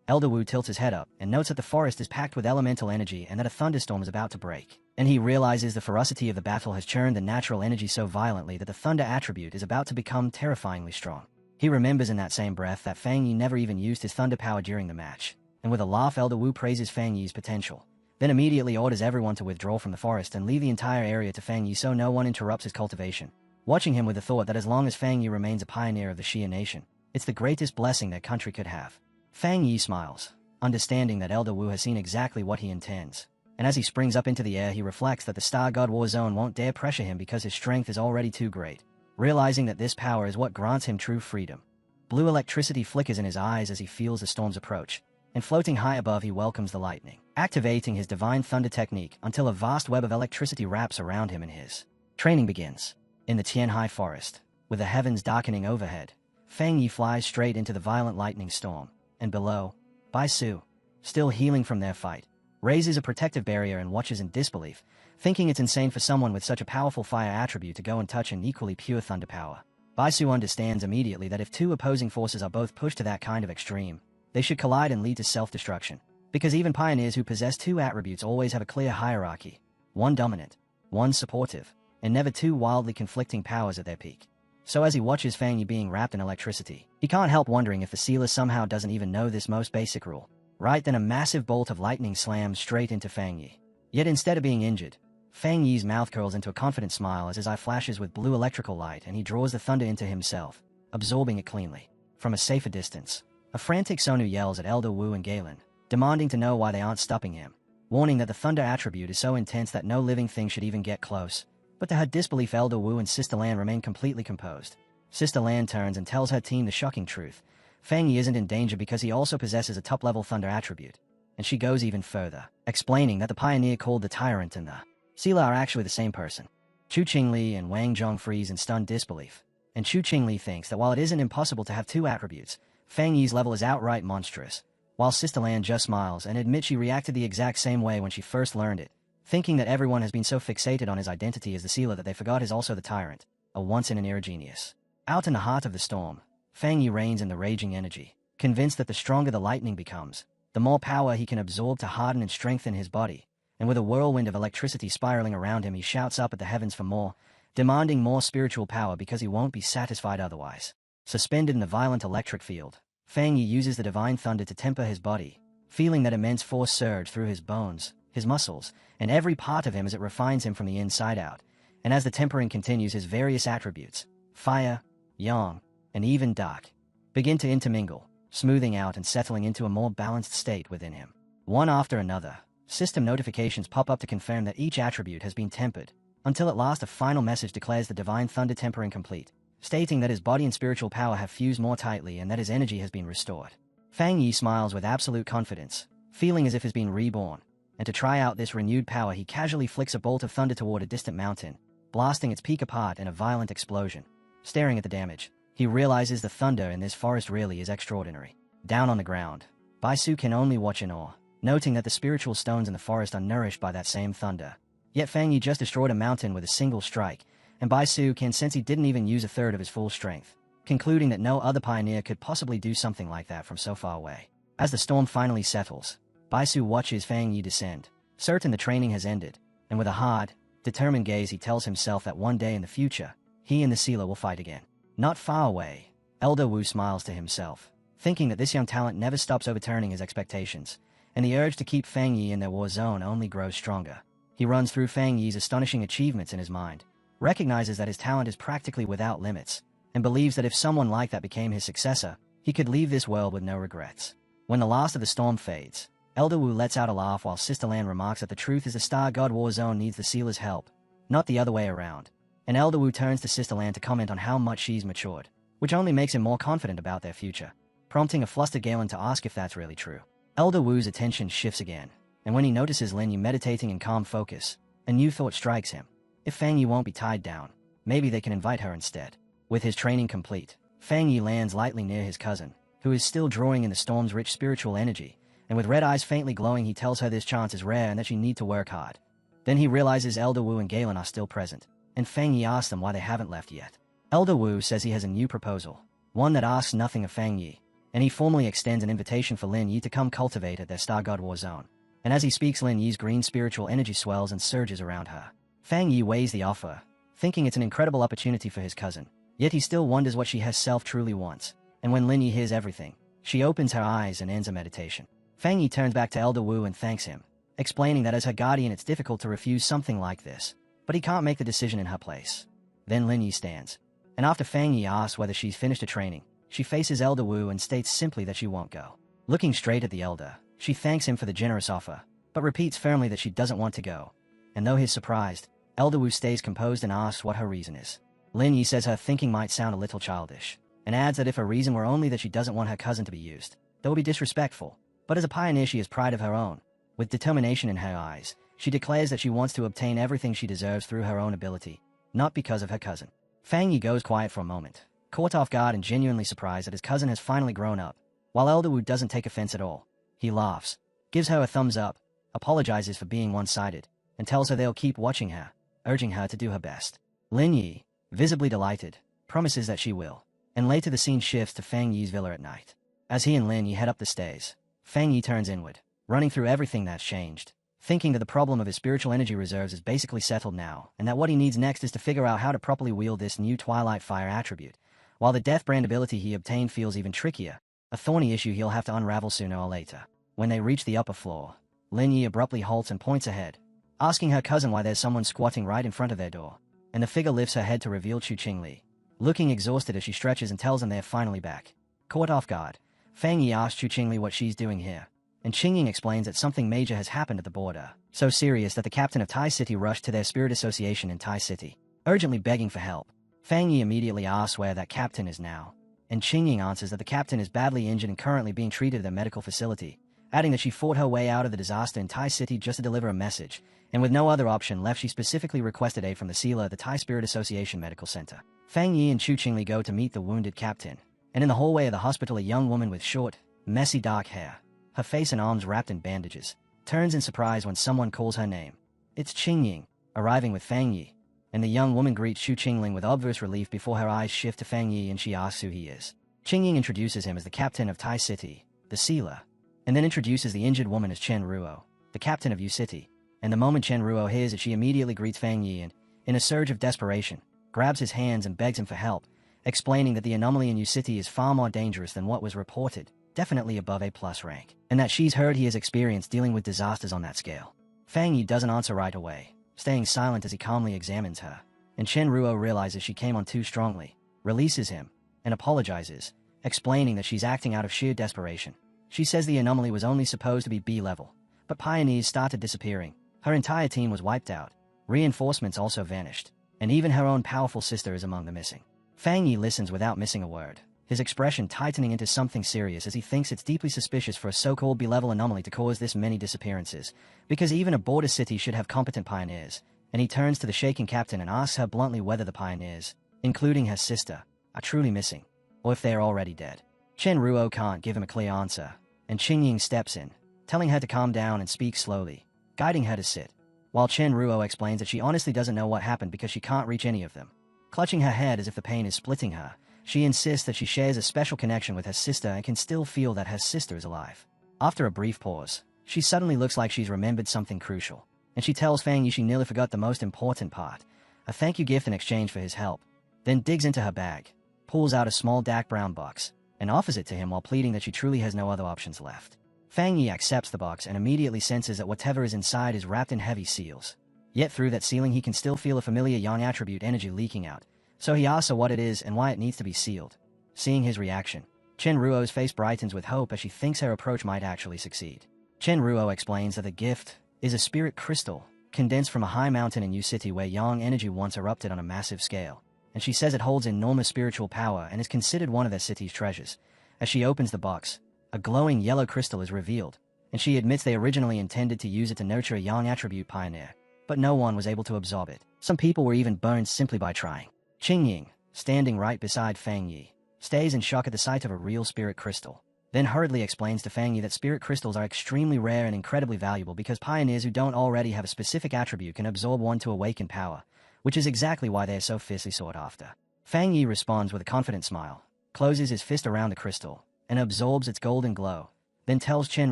[SPEAKER 1] Elder Wu tilts his head up and notes that the forest is packed with elemental energy and that a thunderstorm is about to break. And he realizes the ferocity of the battle has churned the natural energy so violently that the thunder attribute is about to become terrifyingly strong. He remembers in that same breath that Fang Yi never even used his thunder power during the match, and with a laugh Elder Wu praises Fang Yi's potential, then immediately orders everyone to withdraw from the forest and leave the entire area to Fang Yi so no one interrupts his cultivation, watching him with the thought that as long as Fang Yi remains a pioneer of the Xia nation, it's the greatest blessing their country could have. Fang Yi smiles, understanding that Elder Wu has seen exactly what he intends, and as he springs up into the air he reflects that the Star God War Zone won't dare pressure him because his strength is already too great, realizing that this power is what grants him true freedom. Blue electricity flickers in his eyes as he feels the storm's approach, and floating high above he welcomes the lightning, activating his divine thunder technique until a vast web of electricity wraps around him and his training begins. In the Tianhai forest, with the heavens darkening overhead, Fang Yi flies straight into the violent lightning storm, and below, Baisu, still healing from their fight, raises a protective barrier and watches in disbelief, thinking it's insane for someone with such a powerful fire attribute to go and touch an equally pure thunder power. Baisu understands immediately that if two opposing forces are both pushed to that kind of extreme, they should collide and lead to self-destruction. Because even pioneers who possess two attributes always have a clear hierarchy, one dominant, one supportive, and never two wildly conflicting powers at their peak. So as he watches Fang Yi being wrapped in electricity, he can't help wondering if the sealer somehow doesn't even know this most basic rule. Right then a massive bolt of lightning slams straight into Fang Yi. Yet instead of being injured, Fang Yi's mouth curls into a confident smile as his eye flashes with blue electrical light and he draws the thunder into himself, absorbing it cleanly. From a safer distance, a frantic Sonu yells at Elder Wu and Galen, demanding to know why they aren't stopping him, warning that the thunder attribute is so intense that no living thing should even get close. But to her disbelief, Elder Wu and Sister Lan remain completely composed. Sister Lan turns and tells her team the shocking truth. Fang Yi isn't in danger because he also possesses a top-level thunder attribute. And she goes even further, explaining that the pioneer called the Tyrant and the Sealer are actually the same person. Chu Qingli and Wang Zhong freeze in stunned disbelief. And Chu Qingli thinks that while it isn't impossible to have two attributes, Fang Yi's level is outright monstrous. While Sister Lan just smiles and admits she reacted the exact same way when she first learned it, thinking that everyone has been so fixated on his identity as the Sealer that they forgot he's also the Tyrant, a once-in-an-era genius. Out in the heart of the storm, Fang Yi reigns in the raging energy, convinced that the stronger the lightning becomes, the more power he can absorb to harden and strengthen his body, and with a whirlwind of electricity spiraling around him he shouts up at the heavens for more, demanding more spiritual power because he won't be satisfied otherwise. Suspended in the violent electric field, Fang Yi uses the divine thunder to temper his body, feeling that immense force surge through his bones, his muscles, and every part of him as it refines him from the inside out, and as the tempering continues his various attributes, fire, yang, and even dark, begin to intermingle, smoothing out and settling into a more balanced state within him. One after another, system notifications pop up to confirm that each attribute has been tempered, until at last a final message declares the divine thunder tempering complete, stating that his body and spiritual power have fused more tightly and that his energy has been restored. Fang Yi smiles with absolute confidence, feeling as if he's been reborn, and to try out this renewed power he casually flicks a bolt of thunder toward a distant mountain, blasting its peak apart in a violent explosion. Staring at the damage, he realizes the thunder in this forest really is extraordinary. Down on the ground, Baisu can only watch in awe, noting that the spiritual stones in the forest are nourished by that same thunder. Yet Fang Yi just destroyed a mountain with a single strike, and Baisu can sense he didn't even use a third of his full strength, concluding that no other pioneer could possibly do something like that from so far away. As the storm finally settles, Baisu watches Fang Yi descend, certain the training has ended, and with a hard, determined gaze he tells himself that one day in the future, he and the Sealer will fight again. Not far away, Elder Wu smiles to himself, thinking that this young talent never stops overturning his expectations, and the urge to keep Fang Yi in their war zone only grows stronger. He runs through Fang Yi's astonishing achievements in his mind, recognizes that his talent is practically without limits, and believes that if someone like that became his successor, he could leave this world with no regrets. When the last of the storm fades, Elder Wu lets out a laugh while Sister Lan remarks that the truth is the Star God War Zone needs the Sealer's help, not the other way around. And Elder Wu turns to Sister Lan to comment on how much she's matured, which only makes him more confident about their future, prompting a flustered Galen to ask if that's really true. Elder Wu's attention shifts again, and when he notices Lin Yu meditating in calm focus, a new thought strikes him. If Fang Yi won't be tied down, maybe they can invite her instead. With his training complete, Fang Yi lands lightly near his cousin, who is still drawing in the storm's rich spiritual energy, and with red eyes faintly glowing he tells her this chance is rare and that she need to work hard. Then he realizes Elder Wu and Galen are still present, and Fang Yi asks them why they haven't left yet. Elder Wu says he has a new proposal, one that asks nothing of Fang Yi, and he formally extends an invitation for Lin Yi to come cultivate at their Star God War Zone. And as he speaks, Lin Yi's green spiritual energy swells and surges around her. Fang Yi weighs the offer, thinking it's an incredible opportunity for his cousin, yet he still wonders what she herself truly wants. And when Lin Yi hears everything, she opens her eyes and ends her meditation. Fang Yi turns back to Elder Wu and thanks him, explaining that as her guardian it's difficult to refuse something like this, but he can't make the decision in her place. Then Lin Yi stands, and after Fang Yi asks whether she's finished her training, she faces Elder Wu and states simply that she won't go. Looking straight at the Elder, she thanks him for the generous offer, but repeats firmly that she doesn't want to go. And though he's surprised, Elder Wu stays composed and asks what her reason is. Lin Yi says her thinking might sound a little childish, and adds that if her reason were only that she doesn't want her cousin to be used, that would be disrespectful. But as a pioneer she has pride of her own. With determination in her eyes, she declares that she wants to obtain everything she deserves through her own ability, not because of her cousin. Fang Yi goes quiet for a moment, caught off guard and genuinely surprised that his cousin has finally grown up, while Elder Wu doesn't take offense at all. He laughs, gives her a thumbs up, apologizes for being one-sided, and tells her they'll keep watching her, urging her to do her best. Lin Yi, visibly delighted, promises that she will, and later the scene shifts to Fang Yi's villa at night. As he and Lin Yi head up the stairs, Fang Yi turns inward, running through everything that's changed, thinking that the problem of his spiritual energy reserves is basically settled now, and that what he needs next is to figure out how to properly wield this new Twilight Fire attribute. While the Death Brand ability he obtained feels even trickier, a thorny issue he'll have to unravel sooner or later. When they reach the upper floor, Lin Yi abruptly halts and points ahead, asking her cousin why there's someone squatting right in front of their door, and the figure lifts her head to reveal Chu Qingli, looking exhausted as she stretches and tells them they're finally back. Caught off guard, Fang Yi asks Chu Qingli what she's doing here, and Qingying explains that something major has happened at the border, so serious that the captain of Tai City rushed to their spirit association in Tai City, urgently begging for help. Fang Yi immediately asks where that captain is now, and Qingying answers that the captain is badly injured and currently being treated at a medical facility, adding that she fought her way out of the disaster in Tai City just to deliver a message, and with no other option left she specifically requested aid from the sealer at the Tai Spirit Association Medical Center. Fang Yi and Chu Qingli go to meet the wounded captain, and in the hallway of the hospital a young woman with short, messy dark hair, her face and arms wrapped in bandages, turns in surprise when someone calls her name. It's Qingying, arriving with Fang Yi, and the young woman greets Chu Qingling with obvious relief before her eyes shift to Fang Yi and she asks who he is. Qingying introduces him as the captain of Tai City, the sealer, and then introduces the injured woman as Chen Ruo, the captain of Yu City, and the moment Chen Ruo hears it she immediately greets Fang Yi and, in a surge of desperation, grabs his hands and begs him for help, explaining that the anomaly in Yu City is far more dangerous than what was reported, definitely above A+ rank, and that she's heard he has experience dealing with disasters on that scale. Fang Yi doesn't answer right away, staying silent as he calmly examines her, and Chen Ruo realizes she came on too strongly, releases him, and apologizes, explaining that she's acting out of sheer desperation. She says the anomaly was only supposed to be B-level, but pioneers started disappearing, her entire team was wiped out, reinforcements also vanished, and even her own powerful sister is among the missing. Fang Yi listens without missing a word, his expression tightening into something serious as he thinks it's deeply suspicious for a so-called B-level anomaly to cause this many disappearances, because even a border city should have competent pioneers, and he turns to the shaken captain and asks her bluntly whether the pioneers, including her sister, are truly missing, or if they are already dead. Chen Ruo can't give him a clear answer, and Qingying steps in, telling her to calm down and speak slowly, guiding her to sit, while Chen Ruo explains that she honestly doesn't know what happened because she can't reach any of them. Clutching her head as if the pain is splitting her, she insists that she shares a special connection with her sister and can still feel that her sister is alive. After a brief pause, she suddenly looks like she's remembered something crucial, and she tells Fang Yi she nearly forgot the most important part, a thank you gift in exchange for his help, then digs into her bag, pulls out a small dark brown box, and offers it to him while pleading that she truly has no other options left. Fang Yi accepts the box and immediately senses that whatever is inside is wrapped in heavy seals. Yet through that sealing he can still feel a familiar yang attribute energy leaking out, so he asks her what it is and why it needs to be sealed. Seeing his reaction, Chen Ruo's face brightens with hope as she thinks her approach might actually succeed. Chen Ruo explains that the gift is a spirit crystal, condensed from a high mountain in Yu City where yang energy once erupted on a massive scale, and she says it holds enormous spiritual power and is considered one of their city's treasures. As she opens the box, a glowing yellow crystal is revealed, and she admits they originally intended to use it to nurture a yang attribute pioneer, but no one was able to absorb it. Some people were even burned simply by trying. Qingying, standing right beside Fang Yi, stays in shock at the sight of a real spirit crystal, then hurriedly explains to Fang Yi that spirit crystals are extremely rare and incredibly valuable because pioneers who don't already have a specific attribute can absorb one to awaken power, which is exactly why they are so fiercely sought after. Fang Yi responds with a confident smile, closes his fist around the crystal, and absorbs its golden glow, then tells Chen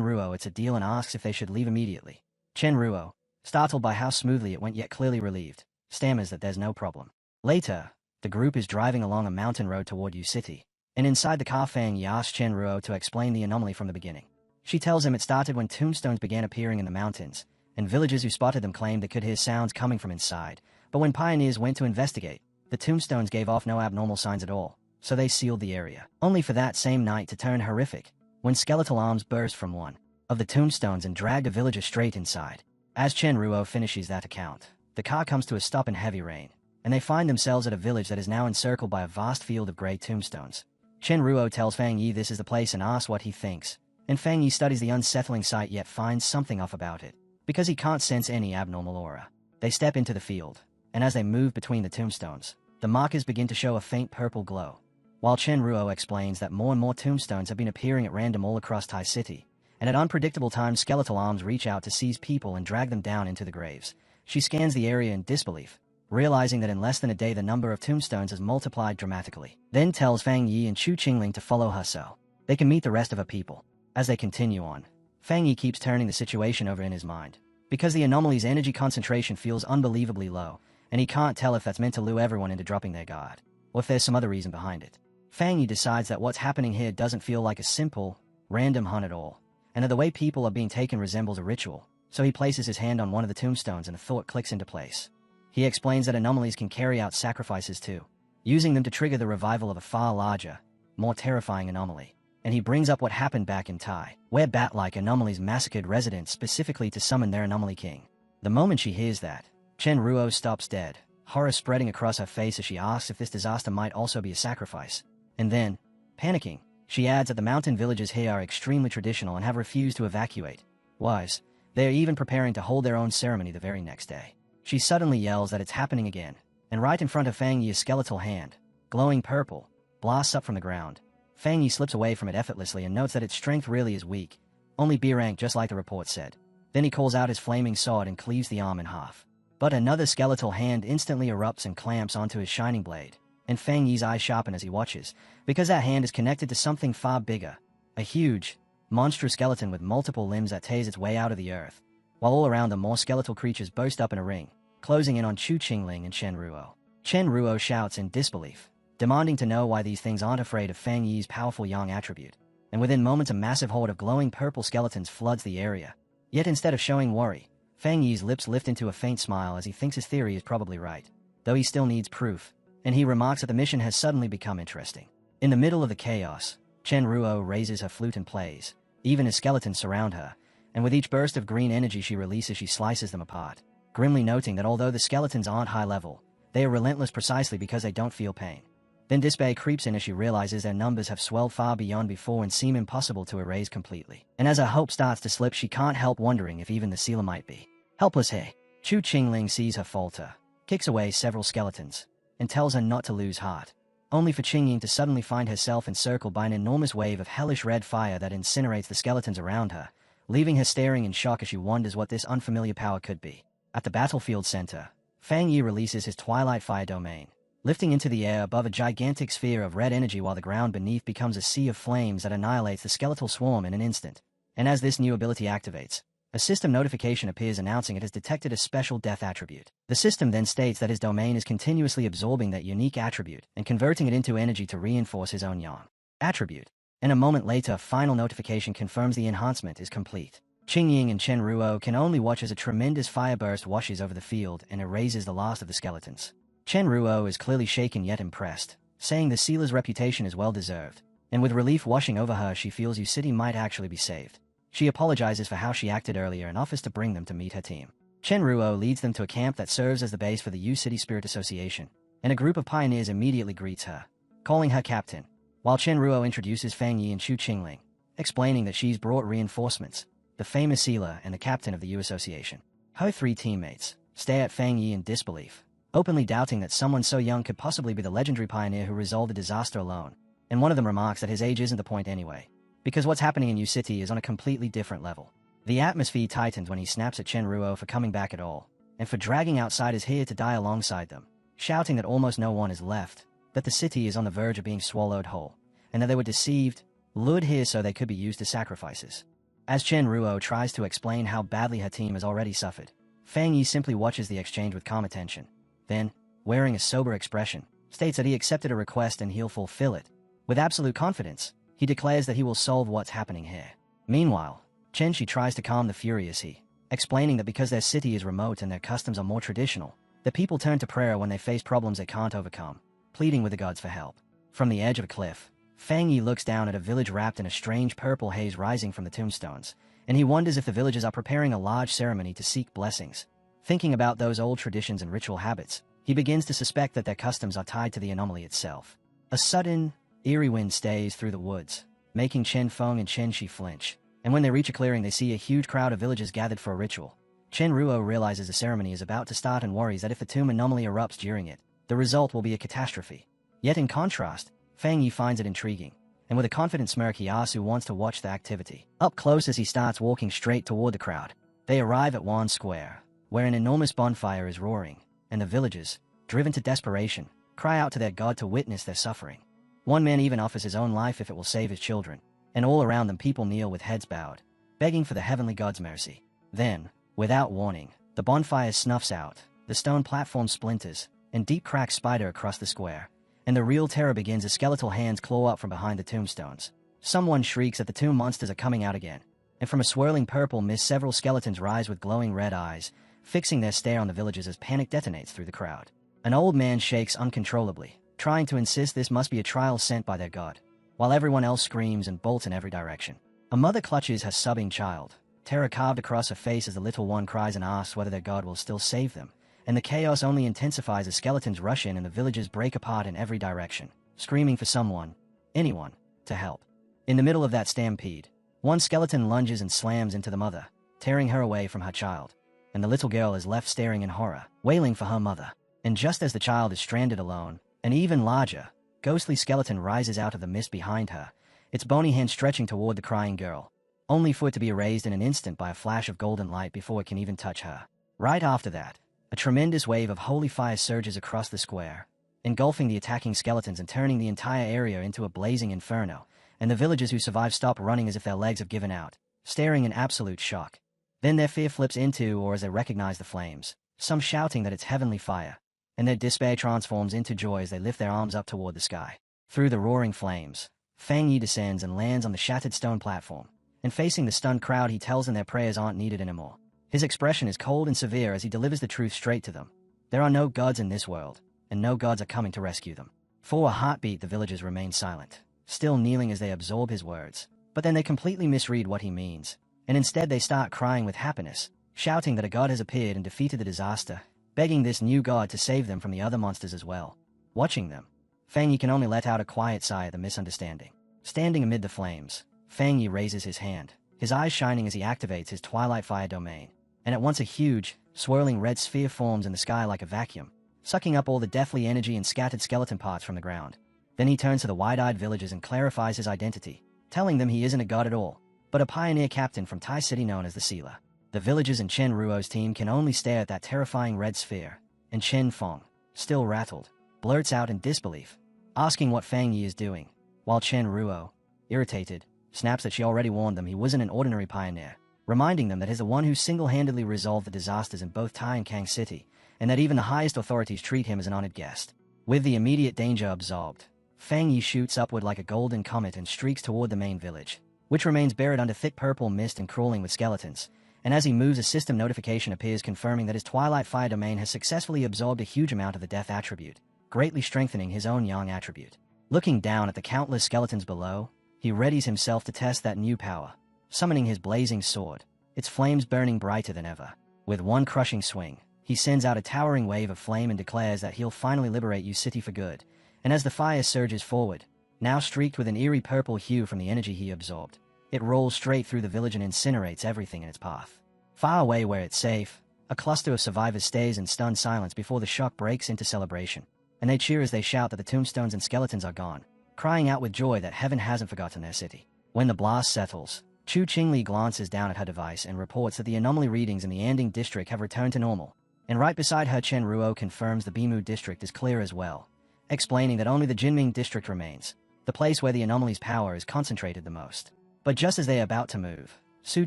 [SPEAKER 1] Ruo it's a deal and asks if they should leave immediately. Chen Ruo, startled by how smoothly it went yet clearly relieved, stammers that there's no problem. Later, the group is driving along a mountain road toward Yu City, and inside the car Fang Yi asks Chen Ruo to explain the anomaly from the beginning. She tells him it started when tombstones began appearing in the mountains, and villagers who spotted them claimed they could hear sounds coming from inside, but when pioneers went to investigate, the tombstones gave off no abnormal signs at all, so they sealed the area, only for that same night to turn horrific, when skeletal arms burst from one of the tombstones and dragged a villager straight inside. As Chen Ruo finishes that account, the car comes to a stop in heavy rain, and they find themselves at a village that is now encircled by a vast field of grey tombstones. Chen Ruo tells Fang Yi this is the place and asks what he thinks, and Fang Yi studies the unsettling sight yet finds something off about it, because he can't sense any abnormal aura. They step into the field, and as they move between the tombstones, the markers begin to show a faint purple glow. While Chen Ruo explains that more and more tombstones have been appearing at random all across Tai City, and at unpredictable times skeletal arms reach out to seize people and drag them down into the graves. She scans the area in disbelief, realizing that in less than a day the number of tombstones has multiplied dramatically. Then tells Fang Yi and Chu Qingling to follow her so they can meet the rest of her people. As they continue on, Fang Yi keeps turning the situation over in his mind, because the anomaly's energy concentration feels unbelievably low, and he can't tell if that's meant to lure everyone into dropping their guard, or if there's some other reason behind it. Fang Yi decides that what's happening here doesn't feel like a simple, random hunt at all, and that the way people are being taken resembles a ritual, so he places his hand on one of the tombstones and a thought clicks into place. He explains that anomalies can carry out sacrifices too, using them to trigger the revival of a far larger, more terrifying anomaly. And he brings up what happened back in Tai, where bat-like anomalies massacred residents specifically to summon their anomaly king. The moment she hears that, Chen Ruo stops dead, horror spreading across her face as she asks if this disaster might also be a sacrifice. And then, panicking, she adds that the mountain villages here are extremely traditional and have refused to evacuate. Wise, they are even preparing to hold their own ceremony the very next day. She suddenly yells that it's happening again, and right in front of Fang Yi a skeletal hand, glowing purple, blasts up from the ground. Fang Yi slips away from it effortlessly and notes that its strength really is weak, only B rank just like the report said. Then he calls out his flaming sword and cleaves the arm in half. But another skeletal hand instantly erupts and clamps onto his shining blade, and Fang Yi's eyes sharpen as he watches, because that hand is connected to something far bigger, a huge, monstrous skeleton with multiple limbs that tears its way out of the earth, while all around them more skeletal creatures burst up in a ring, closing in on Chu Qingling and Chen Ruo. Chen Ruo shouts in disbelief, demanding to know why these things aren't afraid of Fang Yi's powerful yang attribute, and within moments a massive horde of glowing purple skeletons floods the area. Yet instead of showing worry, Fang Yi's lips lift into a faint smile as he thinks his theory is probably right, though he still needs proof, and he remarks that the mission has suddenly become interesting. In the middle of the chaos, Chen Ruo raises her flute and plays, even as skeletons surround her, and with each burst of green energy she releases she slices them apart, grimly noting that although the skeletons aren't high level, they are relentless precisely because they don't feel pain. Then dismay creeps in as she realizes their numbers have swelled far beyond before and seem impossible to erase completely. And as her hope starts to slip she can't help wondering if even the sealer might be helpless here. Chu Qingling sees her falter, kicks away several skeletons, and tells her not to lose heart, only for Qingying to suddenly find herself encircled by an enormous wave of hellish red fire that incinerates the skeletons around her, leaving her staring in shock as she wonders what this unfamiliar power could be. At the battlefield center, Fang Yi releases his Twilight Fire domain, lifting into the air above a gigantic sphere of red energy while the ground beneath becomes a sea of flames that annihilates the skeletal swarm in an instant. And as this new ability activates, a system notification appears announcing it has detected a special death attribute. The system then states that his domain is continuously absorbing that unique attribute and converting it into energy to reinforce his own yang attribute. And a moment later a final notification confirms the enhancement is complete. Qingying and Chen Ruo can only watch as a tremendous fire burst washes over the field and erases the last of the skeletons. Chen Ruo is clearly shaken yet impressed, saying the sealer's reputation is well deserved, and with relief washing over her she feels Yu City might actually be saved. She apologizes for how she acted earlier and offers to bring them to meet her team. Chen Ruo leads them to a camp that serves as the base for the Yu City Spirit Association, and a group of pioneers immediately greets her, calling her captain, while Chen Ruo introduces Fang Yi and Chu Qingling, explaining that she's brought reinforcements, the famous sealer and the captain of the Yu Association. Her three teammates stare at Fang Yi in disbelief, openly doubting that someone so young could possibly be the legendary pioneer who resolved the disaster alone, and one of them remarks that his age isn't the point anyway, because what's happening in Yu City is on a completely different level. The atmosphere tightens when he snaps at Chen Ruo for coming back at all, and for dragging outsiders here to die alongside them, shouting that almost no one is left, that the city is on the verge of being swallowed whole, and that they were deceived, lured here so they could be used as sacrifices. As Chen Ruo tries to explain how badly her team has already suffered, Fang Yi simply watches the exchange with calm attention. Then, wearing a sober expression, states that he accepted a request and he'll fulfill it. With absolute confidence, he declares that he will solve what's happening here. Meanwhile, Chen Shi tries to calm the furious he, explaining that because their city is remote and their customs are more traditional, the people turn to prayer when they face problems they can't overcome, pleading with the gods for help. From the edge of a cliff, Fang Yi looks down at a village wrapped in a strange purple haze rising from the tombstones, and he wonders if the villagers are preparing a large ceremony to seek blessings. Thinking about those old traditions and ritual habits, he begins to suspect that their customs are tied to the anomaly itself. A sudden, eerie wind stays through the woods, making Chen Feng and Chen Shi flinch, and when they reach a clearing they see a huge crowd of villagers gathered for a ritual. Chen Ruo realizes the ceremony is about to start and worries that if a tomb anomaly erupts during it, the result will be a catastrophe. Yet in contrast, Fang Yi finds it intriguing, and and with a confident smirk he asks who wants to watch the activity. Up close as he starts walking straight toward the crowd. They arrive at Wan Square, where an enormous bonfire is roaring, and the villagers, driven to desperation, cry out to their god to witness their suffering. One man even offers his own life if it will save his children, and all around them people kneel with heads bowed, begging for the heavenly god's mercy. Then, without warning, the bonfire snuffs out, the stone platform splinters, and deep cracks spider across the square, and the real terror begins as skeletal hands claw up from behind the tombstones. Someone shrieks that the tomb monsters are coming out again, and from a swirling purple mist several skeletons rise with glowing red eyes, fixing their stare on the villagers as panic detonates through the crowd. An old man shakes uncontrollably, trying to insist this must be a trial sent by their god, while everyone else screams and bolts in every direction. A mother clutches her sobbing child, terror carved across her face as the little one cries and asks whether their god will still save them, and the chaos only intensifies as skeletons rush in and the villagers break apart in every direction, screaming for someone, anyone, to help. In the middle of that stampede, one skeleton lunges and slams into the mother, tearing her away from her child, and the little girl is left staring in horror, wailing for her mother. And just as the child is stranded alone, an even larger, ghostly skeleton rises out of the mist behind her, its bony hand stretching toward the crying girl, only for it to be erased in an instant by a flash of golden light before it can even touch her. Right after that, a tremendous wave of holy fire surges across the square, engulfing the attacking skeletons and turning the entire area into a blazing inferno, and the villagers who survive stop running as if their legs have given out, staring in absolute shock. Then their fear flips into, or as they recognize the flames, some shouting that it's heavenly fire, and their despair transforms into joy as they lift their arms up toward the sky. Through the roaring flames, Fang Yi descends and lands on the shattered stone platform, and facing the stunned crowd he tells them their prayers aren't needed anymore. His expression is cold and severe as he delivers the truth straight to them. There are no gods in this world, and no gods are coming to rescue them. For a heartbeat the villagers remain silent, still kneeling as they absorb his words, but then they completely misread what he means, and instead they start crying with happiness, shouting that a god has appeared and defeated the disaster, begging this new god to save them from the other monsters as well. Watching them, Fang Yi can only let out a quiet sigh at the misunderstanding. Standing amid the flames, Fang Yi raises his hand, his eyes shining as he activates his Twilight Fire domain, and at once a huge, swirling red sphere forms in the sky like a vacuum, sucking up all the deathly energy and scattered skeleton parts from the ground. Then he turns to the wide-eyed villagers and clarifies his identity, telling them he isn't a god at all, but a pioneer captain from Tai City known as the Sealer. The villagers and Chen Ruo's team can only stare at that terrifying red sphere, and Chen Fong, still rattled, blurts out in disbelief, asking what Fang Yi is doing, while Chen Ruo, irritated, snaps that she already warned them he wasn't an ordinary pioneer, reminding them that he's the one who single-handedly resolved the disasters in both Tai and Kang City, and that even the highest authorities treat him as an honored guest. With the immediate danger absorbed, Fang Yi shoots upward like a golden comet and streaks toward the main village, which remains buried under thick purple mist and crawling with skeletons, and as he moves a system notification appears confirming that his Twilight Fire domain has successfully absorbed a huge amount of the death attribute, greatly strengthening his own yang attribute. Looking down at the countless skeletons below, he readies himself to test that new power, summoning his blazing sword, its flames burning brighter than ever. With one crushing swing, he sends out a towering wave of flame and declares that he'll finally liberate U City for good, and as the fire surges forward, now streaked with an eerie purple hue from the energy he absorbed, it rolls straight through the village and incinerates everything in its path. Far away where it's safe, a cluster of survivors stays in stunned silence before the shock breaks into celebration, and they cheer as they shout that the tombstones and skeletons are gone, crying out with joy that heaven hasn't forgotten their city. When the blast settles, Chu Qingli glances down at her device and reports that the anomaly readings in the Anding district have returned to normal, and right beside her Chen Ruo confirms the Bimu district is clear as well, explaining that only the Jinming district remains, the place where the anomaly's power is concentrated the most. But just as they are about to move, Su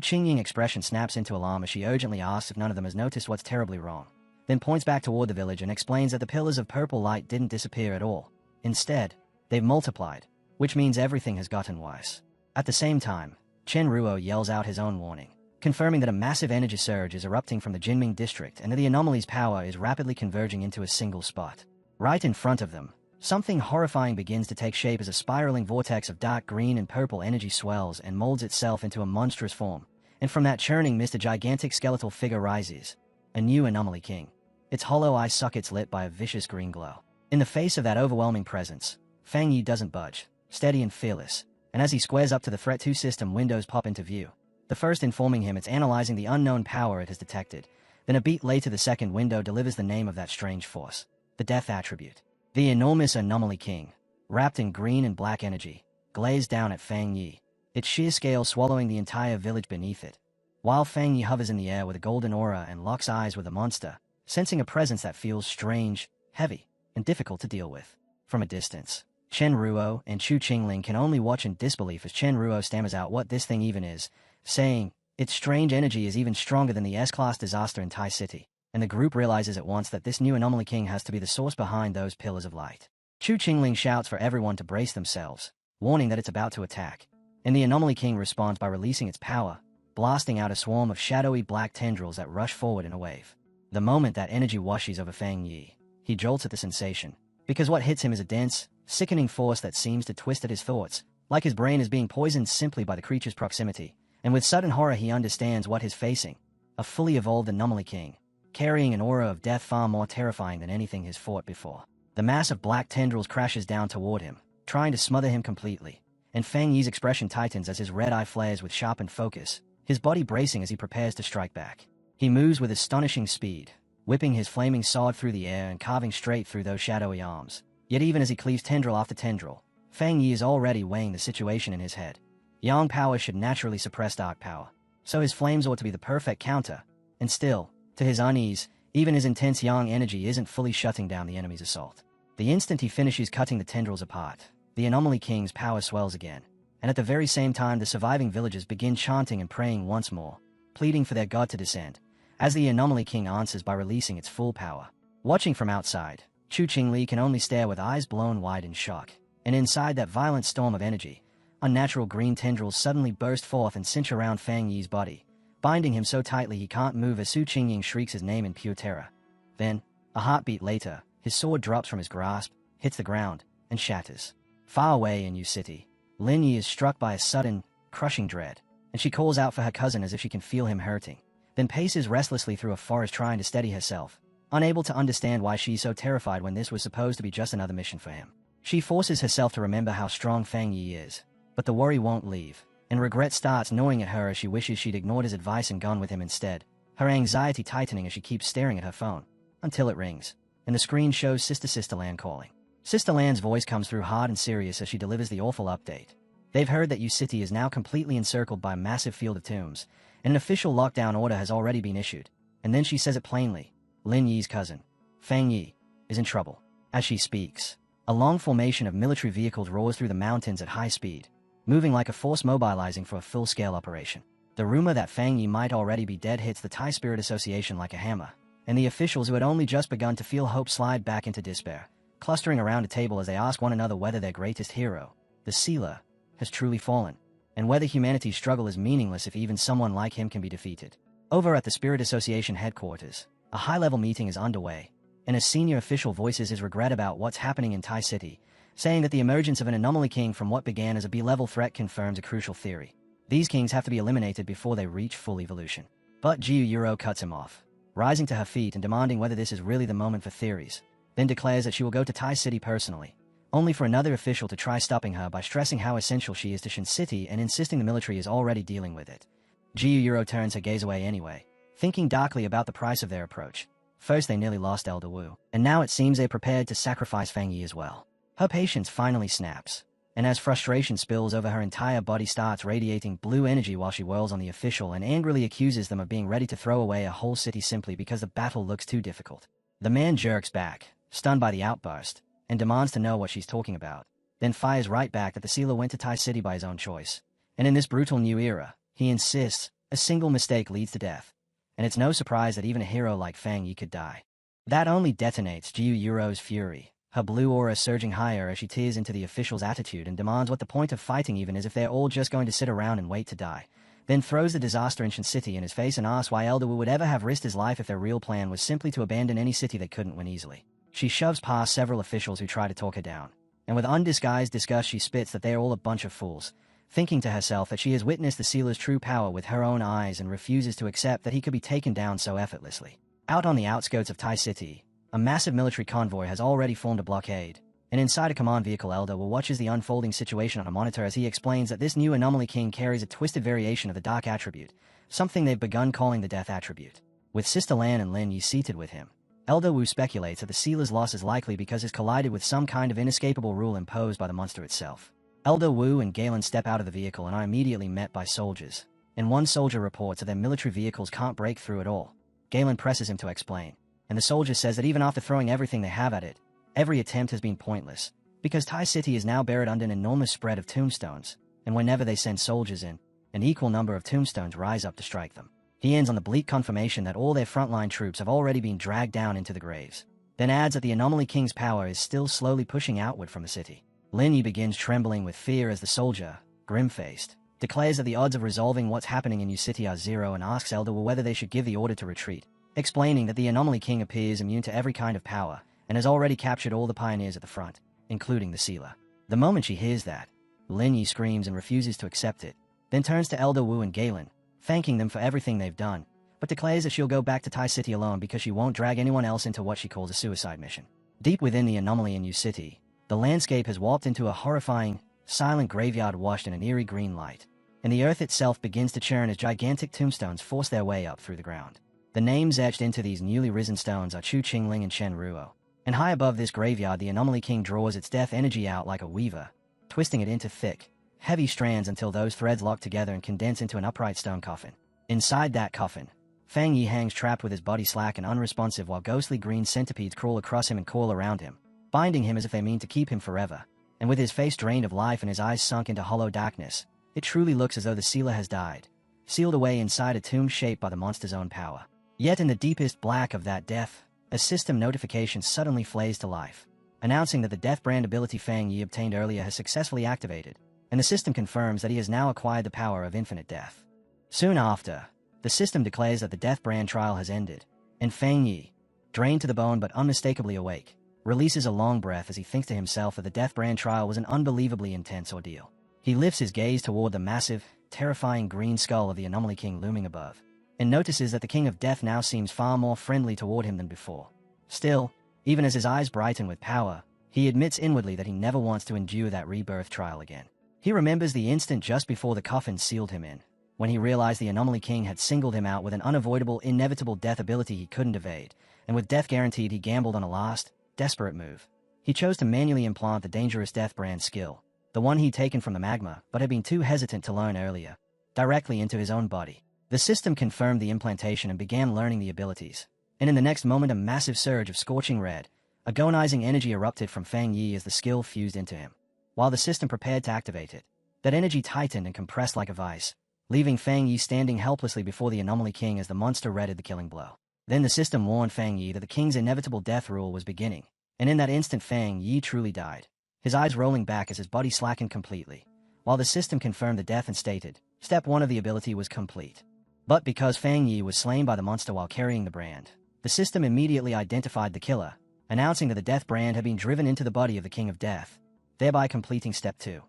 [SPEAKER 1] Qingying expression snaps into alarm as she urgently asks if none of them has noticed what's terribly wrong, then points back toward the village and explains that the pillars of purple light didn't disappear at all. Instead, they've multiplied, which means everything has gotten worse. At the same time, Chen Ruo yells out his own warning, confirming that a massive energy surge is erupting from the Jinming district and that the anomaly's power is rapidly converging into a single spot. Right in front of them, something horrifying begins to take shape as a spiraling vortex of dark green and purple energy swells and molds itself into a monstrous form, and from that churning mist a gigantic skeletal figure rises, a new anomaly king. Its hollow eye sockets lit by a vicious green glow. In the face of that overwhelming presence, Fang Yi doesn't budge, steady and fearless, and as he squares up to the Threat 2 system windows pop into view, the first informing him it's analyzing the unknown power it has detected, then a beat later the second window delivers the name of that strange force, the Death attribute. The enormous anomaly king, wrapped in green and black energy, glazed down at Fang Yi, its sheer scale swallowing the entire village beneath it. While Fang Yi hovers in the air with a golden aura and locks eyes with the monster, sensing a presence that feels strange, heavy, and difficult to deal with. From a distance, Chen Ruo and Chu Qingling can only watch in disbelief as Chen Ruo stammers out what this thing even is, saying, its strange energy is even stronger than the S-Class disaster in Tai City, and the group realizes at once that this new Anomaly King has to be the source behind those pillars of light. Chu Qingling shouts for everyone to brace themselves, warning that it's about to attack, and the Anomaly King responds by releasing its power, blasting out a swarm of shadowy black tendrils that rush forward in a wave. The moment that energy washes over Fang Yi, he jolts at the sensation, because what hits him is a dense, sickening force that seems to twist at his thoughts, like his brain is being poisoned simply by the creature's proximity. And with sudden horror he understands what he's facing, a fully evolved Anomaly King, carrying an aura of death far more terrifying than anything he's fought before. The mass of black tendrils crashes down toward him, trying to smother him completely, and Fang Yi's expression tightens as his red eye flares with sharpened focus, his body bracing as he prepares to strike back. He moves with astonishing speed, whipping his flaming sword through the air and carving straight through those shadowy arms. Yet even as he cleaves tendril after tendril, Fang Yi is already weighing the situation in his head. Yang power should naturally suppress dark power, so his flames ought to be the perfect counter, and still, to his unease, even his intense yang energy isn't fully shutting down the enemy's assault. The instant he finishes cutting the tendrils apart, the Anomaly King's power swells again, and at the very same time the surviving villagers begin chanting and praying once more, pleading for their god to descend, as the Anomaly King answers by releasing its full power. Watching from outside, Chu Qingli can only stare with eyes blown wide in shock, and inside that violent storm of energy, unnatural green tendrils suddenly burst forth and cinch around Fang Yi's body, binding him so tightly he can't move as Su Qingying shrieks his name in pure terror. Then, a heartbeat later, his sword drops from his grasp, hits the ground, and shatters. Far away in Yu City, Lin Yi is struck by a sudden, crushing dread, and she calls out for her cousin as if she can feel him hurting, then paces restlessly through a forest trying to steady herself, unable to understand why she's so terrified when this was supposed to be just another mission for him. She forces herself to remember how strong Fang Yi is, but the worry won't leave, and regret starts gnawing at her as she wishes she'd ignored his advice and gone with him instead, her anxiety tightening as she keeps staring at her phone, until it rings, and the screen shows Sister Lan calling. Sister Lan's voice comes through hard and serious as she delivers the awful update. They've heard that Yu City is now completely encircled by a massive field of tombs, and an official lockdown order has already been issued, and then she says it plainly, Lin Yi's cousin, Fang Yi, is in trouble. As she speaks, a long formation of military vehicles roars through the mountains at high speed, moving like a force mobilizing for a full-scale operation. The rumor that Fang Yi might already be dead hits the Thai Spirit Association like a hammer, and the officials who had only just begun to feel hope slide back into despair, clustering around a table as they ask one another whether their greatest hero, the Sealer, has truly fallen, and whether humanity's struggle is meaningless if even someone like him can be defeated. Over at the Spirit Association headquarters, a high-level meeting is underway, and a senior official voices his regret about what's happening in Tai City, saying that the emergence of an Anomaly King from what began as a B-level threat confirms a crucial theory. These kings have to be eliminated before they reach full evolution. But Jiu Yuro cuts him off, rising to her feet and demanding whether this is really the moment for theories, then declares that she will go to Tai City personally, only for another official to try stopping her by stressing how essential she is to Shin City and insisting the military is already dealing with it. Jiu Yuro turns her gaze away anyway, thinking darkly about the price of their approach. First they nearly lost Elder Wu, and now it seems they're prepared to sacrifice Fang Yi as well. Her patience finally snaps, and as frustration spills over her entire body starts radiating blue energy while she whirls on the official and angrily accuses them of being ready to throw away a whole city simply because the battle looks too difficult. The man jerks back, stunned by the outburst, and demands to know what she's talking about, then fires right back that the Sealer went to Tai City by his own choice. And in this brutal new era, he insists, a single mistake leads to death, and it's no surprise that even a hero like Fang Yi could die. That only detonates Jiu Yuro's fury, her blue aura surging higher as she tears into the official's attitude and demands what the point of fighting even is if they're all just going to sit around and wait to die, then throws the disaster in Shin City in his face and asks why Elder Wu would ever have risked his life if their real plan was simply to abandon any city they couldn't win easily. She shoves past several officials who try to talk her down, and with undisguised disgust she spits that they're all a bunch of fools, thinking to herself that she has witnessed the Sealer's true power with her own eyes and refuses to accept that he could be taken down so effortlessly. Out on the outskirts of Tai City, a massive military convoy has already formed a blockade, and inside a command vehicle Elder Wu watches the unfolding situation on a monitor as he explains that this new Anomaly King carries a twisted variation of the Dark Attribute, something they've begun calling the Death Attribute. With Sister Lan and Lin Yi seated with him, Elder Wu speculates that the Sealer's loss is likely because it's collided with some kind of inescapable rule imposed by the monster itself. Elder Wu and Galen step out of the vehicle and are immediately met by soldiers, and one soldier reports that their military vehicles can't break through at all. Galen presses him to explain, and the soldier says that even after throwing everything they have at it, every attempt has been pointless, because Tai City is now buried under an enormous spread of tombstones, and whenever they send soldiers in, an equal number of tombstones rise up to strike them. He ends on the bleak confirmation that all their frontline troops have already been dragged down into the graves, then adds that the Anomaly King's power is still slowly pushing outward from the city. Lin Yi begins trembling with fear as the soldier, grim-faced, declares that the odds of resolving what's happening in New City are zero and asks Elder Wu whether they should give the order to retreat, explaining that the Anomaly King appears immune to every kind of power and has already captured all the pioneers at the front, including the sealer. The moment she hears that, Lin Yi screams and refuses to accept it, then turns to Elder Wu and Galen, thanking them for everything they've done, but declares that she'll go back to Tai City alone because she won't drag anyone else into what she calls a suicide mission. Deep within the anomaly in New City, the landscape has warped into a horrifying, silent graveyard washed in an eerie green light, and the earth itself begins to churn as gigantic tombstones force their way up through the ground. The names etched into these newly risen stones are Chu Qingling and Chen Ruo, and high above this graveyard the Anomaly King draws its death energy out like a weaver, twisting it into thick, heavy strands until those threads lock together and condense into an upright stone coffin. Inside that coffin, Fang Yi hangs trapped with his body slack and unresponsive while ghostly green centipedes crawl across him and coil around him, binding him as if they mean to keep him forever. And with his face drained of life and his eyes sunk into hollow darkness, it truly looks as though the sealer has died, sealed away inside a tomb shaped by the monster's own power. Yet in the deepest black of that death, a system notification suddenly flares to life, announcing that the death brand ability Fang Yi obtained earlier has successfully activated, and the system confirms that he has now acquired the power of infinite death. Soon after, the system declares that the death brand trial has ended, and Fang Yi, drained to the bone but unmistakably awake, releases a long breath as he thinks to himself that the death brand trial was an unbelievably intense ordeal. He lifts his gaze toward the massive, terrifying green skull of the Anomaly King looming above, and notices that the King of Death now seems far more friendly toward him than before. Still, even as his eyes brighten with power, he admits inwardly that he never wants to endure that rebirth trial again. He remembers the instant just before the coffin sealed him in, when he realized the Anomaly King had singled him out with an unavoidable, inevitable death ability he couldn't evade, and with death guaranteed he gambled on a last, desperate move. He chose to manually implant the dangerous death brand skill, the one he'd taken from the magma but had been too hesitant to learn earlier, directly into his own body. The system confirmed the implantation and began learning the abilities, and in the next moment a massive surge of scorching red, agonizing energy erupted from Fang Yi as the skill fused into him. While the system prepared to activate it, that energy tightened and compressed like a vice, leaving Fang Yi standing helplessly before the Anomaly King as the monster readied the killing blow. Then the system warned Fang Yi that the King's inevitable death rule was beginning, and in that instant Fang Yi truly died, his eyes rolling back as his body slackened completely, while the system confirmed the death and stated, Step 1 of the ability was complete. But because Fang Yi was slain by the monster while carrying the brand, the system immediately identified the killer, announcing that the death brand had been driven into the body of the King of Death, thereby completing Step 2.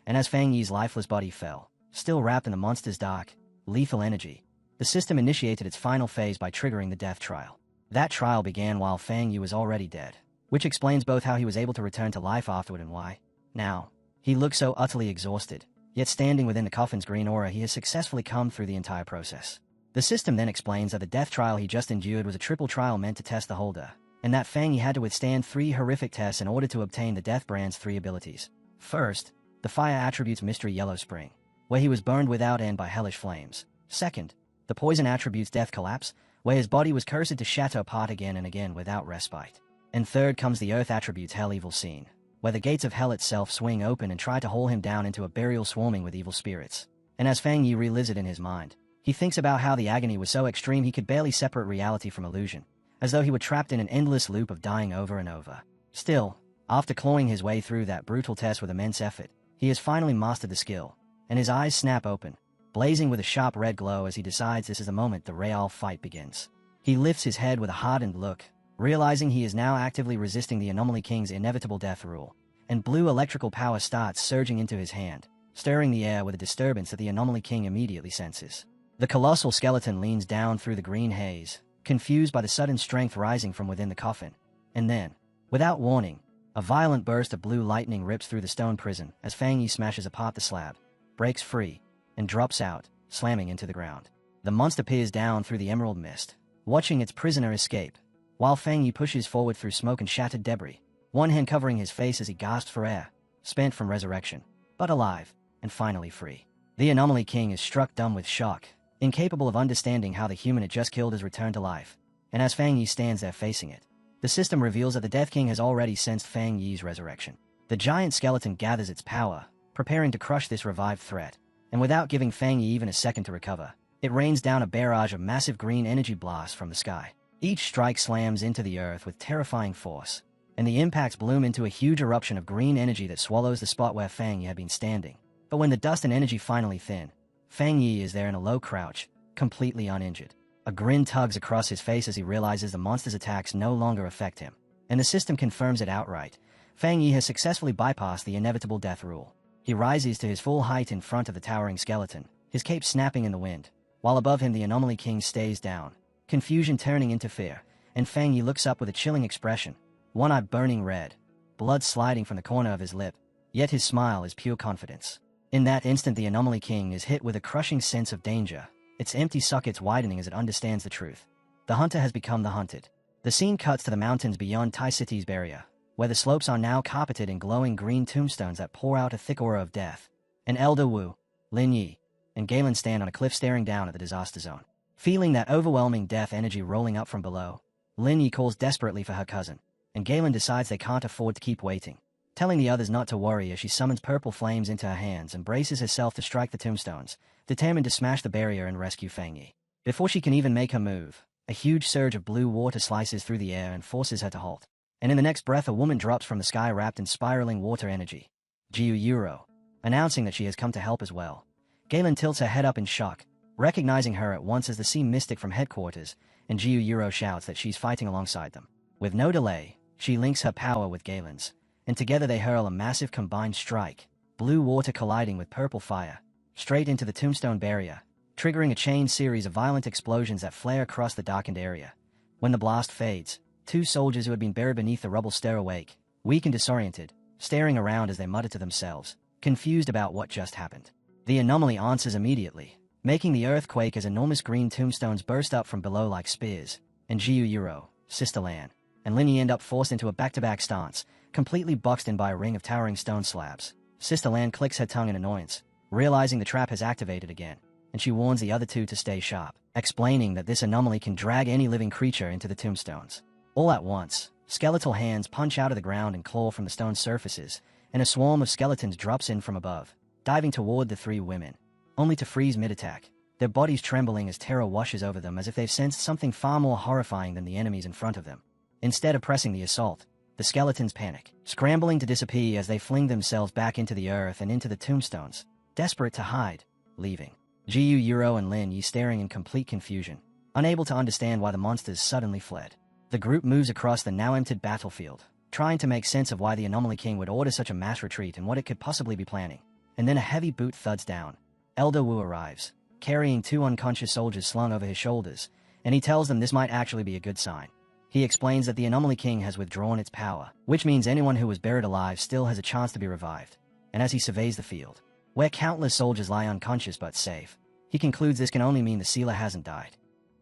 [SPEAKER 1] And as Fang Yi's lifeless body fell, still wrapped in the monster's dark, lethal energy, the system initiated its final phase by triggering the death trial. That trial began while Fang Yi was already dead, which explains both how he was able to return to life afterward and why, now, he looked so utterly exhausted, yet standing within the coffin's green aura he has successfully come through the entire process. The system then explains that the death trial he just endured was a triple trial meant to test the holder, and that Fang Yi had to withstand 3 horrific tests in order to obtain the death brand's 3 abilities. First, the fire attribute's mystery Yellow Spring, where he was burned without end by hellish flames. Second, the poison attribute's Death Collapse, where his body was cursed to shatter apart again and again without respite. And third comes the earth attribute's Hell Evil Scene, where the gates of hell itself swing open and try to haul him down into a burial swarming with evil spirits. And as Fang Yi relives it in his mind, he thinks about how the agony was so extreme he could barely separate reality from illusion, as though he were trapped in an endless loop of dying over and over. Still, after clawing his way through that brutal test with immense effort, he has finally mastered the skill, and his eyes snap open, blazing with a sharp red glow as he decides this is the moment the real fight begins. He lifts his head with a hardened look, realizing he is now actively resisting the Anomaly King's inevitable death rule, and blue electrical power starts surging into his hand, stirring the air with a disturbance that the Anomaly King immediately senses. The colossal skeleton leans down through the green haze, confused by the sudden strength rising from within the coffin, and then, without warning, a violent burst of blue lightning rips through the stone prison as Fang Yi smashes apart the slab, breaks free, and drops out, slamming into the ground. The monster peers down through the emerald mist, watching its prisoner escape, while Fang Yi pushes forward through smoke and shattered debris, one hand covering his face as he gasps for air, spent from resurrection. but alive, and finally free. The Anomaly King is struck dumb with shock, incapable of understanding how the human it just killed has returned to life, and as Fang Yi stands there facing it, the system reveals that the Death King has already sensed Fang Yi's resurrection. The giant skeleton gathers its power, preparing to crush this revived threat, and without giving Fang Yi even a second to recover, it rains down a barrage of massive green energy blasts from the sky. Each strike slams into the earth with terrifying force, and the impacts bloom into a huge eruption of green energy that swallows the spot where Fang Yi had been standing. But when the dust and energy finally thin, Fang Yi is there in a low crouch, completely uninjured. A grin tugs across his face as he realizes the monster's attacks no longer affect him, and the system confirms it outright. Fang Yi has successfully bypassed the inevitable death rule. He rises to his full height in front of the towering skeleton, his cape snapping in the wind, while above him the Anomaly King stays down, confusion turning into fear, and Fang Yi looks up with a chilling expression, one eye burning red, blood sliding from the corner of his lip, yet his smile is pure confidence. In that instant the Anomaly King is hit with a crushing sense of danger, its empty sockets widening as it understands the truth. The hunter has become the hunted. The scene cuts to the mountains beyond Tai City's barrier, where the slopes are now carpeted in glowing green tombstones that pour out a thick aura of death. And Elder Wu, Lin Yi, and Galen stand on a cliff staring down at the disaster zone. Feeling that overwhelming death energy rolling up from below, Lin Yi calls desperately for her cousin, and Galen decides they can't afford to keep waiting, telling the others not to worry as she summons purple flames into her hands and braces herself to strike the tombstones, determined to smash the barrier and rescue Fang Yi. Before she can even make her move, a huge surge of blue water slices through the air and forces her to halt. And in the next breath a woman drops from the sky wrapped in spiraling water energy. Jiu Yuro, announcing that she has come to help as well. Galen tilts her head up in shock, recognizing her at once as the sea mystic from headquarters, and Jiu Yuro shouts that she's fighting alongside them. With no delay, she links her power with Galen's, and together they hurl a massive combined strike, blue water colliding with purple fire, straight into the tombstone barrier, triggering a chain series of violent explosions that flare across the darkened area. When the blast fades, two soldiers who had been buried beneath the rubble stir awake, weak and disoriented, staring around as they mutter to themselves, confused about what just happened. The anomaly answers immediately, making the earth quake as enormous green tombstones burst up from below like spears, and Jiu Yuro, Sister Lan, and Linny end up forced into a back-to-back stance, completely boxed in by a ring of towering stone slabs. Sister Lan clicks her tongue in annoyance, realizing the trap has activated again, and she warns the other two to stay sharp, explaining that this anomaly can drag any living creature into the tombstones. All at once, skeletal hands punch out of the ground and claw from the stone surfaces, and a swarm of skeletons drops in from above, diving toward the three women, only to freeze mid-attack, their bodies trembling as terror washes over them as if they've sensed something far more horrifying than the enemies in front of them. Instead of pressing the assault, the skeletons panic, scrambling to disappear as they fling themselves back into the earth and into the tombstones, desperate to hide, leaving Jiu Yuro and Lin Yi staring in complete confusion, unable to understand why the monsters suddenly fled. The group moves across the now emptied battlefield, trying to make sense of why the Anomaly King would order such a mass retreat and what it could possibly be planning. And then a heavy boot thuds down. Elder Wu arrives, carrying two unconscious soldiers slung over his shoulders, and he tells them this might actually be a good sign. He explains that the Anomaly King has withdrawn its power, which means anyone who was buried alive still has a chance to be revived. And as he surveys the field, where countless soldiers lie unconscious but safe, he concludes this can only mean the sealer hasn't died.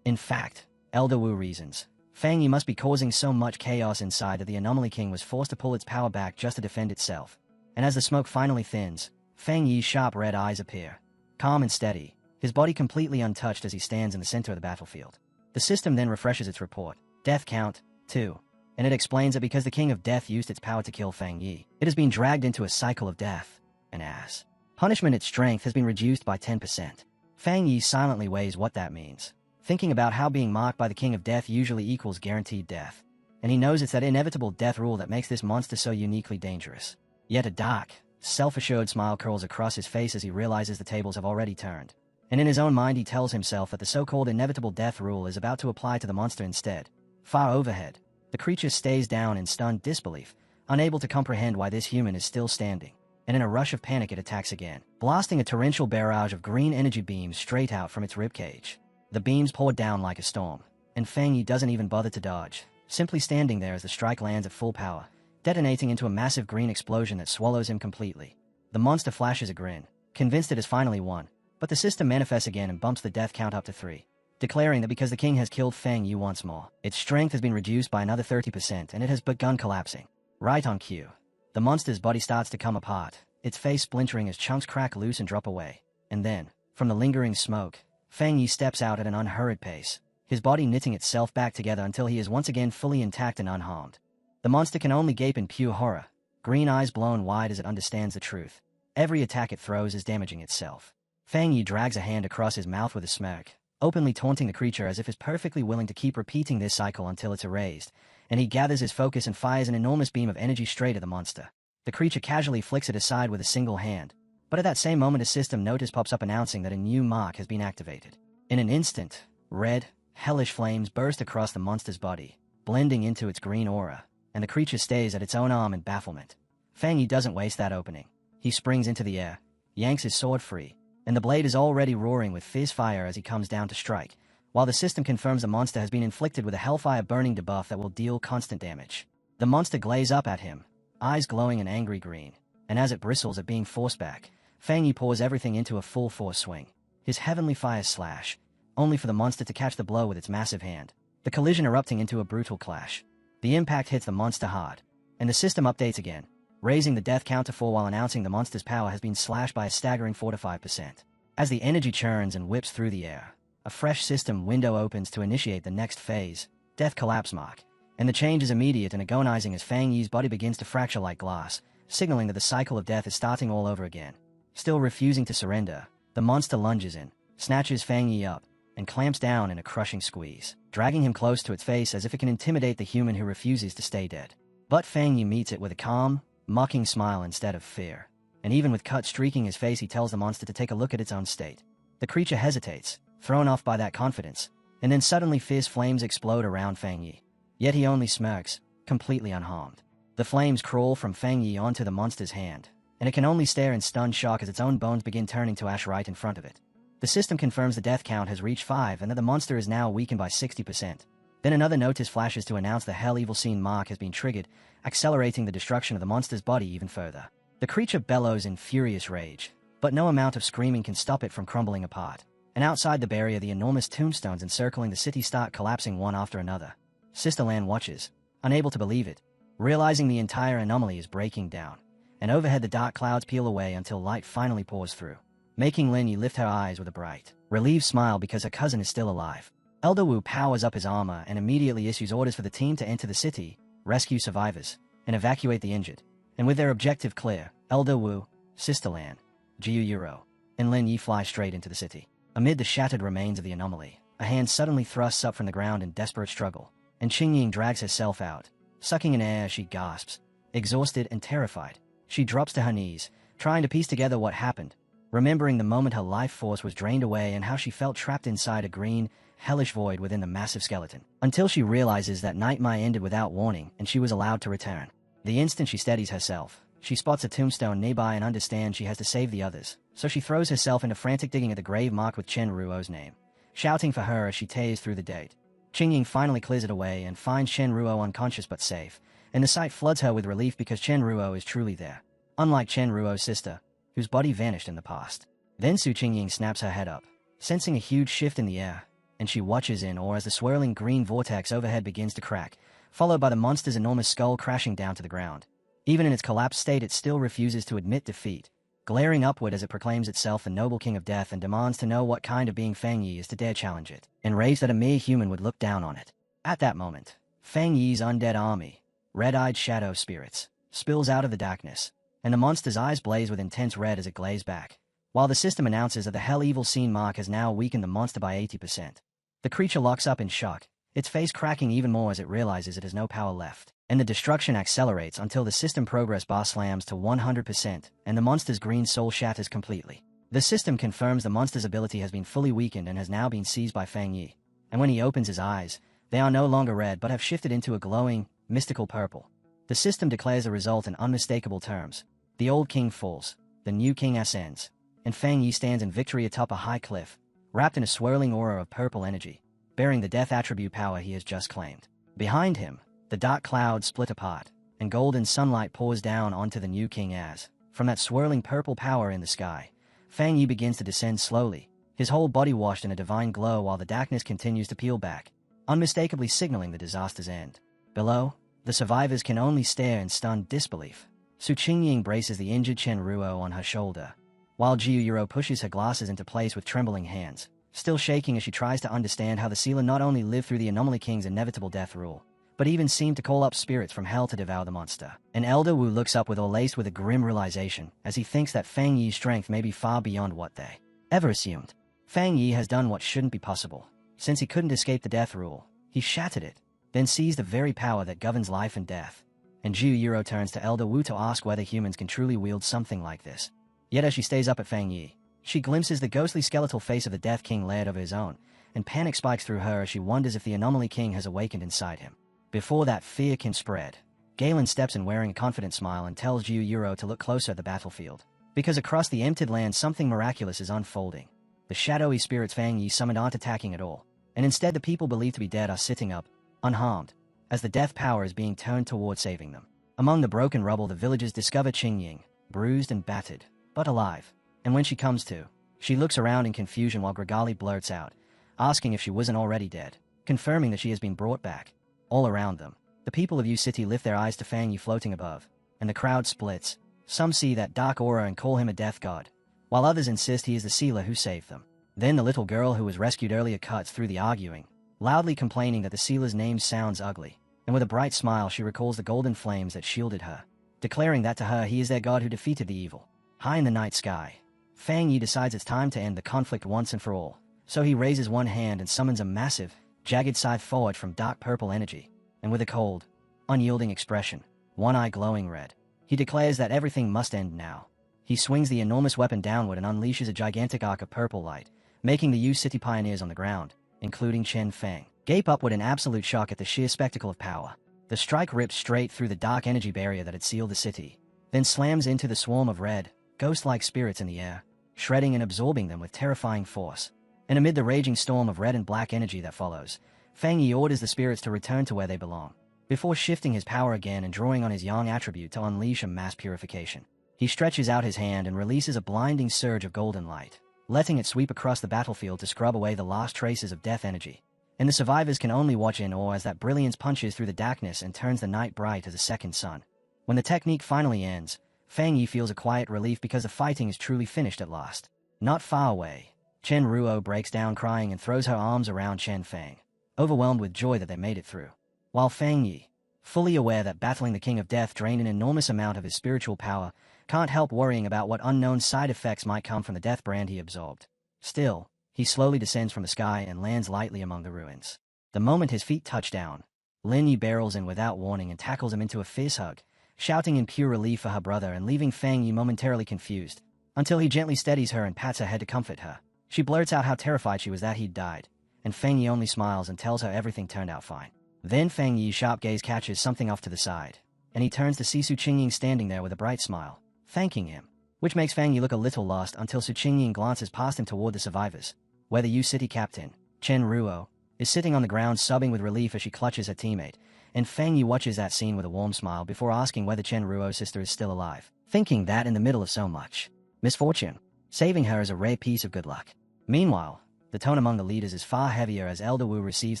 [SPEAKER 1] In fact, Elder Wu reasons, Fang Yi must be causing so much chaos inside that the Anomaly King was forced to pull its power back just to defend itself. And as the smoke finally thins, Fang Yi's sharp red eyes appear, calm and steady, his body completely untouched as he stands in the center of the battlefield. The system then refreshes its report, death count, 2, and it explains that because the King of Death used its power to kill Fang Yi, it has been dragged into a cycle of death, and as punishment its strength has been reduced by 10%. Fang Yi silently weighs what that means, thinking about how being marked by the King of Death usually equals guaranteed death, and he knows it's that inevitable death rule that makes this monster so uniquely dangerous. Yet a dark, self-assured smile curls across his face as he realizes the tables have already turned, and in his own mind he tells himself that the so-called inevitable death rule is about to apply to the monster instead. Far overhead, the creature stays down in stunned disbelief, unable to comprehend why this human is still standing, and in a rush of panic it attacks again, blasting a torrential barrage of green energy beams straight out from its ribcage. The beams pour down like a storm, and Fang Yi doesn't even bother to dodge, simply standing there as the strike lands at full power, detonating into a massive green explosion that swallows him completely. The monster flashes a grin, convinced it has finally won, but the system manifests again and bumps the death count up to 3, declaring that because the king has killed Fang Yi once more, its strength has been reduced by another 30% and it has begun collapsing. Right on cue, the monster's body starts to come apart, its face splintering as chunks crack loose and drop away. And then, from the lingering smoke, Fang Yi steps out at an unhurried pace, his body knitting itself back together until he is once again fully intact and unharmed. The monster can only gape in pure horror, green eyes blown wide as it understands the truth. Every attack it throws is damaging itself. Fang Yi drags a hand across his mouth with a smirk, openly taunting the creature as if it's perfectly willing to keep repeating this cycle until it's erased, and he gathers his focus and fires an enormous beam of energy straight at the monster. The creature casually flicks it aside with a single hand, but at that same moment a system notice pops up announcing that a new mark has been activated. In an instant, red, hellish flames burst across the monster's body, blending into its green aura, and the creature stays at its own arm in bafflement. Fang Yi doesn't waste that opening. He springs into the air, yanks his sword free, and the blade is already roaring with fierce fire as he comes down to strike, while the system confirms the monster has been inflicted with a hellfire burning debuff that will deal constant damage. The monster glazes up at him, eyes glowing an angry green, and as it bristles at being forced back, Fang Yi pours everything into a full force swing, his heavenly fires slash, only for the monster to catch the blow with its massive hand, the collision erupting into a brutal clash. The impact hits the monster hard, and the system updates again, raising the death count to 4 while announcing the monster's power has been slashed by a staggering 4 to 5%. As the energy churns and whips through the air, a fresh system window opens to initiate the next phase, Death Collapse Mark, and the change is immediate and agonizing as Fang Yi's body begins to fracture like glass, signaling that the cycle of death is starting all over again. Still refusing to surrender, the monster lunges in, snatches Fang Yi up, and clamps down in a crushing squeeze, dragging him close to its face as if it can intimidate the human who refuses to stay dead. But Fang Yi meets it with a calm, mocking smile instead of fear, and even with cut streaking his face he tells the monster to take a look at its own state. The creature hesitates, thrown off by that confidence, and then suddenly fierce flames explode around Fang Yi. Yet he only smirks, completely unharmed. The flames crawl from Fang Yi onto the monster's hand, and it can only stare in stunned shock as its own bones begin turning to ash right in front of it. The system confirms the death count has reached 5 and that the monster is now weakened by 60%. Then another notice flashes to announce the Hell Evil Scene mark has been triggered, accelerating the destruction of the monster's body even further. The creature bellows in furious rage, but no amount of screaming can stop it from crumbling apart. And outside the barrier, the enormous tombstones encircling the city start collapsing one after another. Sister Lan watches, unable to believe it, realizing the entire anomaly is breaking down, and overhead the dark clouds peel away until light finally pours through, making Lin Yi lift her eyes with a bright, relieved smile because her cousin is still alive. Elder Wu powers up his armor and immediately issues orders for the team to enter the city, rescue survivors, and evacuate the injured. And with their objective clear, Elder Wu, Sister Lan, Jiu Yuro, and Lin Yi fly straight into the city. Amid the shattered remains of the anomaly, a hand suddenly thrusts up from the ground in desperate struggle, and Qingying drags herself out, sucking in air as she gasps. Exhausted and terrified, she drops to her knees, trying to piece together what happened, remembering the moment her life force was drained away and how she felt trapped inside a green, hellish void within the massive skeleton, until she realizes that nightmare ended without warning and she was allowed to return. The instant she steadies herself, she spots a tombstone nearby and understands she has to save the others, so she throws herself into frantic digging at the grave marked with Chen Ruo's name, shouting for her as she tears through the date. Qingying finally clears it away and finds Chen Ruo unconscious but safe, and the sight floods her with relief because Chen Ruo is truly there, unlike Chen Ruo's sister, whose body vanished in the past. Then Su Qingying snaps her head up, sensing a huge shift in the air, and she watches in awe as the swirling green vortex overhead begins to crack, followed by the monster's enormous skull crashing down to the ground. Even in its collapsed state, it still refuses to admit defeat, glaring upward as it proclaims itself the noble king of death and demands to know what kind of being Fang Yi is to dare challenge it, enraged that a mere human would look down on it. At that moment, Fang Yi's undead army, red-eyed shadow spirits, spills out of the darkness, and the monster's eyes blaze with intense red as it glazes back, while the system announces that the Hell Evil Scene mark has now weakened the monster by 80%. The creature locks up in shock, its face cracking even more as it realizes it has no power left, and the destruction accelerates until the system progress bar slams to 100% and the monster's green soul shatters completely. The system confirms the monster's ability has been fully weakened and has now been seized by Fang Yi, and when he opens his eyes, they are no longer red but have shifted into a glowing, mystical purple. The system declares the result in unmistakable terms. The old king falls, the new king ascends, and Fang Yi stands in victory atop a high cliff, wrapped in a swirling aura of purple energy, bearing the death attribute power he has just claimed. Behind him, the dark clouds split apart, and golden sunlight pours down onto the new king as, from that swirling purple power in the sky, Fang Yi begins to descend slowly, his whole body washed in a divine glow while the darkness continues to peel back, unmistakably signaling the disaster's end. Below, the survivors can only stare in stunned disbelief, Su Qingying braces the injured Chen Ruo on her shoulder, while Jiu Yuro pushes her glasses into place with trembling hands, still shaking as she tries to understand how the sealer not only lived through the Anomaly King's inevitable death rule, but even seemed to call up spirits from hell to devour the monster. And Elder Wu looks up laced with a grim realization as he thinks that Fang Yi's strength may be far beyond what they ever assumed. Fang Yi has done what shouldn't be possible. Since he couldn't escape the death rule, he shattered it, then seized the very power that governs life and death. And Jiu Yuro turns to Elder Wu to ask whether humans can truly wield something like this. Yet as she stays up at Fang Yi, she glimpses the ghostly skeletal face of the Death King layered over his own, and panic spikes through her as she wonders if the Anomaly King has awakened inside him. Before that fear can spread, Galen steps in wearing a confident smile and tells Jiu Yuro to look closer at the battlefield, because across the emptied land something miraculous is unfolding. The shadowy spirits Fang Yi summoned aren't attacking at all, and instead the people believed to be dead are sitting up, unharmed, as the death power is being turned toward saving them. Among the broken rubble the villagers discover Qingying, bruised and battered, but alive. And when she comes to, she looks around in confusion while Grigali blurts out, asking if she wasn't already dead, confirming that she has been brought back. All around them, the people of U City lift their eyes to Fang Yi floating above, and the crowd splits. Some see that dark aura and call him a death god, while others insist he is the sealer who saved them. Then the little girl who was rescued earlier cuts through the arguing, loudly complaining that the sealer's name sounds ugly, and with a bright smile she recalls the golden flames that shielded her, declaring that to her he is their god who defeated the evil. High in the night sky, Fang Yi decides it's time to end the conflict once and for all, so he raises one hand and summons a massive, jagged scythe forged from dark purple energy, and with a cold, unyielding expression, one eye glowing red, he declares that everything must end now. He swings the enormous weapon downward and unleashes a gigantic arc of purple light, making the U City pioneers on the ground, including Chen Feng, gape upward in absolute shock at the sheer spectacle of power. The strike rips straight through the dark energy barrier that had sealed the city, then slams into the swarm of red, ghost-like spirits in the air, shredding and absorbing them with terrifying force. And amid the raging storm of red and black energy that follows, Fang Yi orders the spirits to return to where they belong, before shifting his power again and drawing on his yang attribute to unleash a mass purification. He stretches out his hand and releases a blinding surge of golden light, letting it sweep across the battlefield to scrub away the last traces of death energy. And the survivors can only watch in awe as that brilliance punches through the darkness and turns the night bright as a second sun. When the technique finally ends, Fang Yi feels a quiet relief because the fighting is truly finished at last. Not far away, Chen Ruo breaks down crying and throws her arms around Chen Feng, overwhelmed with joy that they made it through. While Fang Yi, fully aware that battling the King of Death drained an enormous amount of his spiritual power, can't help worrying about what unknown side effects might come from the death brand he absorbed. Still, he slowly descends from the sky and lands lightly among the ruins. The moment his feet touch down, Lin Yi barrels in without warning and tackles him into a fierce hug, shouting in pure relief for her brother and leaving Fang Yi momentarily confused, until he gently steadies her and pats her head to comfort her. She blurts out how terrified she was that he'd died, and Fang Yi only smiles and tells her everything turned out fine. Then Fang Yi's sharp gaze catches something off to the side, and he turns to see Su Qingying standing there with a bright smile, thanking him, which makes Fang Yi look a little lost until Su Qingying glances past him toward the survivors, where the U City captain, Chen Ruo, is sitting on the ground sobbing with relief as she clutches her teammate, and Fang Yi watches that scene with a warm smile before asking whether Chen Ruo's sister is still alive, thinking that in the middle of so much misfortune, saving her is a rare piece of good luck. Meanwhile, the tone among the leaders is far heavier as Elder Wu receives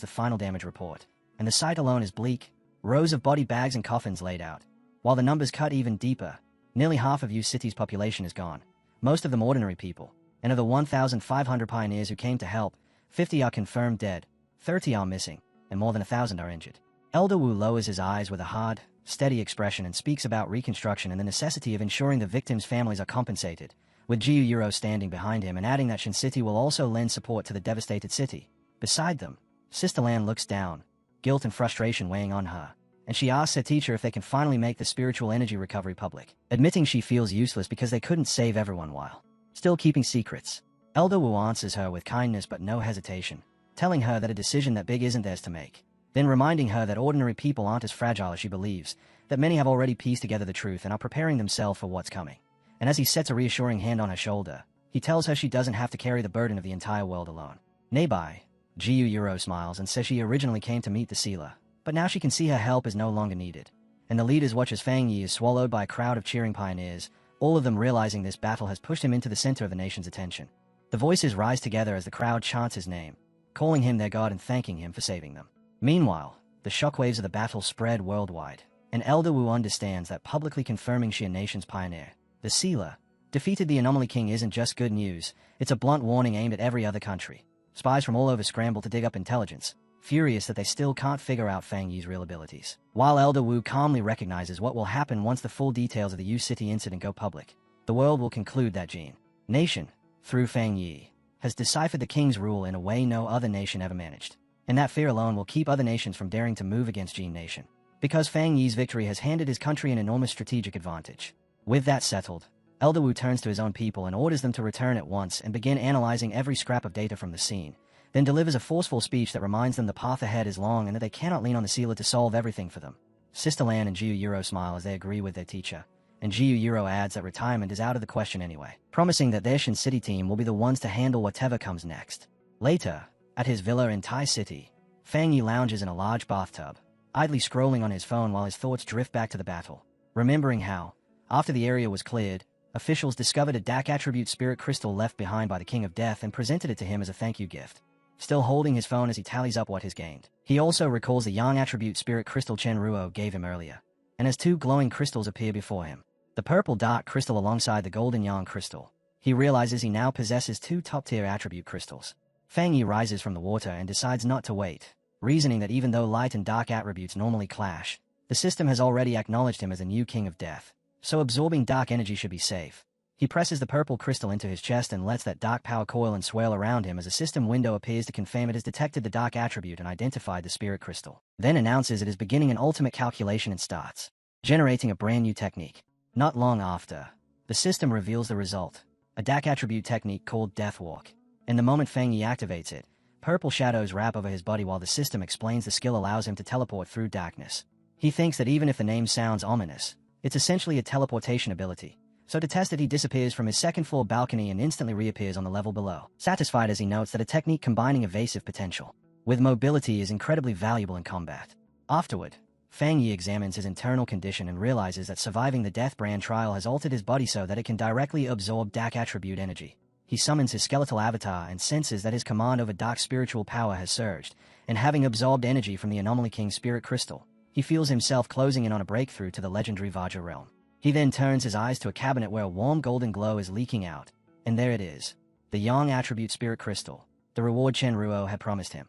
[SPEAKER 1] the final damage report, and the sight alone is bleak, rows of body bags and coffins laid out. While the numbers cut even deeper, nearly half of U City's population is gone, most of them ordinary people, and of the 1,500 pioneers who came to help, 50 are confirmed dead, 30 are missing, and more than 1,000 are injured. Elder Wu lowers his eyes with a hard, steady expression and speaks about reconstruction and the necessity of ensuring the victims' families are compensated, with Jiu Yuro standing behind him and adding that Shin City will also lend support to the devastated city. Beside them, Sister Lan looks down, guilt and frustration weighing on her, and she asks her teacher if they can finally make the spiritual energy recovery public, admitting she feels useless because they couldn't save everyone while still keeping secrets. Elder Wu answers her with kindness but no hesitation, telling her that a decision that big isn't theirs to make, then reminding her that ordinary people aren't as fragile as she believes, that many have already pieced together the truth and are preparing themselves for what's coming. And as he sets a reassuring hand on her shoulder, he tells her she doesn't have to carry the burden of the entire world alone. Nearby, Jiu Yuro smiles and says she originally came to meet the sealer, but now she can see her help is no longer needed. And the leaders watch as Fang Yi is swallowed by a crowd of cheering pioneers, all of them realizing this battle has pushed him into the center of the nation's attention. The voices rise together as the crowd chants his name, calling him their god and thanking him for saving them. Meanwhile, the shockwaves of the battle spread worldwide, and Elder Wu understands that publicly confirming she a nation's pioneer, the Sealer, defeated the Anomaly King isn't just good news, it's a blunt warning aimed at every other country. Spies from all over scramble to dig up intelligence, furious that they still can't figure out Fang Yi's real abilities. While Elder Wu calmly recognizes what will happen once the full details of the U-City incident go public, the world will conclude that Jin Nation, through Fang Yi, has deciphered the king's rule in a way no other nation ever managed. And that fear alone will keep other nations from daring to move against Jin Nation. Because Fang Yi's victory has handed his country an enormous strategic advantage. With that settled, Elder Wu turns to his own people and orders them to return at once and begin analyzing every scrap of data from the scene, then delivers a forceful speech that reminds them the path ahead is long and that they cannot lean on the Sealer to solve everything for them. Sister Lan and Jiu Euro smile as they agree with their teacher, and Jiu Euro adds that retirement is out of the question anyway, promising that their Shin City team will be the ones to handle whatever comes next. Later, at his villa in Tai City, Fang Yi lounges in a large bathtub, idly scrolling on his phone while his thoughts drift back to the battle, remembering how, after the area was cleared, officials discovered a dark attribute spirit crystal left behind by the King of Death and presented it to him as a thank you gift. Still holding his phone as he tallies up what he's gained. He also recalls the yang attribute spirit crystal Chen Ruo gave him earlier, and as two glowing crystals appear before him, the purple dark crystal alongside the golden yang crystal, he realizes he now possesses two top-tier attribute crystals. Fang Yi rises from the water and decides not to wait, reasoning that even though light and dark attributes normally clash, the system has already acknowledged him as a new King of Death, so absorbing dark energy should be safe. He presses the purple crystal into his chest and lets that dark power coil and swirl around him as a system window appears to confirm it has detected the dark attribute and identified the spirit crystal. Then announces it is beginning an ultimate calculation and starts generating a brand new technique. Not long after, the system reveals the result, a dark attribute technique called Death Walk. And the moment Fang Yi activates it, purple shadows wrap over his body while the system explains the skill allows him to teleport through darkness. He thinks that even if the name sounds ominous, it's essentially a teleportation ability. So to test it, he disappears from his second-floor balcony and instantly reappears on the level below, satisfied as he notes that a technique combining evasive potential with mobility is incredibly valuable in combat. Afterward, Fang Yi examines his internal condition and realizes that surviving the Death Brand trial has altered his body so that it can directly absorb dark attribute energy. He summons his skeletal avatar and senses that his command over dark spiritual power has surged, and having absorbed energy from the Anomaly King's spirit crystal, he feels himself closing in on a breakthrough to the legendary Vajra realm. He then turns his eyes to a cabinet where a warm golden glow is leaking out, and there it is, the Yang attribute spirit crystal, the reward Chen Ruo had promised him.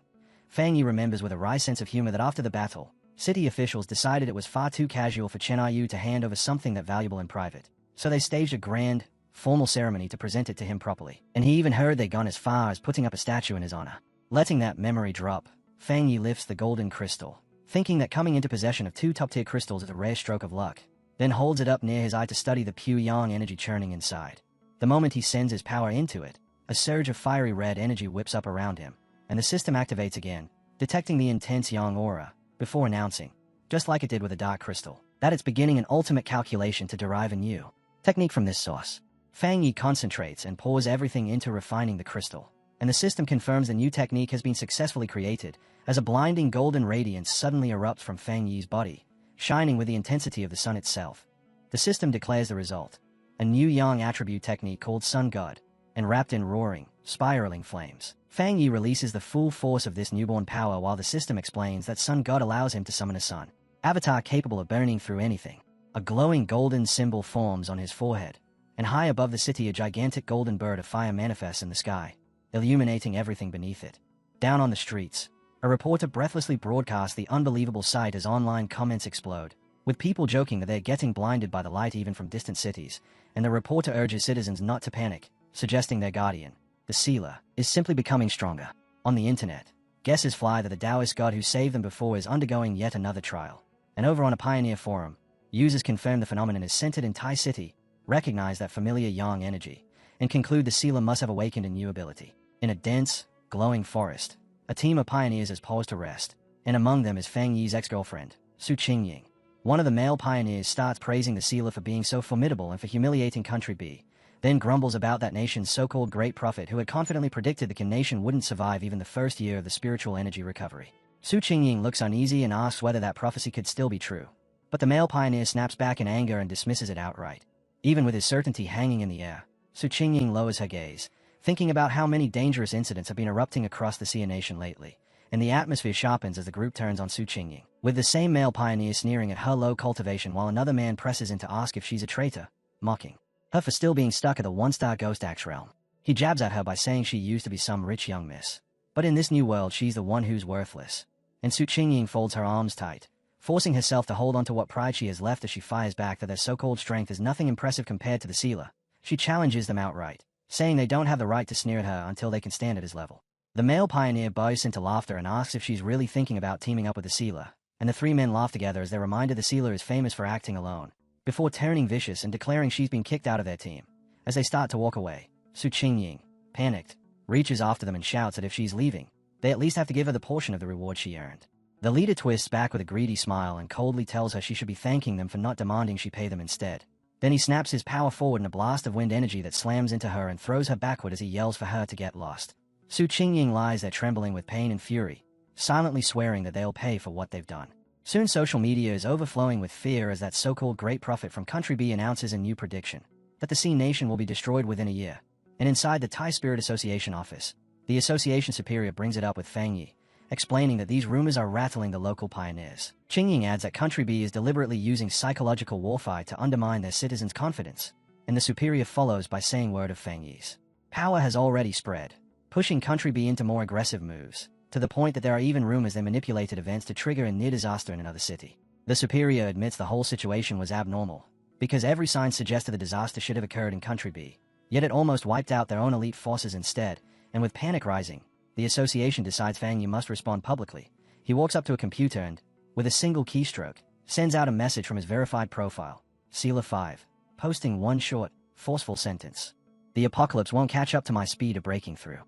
[SPEAKER 1] Fang Yi remembers with a wry sense of humor that after the battle, city officials decided it was far too casual for Chen Yu to hand over something that valuable in private, so they staged a grand, formal ceremony to present it to him properly, and he even heard they'd gone as far as putting up a statue in his honor. Letting that memory drop, Fang Yi lifts the golden crystal, thinking that coming into possession of two top-tier crystals is a rare stroke of luck, then holds it up near his eye to study the pure yang energy churning inside. The moment he sends his power into it, a surge of fiery red energy whips up around him, and the system activates again, detecting the intense yang aura, before announcing, just like it did with the dark crystal, that it's beginning an ultimate calculation to derive a new technique from this source. Fang Yi concentrates and pours everything into refining the crystal, and the system confirms the new technique has been successfully created, as a blinding golden radiance suddenly erupts from Fang Yi's body, shining with the intensity of the sun itself. The system declares the result, a new yang attribute technique called Sun God, and wrapped in roaring, spiraling flames. Fang Yi releases the full force of this newborn power while the system explains that Sun God allows him to summon a sun avatar capable of burning through anything. A glowing golden symbol forms on his forehead, and high above the city a gigantic golden bird of fire manifests in the sky, illuminating everything beneath it. Down on the streets, a reporter breathlessly broadcasts the unbelievable sight as online comments explode, with people joking that they're getting blinded by the light even from distant cities, and the reporter urges citizens not to panic, suggesting their guardian, the Sealer, is simply becoming stronger. On the internet, guesses fly that the Taoist god who saved them before is undergoing yet another trial, and over on a Pioneer forum, users confirm the phenomenon is centered in Tai City, recognize that familiar yang energy, and conclude the Sealer must have awakened a new ability. In a dense, glowing forest, a team of pioneers is paused to rest, and among them is Fang Yi's ex-girlfriend, Su Qingying. One of the male pioneers starts praising the Sealer for being so formidable and for humiliating Country B, then grumbles about that nation's so-called great prophet who had confidently predicted the nation wouldn't survive even the first year of the spiritual energy recovery. Su Qingying looks uneasy and asks whether that prophecy could still be true, but the male pioneer snaps back in anger and dismisses it outright. Even with his certainty hanging in the air, Su Qingying lowers her gaze, thinking about how many dangerous incidents have been erupting across the Sea Nation lately, and the atmosphere sharpens as the group turns on Su Qingying, with the same male pioneer sneering at her low cultivation while another man presses in to ask if she's a traitor, mocking her for still being stuck at the one-star Ghost Axe realm. He jabs at her by saying she used to be some rich young miss, but in this new world she's the one who's worthless. And Su Qingying folds her arms tight, forcing herself to hold on to what pride she has left as she fires back that their so-called strength is nothing impressive compared to the sealer. She challenges them outright, saying they don't have the right to sneer at her until they can stand at his level. The male pioneer bursts into laughter and asks if she's really thinking about teaming up with the sealer, and the three men laugh together as they're reminded the sealer is famous for acting alone, before turning vicious and declaring she's been kicked out of their team. As they start to walk away, Su Qingying, panicked, reaches after them and shouts that if she's leaving, they at least have to give her the portion of the reward she earned. The leader twists back with a greedy smile and coldly tells her she should be thanking them for not demanding she pay them instead. Then he snaps his power forward in a blast of wind energy that slams into her and throws her backward as he yells for her to get lost. Su Qingying lies there trembling with pain and fury, silently swearing that they'll pay for what they've done. Soon social media is overflowing with fear as that so-called great prophet from Country B announces a new prediction, that the Sea Nation will be destroyed within a year. And inside the Thai Spirit Association office, the association superior brings it up with Fang Yi, explaining that these rumors are rattling the local pioneers. Qingying adds that Country B is deliberately using psychological warfare to undermine their citizens' confidence, and the superior follows by saying word of Fang Yi's power has already spread, pushing Country B into more aggressive moves, to the point that there are even rumors they manipulated events to trigger a near disaster in another city. The superior admits the whole situation was abnormal, because every sign suggested the disaster should have occurred in Country B, yet it almost wiped out their own elite forces instead, and with panic rising, the association decides Fang Yi must respond publicly. He walks up to a computer and, with a single keystroke, sends out a message from his verified profile, Sealer 5, posting one short, forceful sentence. The apocalypse won't catch up to my speed of breaking through.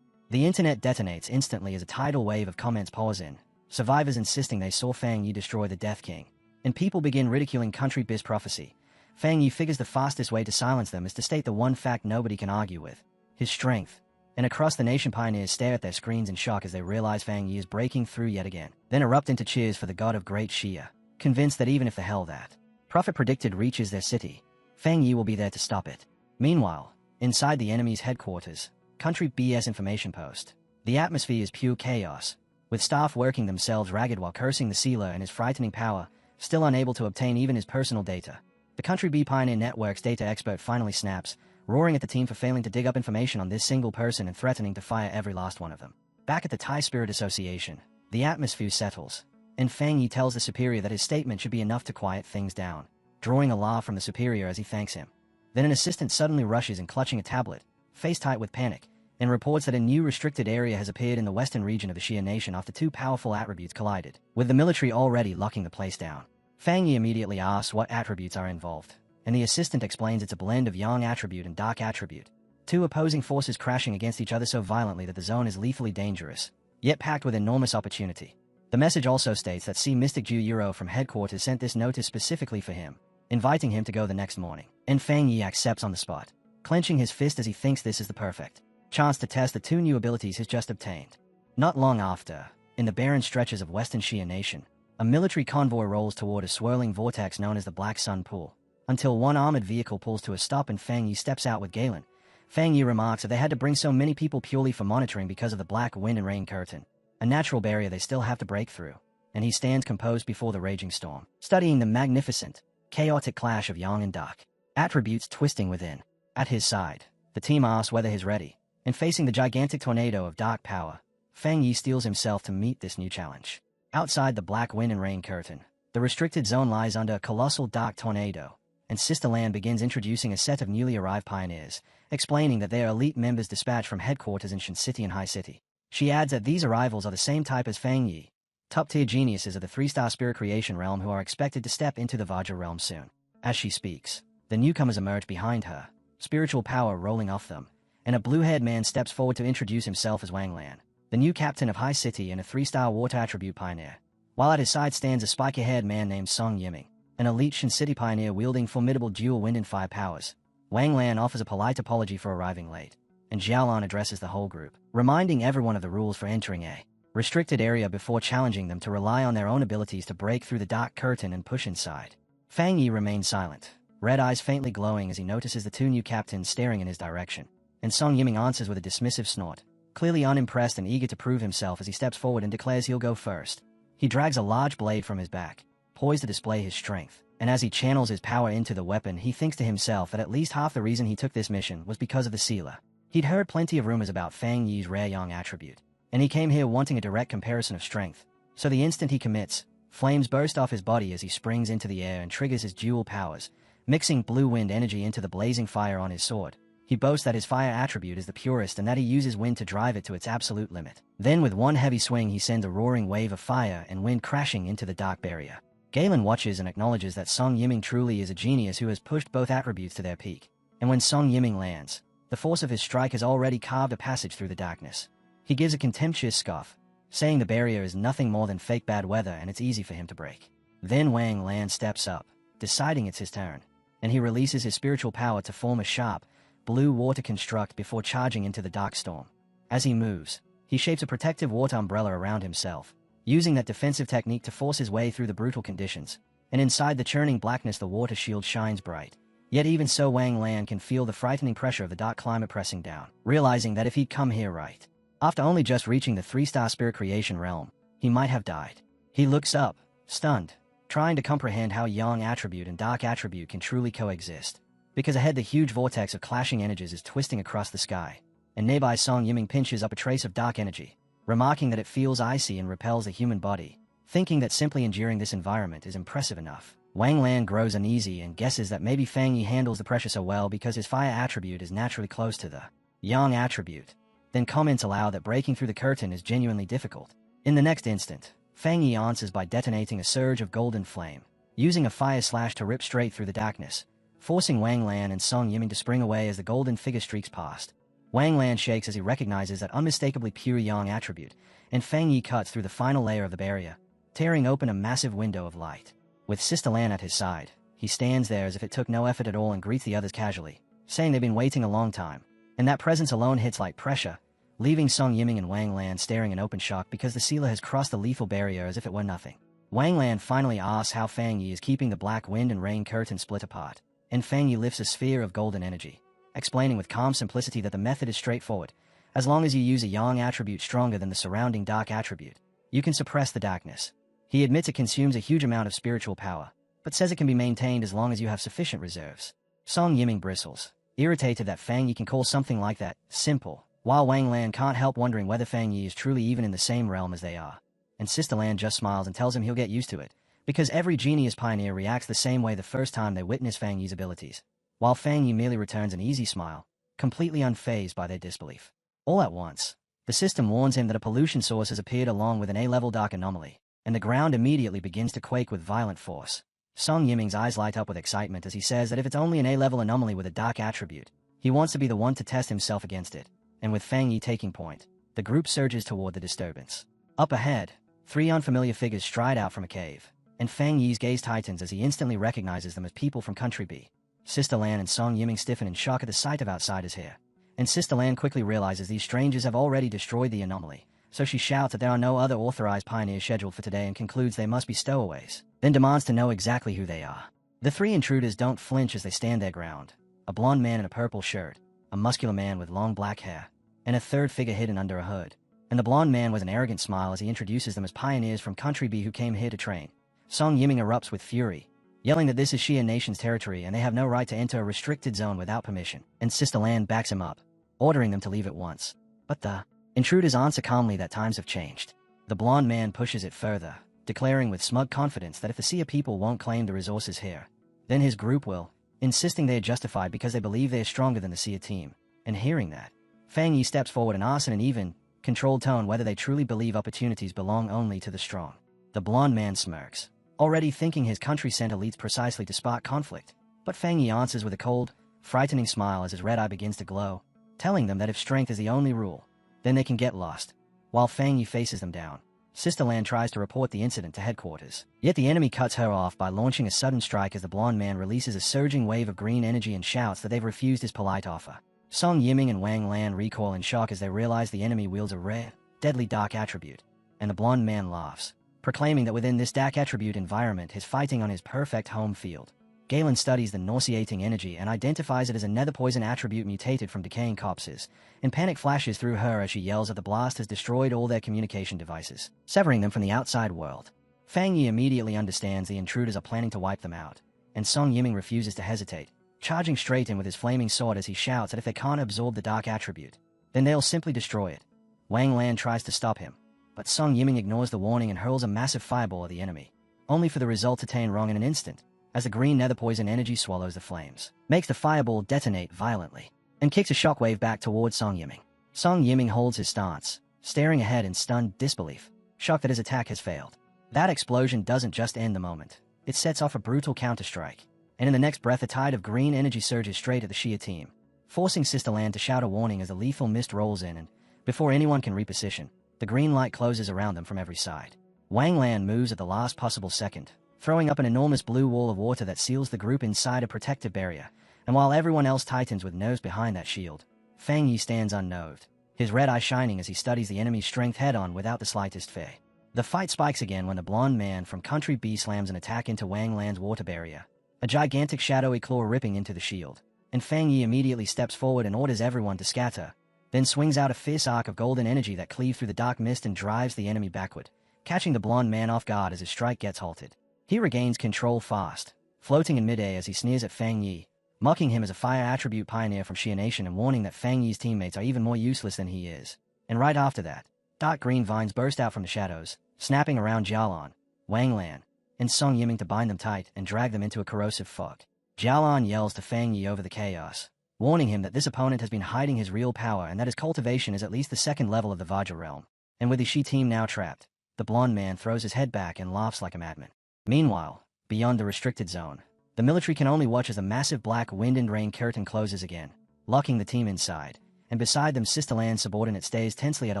[SPEAKER 1] The internet detonates instantly as a tidal wave of comments pours in, survivors insisting they saw Fang Yi destroy the Death King, and people begin ridiculing Country B's prophecy. Fang Yi figures the fastest way to silence them is to state the one fact nobody can argue with, his strength. And across the nation pioneers stare at their screens in shock as they realize Fang Yi is breaking through yet again, then erupt into cheers for the god of great Xia, convinced that even if the hell that prophet predicted reaches their city, Fang Yi will be there to stop it. Meanwhile, inside the enemy's headquarters, Country BS information post, the atmosphere is pure chaos, with staff working themselves ragged while cursing the sealer and his frightening power, still unable to obtain even his personal data. The Country B Pioneer Network's data expert finally snaps, roaring at the team for failing to dig up information on this single person and threatening to fire every last one of them. Back at the Thai Spirit Association, the atmosphere settles, and Fang Yi tells the superior that his statement should be enough to quiet things down, drawing a laugh from the superior as he thanks him. Then an assistant suddenly rushes in clutching a tablet, face tight with panic, and reports that a new restricted area has appeared in the western region of the Xia Nation after two powerful attributes collided, with the military already locking the place down. Fang Yi immediately asks what attributes are involved, and the assistant explains it's a blend of Yang attribute and Dark attribute, two opposing forces crashing against each other so violently that the zone is lethally dangerous, yet packed with enormous opportunity. The message also states that Sea Mystic Ju Euro from headquarters sent this notice specifically for him, inviting him to go the next morning, and Fang Yi accepts on the spot, clenching his fist as he thinks this is the perfect chance to test the two new abilities he's just obtained. Not long after, in the barren stretches of western Xia Nation, a military convoy rolls toward a swirling vortex known as the Black Sun Pool, until one armored vehicle pulls to a stop and Fang Yi steps out with Galen. Fang Yi remarks that they had to bring so many people purely for monitoring because of the black wind and rain curtain, a natural barrier they still have to break through, and he stands composed before the raging storm, studying the magnificent, chaotic clash of Yang and Dark attributes twisting within. At his side, the team asks whether he's ready, and facing the gigantic tornado of dark power, Fang Yi steels himself to meet this new challenge. Outside the black wind and rain curtain, the restricted zone lies under a colossal dark tornado, and Sister Land begins introducing a set of newly arrived pioneers, explaining that they are elite members dispatched from headquarters in Shin City and High City. She adds that these arrivals are the same type as Fang Yi, top-tier geniuses of the three-star spirit creation realm who are expected to step into the Vajra realm soon. As she speaks, the newcomers emerge behind her, spiritual power rolling off them, and a blue-haired man steps forward to introduce himself as Wang Lan, the new captain of High City and a three-star water attribute pioneer, while at his side stands a spiky-haired man named Song Yiming, an elite Shin City pioneer wielding formidable dual wind and fire powers. Wang Lan offers a polite apology for arriving late, and Xiaolan addresses the whole group, reminding everyone of the rules for entering a restricted area before challenging them to rely on their own abilities to break through the dark curtain and push inside. Fang Yi remains silent, red eyes faintly glowing as he notices the two new captains staring in his direction, and Song Yiming answers with a dismissive snort, clearly unimpressed and eager to prove himself as he steps forward and declares he'll go first. He drags a large blade from his back, poised to display his strength, and as he channels his power into the weapon, he thinks to himself that at least half the reason he took this mission was because of the sealer. He'd heard plenty of rumors about Fang Yi's rare young attribute, and he came here wanting a direct comparison of strength. So the instant he commits, flames burst off his body as he springs into the air and triggers his dual powers, mixing blue wind energy into the blazing fire on his sword. He boasts that his fire attribute is the purest and that he uses wind to drive it to its absolute limit. Then with one heavy swing he sends a roaring wave of fire and wind crashing into the dark barrier. Galen watches and acknowledges that Song Yiming truly is a genius who has pushed both attributes to their peak. And when Song Yiming lands, the force of his strike has already carved a passage through the darkness. He gives a contemptuous scoff, saying the barrier is nothing more than fake bad weather and it's easy for him to break. Then Wang Lan steps up, deciding it's his turn, and he releases his spiritual power to form a sharp, blue water construct before charging into the dark storm. As he moves, he shapes a protective water umbrella around himself, using that defensive technique to force his way through the brutal conditions, and inside the churning blackness the water shield shines bright. Yet even so Wang Lan can feel the frightening pressure of the dark climate pressing down, realizing that if he'd come here right, after only just reaching the 3-star spirit creation realm, he might have died. He looks up, stunned, trying to comprehend how young attribute and dark attribute can truly coexist. Because ahead the huge vortex of clashing energies is twisting across the sky, and nearby Song Yiming pinches up a trace of dark energy, remarking that it feels icy and repels the human body, thinking that simply enduring this environment is impressive enough. Wang Lan grows uneasy and guesses that maybe Fang Yi handles the pressure so well because his fire attribute is naturally close to the yang attribute, then comments aloud that breaking through the curtain is genuinely difficult. In the next instant, Fang Yi answers by detonating a surge of golden flame, using a fire slash to rip straight through the darkness, forcing Wang Lan and Song Yiming to spring away as the golden figure streaks past. Wang Lan shakes as he recognizes that unmistakably pure yang attribute, and Fang Yi cuts through the final layer of the barrier, tearing open a massive window of light. With Sister Lan at his side, he stands there as if it took no effort at all and greets the others casually, saying they've been waiting a long time, and that presence alone hits like pressure, leaving Song Yiming and Wang Lan staring in open shock because the sealer has crossed the lethal barrier as if it were nothing. Wang Lan finally asks how Fang Yi is keeping the black wind and rain curtain split apart, and Fang Yi lifts a sphere of golden energy, explaining with calm simplicity that the method is straightforward. As long as you use a yang attribute stronger than the surrounding dark attribute, you can suppress the darkness. He admits it consumes a huge amount of spiritual power, but says it can be maintained as long as you have sufficient reserves. Song Yiming bristles, irritated that Fang Yi can call something like that simple, while Wang Lan can't help wondering whether Fang Yi is truly even in the same realm as they are. And Sister Lan just smiles and tells him he'll get used to it, because every genius pioneer reacts the same way the first time they witness Fang Yi's abilities, while Fang Yi merely returns an easy smile, completely unfazed by their disbelief. All at once, the system warns him that a pollution source has appeared along with an A-level dark anomaly, and the ground immediately begins to quake with violent force. Song Yiming's eyes light up with excitement as he says that if it's only an A-level anomaly with a dark attribute, he wants to be the one to test himself against it, and with Fang Yi taking point, the group surges toward the disturbance. Up ahead, 3 unfamiliar figures stride out from a cave, and Fang Yi's gaze tightens as he instantly recognizes them as people from Country B. Sister Lan and Song Yiming stiffen in shock at the sight of outsiders here, and Sister Lan quickly realizes these strangers have already destroyed the anomaly, so she shouts that there are no other authorized pioneers scheduled for today and concludes they must be stowaways, then demands to know exactly who they are. The 3 intruders don't flinch as they stand their ground, a blonde man in a purple shirt, a muscular man with long black hair, and a third figure hidden under a hood. And the blonde man with an arrogant smile as he introduces them as pioneers from Country B who came here to train. Song Yiming erupts with fury, yelling that this is Xia Nation's territory and they have no right to enter a restricted zone without permission, and Sister Lan backs him up, ordering them to leave at once. But the intruders answer calmly that times have changed. The blonde man pushes it further, declaring with smug confidence that if the Xia people won't claim the resources here, then his group will, insisting they are justified because they believe they are stronger than the Xia team. And hearing that, Fang Yi steps forward and asks in an even, controlled tone whether they truly believe opportunities belong only to the strong. The blonde man smirks, already thinking his country sent elites precisely to spark conflict. But Fang Yi answers with a cold, frightening smile as his red eye begins to glow, telling them that if strength is the only rule, then they can get lost. While Fang Yi faces them down, Sister Lan tries to report the incident to headquarters. Yet the enemy cuts her off by launching a sudden strike as the blonde man releases a surging wave of green energy and shouts that they've refused his polite offer. Song Yiming and Wang Lan recoil in shock as they realize the enemy wields a rare, deadly dark attribute, and the blonde man laughs, proclaiming that within this dark attribute environment he's fighting on his perfect home field. Galen studies the nauseating energy and identifies it as a nether poison attribute mutated from decaying corpses, and panic flashes through her as she yells that the blast has destroyed all their communication devices, severing them from the outside world. Fang Yi immediately understands the intruders are planning to wipe them out, and Song Yiming refuses to hesitate, charging straight in with his flaming sword as he shouts that if they can't absorb the dark attribute, then they'll simply destroy it. Wang Lan tries to stop him, but Song Yiming ignores the warning and hurls a massive fireball at the enemy, only for the result to turn wrong in an instant, as the green nether poison energy swallows the flames, makes the fireball detonate violently, and kicks a shockwave back towards Song Yiming. Song Yiming holds his stance, staring ahead in stunned disbelief, shocked that his attack has failed. That explosion doesn't just end the moment, it sets off a brutal counterstrike, and in the next breath a tide of green energy surges straight at the Shia team, forcing Sister Land to shout a warning as the lethal mist rolls in and, before anyone can reposition, the green light closes around them from every side. Wang Lan moves at the last possible second, throwing up an enormous blue wall of water that seals the group inside a protective barrier, and while everyone else tightens with nerves behind that shield, Fang Yi stands unnerved, his red eye shining as he studies the enemy's strength head-on without the slightest fear. The fight spikes again when the blonde man from Country B slams an attack into Wang Lan's water barrier, a gigantic shadowy claw ripping into the shield, and Fang Yi immediately steps forward and orders everyone to scatter, then swings out a fierce arc of golden energy that cleaves through the dark mist and drives the enemy backward, catching the blonde man off guard as his strike gets halted. He regains control fast, floating in midair as he sneers at Fang Yi, mocking him as a fire attribute pioneer from Xia Nation and warning that Fang Yi's teammates are even more useless than he is. And right after that, dark green vines burst out from the shadows, snapping around Jialan, Wang Lan, and Song Yiming to bind them tight and drag them into a corrosive fog. Jialan yells to Fang Yi over the chaos, warning him that this opponent has been hiding his real power and that his cultivation is at least the second level of the Vajra realm. And with the Shi team now trapped, the blonde man throws his head back and laughs like a madman. Meanwhile, beyond the restricted zone, the military can only watch as the massive black wind and rain curtain closes again, locking the team inside, and beside them Sister Land's subordinate stays tensely at a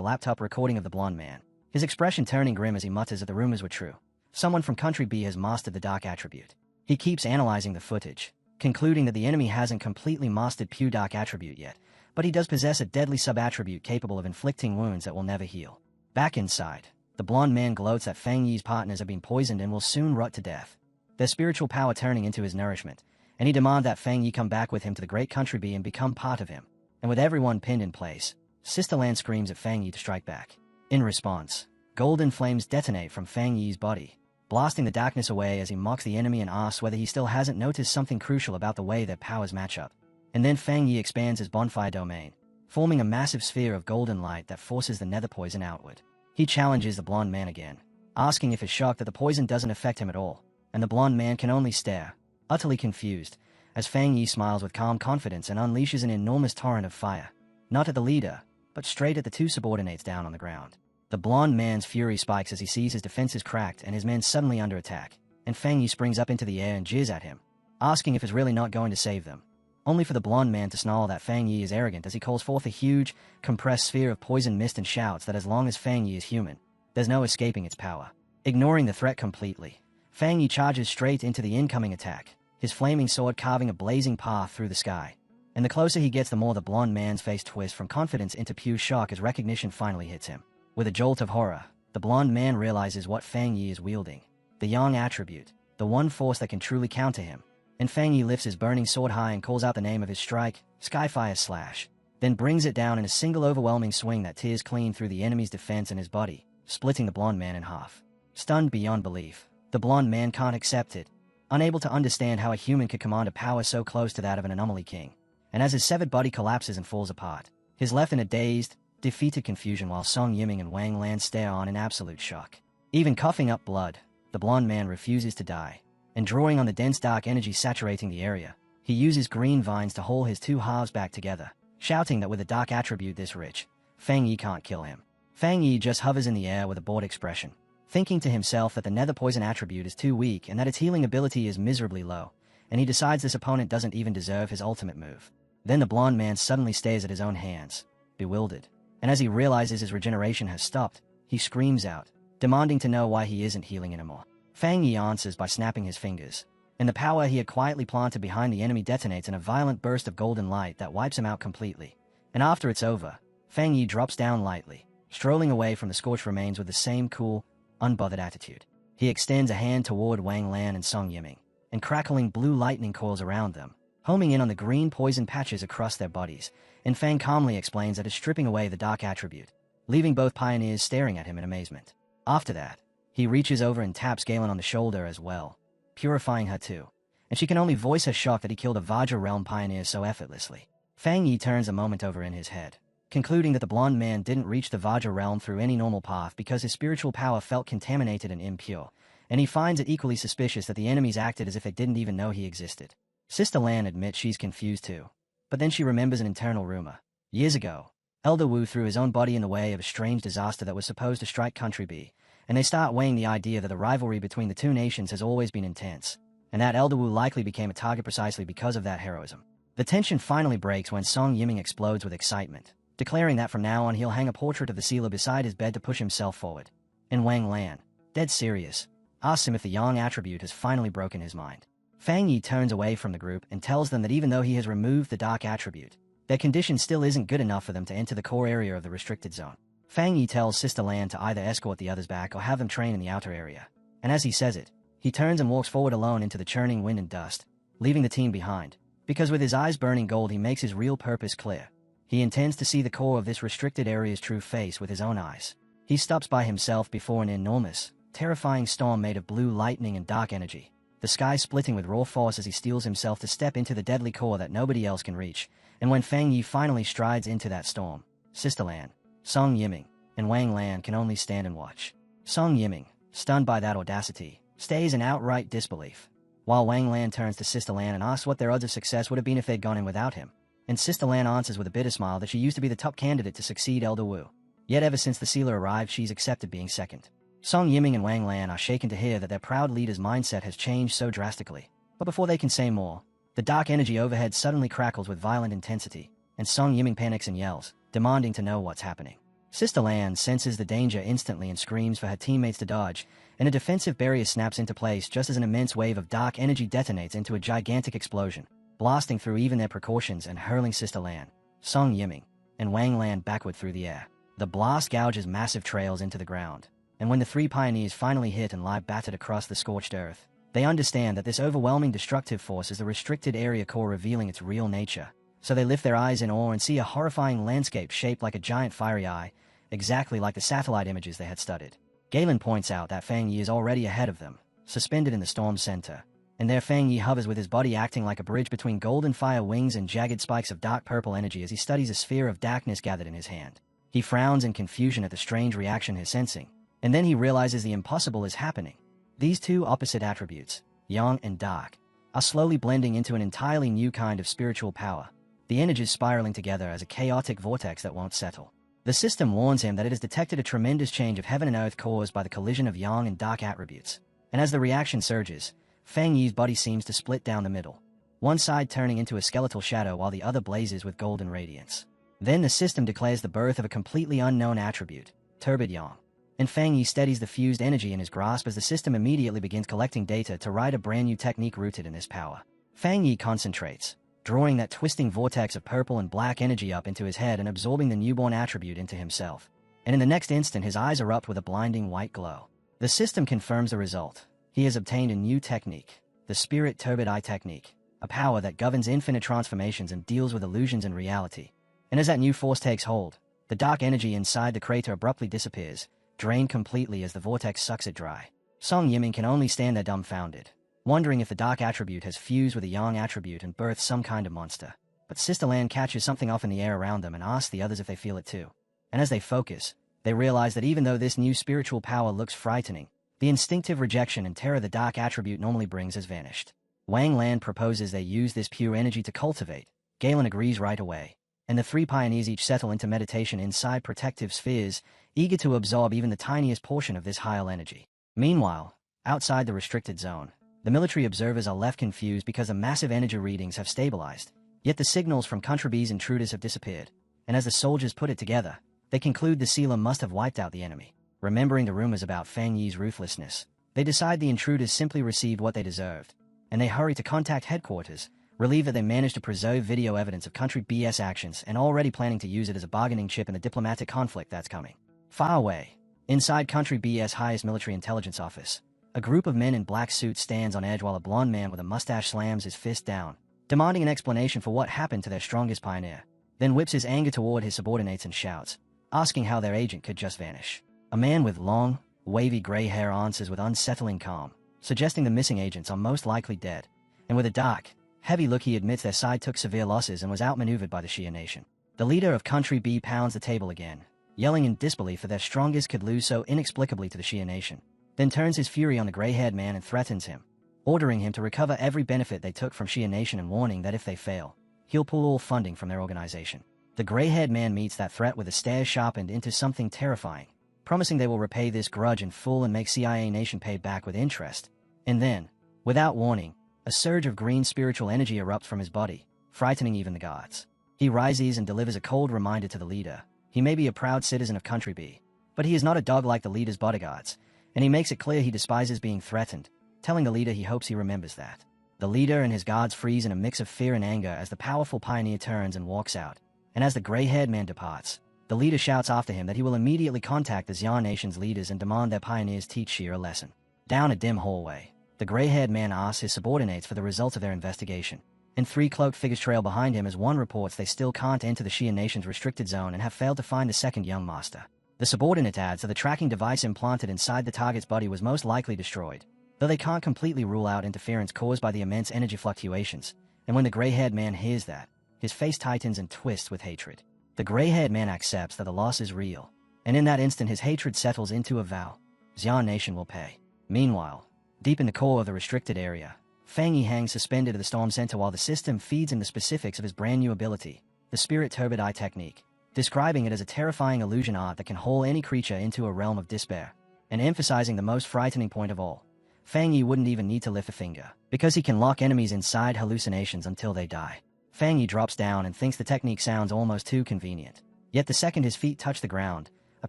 [SPEAKER 1] laptop recording of the blonde man, his expression turning grim as he mutters that the rumors were true. Someone from Country B has mastered the dark attribute. He keeps analyzing the footage, concluding that the enemy hasn't completely mastered pure dark attribute yet, but he does possess a deadly sub-attribute capable of inflicting wounds that will never heal. Back inside, the blonde man gloats that Fang Yi's partners have been poisoned and will soon rot to death, their spiritual power turning into his nourishment, and he demands that Fang Yi come back with him to the Great Country B and become part of him. And with everyone pinned in place, Sister Land screams at Fang Yi to strike back. In response, golden flames detonate from Fang Yi's body, blasting the darkness away as he mocks the enemy and asks whether he still hasn't noticed something crucial about the way their powers match up. And then Fang Yi expands his bonfire domain, forming a massive sphere of golden light that forces the nether poison outward. He challenges the blonde man again, asking if he's shocked that the poison doesn't affect him at all, and the blonde man can only stare, utterly confused, as Fang Yi smiles with calm confidence and unleashes an enormous torrent of fire, not at the leader, but straight at the two subordinates down on the ground. The blonde man's fury spikes as he sees his defenses cracked and his men suddenly under attack, and Fang Yi springs up into the air and jeers at him, asking if he's really not going to save them, only for the blonde man to snarl that Fang Yi is arrogant as he calls forth a huge, compressed sphere of poison mist and shouts that as long as Fang Yi is human, there's no escaping its power. Ignoring the threat completely, Fang Yi charges straight into the incoming attack, his flaming sword carving a blazing path through the sky. And the closer he gets, the more the blonde man's face twists from confidence into pure shock as recognition finally hits him. With a jolt of horror, the blonde man realizes what Fang Yi is wielding, the Yang attribute, the one force that can truly counter him. And Fang Yi lifts his burning sword high and calls out the name of his strike, Skyfire Slash, then brings it down in a single overwhelming swing that tears clean through the enemy's defense and his body, splitting the blonde man in half. Stunned beyond belief, the blonde man can't accept it, unable to understand how a human could command a power so close to that of an anomaly king. And as his severed body collapses and falls apart, he's left in a dazed, defeated confusion while Song Yiming and Wang Lan stare on in absolute shock. Even coughing up blood, the blonde man refuses to die, and drawing on the dense dark energy saturating the area, he uses green vines to hold his two halves back together, shouting that with a dark attribute this rich, Fang Yi can't kill him. Fang Yi just hovers in the air with a bored expression, thinking to himself that the nether poison attribute is too weak and that its healing ability is miserably low, and he decides this opponent doesn't even deserve his ultimate move. Then the blonde man suddenly stares at his own hands, bewildered, and as he realizes his regeneration has stopped, he screams out, demanding to know why he isn't healing anymore. Fang Yi answers by snapping his fingers, and the power he had quietly planted behind the enemy detonates in a violent burst of golden light that wipes him out completely. And after it's over, Fang Yi drops down lightly, strolling away from the scorched remains with the same cool, unbothered attitude. He extends a hand toward Wang Lan and Song Yiming, and crackling blue lightning coils around them, homing in on the green poison patches across their bodies, and Fang calmly explains that it's stripping away the dark attribute, leaving both pioneers staring at him in amazement. After that, he reaches over and taps Galen on the shoulder as well, purifying her too, and she can only voice her shock that he killed a Vajra realm pioneer so effortlessly. Fang Yi turns a moment over in his head, concluding that the blonde man didn't reach the Vajra realm through any normal path because his spiritual power felt contaminated and impure, and he finds it equally suspicious that the enemies acted as if they didn't even know he existed. Sister Lan admits she's confused too, but then she remembers an internal rumor. Years ago, Elder Wu threw his own body in the way of a strange disaster that was supposed to strike Country B, and they start weighing the idea that the rivalry between the two nations has always been intense, and that Elder Wu likely became a target precisely because of that heroism. The tension finally breaks when Song Yiming explodes with excitement, declaring that from now on he'll hang a portrait of the sealer beside his bed to push himself forward. And Wang Lan, dead serious, asks him if the Yang attribute has finally broken his mind. Fang Yi turns away from the group and tells them that even though he has removed the dark attribute, their condition still isn't good enough for them to enter the core area of the restricted zone. Fang Yi tells Sister Lan to either escort the others back or have them train in the outer area, and as he says it, he turns and walks forward alone into the churning wind and dust, leaving the team behind, because with his eyes burning gold he makes his real purpose clear. He intends to see the core of this restricted area's true face with his own eyes. He stops by himself before an enormous, terrifying storm made of blue lightning and dark energy, the sky splitting with raw force as he steels himself to step into the deadly core that nobody else can reach. And when Fang Yi finally strides into that storm, Sister Lan, Song Yiming, and Wang Lan can only stand and watch. Song Yiming, stunned by that audacity, stays in outright disbelief, while Wang Lan turns to Sister Lan and asks what their odds of success would have been if they'd gone in without him. And Sister Lan answers with a bitter smile that she used to be the top candidate to succeed Elder Wu. Yet ever since the sealer arrived, she's accepted being second. Song Yiming and Wang Lan are shaken to hear that their proud leader's mindset has changed so drastically. But before they can say more, the dark energy overhead suddenly crackles with violent intensity, and Song Yiming panics and yells, demanding to know what's happening. Sister Lan senses the danger instantly and screams for her teammates to dodge, and a defensive barrier snaps into place just as an immense wave of dark energy detonates into a gigantic explosion, blasting through even their precautions and hurling Sister Lan, Song Yiming, and Wang Lan backward through the air. The blast gouges massive trails into the ground, and when the three pioneers finally hit and lie battered across the scorched earth, they understand that this overwhelming destructive force is the restricted area core revealing its real nature. So they lift their eyes in awe and see a horrifying landscape shaped like a giant fiery eye, exactly like the satellite images they had studied. Galen points out that Fang Yi is already ahead of them, suspended in the storm's center, and there Fang Yi hovers with his body acting like a bridge between golden fire wings and jagged spikes of dark purple energy as he studies a sphere of darkness gathered in his hand. He frowns in confusion at the strange reaction he's sensing, and then he realizes the impossible is happening. These two opposite attributes, yang and dark, are slowly blending into an entirely new kind of spiritual power, the energies spiraling together as a chaotic vortex that won't settle. The system warns him that it has detected a tremendous change of heaven and earth caused by the collision of yang and dark attributes, and as the reaction surges, Fang Yi's body seems to split down the middle, one side turning into a skeletal shadow while the other blazes with golden radiance. Then the system declares the birth of a completely unknown attribute, turbid yang, and Fang Yi steadies the fused energy in his grasp as the system immediately begins collecting data to write a brand new technique rooted in this power. Fang Yi concentrates, drawing that twisting vortex of purple and black energy up into his head and absorbing the newborn attribute into himself. And in the next instant his eyes erupt with a blinding white glow. The system confirms the result. He has obtained a new technique, the Spirit Turbid Eye Technique, a power that governs infinite transformations and deals with illusions and reality. And as that new force takes hold, the dark energy inside the crater abruptly disappears, drained completely as the vortex sucks it dry. Song Yiming can only stand there dumbfounded, wondering if the dark attribute has fused with the yang attribute and birthed some kind of monster. But Sister Lan catches something off in the air around them and asks the others if they feel it too. And as they focus, they realize that even though this new spiritual power looks frightening, the instinctive rejection and terror the dark attribute normally brings has vanished. Wang Lan proposes they use this pure energy to cultivate. Galen agrees right away, and the three pioneers each settle into meditation inside protective spheres, eager to absorb even the tiniest portion of this high energy. Meanwhile, outside the restricted zone, the military observers are left confused because the massive energy readings have stabilized, yet the signals from Country B's intruders have disappeared, and as the soldiers put it together, they conclude the sealer must have wiped out the enemy. Remembering the rumors about Fang Yi's ruthlessness, they decide the intruders simply received what they deserved, and they hurry to contact headquarters, relieved that they managed to preserve video evidence of Country B's actions and already planning to use it as a bargaining chip in the diplomatic conflict that's coming. Far away, inside Country B's highest military intelligence office, A group of men in black suits stands on edge while a blond man with a mustache slams his fist down, demanding an explanation for what happened to their strongest pioneer, then whips his anger toward his subordinates and shouts, asking how their agent could just vanish. A man with long, wavy gray hair answers with unsettling calm, suggesting the missing agents are most likely dead, and with a dark, heavy look he admits their side took severe losses and was outmaneuvered by the Shia nation. The leader of Country B pounds the table again, yelling in disbelief that their strongest could lose so inexplicably to the Shia nation, then turns his fury on the gray-haired man and threatens him, ordering him to recover every benefit they took from Shia nation and warning that if they fail, he'll pull all funding from their organization. The gray-haired man meets that threat with a stare sharpened into something terrifying, promising they will repay this grudge in full and make CIA nation pay back with interest. And then, without warning, a surge of green spiritual energy erupts from his body, frightening even the gods. He rises and delivers a cold reminder to the leader. He may be a proud citizen of Country B, but he is not a dog like the leader's bodyguards, and he makes it clear he despises being threatened, telling the leader he hopes he remembers that. The leader and his guards freeze in a mix of fear and anger as the powerful pioneer turns and walks out, and as the gray-haired man departs, the leader shouts after him that he will immediately contact the Xia nation's leaders and demand their pioneers teach Shia a lesson. Down a dim hallway, the gray-haired man asks his subordinates for the results of their investigation, and three cloaked figures trail behind him as one reports they still can't enter the Shia nation's restricted zone and have failed to find the second young master. The subordinate adds that the tracking device implanted inside the target's body was most likely destroyed, though they can't completely rule out interference caused by the immense energy fluctuations, and when the gray-haired man hears that, his face tightens and twists with hatred. The gray-haired man accepts that the loss is real, and in that instant his hatred settles into a vow. Xia nation will pay. Meanwhile, deep in the core of the restricted area, Fang Yi hangs suspended at the storm center while the system feeds him the specifics of his brand new ability, the Spirit Turbid Eye technique, describing it as a terrifying illusion art that can haul any creature into a realm of despair, and emphasizing the most frightening point of all. Fang Yi wouldn't even need to lift a finger, because he can lock enemies inside hallucinations until they die. Fang Yi drops down and thinks the technique sounds almost too convenient. Yet the second his feet touch the ground, a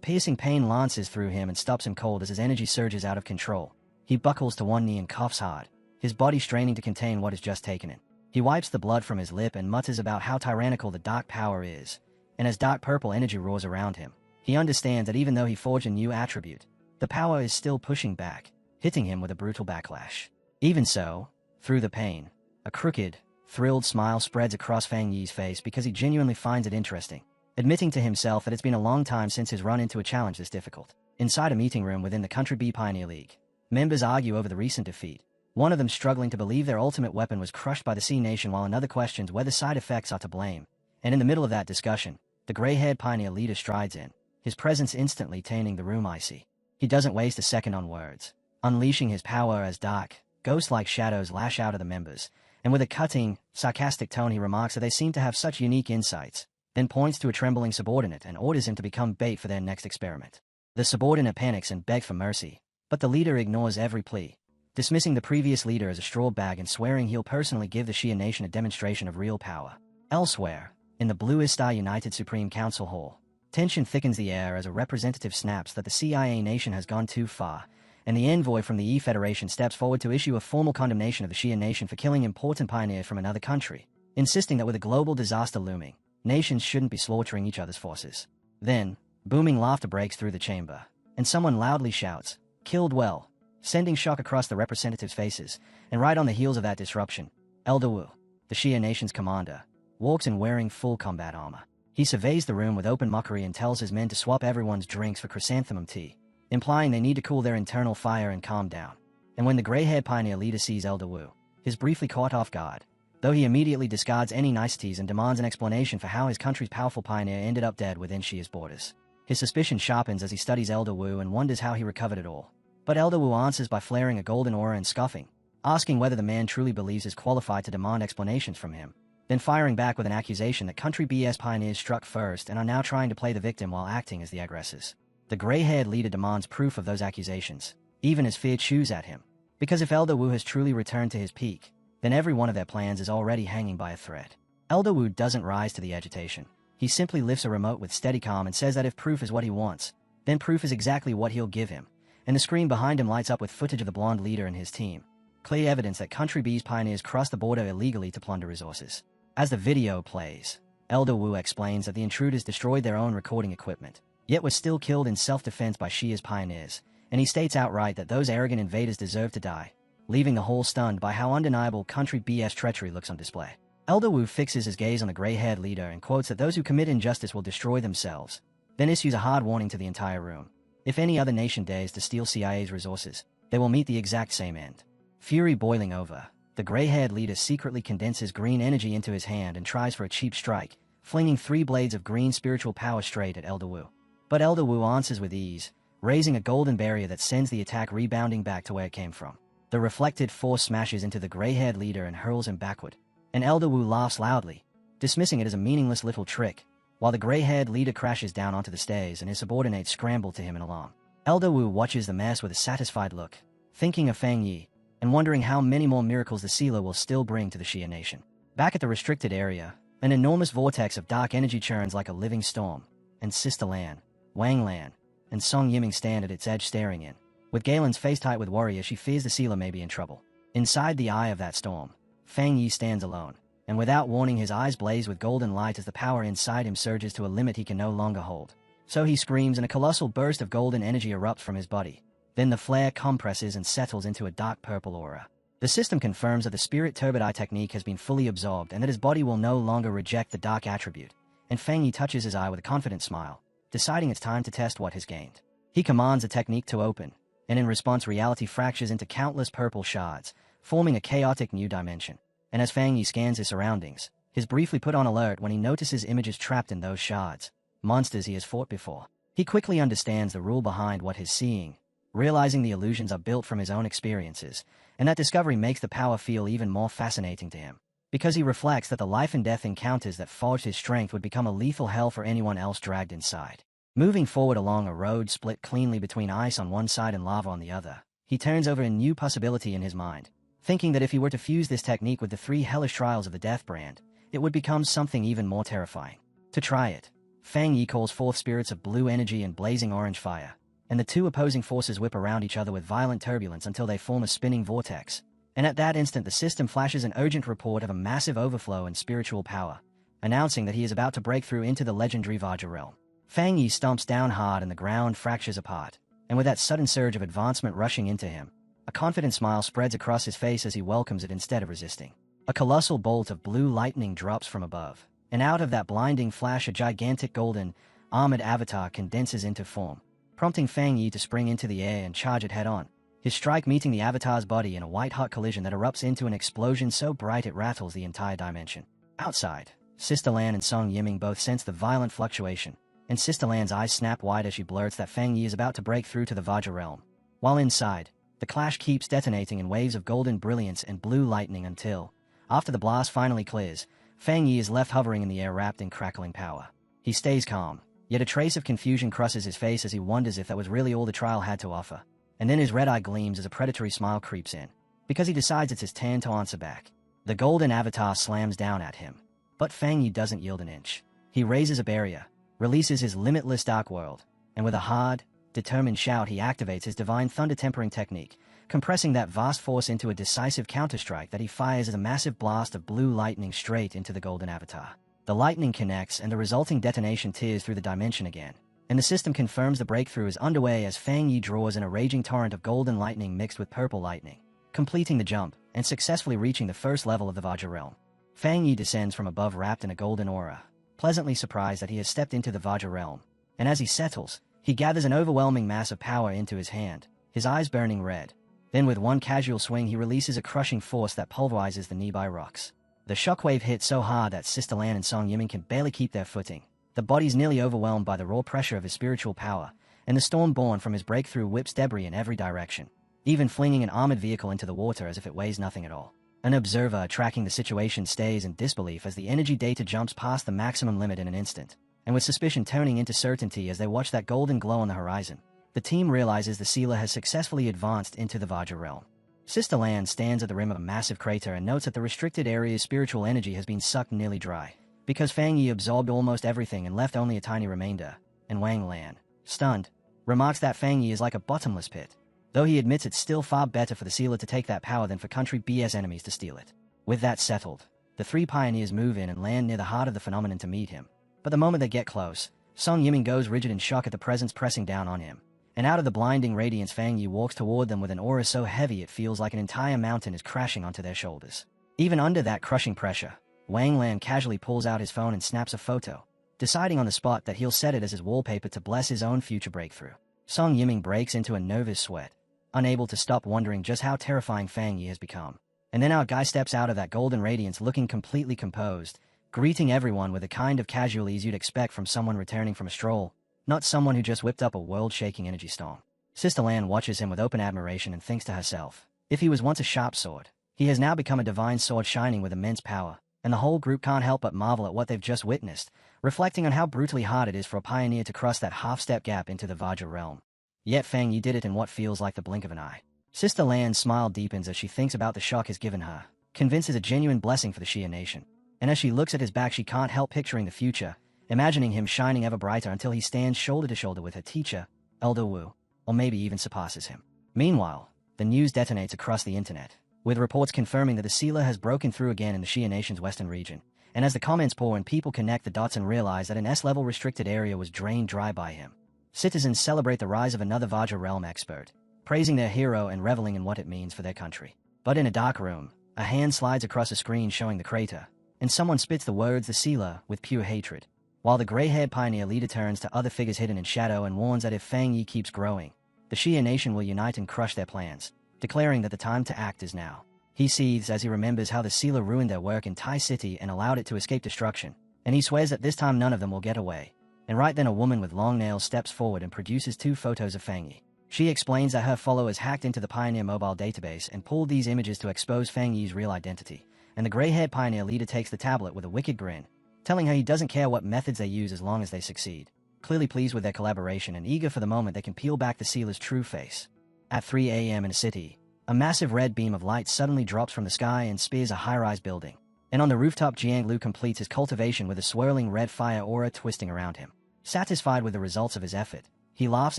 [SPEAKER 1] piercing pain lances through him and stops him cold as his energy surges out of control. He buckles to one knee and coughs hard, his body straining to contain what has just taken it. He wipes the blood from his lip and mutters about how tyrannical the dark power is, and as dark purple energy roars around him, he understands that even though he forged a new attribute, the power is still pushing back, hitting him with a brutal backlash. Even so, through the pain, a crooked, thrilled smile spreads across Fang Yi's face because he genuinely finds it interesting, admitting to himself that it's been a long time since his run into a challenge this difficult. Inside a meeting room within the Country B Pioneer League, members argue over the recent defeat, one of them struggling to believe their ultimate weapon was crushed by the Sea Nation while another questions whether side effects are to blame. And in the middle of that discussion, the gray-haired pioneer leader strides in, his presence instantly tainting the room icy. He doesn't waste a second on words, unleashing his power as dark, ghost-like shadows lash out of the members, and with a cutting, sarcastic tone he remarks that they seem to have such unique insights, then points to a trembling subordinate and orders him to become bait for their next experiment. The subordinate panics and begs for mercy, but the leader ignores every plea, dismissing the previous leader as a straw bag and swearing he'll personally give the Shia nation a demonstration of real power. Elsewhere, in the Blue Star United Supreme Council Hall, tension thickens the air as a representative snaps that the CIA nation has gone too far, and the envoy from the E-Federation steps forward to issue a formal condemnation of the Shia nation for killing important pioneers from another country, insisting that with a global disaster looming, nations shouldn't be slaughtering each other's forces. Then, booming laughter breaks through the chamber, and someone loudly shouts, "Killed well," sending shock across the representatives' faces, and right on the heels of that disruption, Elder Wu, the Shia nation's commander, walks in wearing full combat armor. He surveys the room with open mockery and tells his men to swap everyone's drinks for chrysanthemum tea, implying they need to cool their internal fire and calm down. And when the gray-haired pioneer leader sees Elder Wu, he's briefly caught off guard, though he immediately discards any niceties and demands an explanation for how his country's powerful pioneer ended up dead within Shia's borders. His suspicion sharpens as he studies Elder Wu and wonders how he recovered it all. But Elder Wu answers by flaring a golden aura and scoffing, asking whether the man truly believes is qualified to demand explanations from him, then firing back with an accusation that Country B's pioneers struck first and are now trying to play the victim while acting as the aggressors. The gray-haired leader demands proof of those accusations, even as fear chews at him, because if Elder Wu has truly returned to his peak, then every one of their plans is already hanging by a thread. Elder Wu doesn't rise to the agitation. He simply lifts a remote with steady calm and says that if proof is what he wants, then proof is exactly what he'll give him, and the screen behind him lights up with footage of the blonde leader and his team, clear evidence that Country B's pioneers crossed the border illegally to plunder resources. As the video plays, Elder Wu explains that the intruders destroyed their own recording equipment, yet were still killed in self-defense by Shia's pioneers, and he states outright that those arrogant invaders deserve to die, leaving the whole stunned by how undeniable country BS treachery looks on display. Elder Wu fixes his gaze on the gray-haired leader and quotes that those who commit injustice will destroy themselves, then issues a hard warning to the entire room. If any other nation dares to steal CIA's resources, they will meet the exact same end. Fury boiling over, the gray-haired leader secretly condenses green energy into his hand and tries for a cheap strike, flinging 3 blades of green spiritual power straight at Elder Wu. But Elder Wu answers with ease, raising a golden barrier that sends the attack rebounding back to where it came from. The reflected force smashes into the gray-haired leader and hurls him backward, and Elder Wu laughs loudly, dismissing it as a meaningless little trick, while the gray-haired leader crashes down onto the stairs and his subordinates scramble to him in alarm. Elder Wu watches the mess with a satisfied look, thinking of Fang Yi, and wondering how many more miracles the sealer will still bring to the Xia nation. Back at the restricted area, an enormous vortex of dark energy churns like a living storm, and Sister Lan, Wang Lan, and Song Yiming stand at its edge staring in. With Galen's face tight with worry as she fears the sealer may be in trouble. Inside the eye of that storm, Fang Yi stands alone, and without warning his eyes blaze with golden light as the power inside him surges to a limit he can no longer hold. So he screams and a colossal burst of golden energy erupts from his body. Then the flare compresses and settles into a dark purple aura. The system confirms that the Spirit Turbid Eye technique has been fully absorbed and that his body will no longer reject the dark attribute, and Fang Yi touches his eye with a confident smile, deciding it's time to test what he's gained. He commands the technique to open, and in response reality fractures into countless purple shards, forming a chaotic new dimension. And as Fang Yi scans his surroundings, he's briefly put on alert when he notices images trapped in those shards, monsters he has fought before. He quickly understands the rule behind what he's seeing, realizing the illusions are built from his own experiences, and that discovery makes the power feel even more fascinating to him, because he reflects that the life and death encounters that forged his strength would become a lethal hell for anyone else dragged inside. Moving forward along a road split cleanly between ice on one side and lava on the other, he turns over a new possibility in his mind, thinking that if he were to fuse this technique with the 3 hellish trials of the Death Brand, it would become something even more terrifying. To try it, Fang Yi calls forth spirits of blue energy and blazing orange fire, and the 2 opposing forces whip around each other with violent turbulence until they form a spinning vortex. And at that instant the system flashes an urgent report of a massive overflow in spiritual power, announcing that he is about to break through into the legendary Vajra realm. Fang Yi stomps down hard and the ground fractures apart, and with that sudden surge of advancement rushing into him, a confident smile spreads across his face as he welcomes it instead of resisting. A colossal bolt of blue lightning drops from above, and out of that blinding flash a gigantic golden, armored avatar condenses into form, prompting Fang Yi to spring into the air and charge it head-on, his strike meeting the avatar's body in a white-hot collision that erupts into an explosion so bright it rattles the entire dimension. Outside, Sister Lan and Song Yiming both sense the violent fluctuation, and Sister Lan's eyes snap wide as she blurts that Fang Yi is about to break through to the Vajra realm. While inside, the clash keeps detonating in waves of golden brilliance and blue lightning until, after the blast finally clears, Fang Yi is left hovering in the air wrapped in crackling power. He stays calm, yet a trace of confusion crosses his face as he wonders if that was really all the trial had to offer. And then his red eye gleams as a predatory smile creeps in, because he decides it's his turn to answer back. The golden avatar slams down at him, but Fang Yi doesn't yield an inch. He raises a barrier, releases his limitless dark world, and with a hard, determined shout he activates his divine thunder tempering technique, compressing that vast force into a decisive counterstrike that he fires as a massive blast of blue lightning straight into the golden avatar. The lightning connects and the resulting detonation tears through the dimension again, and the system confirms the breakthrough is underway as Fang Yi draws in a raging torrent of golden lightning mixed with purple lightning, completing the jump and successfully reaching the first level of the Vajra realm. Fang Yi descends from above wrapped in a golden aura, pleasantly surprised that he has stepped into the Vajra realm, and as he settles, he gathers an overwhelming mass of power into his hand, his eyes burning red. Then with one casual swing he releases a crushing force that pulverizes the nearby rocks. The shockwave hits so hard that Sister Lan and Song Yiming can barely keep their footing. The body's nearly overwhelmed by the raw pressure of his spiritual power, and the storm born from his breakthrough whips debris in every direction, even flinging an armored vehicle into the water as if it weighs nothing at all. An observer tracking the situation stays in disbelief as the energy data jumps past the maximum limit in an instant, and with suspicion turning into certainty as they watch that golden glow on the horizon, the team realizes the sealer has successfully advanced into the Vajra realm. Sister Lan stands at the rim of a massive crater and notes that the restricted area's spiritual energy has been sucked nearly dry, because Fang Yi absorbed almost everything and left only a tiny remainder, and Wang Lan, stunned, remarks that Fang Yi is like a bottomless pit, though he admits it's still far better for the sealer to take that power than for country BS enemies to steal it. With that settled, the 3 pioneers move in and land near the heart of the phenomenon to meet him, but the moment they get close, Song Yiming goes rigid in shock at the presence pressing down on him, and out of the blinding radiance Fang Yi walks toward them with an aura so heavy it feels like an entire mountain is crashing onto their shoulders. Even under that crushing pressure, Wang Lan casually pulls out his phone and snaps a photo, deciding on the spot that he'll set it as his wallpaper to bless his own future breakthrough. Song Yiming breaks into a nervous sweat, unable to stop wondering just how terrifying Fang Yi has become. And then our guy steps out of that golden radiance looking completely composed, greeting everyone with the kind of casual ease you'd expect from someone returning from a stroll, not someone who just whipped up a world-shaking energy storm. Sister Lan watches him with open admiration and thinks to herself, if he was once a sharp sword, he has now become a divine sword shining with immense power, and the whole group can't help but marvel at what they've just witnessed, reflecting on how brutally hard it is for a pioneer to cross that half-step gap into the Vajra realm. Yet Fang Yi did it in what feels like the blink of an eye. Sister Lan's smile deepens as she thinks about the shock he's given her, convinced it's a genuine blessing for the Xia nation. And as she looks at his back she can't help picturing the future, imagining him shining ever brighter until he stands shoulder to shoulder with her teacher, Elder Wu, or maybe even surpasses him. Meanwhile, the news detonates across the internet, with reports confirming that the sealer has broken through again in the Xia nation's western region, and as the comments pour in people connect the dots and realize that an S-level restricted area was drained dry by him. Citizens celebrate the rise of another Vajra realm expert, praising their hero and reveling in what it means for their country. But in a dark room, a hand slides across a screen showing the crater, and someone spits the words "the sealer" with pure hatred, while the gray-haired pioneer leader turns to other figures hidden in shadow and warns that if Fang Yi keeps growing, the Xia nation will unite and crush their plans, declaring that the time to act is now. He seethes as he remembers how the sealer ruined their work in Tai City and allowed it to escape destruction, and he swears that this time none of them will get away. And right then a woman with long nails steps forward and produces 2 photos of Fang Yi. She explains that her followers hacked into the Pioneer mobile database and pulled these images to expose Fang Yi's real identity, and the gray-haired pioneer leader takes the tablet with a wicked grin, telling her he doesn't care what methods they use as long as they succeed, clearly pleased with their collaboration and eager for the moment they can peel back the sealer's true face. At 3 a.m. in a city, a massive red beam of light suddenly drops from the sky and spears a high-rise building, and on the rooftop Jianglu completes his cultivation with a swirling red fire aura twisting around him. Satisfied with the results of his effort, he laughs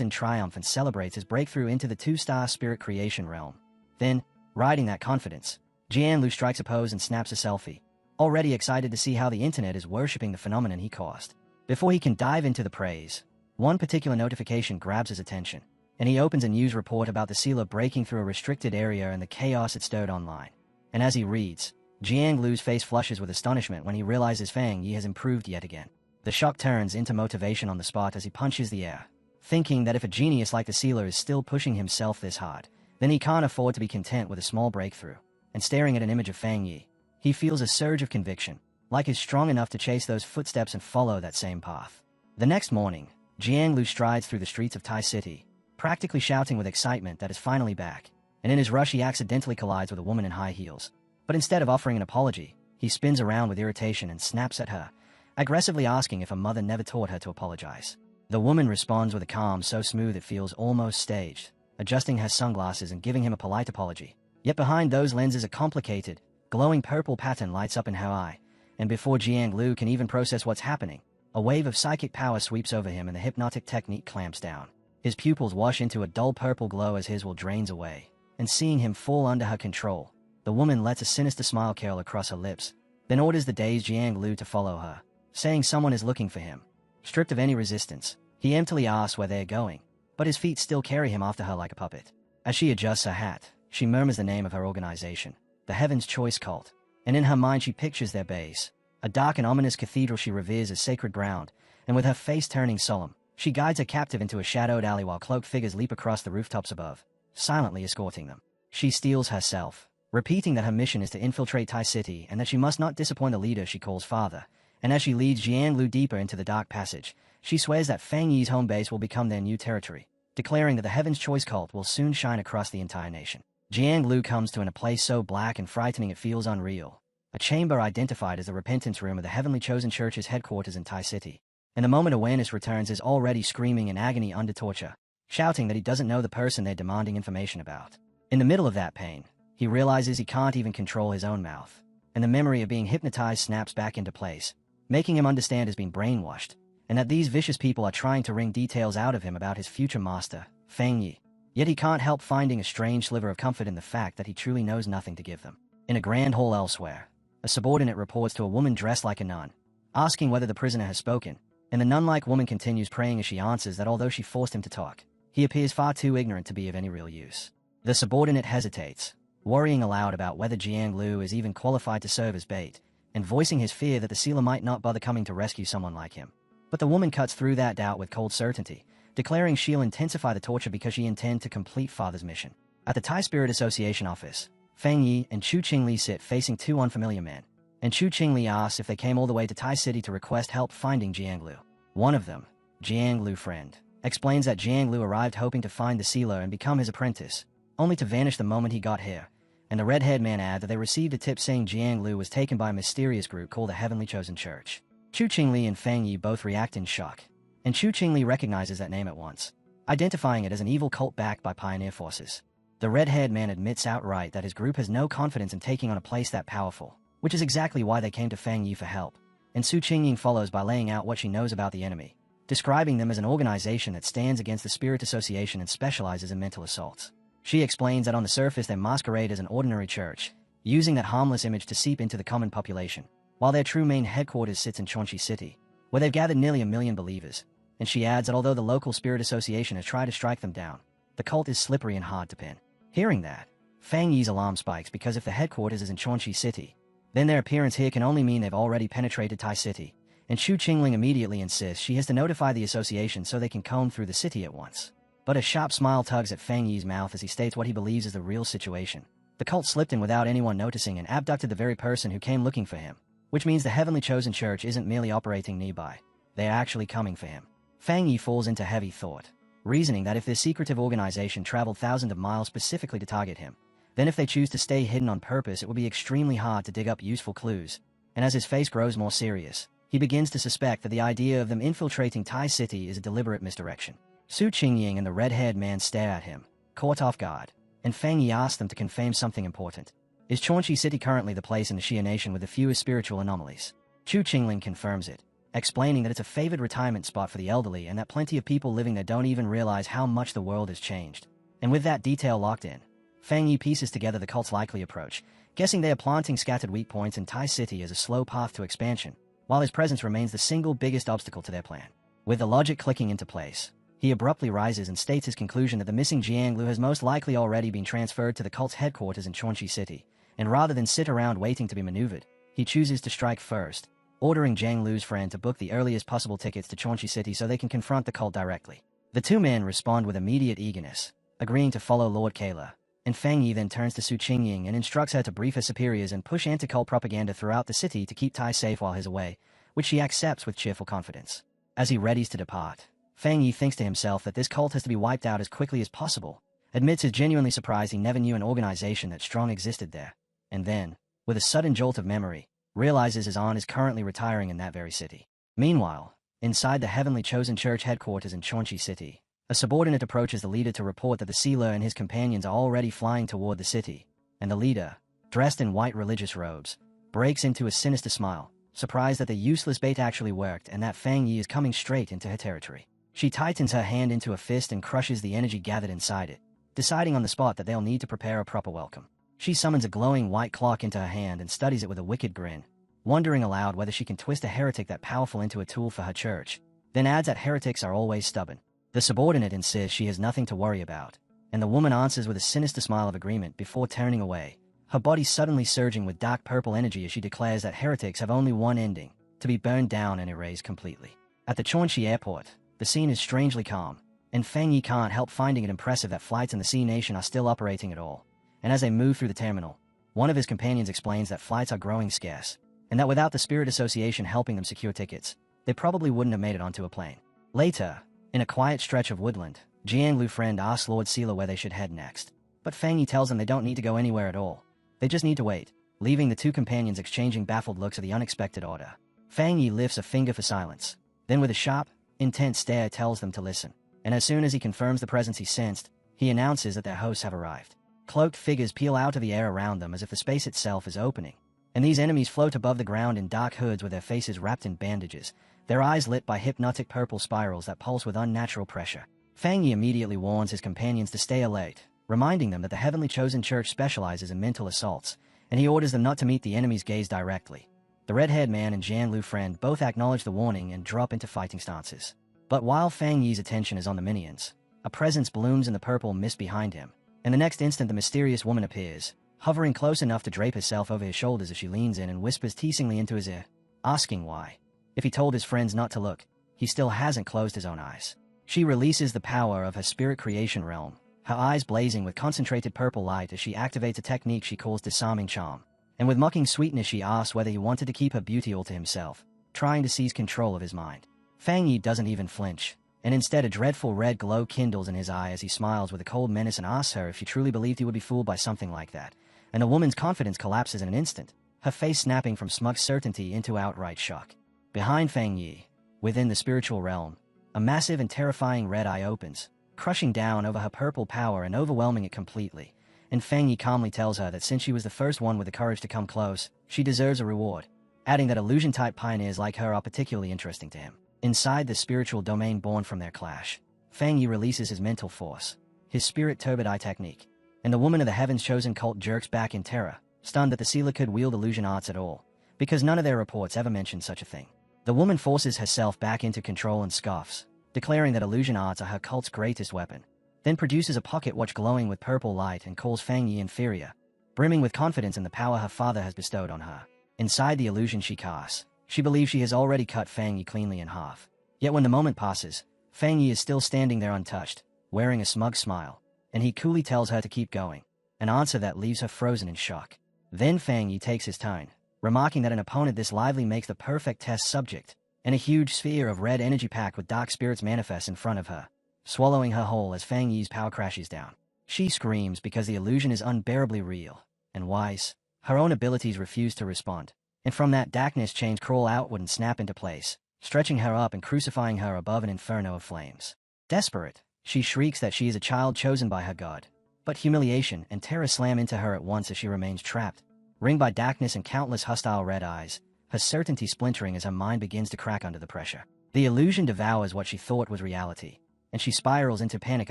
[SPEAKER 1] in triumph and celebrates his breakthrough into the 2-star spirit creation realm. Then, riding that confidence, Jianglu strikes a pose and snaps a selfie, already excited to see how the internet is worshipping the phenomenon he caused. Before he can dive into the praise, one particular notification grabs his attention, and he opens a news report about the sealer breaking through a restricted area and the chaos it stirred online. And as he reads, Jianglu's face flushes with astonishment when he realizes Fang Yi has improved yet again. The shock turns into motivation on the spot as he punches the air, thinking that if a genius like the sealer is still pushing himself this hard, then he can't afford to be content with a small breakthrough. And staring at an image of Fang Yi, he feels a surge of conviction, like he's strong enough to chase those footsteps and follow that same path. The next morning, Jianglu strides through the streets of Tai City, practically shouting with excitement that is finally back, and in his rush he accidentally collides with a woman in high heels. But instead of offering an apology, he spins around with irritation and snaps at her, aggressively asking if her mother never taught her to apologize. The woman responds with a calm so smooth it feels almost staged, adjusting her sunglasses and giving him a polite apology. Yet behind those lenses a complicated, glowing purple pattern lights up in her eye, and before Jianglu can even process what's happening, a wave of psychic power sweeps over him and the hypnotic technique clamps down. His pupils wash into a dull purple glow as his will drains away, and seeing him fall under her control, the woman lets a sinister smile curl across her lips, then orders the dazed Jianglu to follow her, saying someone is looking for him. Stripped of any resistance, he emptily asks where they're going, but his feet still carry him after her like a puppet. As she adjusts her hat, she murmurs the name of her organization, the Heaven's Choice Cult, and in her mind she pictures their base, a dark and ominous cathedral she reveres as sacred ground, and with her face turning solemn, she guides her captive into a shadowed alley while cloaked figures leap across the rooftops above, silently escorting them. She steels herself, repeating that her mission is to infiltrate Tai City and that she must not disappoint the leader she calls father, and as she leads Jianglu deeper into the dark passage, she swears that Fang Yi's home base will become their new territory, declaring that the Heaven's Choice Cult will soon shine across the entire nation. Jianglu comes to a place so black and frightening it feels unreal, a chamber identified as the repentance room of the Heavenly Chosen Church's headquarters in Tai City. And the moment awareness returns is already screaming in agony under torture, shouting that he doesn't know the person they're demanding information about. In the middle of that pain, he realizes he can't even control his own mouth, and the memory of being hypnotized snaps back into place, making him understand he's been brainwashed, and that these vicious people are trying to wring details out of him about his future master, Fang Yi. Yet he can't help finding a strange sliver of comfort in the fact that he truly knows nothing to give them. In a grand hall elsewhere, a subordinate reports to a woman dressed like a nun, asking whether the prisoner has spoken, and the nun-like woman continues praying as she answers that although she forced him to talk, He appears far too ignorant to be of any real use. The subordinate hesitates, worrying aloud about whether Jiang Lu is even qualified to serve as bait, and voicing his fear that the sealer might not bother coming to rescue someone like him. But the woman cuts through that doubt with cold certainty, declaring she'll intensify the torture because she intends to complete Father's mission. At the Thai Spirit Association office, Fang Yi and Chu Qingli sit facing two unfamiliar men, and Chu Qingli asks if they came all the way to Tai City to request help finding Jiang Lu. One of them, Jiang Lu friend, explains that Jiang Lu arrived hoping to find the sealer and become his apprentice, only to vanish the moment he got here, and the red-haired man adds that they received a tip saying Jiang Lu was taken by a mysterious group called the Heavenly Chosen Church. Chu Qingli and Fang Yi both react in shock, and Chu Qingli recognizes that name at once, identifying it as an evil cult backed by pioneer forces. The red-haired man admits outright that his group has no confidence in taking on a place that powerful, which is exactly why they came to Fang Yi for help, and Su Qingying follows by laying out what she knows about the enemy, describing them as an organization that stands against the Spirit Association and specializes in mental assaults. She explains that on the surface they masquerade as an ordinary church, using that harmless image to seep into the common population, while their true main headquarters sits in Chonchi City, where they've gathered nearly 1 million believers, and she adds that although the local Spirit Association has tried to strike them down, the cult is slippery and hard to pin. Hearing that, Fang Yi's alarm spikes because if the headquarters is in Chonchi City, then their appearance here can only mean they've already penetrated Tai City, and Chu Qingling immediately insists she has to notify the association so they can comb through the city at once. But a sharp smile tugs at Fang Yi's mouth as he states what he believes is the real situation. The cult slipped in without anyone noticing and abducted the very person who came looking for him, which means the Heavenly Chosen Church isn't merely operating nearby, they are actually coming for him. Fang Yi falls into heavy thought, reasoning that if this secretive organization traveled thousands of miles specifically to target him, then if they choose to stay hidden on purpose it will be extremely hard to dig up useful clues, and as his face grows more serious, he begins to suspect that the idea of them infiltrating Tai City is a deliberate misdirection. Su Qingying and the red-haired man stare at him, caught off guard, and Fang Yi asks them to confirm something important. Is Chonchi City currently the place in the Xia Nation with the fewest spiritual anomalies? Chu Qingling confirms it, explaining that it's a favored retirement spot for the elderly and that plenty of people living there don't even realize how much the world has changed. And with that detail locked in, Fang Yi pieces together the cult's likely approach, guessing they are planting scattered weak points in Tai City as a slow path to expansion, while his presence remains the single biggest obstacle to their plan. With the logic clicking into place, he abruptly rises and states his conclusion that the missing Jiang Lu has most likely already been transferred to the cult's headquarters in Chonchi City, and rather than sit around waiting to be maneuvered, he chooses to strike first, ordering Jiang Lu's friend to book the earliest possible tickets to Chonchi City so they can confront the cult directly. The two men respond with immediate eagerness, agreeing to follow Lord Kayla, and Fang Yi then turns to Su Qingying and instructs her to brief her superiors and push anti-cult propaganda throughout the city to keep Tai safe while he's away, which she accepts with cheerful confidence. As he readies to depart, Fang Yi thinks to himself that this cult has to be wiped out as quickly as possible, admits he's genuinely surprised he never knew an organization that strong existed there, and then, with a sudden jolt of memory, realizes his aunt is currently retiring in that very city. Meanwhile, inside the Heavenly Chosen Church headquarters in Chonchi City, a subordinate approaches the leader to report that the sealer and his companions are already flying toward the city, and the leader, dressed in white religious robes, breaks into a sinister smile, surprised that the useless bait actually worked and that Fang Yi is coming straight into her territory. She tightens her hand into a fist and crushes the energy gathered inside it, deciding on the spot that they'll need to prepare a proper welcome. She summons a glowing white clock into her hand and studies it with a wicked grin, wondering aloud whether she can twist a heretic that powerful into a tool for her church, then adds that heretics are always stubborn. The subordinate insists she has nothing to worry about, and the woman answers with a sinister smile of agreement before turning away, her body suddenly surging with dark purple energy as she declares that heretics have only one ending, to be burned down and erased completely. At the Chonchi airport, the scene is strangely calm, and Fang Yi can't help finding it impressive that flights in the Sea Nation are still operating at all, and as they move through the terminal, one of his companions explains that flights are growing scarce, and that without the Spirit Association helping them secure tickets, they probably wouldn't have made it onto a plane. Later, in a quiet stretch of woodland, Jiang Lu friend asks Lord Sealer where they should head next, but Fang Yi tells them they don't need to go anywhere at all. They just need to wait, leaving the two companions exchanging baffled looks at the unexpected order. Fang Yi lifts a finger for silence, then with a sharp, intense stare tells them to listen, and as soon as he confirms the presence he sensed, he announces that their hosts have arrived. Cloaked figures peel out of the air around them as if the space itself is opening, and these enemies float above the ground in dark hoods with their faces wrapped in bandages, their eyes lit by hypnotic purple spirals that pulse with unnatural pressure. Fang Yi immediately warns his companions to stay alert, reminding them that the Heavenly Chosen Church specializes in mental assaults, and he orders them not to meet the enemy's gaze directly. The red-haired man and Jiang Lu friend both acknowledge the warning and drop into fighting stances. But while Fang Yi's attention is on the minions, A presence blooms in the purple mist behind him, and the next instant the mysterious woman appears, hovering close enough to drape herself over his shoulders as she leans in and whispers teasingly into his ear, asking why. If he told his friends not to look, he still hasn't closed his own eyes. She releases the power of her spirit creation realm, her eyes blazing with concentrated purple light as she activates a technique she calls disarming charm. And with mocking sweetness she asks whether he wanted to keep her beauty all to himself, trying to seize control of his mind. Fang Yi doesn't even flinch, and instead a dreadful red glow kindles in his eye as he smiles with a cold menace and asks her if she truly believed he would be fooled by something like that. And the woman's confidence collapses in an instant, her face snapping from smug certainty into outright shock. Behind Fang Yi, within the spiritual realm, a massive and terrifying red eye opens, crushing down over her purple power and overwhelming it completely. And Fang Yi calmly tells her that since she was the first one with the courage to come close, she deserves a reward, adding that illusion-type pioneers like her are particularly interesting to him. Inside the spiritual domain born from their clash, Fang Yi releases his mental force, his spirit turbid eye technique, and the woman of the heavens chosen cult jerks back in terror, stunned that the sealer could wield illusion arts at all, because none of their reports ever mentioned such a thing. The woman forces herself back into control and scoffs, declaring that illusion arts are her cult's greatest weapon, then produces a pocket watch glowing with purple light and calls Fang Yi inferior, brimming with confidence in the power her father has bestowed on her. Inside the illusion she casts, she believes she has already cut Fang Yi cleanly in half. Yet when the moment passes, Fang Yi is still standing there untouched, wearing a smug smile, and he coolly tells her to keep going, an answer that leaves her frozen in shock. Then Fang Yi takes his turn, remarking that an opponent this lively makes the perfect test subject, and a huge sphere of red energy packed with dark spirits manifests in front of her, swallowing her whole as Fang Yi's power crashes down. She screams because the illusion is unbearably real, and wise. Her own abilities refuse to respond, and from that darkness chains crawl outward and snap into place, stretching her up and crucifying her above an inferno of flames. Desperate, she shrieks that she is a child chosen by her god, but humiliation and terror slam into her at once as she remains trapped, ringed by darkness and countless hostile red eyes, her certainty splintering as her mind begins to crack under the pressure. The illusion devours what she thought was reality, and she spirals into panic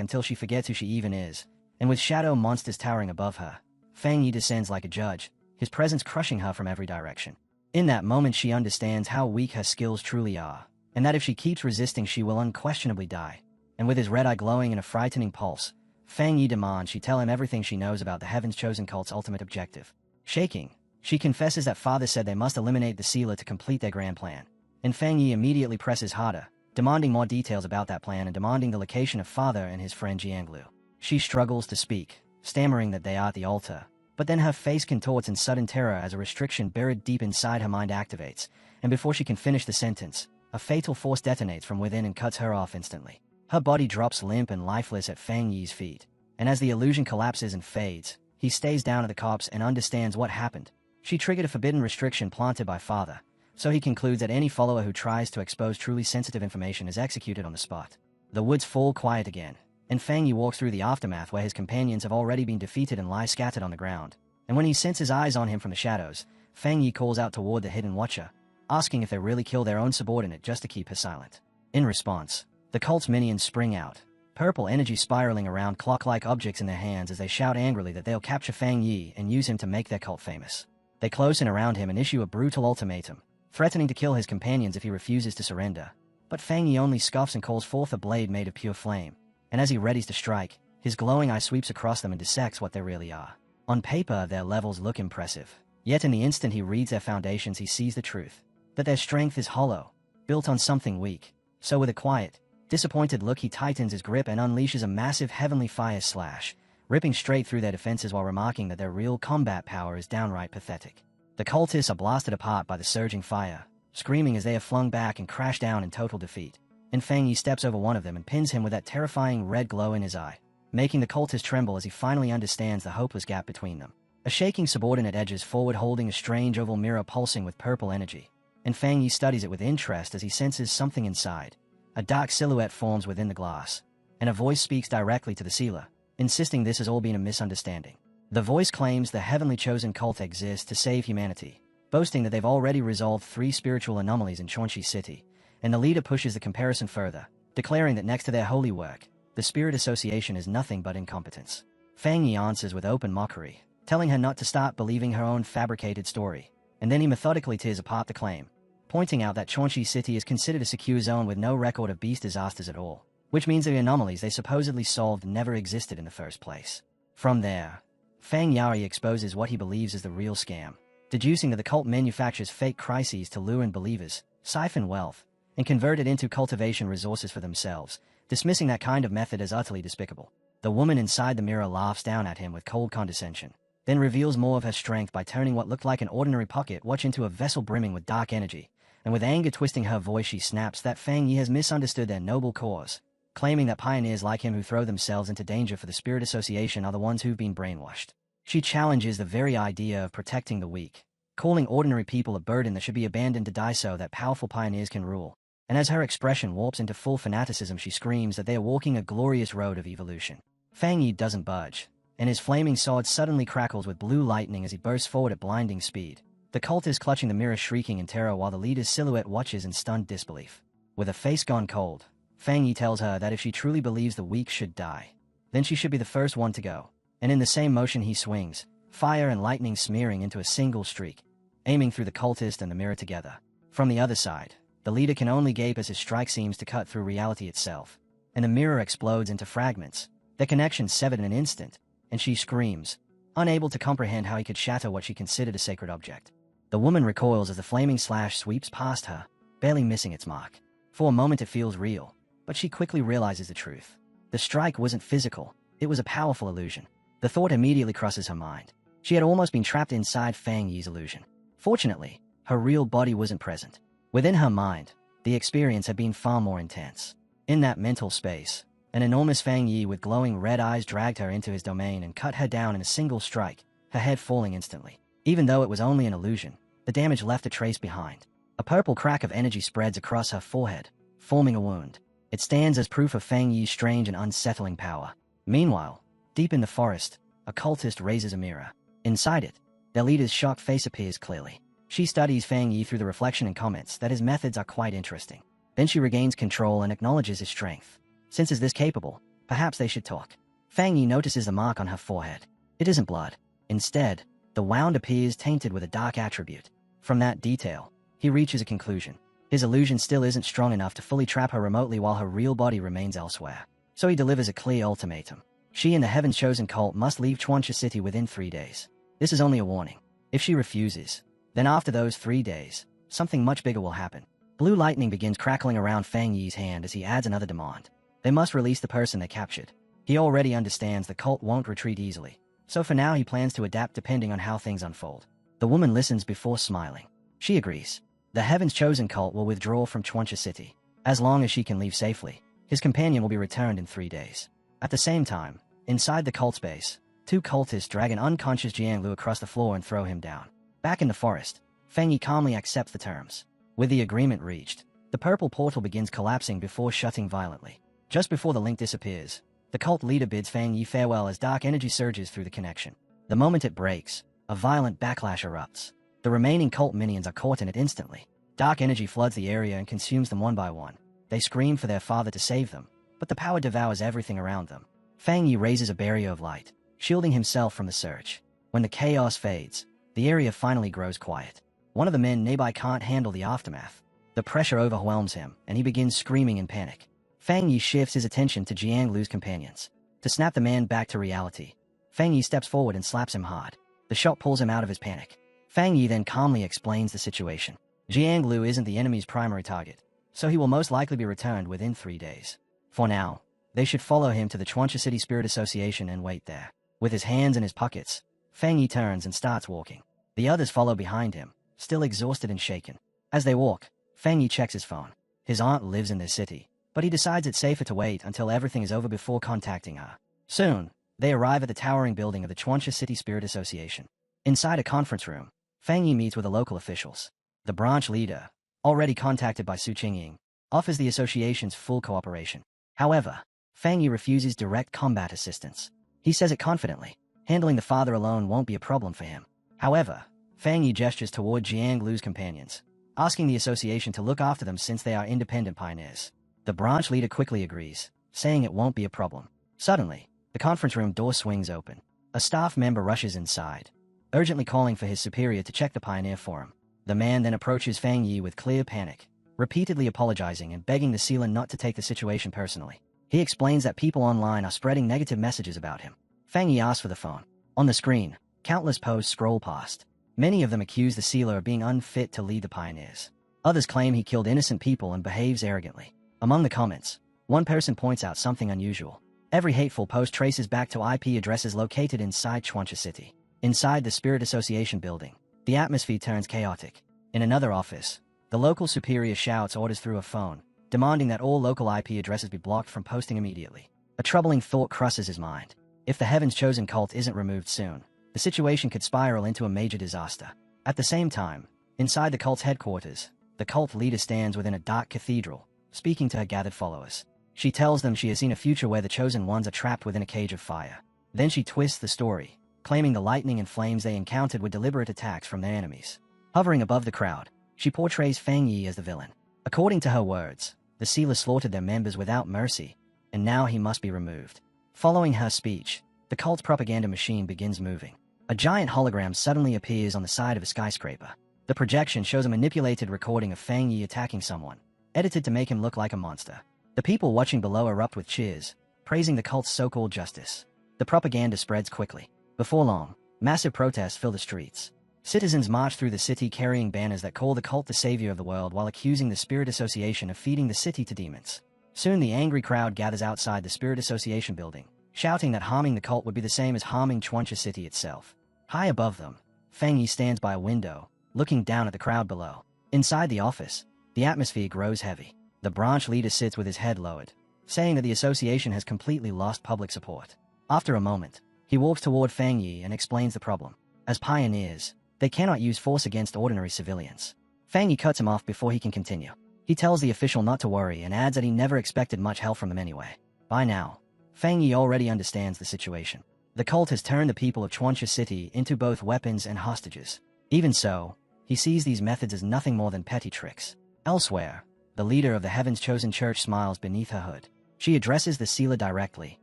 [SPEAKER 1] until she forgets who she even is, and with shadow monsters towering above her, Fang Yi descends like a judge, his presence crushing her from every direction. In that moment she understands how weak her skills truly are, and that if she keeps resisting she will unquestionably die. And with his red eye glowing in a frightening pulse, Fang Yi demands she tell him everything she knows about the Heaven's Chosen cult's ultimate objective. Shaking, she confesses that father said they must eliminate the sealer to complete their grand plan, and Fang Yi immediately presses harder, demanding more details about that plan and demanding the location of father and his friend Jianglu. She struggles to speak, stammering that they are at the altar, but then her face contorts in sudden terror as a restriction buried deep inside her mind activates, and before she can finish the sentence, a fatal force detonates from within and cuts her off instantly. Her body drops limp and lifeless at Fang Yi's feet, and as the illusion collapses and fades, he stays down at the corpse and understands what happened. She triggered a forbidden restriction planted by father, so he concludes that any follower who tries to expose truly sensitive information is executed on the spot. The woods fall quiet again, and Fang Yi walks through the aftermath where his companions have already been defeated and lie scattered on the ground. And when he senses eyes on him from the shadows, Fang Yi calls out toward the hidden watcher, asking if they really kill their own subordinate just to keep her silent. In response, the cult's minions spring out, purple energy spiraling around clock-like objects in their hands as they shout angrily that they'll capture Fang Yi and use him to make their cult famous. They close in around him and issue a brutal ultimatum, threatening to kill his companions if he refuses to surrender. But Fang Yi only scoffs and calls forth a blade made of pure flame, and as he readies to strike, his glowing eye sweeps across them and dissects what they really are. On paper, their levels look impressive, yet in the instant he reads their foundations he sees the truth, that their strength is hollow, built on something weak. So with a quiet, disappointed look he tightens his grip and unleashes a massive heavenly fire slash, ripping straight through their defenses while remarking that their real combat power is downright pathetic. The cultists are blasted apart by the surging fire, screaming as they are flung back and crash down in total defeat. And Fang Yi steps over one of them and pins him with that terrifying red glow in his eye, making the cultist tremble as he finally understands the hopeless gap between them. A shaking subordinate edges forward holding a strange oval mirror pulsing with purple energy, and Fang Yi studies it with interest as he senses something inside. A dark silhouette forms within the glass, and a voice speaks directly to the sealer, insisting this has all been a misunderstanding. The voice claims the heavenly chosen cult exists to save humanity, boasting that they've already resolved 3 spiritual anomalies in Chonchi City, and the leader pushes the comparison further, declaring that next to their holy work, the Spirit Association is nothing but incompetence. Fang Yi answers with open mockery, telling her not to start believing her own fabricated story, and then he methodically tears apart the claim, pointing out that Chonchi City is considered a secure zone with no record of beast disasters at all, which means the anomalies they supposedly solved never existed in the first place. From there, Fang Yari exposes what he believes is the real scam, deducing that the cult manufactures fake crises to lure in believers, siphon wealth, and convert it into cultivation resources for themselves, dismissing that kind of method as utterly despicable. The woman inside the mirror laughs down at him with cold condescension, then reveals more of her strength by turning what looked like an ordinary pocket watch into a vessel brimming with dark energy, and with anger twisting her voice she snaps that Fang Yi has misunderstood their noble cause, claiming that pioneers like him who throw themselves into danger for the Spirit Association are the ones who've been brainwashed. She challenges the very idea of protecting the weak, calling ordinary people a burden that should be abandoned to die so that powerful pioneers can rule. And as her expression warps into full fanaticism, she screams that they are walking a glorious road of evolution. Fang Yi doesn't budge, and his flaming sword suddenly crackles with blue lightning as he bursts forward at blinding speed. The cult is clutching the mirror, shrieking in terror while the leader's silhouette watches in stunned disbelief. With a face gone cold, Fang Yi tells her that if she truly believes the weak should die, then she should be the first one to go. And in the same motion he swings, fire and lightning smearing into a single streak, aiming through the cultist and the mirror together. From the other side, the leader can only gape as his strike seems to cut through reality itself, and the mirror explodes into fragments, their connection severed in an instant, and she screams, unable to comprehend how he could shatter what she considered a sacred object. The woman recoils as the flaming slash sweeps past her, barely missing its mark. For a moment it feels real, but she quickly realizes the truth. The strike wasn't physical, it was a powerful illusion. The thought immediately crosses her mind. She had almost been trapped inside Fang Yi's illusion. Fortunately, her real body wasn't present. Within her mind, the experience had been far more intense. In that mental space, an enormous Fang Yi with glowing red eyes dragged her into his domain and cut her down in a single strike, her head falling instantly. Even though it was only an illusion, the damage left a trace behind. A purple crack of energy spreads across her forehead, forming a wound. It stands as proof of Fang Yi's strange and unsettling power. Meanwhile, deep in the forest, a cultist raises a mirror. Inside it, their leader's shocked face appears clearly. She studies Fang Yi through the reflection and comments that his methods are quite interesting. Then she regains control and acknowledges his strength. Since he's this capable, perhaps they should talk. Fang Yi notices the mark on her forehead. It isn't blood. Instead, the wound appears tainted with a dark attribute. From that detail, he reaches a conclusion. His illusion still isn't strong enough to fully trap her remotely while her real body remains elsewhere. So he delivers a clear ultimatum. She and the Heaven's Chosen cult must leave Chuancha City within 3 days. This is only a warning. If she refuses, then after those 3 days, something much bigger will happen. Blue lightning begins crackling around Fang Yi's hand as he adds another demand. They must release the person they captured. He already understands the cult won't retreat easily, so for now he plans to adapt depending on how things unfold. The woman listens before smiling. She agrees. The Heaven's Chosen cult will withdraw from Chuancha City. As long as she can leave safely, his companion will be returned in 3 days. At the same time, inside the cult space, 2 cultists drag an unconscious Jianglu across the floor and throw him down. Back in the forest, Fang Yi calmly accepts the terms. With the agreement reached, the purple portal begins collapsing before shutting violently. Just before the link disappears, the cult leader bids Fang Yi farewell as dark energy surges through the connection. The moment it breaks, a violent backlash erupts. The remaining cult minions are caught in it instantly. Dark energy floods the area and consumes them one by one. They scream for their father to save them, but the power devours everything around them. Fang Yi raises a barrier of light, shielding himself from the surge. When the chaos fades, the area finally grows quiet. One of the men nearby can't handle the aftermath. The pressure overwhelms him, and he begins screaming in panic. Fang Yi shifts his attention to Jianglu's companions. To snap the man back to reality, Fang Yi steps forward and slaps him hard. The shot pulls him out of his panic. Fang Yi then calmly explains the situation. Jianglu isn't the enemy's primary target, so he will most likely be returned within 3 days. For now, they should follow him to the Chuancha City Spirit Association and wait there. With his hands in his pockets, Fang Yi turns and starts walking. The others follow behind him, still exhausted and shaken. As they walk, Fang Yi checks his phone. His aunt lives in their city, but he decides it's safer to wait until everything is over before contacting her. Soon, they arrive at the towering building of the Chuancha City Spirit Association. Inside a conference room, Fang Yi meets with the local officials. The branch leader, already contacted by Su Qingying, offers the association's full cooperation. However, Fang Yi refuses direct combat assistance. He says it confidently. Handling the father alone won't be a problem for him. However, Fang Yi gestures toward Jianglu's companions, asking the association to look after them since they are independent pioneers. The branch leader quickly agrees, saying it won't be a problem. Suddenly, the conference room door swings open. A staff member rushes inside, urgently calling for his superior to check the pioneer for him. The man then approaches Fang Yi with clear panic, repeatedly apologizing and begging the sealer not to take the situation personally. He explains that people online are spreading negative messages about him. Fang Yi asks for the phone. On the screen, countless posts scroll past. Many of them accuse the sealer of being unfit to lead the pioneers. Others claim he killed innocent people and behaves arrogantly. Among the comments, one person points out something unusual. Every hateful post traces back to IP addresses located inside Chuancha City. Inside the Spirit Association building, the atmosphere turns chaotic. In another office, the local superior shouts orders through a phone, demanding that all local IP addresses be blocked from posting immediately. A troubling thought crosses his mind. If the Heaven's Chosen cult isn't removed soon, the situation could spiral into a major disaster. At the same time, inside the cult's headquarters, the cult leader stands within a dark cathedral, speaking to her gathered followers. She tells them she has seen a future where the Chosen Ones are trapped within a cage of fire. Then she twists the story, claiming the lightning and flames they encountered were deliberate attacks from their enemies. Hovering above the crowd, she portrays Fang Yi as the villain. According to her words, the sealer slaughtered their members without mercy, and now he must be removed. Following her speech, the cult's propaganda machine begins moving. A giant hologram suddenly appears on the side of a skyscraper. The projection shows a manipulated recording of Fang Yi attacking someone, edited to make him look like a monster. The people watching below erupt with cheers, praising the cult's so-called justice. The propaganda spreads quickly. Before long, massive protests fill the streets. Citizens march through the city carrying banners that call the cult the savior of the world while accusing the Spirit Association of feeding the city to demons. Soon the angry crowd gathers outside the Spirit Association building, shouting that harming the cult would be the same as harming Chuancha City itself. High above them, Fang Yi stands by a window, looking down at the crowd below. Inside the office, the atmosphere grows heavy. The branch leader sits with his head lowered, saying that the association has completely lost public support. After a moment, he walks toward Fang Yi and explains the problem. As pioneers, they cannot use force against ordinary civilians. Fang Yi cuts him off before he can continue. He tells the official not to worry and adds that he never expected much help from them anyway. By now, Fang Yi already understands the situation. The cult has turned the people of Chuancha City into both weapons and hostages. Even so, he sees these methods as nothing more than petty tricks. Elsewhere, the leader of the Heaven's Chosen Church smiles beneath her hood. She addresses the sealer directly,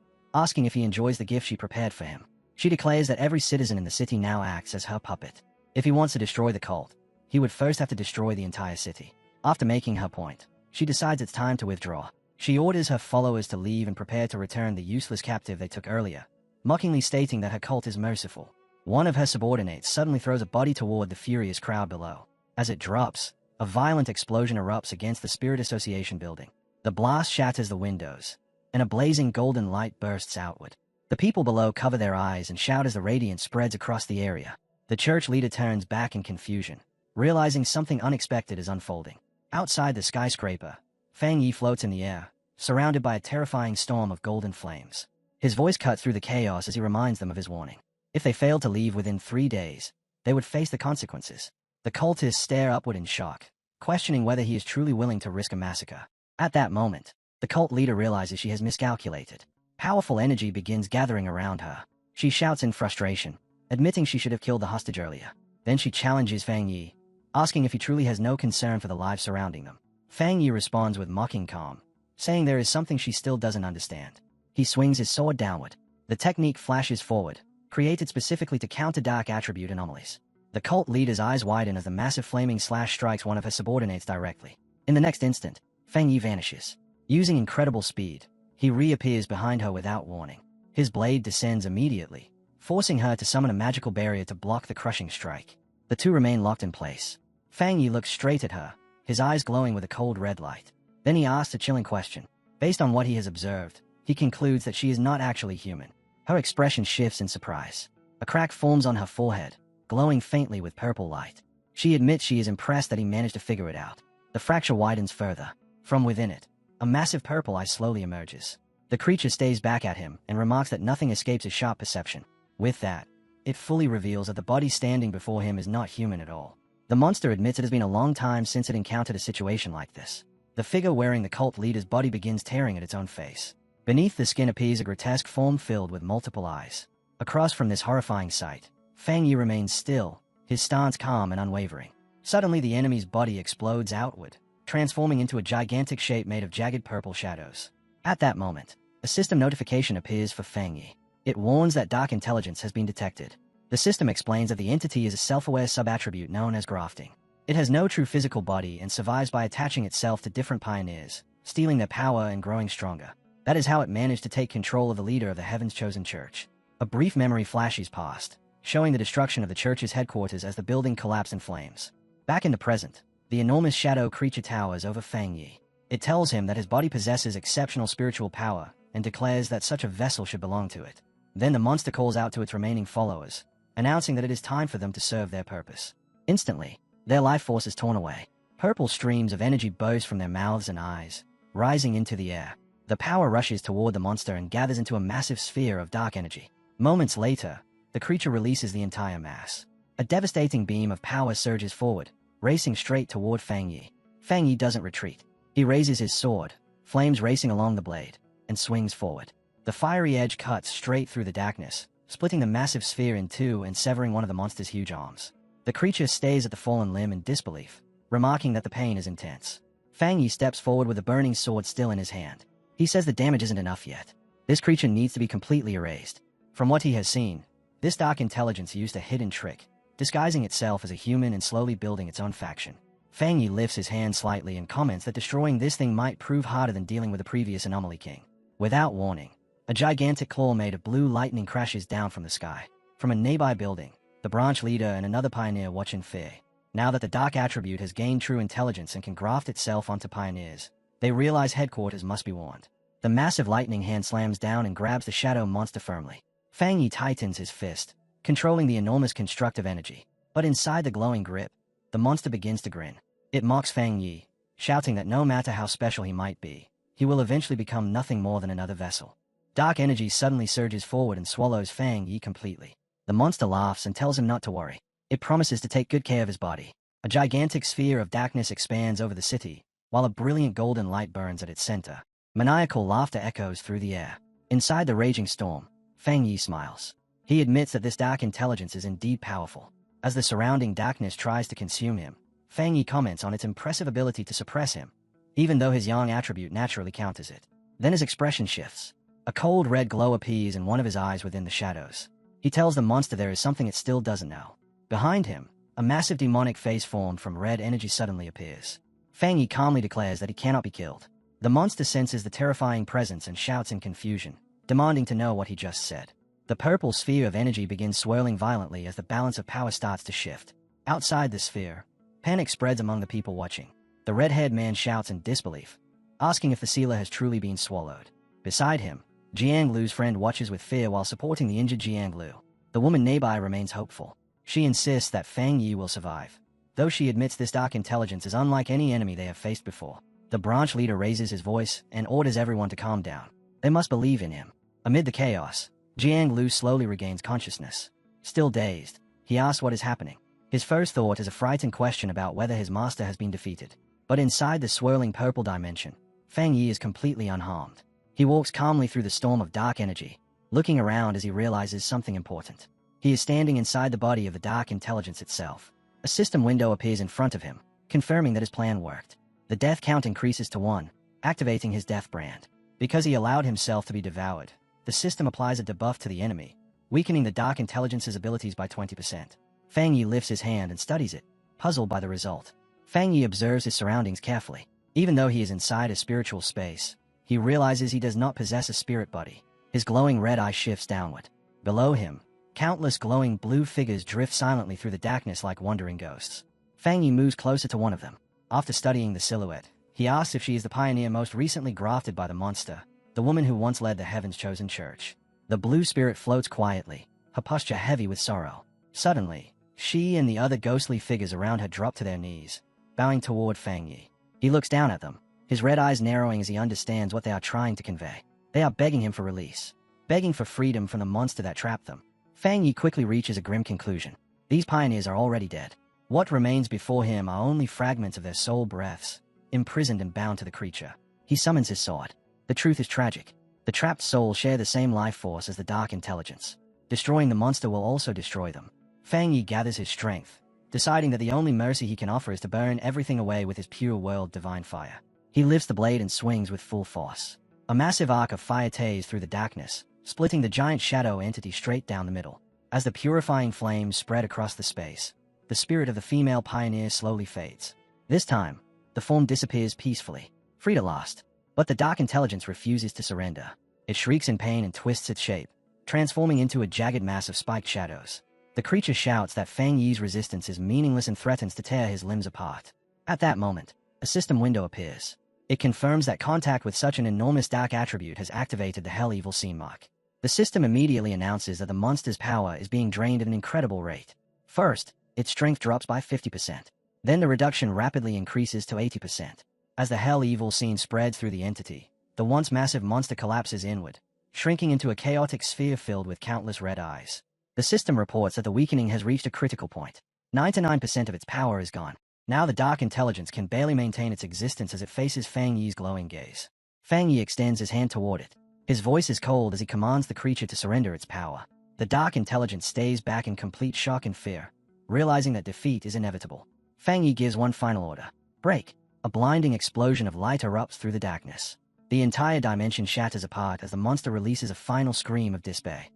[SPEAKER 1] asking if he enjoys the gift she prepared for him. She declares that every citizen in the city now acts as her puppet. If he wants to destroy the cult, he would first have to destroy the entire city. After making her point, she decides it's time to withdraw. She orders her followers to leave and prepare to return the useless captive they took earlier, mockingly stating that her cult is merciful. One of her subordinates suddenly throws a body toward the furious crowd below. As it drops, a violent explosion erupts against the Spirit Association building. The blast shatters the windows, and a blazing golden light bursts outward. The people below cover their eyes and shout as the radiance spreads across the area. The church leader turns back in confusion, realizing something unexpected is unfolding. Outside the skyscraper, Fang Yi floats in the air, surrounded by a terrifying storm of golden flames. His voice cuts through the chaos as he reminds them of his warning. If they failed to leave within 3 days, they would face the consequences. The cultists stare upward in shock, questioning whether he is truly willing to risk a massacre. At that moment, the cult leader realizes she has miscalculated. Powerful energy begins gathering around her. She shouts in frustration, admitting she should have killed the hostage earlier. Then she challenges Fang Yi, asking if he truly has no concern for the lives surrounding them. Fang Yi responds with mocking calm, saying there is something she still doesn't understand. He swings his sword downward. The technique flashes forward, created specifically to counter dark attribute anomalies. The cult leader's eyes widen as the massive flaming slash strikes one of her subordinates directly. In the next instant, Fang Yi vanishes. Using incredible speed, he reappears behind her without warning. His blade descends immediately, forcing her to summon a magical barrier to block the crushing strike. The two remain locked in place. Fang Yi looks straight at her, his eyes glowing with a cold red light. Then he asks a chilling question. Based on what he has observed, he concludes that she is not actually human. Her expression shifts in surprise. A crack forms on her forehead, glowing faintly with purple light. She admits she is impressed that he managed to figure it out. The fracture widens further. From within it, a massive purple eye slowly emerges. The creature stays back at him and remarks that nothing escapes his sharp perception. With that, it fully reveals that the body standing before him is not human at all. The monster admits it has been a long time since it encountered a situation like this. The figure wearing the cult leader's body begins tearing at its own face. Beneath the skin appears a grotesque form filled with multiple eyes. Across from this horrifying sight, Fang Yi remains still, his stance calm and unwavering. Suddenly the enemy's body explodes outward, transforming into a gigantic shape made of jagged purple shadows. At that moment, a system notification appears for Fang Yi. It warns that dark intelligence has been detected. The system explains that the entity is a self-aware sub-attribute known as grafting. It has no true physical body and survives by attaching itself to different pioneers, stealing their power and growing stronger. That is how it managed to take control of the leader of the Heaven's Chosen Church. A brief memory flashes past, showing the destruction of the church's headquarters as the building collapsed in flames. Back in the present, the enormous shadow creature towers over Fang Yi. It tells him that his body possesses exceptional spiritual power and declares that such a vessel should belong to it. Then the monster calls out to its remaining followers, announcing that it is time for them to serve their purpose. Instantly, their life force is torn away. Purple streams of energy burst from their mouths and eyes, rising into the air. The power rushes toward the monster and gathers into a massive sphere of dark energy. Moments later, the creature releases the entire mass. A devastating beam of power surges forward, racing straight toward Fang Yi. Fang Yi doesn't retreat. He raises his sword, flames racing along the blade, and swings forward. The fiery edge cuts straight through the darkness, splitting the massive sphere in two and severing one of the monster's huge arms. The creature stays at the fallen limb in disbelief, remarking that the pain is intense. Fang Yi steps forward with a burning sword still in his hand. He says the damage isn't enough yet. This creature needs to be completely erased. From what he has seen, this dark intelligence used a hidden trick, disguising itself as a human and slowly building its own faction. Fang Yi lifts his hand slightly and comments that destroying this thing might prove harder than dealing with the previous Anomaly King. Without warning, a gigantic claw made of blue lightning crashes down from the sky. From a nearby building, the branch leader and another pioneer watch in fear. Now that the dark attribute has gained true intelligence and can graft itself onto pioneers, they realize headquarters must be warned. The massive lightning hand slams down and grabs the shadow monster firmly. Fang Yi tightens his fist, controlling the enormous constructive energy. But inside the glowing grip, the monster begins to grin. It mocks Fang Yi, shouting that no matter how special he might be, he will eventually become nothing more than another vessel. Dark energy suddenly surges forward and swallows Fang Yi completely. The monster laughs and tells him not to worry. It promises to take good care of his body. A gigantic sphere of darkness expands over the city, while a brilliant golden light burns at its center. Maniacal laughter echoes through the air. Inside the raging storm, Fang Yi smiles. He admits that this dark intelligence is indeed powerful. As the surrounding darkness tries to consume him, Fang Yi comments on its impressive ability to suppress him, even though his yang attribute naturally counters it. Then his expression shifts. A cold red glow appears in one of his eyes within the shadows. He tells the monster there is something it still doesn't know. Behind him, a massive demonic face formed from red energy suddenly appears. Fang Yi calmly declares that he cannot be killed. The monster senses the terrifying presence and shouts in confusion, demanding to know what he just said. The purple sphere of energy begins swirling violently as the balance of power starts to shift. Outside the sphere, panic spreads among the people watching. The red-haired man shouts in disbelief, asking if the sealer has truly been swallowed. Beside him, Jiang Lu's friend watches with fear while supporting the injured Jiang Lu. The woman nearby remains hopeful. She insists that Fang Yi will survive, though she admits this dark intelligence is unlike any enemy they have faced before. The branch leader raises his voice and orders everyone to calm down. They must believe in him. Amid the chaos, Jiang Lu slowly regains consciousness. Still dazed, he asks what is happening. His first thought is a frightened question about whether his master has been defeated. But inside the swirling purple dimension, Fang Yi is completely unharmed. He walks calmly through the storm of dark energy, looking around as he realizes something important. He is standing inside the body of the dark intelligence itself. A system window appears in front of him, confirming that his plan worked. The death count increases to 1, activating his death brand. Because he allowed himself to be devoured, the system applies a debuff to the enemy, weakening the dark intelligence's abilities by 20%. Fang Yi lifts his hand and studies it, puzzled by the result. Fang Yi observes his surroundings carefully. Even though he is inside a spiritual space, he realizes he does not possess a spirit body. His glowing red eye shifts downward. Below him, countless glowing blue figures drift silently through the darkness like wandering ghosts. Fang Yi moves closer to one of them. After studying the silhouette, he asks if she is the pioneer most recently grafted by the monster, the woman who once led the Heaven's Chosen Church. The blue spirit floats quietly, her posture heavy with sorrow. Suddenly, she and the other ghostly figures around her drop to their knees, bowing toward Fang Yi. He looks down at them, his red eyes narrowing as he understands what they are trying to convey. They are begging him for release, begging for freedom from the monster that trapped them. Fang Yi quickly reaches a grim conclusion. These pioneers are already dead. What remains before him are only fragments of their soul breaths, imprisoned and bound to the creature. He summons his sword. The truth is tragic. The trapped souls share the same life force as the dark intelligence. Destroying the monster will also destroy them. Fang Yi gathers his strength, deciding that the only mercy he can offer is to burn everything away with his pure world divine fire. He lifts the blade and swings with full force. A massive arc of fire tears through the darkness, splitting the giant shadow entity straight down the middle. As the purifying flames spread across the space, the spirit of the female pioneer slowly fades. This time, the form disappears peacefully, free to last. But the dark intelligence refuses to surrender. It shrieks in pain and twists its shape, transforming into a jagged mass of spiked shadows. The creature shouts that Fang Yi's resistance is meaningless and threatens to tear his limbs apart. At that moment, a system window appears. It confirms that contact with such an enormous dark attribute has activated the Hell Evil Scene mark. The system immediately announces that the monster's power is being drained at an incredible rate. First, its strength drops by 50%. Then the reduction rapidly increases to 80%. As the Hell Evil Scene spreads through the entity, the once massive monster collapses inward, shrinking into a chaotic sphere filled with countless red eyes. The system reports that the weakening has reached a critical point. 99% of its power is gone. Now the dark intelligence can barely maintain its existence as it faces Fang Yi's glowing gaze. Fang Yi extends his hand toward it. His voice is cold as he commands the creature to surrender its power. The dark intelligence stays back in complete shock and fear, realizing that defeat is inevitable. Fang Yi gives one final order. Break! A blinding explosion of light erupts through the darkness. The entire dimension shatters apart as the monster releases a final scream of despair.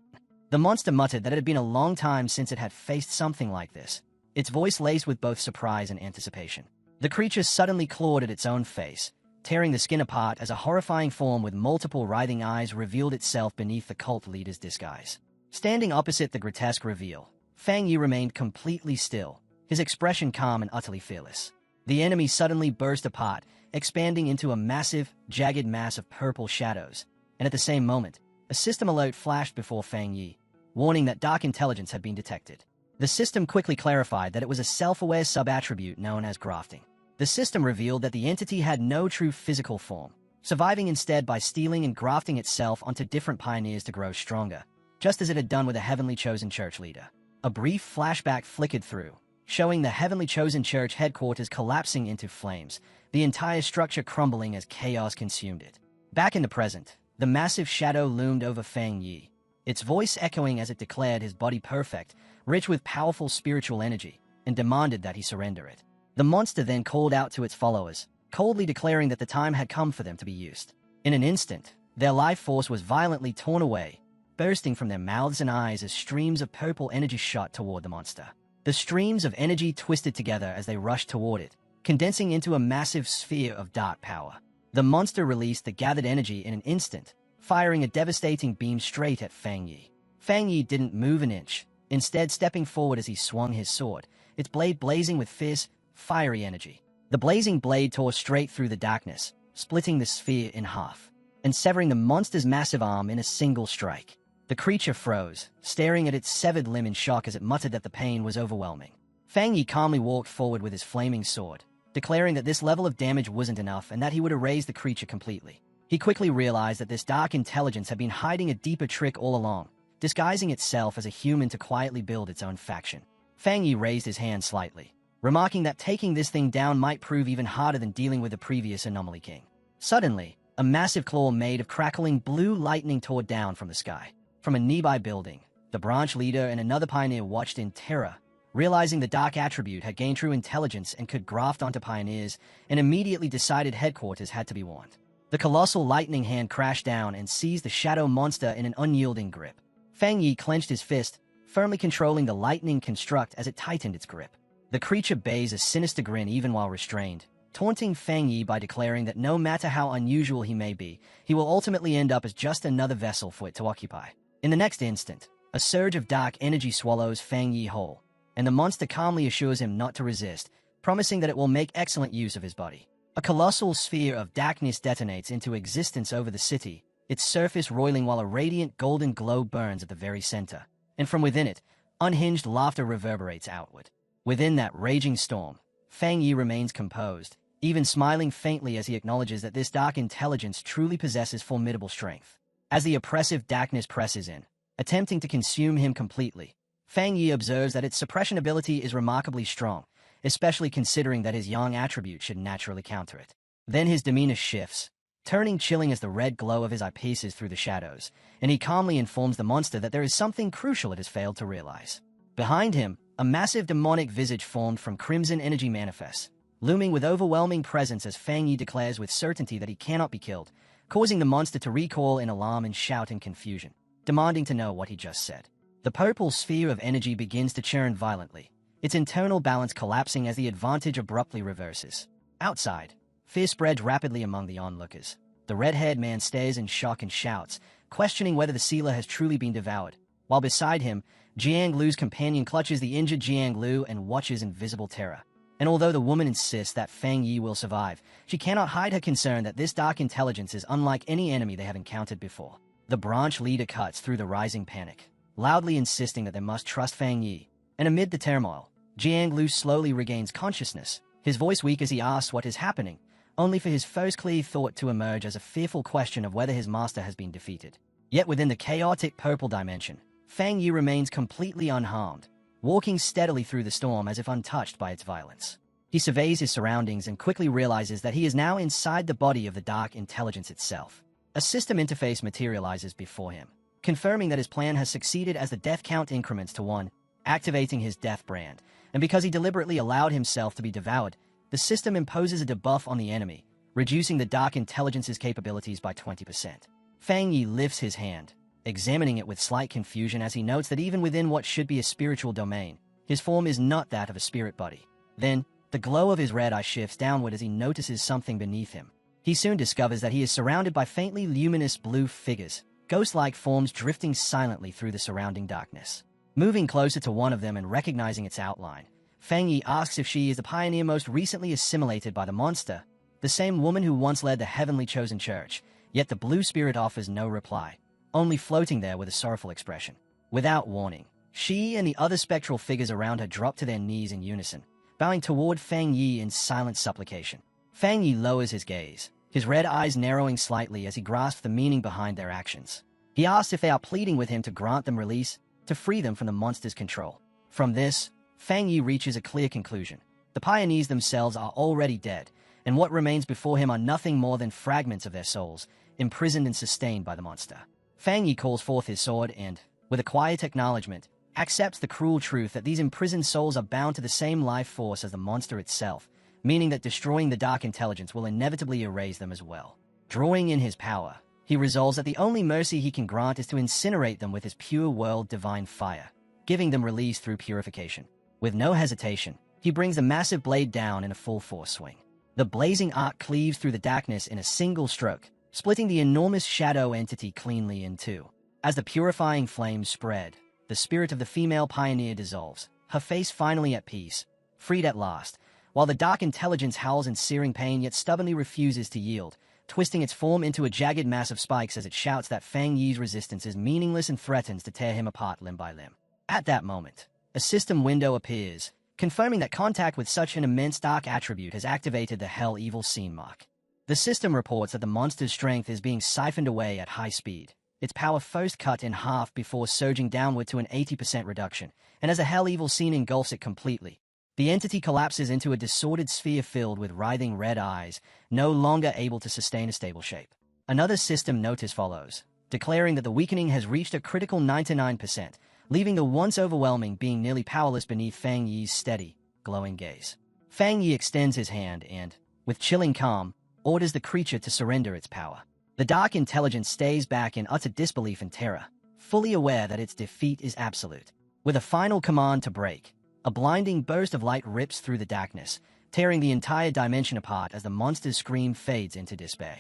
[SPEAKER 1] The monster muttered that it had been a long time since it had faced something like this, its voice laced with both surprise and anticipation. The creature suddenly clawed at its own face, tearing the skin apart as a horrifying form with multiple writhing eyes revealed itself beneath the cult leader's disguise. Standing opposite the grotesque reveal, Fang Yi remained completely still, his expression calm and utterly fearless. The enemy suddenly burst apart, expanding into a massive, jagged mass of purple shadows, and at the same moment, a system alert flashed before Fang Yi, warning that dark intelligence had been detected. The system quickly clarified that it was a self-aware sub-attribute known as grafting. The system revealed that the entity had no true physical form, surviving instead by stealing and grafting itself onto different pioneers to grow stronger, just as it had done with a heavenly chosen church leader. A brief flashback flickered through, showing the heavenly chosen church headquarters collapsing into flames, the entire structure crumbling as chaos consumed it. Back in the present, the massive shadow loomed over Fang Yi, its voice echoing as it declared his body perfect, rich with powerful spiritual energy, and demanded that he surrender it. The monster then called out to its followers, coldly declaring that the time had come for them to be used. In an instant, their life force was violently torn away, bursting from their mouths and eyes as streams of purple energy shot toward the monster. The streams of energy twisted together as they rushed toward it, condensing into a massive sphere of dark power. The monster released the gathered energy in an instant, firing a devastating beam straight at Fang Yi. Fang Yi didn't move an inch, instead stepping forward as he swung his sword, its blade blazing with fierce, fiery energy. The blazing blade tore straight through the darkness, splitting the sphere in half, and severing the monster's massive arm in a single strike. The creature froze, staring at its severed limb in shock as it muttered that the pain was overwhelming. Fang Yi calmly walked forward with his flaming sword, declaring that this level of damage wasn't enough and that he would erase the creature completely. He quickly realized that this dark intelligence had been hiding a deeper trick all along, disguising itself as a human to quietly build its own faction. Fang Yi raised his hand slightly, remarking that taking this thing down might prove even harder than dealing with the previous Anomaly King. Suddenly, a massive claw made of crackling blue lightning tore down from the sky. From a nearby building, the branch leader and another pioneer watched in terror, realizing the dark attribute had gained true intelligence and could graft onto pioneers, and immediately decided headquarters had to be warned. The colossal lightning hand crashed down and seized the shadow monster in an unyielding grip. Fang Yi clenched his fist, firmly controlling the lightning construct as it tightened its grip. The creature bays a sinister grin even while restrained, taunting Fang Yi by declaring that no matter how unusual he may be, he will ultimately end up as just another vessel for it to occupy. In the next instant, a surge of dark energy swallows Fang Yi whole, and the monster calmly assures him not to resist, promising that it will make excellent use of his body. A colossal sphere of darkness detonates into existence over the city, its surface roiling while a radiant golden glow burns at the very center, and from within it, unhinged laughter reverberates outward. Within that raging storm, Fang Yi remains composed, even smiling faintly as he acknowledges that this dark intelligence truly possesses formidable strength. As the oppressive darkness presses in, attempting to consume him completely, Fang Yi observes that its suppression ability is remarkably strong, especially considering that his yang attribute should naturally counter it. Then his demeanor shifts, turning chilling as the red glow of his eye pierces through the shadows, and he calmly informs the monster that there is something crucial it has failed to realize. Behind him, a massive demonic visage formed from crimson energy manifests, looming with overwhelming presence as Fang Yi declares with certainty that he cannot be killed, causing the monster to recoil in alarm and shout in confusion, demanding to know what he just said. The purple sphere of energy begins to churn violently, its internal balance collapsing as the advantage abruptly reverses. Outside, fear spreads rapidly among the onlookers. The red-haired man stares in shock and shouts, questioning whether the sealer has truly been devoured, while beside him, Jiang Lu's companion clutches the injured Jiang Lu and watches in visible terror. And although the woman insists that Fang Yi will survive, she cannot hide her concern that this dark intelligence is unlike any enemy they have encountered before. The branch leader cuts through the rising panic, loudly insisting that they must trust Fang Yi. And amid the turmoil, Jiang Lu slowly regains consciousness, his voice weak as he asks what is happening, only for his first clear thought to emerge as a fearful question of whether his master has been defeated. Yet within the chaotic purple dimension, Fang Yi remains completely unharmed, walking steadily through the storm as if untouched by its violence. He surveys his surroundings and quickly realizes that he is now inside the body of the dark intelligence itself. A system interface materializes before him, confirming that his plan has succeeded as the death count increments to 1, activating his death brand, and because he deliberately allowed himself to be devoured, the system imposes a debuff on the enemy, reducing the dark intelligence's capabilities by 20%. Fang Yi lifts his hand, examining it with slight confusion as he notes that even within what should be a spiritual domain, his form is not that of a spirit body. Then, the glow of his red eye shifts downward as he notices something beneath him. He soon discovers that he is surrounded by faintly luminous blue figures, ghost-like forms drifting silently through the surrounding darkness. Moving closer to one of them and recognizing its outline, Fang Yi asks if she is the pioneer most recently assimilated by the monster, the same woman who once led the heavenly chosen church, yet the blue spirit offers no reply, only floating there with a sorrowful expression. Without warning, she and the other spectral figures around her drop to their knees in unison, bowing toward Fang Yi in silent supplication. Fang Yi lowers his gaze, his red eyes narrowing slightly as he grasps the meaning behind their actions. He asks if they are pleading with him to grant them release, to free them from the monster's control. From this, Fang Yi reaches a clear conclusion. The pioneers themselves are already dead, and what remains before him are nothing more than fragments of their souls, imprisoned and sustained by the monster. Fang Yi calls forth his sword and, with a quiet acknowledgement, accepts the cruel truth that these imprisoned souls are bound to the same life force as the monster itself, meaning that destroying the dark intelligence will inevitably erase them as well. Drawing in his power, he resolves that the only mercy he can grant is to incinerate them with his pure world divine fire, giving them release through purification. With no hesitation, he brings the massive blade down in a full force swing. The blazing arc cleaves through the darkness in a single stroke, splitting the enormous shadow entity cleanly in two. As the purifying flames spread, the spirit of the female pioneer dissolves, her face finally at peace, freed at last, while the dark intelligence howls in searing pain yet stubbornly refuses to yield, twisting its form into a jagged mass of spikes as it shouts that Fang Yi's resistance is meaningless and threatens to tear him apart limb by limb. At that moment, a system window appears, confirming that contact with such an immense dark attribute has activated the Hell Evil Scene mark. The system reports that the monster's strength is being siphoned away at high speed, its power first cut in half before surging downward to an 80% reduction, and as the Hell Evil Scene engulfs it completely, the entity collapses into a disordered sphere filled with writhing red eyes, no longer able to sustain a stable shape. Another system notice follows, declaring that the weakening has reached a critical 99%, leaving the once overwhelming being nearly powerless beneath Fang Yi's steady, glowing gaze. Fang Yi extends his hand and, with chilling calm, orders the creature to surrender its power. The dark intelligence stays back in utter disbelief and terror, fully aware that its defeat is absolute. With a final command to break, a blinding burst of light rips through the darkness, tearing the entire dimension apart as the monster's scream fades into despair.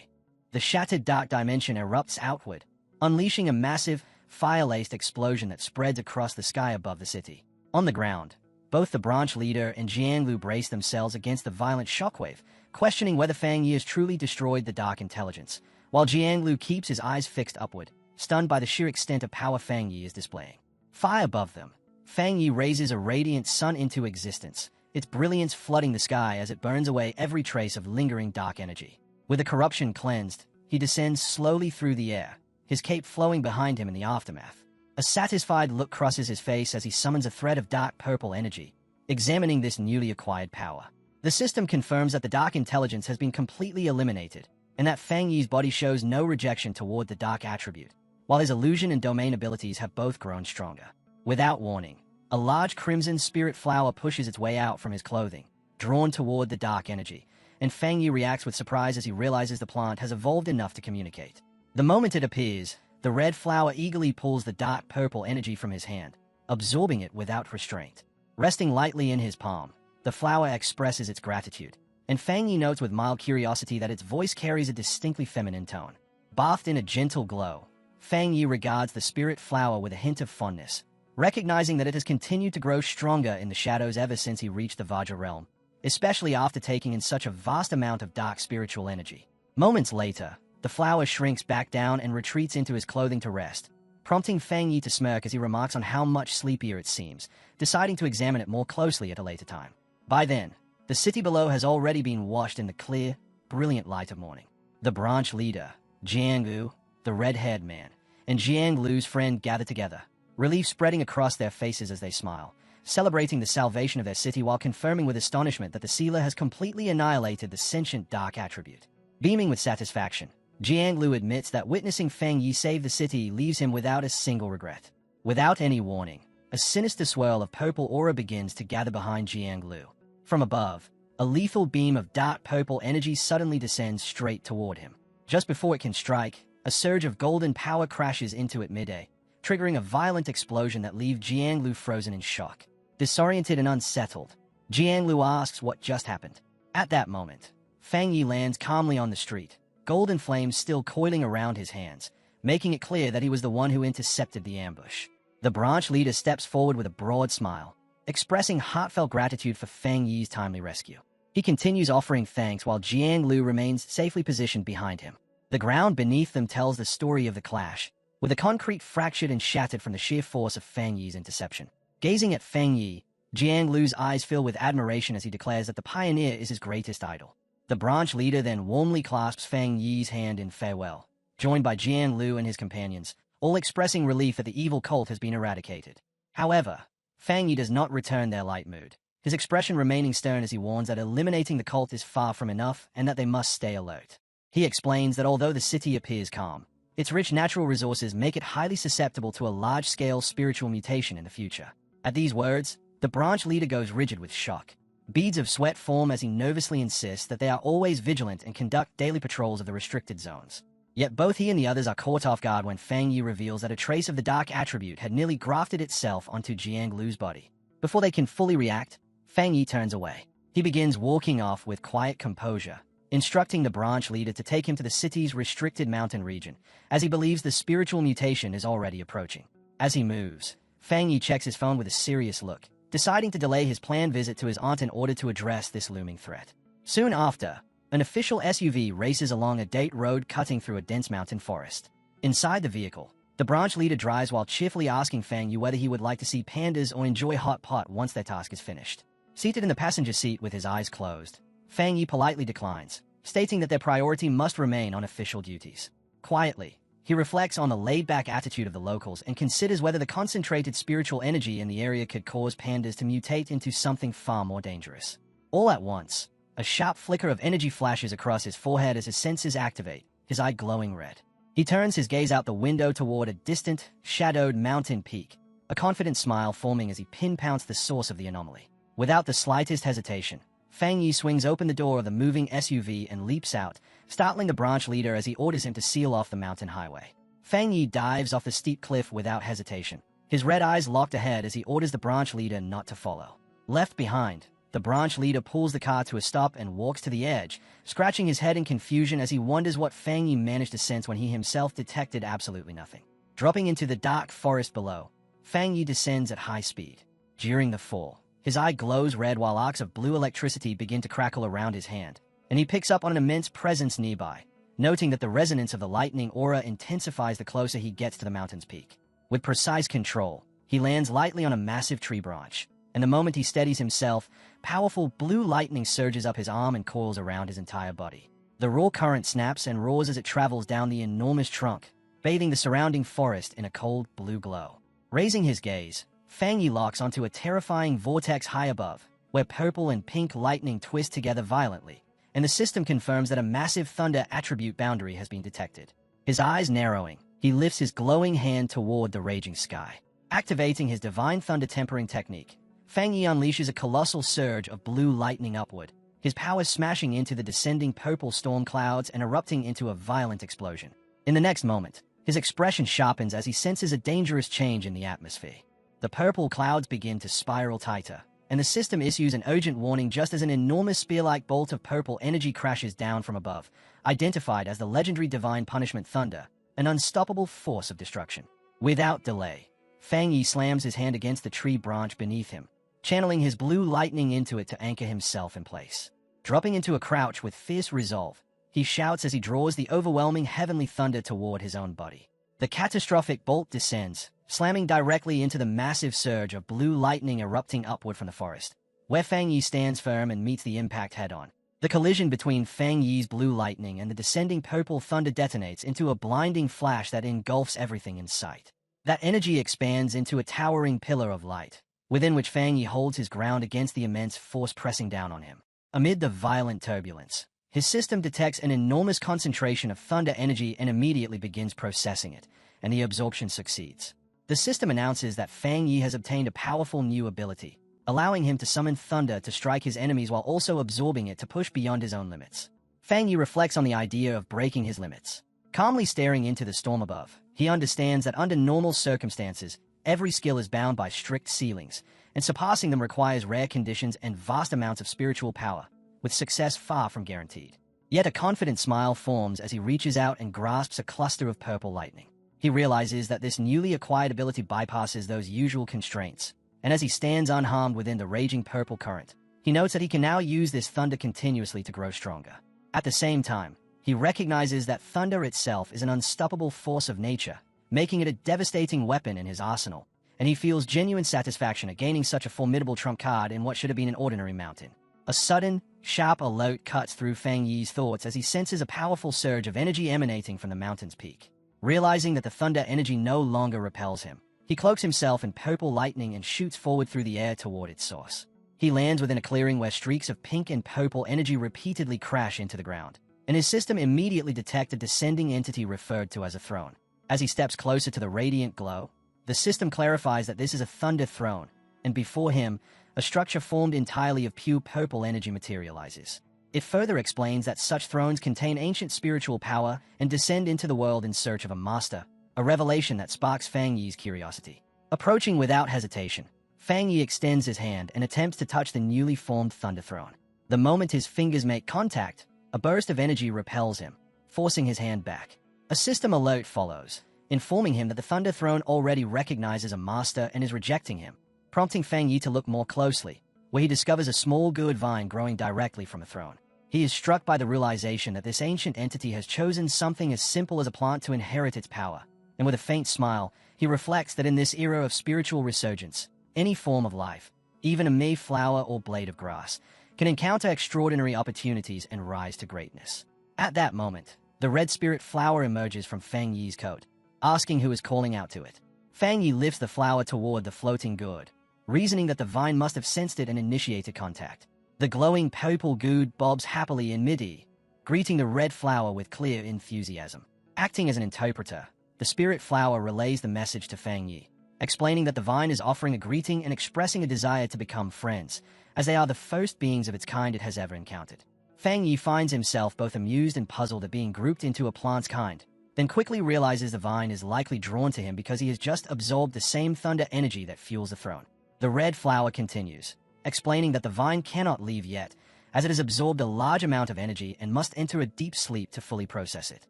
[SPEAKER 1] The shattered dark dimension erupts outward, unleashing a massive, fire-laced explosion that spreads across the sky above the city. On the ground, both the branch leader and Jiang Lu brace themselves against the violent shockwave, questioning whether Fang Yi has truly destroyed the dark intelligence, while Jiang Lu keeps his eyes fixed upward, stunned by the sheer extent of power Fang Yi is displaying. Far above them, Fang Yi raises a radiant sun into existence, its brilliance flooding the sky as it burns away every trace of lingering dark energy. With the corruption cleansed, he descends slowly through the air, his cape flowing behind him in the aftermath. A satisfied look crosses his face as he summons a thread of dark purple energy, examining this newly acquired power. The system confirms that the dark intelligence has been completely eliminated, and that Fang Yi's body shows no rejection toward the dark attribute, while his illusion and domain abilities have both grown stronger. Without warning, a large crimson spirit flower pushes its way out from his clothing, drawn toward the dark energy, and Fang Yi reacts with surprise as he realizes the plant has evolved enough to communicate. The moment it appears, the red flower eagerly pulls the dark purple energy from his hand, absorbing it without restraint. Resting lightly in his palm, the flower expresses its gratitude, and Fang Yi notes with mild curiosity that its voice carries a distinctly feminine tone. Bathed in a gentle glow, Fang Yi regards the spirit flower with a hint of fondness, recognizing that it has continued to grow stronger in the shadows ever since he reached the Vajra realm, especially after taking in such a vast amount of dark spiritual energy. Moments later, the flower shrinks back down and retreats into his clothing to rest, prompting Fang Yi to smirk as he remarks on how much sleepier it seems, deciding to examine it more closely at a later time. By then, the city below has already been washed in the clear, brilliant light of morning. The branch leader, Jiang Lu, the red-haired man, and Jiang Lu's friend gather together, relief spreading across their faces as they smile, celebrating the salvation of their city while confirming with astonishment that the sealer has completely annihilated the sentient dark attribute. Beaming with satisfaction, Jiang Lu admits that witnessing Fang Yi save the city leaves him without a single regret. Without any warning, a sinister swirl of purple aura begins to gather behind Jiang Lu. From above, a lethal beam of dark purple energy suddenly descends straight toward him. Just before it can strike, a surge of golden power crashes into it mid-air, triggering a violent explosion that leaves Jiang Lu frozen in shock. Disoriented and unsettled, Jiang Lu asks what just happened. At that moment, Fang Yi lands calmly on the street, golden flames still coiling around his hands, making it clear that he was the one who intercepted the ambush. The branch leader steps forward with a broad smile, expressing heartfelt gratitude for Fang Yi's timely rescue. He continues offering thanks while Jiang Lu remains safely positioned behind him. The ground beneath them tells the story of the clash, with the concrete fractured and shattered from the sheer force of Fang Yi's interception. Gazing at Fang Yi, Jiang Lu's eyes fill with admiration as he declares that the pioneer is his greatest idol. The branch leader then warmly clasps Fang Yi's hand in farewell, joined by Jiang Lu and his companions, all expressing relief that the evil cult has been eradicated. However, Fang Yi does not return their light mood, his expression remaining stern as he warns that eliminating the cult is far from enough and that they must stay alert. He explains that although the city appears calm, its rich natural resources make it highly susceptible to a large-scale spiritual mutation in the future. At these words, the branch leader goes rigid with shock. Beads of sweat form as he nervously insists that they are always vigilant and conduct daily patrols of the restricted zones. Yet both he and the others are caught off guard when Fang Yi reveals that a trace of the dark attribute had nearly grafted itself onto Jiang Lu's body. Before they can fully react, Fang Yi turns away. He begins walking off with quiet composure, instructing the branch leader to take him to the city's restricted mountain region, as he believes the spiritual mutation is already approaching. As he moves, Fang Yi checks his phone with a serious look, deciding to delay his planned visit to his aunt in order to address this looming threat. Soon after, an official SUV races along a dirt road cutting through a dense mountain forest. Inside the vehicle, the branch leader drives while cheerfully asking Fang Yi whether he would like to see pandas or enjoy hot pot once their task is finished. Seated in the passenger seat with his eyes closed, Fang Yi politely declines, stating that their priority must remain on official duties. Quietly, he reflects on the laid-back attitude of the locals and considers whether the concentrated spiritual energy in the area could cause pandas to mutate into something far more dangerous. All at once, a sharp flicker of energy flashes across his forehead as his senses activate, his eye glowing red. He turns his gaze out the window toward a distant, shadowed mountain peak, a confident smile forming as he pinpoints the source of the anomaly. Without the slightest hesitation, Fang Yi swings open the door of the moving SUV and leaps out, startling the branch leader as he orders him to seal off the mountain highway. Fang Yi dives off the steep cliff without hesitation, his red eyes locked ahead as he orders the branch leader not to follow. Left behind, the branch leader pulls the car to a stop and walks to the edge, scratching his head in confusion as he wonders what Fang Yi managed to sense when he himself detected absolutely nothing. Dropping into the dark forest below, Fang Yi descends at high speed. During the fall, his eye glows red while arcs of blue electricity begin to crackle around his hand, and he picks up on an immense presence nearby, noting that the resonance of the lightning aura intensifies the closer he gets to the mountain's peak. With precise control, he lands lightly on a massive tree branch, and the moment he steadies himself, powerful blue lightning surges up his arm and coils around his entire body. The raw current snaps and roars as it travels down the enormous trunk, bathing the surrounding forest in a cold blue glow. Raising his gaze, Fang Yi locks onto a terrifying vortex high above, where purple and pink lightning twist together violently, and the system confirms that a massive thunder attribute boundary has been detected. His eyes narrowing, he lifts his glowing hand toward the raging sky. Activating his divine thunder tempering technique, Fang Yi unleashes a colossal surge of blue lightning upward, his power smashing into the descending purple storm clouds and erupting into a violent explosion. In the next moment, his expression sharpens as he senses a dangerous change in the atmosphere. The purple clouds begin to spiral tighter, and the system issues an urgent warning just as an enormous spear-like bolt of purple energy crashes down from above, identified as the legendary divine punishment Thunder, an unstoppable force of destruction. Without delay, Fang Yi slams his hand against the tree branch beneath him, channeling his blue lightning into it to anchor himself in place. Dropping into a crouch with fierce resolve, he shouts as he draws the overwhelming heavenly thunder toward his own body. The catastrophic bolt descends, slamming directly into the massive surge of blue lightning erupting upward from the forest, where Fang Yi stands firm and meets the impact head-on. The collision between Fang Yi's blue lightning and the descending purple thunder detonates into a blinding flash that engulfs everything in sight. That energy expands into a towering pillar of light, within which Fang Yi holds his ground against the immense force pressing down on him. Amid the violent turbulence, his system detects an enormous concentration of thunder energy and immediately begins processing it, and the absorption succeeds. The system announces that Fang Yi has obtained a powerful new ability, allowing him to summon thunder to strike his enemies while also absorbing it to push beyond his own limits. Fang Yi reflects on the idea of breaking his limits. Calmly staring into the storm above, he understands that under normal circumstances, every skill is bound by strict ceilings, and surpassing them requires rare conditions and vast amounts of spiritual power, with success far from guaranteed. Yet a confident smile forms as he reaches out and grasps a cluster of purple lightning. He realizes that this newly acquired ability bypasses those usual constraints, and as he stands unharmed within the raging purple current, he notes that he can now use this thunder continuously to grow stronger. At the same time, he recognizes that thunder itself is an unstoppable force of nature, making it a devastating weapon in his arsenal, and he feels genuine satisfaction at gaining such a formidable trump card in what should have been an ordinary mountain. A sudden, sharp alert cuts through Fang Yi's thoughts as he senses a powerful surge of energy emanating from the mountain's peak. Realizing that the thunder energy no longer repels him, he cloaks himself in purple lightning and shoots forward through the air toward its source. He lands within a clearing where streaks of pink and purple energy repeatedly crash into the ground, and his system immediately detects a descending entity referred to as a throne. As he steps closer to the radiant glow, the system clarifies that this is a thunder throne, and before him, a structure formed entirely of pure purple energy materializes. It further explains that such thrones contain ancient spiritual power and descend into the world in search of a master, a revelation that sparks Fang Yi's curiosity. Approaching without hesitation, Fang Yi extends his hand and attempts to touch the newly formed thunder throne. The moment his fingers make contact, a burst of energy repels him, forcing his hand back. A system alert follows, informing him that the Thunder Throne already recognizes a master and is rejecting him, prompting Fang Yi to look more closely, where he discovers a small gourd vine growing directly from a throne. He is struck by the realization that this ancient entity has chosen something as simple as a plant to inherit its power, and with a faint smile, he reflects that in this era of spiritual resurgence, any form of life, even a mere flower or blade of grass, can encounter extraordinary opportunities and rise to greatness. At that moment, the red spirit flower emerges from Fang Yi's coat, asking who is calling out to it. Fang Yi lifts the flower toward the floating gourd, reasoning that the vine must have sensed it and initiated contact. The glowing purple gourd bobs happily in mid-air, greeting the red flower with clear enthusiasm. Acting as an interpreter, the spirit flower relays the message to Fang Yi, explaining that the vine is offering a greeting and expressing a desire to become friends, as they are the first beings of its kind it has ever encountered. Fang Yi finds himself both amused and puzzled at being grouped into a plant's kind, then quickly realizes the vine is likely drawn to him because he has just absorbed the same thunder energy that fuels the throne. The red flower continues, explaining that the vine cannot leave yet, as it has absorbed a large amount of energy and must enter a deep sleep to fully process it.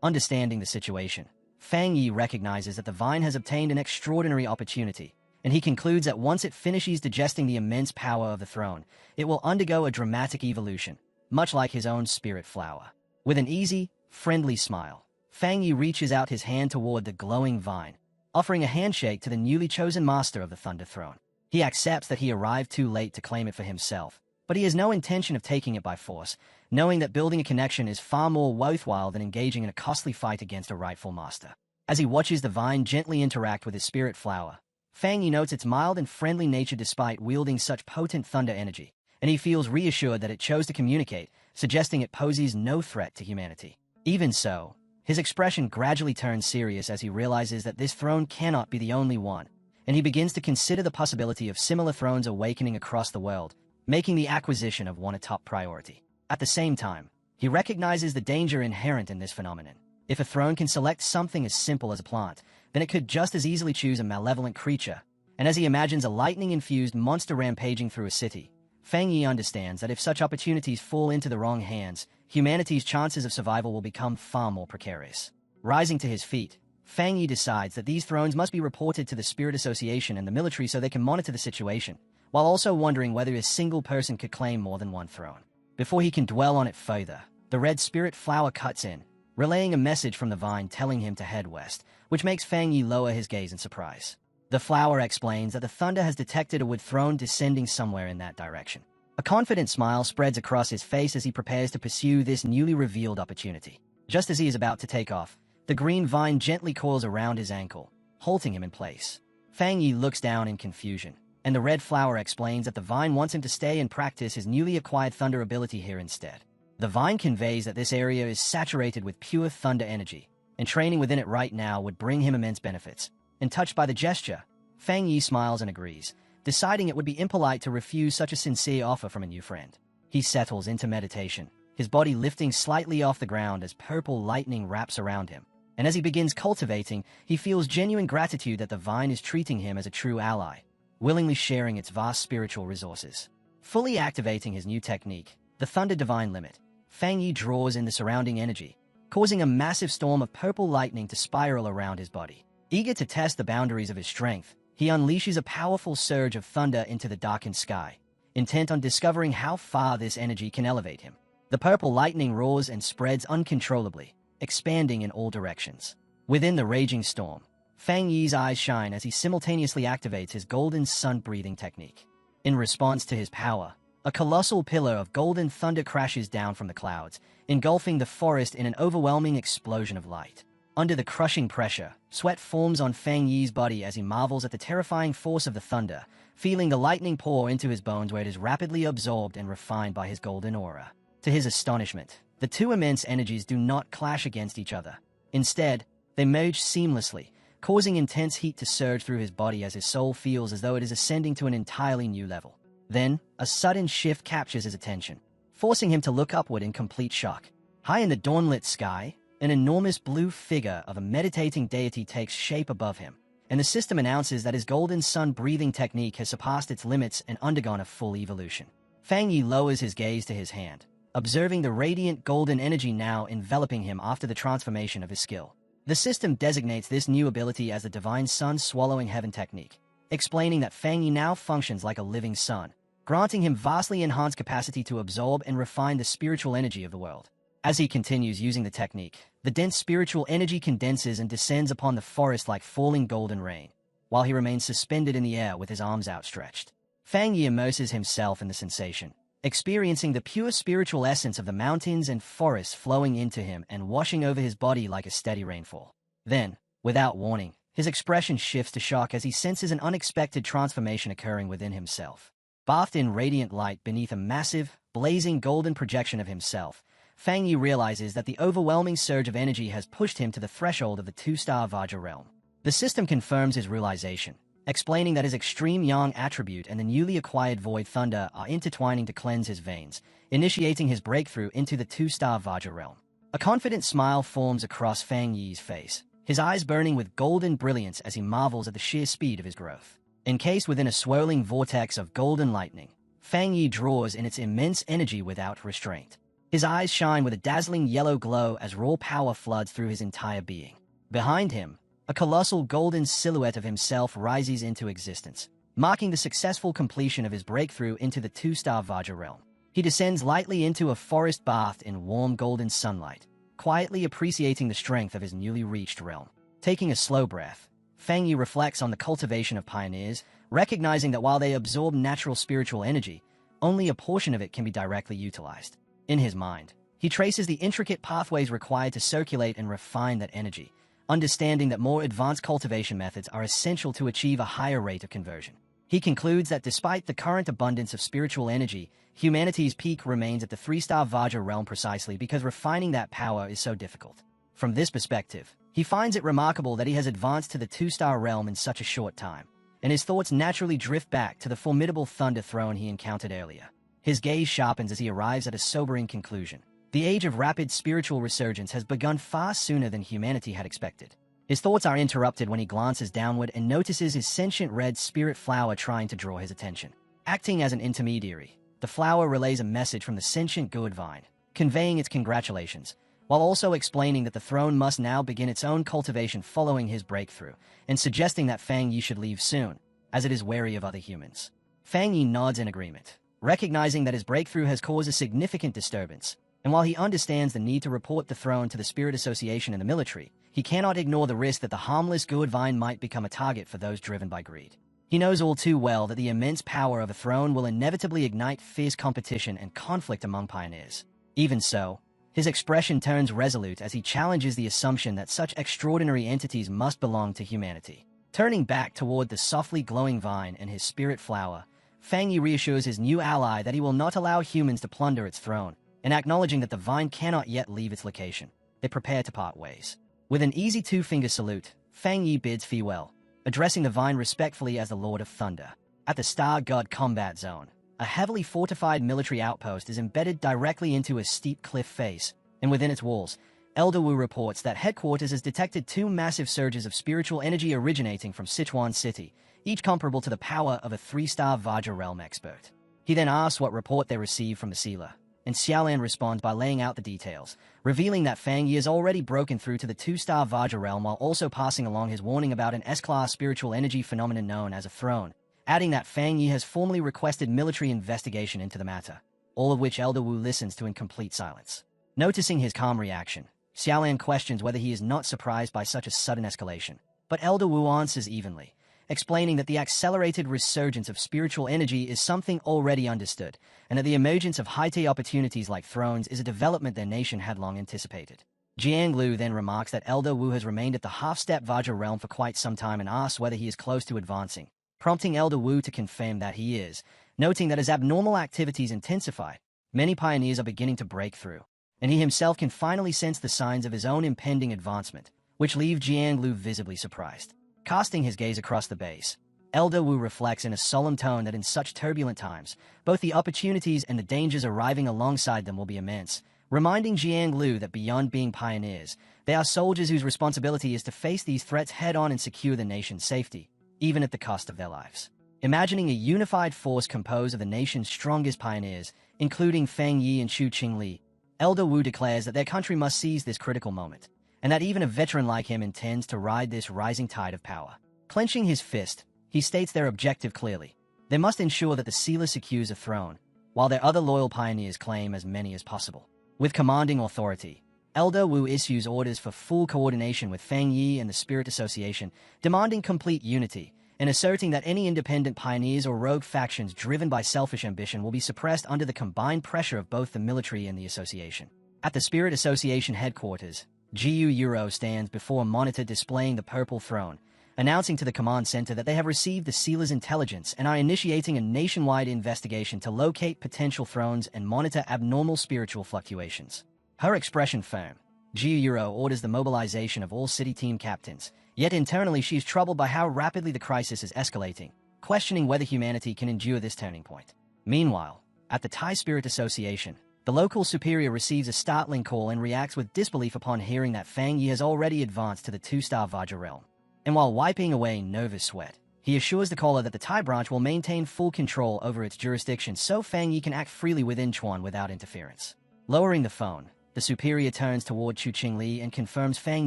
[SPEAKER 1] Understanding the situation, Fang Yi recognizes that the vine has obtained an extraordinary opportunity, and he concludes that once it finishes digesting the immense power of the throne, it will undergo a dramatic evolution, much like his own spirit flower. With an easy, friendly smile, Fang Yi reaches out his hand toward the glowing vine, offering a handshake to the newly chosen master of the Thunder Throne. He accepts that he arrived too late to claim it for himself, but he has no intention of taking it by force, knowing that building a connection is far more worthwhile than engaging in a costly fight against a rightful master. As he watches the vine gently interact with his spirit flower, Fang Yi notes its mild and friendly nature despite wielding such potent thunder energy, and he feels reassured that it chose to communicate, suggesting it poses no threat to humanity. Even so, his expression gradually turns serious as he realizes that this throne cannot be the only one, and he begins to consider the possibility of similar thrones awakening across the world, making the acquisition of one a top priority. At the same time, he recognizes the danger inherent in this phenomenon. If a throne can select something as simple as a plant, then it could just as easily choose a malevolent creature, And as he imagines a lightning-infused monster rampaging through a city, Fang Yi understands that if such opportunities fall into the wrong hands, humanity's chances of survival will become far more precarious. Rising to his feet, Fang Yi decides that these thrones must be reported to the Spirit Association and the military so they can monitor the situation, while also wondering whether a single person could claim more than one throne. Before he can dwell on it further, the red spirit flower cuts in, relaying a message from the vine telling him to head west, which makes Fang Yi lower his gaze in surprise. The flower explains that the thunder has detected a wood throne descending somewhere in that direction. A confident smile spreads across his face as he prepares to pursue this newly revealed opportunity. Just as he is about to take off, the green vine gently coils around his ankle, halting him in place. Fang Yi looks down in confusion, and the red flower explains that the vine wants him to stay and practice his newly acquired thunder ability here instead. The vine conveys that this area is saturated with pure thunder energy, and training within it right now would bring him immense benefits. And touched by the gesture, Fang Yi smiles and agrees, deciding it would be impolite to refuse such a sincere offer from a new friend. He settles into meditation, his body lifting slightly off the ground as purple lightning wraps around him. And as he begins cultivating, he feels genuine gratitude that the vine is treating him as a true ally, willingly sharing its vast spiritual resources. Fully activating his new technique, the Thunder Divine Limit, Fang Yi draws in the surrounding energy, causing a massive storm of purple lightning to spiral around his body. Eager to test the boundaries of his strength, he unleashes a powerful surge of thunder into the darkened sky, intent on discovering how far this energy can elevate him. The purple lightning roars and spreads uncontrollably, expanding in all directions. Within the raging storm, Fang Yi's eyes shine as he simultaneously activates his golden sun-breathing technique. In response to his power, a colossal pillar of golden thunder crashes down from the clouds, engulfing the forest in an overwhelming explosion of light. Under the crushing pressure, sweat forms on Fang Yi's body as he marvels at the terrifying force of the thunder, feeling the lightning pour into his bones where it is rapidly absorbed and refined by his golden aura. To his astonishment, the two immense energies do not clash against each other. Instead, they merge seamlessly, causing intense heat to surge through his body as his soul feels as though it is ascending to an entirely new level. Then, a sudden shift captures his attention, forcing him to look upward in complete shock. High in the dawn-lit sky, an enormous blue figure of a meditating deity takes shape above him, and the system announces that his golden sun-breathing technique has surpassed its limits and undergone a full evolution. Fang Yi lowers his gaze to his hand, observing the radiant golden energy now enveloping him after the transformation of his skill. The system designates this new ability as the Divine Sun Swallowing Heaven technique, explaining that Fang Yi now functions like a living sun, granting him vastly enhanced capacity to absorb and refine the spiritual energy of the world. As he continues using the technique, the dense spiritual energy condenses and descends upon the forest like falling golden rain, while he remains suspended in the air with his arms outstretched. Fang Yi immerses himself in the sensation, experiencing the pure spiritual essence of the mountains and forests flowing into him and washing over his body like a steady rainfall. Then, without warning, his expression shifts to shock as he senses an unexpected transformation occurring within himself. Bathed in radiant light beneath a massive, blazing golden projection of himself, Fang Yi realizes that the overwhelming surge of energy has pushed him to the threshold of the two-star Vajra realm. The system confirms his realization, explaining that his extreme yang attribute and the newly acquired void thunder are intertwining to cleanse his veins, initiating his breakthrough into the two-star Vajra realm. A confident smile forms across Fang Yi's face, his eyes burning with golden brilliance as he marvels at the sheer speed of his growth. Encased within a swirling vortex of golden lightning, Fang Yi draws in its immense energy without restraint. His eyes shine with a dazzling yellow glow as raw power floods through his entire being. Behind him, a colossal golden silhouette of himself rises into existence, marking the successful completion of his breakthrough into the two-star Vajra realm. He descends lightly into a forest bathed in warm golden sunlight, quietly appreciating the strength of his newly reached realm. Taking a slow breath, Fang Yi reflects on the cultivation of pioneers, recognizing that while they absorb natural spiritual energy, only a portion of it can be directly utilized. In his mind, he traces the intricate pathways required to circulate and refine that energy, understanding that more advanced cultivation methods are essential to achieve a higher rate of conversion. He concludes that despite the current abundance of spiritual energy, humanity's peak remains at the three-star Vajra realm precisely because refining that power is so difficult. From this perspective, he finds it remarkable that he has advanced to the two-star realm in such a short time, and his thoughts naturally drift back to the formidable Thunder Throne he encountered earlier. His gaze sharpens as he arrives at a sobering conclusion. The age of rapid spiritual resurgence has begun far sooner than humanity had expected. His thoughts are interrupted when he glances downward and notices his sentient red spirit flower trying to draw his attention. Acting as an intermediary, the flower relays a message from the sentient good vine, conveying its congratulations, while also explaining that the throne must now begin its own cultivation following his breakthrough, and suggesting that Fang Yi should leave soon, as it is wary of other humans. Fang Yi nods in agreement, recognizing that his breakthrough has caused a significant disturbance, and while he understands the need to report the throne to the Spirit Association and the military, he cannot ignore the risk that the harmless good vine might become a target for those driven by greed. He knows all too well that the immense power of a throne will inevitably ignite fierce competition and conflict among pioneers. Even so, his expression turns resolute as he challenges the assumption that such extraordinary entities must belong to humanity. Turning back toward the softly glowing vine and his spirit flower, Fang Yi reassures his new ally that he will not allow humans to plunder its throne, and acknowledging that the vine cannot yet leave its location, they prepare to part ways. With an easy two-finger salute, Fang Yi bids farewell, addressing the vine respectfully as the Lord of Thunder. At the Star God Combat Zone, a heavily fortified military outpost is embedded directly into a steep cliff face, and within its walls, Elder Wu reports that headquarters has detected two massive surges of spiritual energy originating from Sichuan City, each comparable to the power of a 3-star Vajra Realm expert. He then asks what report they received from the sealer, and Xiaolan responds by laying out the details, revealing that Fang Yi has already broken through to the 2-star Vajra Realm while also passing along his warning about an S-class spiritual energy phenomenon known as a throne, adding that Fang Yi has formally requested military investigation into the matter, all of which Elder Wu listens to in complete silence. Noticing his calm reaction, Xiaolan questions whether he is not surprised by such a sudden escalation, but Elder Wu answers evenly, explaining that the accelerated resurgence of spiritual energy is something already understood, and that the emergence of high-tech opportunities like thrones is a development their nation had long anticipated. Jiang Lu then remarks that Elder Wu has remained at the half-step Vajra realm for quite some time and asks whether he is close to advancing, prompting Elder Wu to confirm that he is, noting that as abnormal activities intensify, many pioneers are beginning to break through, and he himself can finally sense the signs of his own impending advancement, which leave Jiang Lu visibly surprised. Casting his gaze across the base, Elder Wu reflects in a solemn tone that in such turbulent times, both the opportunities and the dangers arriving alongside them will be immense, reminding Jiang Lu that beyond being pioneers, they are soldiers whose responsibility is to face these threats head-on and secure the nation's safety, even at the cost of their lives. Imagining a unified force composed of the nation's strongest pioneers, including Fang Yi and Xu Qingli, Elder Wu declares that their country must seize this critical moment, and that even a veteran like him intends to ride this rising tide of power. Clenching his fist, he states their objective clearly. They must ensure that the sealer secures a throne, while their other loyal pioneers claim as many as possible. With commanding authority, Elder Wu issues orders for full coordination with Fang Yi and the Spirit Association, demanding complete unity, and asserting that any independent pioneers or rogue factions driven by selfish ambition will be suppressed under the combined pressure of both the military and the association. At the Spirit Association headquarters, Jiu Euro stands before a monitor displaying the Purple Throne, announcing to the command center that they have received the Sealer's intelligence and are initiating a nationwide investigation to locate potential thrones and monitor abnormal spiritual fluctuations. Her expression firm, Jiu Euro orders the mobilization of all city team captains, yet internally she is troubled by how rapidly the crisis is escalating, questioning whether humanity can endure this turning point. Meanwhile, at the Thai Spirit Association, the local superior receives a startling call and reacts with disbelief upon hearing that Fang Yi has already advanced to the 2-star Vajra realm. And while wiping away Nova's sweat, he assures the caller that the Thai branch will maintain full control over its jurisdiction so Fang Yi can act freely within Chuan without interference. Lowering the phone, the superior turns toward Xu Qingli and confirms Fang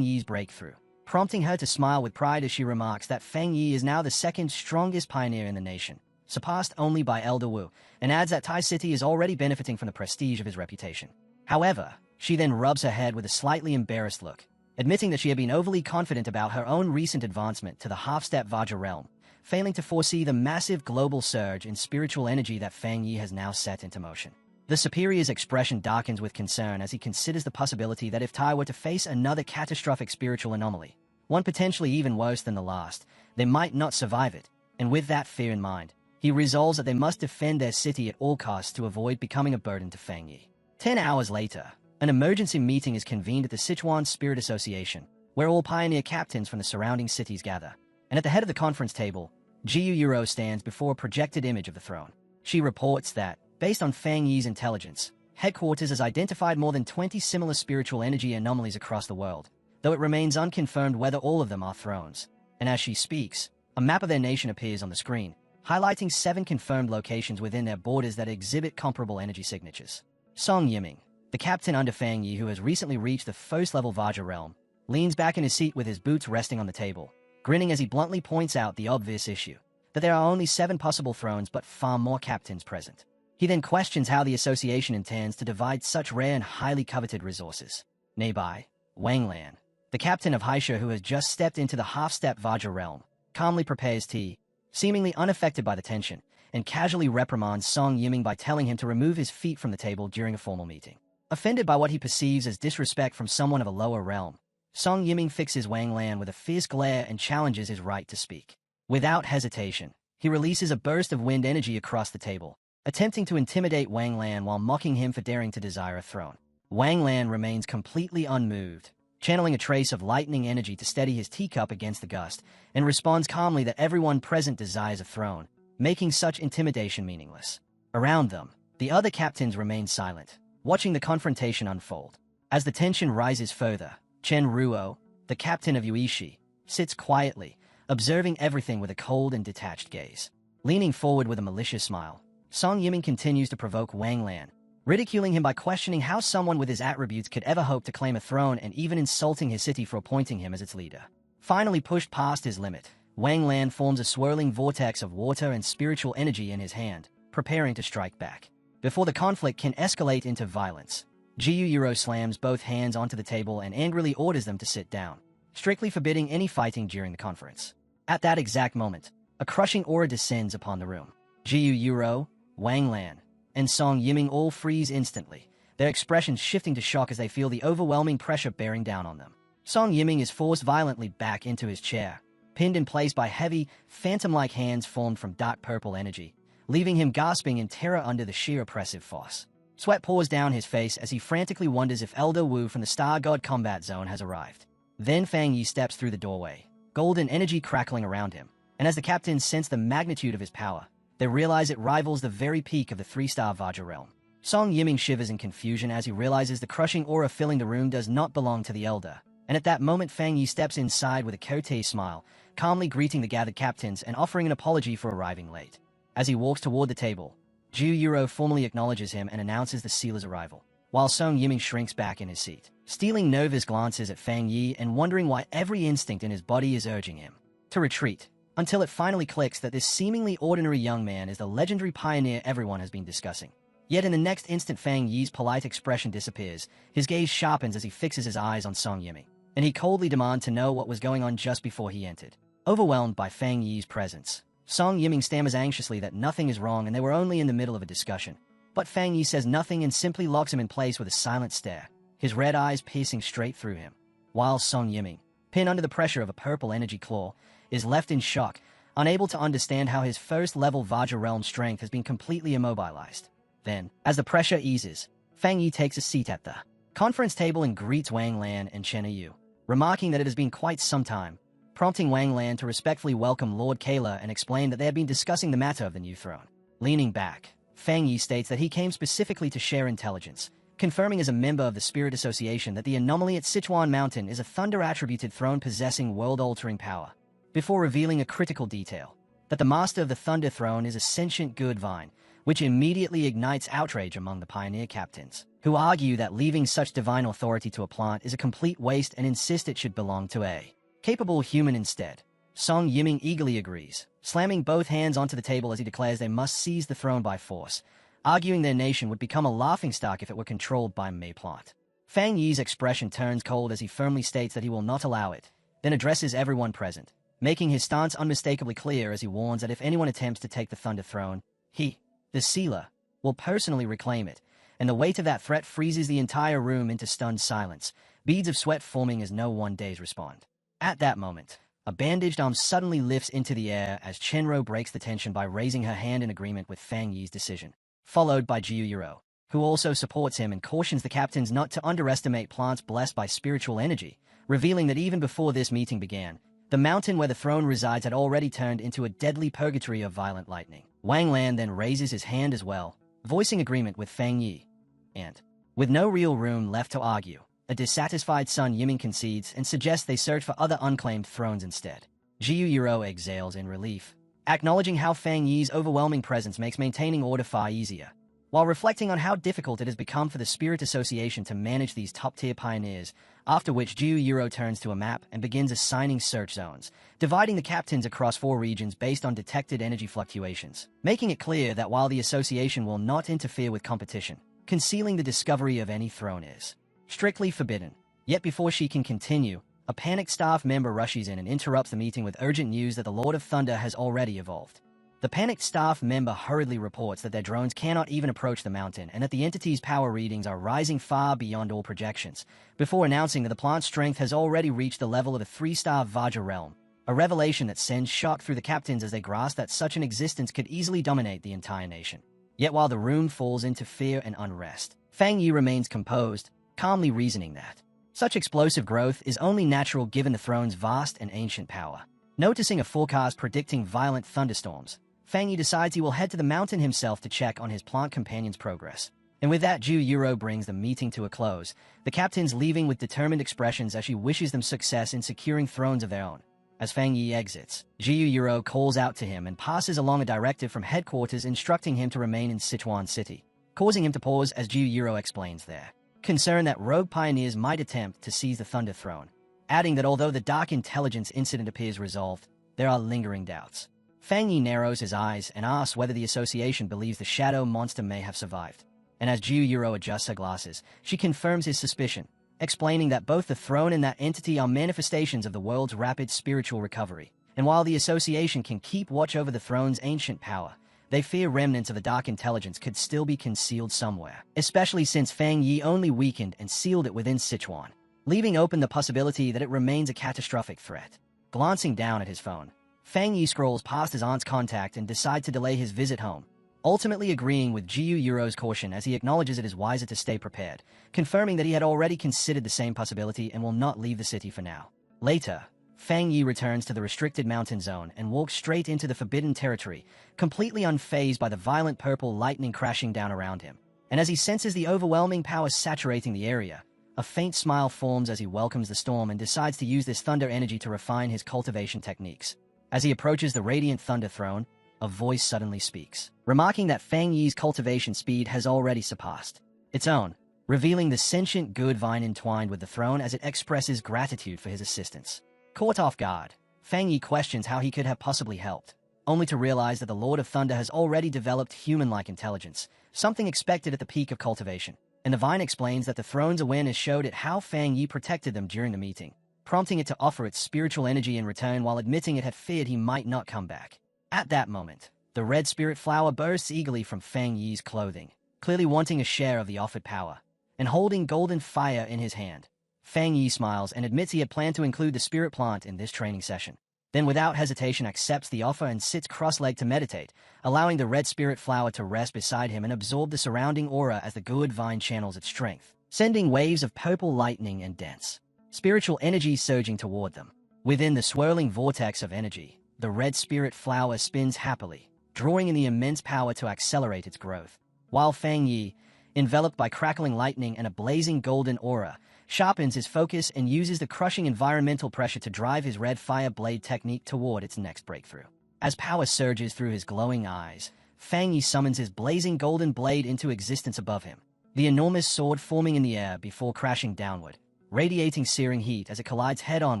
[SPEAKER 1] Yi's breakthrough, prompting her to smile with pride as she remarks that Fang Yi is now the second strongest pioneer in the nation, surpassed only by Elder Wu, and adds that Tai City is already benefiting from the prestige of his reputation. However, she then rubs her head with a slightly embarrassed look, admitting that she had been overly confident about her own recent advancement to the half-step Vajra realm, failing to foresee the massive global surge in spiritual energy that Fang Yi has now set into motion. The superior's expression darkens with concern as he considers the possibility that if Tai were to face another catastrophic spiritual anomaly, one potentially even worse than the last, they might not survive it, and with that fear in mind, he resolves that they must defend their city at all costs to avoid becoming a burden to Fang Yi. 10 hours later, an emergency meeting is convened at the Sichuan Spirit Association, where all pioneer captains from the surrounding cities gather, and at the head of the conference table, Jiu Euro stands before a projected image of the throne. She reports that, based on Fang Yi's intelligence, headquarters has identified more than 20 similar spiritual energy anomalies across the world, though it remains unconfirmed whether all of them are thrones. And as she speaks, a map of their nation appears on the screen, highlighting 7 confirmed locations within their borders that exhibit comparable energy signatures. Song Yiming, the captain under Fang Yi who has recently reached the first-level Vajra realm, leans back in his seat with his boots resting on the table, grinning as he bluntly points out the obvious issue, that there are only 7 possible thrones but far more captains present. He then questions how the association intends to divide such rare and highly coveted resources. Nearby, Wang Lan, the captain of Haisha who has just stepped into the half-step Vajra realm, calmly prepares tea, seemingly unaffected by the tension, and casually reprimands Song Yiming by telling him to remove his feet from the table during a formal meeting. Offended by what he perceives as disrespect from someone of a lower realm, Song Yiming fixes Wang Lan with a fierce glare and challenges his right to speak. Without hesitation, he releases a burst of wind energy across the table, attempting to intimidate Wang Lan while mocking him for daring to desire a throne. Wang Lan remains completely unmoved, channeling a trace of lightning energy to steady his teacup against the gust, and responds calmly that everyone present desires a throne, making such intimidation meaningless. Around them, the other captains remain silent, watching the confrontation unfold. As the tension rises further, Chen Ruo, the captain of Yuishi, sits quietly, observing everything with a cold and detached gaze. Leaning forward with a malicious smile, Song Yiming continues to provoke Wang Lan, ridiculing him by questioning how someone with his attributes could ever hope to claim a throne and even insulting his city for appointing him as its leader. Finally pushed past his limit, Wang Lan forms a swirling vortex of water and spiritual energy in his hand, preparing to strike back. Before the conflict can escalate into violence, Gyuyuro slams both hands onto the table and angrily orders them to sit down, strictly forbidding any fighting during the conference. At that exact moment, a crushing aura descends upon the room. Gyuyuro, Wang Lan, and Song Yiming all freeze instantly, their expressions shifting to shock as they feel the overwhelming pressure bearing down on them. Song Yiming is forced violently back into his chair, pinned in place by heavy, phantom-like hands formed from dark purple energy, leaving him gasping in terror under the sheer oppressive force. Sweat pours down his face as he frantically wonders if Elder Wu from the Star God Combat Zone has arrived. Then Fang Yi steps through the doorway, golden energy crackling around him, and as the captains sense the magnitude of his power, they realize it rivals the very peak of the 3-star Vajra realm. Song Yiming shivers in confusion as he realizes the crushing aura filling the room does not belong to the Elder, and at that moment Fang Yi steps inside with a courteous smile, calmly greeting the gathered captains and offering an apology for arriving late. As he walks toward the table, Gyuyuro formally acknowledges him and announces the sealer's arrival, while Song Yiming shrinks back in his seat, stealing nervous glances at Fang Yi and wondering why every instinct in his body is urging him to retreat, until it finally clicks that this seemingly ordinary young man is the legendary pioneer everyone has been discussing. Yet in the next instant Fang Yi's polite expression disappears, his gaze sharpens as he fixes his eyes on Song Yiming, and he coldly demands to know what was going on just before he entered. Overwhelmed by Fang Yi's presence, Song Yiming stammers anxiously that nothing is wrong and they were only in the middle of a discussion. But Fang Yi says nothing and simply locks him in place with a silent stare, his red eyes piercing straight through him. While Song Yiming, pinned under the pressure of a purple energy claw, is left in shock, unable to understand how his first-level Vajra realm strength has been completely immobilized. Then, as the pressure eases, Fang Yi takes a seat at the conference table and greets Wang Lan and Chen Yu, remarking that it has been quite some time, prompting Wang Lan to respectfully welcome Lord Kayla and explain that they had been discussing the matter of the new throne. Leaning back, Fang Yi states that he came specifically to share intelligence, confirming as a member of the Spirit Association that the anomaly at Sichuan Mountain is a thunder-attributed throne possessing world-altering power, before revealing a critical detail, that the master of the Thunder Throne is a sentient good vine, which immediately ignites outrage among the pioneer captains, who argue that leaving such divine authority to a plant is a complete waste and insist it should belong to a capable human instead. Song Yiming eagerly agrees, slamming both hands onto the table as he declares they must seize the throne by force, arguing their nation would become a laughingstock if it were controlled by a plant. Fang Yi's expression turns cold as he firmly states that he will not allow it, then addresses everyone present, making his stance unmistakably clear as he warns that if anyone attempts to take the Thunder Throne, he, the sealer, will personally reclaim it, and the weight of that threat freezes the entire room into stunned silence, beads of sweat forming as no one dares respond. At that moment, a bandaged arm suddenly lifts into the air as Chenro breaks the tension by raising her hand in agreement with Fang Yi's decision, followed by Gyuyuro, who also supports him and cautions the captains not to underestimate plants blessed by spiritual energy, revealing that even before this meeting began, the mountain where the throne resides had already turned into a deadly purgatory of violent lightning. Wang Lan then raises his hand as well, voicing agreement with Fang Yi, and, with no real room left to argue, A dissatisfied Sun Yiming concedes and suggests they search for other unclaimed thrones instead. Jiu Yuro exhales in relief, acknowledging how Fang Yi's overwhelming presence makes maintaining order far easier, while reflecting on how difficult it has become for the Spirit Association to manage these top-tier pioneers, after which Jiu Yuro turns to a map and begins assigning search zones, dividing the captains across 4 regions based on detected energy fluctuations, making it clear that while the association will not interfere with competition, concealing the discovery of any throne is strictly forbidden. Yet before she can continue, a panicked staff member rushes in and interrupts the meeting with urgent news that the Lord of Thunder has already evolved. The panicked staff member hurriedly reports that their drones cannot even approach the mountain and that the entity's power readings are rising far beyond all projections, before announcing that the plant's strength has already reached the level of a 3-star Vajra realm, a revelation that sends shock through the captains as they grasp that such an existence could easily dominate the entire nation. Yet while the room falls into fear and unrest, Fang Yi remains composed, calmly reasoning that such explosive growth is only natural given the throne's vast and ancient power. Noticing a forecast predicting violent thunderstorms, Fang Yi decides he will head to the mountain himself to check on his plant companion's progress. And with that, Jiu Yuro brings the meeting to a close, the captains leaving with determined expressions as she wishes them success in securing thrones of their own. As Fang Yi exits, Jiu Yuro calls out to him and passes along a directive from headquarters instructing him to remain in Sichuan City, causing him to pause as Jiu Yuro explains their concern that rogue pioneers might attempt to seize the Thunder Throne, adding that although the Dark Intelligence incident appears resolved, there are lingering doubts. Fang Yi narrows his eyes and asks whether the association believes the shadow monster may have survived. And as Jiu Yuro adjusts her glasses, she confirms his suspicion, explaining that both the throne and that entity are manifestations of the world's rapid spiritual recovery. And while the association can keep watch over the throne's ancient power, they fear remnants of the Dark Intelligence could still be concealed somewhere, especially since Fang Yi only weakened and sealed it within Sichuan, leaving open the possibility that it remains a catastrophic threat. Glancing down at his phone, Fang Yi scrolls past his aunt's contact and decides to delay his visit home, ultimately agreeing with Jiu Yuro's caution as he acknowledges it is wiser to stay prepared, confirming that he had already considered the same possibility and will not leave the city for now. Later, Fang Yi returns to the restricted mountain zone and walks straight into the forbidden territory, completely unfazed by the violent purple lightning crashing down around him. And as he senses the overwhelming power saturating the area, a faint smile forms as he welcomes the storm and decides to use this thunder energy to refine his cultivation techniques. As he approaches the radiant Thunder Throne, a voice suddenly speaks, remarking that Fang Yi's cultivation speed has already surpassed its own, revealing the sentient good vine entwined with the throne as it expresses gratitude for his assistance. Caught off guard, Fang Yi questions how he could have possibly helped, only to realize that the Lord of Thunder has already developed human-like intelligence, something expected at the peak of cultivation. And the vine explains that the throne's awareness showed it how Fang Yi protected them during the meeting, prompting it to offer its spiritual energy in return while admitting it had feared he might not come back. At that moment, the red spirit flower bursts eagerly from Fang Yi's clothing, clearly wanting a share of the offered power, and holding golden fire in his hand. Fang Yi smiles and admits he had planned to include the spirit plant in this training session, then without hesitation accepts the offer and sits cross-legged to meditate, allowing the red spirit flower to rest beside him and absorb the surrounding aura as the good vine channels its strength, sending waves of purple lightning and dense spiritual energy surging toward them. Within the swirling vortex of energy, the red spirit flower spins happily, drawing in the immense power to accelerate its growth, while Fang Yi, enveloped by crackling lightning and a blazing golden aura, sharpens his focus and uses the crushing environmental pressure to drive his red fire blade technique toward its next breakthrough. As power surges through his glowing eyes, Fang Yi summons his blazing golden blade into existence above him, the enormous sword forming in the air before crashing downward, radiating searing heat as it collides head-on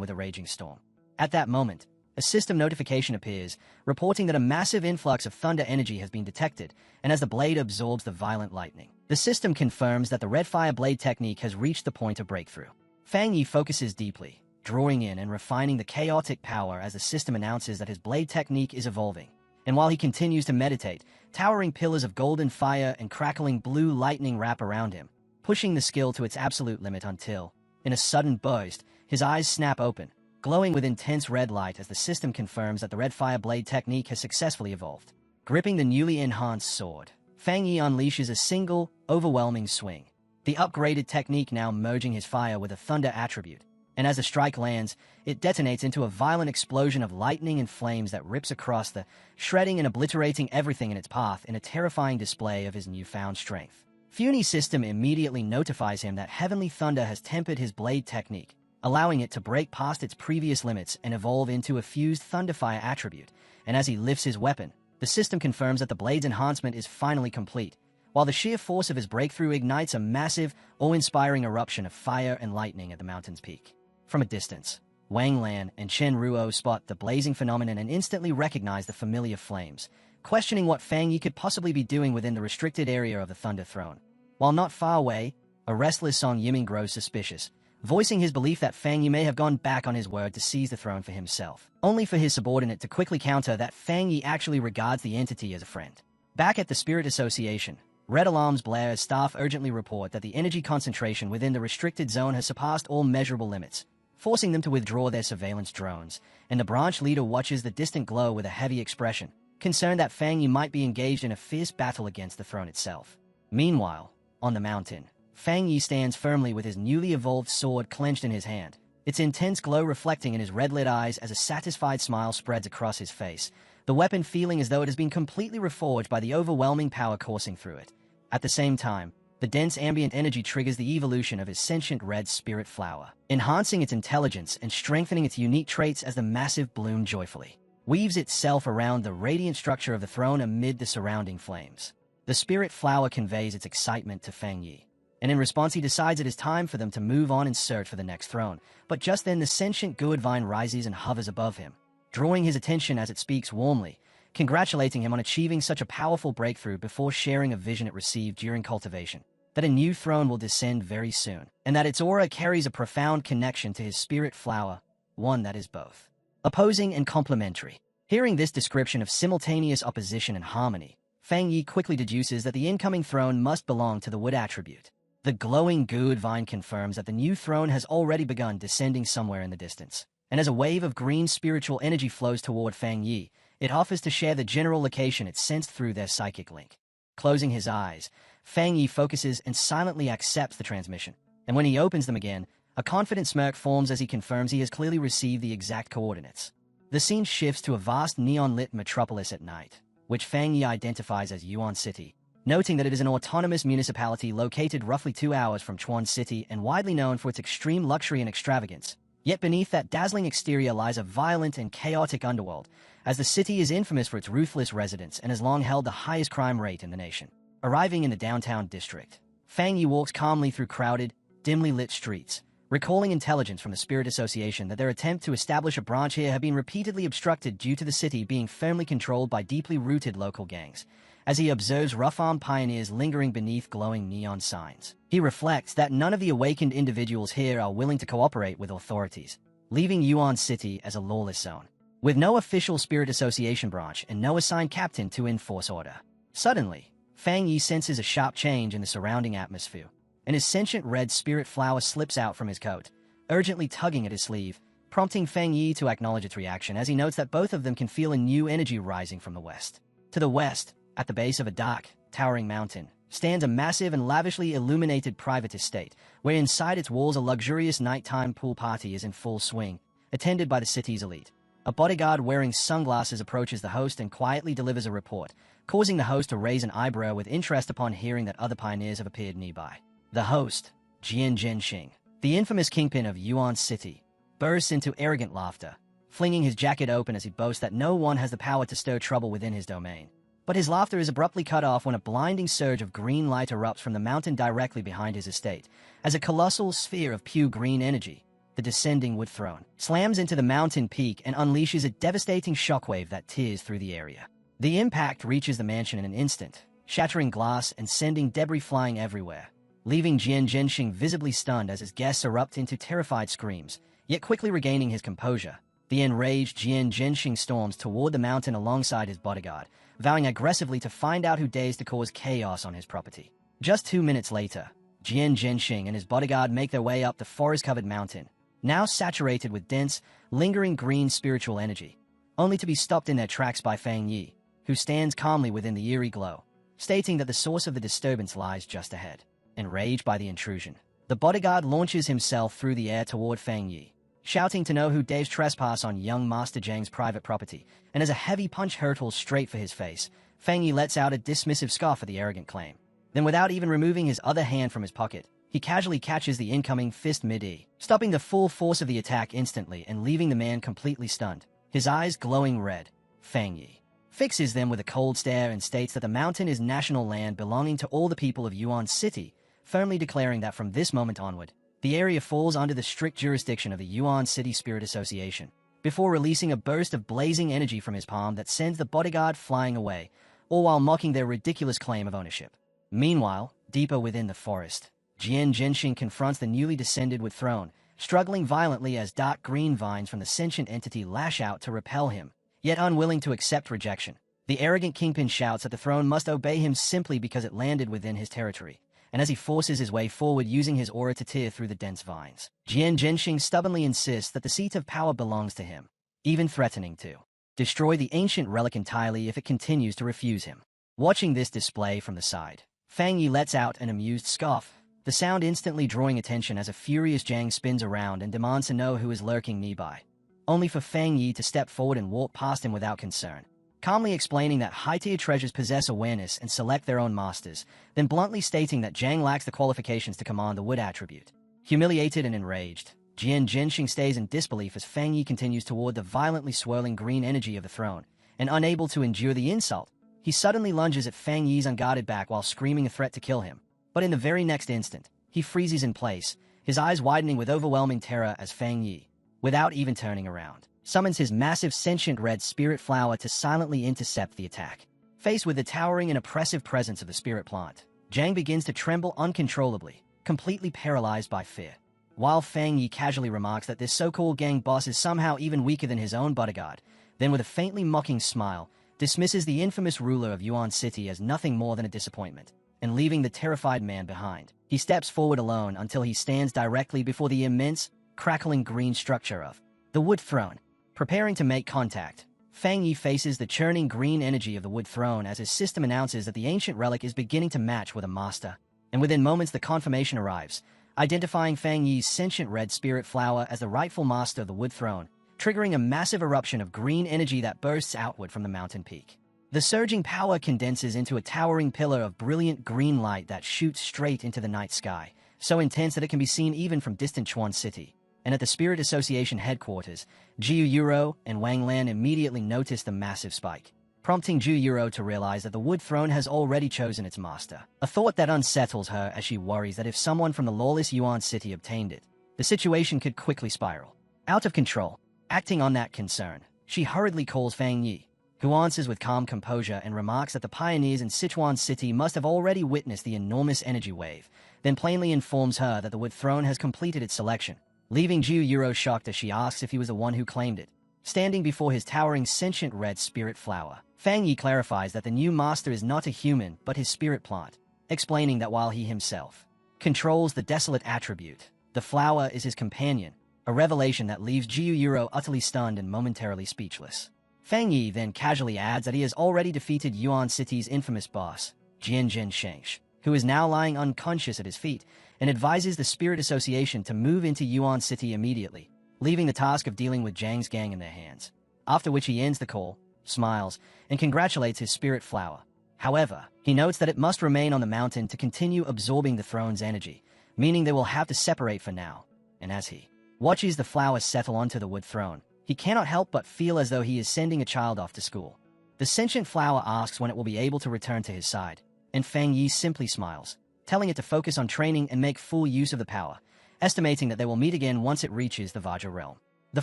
[SPEAKER 1] with a raging storm. At that moment, a system notification appears, reporting that a massive influx of thunder energy has been detected, and as the blade absorbs the violent lightning, the system confirms that the red fire blade technique has reached the point of breakthrough. Fang Yi focuses deeply, drawing in and refining the chaotic power as the system announces that his blade technique is evolving. And while he continues to meditate, towering pillars of golden fire and crackling blue lightning wrap around him, pushing the skill to its absolute limit until, in a sudden burst, his eyes snap open, glowing with intense red light as the system confirms that the red fire blade technique has successfully evolved. Gripping the newly enhanced sword, Fang Yi unleashes a single, overwhelming swing, the upgraded technique now merging his fire with a thunder attribute, and as the strike lands, it detonates into a violent explosion of lightning and flames that rips across the, shredding and obliterating everything in its path in a terrifying display of his newfound strength. Funi's system immediately notifies him that heavenly thunder has tempered his blade technique, allowing it to break past its previous limits and evolve into a fused thunderfire attribute, and as he lifts his weapon, the system confirms that the blade's enhancement is finally complete, while the sheer force of his breakthrough ignites a massive, awe-inspiring eruption of fire and lightning at the mountain's peak. From a distance, Wang Lan and Chen Ruo spot the blazing phenomenon and instantly recognize the familiar flames, questioning what Fang Yi could possibly be doing within the restricted area of the Thunder Throne. While not far away, a restless Song Yiming grows suspicious, voicing his belief that Fang Yi may have gone back on his word to seize the throne for himself, only for his subordinate to quickly counter that Fang Yi actually regards the entity as a friend. Back at the Spirit Association, red alarms blare as staff urgently report that the energy concentration within the restricted zone has surpassed all measurable limits, forcing them to withdraw their surveillance drones, and the branch leader watches the distant glow with a heavy expression, concerned that Fang Yi might be engaged in a fierce battle against the throne itself. Meanwhile, on the mountain, Fang Yi stands firmly with his newly evolved sword clenched in his hand, its intense glow reflecting in his red-lit eyes as a satisfied smile spreads across his face, the weapon feeling as though it has been completely reforged by the overwhelming power coursing through it. At the same time, the dense ambient energy triggers the evolution of his sentient red spirit flower, enhancing its intelligence and strengthening its unique traits as the massive bloom joyfully weaves itself around the radiant structure of the throne amid the surrounding flames. The spirit flower conveys its excitement to Fang Yi, and in response he decides it is time for them to move on and search for the next throne. But just then the sentient good vine rises and hovers above him, drawing his attention as it speaks warmly, congratulating him on achieving such a powerful breakthrough before sharing a vision it received during cultivation, that a new throne will descend very soon, and that its aura carries a profound connection to his spirit flower, one that is both opposing and complementary. Hearing this description of simultaneous opposition and harmony, Fang Yi quickly deduces that the incoming throne must belong to the wood attribute. The glowing good vine confirms that the new throne has already begun descending somewhere in the distance, and as a wave of green spiritual energy flows toward Fang Yi, it offers to share the general location it sensed through their psychic link. Closing his eyes, Fang Yi focuses and silently accepts the transmission, and when he opens them again, a confident smirk forms as he confirms he has clearly received the exact coordinates. The scene shifts to a vast neon-lit metropolis at night, which Fang Yi identifies as Yuan City, noting that it is an autonomous municipality located roughly 2 hours from Chuan City and widely known for its extreme luxury and extravagance. Yet beneath that dazzling exterior lies a violent and chaotic underworld, as the city is infamous for its ruthless residents and has long held the highest crime rate in the nation. Arriving in the downtown district, Fang Yi walks calmly through crowded, dimly lit streets, recalling intelligence from the Spirit Association that their attempt to establish a branch here had been repeatedly obstructed due to the city being firmly controlled by deeply rooted local gangs. As he observes rough-armed pioneers lingering beneath glowing neon signs, he reflects that none of the awakened individuals here are willing to cooperate with authorities, leaving Yuan City as a lawless zone, with no official Spirit Association branch and no assigned captain to enforce order. Suddenly, Fang Yi senses a sharp change in the surrounding atmosphere, and his sentient red spirit flower slips out from his coat, urgently tugging at his sleeve, prompting Fang Yi to acknowledge its reaction as he notes that both of them can feel a new energy rising from the west. To the west, at the base of a dark, towering mountain, stands a massive and lavishly illuminated private estate, where inside its walls a luxurious nighttime pool party is in full swing, attended by the city's elite. A bodyguard wearing sunglasses approaches the host and quietly delivers a report, causing the host to raise an eyebrow with interest upon hearing that other pioneers have appeared nearby. The host, Jian Zhenxing, the infamous kingpin of Yuan City, bursts into arrogant laughter, flinging his jacket open as he boasts that no one has the power to stir trouble within his domain. But his laughter is abruptly cut off when a blinding surge of green light erupts from the mountain directly behind his estate, as a colossal sphere of pure green energy, the descending wood throne, slams into the mountain peak and unleashes a devastating shockwave that tears through the area. The impact reaches the mansion in an instant, shattering glass and sending debris flying everywhere, leaving Jian Zhenxing visibly stunned as his guests erupt into terrified screams. Yet quickly regaining his composure, the enraged Jian Zhenxing storms toward the mountain alongside his bodyguard, vowing aggressively to find out who dares to cause chaos on his property. Just 2 minutes later, Jian Zhenxing and his bodyguard make their way up the forest-covered mountain, now saturated with dense, lingering green spiritual energy, only to be stopped in their tracks by Fang Yi, who stands calmly within the eerie glow, stating that the source of the disturbance lies just ahead. Enraged by the intrusion, the bodyguard launches himself through the air toward Fang Yi, shouting to know who dares trespass on young Master Zhang's private property, and as a heavy punch hurtles straight for his face, Fang Yi lets out a dismissive scoff at the arrogant claim. Then without even removing his other hand from his pocket, he casually catches the incoming fist mid-air, stopping the full force of the attack instantly and leaving the man completely stunned. His eyes glowing red, Fang Yi fixes them with a cold stare and states that the mountain is national land belonging to all the people of Yuan City, firmly declaring that from this moment onward, the area falls under the strict jurisdiction of the Yuan City Spirit Association, before releasing a burst of blazing energy from his palm that sends the bodyguard flying away, all while mocking their ridiculous claim of ownership. Meanwhile, deeper within the forest, Jian Zhenxing confronts the newly descended with throne, struggling violently as dark green vines from the sentient entity lash out to repel him, yet unwilling to accept rejection. The arrogant kingpin shouts that the throne must obey him simply because it landed within his territory, and as he forces his way forward using his aura to tear through the dense vines, Jian Zhenxing stubbornly insists that the seat of power belongs to him, even threatening to destroy the ancient relic entirely if it continues to refuse him. Watching this display from the side, Fang Yi lets out an amused scoff, the sound instantly drawing attention as a furious Zhang spins around and demands to know who is lurking nearby, only for Fang Yi to step forward and walk past him without concern, calmly explaining that high-tier treasures possess awareness and select their own masters, then bluntly stating that Zhang lacks the qualifications to command the wood attribute. Humiliated and enraged, Jian Zhenxing stays in disbelief as Fang Yi continues toward the violently swirling green energy of the throne, and unable to endure the insult, he suddenly lunges at Fang Yi's unguarded back while screaming a threat to kill him. But in the very next instant, he freezes in place, his eyes widening with overwhelming terror as Fang Yi, without even turning around, summons his massive sentient red spirit flower to silently intercept the attack. Faced with the towering and oppressive presence of the spirit plant, Zhang begins to tremble uncontrollably, completely paralyzed by fear. While Fang Yi casually remarks that this so-called gang boss is somehow even weaker than his own bodyguard, then with a faintly mocking smile, dismisses the infamous ruler of Yuan City as nothing more than a disappointment, and leaving the terrified man behind, he steps forward alone until he stands directly before the immense, crackling green structure of the wood throne. Preparing to make contact, Fang Yi faces the churning green energy of the wood throne as his system announces that the ancient relic is beginning to match with a master, and within moments the confirmation arrives, identifying Fang Yi's sentient red spirit flower as the rightful master of the wood throne, triggering a massive eruption of green energy that bursts outward from the mountain peak. The surging power condenses into a towering pillar of brilliant green light that shoots straight into the night sky, so intense that it can be seen even from distant Chuan City. And at the Spirit Association headquarters, Jiu Yuro and Wang Lan immediately notice the massive spike, prompting Jiu Yuro to realize that the wood throne has already chosen its master, a thought that unsettles her as she worries that if someone from the lawless Yuan City obtained it, the situation could quickly spiral out of control. Acting on that concern, she hurriedly calls Fang Yi, who answers with calm composure and remarks that the pioneers in Sichuan City must have already witnessed the enormous energy wave, then plainly informs her that the wood throne has completed its selection, leaving Jiu Yuro shocked as she asks if he was the one who claimed it. Standing before his towering sentient red spirit flower, Fang Yi clarifies that the new master is not a human but his spirit plant, explaining that while he himself controls the desolate attribute, the flower is his companion, a revelation that leaves Jiu Yuro utterly stunned and momentarily speechless. Fang Yi then casually adds that he has already defeated Yuan City's infamous boss, Jian Zhenxing, who is now lying unconscious at his feet, and advises the Spirit Association to move into Yuan City immediately, leaving the task of dealing with Zhang's gang in their hands. After which he ends the call, smiles, and congratulates his spirit flower. However, he notes that it must remain on the mountain to continue absorbing the throne's energy, meaning they will have to separate for now. And as he watches the flower settle onto the wood throne, he cannot help but feel as though he is sending a child off to school. The sentient flower asks when it will be able to return to his side, and Fang Yi simply smiles, telling it to focus on training and make full use of the power, estimating that they will meet again once it reaches the Vajra realm. The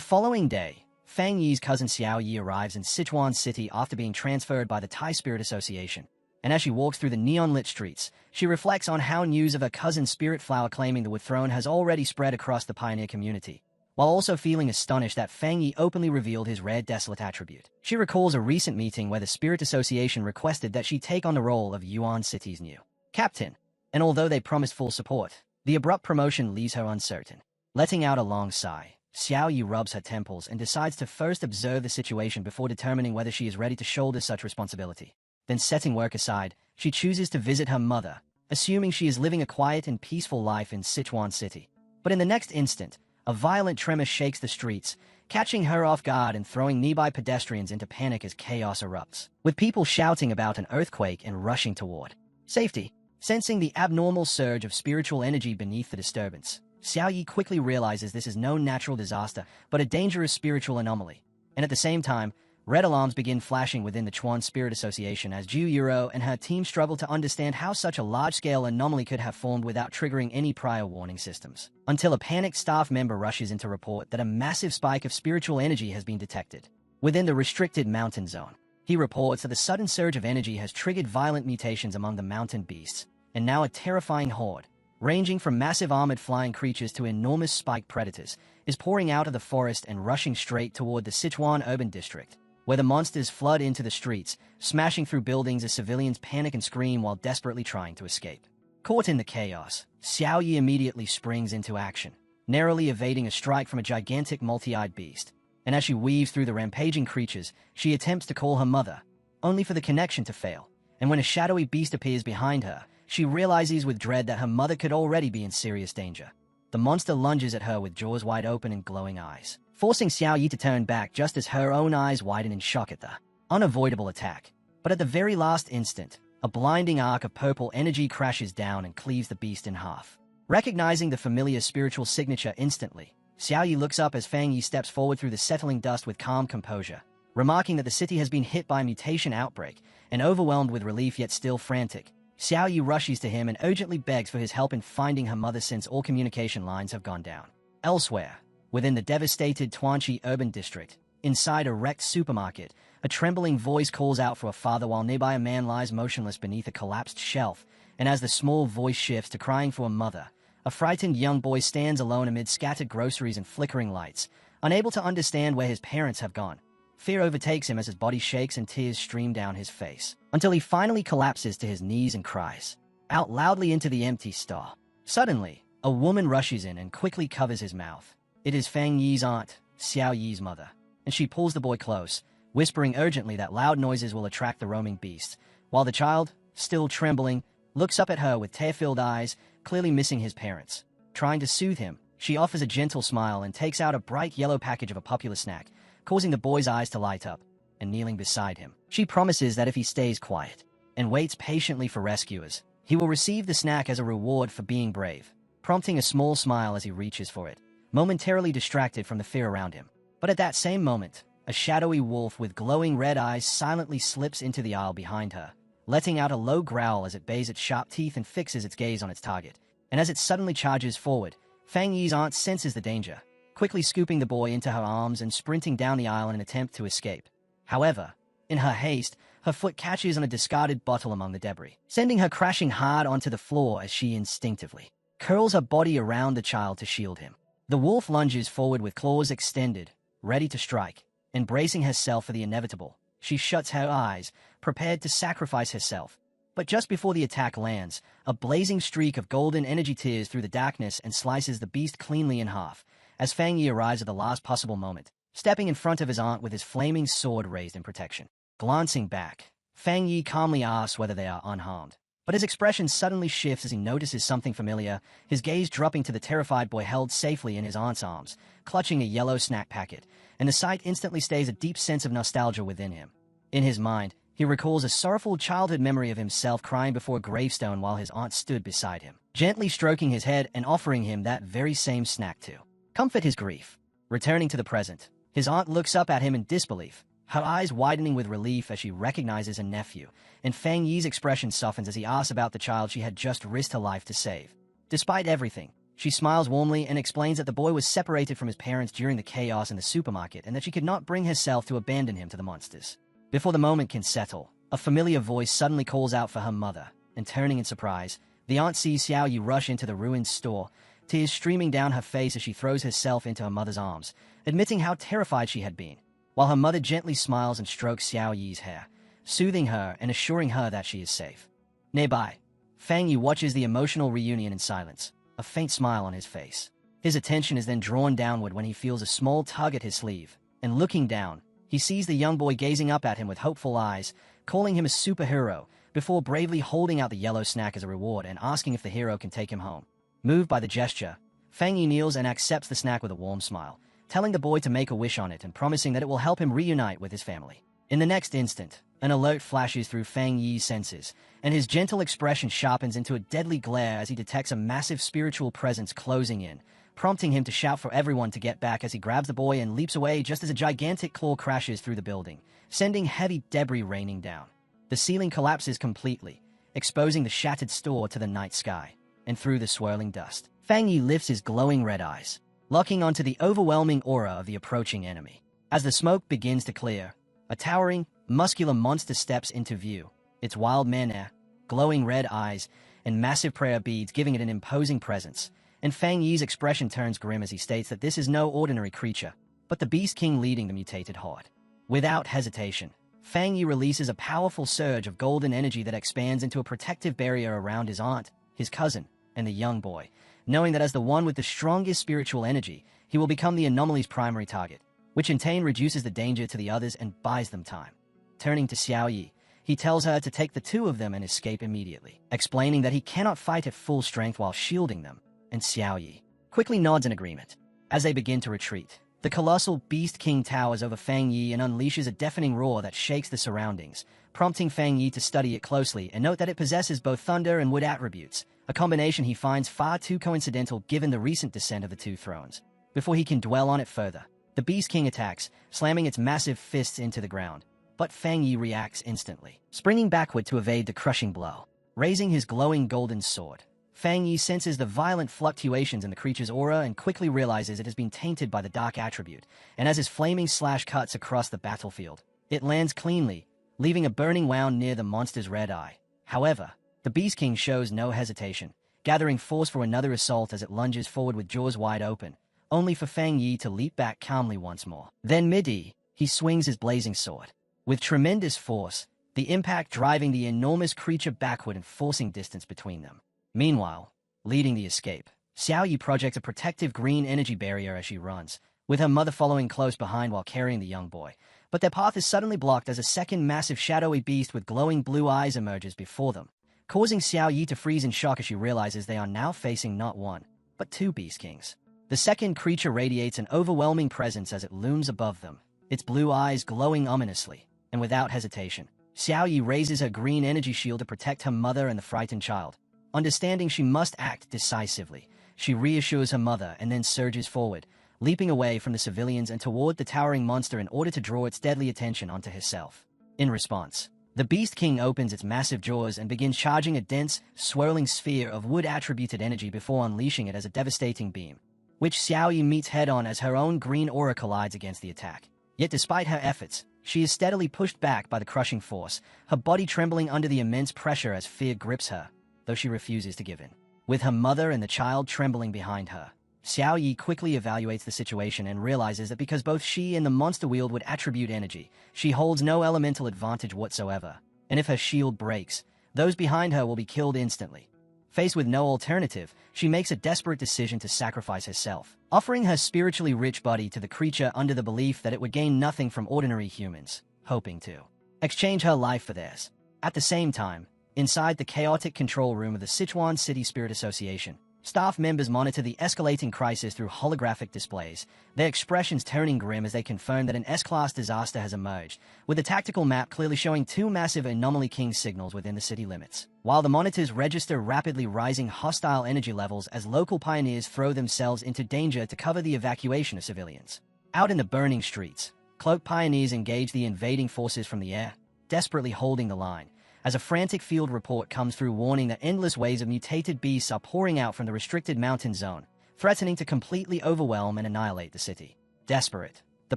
[SPEAKER 1] following day, Fang Yi's cousin Xiao Yi arrives in Sichuan City after being transferred by the Thai Spirit Association, and as she walks through the neon-lit streets, she reflects on how news of her cousin's spirit flower claiming the wood throne has already spread across the pioneer community, while also feeling astonished that Fang Yi openly revealed his rare desolate attribute. She recalls a recent meeting where the Spirit Association requested that she take on the role of Yuan City's new captain, and although they promised full support, the abrupt promotion leaves her uncertain. Letting out a long sigh, Xiao Yi rubs her temples and decides to first observe the situation before determining whether she is ready to shoulder such responsibility. Then setting work aside, she chooses to visit her mother, assuming she is living a quiet and peaceful life in Sichuan City. But in the next instant, a violent tremor shakes the streets, catching her off guard and throwing nearby pedestrians into panic as chaos erupts, with people shouting about an earthquake and rushing toward safety. Sensing the abnormal surge of spiritual energy beneath the disturbance, Xiao Yi quickly realizes this is no natural disaster, but a dangerous spiritual anomaly. And at the same time, red alarms begin flashing within the Chuan Spirit Association as Ju Yuro and her team struggle to understand how such a large-scale anomaly could have formed without triggering any prior warning systems. Until a panicked staff member rushes in to report that a massive spike of spiritual energy has been detected within the restricted mountain zone. He reports that the sudden surge of energy has triggered violent mutations among the mountain beasts, and now a terrifying horde, ranging from massive armored flying creatures to enormous spiked predators, is pouring out of the forest and rushing straight toward the Sichuan urban district, where the monsters flood into the streets, smashing through buildings as civilians panic and scream while desperately trying to escape. Caught in the chaos, Xiao Yi immediately springs into action, narrowly evading a strike from a gigantic multi-eyed beast. And as she weaves through the rampaging creatures, she attempts to call her mother, only for the connection to fail. And when a shadowy beast appears behind her, she realizes with dread that her mother could already be in serious danger. The monster lunges at her with jaws wide open and glowing eyes, forcing Xiao Yi to turn back just as her own eyes widen in shock at the unavoidable attack. But at the very last instant, a blinding arc of purple energy crashes down and cleaves the beast in half. Recognizing the familiar spiritual signature instantly, Xiao Yi looks up as Fang Yi steps forward through the settling dust with calm composure, remarking that the city has been hit by a mutation outbreak, and overwhelmed with relief yet still frantic. Xiao Yi rushes to him and urgently begs for his help in finding her mother since all communication lines have gone down. Elsewhere, within the devastated Tuanchi urban district, inside a wrecked supermarket, a trembling voice calls out for a father while nearby a man lies motionless beneath a collapsed shelf, and as the small voice shifts to crying for a mother, a frightened young boy stands alone amid scattered groceries and flickering lights, unable to understand where his parents have gone. Fear overtakes him as his body shakes and tears stream down his face, until he finally collapses to his knees and cries out loudly into the empty store. Suddenly, a woman rushes in and quickly covers his mouth. It is Fang Yi's aunt, Xiao Yi's mother, and she pulls the boy close, whispering urgently that loud noises will attract the roaming beast, while the child, still trembling, looks up at her with tear-filled eyes, clearly missing his parents. Trying to soothe him, she offers a gentle smile and takes out a bright yellow package of a popular snack, causing the boy's eyes to light up. And kneeling beside him, she promises that if he stays quiet and waits patiently for rescuers, he will receive the snack as a reward for being brave, prompting a small smile as he reaches for it, momentarily distracted from the fear around him. But at that same moment, a shadowy wolf with glowing red eyes silently slips into the aisle behind her, letting out a low growl as it bays its sharp teeth and fixes its gaze on its target. And as it suddenly charges forward, Fang Yi's aunt senses the danger, quickly scooping the boy into her arms and sprinting down the aisle in an attempt to escape. However, in her haste, her foot catches on a discarded bottle among the debris, sending her crashing hard onto the floor as she instinctively curls her body around the child to shield him. The wolf lunges forward with claws extended, ready to strike. Embracing herself for the inevitable, she shuts her eyes, prepared to sacrifice herself. But just before the attack lands, a blazing streak of golden energy tears through the darkness and slices the beast cleanly in half, as Fang Yi arrives at the last possible moment, stepping in front of his aunt with his flaming sword raised in protection. Glancing back, Fang Yi calmly asks whether they are unharmed. But his expression suddenly shifts as he notices something familiar, his gaze dropping to the terrified boy held safely in his aunt's arms, clutching a yellow snack packet, and the sight instantly stays a deep sense of nostalgia within him. In his mind, he recalls a sorrowful childhood memory of himself crying before a gravestone while his aunt stood beside him, gently stroking his head and offering him that very same snack to comfort his grief. Returning to the present, his aunt looks up at him in disbelief, her eyes widening with relief as she recognizes a nephew, and Fang Yi's expression softens as he asks about the child she had just risked her life to save. Despite everything, she smiles warmly and explains that the boy was separated from his parents during the chaos in the supermarket and that she could not bring herself to abandon him to the monsters. Before the moment can settle, a familiar voice suddenly calls out for her mother, and turning in surprise, the aunt sees Xiao Yi rush into the ruined store, tears streaming down her face as she throws herself into her mother's arms, admitting how terrified she had been, while her mother gently smiles and strokes Xiao Yi's hair, soothing her and assuring her that she is safe. Nearby, Fang Yi watches the emotional reunion in silence, a faint smile on his face. His attention is then drawn downward when he feels a small tug at his sleeve, and looking down, he sees the young boy gazing up at him with hopeful eyes, calling him a superhero, before bravely holding out the yellow snack as a reward and asking if the hero can take him home. Moved by the gesture, Fang Yi kneels and accepts the snack with a warm smile, telling the boy to make a wish on it and promising that it will help him reunite with his family. In the next instant, An alert flashes through Fang Yi's senses, and his gentle expression sharpens into a deadly glare as he detects a massive spiritual presence closing in, prompting him to shout for everyone to get back as he grabs the boy and leaps away just as a gigantic claw crashes through the building, sending heavy debris raining down. The ceiling collapses completely, exposing the shattered store to the night sky, and through the swirling dust, Fang Yi lifts his glowing red eyes, locking onto the overwhelming aura of the approaching enemy. As the smoke begins to clear, a towering, muscular monster steps into view, its wild manner, glowing red eyes, and massive prayer beads giving it an imposing presence, and Fang Yi's expression turns grim as he states that this is no ordinary creature, but the Beast King leading the mutated horde. Without hesitation, Fang Yi releases a powerful surge of golden energy that expands into a protective barrier around his aunt, his cousin, and the young boy, knowing that as the one with the strongest spiritual energy, he will become the anomaly's primary target, which in turn reduces the danger to the others and buys them time. Turning to Xiao Yi, he tells her to take the two of them and escape immediately, explaining that he cannot fight at full strength while shielding them, and Xiao Yi quickly nods in agreement. As they begin to retreat, the colossal Beast King towers over Fang Yi and unleashes a deafening roar that shakes the surroundings, prompting Fang Yi to study it closely and note that it possesses both thunder and wood attributes, a combination he finds far too coincidental given the recent descent of the two thrones. Before he can dwell on it further, the Beast King attacks, slamming its massive fists into the ground, but Fang Yi reacts instantly, springing backward to evade the crushing blow. Raising his glowing golden sword, Fang Yi senses the violent fluctuations in the creature's aura and quickly realizes it has been tainted by the dark attribute, and as his flaming slash cuts across the battlefield, it lands cleanly, leaving a burning wound near the monster's red eye. However, the Beast King shows no hesitation, gathering force for another assault as it lunges forward with jaws wide open, only for Fang Yi to leap back calmly once more. Then mid-E, he swings his blazing sword. With tremendous force, the impact driving the enormous creature backward and forcing distance between them. Meanwhile, leading the escape, Xiao Yi projects a protective green energy barrier as she runs, with her mother following close behind while carrying the young boy. But their path is suddenly blocked as a second massive shadowy beast with glowing blue eyes emerges before them, causing Xiao Yi to freeze in shock as she realizes they are now facing not one, but two Beast Kings. The second creature radiates an overwhelming presence as it looms above them, its blue eyes glowing ominously, and without hesitation, Xiao Yi raises her green energy shield to protect her mother and the frightened child. Understanding she must act decisively, she reassures her mother and then surges forward, leaping away from the civilians and toward the towering monster in order to draw its deadly attention onto herself. In response, the Beast King opens its massive jaws and begins charging a dense, swirling sphere of wood-attributed energy before unleashing it as a devastating beam, which Xiao Yi meets head-on as her own green aura collides against the attack. Yet despite her efforts, she is steadily pushed back by the crushing force, her body trembling under the immense pressure as fear grips her, though she refuses to give in. With her mother and the child trembling behind her, Xiao Yi quickly evaluates the situation and realizes that because both she and the monster wield would attribute energy, she holds no elemental advantage whatsoever, and if her shield breaks, those behind her will be killed instantly. Faced with no alternative, she makes a desperate decision to sacrifice herself, offering her spiritually rich body to the creature under the belief that it would gain nothing from ordinary humans, hoping to exchange her life for theirs. At the same time, inside the chaotic control room of the Sichuan City Spirit Association, staff members monitor the escalating crisis through holographic displays, their expressions turning grim as they confirm that an S-class disaster has emerged, with the tactical map clearly showing two massive Anomaly King signals within the city limits, while the monitors register rapidly rising hostile energy levels as local pioneers throw themselves into danger to cover the evacuation of civilians. Out in the burning streets, cloaked pioneers engage the invading forces from the air, desperately holding the line, as a frantic field report comes through warning that endless waves of mutated beasts are pouring out from the restricted mountain zone, threatening to completely overwhelm and annihilate the city. Desperate, the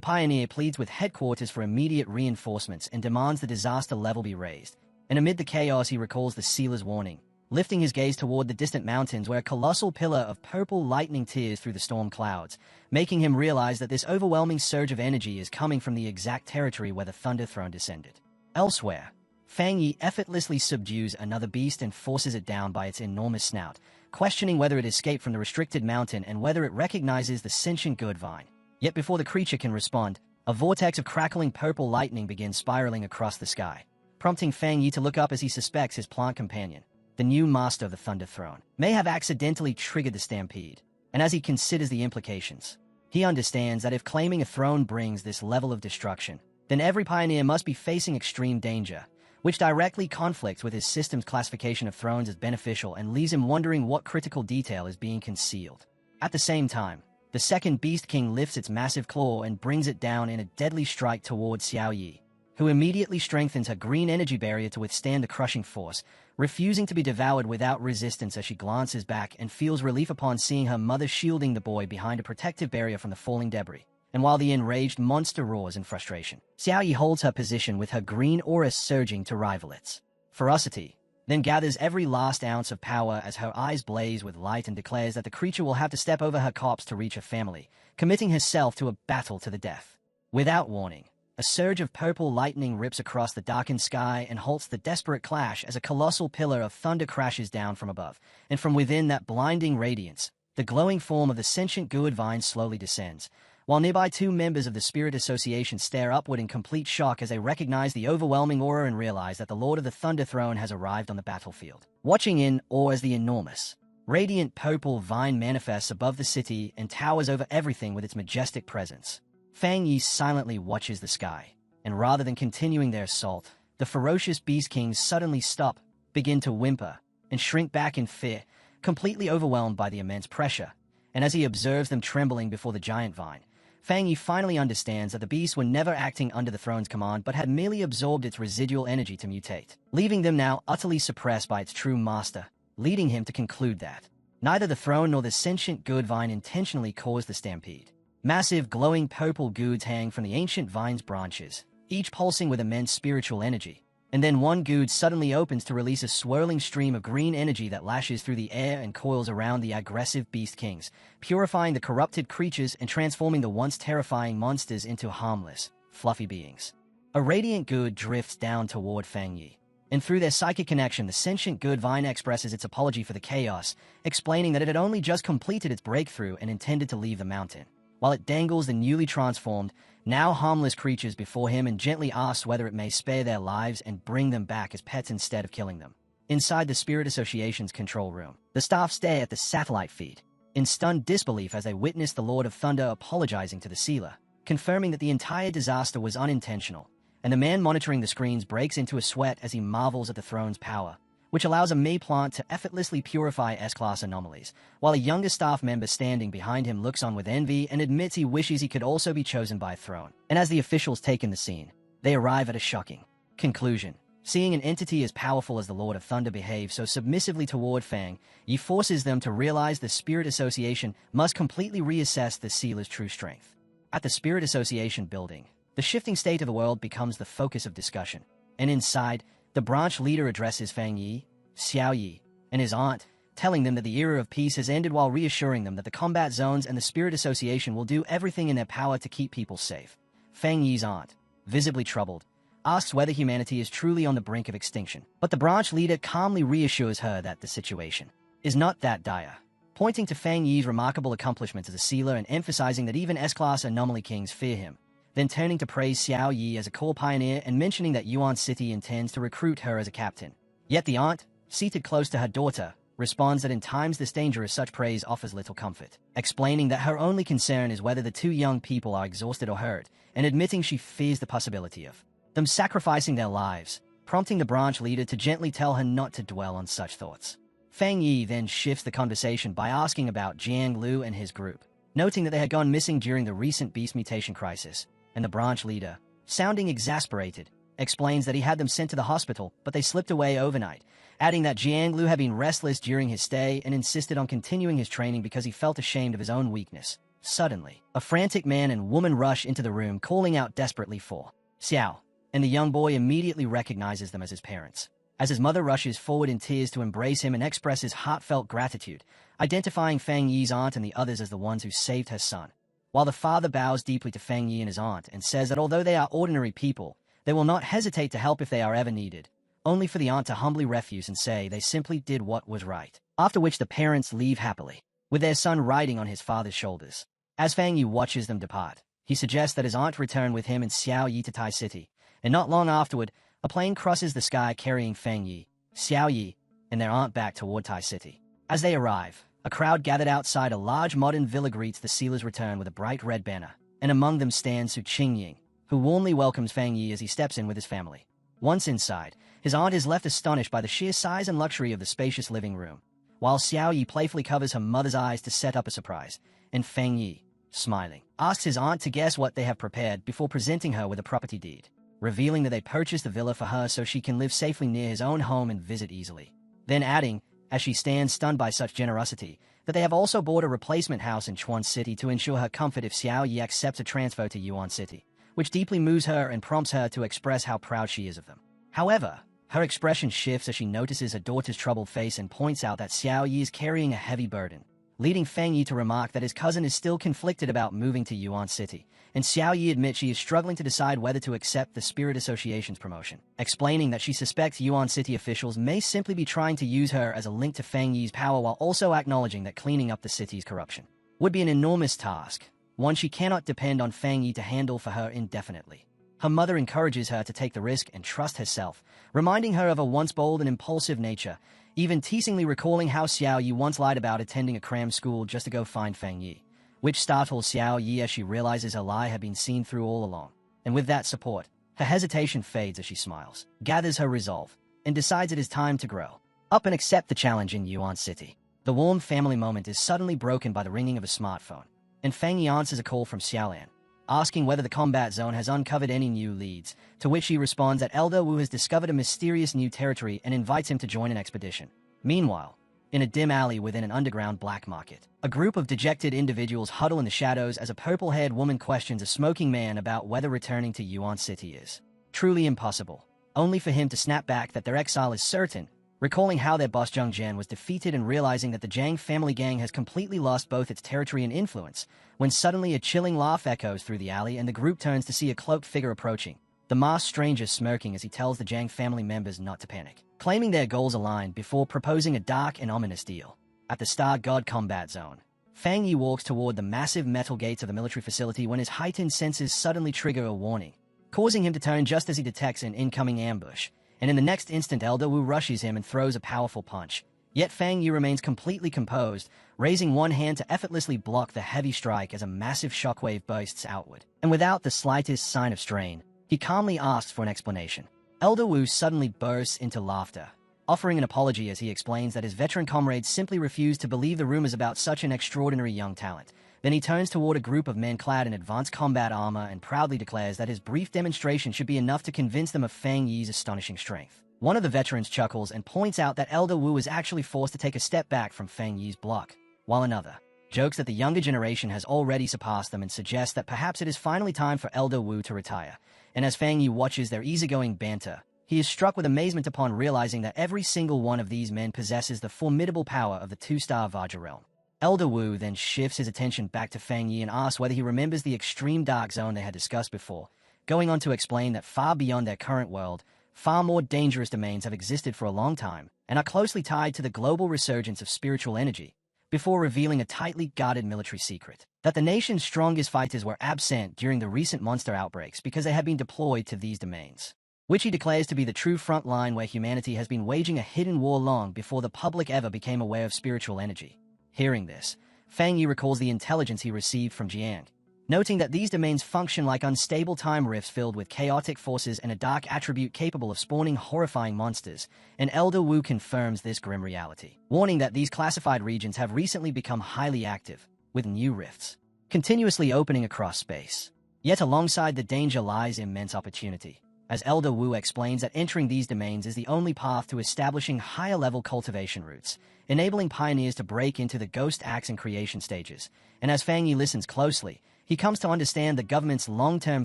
[SPEAKER 1] pioneer pleads with headquarters for immediate reinforcements and demands the disaster level be raised. And amid the chaos he recalls the sealer's warning, lifting his gaze toward the distant mountains where a colossal pillar of purple lightning tears through the storm clouds, making him realize that this overwhelming surge of energy is coming from the exact territory where the Thunder Throne descended. Elsewhere, Fang Yi effortlessly subdues another beast and forces it down by its enormous snout, questioning whether it escaped from the restricted mountain and whether it recognizes the sentient good vine. Yet before the creature can respond, a vortex of crackling purple lightning begins spiraling across the sky, prompting Fang Yi to look up as he suspects his plant companion, the new master of the Thunder Throne, may have accidentally triggered the stampede. And as he considers the implications, he understands that if claiming a throne brings this level of destruction, then every pioneer must be facing extreme danger, which directly conflicts with his system's classification of thrones as beneficial and leaves him wondering what critical detail is being concealed. At the same time, the second Beast King lifts its massive claw and brings it down in a deadly strike towards Xiao Yi, who immediately strengthens her green energy barrier to withstand the crushing force, refusing to be devoured without resistance as she glances back and feels relief upon seeing her mother shielding the boy behind a protective barrier from the falling debris. And while the enraged monster roars in frustration, Xiao Yi holds her position with her green aura surging to rival its ferocity, then gathers every last ounce of power as her eyes blaze with light and declares that the creature will have to step over her corpse to reach her family, committing herself to a battle to the death. Without warning, a surge of purple lightning rips across the darkened sky and halts the desperate clash as a colossal pillar of thunder crashes down from above, and from within that blinding radiance, the glowing form of the sentient Good Vine slowly descends, while nearby two members of the Spirit Association stare upward in complete shock as they recognize the overwhelming aura and realize that the Lord of the Thunder Throne has arrived on the battlefield. Watching in awe as the enormous, radiant purple vine manifests above the city and towers over everything with its majestic presence, Fang Yi silently watches the sky, and rather than continuing their assault, the ferocious Beast Kings suddenly stop, begin to whimper, and shrink back in fear, completely overwhelmed by the immense pressure. And as he observes them trembling before the giant vine, Fang Yi finally understands that the beasts were never acting under the throne's command but had merely absorbed its residual energy to mutate, leaving them now utterly suppressed by its true master, leading him to conclude that neither the throne nor the sentient Good Vine intentionally caused the stampede. Massive, glowing purple goods hang from the ancient vine's branches, each pulsing with immense spiritual energy. And then one good suddenly opens to release a swirling stream of green energy that lashes through the air and coils around the aggressive Beast Kings, purifying the corrupted creatures and transforming the once terrifying monsters into harmless, fluffy beings. A radiant good drifts down toward Fang Yi, and through their psychic connection, the sentient Good Vine expresses its apology for the chaos, explaining that it had only just completed its breakthrough and intended to leave the mountain, while it dangles the newly transformed, now harmless creatures before him and gently asks whether it may spare their lives and bring them back as pets instead of killing them. Inside the Spirit Association's control room, the staff stare at the satellite feed, in stunned disbelief as they witness the Lord of Thunder apologizing to the sealer, confirming that the entire disaster was unintentional, and the man monitoring the screens breaks into a sweat as he marvels at the throne's power, which allows a Mei plant to effortlessly purify S-class anomalies, while a younger staff member standing behind him looks on with envy and admits he wishes he could also be chosen by a throne. And as the officials take in the scene, they arrive at a shocking conclusion. Seeing an entity as powerful as the Lord of Thunder behave so submissively toward Fang Yi forces them to realize the Spirit Association must completely reassess the sealer's true strength. At the Spirit Association building, the shifting state of the world becomes the focus of discussion, and inside, the branch leader addresses Fang Yi, Xiao Yi, and his aunt, telling them that the era of peace has ended while reassuring them that the combat zones and the Spirit Association will do everything in their power to keep people safe. Fang Yi's aunt, visibly troubled, asks whether humanity is truly on the brink of extinction, but the branch leader calmly reassures her that the situation is not that dire, pointing to Fang Yi's remarkable accomplishments as a sealer and emphasizing that even S-class anomaly kings fear him, then turning to praise Xiao Yi as a core pioneer and mentioning that Yuan City intends to recruit her as a captain. Yet the aunt, seated close to her daughter, responds that in times this dangerous such praise offers little comfort, explaining that her only concern is whether the two young people are exhausted or hurt, and admitting she fears the possibility of them sacrificing their lives, prompting the branch leader to gently tell her not to dwell on such thoughts. Fang Yi then shifts the conversation by asking about Jiang Lu and his group, noting that they had gone missing during the recent beast mutation crisis, and the branch leader, sounding exasperated, explains that he had them sent to the hospital, but they slipped away overnight, adding that Jiang Lu had been restless during his stay and insisted on continuing his training because he felt ashamed of his own weakness. Suddenly, a frantic man and woman rush into the room calling out desperately for Xiao, and the young boy immediately recognizes them as his parents, as his mother rushes forward in tears to embrace him and expresses heartfelt gratitude, identifying Fang Yi's aunt and the others as the ones who saved her son, while the father bows deeply to Fang Yi and his aunt and says that although they are ordinary people, they will not hesitate to help if they are ever needed, only for the aunt to humbly refuse and say they simply did what was right, after which the parents leave happily, with their son riding on his father's shoulders. As Fang Yi watches them depart, he suggests that his aunt return with him and Xiao Yi to Tai City, and not long afterward, a plane crosses the sky carrying Fang Yi, Xiao Yi, and their aunt back toward Tai City. As they arrive, a crowd gathered outside a large modern villa greets the sealer's return with a bright red banner, and among them stands Su Qingying, who warmly welcomes Fang Yi as he steps in with his family. Once inside, his aunt is left astonished by the sheer size and luxury of the spacious living room, while Xiao Yi playfully covers her mother's eyes to set up a surprise, and Fang Yi, smiling, asks his aunt to guess what they have prepared before presenting her with a property deed, revealing that they purchased the villa for her so she can live safely near his own home and visit easily. Then adding, as she stands stunned by such generosity, that they have also bought a replacement house in Chuan City to ensure her comfort if Xiao Yi accepts a transfer to Yuan City, which deeply moves her and prompts her to express how proud she is of them. However, her expression shifts as she notices her daughter's troubled face and points out that Xiao Yi is carrying a heavy burden, leading Fang Yi to remark that his cousin is still conflicted about moving to Yuan City, and Xiao Yi admits she is struggling to decide whether to accept the Spirit Association's promotion, explaining that she suspects Yuan City officials may simply be trying to use her as a link to Fang Yi's power while also acknowledging that cleaning up the city's corruption would be an enormous task, one she cannot depend on Fang Yi to handle for her indefinitely. Her mother encourages her to take the risk and trust herself, reminding her of her once bold and impulsive nature, even teasingly recalling how Xiao Yi once lied about attending a cram school just to go find Fang Yi, which startles Xiao Yi as she realizes her lie had been seen through all along. And with that support, her hesitation fades as she smiles, gathers her resolve, and decides it is time to grow up and accept the challenge in Yuan City. The warm family moment is suddenly broken by the ringing of a smartphone, and Fang Yi answers a call from Xiaolan, asking whether the combat zone has uncovered any new leads, to which he responds that Elder Wu has discovered a mysterious new territory and invites him to join an expedition. Meanwhile, in a dim alley within an underground black market, a group of dejected individuals huddle in the shadows as a purple-haired woman questions a smoking man about whether returning to Yuan City is truly impossible, only for him to snap back that their exile is certain, recalling how their boss Zheng Jian was defeated and realizing that the Zhang family gang has completely lost both its territory and influence, when suddenly a chilling laugh echoes through the alley and the group turns to see a cloaked figure approaching, the masked stranger smirking as he tells the Zhang family members not to panic, claiming their goals align before proposing a dark and ominous deal. At the Star God combat zone, Fang Yi walks toward the massive metal gates of the military facility when his heightened senses suddenly trigger a warning, causing him to turn just as he detects an incoming ambush, and in the next instant Elder Wu rushes him and throws a powerful punch. Yet Fang Yi remains completely composed, raising one hand to effortlessly block the heavy strike as a massive shockwave bursts outward. And without the slightest sign of strain, he calmly asks for an explanation. Elder Wu suddenly bursts into laughter, offering an apology as he explains that his veteran comrades simply refuse to believe the rumors about such an extraordinary young talent. Then he turns toward a group of men clad in advanced combat armor and proudly declares that his brief demonstration should be enough to convince them of Fang Yi's astonishing strength. One of the veterans chuckles and points out that Elder Wu is actually forced to take a step back from Fang Yi's block, while another jokes that the younger generation has already surpassed them and suggests that perhaps it is finally time for Elder Wu to retire. And as Fang Yi watches their easygoing banter, he is struck with amazement upon realizing that every single one of these men possesses the formidable power of the two-star Vajra realm. Elder Wu then shifts his attention back to Fang Yi and asks whether he remembers the extreme dark zone they had discussed before, going on to explain that far beyond their current world, far more dangerous domains have existed for a long time and are closely tied to the global resurgence of spiritual energy, before revealing a tightly guarded military secret, that the nation's strongest fighters were absent during the recent monster outbreaks because they had been deployed to these domains, which he declares to be the true front line where humanity has been waging a hidden war long before the public ever became aware of spiritual energy. Hearing this, Fang Yi recalls the intelligence he received from Jiang, noting that these domains function like unstable time rifts filled with chaotic forces and a dark attribute capable of spawning horrifying monsters, and Elder Wu confirms this grim reality, warning that these classified regions have recently become highly active, with new rifts continuously opening across space. Yet alongside the danger lies immense opportunity, as Elder Wu explains that entering these domains is the only path to establishing higher-level cultivation routes, enabling pioneers to break into the ghost acts and creation stages. And as Fang Yi listens closely, he comes to understand the government's long-term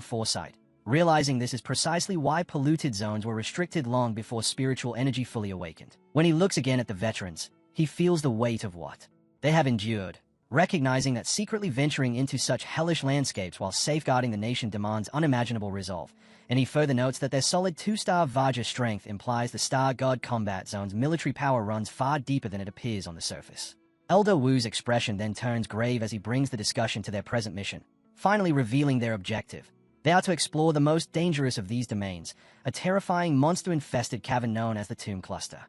[SPEAKER 1] foresight, realizing this is precisely why polluted zones were restricted long before spiritual energy fully awakened. When he looks again at the veterans, he feels the weight of what they have endured, recognizing that secretly venturing into such hellish landscapes while safeguarding the nation demands unimaginable resolve, and he further notes that their solid two-star Vajra strength implies the Star God combat zone's military power runs far deeper than it appears on the surface. Elder Wu's expression then turns grave as he brings the discussion to their present mission, finally revealing their objective. They are to explore the most dangerous of these domains, a terrifying monster-infested cavern known as the Tomb Cluster.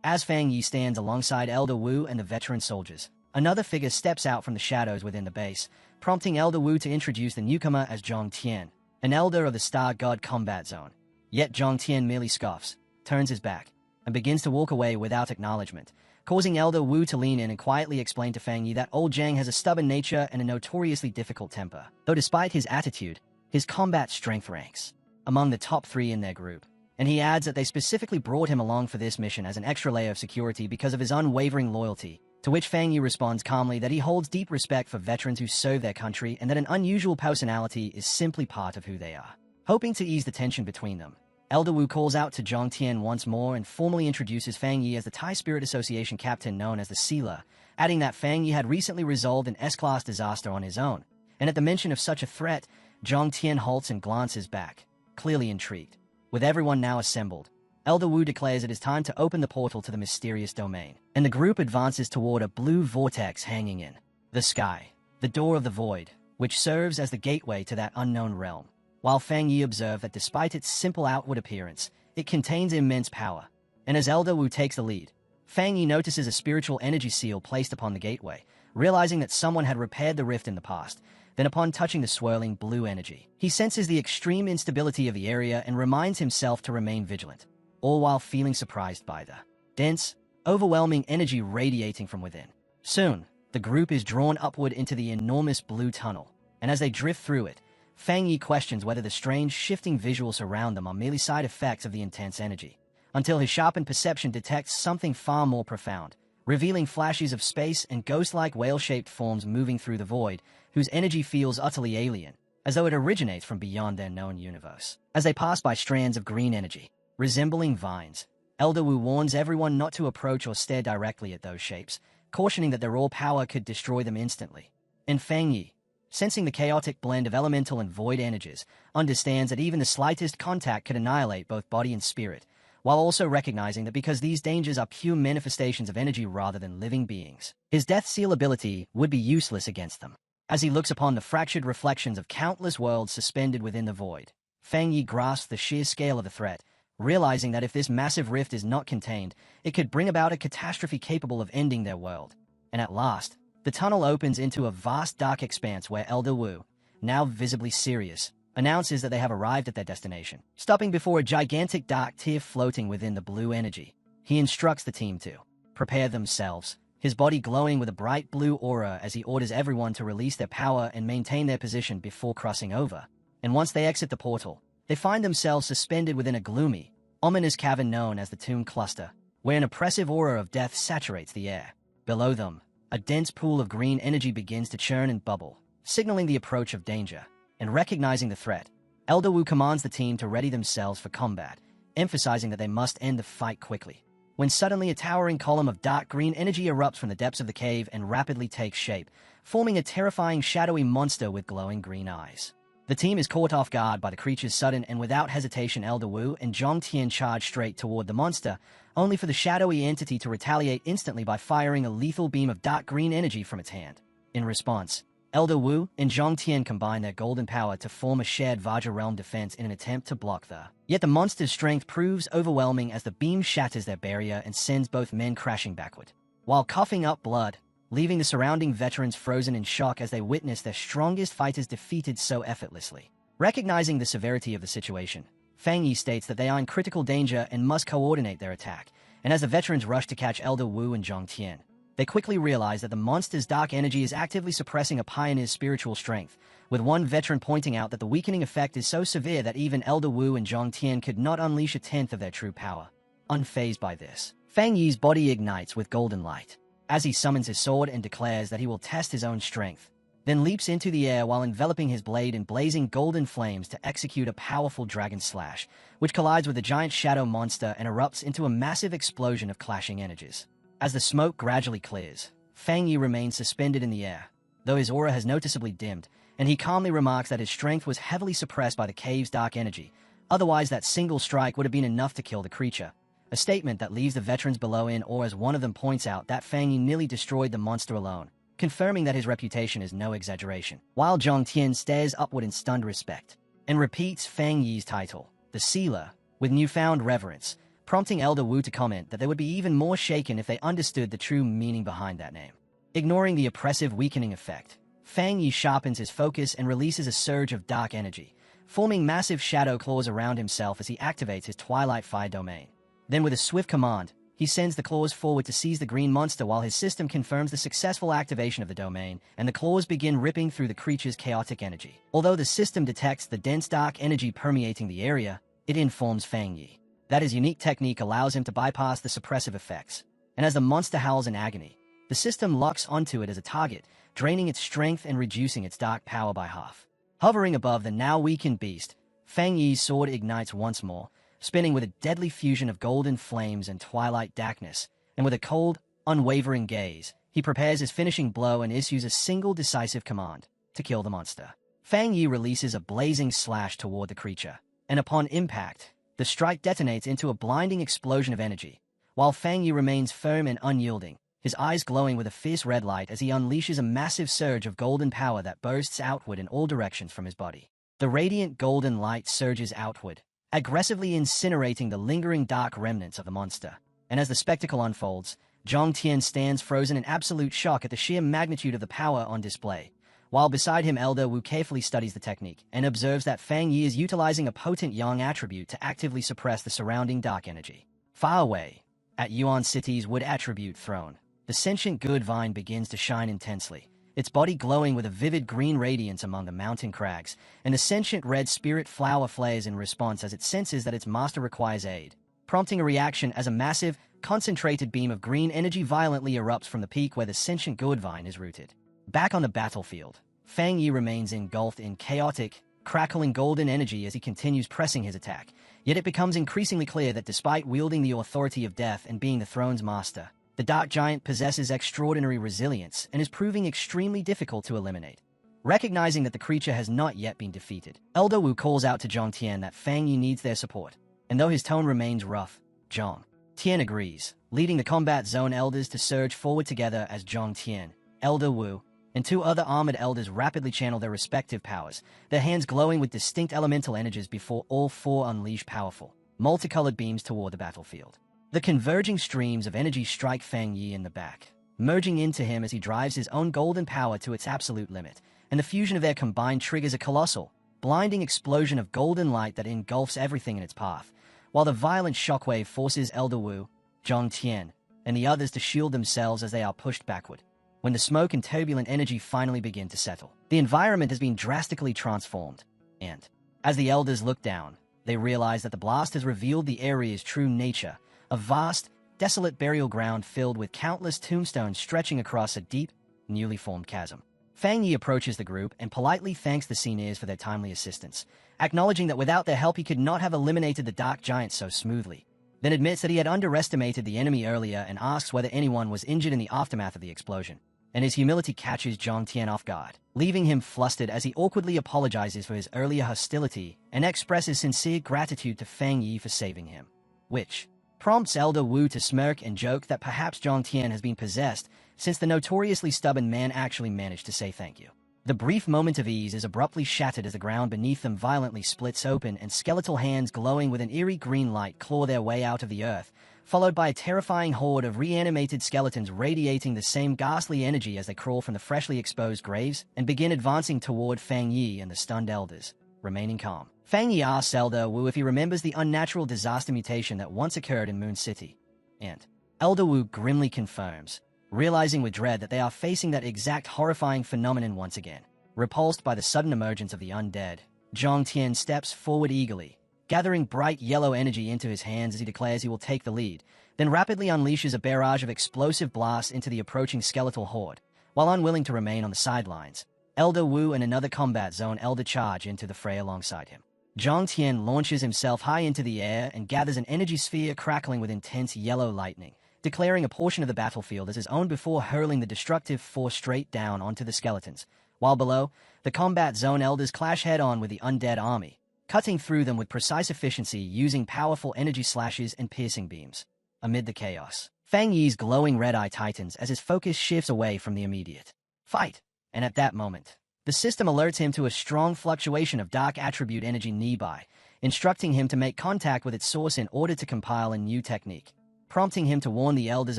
[SPEAKER 1] As Fang Yi stands alongside Elder Wu and the veteran soldiers, another figure steps out from the shadows within the base, prompting Elder Wu to introduce the newcomer as Zhong Tian, an elder of the Star God Combat Zone. Yet Zhang Tian merely scoffs, turns his back, and begins to walk away without acknowledgement, causing Elder Wu to lean in and quietly explain to Fang Yi that old Zhang has a stubborn nature and a notoriously difficult temper. Though despite his attitude, his combat strength ranks among the top 3 in their group. And he adds that they specifically brought him along for this mission as an extra layer of security because of his unwavering loyalty, to which Fang Yi responds calmly that he holds deep respect for veterans who serve their country and that an unusual personality is simply part of who they are. Hoping to ease the tension between them, Elder Wu calls out to Zhang Tian once more and formally introduces Fang Yi as the Thai Spirit Association captain known as the Sealer, adding that Fang Yi had recently resolved an S-class disaster on his own. And at the mention of such a threat, Zhang Tian halts and glances back, clearly intrigued. With everyone now assembled, Elder Wu declares it is time to open the portal to the mysterious domain, and the group advances toward a blue vortex hanging in the sky, the door of the void, which serves as the gateway to that unknown realm. While Fang Yi observed that despite its simple outward appearance, it contains immense power. And as Elder Wu takes the lead, Fang Yi notices a spiritual energy seal placed upon the gateway, realizing that someone had repaired the rift in the past. Then upon touching the swirling blue energy, he senses the extreme instability of the area and reminds himself to remain vigilant, all while feeling surprised by the dense, overwhelming energy radiating from within. Soon, the group is drawn upward into the enormous blue tunnel, and as they drift through it, Fang Yi questions whether the strange, shifting visuals around them are merely side effects of the intense energy, until his sharpened perception detects something far more profound, revealing flashes of space and ghost-like whale-shaped forms moving through the void, whose energy feels utterly alien, as though it originates from beyond their known universe. As they pass by strands of green energy, resembling vines, Elder Wu warns everyone not to approach or stare directly at those shapes, cautioning that their raw power could destroy them instantly. And Fang Yi, sensing the chaotic blend of elemental and void energies, understands that even the slightest contact could annihilate both body and spirit, while also recognizing that because these dangers are pure manifestations of energy rather than living beings, his Death Seal ability would be useless against them. As he looks upon the fractured reflections of countless worlds suspended within the void, Fang Yi grasps the sheer scale of the threat, realizing that if this massive rift is not contained, it could bring about a catastrophe capable of ending their world. And at last, the tunnel opens into a vast dark expanse where Elder Wu, now visibly serious, announces that they have arrived at their destination. Stopping before a gigantic dark tier floating within the blue energy, he instructs the team to prepare themselves, his body glowing with a bright blue aura as he orders everyone to release their power and maintain their position before crossing over. And once they exit the portal, they find themselves suspended within a gloomy, ominous cavern known as the Tomb Cluster, where an oppressive aura of death saturates the air. Below them, a dense pool of green energy begins to churn and bubble, signaling the approach of danger. And recognizing the threat, Elder Wu commands the team to ready themselves for combat, emphasizing that they must end the fight quickly. When suddenly a towering column of dark green energy erupts from the depths of the cave and rapidly takes shape, forming a terrifying shadowy monster with glowing green eyes. The team is caught off guard by the creature's sudden and without hesitation Elder Wu and Zhang Tian charge straight toward the monster, only for the shadowy entity to retaliate instantly by firing a lethal beam of dark green energy from its hand. In response, Elder Wu and Zhang Tian combine their golden power to form a shared Vajra Realm defense in an attempt to block the. Yet the monster's strength proves overwhelming as the beam shatters their barrier and sends both men crashing backward, while coughing up blood, leaving the surrounding veterans frozen in shock as they witness their strongest fighters defeated so effortlessly. Recognizing the severity of the situation, Fang Yi states that they are in critical danger and must coordinate their attack, and as the veterans rush to catch Elder Wu and Zhang Tian, they quickly realize that the monster's dark energy is actively suppressing a pioneer's spiritual strength, with one veteran pointing out that the weakening effect is so severe that even Elder Wu and Zhang Tian could not unleash a tenth of their true power. Unfazed by this, Fang Yi's body ignites with golden light, as he summons his sword and declares that he will test his own strength, then leaps into the air while enveloping his blade in blazing golden flames to execute a powerful dragon slash, which collides with a giant shadow monster and erupts into a massive explosion of clashing energies. As the smoke gradually clears, Fang Yi remains suspended in the air, though his aura has noticeably dimmed, and he calmly remarks that his strength was heavily suppressed by the cave's dark energy, otherwise that single strike would have been enough to kill the creature, a statement that leaves the veterans below in awe as one of them points out that Fang Yi nearly destroyed the monster alone, confirming that his reputation is no exaggeration, while Zhang Tian stares upward in stunned respect, and repeats Fang Yi's title, the Sealer, with newfound reverence, prompting Elder Wu to comment that they would be even more shaken if they understood the true meaning behind that name. Ignoring the oppressive weakening effect, Fang Yi sharpens his focus and releases a surge of dark energy, forming massive shadow claws around himself as he activates his Twilight Fire domain. Then with a swift command, he sends the claws forward to seize the green monster while his system confirms the successful activation of the domain, and the claws begin ripping through the creature's chaotic energy. Although the system detects the dense dark energy permeating the area, it informs Fang Yi that his unique technique allows him to bypass the suppressive effects. And as the monster howls in agony, the system locks onto it as a target, draining its strength and reducing its dark power by half. Hovering above the now weakened beast, Fang Yi's sword ignites once more, spinning with a deadly fusion of golden flames and twilight darkness, and with a cold, unwavering gaze, he prepares his finishing blow and issues a single decisive command to kill the monster. Fang Yi releases a blazing slash toward the creature, and upon impact, the strike detonates into a blinding explosion of energy, while Fang Yi remains firm and unyielding, his eyes glowing with a fierce red light as he unleashes a massive surge of golden power that bursts outward in all directions from his body. The radiant golden light surges outward, aggressively incinerating the lingering dark remnants of the monster. And as the spectacle unfolds, Zhang Tian stands frozen in absolute shock at the sheer magnitude of the power on display, while beside him Elder Wu carefully studies the technique and observes that Fang Yi is utilizing a potent yang attribute to actively suppress the surrounding dark energy. Far away, at Yuan City's wood attribute throne, the sentient good vine begins to shine intensely, its body glowing with a vivid green radiance among the mountain crags, and the sentient red spirit flower flares in response as it senses that its master requires aid, prompting a reaction as a massive, concentrated beam of green energy violently erupts from the peak where the sentient good vine is rooted. Back on the battlefield, Fang Yi remains engulfed in chaotic, crackling golden energy as he continues pressing his attack, yet it becomes increasingly clear that despite wielding the authority of death and being the throne's master, the Dark Giant possesses extraordinary resilience and is proving extremely difficult to eliminate. Recognizing that the creature has not yet been defeated, Elder Wu calls out to Zhang Tian that Fang Yi needs their support, and though his tone remains rough, Zhang Tian agrees, leading the combat zone elders to surge forward together as Zhang Tian, Elder Wu, and two other armored elders rapidly channel their respective powers, their hands glowing with distinct elemental energies before all four unleash powerful, multicolored beams toward the battlefield. The converging streams of energy strike Fang Yi in the back, merging into him as he drives his own golden power to its absolute limit, and the fusion of their combined triggers a colossal, blinding explosion of golden light that engulfs everything in its path, while the violent shockwave forces Elder Wu, Zhang Tian, and the others to shield themselves as they are pushed backward. When the smoke and turbulent energy finally begin to settle, the environment has been drastically transformed, and, as the elders look down, they realize that the blast has revealed the area's true nature, a vast, desolate burial ground filled with countless tombstones stretching across a deep, newly formed chasm. Fang Yi approaches the group and politely thanks the seniors for their timely assistance, acknowledging that without their help he could not have eliminated the Dark Giant so smoothly, then admits that he had underestimated the enemy earlier and asks whether anyone was injured in the aftermath of the explosion. And his humility catches Zhang Tian off guard, leaving him flustered as he awkwardly apologizes for his earlier hostility and expresses sincere gratitude to Fang Yi for saving him, which prompts Elder Wu to smirk and joke that perhaps Zhang Tian has been possessed since the notoriously stubborn man actually managed to say thank you. The brief moment of ease is abruptly shattered as the ground beneath them violently splits open and skeletal hands glowing with an eerie green light claw their way out of the earth, followed by a terrifying horde of reanimated skeletons radiating the same ghastly energy as they crawl from the freshly exposed graves and begin advancing toward Fang Yi and the stunned elders, remaining calm. Fang Yi asks Elder Wu if he remembers the unnatural disaster mutation that once occurred in Moon City, and Elder Wu grimly confirms, realizing with dread that they are facing that exact horrifying phenomenon once again. Repulsed by the sudden emergence of the undead, Zhang Tian steps forward eagerly, gathering bright yellow energy into his hands as he declares he will take the lead, then rapidly unleashes a barrage of explosive blasts into the approaching skeletal horde. While unwilling to remain on the sidelines, Elder Wu and another combat zone elder charge into the fray alongside him. Zhang Tian launches himself high into the air and gathers an energy sphere crackling with intense yellow lightning, declaring a portion of the battlefield as his own before hurling the destructive force straight down onto the skeletons, while below, the combat zone elders clash head-on with the undead army, cutting through them with precise efficiency using powerful energy slashes and piercing beams. Amid the chaos, Fang Yi's glowing red eye tightens as his focus shifts away from the immediate fight, and at that moment, the system alerts him to a strong fluctuation of dark attribute energy nearby, instructing him to make contact with its source in order to compile a new technique, prompting him to warn the elders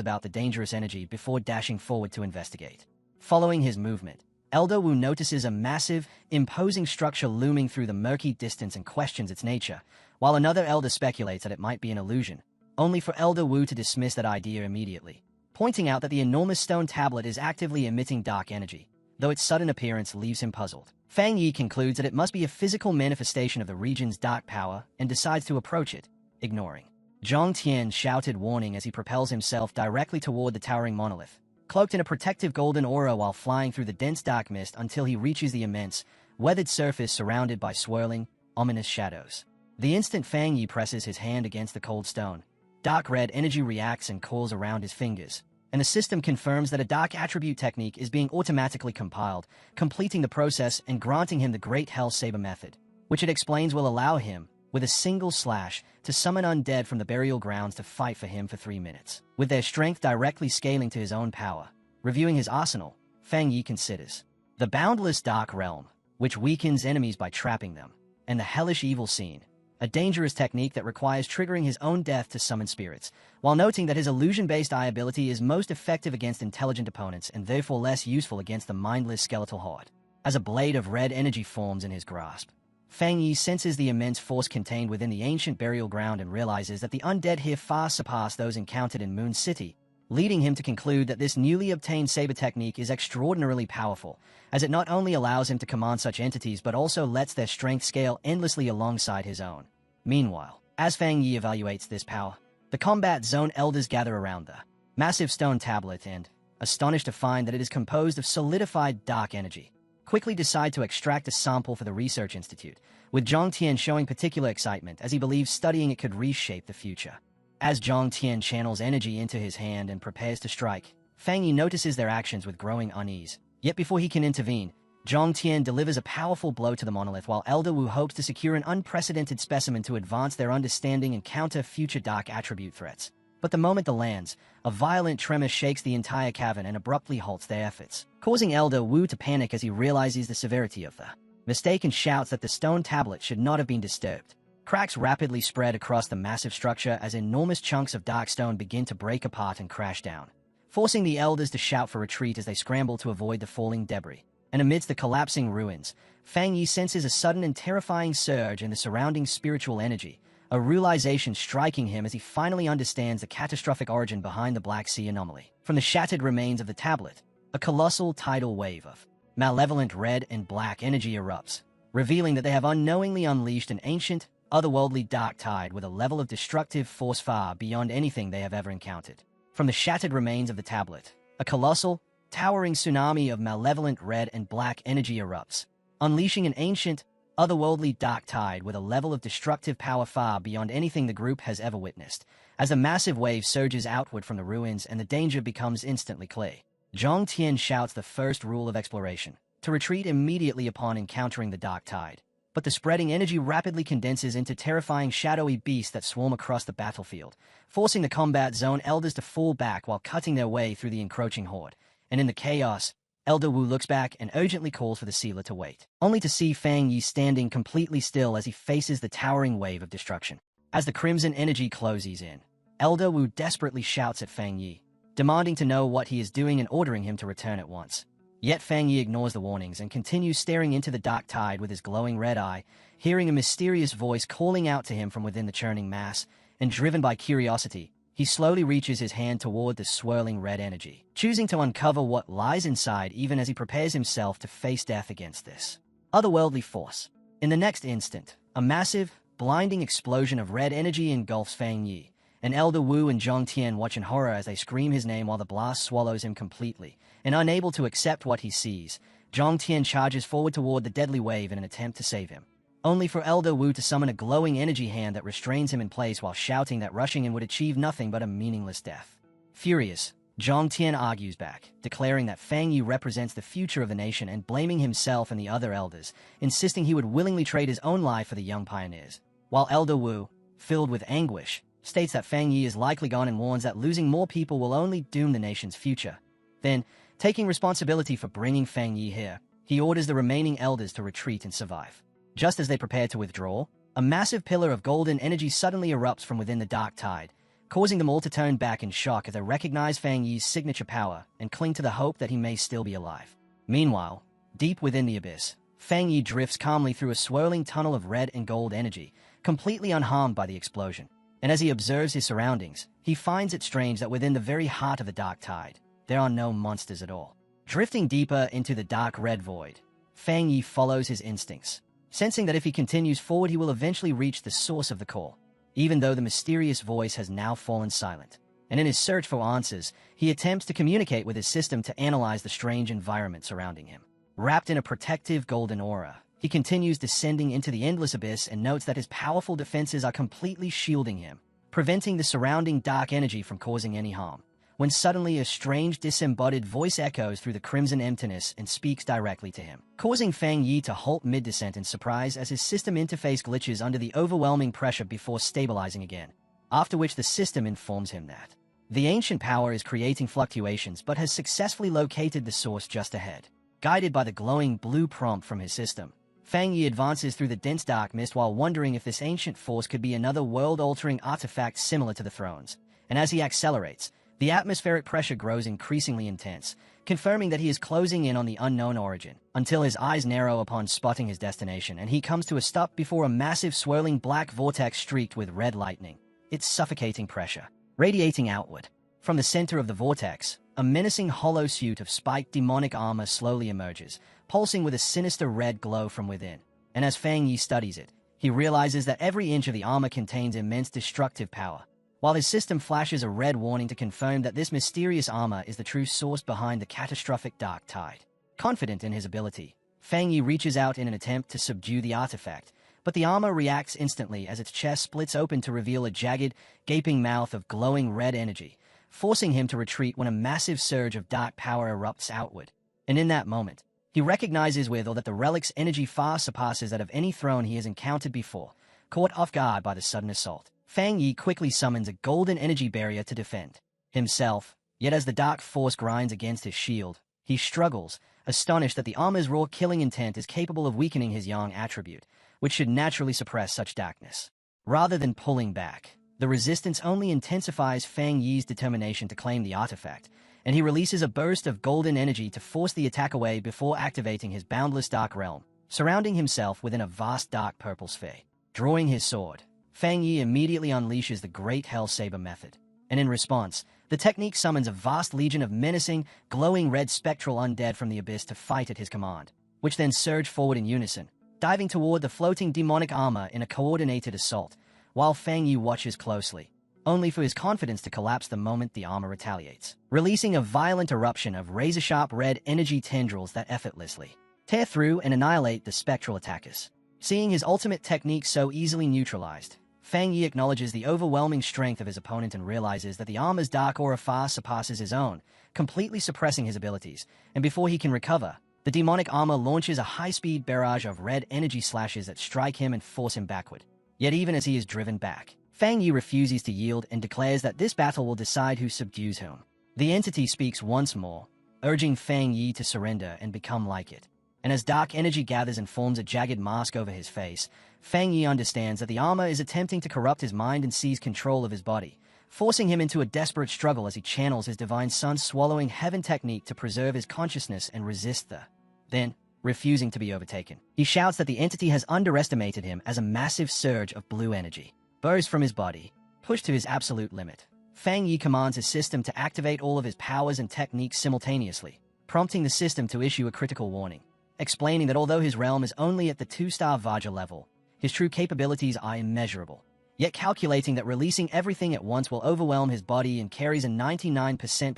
[SPEAKER 1] about the dangerous energy before dashing forward to investigate. Following his movement, Elder Wu notices a massive, imposing structure looming through the murky distance and questions its nature, while another elder speculates that it might be an illusion, only for Elder Wu to dismiss that idea immediately, pointing out that the enormous stone tablet is actively emitting dark energy, though its sudden appearance leaves him puzzled. Fang Yi concludes that it must be a physical manifestation of the region's dark power and decides to approach it, ignoring. Zhang Tian shouted warning as he propels himself directly toward the towering monolith, cloaked in a protective golden aura while flying through the dense dark mist until he reaches the immense, weathered surface surrounded by swirling, ominous shadows. The instant Fang Yi presses his hand against the cold stone, dark red energy reacts and coils around his fingers, and the system confirms that a dark attribute technique is being automatically compiled, completing the process and granting him the Great Hell Saber method, which it explains will allow him, with a single slash, to summon undead from the burial grounds to fight for him for 3 minutes. With their strength directly scaling to his own power, reviewing his arsenal, Fang Yi considers the boundless dark realm, which weakens enemies by trapping them, and the hellish evil scene, a dangerous technique that requires triggering his own death to summon spirits, while noting that his illusion-based eye ability is most effective against intelligent opponents and therefore less useful against the mindless skeletal horde. As a blade of red energy forms in his grasp, Fang Yi senses the immense force contained within the ancient burial ground and realizes that the undead here far surpass those encountered in Moon City, leading him to conclude that this newly obtained saber technique is extraordinarily powerful, as it not only allows him to command such entities but also lets their strength scale endlessly alongside his own. Meanwhile, as Fang Yi evaluates this power, the combat zone elders gather around the massive stone tablet and, astonished to find that it is composed of solidified dark energy, quickly decide to extract a sample for the research institute, with Zhang Tian showing particular excitement as he believes studying it could reshape the future. As Zhang Tian channels energy into his hand and prepares to strike, Fang Yi notices their actions with growing unease. Yet before he can intervene, Zhang Tian delivers a powerful blow to the monolith while Elder Wu hopes to secure an unprecedented specimen to advance their understanding and counter future dark attribute threats. But the moment the lands, a violent tremor shakes the entire cavern and abruptly halts their efforts, causing Elder Wu to panic as he realizes the severity of the mistake and shouts that the stone tablet should not have been disturbed. Cracks rapidly spread across the massive structure as enormous chunks of dark stone begin to break apart and crash down, forcing the elders to shout for retreat as they scramble to avoid the falling debris. And amidst the collapsing ruins, Fang Yi senses a sudden and terrifying surge in the surrounding spiritual energy, a realization striking him as he finally understands the catastrophic origin behind the Black Sea anomaly. From the shattered remains of the tablet, a colossal tidal wave of malevolent red and black energy erupts, revealing that they have unknowingly unleashed an ancient, otherworldly dark tide with a level of destructive force far beyond anything they have ever encountered. From the shattered remains of the tablet, a colossal, towering tsunami of malevolent red and black energy erupts, unleashing an ancient, otherworldly dark tide with a level of destructive power far beyond anything the group has ever witnessed. As the massive wave surges outward from the ruins and the danger becomes instantly clear, Zhang Tian shouts the first rule of exploration, to retreat immediately upon encountering the dark tide. But the spreading energy rapidly condenses into terrifying shadowy beasts that swarm across the battlefield, forcing the combat zone elders to fall back while cutting their way through the encroaching horde. And in the chaos, Elder Wu looks back and urgently calls for the sealer to wait, only to see Fang Yi standing completely still as he faces the towering wave of destruction. As the crimson energy closes in, Elder Wu desperately shouts at Fang Yi, demanding to know what he is doing and ordering him to return at once. Yet Fang Yi ignores the warnings and continues staring into the dark tide with his glowing red eye, hearing a mysterious voice calling out to him from within the churning mass, and driven by curiosity, he slowly reaches his hand toward the swirling red energy, choosing to uncover what lies inside even as he prepares himself to face death against this otherworldly force. In the next instant, a massive, blinding explosion of red energy engulfs Fang Yi, and Elder Wu and Zhang Tian watch in horror as they scream his name while the blast swallows him completely. And unable to accept what he sees, Zhang Tian charges forward toward the deadly wave in an attempt to save him, only for Elder Wu to summon a glowing energy hand that restrains him in place while shouting that rushing in would achieve nothing but a meaningless death. Furious, Zhang Tian argues back, declaring that Fang Yi represents the future of the nation and blaming himself and the other elders, insisting he would willingly trade his own life for the young pioneers, while Elder Wu, filled with anguish, states that Fang Yi is likely gone and warns that losing more people will only doom the nation's future. Then, taking responsibility for bringing Fang Yi here, he orders the remaining elders to retreat and survive. Just as they prepare to withdraw, a massive pillar of golden energy suddenly erupts from within the dark tide, causing them all to turn back in shock as they recognize Fang Yi's signature power and cling to the hope that he may still be alive. Meanwhile, Deep within the abyss, Fang Yi drifts calmly through a swirling tunnel of red and gold energy, completely unharmed by the explosion. And as he observes his surroundings, he finds it strange that within the very heart of the dark tide, there are no monsters at all. Drifting deeper into the dark red void, Fang Yi follows his instincts, sensing that if he continues forward he will eventually reach the source of the call, even though the mysterious voice has now fallen silent. And in his search for answers, he attempts to communicate with his system to analyze the strange environment surrounding him. Wrapped in a protective golden aura, he continues descending into the endless abyss and notes that his powerful defenses are completely shielding him, preventing the surrounding dark energy from causing any harm. When suddenly a strange disembodied voice echoes through the crimson emptiness and speaks directly to him, causing Fang Yi to halt mid-descent in surprise as his system interface glitches under the overwhelming pressure before stabilizing again, after which the system informs him that the ancient power is creating fluctuations but has successfully located the source just ahead. Guided by the glowing blue prompt from his system, Fang Yi advances through the dense dark mist while wondering if this ancient force could be another world-altering artifact similar to the thrones. And as he accelerates, the atmospheric pressure grows increasingly intense, confirming that he is closing in on the unknown origin, until his eyes narrow upon spotting his destination and he comes to a stop before a massive swirling black vortex streaked with red lightning, its suffocating pressure radiating outward. From the center of the vortex, a menacing hollow suit of spiked demonic armor slowly emerges, pulsing with a sinister red glow from within. And as Fang Yi studies it, he realizes that every inch of the armor contains immense destructive power, while his system flashes a red warning to confirm that this mysterious armor is the true source behind the catastrophic dark tide. Confident in his ability, Fang Yi reaches out in an attempt to subdue the artifact, but the armor reacts instantly as its chest splits open to reveal a jagged, gaping mouth of glowing red energy, forcing him to retreat when a massive surge of dark power erupts outward. And in that moment, he recognizes with awe that the relic's energy far surpasses that of any throne he has encountered before. Caught off guard by the sudden assault, Fang Yi quickly summons a golden energy barrier to defend himself, yet as the dark force grinds against his shield, he struggles, astonished that the armor's raw killing intent is capable of weakening his yang attribute, which should naturally suppress such darkness. Rather than pulling back, the resistance only intensifies Fang Yi's determination to claim the artifact, and he releases a burst of golden energy to force the attack away before activating his boundless dark realm, surrounding himself within a vast dark purple sphere. Drawing his sword, Fang Yi immediately unleashes the Great Hell Saber method, and in response, the technique summons a vast legion of menacing, glowing red spectral undead from the abyss to fight at his command, which then surge forward in unison, diving toward the floating demonic armor in a coordinated assault, while Fang Yi watches closely, only for his confidence to collapse the moment the armor retaliates, releasing a violent eruption of razor-sharp red energy tendrils that effortlessly tear through and annihilate the spectral attackers. Seeing his ultimate technique so easily neutralized, Fang Yi acknowledges the overwhelming strength of his opponent and realizes that the armor's dark aura far surpasses his own, completely suppressing his abilities, and before he can recover, the demonic armor launches a high-speed barrage of red energy slashes that strike him and force him backward. Yet even as he is driven back, Fang Yi refuses to yield and declares that this battle will decide who subdues whom. The entity speaks once more, urging Fang Yi to surrender and become like it. And as dark energy gathers and forms a jagged mask over his face, Fang Yi understands that the armor is attempting to corrupt his mind and seize control of his body, forcing him into a desperate struggle as he channels his divine sun swallowing heaven technique to preserve his consciousness and resist the then, refusing to be overtaken, he shouts that the entity has underestimated him as a massive surge of blue energy bursts from his body, pushed to his absolute limit. Fang Yi commands his system to activate all of his powers and techniques simultaneously, prompting the system to issue a critical warning, explaining that although his realm is only at the 2-star Vajra level, his true capabilities are immeasurable, yet calculating that releasing everything at once will overwhelm his body and carries a 99%